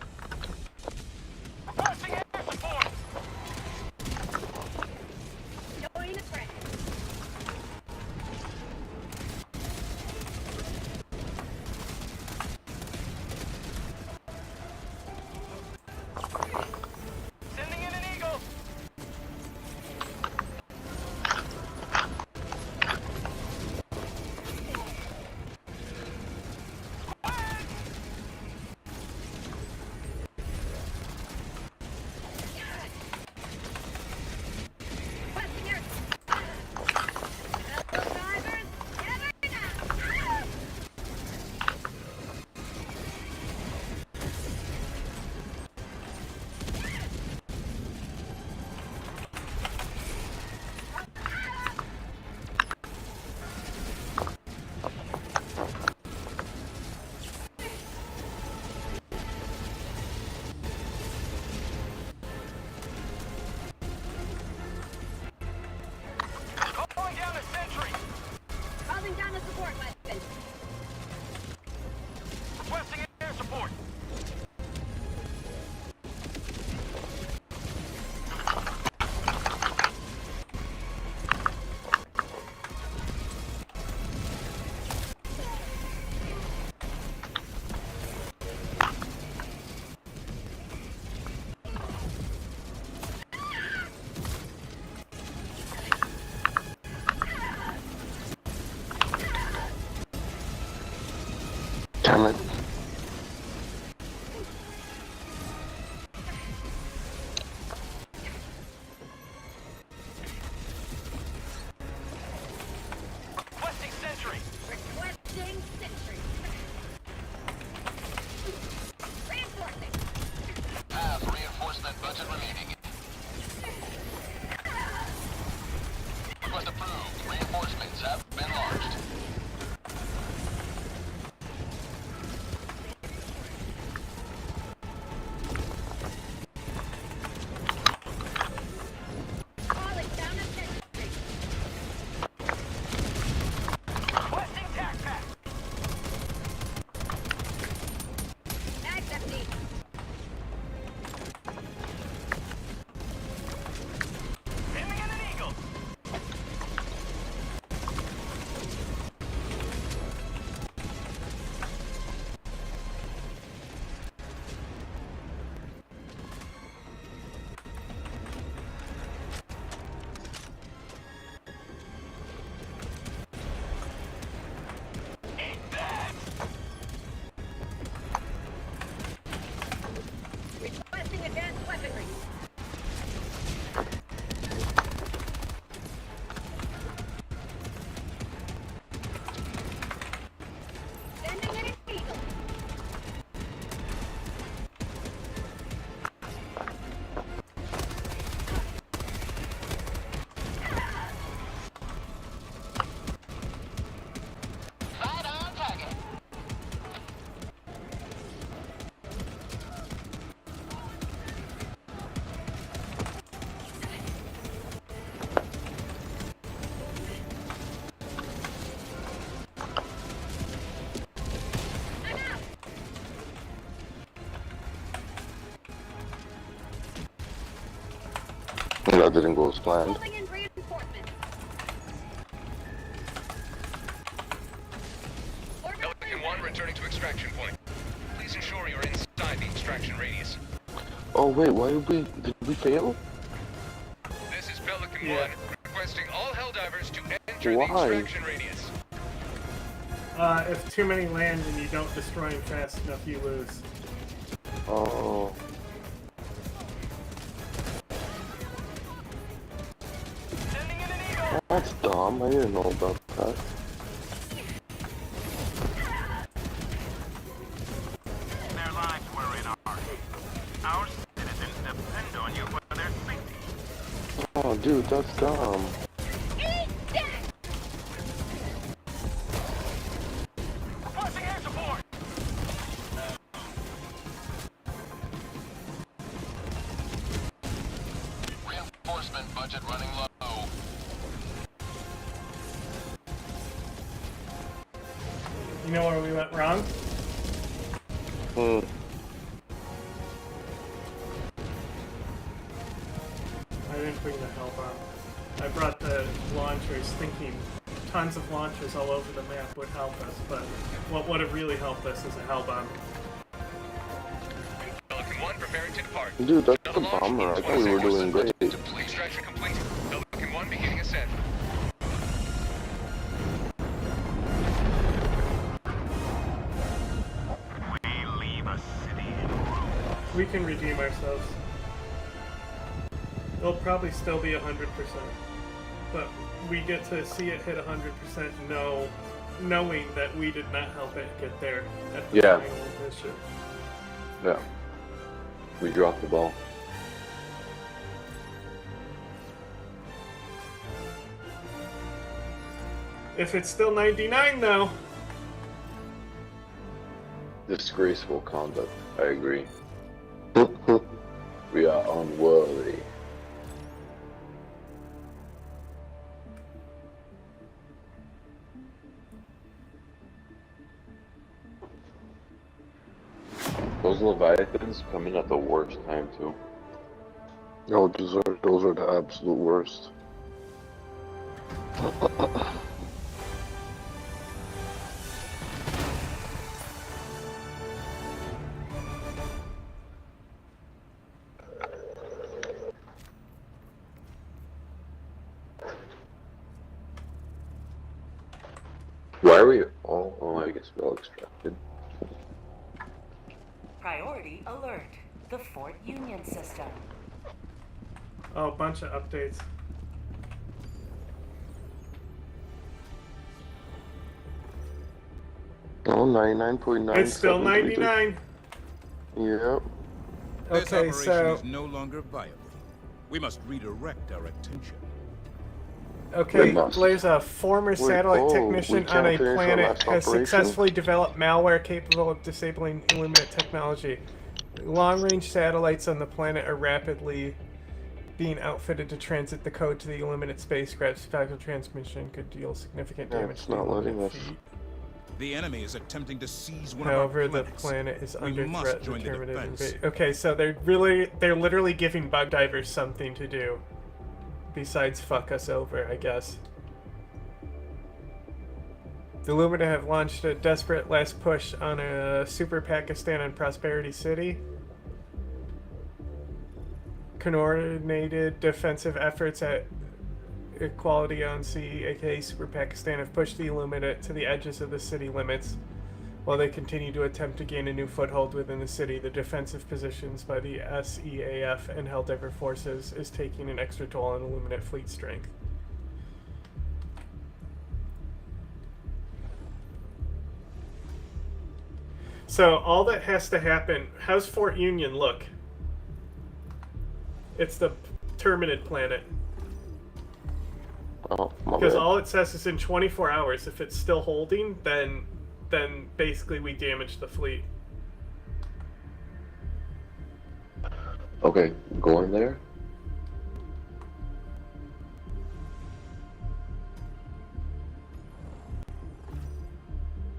Damn it. Requesting sentry. Requesting sentry. Reinforcing. Have reinforcement budget remaining. Request approved. Reinforcements have been launched. Calling down a sentry. Requesting tac pack. Mags empty. Aiming at an eagle. Requesting advanced weaponry. Sending in an eagle. Right on target. I'm out. That didn't go as planned. Pulling in reinforcements. Pelican 1 returning to extraction point. Please ensure you're inside the extraction radius. Oh wait, why did we fail? This is Pelican 1 requesting all Helldivers to enter Why? the extraction radius. If too many land and you don't destroy them fast enough, you lose. Oh. That's dumb. I didn't know about that. Their lives were in ours. Our citizens depend on you for their safety. Oh, dude, that's dumb. Requesting air support. Reinforcement budget running low. You know where we went wrong? I didn't bring the hell bomb. I brought the launchers thinking tons of launchers all over the map would help us, but what would have really helped us is a hell bomb. Pelican 1 preparing to depart. Dude, that's a bomber. I thought we were doing great. Extraction complete. Pelican 1 beginning ascent. We leave a city in ruins. We can redeem ourselves. It'll probably still be 100%, but we get to see it hit 100% knowing that we did not help it get there at the final mission. Yeah. We dropped the ball. If it's still 99 though. Disgraceful conduct. I agree. We are unworthy. Those Leviathans come in at the worst time too. Oh, those are the absolute worst. Why are we all? Oh, I guess we're all extracted. Priority alert. The Fort Union system. Oh, a bunch of updates. Oh, 99.9. It's still 99. Yep. This Okay, operation so is no longer viable. We must redirect our attention. okay, there's a former satellite technician on a planet has successfully developed malware capable of disabling Illuminate technology. Long-range satellites on the planet are rapidly being outfitted to transit the code to the Illuminate spacecraft. Spectral transmission could deal significant damage to the Illuminate fleet. The enemy is attempting to seize one However, of our the planets. planet is We under must threat. join the Determined defense. okay, so they're literally giving bug divers something to do besides fuck us over, I guess. The Illumina have launched a desperate last push on a super Pakistan and Prosperity City. Coordinated defensive efforts at Equality on Sea, aka Super Pakistan, have pushed the Illuminate to the edges of the city limits. While they continue to attempt to gain a new foothold within the city, the defensive positions by the SEAF and Helldiver forces is taking an extra toll on Illuminate fleet strength. So all that has to happen, how's Fort Union look? It's the Terminid planet. Oh, my Because bad. all it says is in 24 hours. If it's still holding, then basically we damage the fleet. Okay, go in there.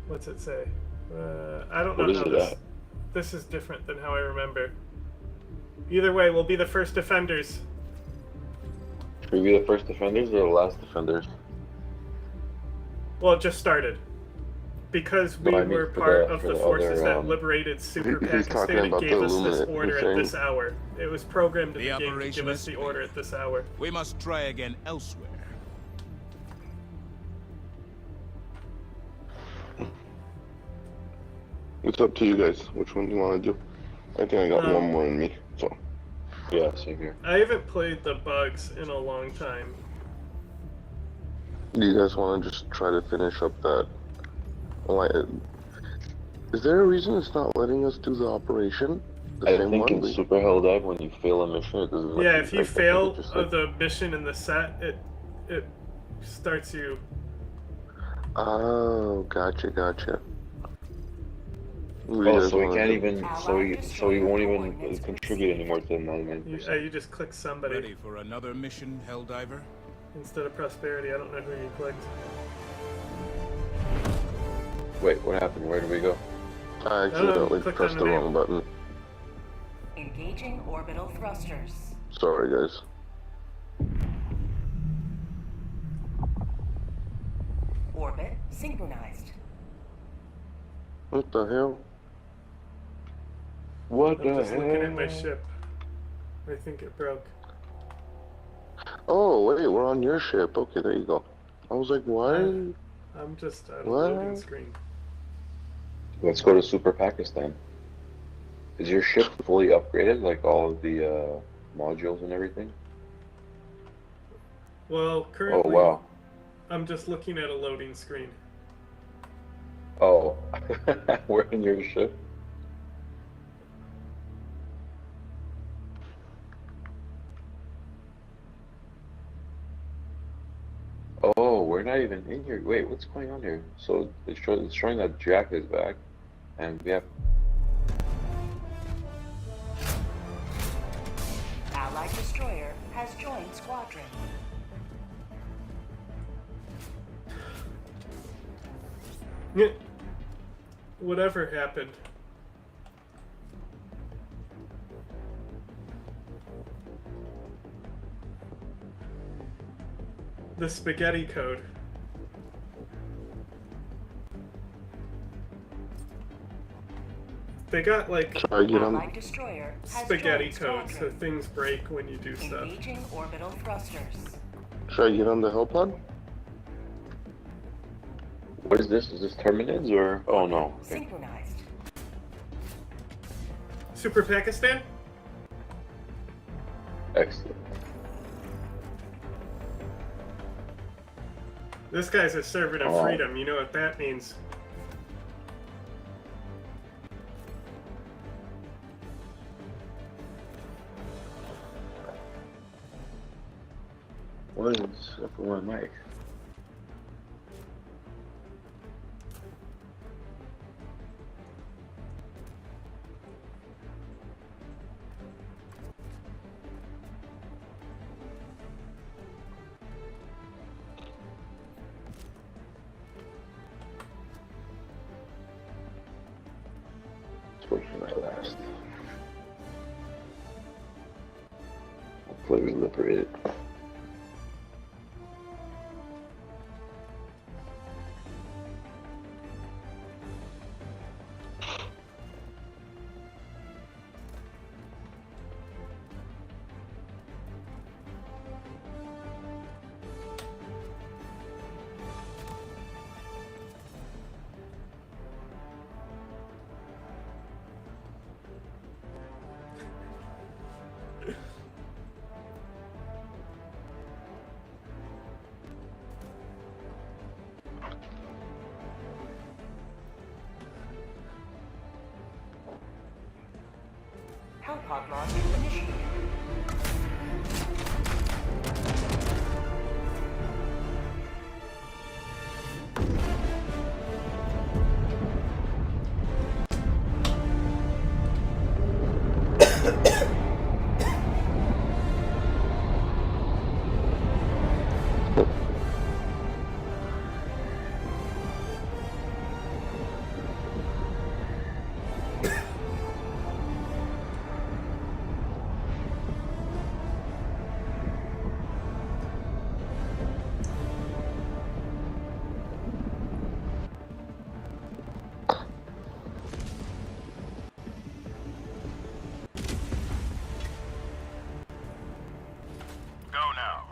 What's it say? I don't know What is how it this... at? This is different than how I remember. Either way, we'll be the first defenders. Should we be the first defenders or the last defenders? Well, it just started. Because we No, I mean were for part the- of for the the forces other, that liberated Super He's talking Pakistan, it about gave the us this Illuminate order thing. at this hour. It was programmed in The the game to operation give us is the order at this hour. We must try again elsewhere. It's up to you guys. Which one do you want to do? I think I got one more in me. So. Yeah, same here. I haven't played the bugs in a long time. Do you guys want to just try to finish up that? Like, is there a reason it's not letting us do the operation? I think in Super Helldive, when you fail a mission, it doesn't let Yeah, you if you like, fail it just, the mission in the set, it starts you. Oh, gotcha. Oh, so we can't even, so you won't even contribute anymore to the 99%. You just click somebody. Ready for another mission, Helldiver? Instead of Prosperity, I don't know who you clicked. Wait, what happened? Where did we go? I accidentally click pressed on the the wrong button. Engaging orbital thrusters. Sorry, guys. Orbit synchronized. What the hell? What I'm the just hell? looking at my ship. I think it broke. Oh, wait, we're on your ship. Okay, there you go. I was like, why? I'm just on a loading screen. Let's go to Super Pakistan. Is your ship fully upgraded, like all of the modules and everything? Well, currently, Oh, wow. I'm just looking at a loading screen. Oh, we're in your ship? Oh, we're not even in here. Wait, what's going on here? So it's showing that Jack is back, and we have... Allied destroyer has joined squadron. Whatever happened. The spaghetti code. They got like Allied destroyer has spaghetti joined code, so squadron. things break when you do stuff. Engaging orbital thrusters. Should I get on the help pod? What is this? Is this Terminids or... Oh, no. Okay. Synchronized. Super Pakistan? Excellent. This guy's a servant of Oh. freedom, you know what that means. What is up with my mic? What should I last? Hopefully we liberate it. Hellpod launch initiated. Go now,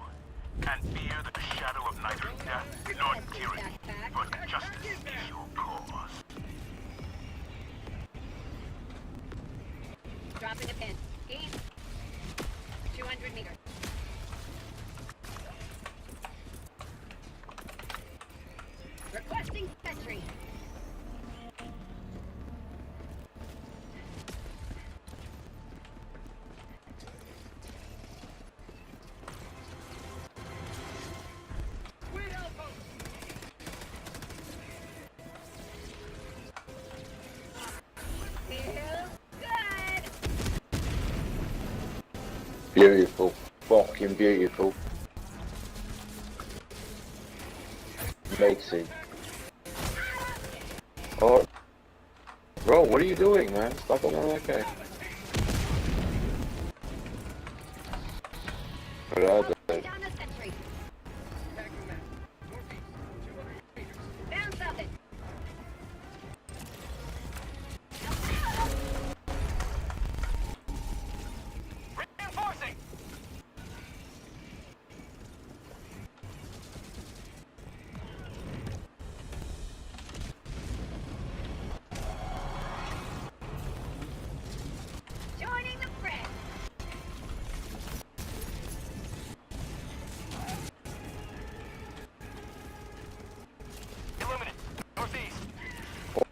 and fear the shadow of neither death nor tyranny, for justice is your cause. Dropping a pin. Gain. 200 meters. Requesting sentry. Beautiful. Fucking beautiful. Amazing. Oh. Bro, what are you doing, man? Stop on that guy. Reinforcing. Joining the fray. Illuminate. Northeast.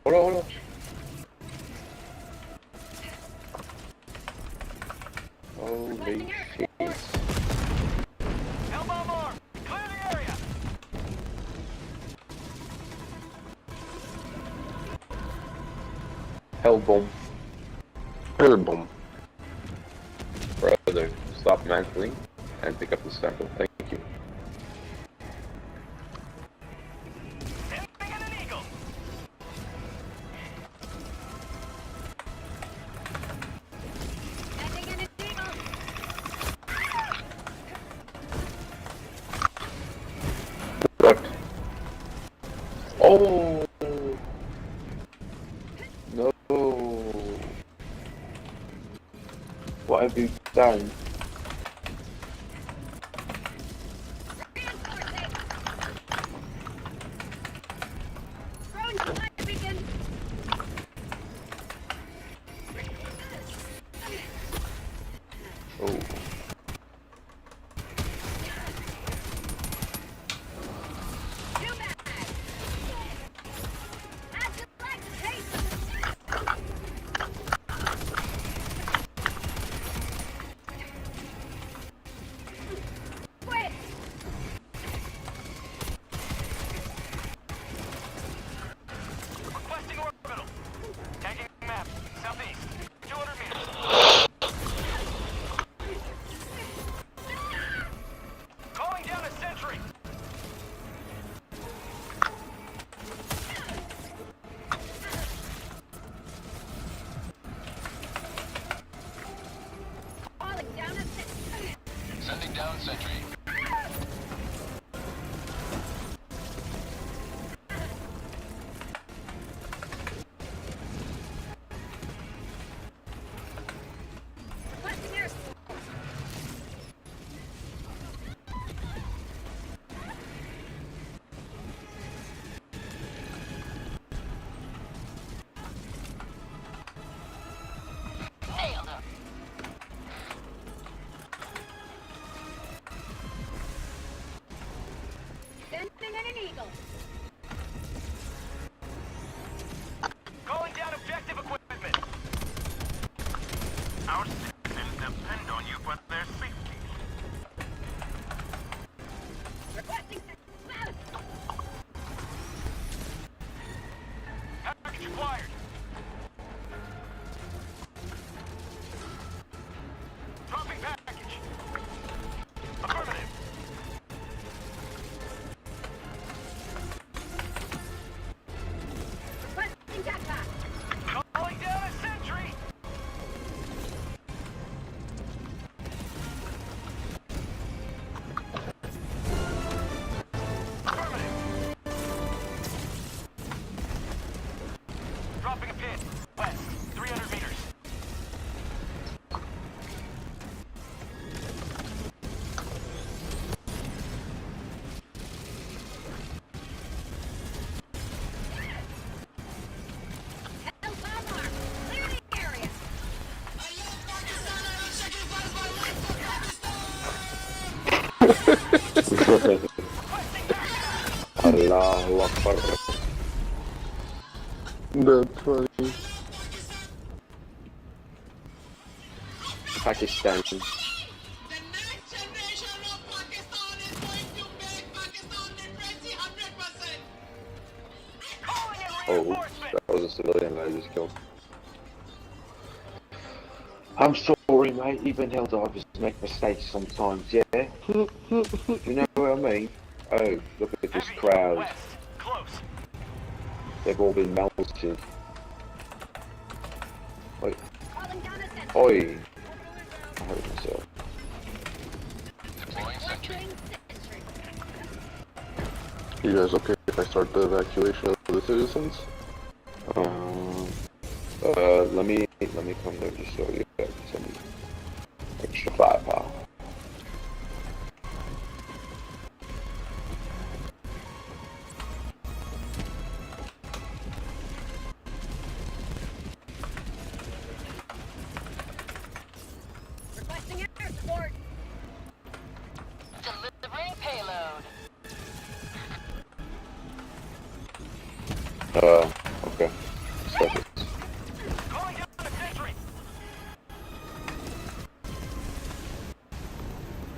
Hold on, hold on. Holy shit. Hellbound arm. Clear the area. Hellbomb. Hellbomb. Brother, stop mantling and pick up the sample. Thank you. What? Oh no! What have you done? Oh. Requesting orbital. Tagging map. Southeast. 200 meters. Calling down a sentry. Sending down sentry. Nailed him. Sensing an eagle. Calling down objective equipment. Our systems depend on you for their safety. Requesting Package acquired. Dropping package. Affirmative. requesting jackpot. Calling down a sentry. Affirmative. Dropping a pin. West. 300 meters. Allahu Akbar. That's funny. Pakistan. Oh, that was a civilian that I just killed. I'm sorry, mate. Even Helldivers make mistakes sometimes, yeah? You know what I mean? Oh, look at this crowd. They've all been melted. Wait. Oi. I heard myself. Deploying sentry. You guys okay if I start the evacuation of the citizens? Let me come there just so you have some extra firepower. Requesting air support. Delivering payload. Okay. Start this. Calling down the sentry.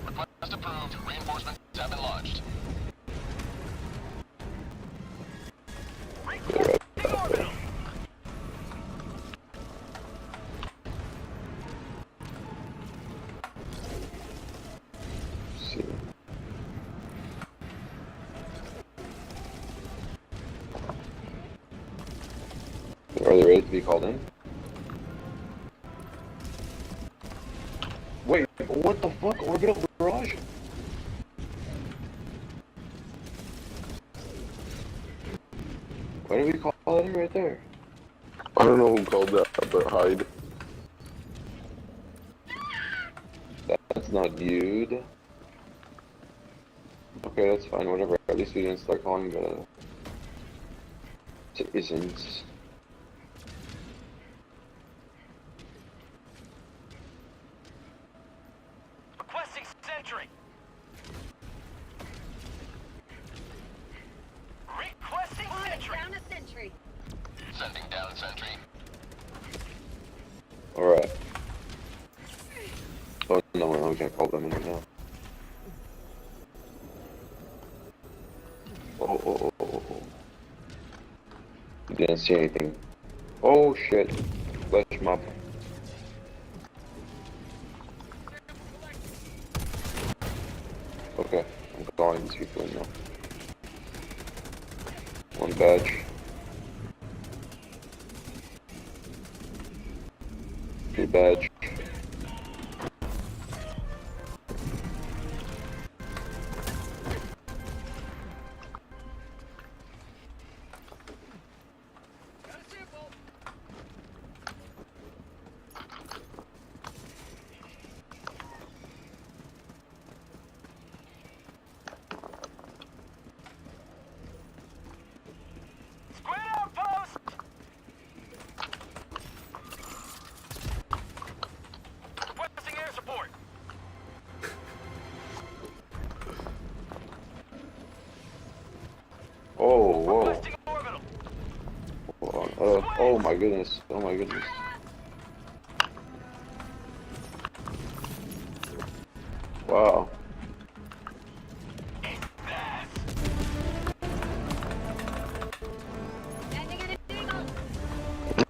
Request approved. Reinforcements have been launched. Get right back there. See. Are they ready to be called in? Wait, what the fuck? Orbital barrage? Why did we call it in right there? I don't know who called that, but hide. That's not viewed. Okay, that's fine, whatever. At least we didn't start calling the citizens. Requesting sentry. Requesting sentry. Down a sentry. Sending down sentry. Alright. Oh no, we can't call them in right now. Oh. Didn't see anything. Oh shit. Flash mob. Okay, I'm calling these people in now. One badge. Two badge. Square outpost. Requesting air support. Oh, whoa. Requesting orbital. Hold on. Oh my goodness. Oh my goodness. Wow.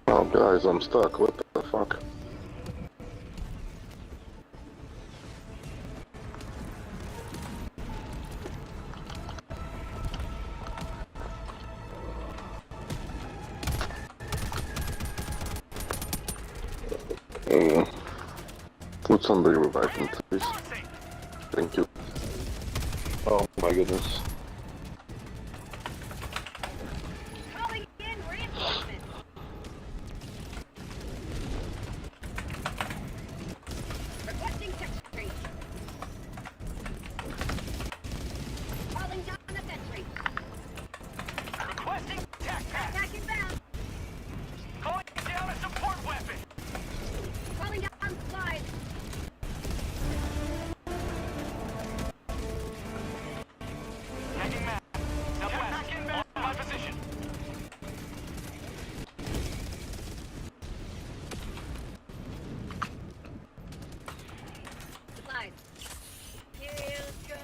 Oh, guys, I'm stuck. What the fuck? Would somebody revive me, please? Thank you. Oh my goodness. Calling in reinforcements. Requesting sentry. Calling down a sentry. Requesting tac pack. Attack inbound. Calling down a support weapon. Calling down supplies. Tagging map. Southwest. On my position. Supplies. Feels good.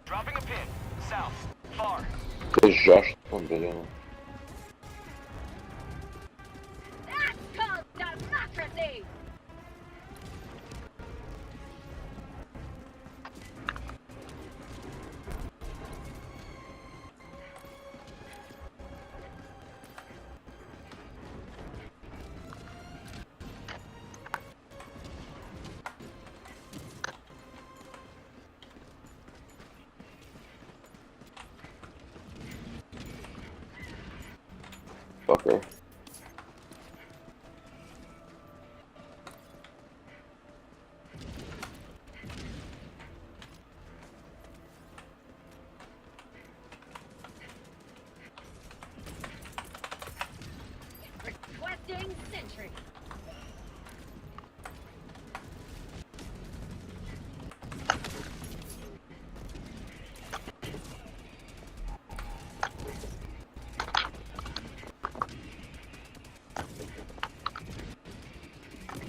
Dropping a pin. South. Far. There's Josh on video. That's called democracy. fucker. Requesting sentry.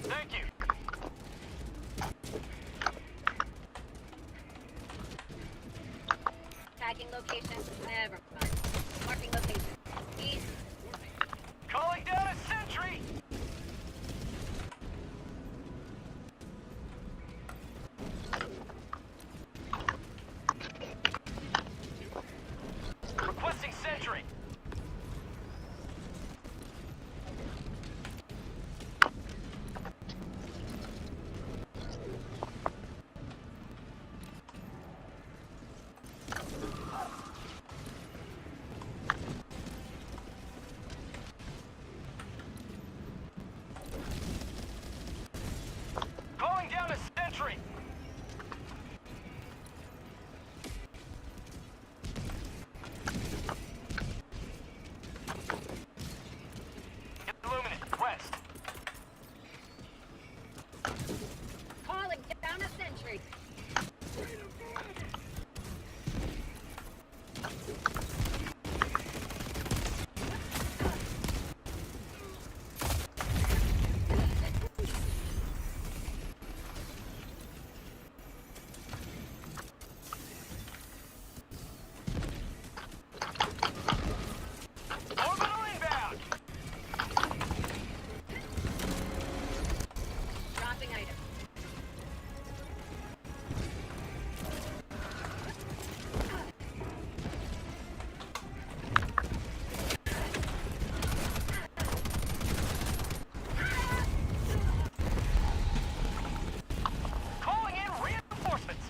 Thank you. Tagging location. Never mind. Marking location. East. Calling down a sentry. Requesting sentry. Calling down a sentry. Illuminate west. Calling down a sentry. Orbital inbound. Dropping item. Calling in reinforcements.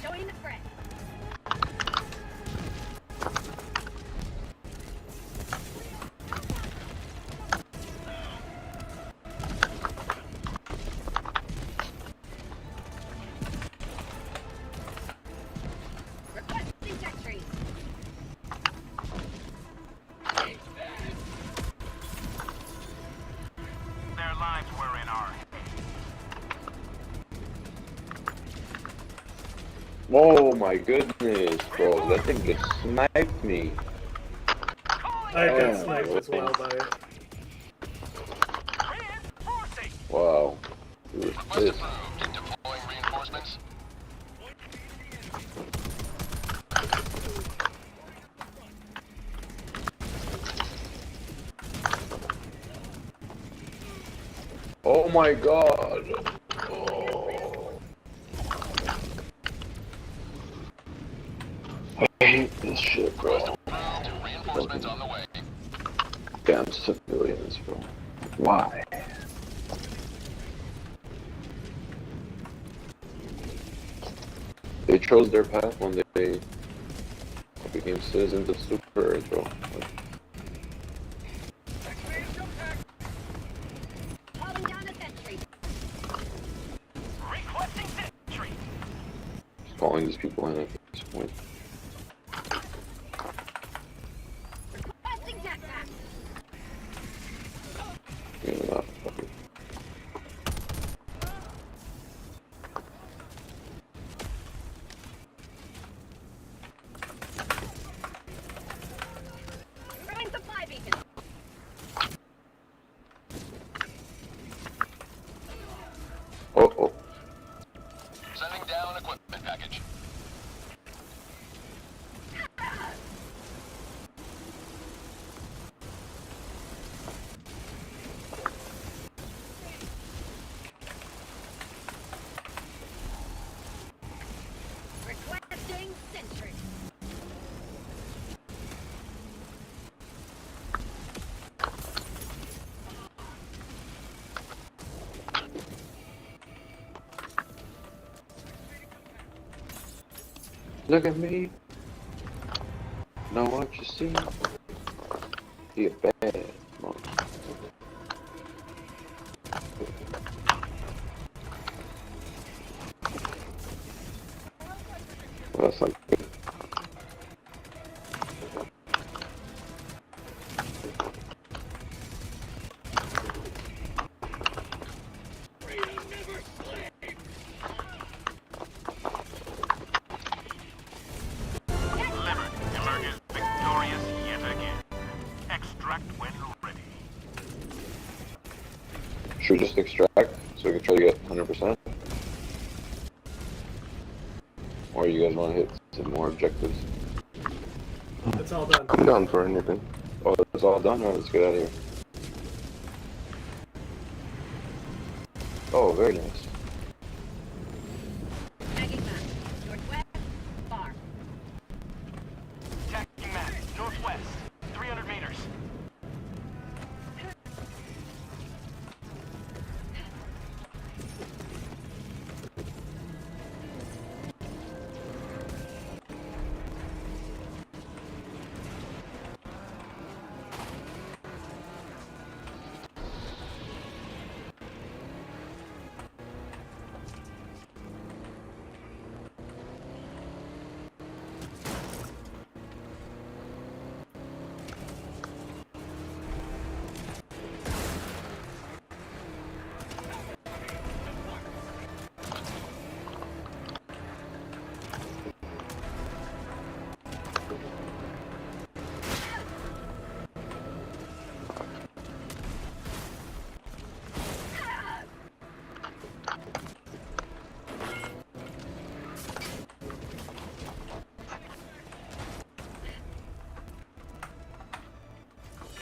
Join the fray. Requesting sentry. Their lives were in our Oh my goodness, bro. That thing just sniped me. I got Oh, sniped as well by it. Wow. Who is this? Deploying reinforcements. Oh my god. Oh. I hate this shit, bro. Reinforcements on the way. Damn civilians, bro. Why? They chose their path when they became citizens of Super Earth, bro. Calling down a sentry. requesting sentry. Just calling these people in at this point. Requesting jetpack. You know, that fucker. Throwing supply beacon. Oh. Sending down equipment package. Look at me. Know what you see? He a bad monk. Well, that's not good. Emerges victorious yet again. Extract when ready. Should we just extract so we can try to get 100%? Or you guys want to hit some more objectives? It's all done. I'm down for anything. Oh, it's all done? Alright, let's get out of here. Oh, very nice. Tagging map. Northwest. Far. Tagging map. Northwest. 300 meters.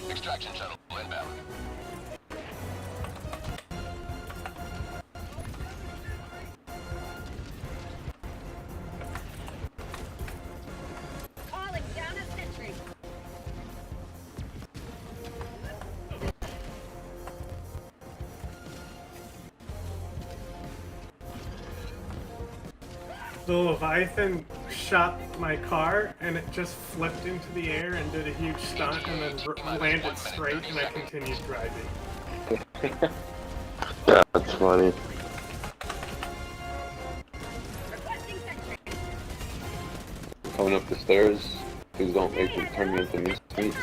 Extraction shuttle inbound. Calling down a sentry. The Leviathan shot my car and it just flipped into the air and did a huge stunt and then landed straight and I continued driving. Yeah, that's funny. Coming up the stairs. Please don't make me turn me into meat.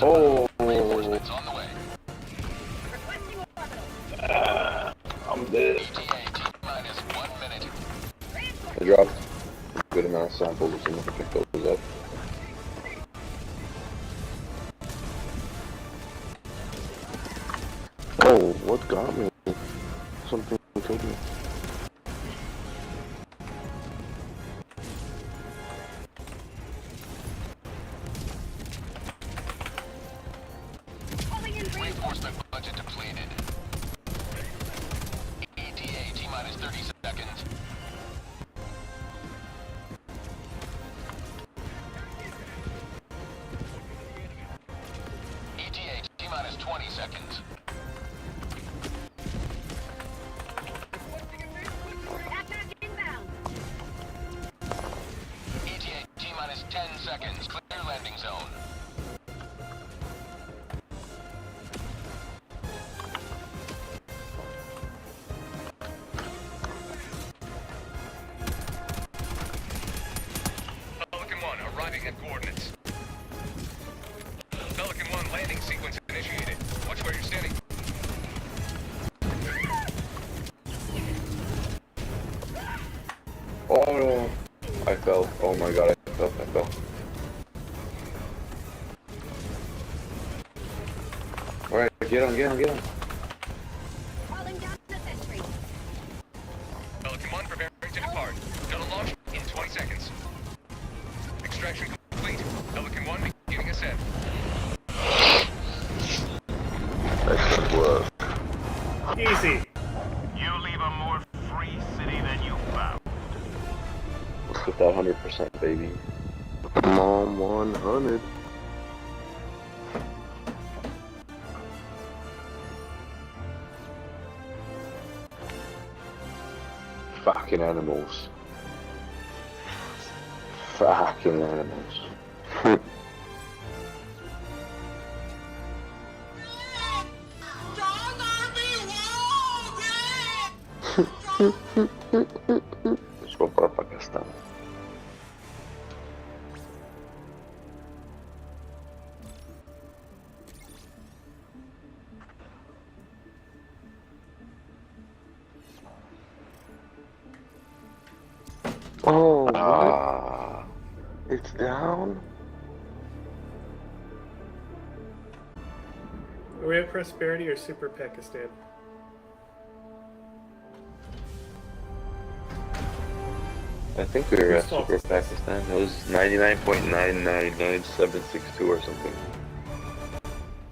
Oh! I'm dead. I dropped a good amount of samples, so I'm gonna pick those up. Oh, what got me? Something killed me. Reinforcement budget depleted. ETA T-minus 30 seconds. ETA T-minus 20 seconds. ETA T-minus 10 seconds. Clear landing zone. Pelican 1 arriving at coordinates. Pelican 1 landing sequence initiated. Watch where you're standing. Oh no! I fell. Oh my god, I fell. Alright, get on. Calling down a sentry. Pelican 1 preparing to depart. Shuttle launch in 20 seconds. Extraction complete. Pelican 1 beginning ascent. Excellent work. Easy. You leave a more free city than you found. Let's get that 100%, baby. Come on, 100. Fucking animals. Fucking animals. Let's go para Pakistan. Oh, what? It's down? Are we at Prosperity or Super Pakistan? I think we were Whose at fault Super is this? Pakistan. It was 99.999762 or something.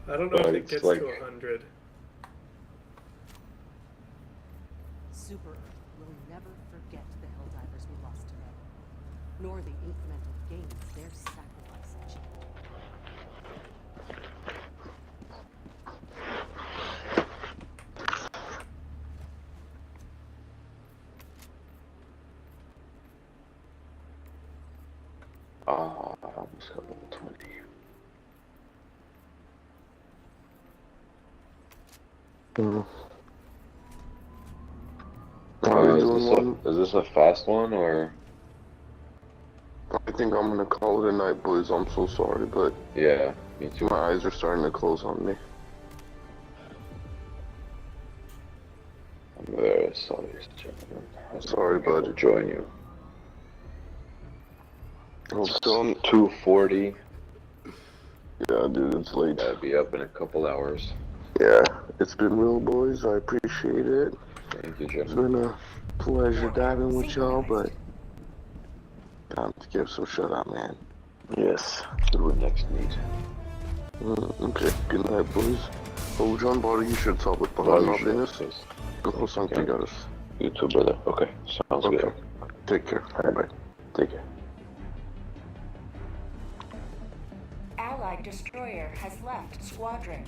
I don't know But if it it's gets like- to 100. Super Earth will never forget the Helldivers we lost today, nor the incremental gains their sacrifice achieved. I almost got level 20. Is this a fast one or? I think I'm gonna call it a night, boys. I'm so sorry, but yeah, me too. My eyes are starting to close on me. I'm very sorry, gentlemen. I'm sorry, bud. To join you. It's done. 2:40. Yeah, dude, it's late. I'll be up in a couple hours. Yeah, it's been real, boys. I appreciate it. Thank you, It's gentlemen. been a pleasure diving with y'all, but time to give some shut out, man. Yes, till we next meet. Okay, good night, boys. Oh, John Barter, you should talk with Barry, Bahama you Business. should. Go something got us. You too, brother. Okay, sounds good. Take care. Bye. Take care. Allied destroyer has left squadron.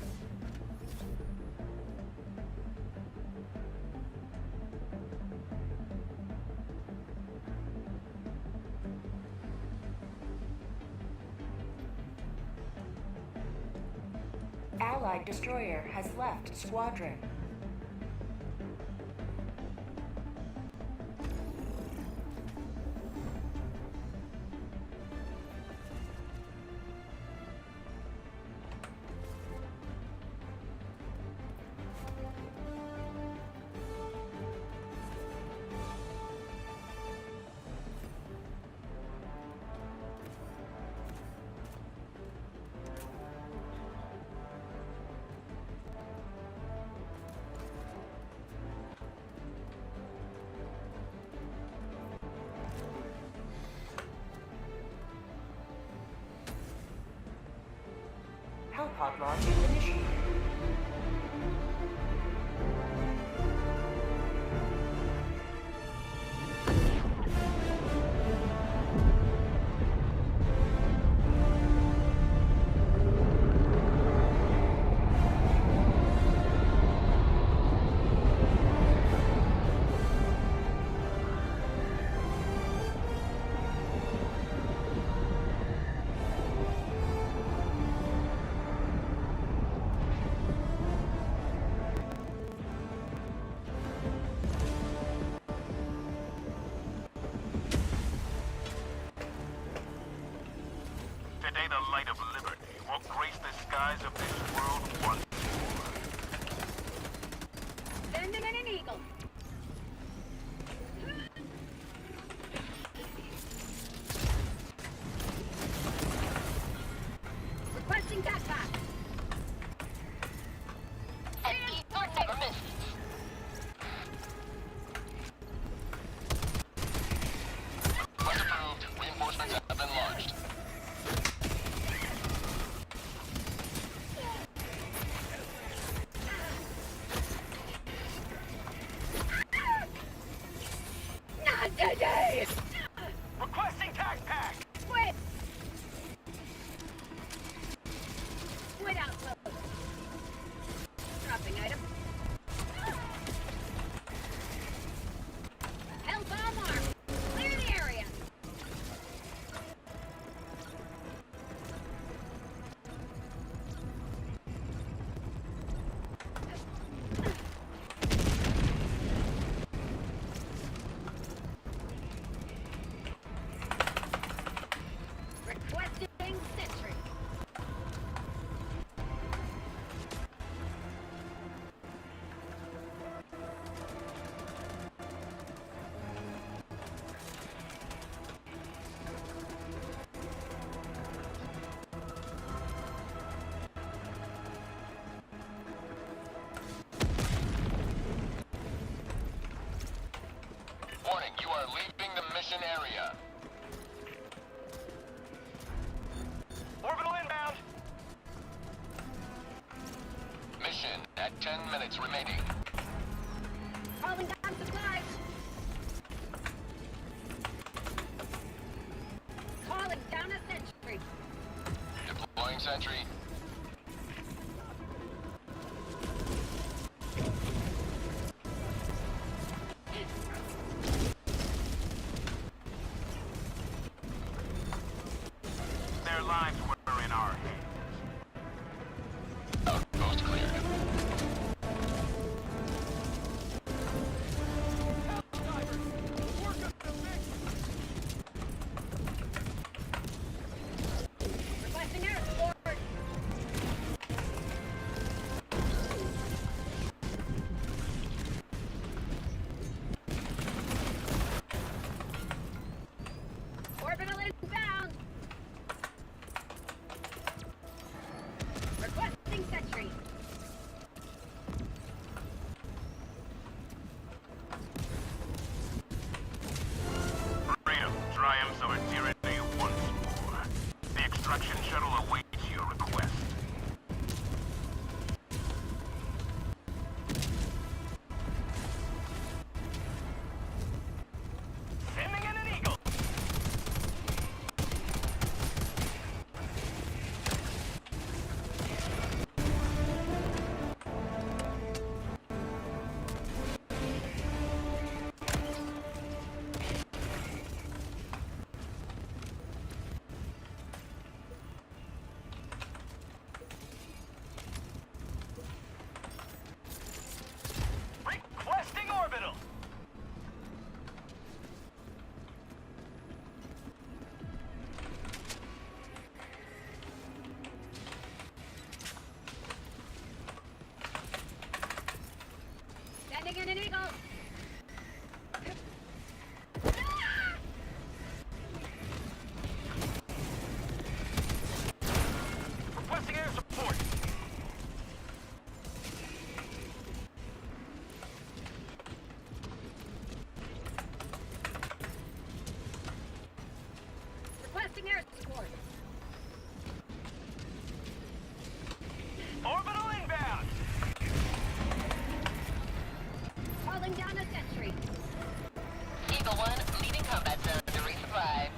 Allied destroyer has left squadron. Hellpod launch initiated. Today the light of liberty will grace the skies of this world once more. Sending in an eagle. Requesting backpack. Enemy never missed. Quest approved. Reinforcements have been launched. area. Orbital inbound. Mission at 10 minutes remaining. Calling down supplies. Calling down a sentry. Deploying sentry. Their lives were in our hands. Outpost cleared. Requesting air support. Orbital inbound. Requesting sentry. Freedom triumphs over tyranny once more. The extraction shuttle awaits your request. Sending in an eagle. Requesting orbital. Sending in an eagle. Requesting air support. Requesting air support. Orbital inbound. Calling down a sentry. Eagle 1, leaving combat zone to resupply.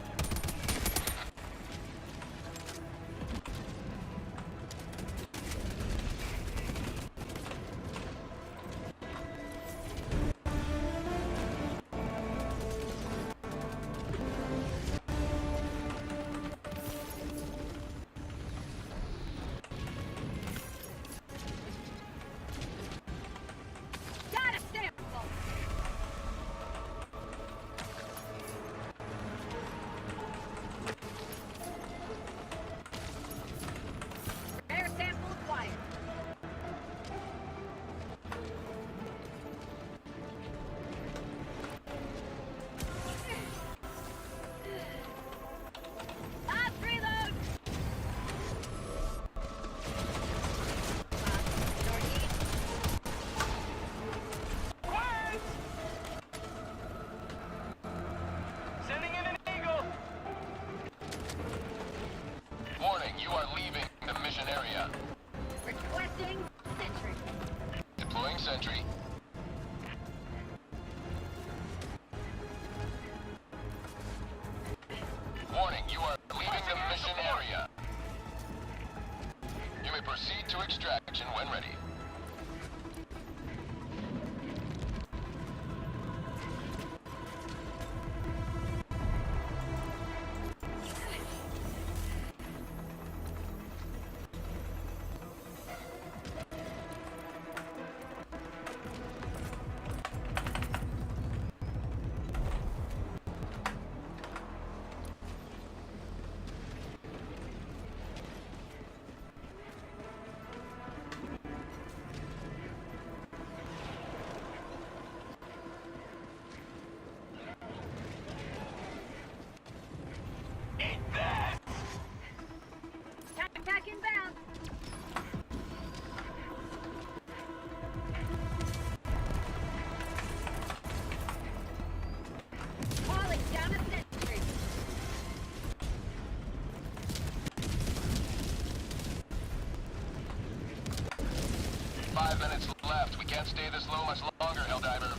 Data sample. Air sample acquired. Last reload. Sending in an eagle. Warning, you are leaving the mission area. Requesting sentry. Deploying sentry. Warning, you are leaving the mission area. You may proceed to extraction when ready. can't stay this low much longer, Helldiver.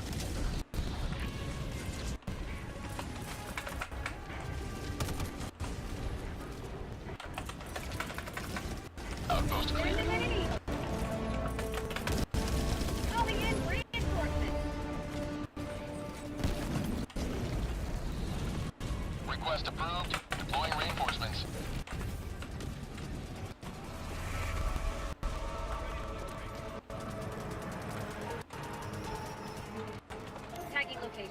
Outpost clear. Calling in reinforcements. Request approved. Deploying reinforcements. Tagging location.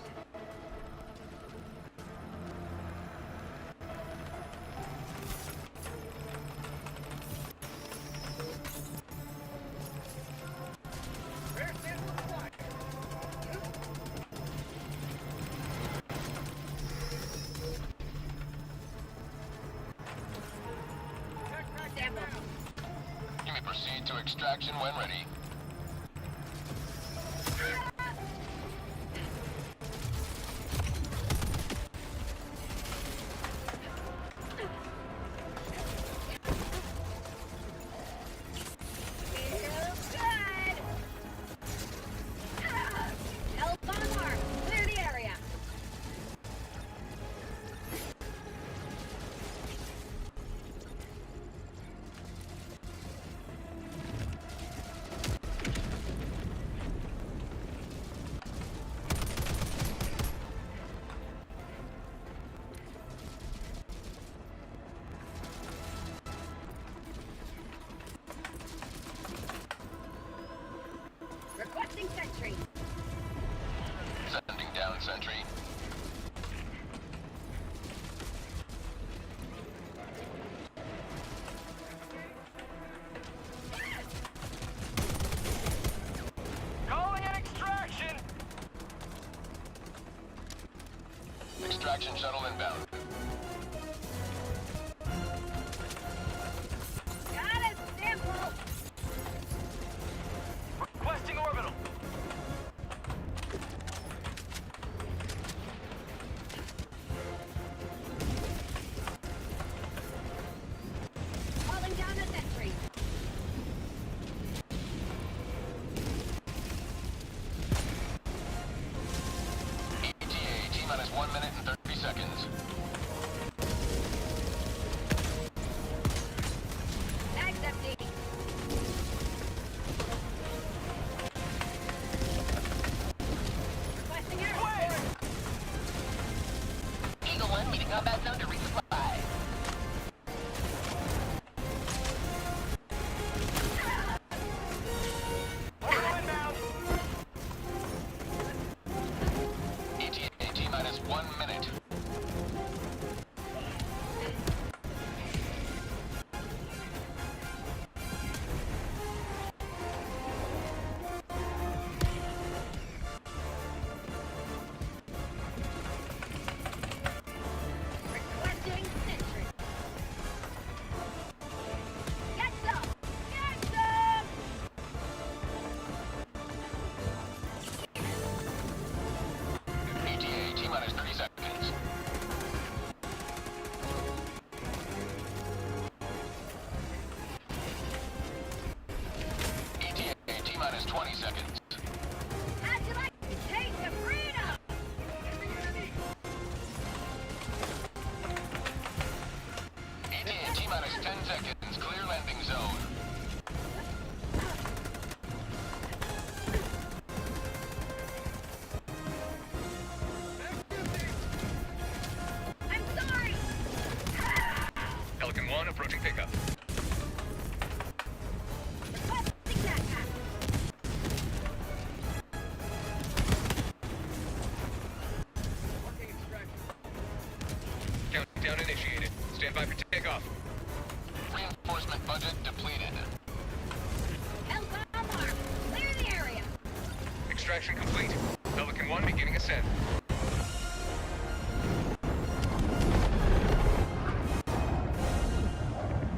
You may proceed to extraction when ready. Clear the area. Requesting sentry. Sending down sentry. Calling an extraction! Extraction shuttle inbound. Got a sample. Requesting orbital. Calling down a sentry. ETA, T-minus 1 minute and 30 seconds. Bag's empty. Requesting air support. Eagle 1 leaving combat zone to resupply. ETA, T-minus 1 minute. Requesting sentry. Get some! Get some! ETA, T-minus 30 seconds. ETA, T-minus 20 seconds. How'd you like to taste of freedom? ETA, T-minus 10 seconds. Clear landing zone. I'm sorry! Pelican 1 approaching pickup. Requesting backpack. Countdown initiated. Stand by for takeoff. Reinforcement budget depleted. L-bomb arm. Clear the area. Extraction complete. Pelican 1 beginning ascent.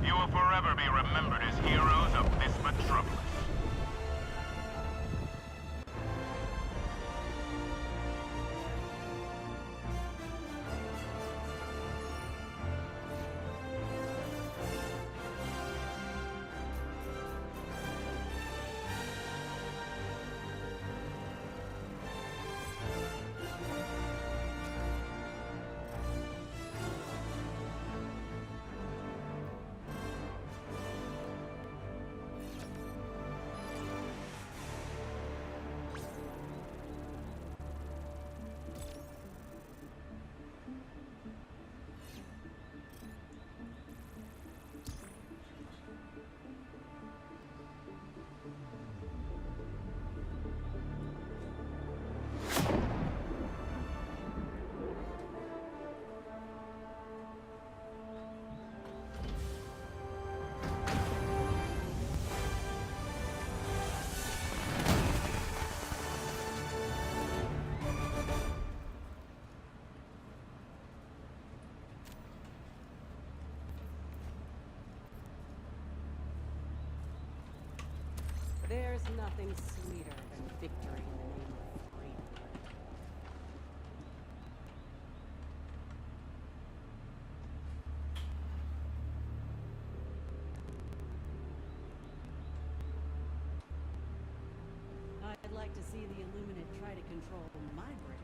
You will forever be remembered as heroes of this metropolis. nothing sweeter than victory in the name of freedom. I'd like to see the Illuminate try to control my brain.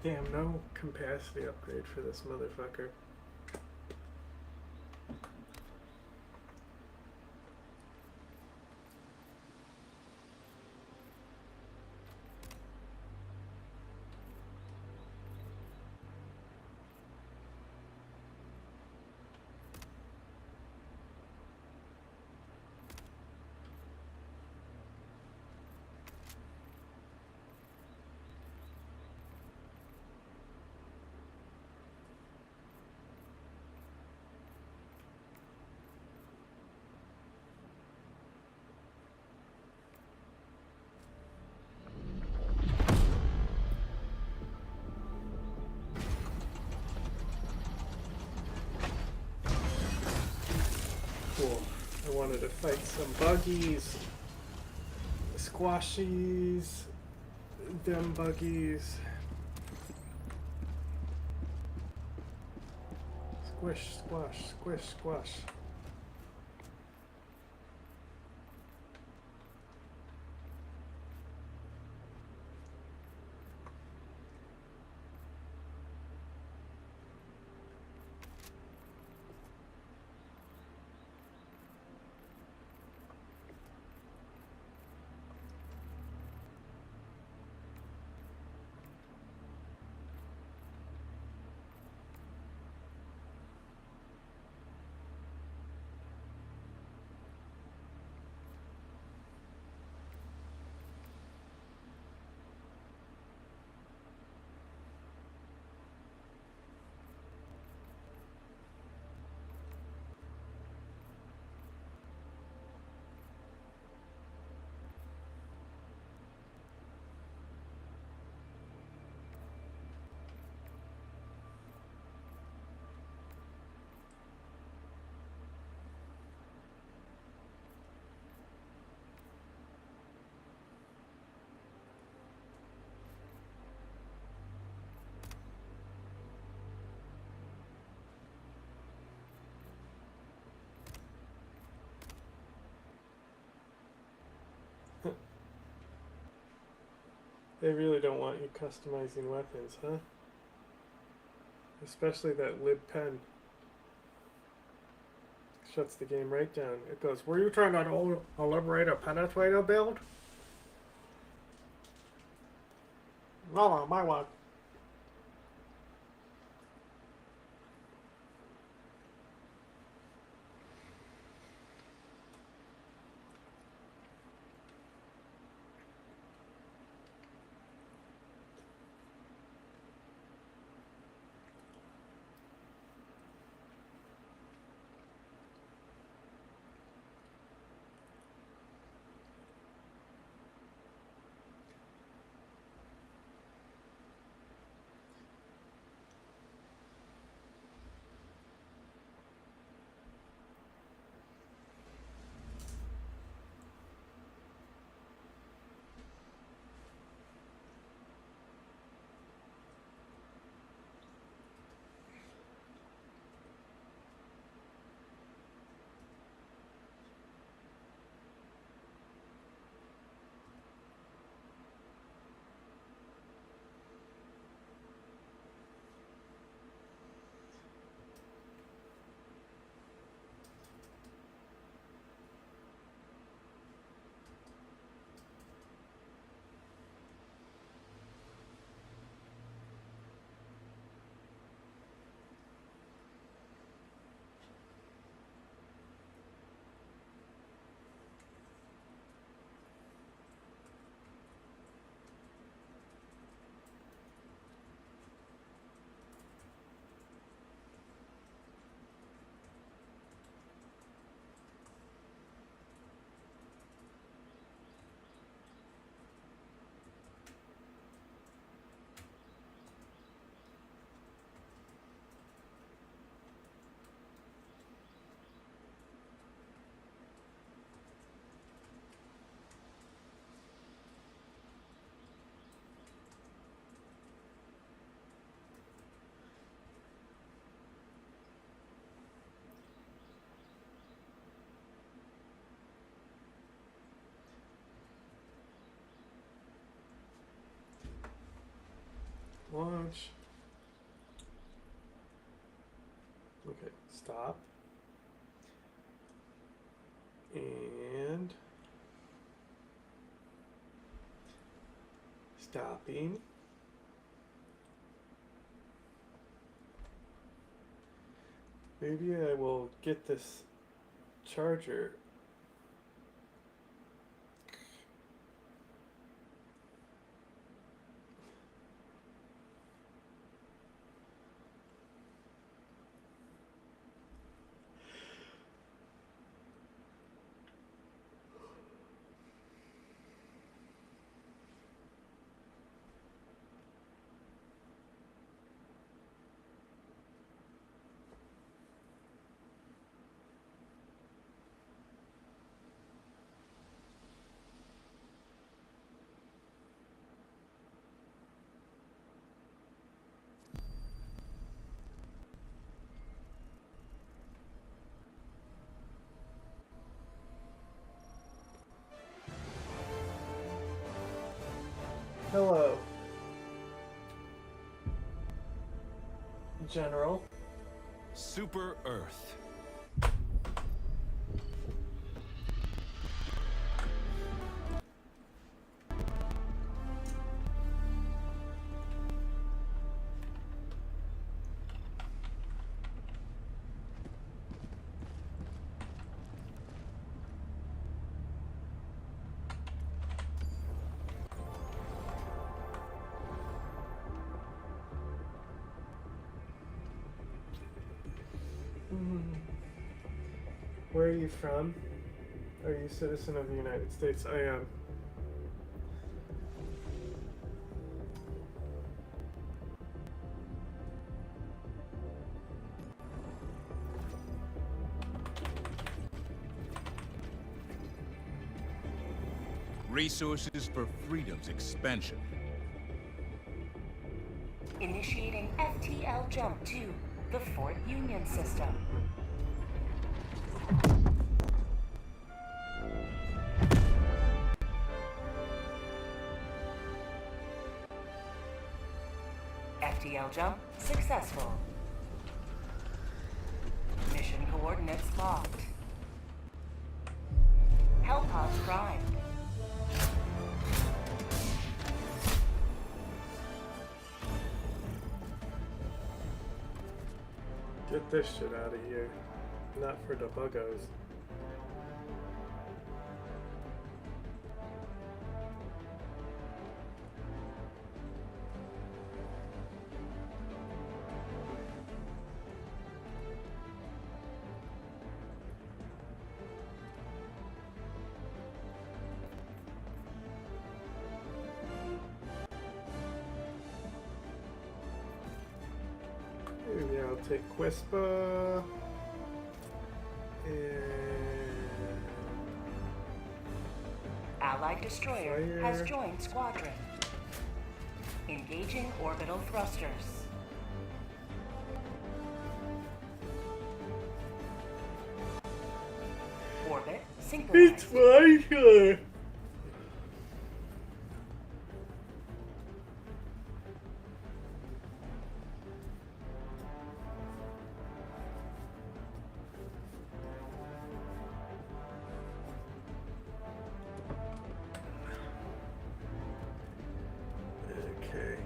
Damn, no capacity upgrade for this motherfucker. Cool. I wanted to fight some buggies, squashies, them buggies. Squish, squash, squish, squash. They really don't want you customizing weapons, huh? Especially that lib pen. Shuts the game right down. It goes, were you trying to elaborate a penetrator build? No, my one. launch. Okay, stop. And stopping. Maybe I will get this charger. Hello, General. Super Earth. Where are you from? Are you a citizen of the United States? I am. Resources for freedom's expansion. Initiating FTL jump to the Fort Union system. FTL jump successful. Mission coordinates locked. Hell pods primed. Get this shit out of here. Not for the buggos. Maybe I'll take Quispa and Allied destroyer Fire. has joined squadron. Engaging orbital thrusters. Orbit synchronized. It's my turn. Okay.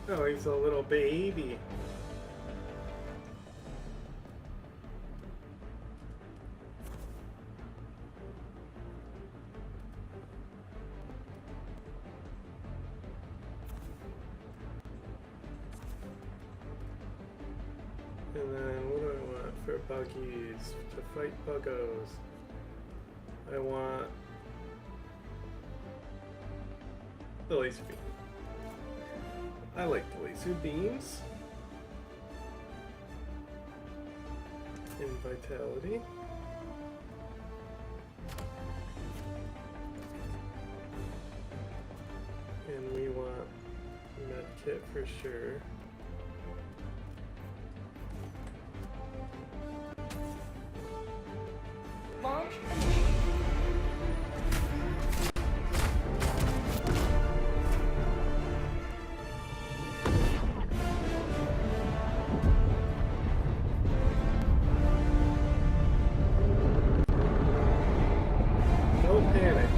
Oh, he's a little baby. And then what do I want for buggies? To fight buggos. I want The laser beam. I like the laser beams. And vitality. And we want medkit for sure. Launch No panic.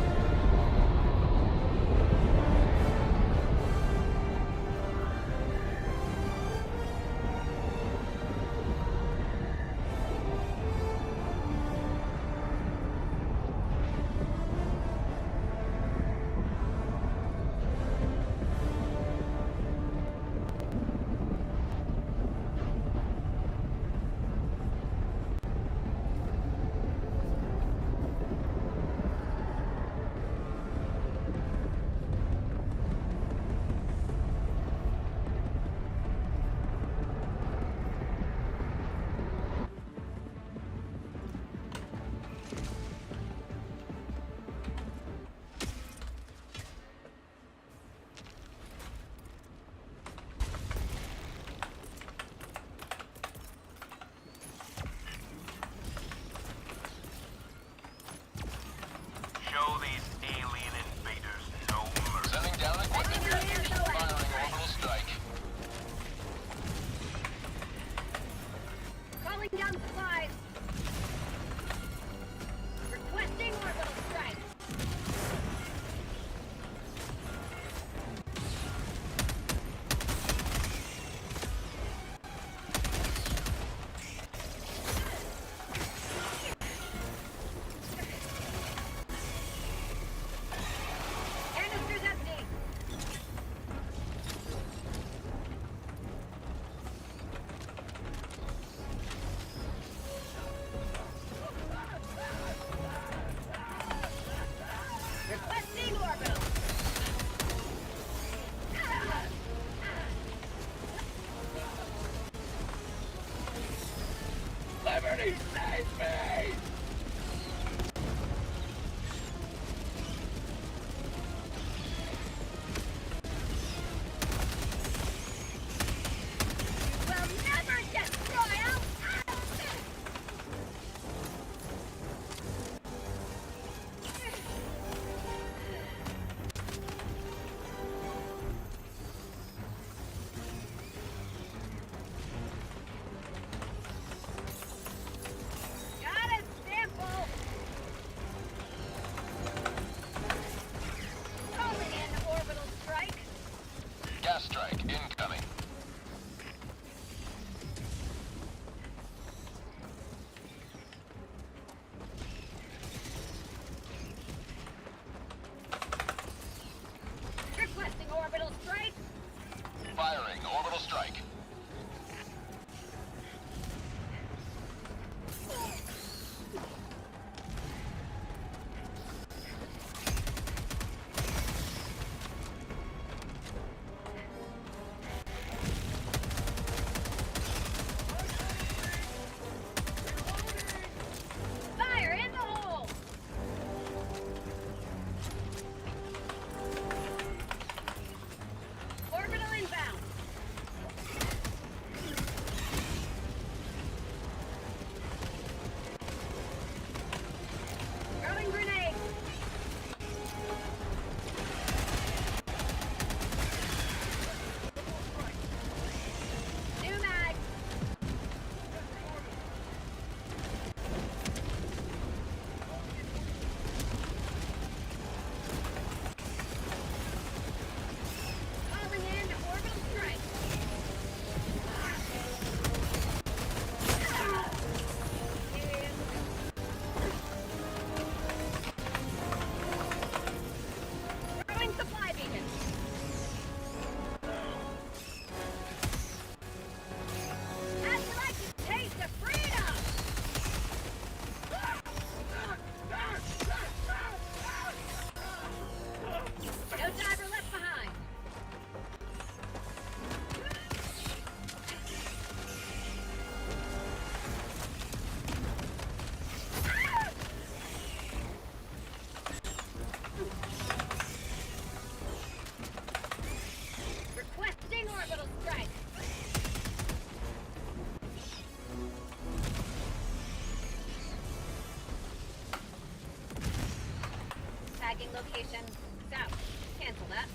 Tracking location. South. Cancel that.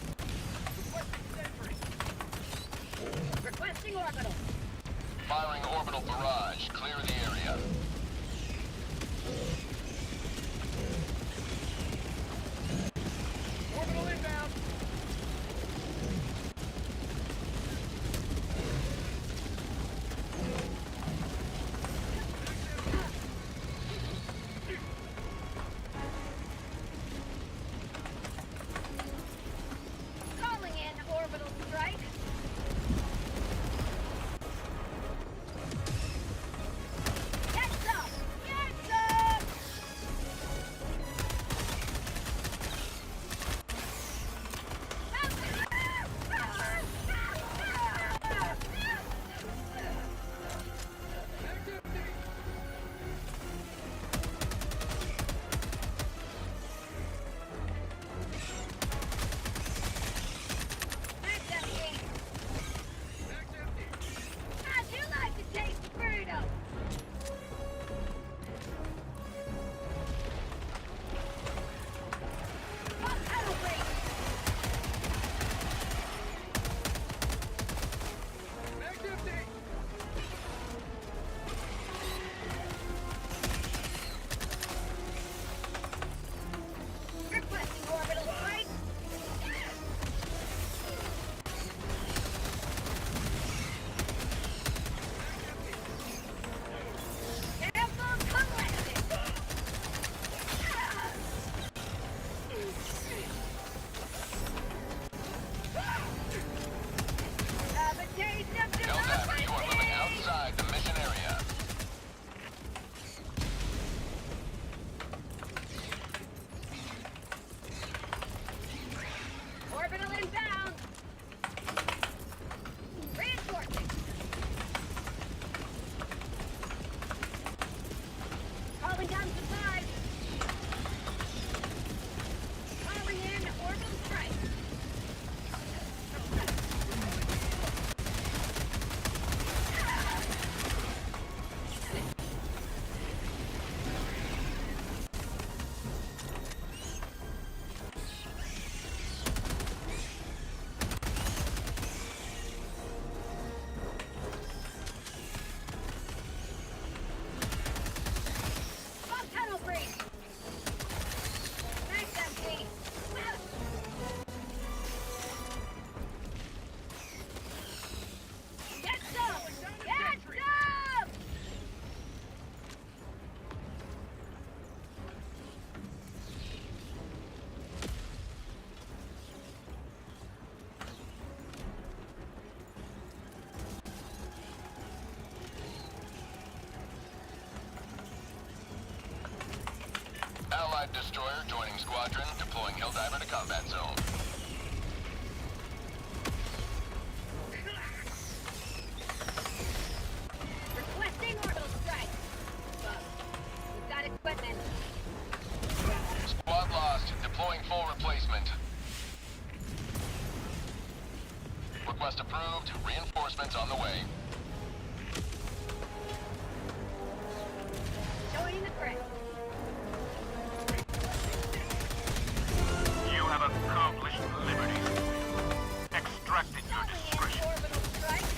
Requesting orbital. Firing orbital barrage. Clear the area. Orbital inbound. Calling in orbital strike. Get some! Get some! That's empty. How'd you like to taste freedom? Pop pedal brake. Mag's empty. Requesting orbital strike. Careful collecting. Have a taste of Helldiver, you are living outside the mission area. Orbital inbound. Reinforcing. Calling down supplies. Calling in orbital strike. Pop pedal brake. Mag's empty. Get some! Get some! Allied destroyer joining squadron. Deploying Helldiver to combat zone. Requesting orbital strike. We've got equipment. Squad lost. Deploying full replacement. Request approved. Reinforcements on the way. Joining the fray. You have accomplished liberty. Extracted your discretion. Orbital strike.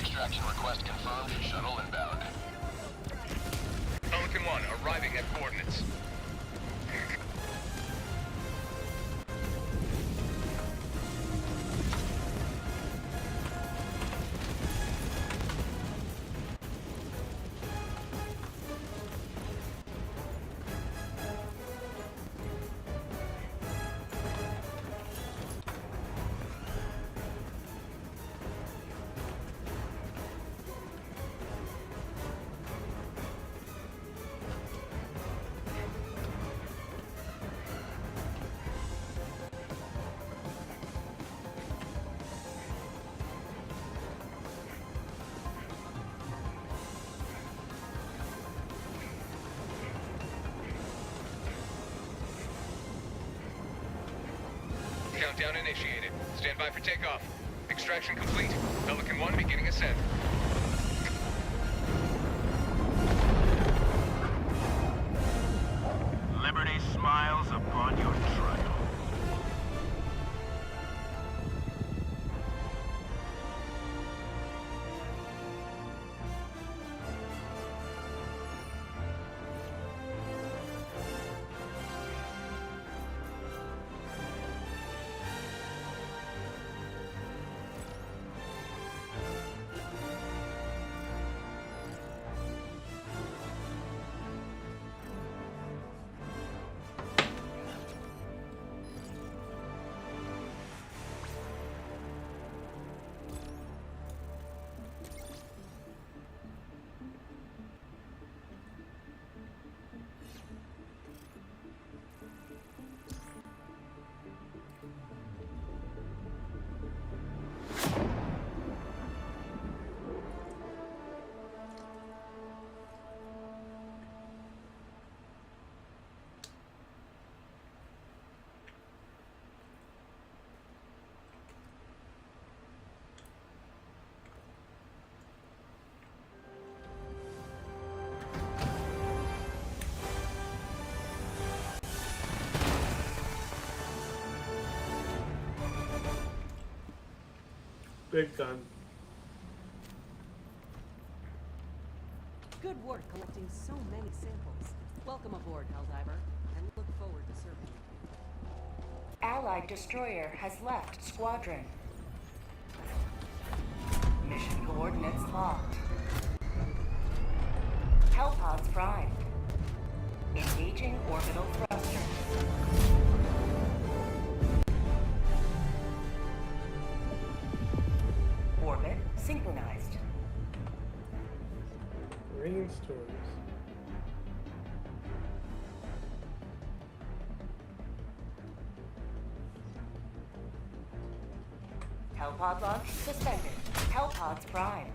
Extraction request confirmed. Shuttle inbound. Pelican 1 arriving at coordinates. Countdown initiated. Stand by for takeoff. Extraction complete. Pelican 1 beginning ascent. miles upon your trail. Big gun. Good work collecting so many samples. Welcome aboard, Helldiver, and look forward to serving you. Allied destroyer has left squadron. Mission coordinates locked. Hellpods primed. Engaging orbital thrusters. Orbit synchronized. Rainstorms. Hellpod launch suspended. Hellpods primed.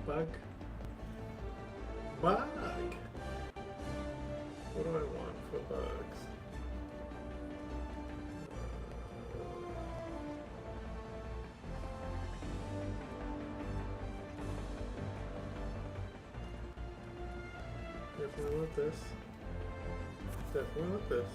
Bug. Bug. What do I want for bugs? Definitely want this. Definitely want this.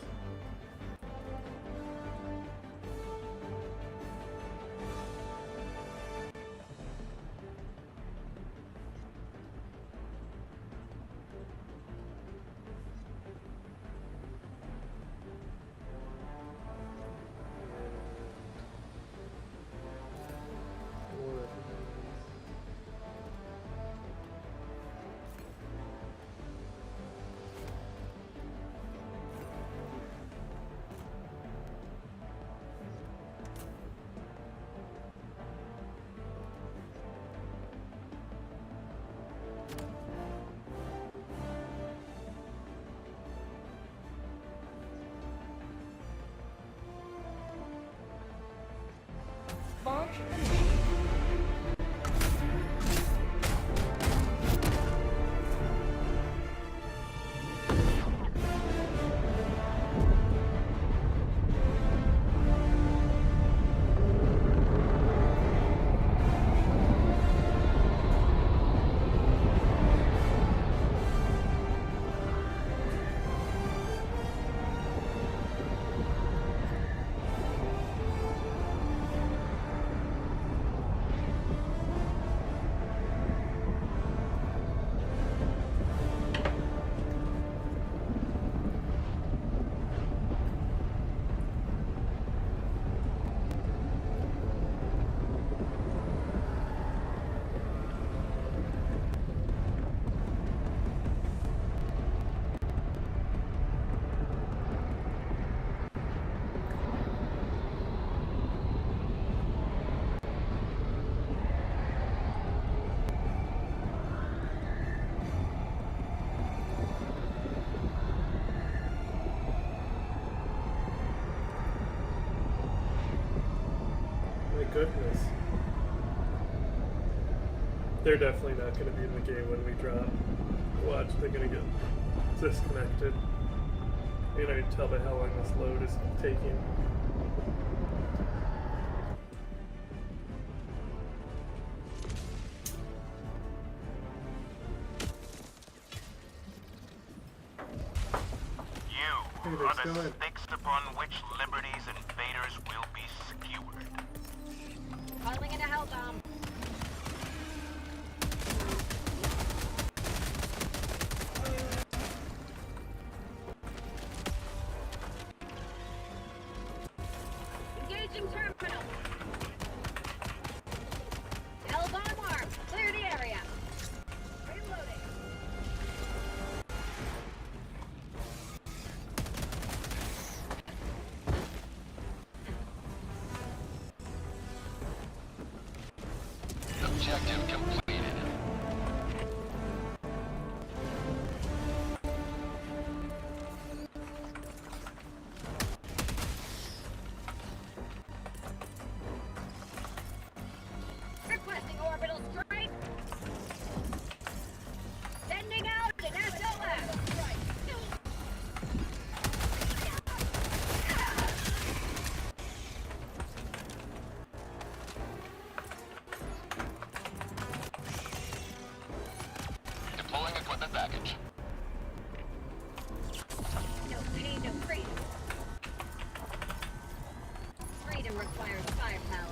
goodness. They're definitely not going to be in the game when we drop. Watch, they're going to get disconnected. You know, you can tell by how long this load is taking. You are the stakes upon which liberties invaders will be skewered. Calling in a hell bomb. Engaging terminal. Hell bomb arm. Clear the area. Reloading. Objective completed. Requesting orbital strike. Sending out an SOS. Deploying equipment package. No pain, no freedom. Freedom requires firepower.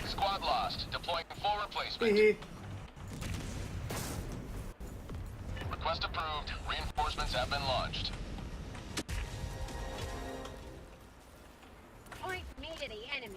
Squad lost. Deploying full replacement. Request approved. Reinforcements have been launched. Point me to the enemy.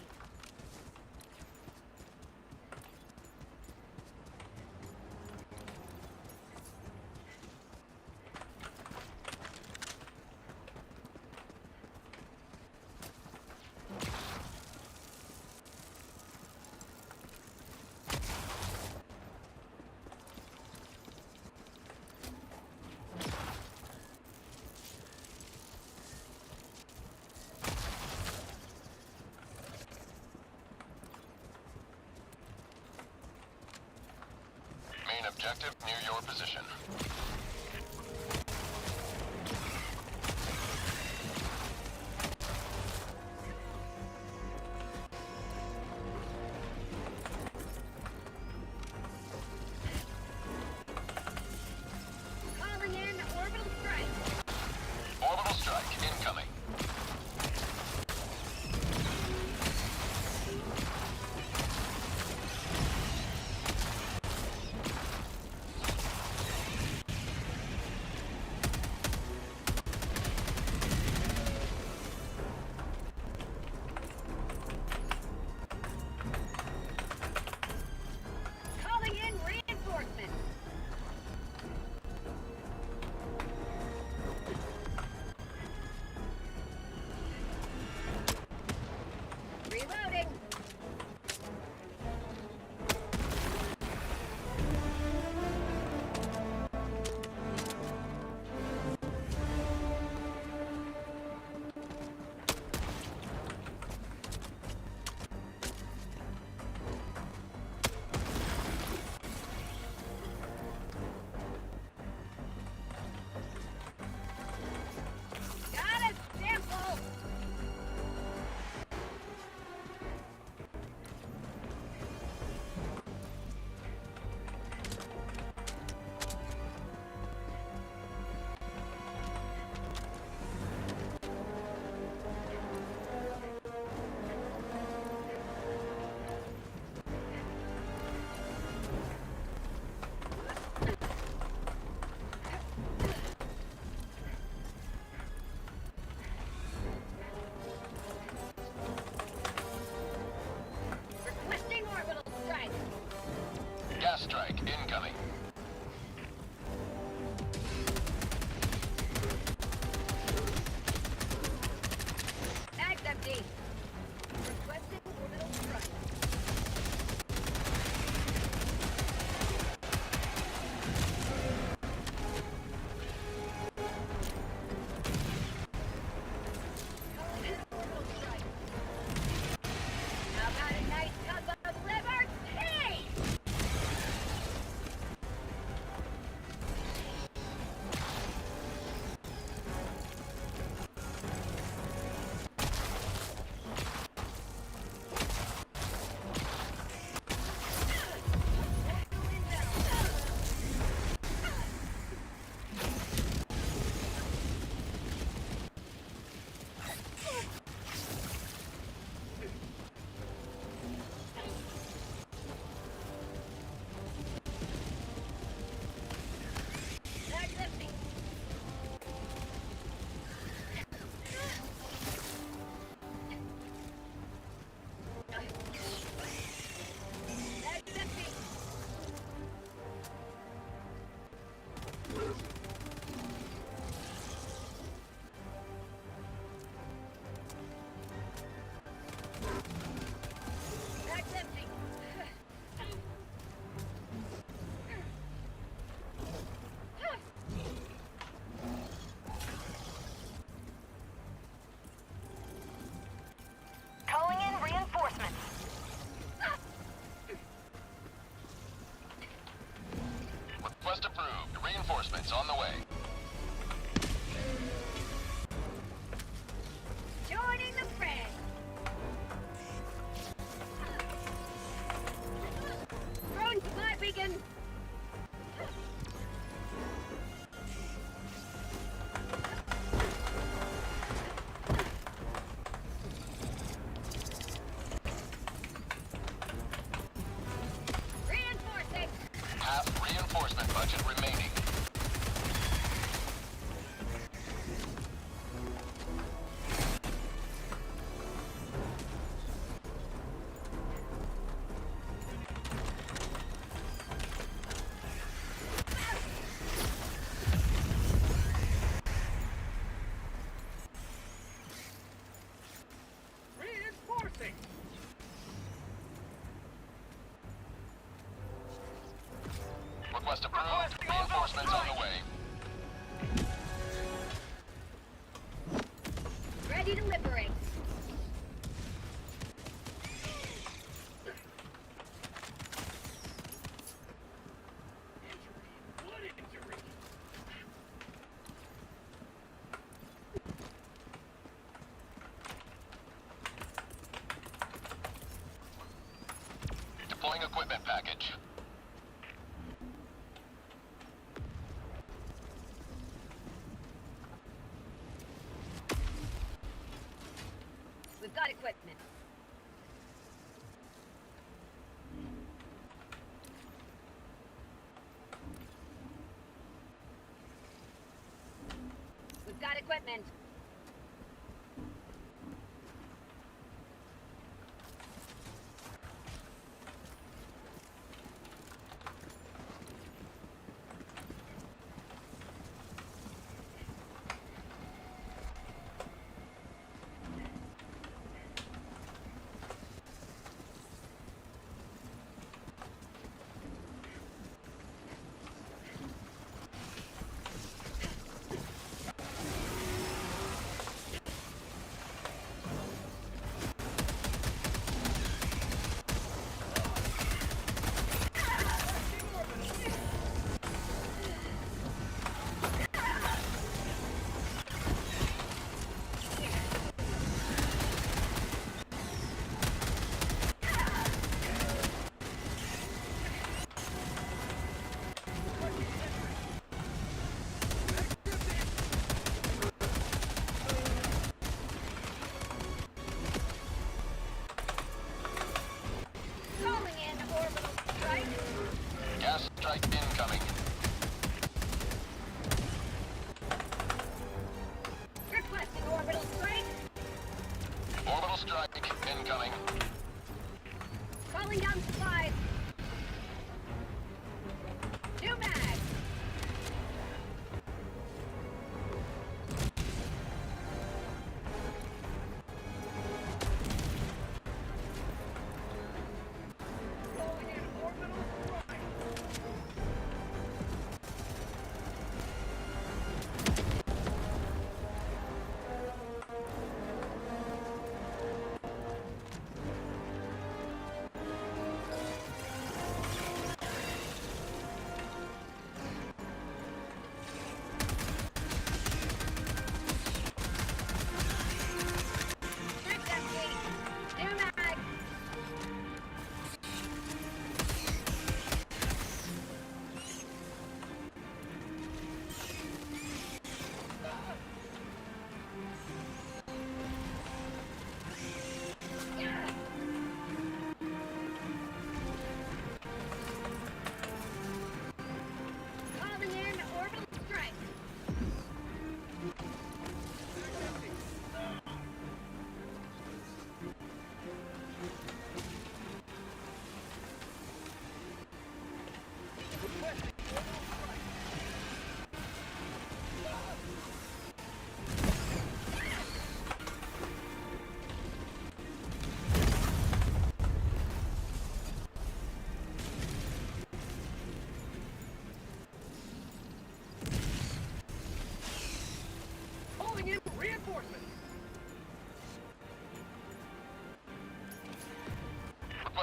Main objective near your position. Calling in orbital strike. Orbital strike incoming. Gas strike incoming. Bag's empty. Requesting orbital thrust. How about a nice cup of liver tea? Bag's empty. Bag's empty. Bag's empty. Calling in reinforcements. Request approved. Reinforcements on the way. Joining the fray. Drone supply beacon. Reinforcing. Half reinforcement budget remaining. Reinforcing! Request approved. Reinforcements on the way. Ready to liberate. What injury? Deploying equipment package. We've got equipment. We've got equipment.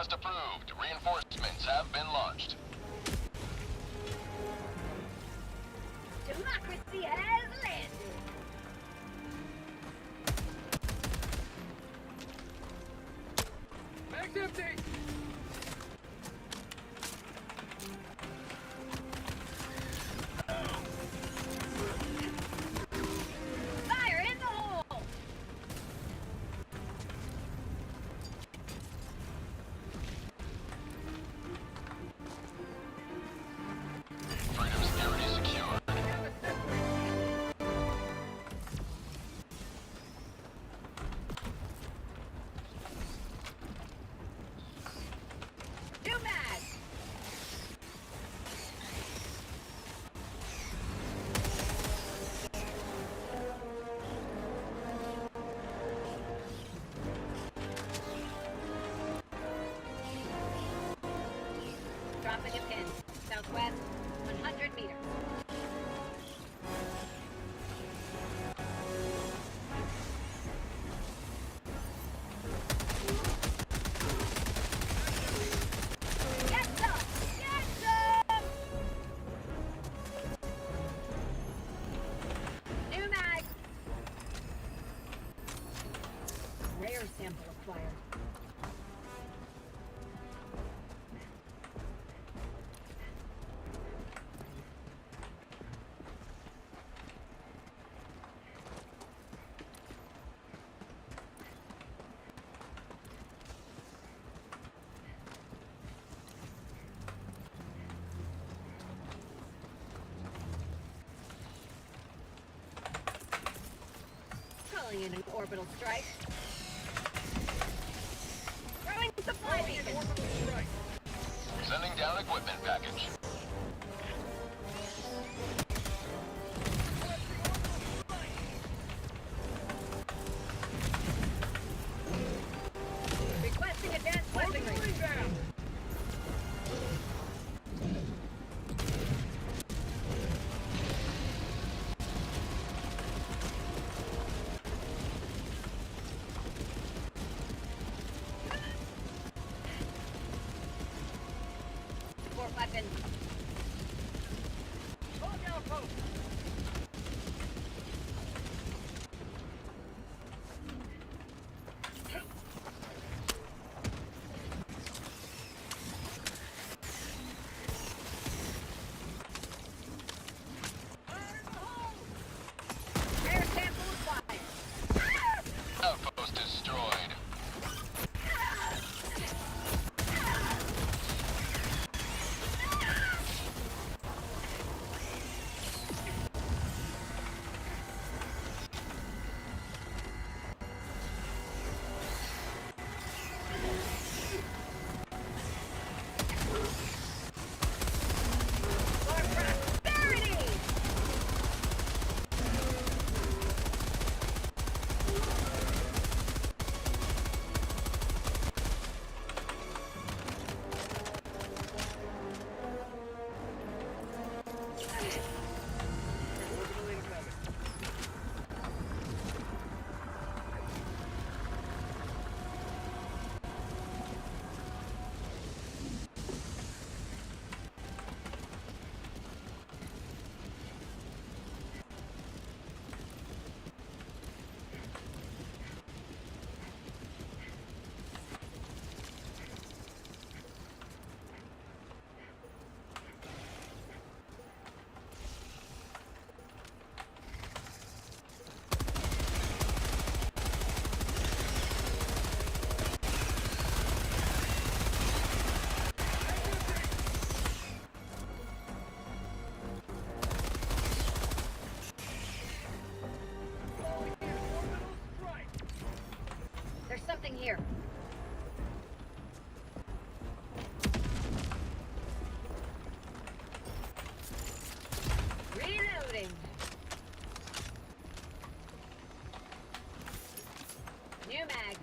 Request approved. Reinforcements have been launched. Democracy has landed. Mag's empty! Fire in the hole! Freedom security secured. New mag! Dropping a pin. Southwest, 100 meters. Get some! Get some! New mag! Rare sample acquired. Calling in an orbital strike. Throwing supply beacon. Sending down equipment package. Requesting advanced weaponry. Support weapon. Rare sample acquired. Outpost destroyed. For prosperity! There's something here. Reloading. New mag.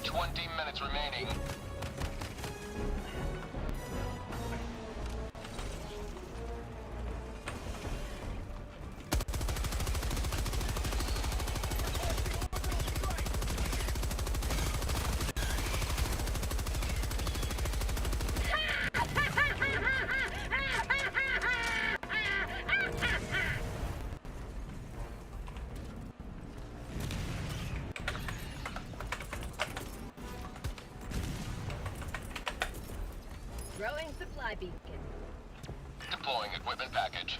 20 minutes remaining. Throwing supply beacon. Deploying equipment package.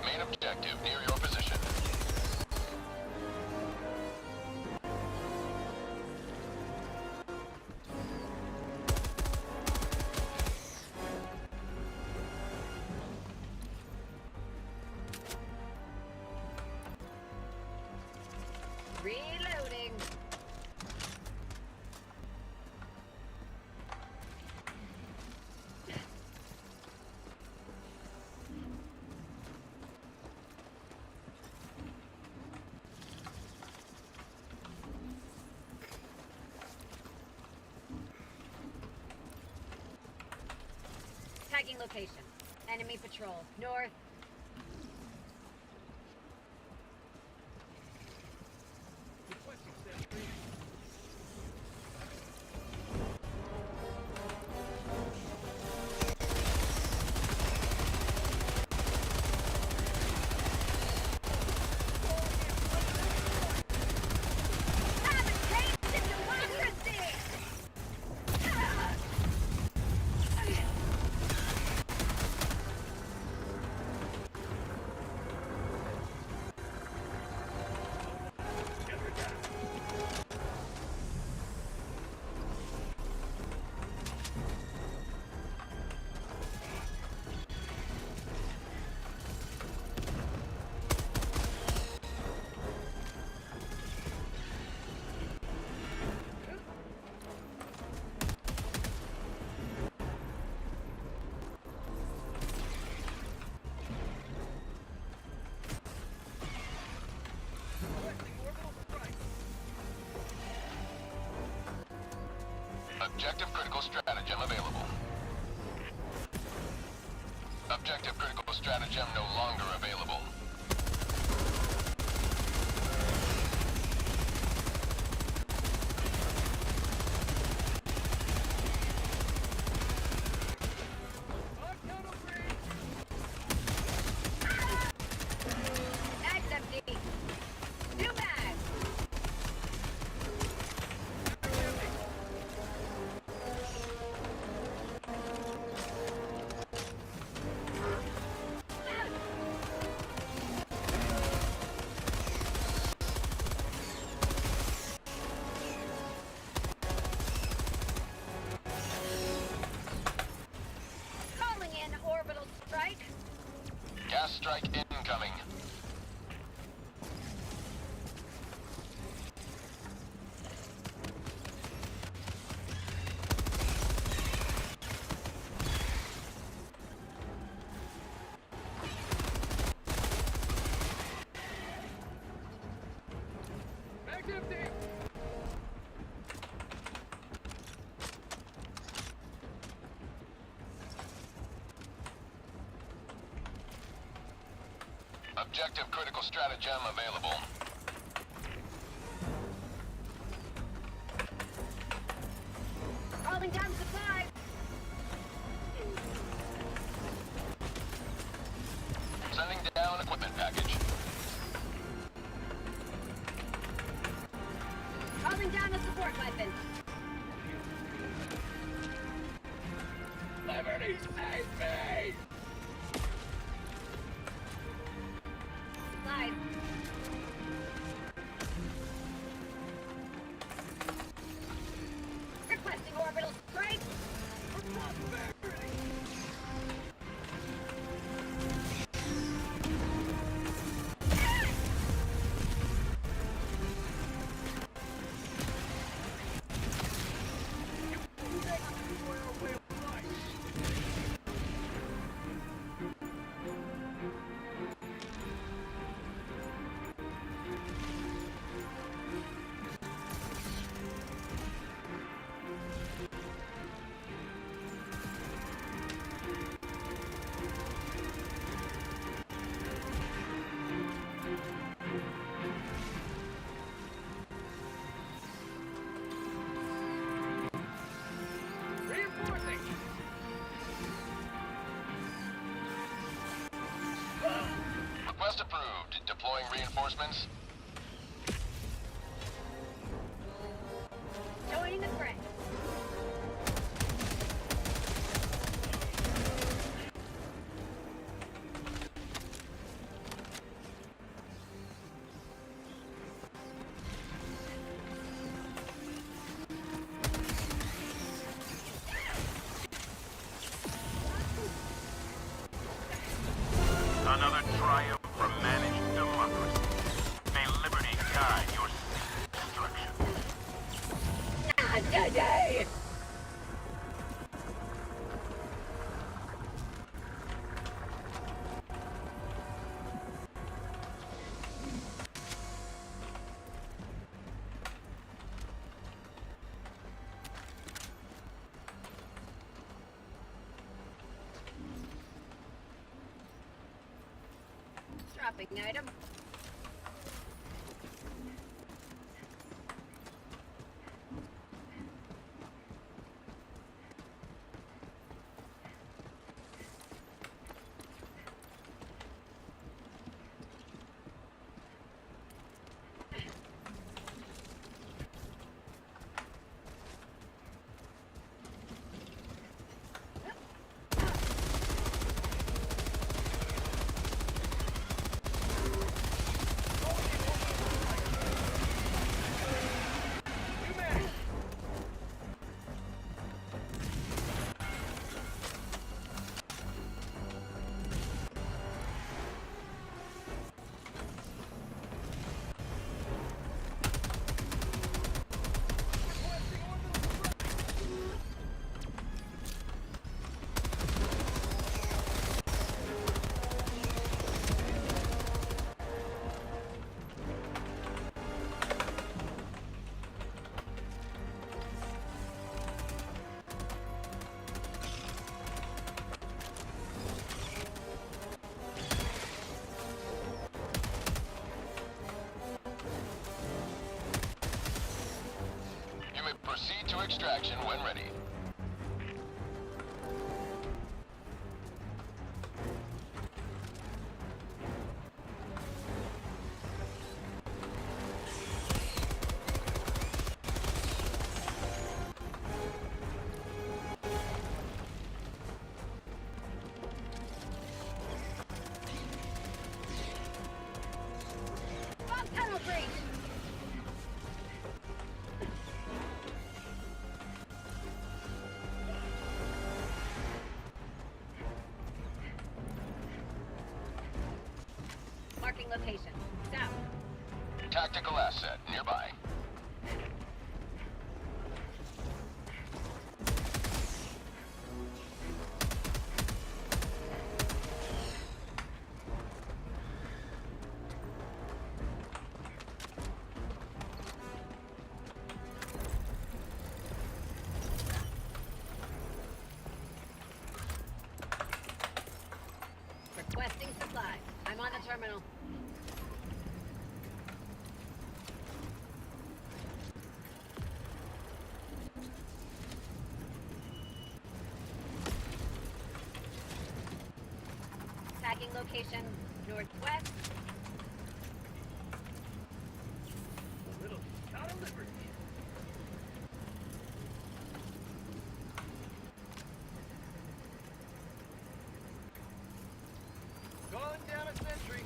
Main objective near your position. Reloading. Tagging location. Enemy patrol. North. Objective critical stratagem available. Objective critical stratagem no longer available. Bag's empty. New bag. Calling in orbital strike. Gas strike incoming. Bag's empty! Objective critical stratagem available. Calling down supply. Sending down equipment package. Calling down a support weapon. Liberty, save me! Supplies. Requesting orbital strike. For prosperity! Deploying reinforcements. Joining the fray. Another triumph for managed democracy. May liberty guide your destruction. Daddy! Dropping item. Proceed to extraction when ready. Bomb tunnel breach! Marking location. South. Tactical asset nearby. Requesting supplies. I'm on the terminal. Tagging location northwest. A little shot of liberty. Going down a sentry.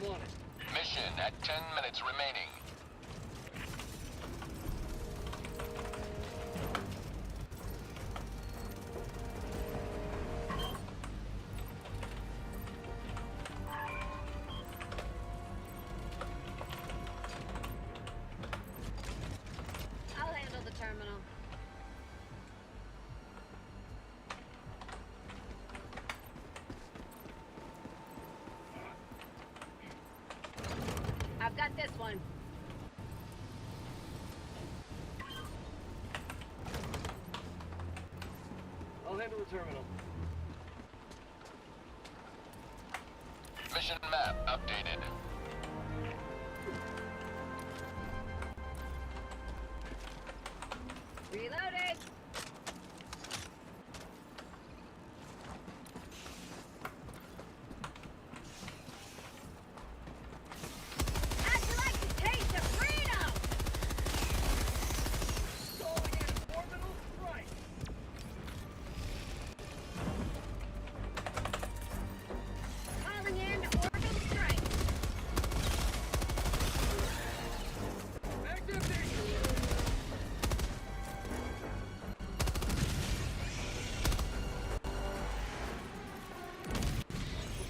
I'm on it. Mission at 10 minutes remaining. I'll handle the terminal. I've got this one. I'll handle the terminal. Mission map updated. Reloading. How'd you like to taste of freedom? Calling in orbital strike. Calling in orbital strike.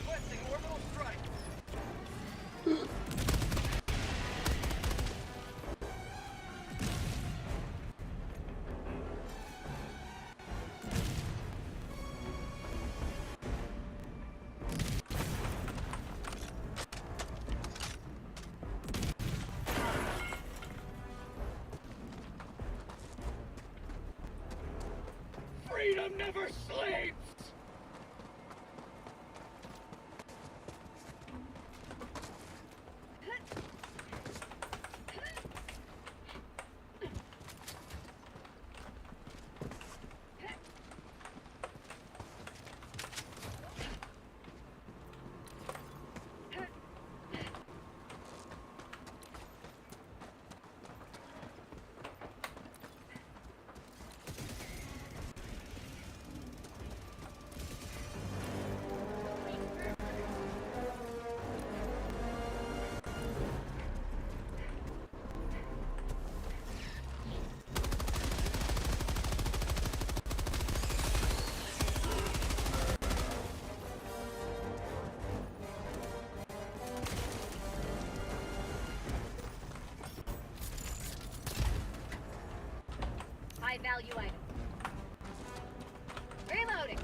Requesting orbital strike. Freedom never sleeps! High value item. Reloading.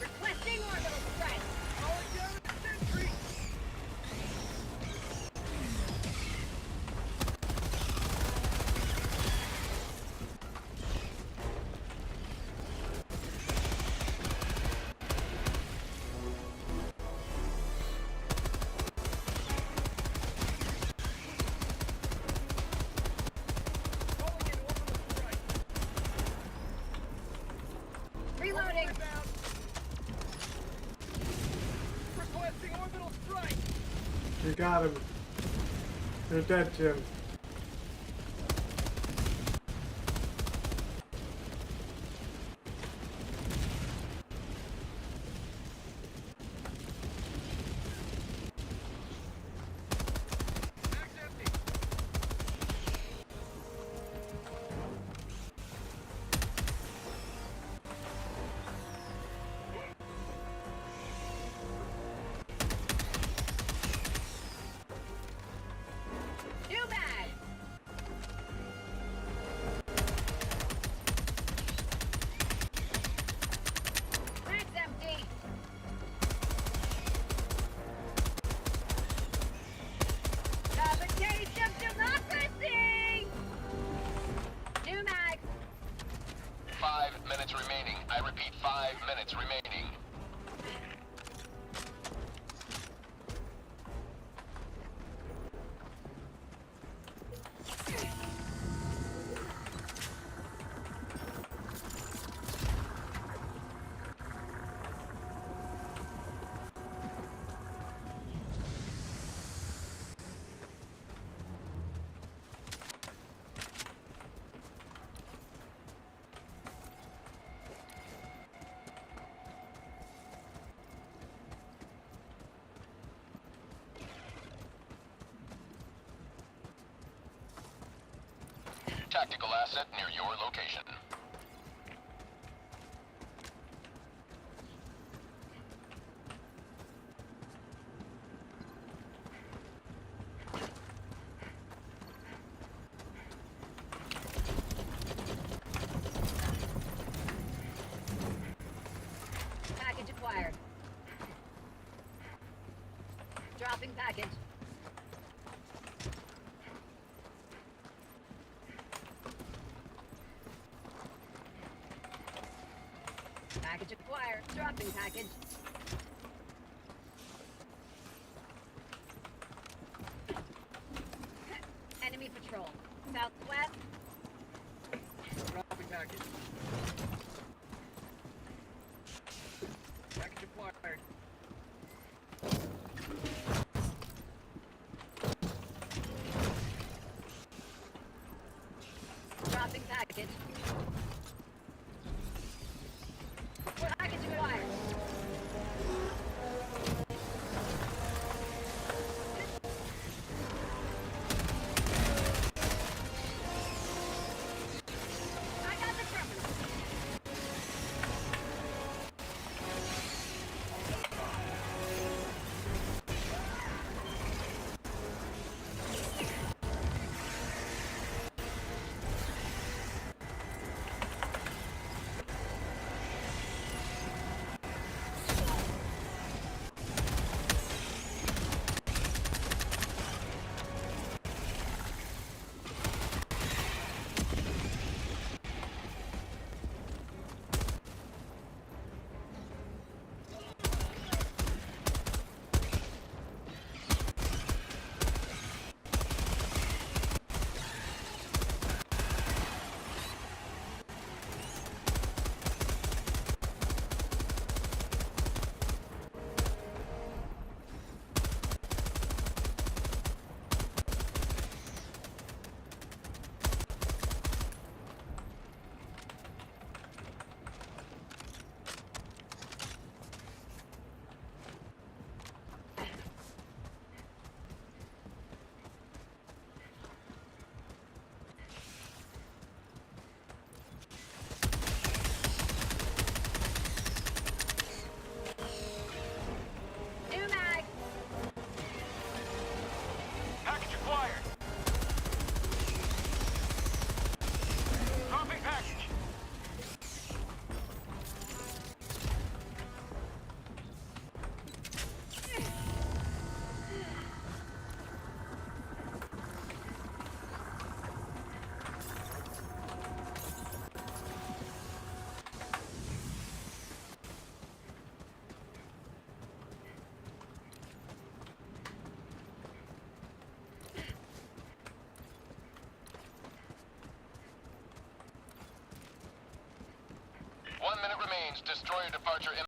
Requesting orbital strike. Calling down a sentry. Calling in orbital strike. Reloading. Requesting orbital strike. You got him. You're dead, Jim. Mag's empty. New mag. Mag's empty. Have a taste of democracy. New mag. 5 minutes remaining. I repeat, 5 minutes remaining. Tactical asset near your location. Dropping package. Package acquired. Dropping package. Enemy patrol. Southwest. Dropping package. Package acquired. Dropping package. Package acquired. I got the terminal. Package acquired. Dropping package. One minute remains. Destroyer departure